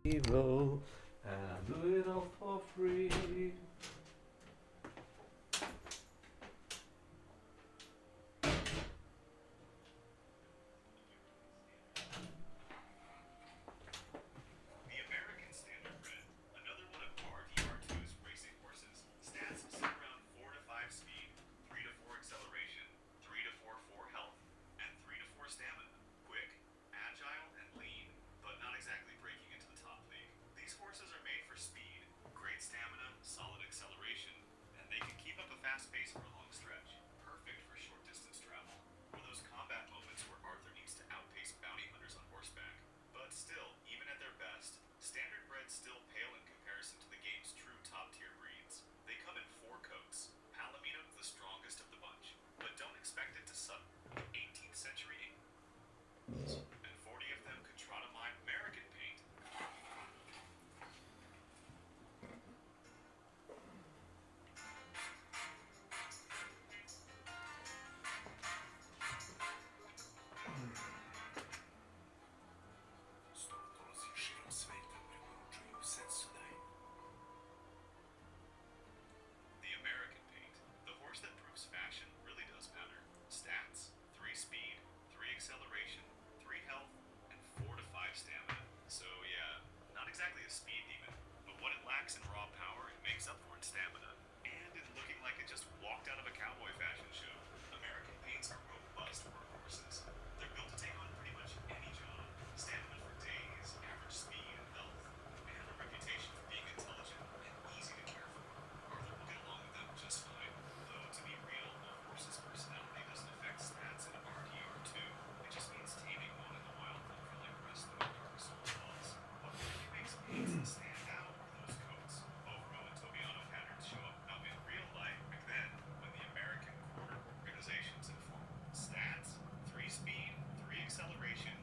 evil, and I do it all for free. The American Standardbred, another one of RDR2's racing horses. Stats sit around 4 to 5 speed, 3 to 4 acceleration, 3 to 4 health, and 3 to 4 stamina. Quick, agile, and lean, but not exactly breaking into the top league. These horses are made for speed, great stamina, solid acceleration, and they can keep up a fast pace for a long stretch. Perfect for short distance travel, or those combat moments where Arthur needs to outpace bounty hunters on horseback. But still, even at their best, Standardbreds still pale in comparison to the game's true top-tier breeds. They come in 4 coats, Palomino the strongest of the bunch, but don't expect it to suck 18th century England. And 40 of them could trot a mine American paint. The American paint, the horse that proves fashion really does matter. Stats, 3 speed, 3 acceleration, 3 health, and 4 to 5 stamina. So yeah, not exactly a speed demon, but what it lacks in raw power, it makes up for in stamina. And in looking like it just walked out of a cowboy fashion show. American paints are robust workhorses. They're built to take on pretty much any job. Stamina for days, average speed and health, and a reputation for being intelligent and easy to care for. Arthur will get along with them just fine. Though, to be real, a horse's personality doesn't affect stats in RDR2. It just means taming one in the wild won't feel like wrestling a Dark Souls boss. What really makes paints stand out are those coats. Overmo and Tobiano patterns show up out in real life back then when the American quarter organizations informed. Stats, 3 speed, 3 acceleration,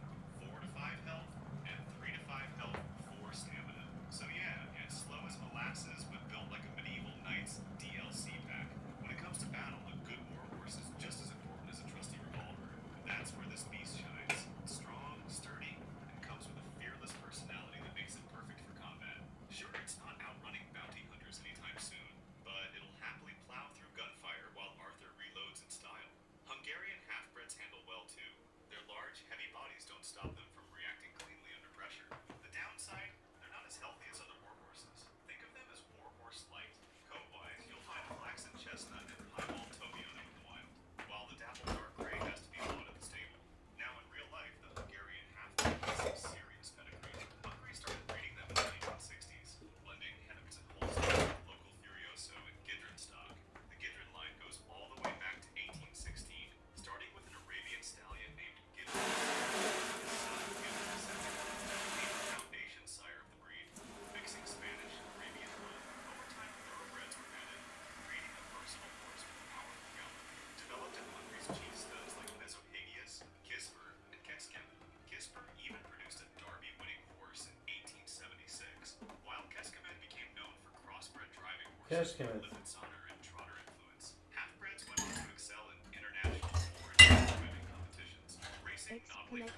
4 to 5 health, and 3 to 5 health, 4 stamina. So yeah, it's slow as molasses, but built like a medieval knight's DLC pack. When it comes to battle, a good war horse is just as important as a trusty revolver. That's where this beast shines. Strong, sturdy, and comes with a fearless personality that makes it perfect for combat. Sure, it's not outrunning bounty hunters anytime soon, but it'll happily plow through gunfire while Arthur reloads in style. Hungarian half-breds handle well too. Their large, heavy bodies don't stop them from reacting cleanly under pressure. The downside, they're not as healthy as other war horses. Think of them as war horse light. Coat-wise, you'll find flaxen chestnut and piebald Tobiano in the wild, while the dappled dark gray has to be bought at the stable. Now in real life, the Hungarian half-bred has some serious pedigree. Hungary started breeding them in the 1960s, blending Hennepts and Holsteins with local Furioso and Gidron stock. The Gidron line goes all the way back to 1816, starting with an Arabian stallion named Gidron. Foundation sire of the breed, mixing Spanish and Arabian blood. Over time, thoroughbreds were added, creating a versatile horse with a powerful gallop. Developed in Hungary's chief studs like Mesohagius, Kisper, and Kecskemét. Kisper even produced a Derby-winning horse in 1876, while Kecskemét became known for crossbred driving horses with Lipizzana and Trotter influence. Half-breds went on to excel in international foreign driving competitions, racing not only for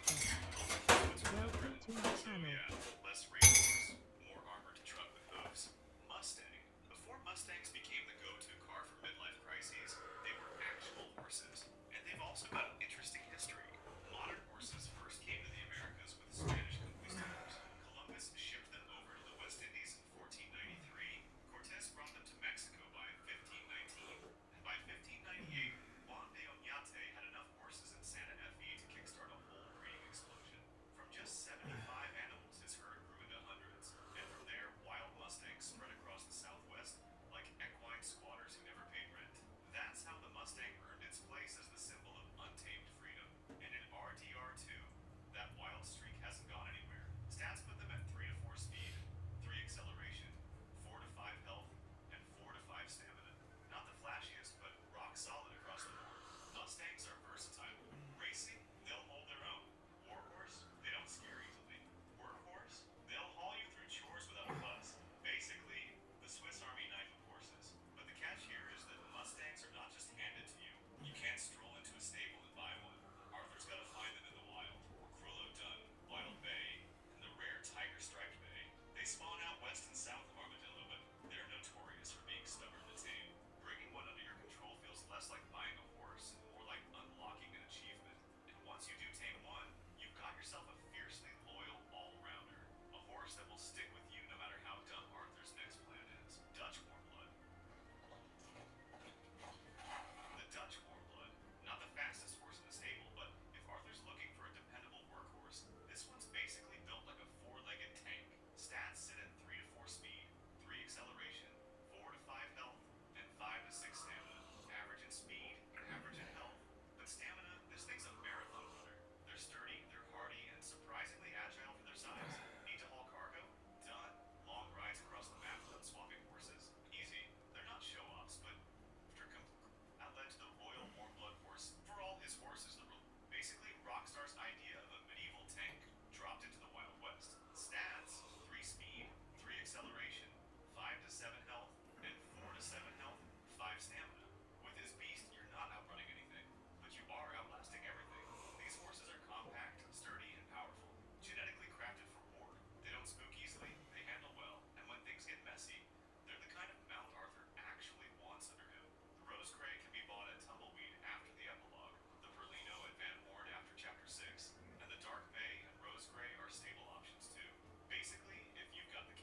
Welcome to my channel. less racehorse, more armor to truck with hooves. Mustang. Before Mustangs became the go-to car for midlife crises, they were actual horses. And they've also got an interesting history. Modern horses first came to the Americas with Spanish conquistadors. Columbus shipped them over to the West Indies in 1493. Cortez brought them to Mexico by 1519. And by 1598, Juan de Oñate had enough horses in Santa Fe to kickstart a whole breeding explosion. From just 75 animals, his herd grew into hundreds. And from there, wild Mustangs spread across the Southwest like equine squatters who never paid rent. That's how the Mustang earned its place as the symbol of untamed freedom. acceleration, 5 to 7 health, and 4 to 7 health, 5 stamina. With his beast, you're not outrunning anything, but you are outlasting everything. These horses are compact, sturdy, and powerful. Genetically crafted for war. They don't spook easily, they handle well, and when things get messy, they're the kind of mount Arthur actually wants under him. The Rose Gray can be bought at Tumbleweed after the epilogue, the Perlino at Van Horn after Chapter 6, and the Dark Bay and Rose Gray are stable options too. Basically, if you've got the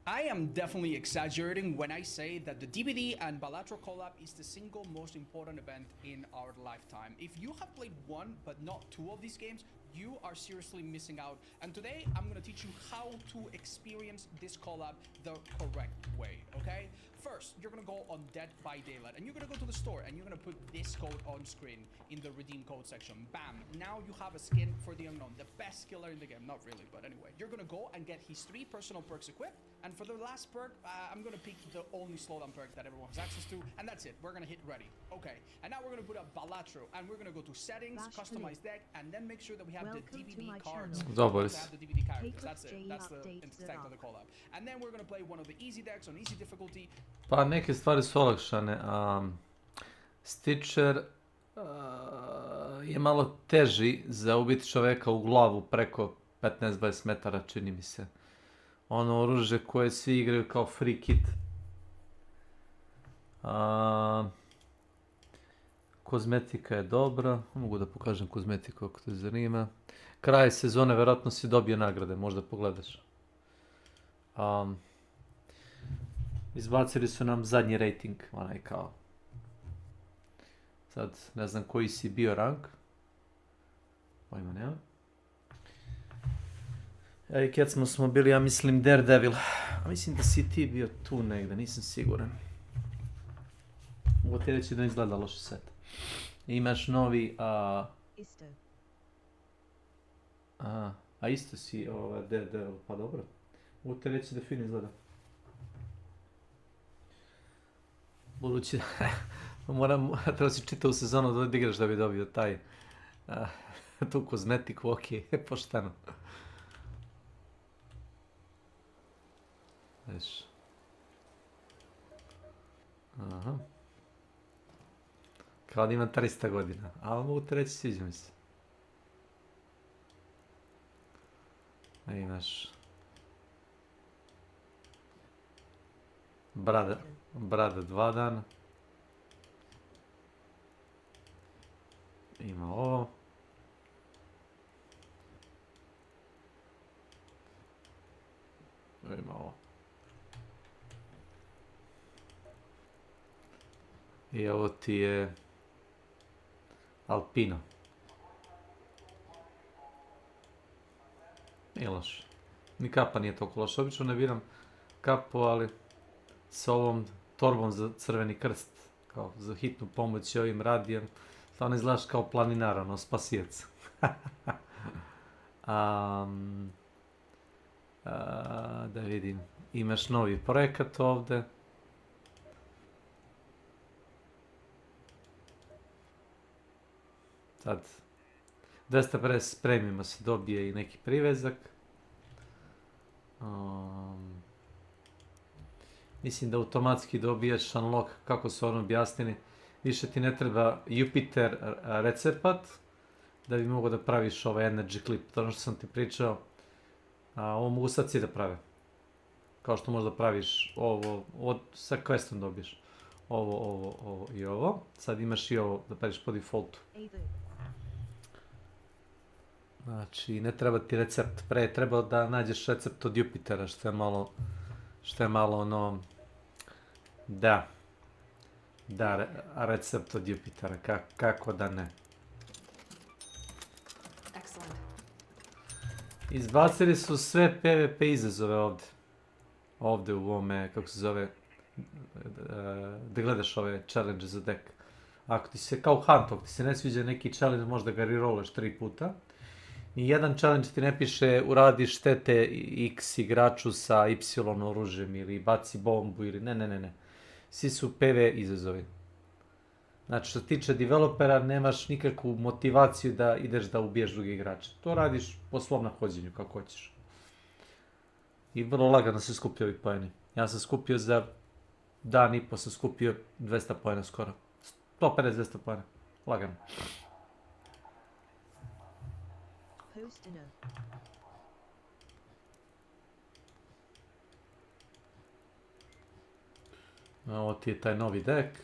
I am definitely exaggerating when I say that the DBD and Balatro collab is the single most important event in our lifetime. If you have played one but not two of these games, you are seriously missing out. And today I'm gonna teach you how to experience this collab the correct way, okay? First, you're gonna go on Dead by Daylight and you're gonna go to the store and you're gonna put this code on screen in the redeem code section. Bam, now you have a skin for the Unknown, the best killer in the game. Not really, but anyway. You're gonna go and get his 3 personal perks equipped. And for the last perk, I'm gonna pick the only slowdown perk that everyone has access to, and that's it. We're gonna hit ready. Okay, and now we're gonna put up Balatro, and we're gonna go to settings, customize deck, and then make sure that we have the DVD cards. Dobar. To have the DVD characters. That's it. That's the intent of the collab. And then we're gonna play one of the easy decks on easy difficulty. Pa neke stvari su olakšane. Stitcher je malo teži za ubiti čoveka u glavu preko 15-20 metara, čini mi se. Ono oružje koje svi igraju kao free kit. Kozmetika je dobra. Mogu da pokažem kozmetiku ako te zanima. Kraj sezone, vjerojatno si dobio nagrade, možda pogledaš. Izbacili su nam zadnji rating, onaj kao. Sad, ne znam koji si bio rank. Pojma nema. Ja i kad smo bili, ja mislim, Daredevil. A mislim da si ti bio tu negdje, nisam siguran. Mogu ti reći da ne izgleda loše set. Imaš novi, Isto. a isto si Daredevil, pa dobro. Mogu ti reći da fin izgleda. Budući da treba si čitao sezonu da igraš da bi dobio taj tu kozmetiku, ok, pošteno. Viš. Aha. Kao da imam 300 godina, ali mogu te reći, sviđa mi se. Imaš brada 2 dana. Ima ovo. Ima ovo. I ovo ti je Alpino. Nije loš. Ni kapa nije toliko loša. Obično ne biram kapu, ali s ovom torbom za crveni krst, kao za hitnu pomoć i ovim radijem, stvarno izgledaš kao planinar, ono, spasijac. Da vidim, imaš novi projekat ovdje. Sad, 250 premiuma se dobije i neki privezak. Mislim da automatski dobiješ unlock, kako su ono objasnili. Više ti ne treba Jupiter recept da bi mogao da praviš ovaj energy clip. To ono što sam ti pričao. Ovo mogu sad svi da prave. Kao što možda praviš ovo, sa questom dobiješ. Ovo i ovo. Sad imaš i ovo da praviš po defaultu. Znači, ne treba ti recept. Pre je trebao da nađeš recept od Jupitera, što je malo ono... Da, recept od Jupitera, kako da ne. Izbacili su sve PvP izazove ovdje. Ovdje u ovome, kako se zove, da gledaš ove challenge za deck. Ako ti se, kao Hunt, ako ti se ne sviđa neki challenge, možda ga rerolaš 3 puta. I jedan challenge ti ne piše uradi štete X igraču sa Y oružjem ili baci bombu ili ne. Svi su PV izazovi. Znači što se tiče developera nemaš nikakvu motivaciju da ideš da ubiješ drugi igrače. To radiš po svom nahođenju kako hoćeš. I vrlo lagano se skupio ovi poeni. Ja sam skupio za dan i po sam skupio 200 poena skoro. 150-200 poena. Lagano. Ovo ti je taj novi deck.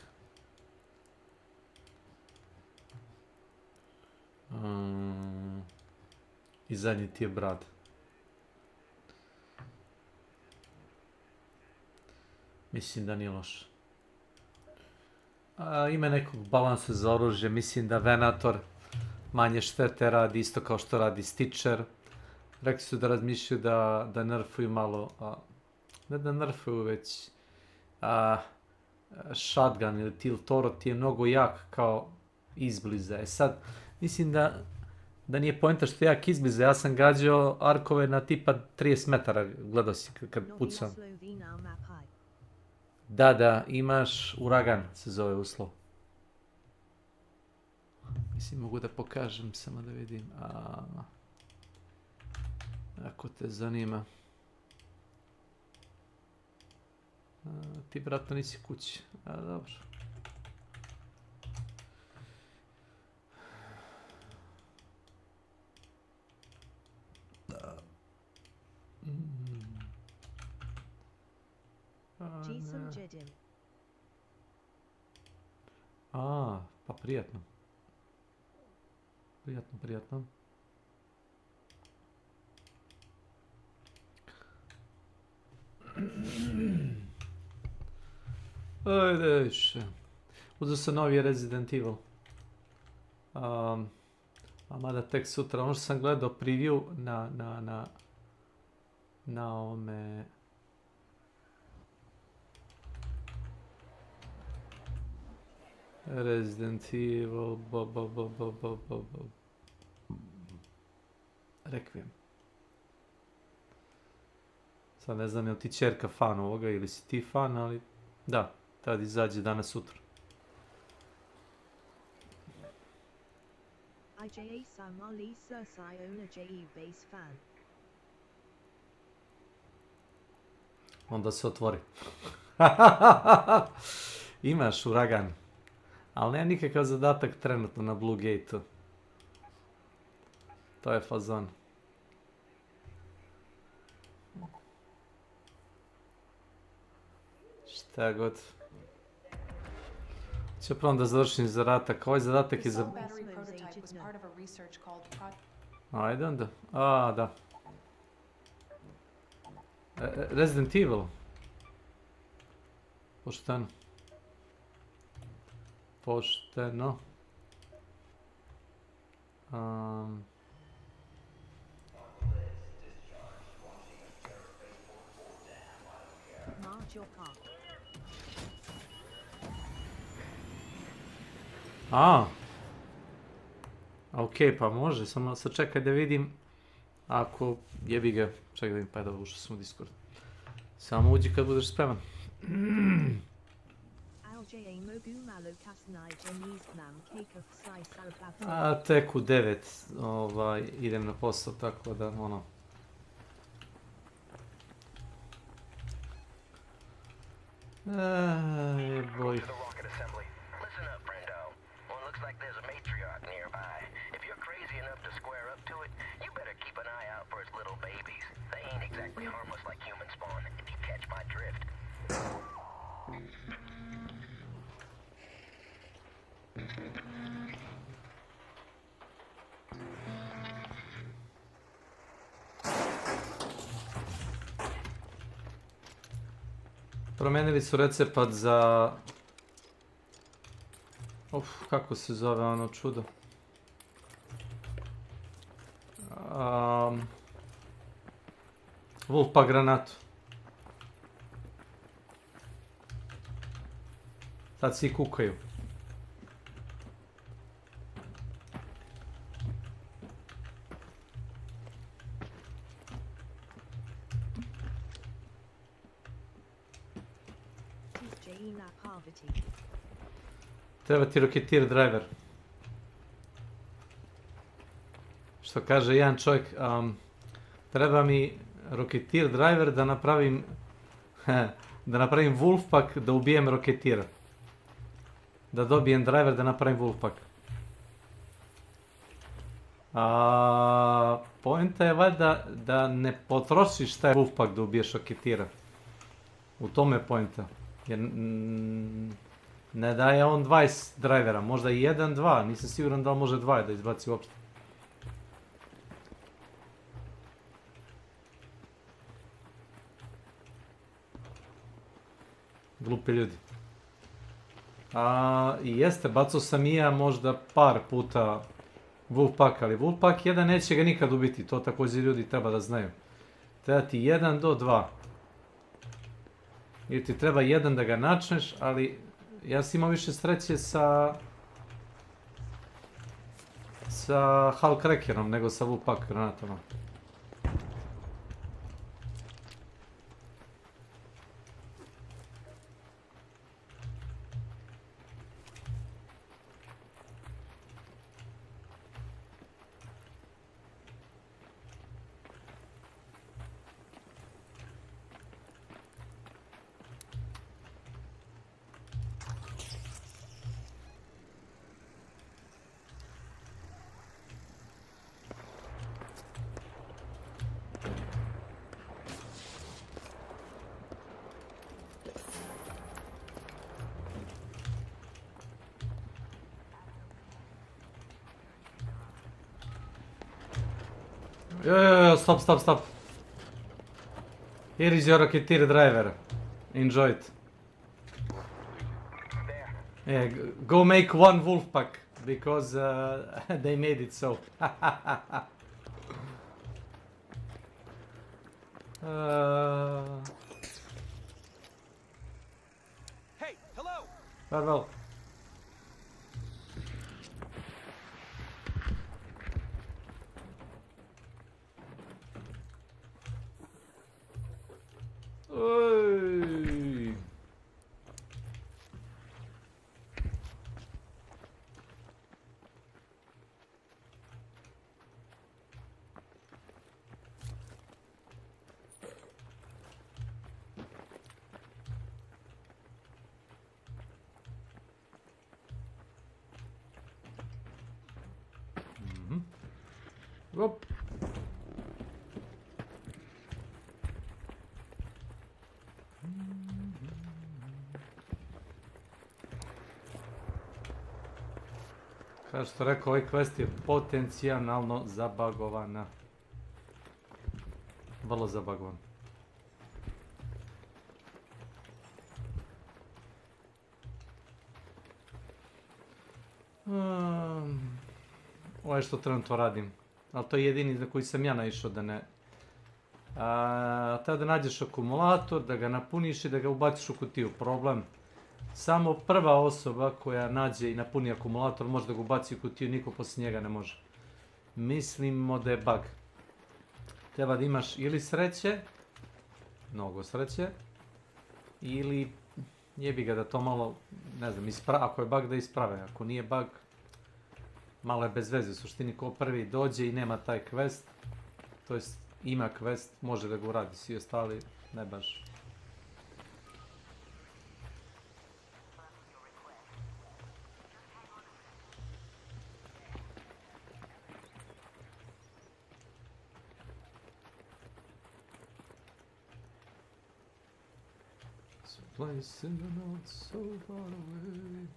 I zadnji ti je brad. Mislim da nije loše. Ima nekog balansa za oružje, mislim da Venator manje štete radi, isto kao što radi Stitcher. Rekli su da razmišljaju da nerfuju malo, ne da nerfuju već shotgun ili Toro ti je mnogo jak kao izbliza. Sad, mislim da nije poenta što je jak izbliza, ja sam gađao arkove na tipa 30 metara, gledao si kad pucam. Da, imaš uragan, se zove uslov. Mislim, mogu da pokažem, samo da vidim. Ako te zanima. Ti, vratno, nisi kući. Dobro. Pa prijatno. Prijatno. Ajde više. Uzeo sam novi Resident Evil. Mada tek sutra. Ono što sam gledao preview na ovome... Resident Evil, Requiem. Sad ne znam je li ti čerka fan ovoga ili si ti fan, ali da, tad izađe danas sutra. IJA Samali Sursiona JE base fan. Onda se otvori. Imaš uragan. Ali nema nikakav zadatak trenutno na Blue Gate-u. To je fazon. Šta god. Ću prvom da završim zadatak. Ovaj zadatak je za... Ajde onda. Da. Resident Evil. Pošteno. Okej, pa može, samo sad čekaj da vidim ako jebi ga, čekaj da vidim, pa da ušao sam u Discord. Samo uđi kad budeš spreman. Tek u 9 idem na posao, tako da ono... Boj. Promenili su recept za... kako se zove ono čudo? Wolfpack granatu. Sad svi kukaju. Treba ti Rocketeer driver. Što kaže jedan čovjek, treba mi Rocketeer driver da napravim Wolfpack da ubijem Rocketeera. Da dobijem driver da napravim Wolfpack. Poenta je valjda da ne potrošiš taj Wolfpack da ubiješ Rocketeera. U tome je poenta. Jer ne daje on 20 drivera, možda i 1, 2, nisam siguran da li može 2 da izbaci uopšte. Glupi ljudi. I jeste, bacao sam i ja možda par puta Wolfpack, ali Wolfpack 1 neće ga nikad ubiti, to također ljudi treba da znaju. Treba ti 1 do 2. Jer ti treba 1 da ga načneš, ali ja sam imao više sreće sa Hulk Crackerom nego sa Wolfpack granatama. Yo, stop. Here is your Rocketeer driver. Enjoy it. Yeah, go make one Wolfpack, because they made it so. Hey, hello! Farewell. Oj. Hop. Kao što rekao, ovaj quest je potencijalno zabagovana. Vrlo zabagovan. Ovo je što trenutno radim. Ali to je jedini za koji sam ja naišao da ne... Treba da nađeš akumulator, da ga napuniš i da ga ubaciš u kutiju. Problem. Samo prva osoba koja nađe i napuni akumulator može da ga ubaci u kutiju, niko poslije njega ne može. Mislimo da je bug. Treba da imaš ili sreće, mnogo sreće, ili jebi ga da to malo, ne znam, ako je bug da isprave, ako nije bug, malo je bez veze. U suštini ko prvi dođe i nema taj quest, to jest ima quest, može da ga uradi, svi ostali ne baš. Place in the north so far away.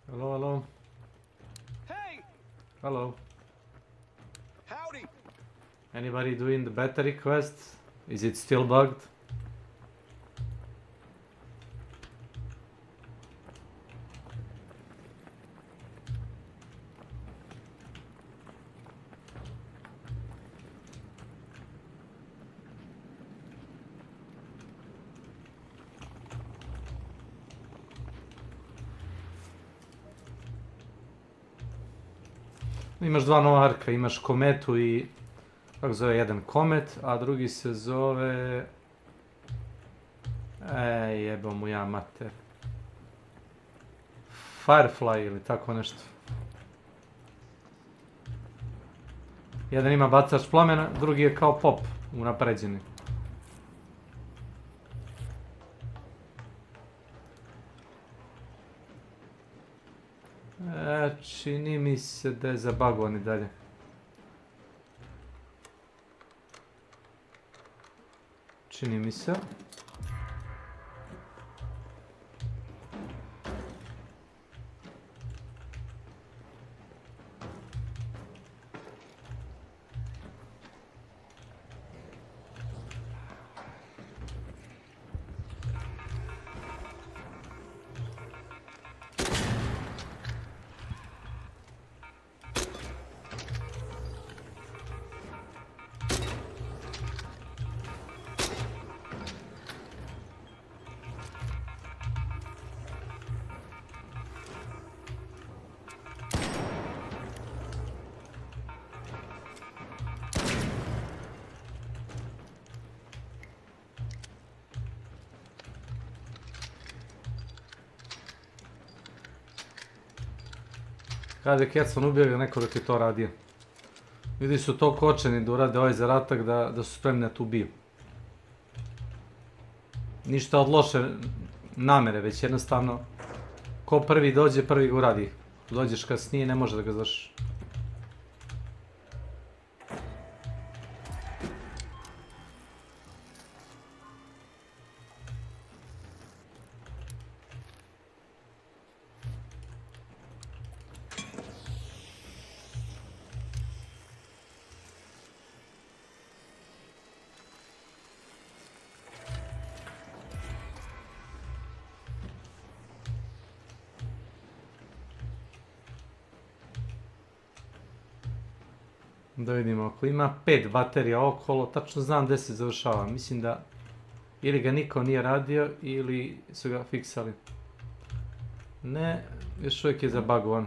Hello. Hey! Hello. Howdy! Anybody doing the battery quest? Is it still bugged? Imaš dva nova arka, imaš kometu i... Kako zove jedan komet, a drugi se zove... Jebo mu ja mater. Firefly ili tako nešto. Jedan ima bacač plamena, drugi je kao pop, unapređeni. Čini mi se da je zabagovan i dalje. Čini mi se. Kaže Ketson, ubio ga neko dok je to radio. Ljudi su toliko očajni da urade ovaj zadatak da su spremni da tu ubiju. Ništa od loše namere, već jednostavno ko prvi dođe, prvi ga uradi. Dođeš kasnije, ne može da ga završiš. Da vidimo, ako ima 5 baterija okolo, tačno znam gdje se završava. Mislim da ili ga niko nije radio ili su ga fiksali. Ne, još uvijek je zabagovan.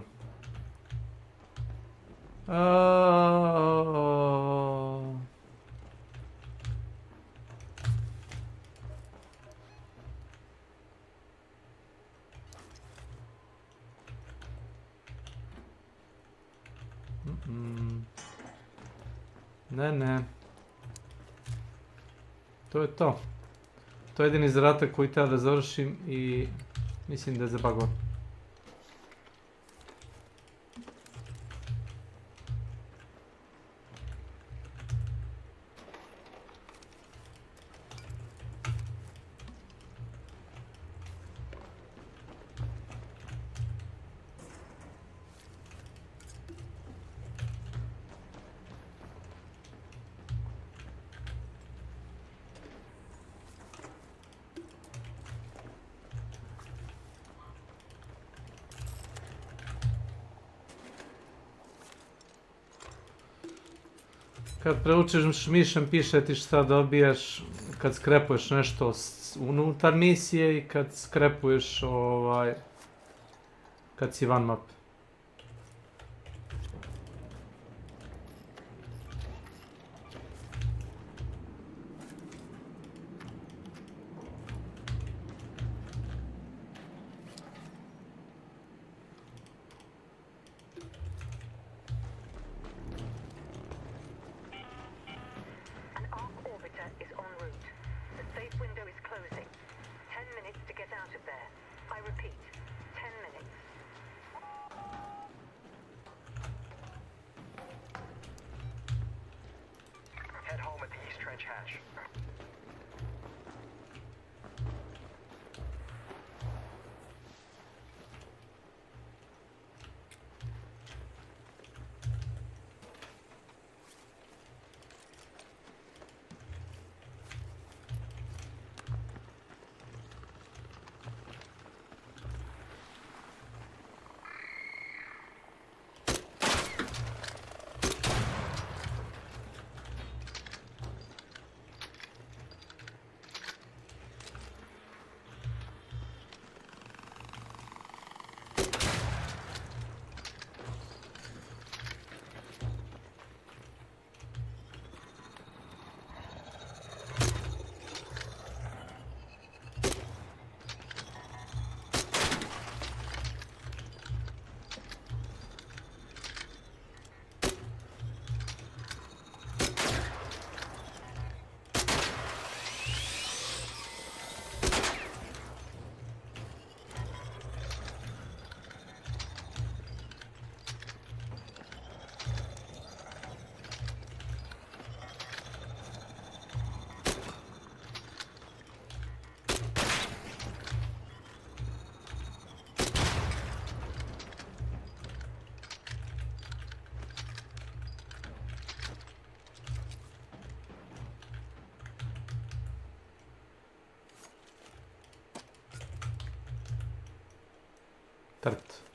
Ne. To je to. To je jedini zadatak koji treba da završim i mislim da je zabagovan. Kad preučiš mišem piše ti šta dobijaš kad skrepuješ nešto unutar misije i kad skrepuješ kad si van mape. Trt.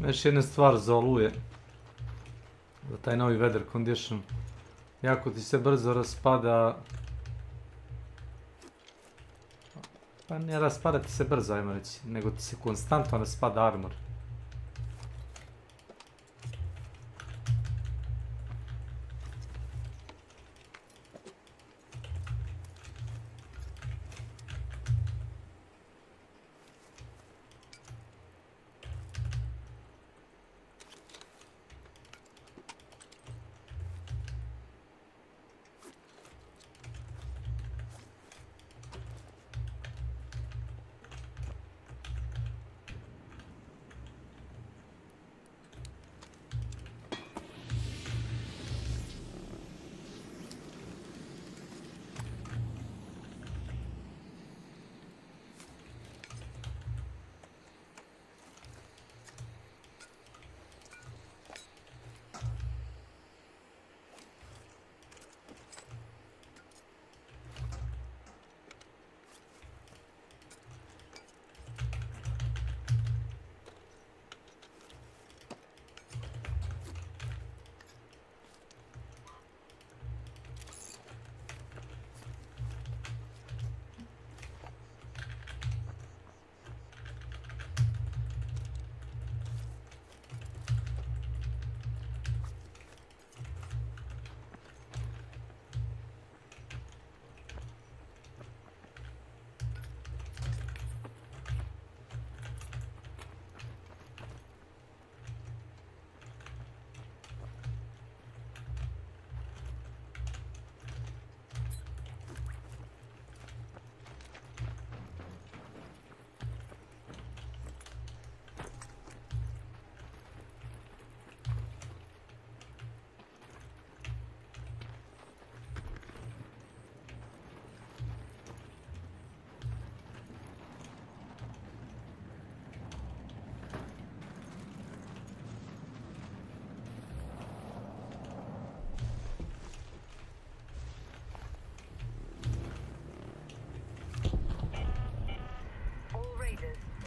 Još jedna stvar za oluje, za taj novi weather condition, jako ti se brzo raspada, pa ne raspada ti se brzo, ajmo reći, nego ti se konstantno raspada armor.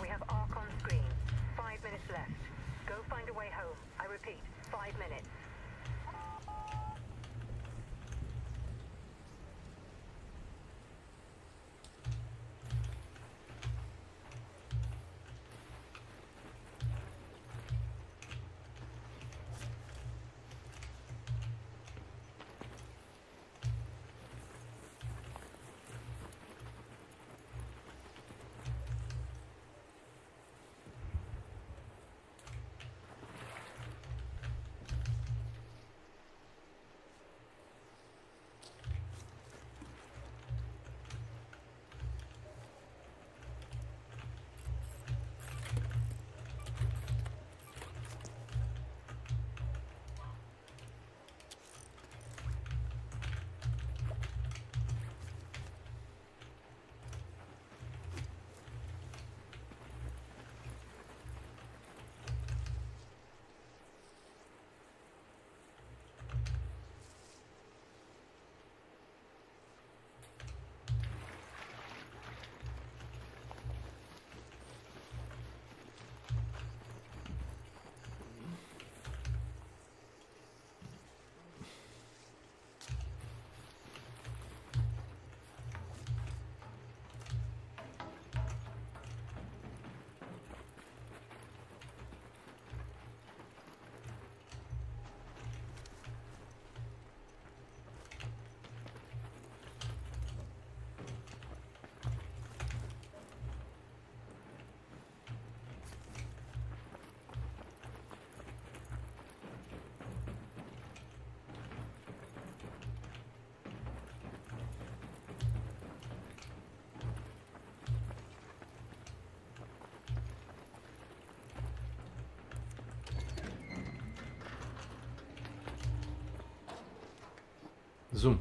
We have Ark on screen. 5 minutes left. Go find a way home. I repeat, 5 minutes. Zoom.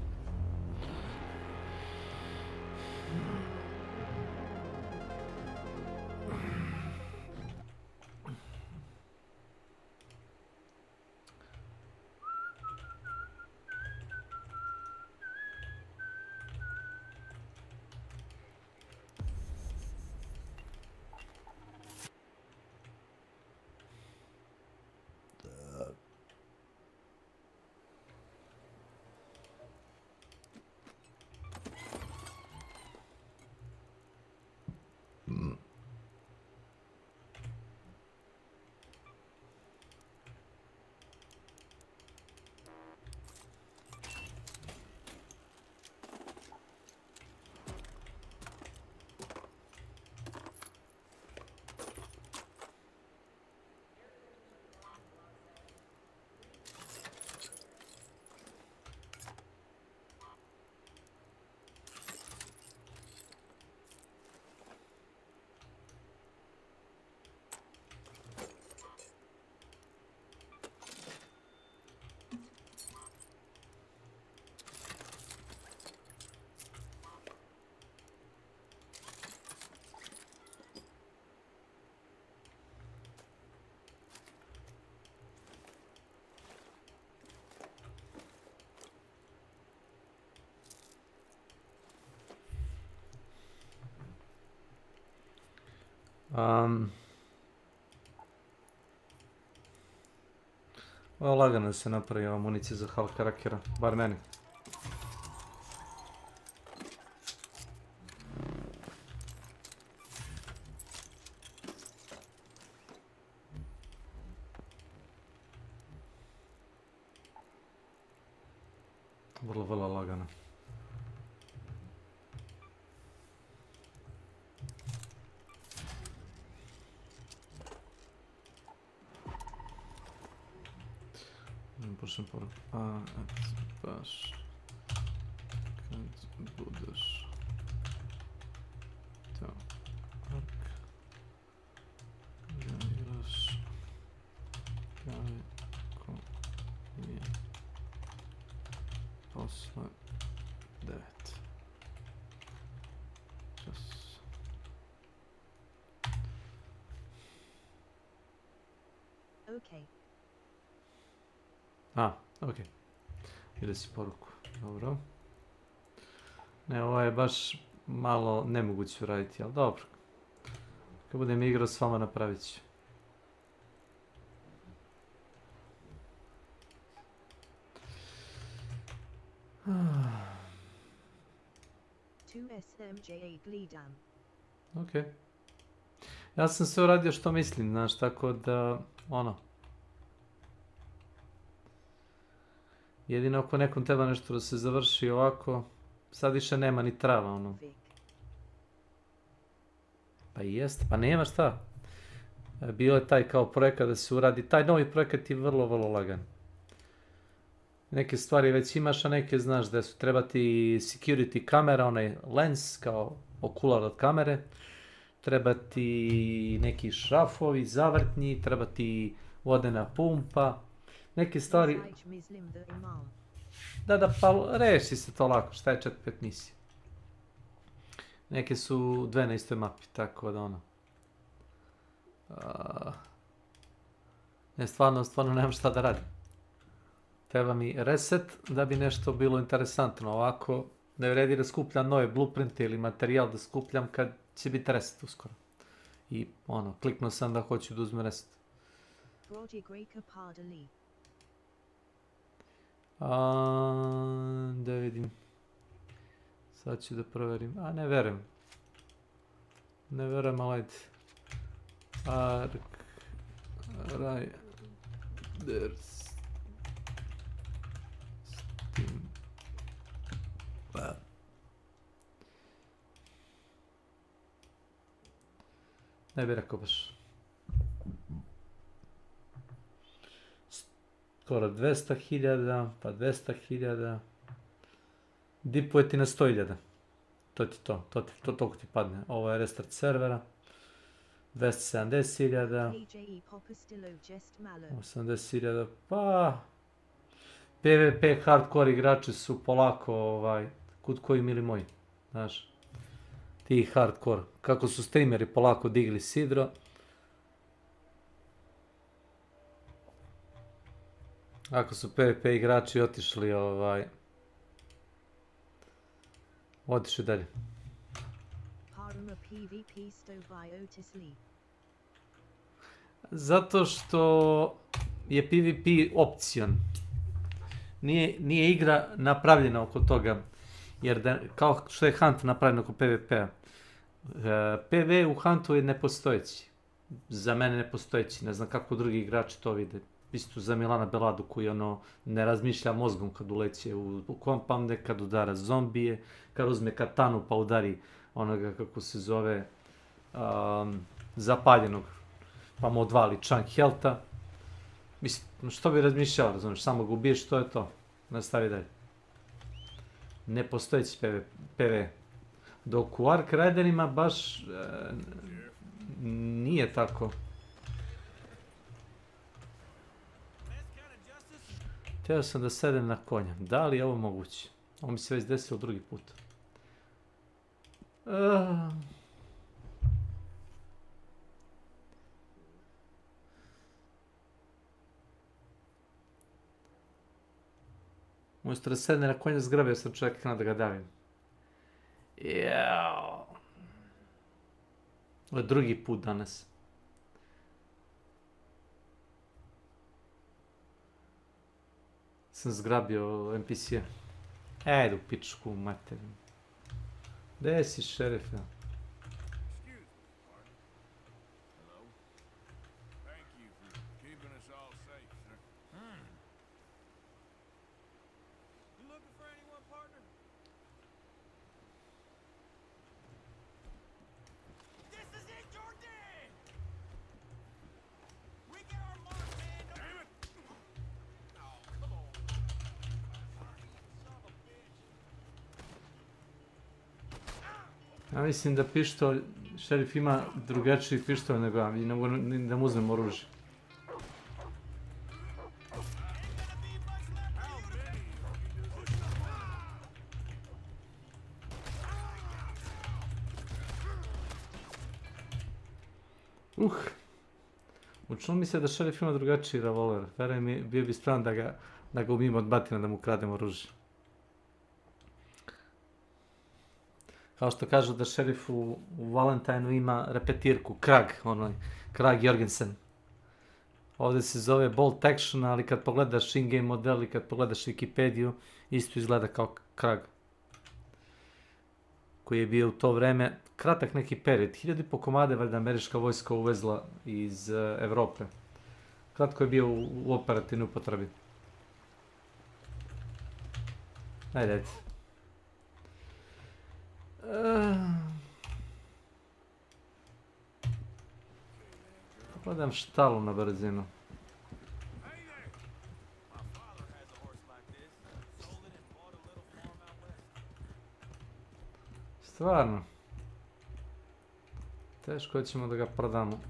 Ovo lagano da se napravi ova municija za Halka Rakera, bar meni. Vrlo lagano. Prošem poruku. A, baš kad budeš to reagiraš kako je posle 9. Čas. Okay. A, ok. Ide si poruku. Dobro. Ne, ovo je baš malo nemoguće uraditi, ali dobro. Kad budem igrao s vama napravit ću. Ok. Ja sam sve uradio što mislim, znaš, tako da, ono. Jedino ako nekom treba nešto da se završi ovako, sad više nema ni trava, ono. Pa i jest, pa nema šta. Bio je taj kao projekat da se uradi, taj novi projekat je vrlo lagan. Neke stvari već imaš, a neke znaš gde su. Treba ti security kamera, onaj lens kao okular od kamere. Treba ti neki šrafovi, zavrtnji, treba ti vodena pumpa. Neke stvari... Da, pa reši se to lako, šta je 4-5 misija. Neke su dve na istoj mapi, tako da ono... Ne, stvarno nemam šta da radim. Treba mi reset da bi nešto bilo interesantno. Ovako ne vredi da skupljam nove blueprinte ili materijal da skupljam kad će biti reset uskoro. I ono, kliknuo sam da hoću da uzmem reset. Da vidim. Sad ću da proverim. A ne verujem. Ne verujem, ali ajde. Riders. Steam. Ne bi rekao baš. Skoro 200.000, pa 200.000. Dipuje ti na 100.000. To ti to, toliko ti padne. Ovo je restart servera. 270.000. 80.000, pa... PvP hardcore igrači su polako, kud koji mili moji, znaš. Ti hardcore, kako su streameri polako digli sidro. Ako su PvP igrači otišli, otišli dalje. Zato što je PvP opcion. Nije igra napravljena oko toga. Jer kao što je Hunt napravljen oko PvP-a. PvE u Huntu je nepostojeći. Za mene nepostojeći. Ne znam kako drugi igrači to vide. Isto za Milana Beladu koji ne razmišlja mozgom kad uleće u kompande, kad udara zombije, kad uzme katanu pa udari onoga kako se zove zapaljenog pa mu odvali chunk healtha. Mislim, što bi razmišljao, razumiješ, samo ga ubiješ, to je to. Nastavi dalje. Nepostojeći PvE. Dok u Ark Raiderima baš nije tako. Htio sam da sedem na konja. Da li je ovo moguće? Ovo mi se već desilo drugi put. Umjesto da sedne na konja, zgrabio sam čovjeka da ga davim. Jao. Ovo je drugi put danas. Sam zgrabio NPC-a. Ejde u pičku materinu. Gdje si, šerif? Ja mislim da pištolj, šerif ima drugačiji pištolj nego ja, i da mu uzmem oružje. Učinilo mi se da šerif ima drugačiji revolver. Verujem mi, bio bi spreman da ga ubijem od batina, da mu kradem oružje. Kao što kažu da šerif u Valentineu ima repetirku, Krag Jorgensen. Ovdje se zove Bolt Action, ali kad pogledaš in-game model i kad pogledaš Wikipediju, isto izgleda kao Krag. Koji je bio u to vreme kratak neki period. 1000 komade valjda američka vojska uvezla iz Evrope. Kratko je bio u operativnoj upotrebi. Ajde. Pogledam štalu na brzinu. Stvarno. Teško ćemo da ga prodamo.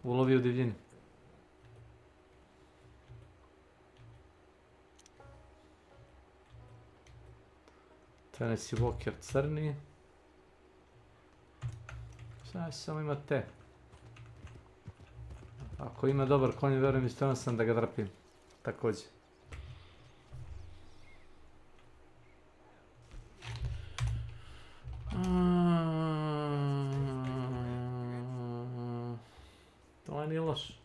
Ulovi u divljini. Tennessee Walker crni. Sada samo ima te. Ako ima dobar konj, verujem i stojno sam da ga drapim. Također. To nije loš.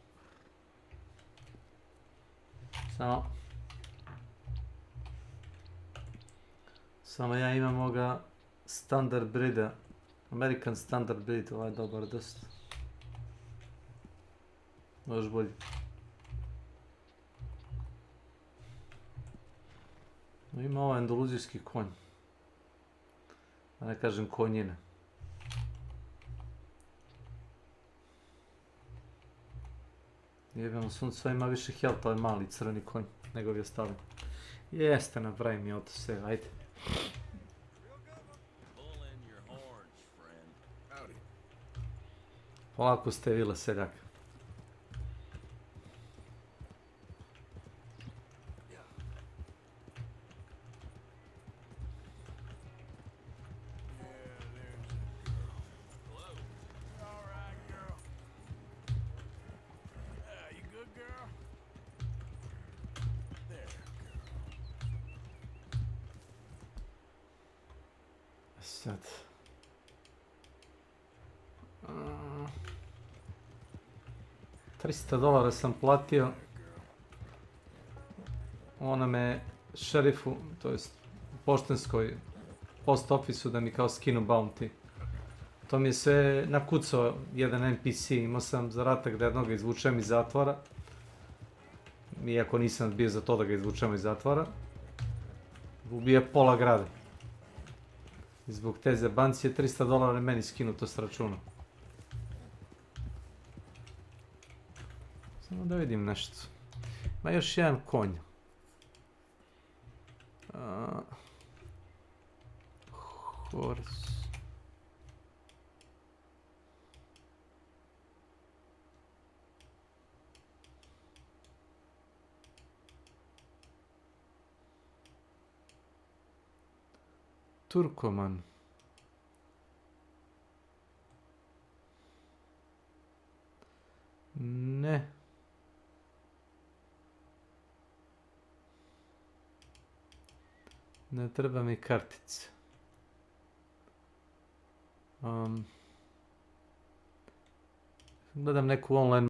Samo ja imam ovoga standard breeda. American standard breed, ovaj je dobar dosta. Još bolji. Ima ovaj andaluzijski konj. Da ne kažem konjina. Jebeno sunce ima više health, ovaj mali crveni konj nego vi ostali. Jeste, napravim je to sve, ajde. Polako ste vile, seljak. Sad. $300 sam platio onome šerifu, to jest poštenskoj post ofisu da mi kao skinu bounty. To mi je sve nakucao jedan NPC, imao sam zadatak da jednoga izvučem iz zatvora. Iako nisam bio za to da ga izvučemo iz zatvora. Ubije pola grada. I zbog te zebancije $300 meni skinuto s računa. Samo da vidim nešto. Ima još jedan konj. Horse. Turkoman. Ne. Ne treba mi kartice. Gledam neku online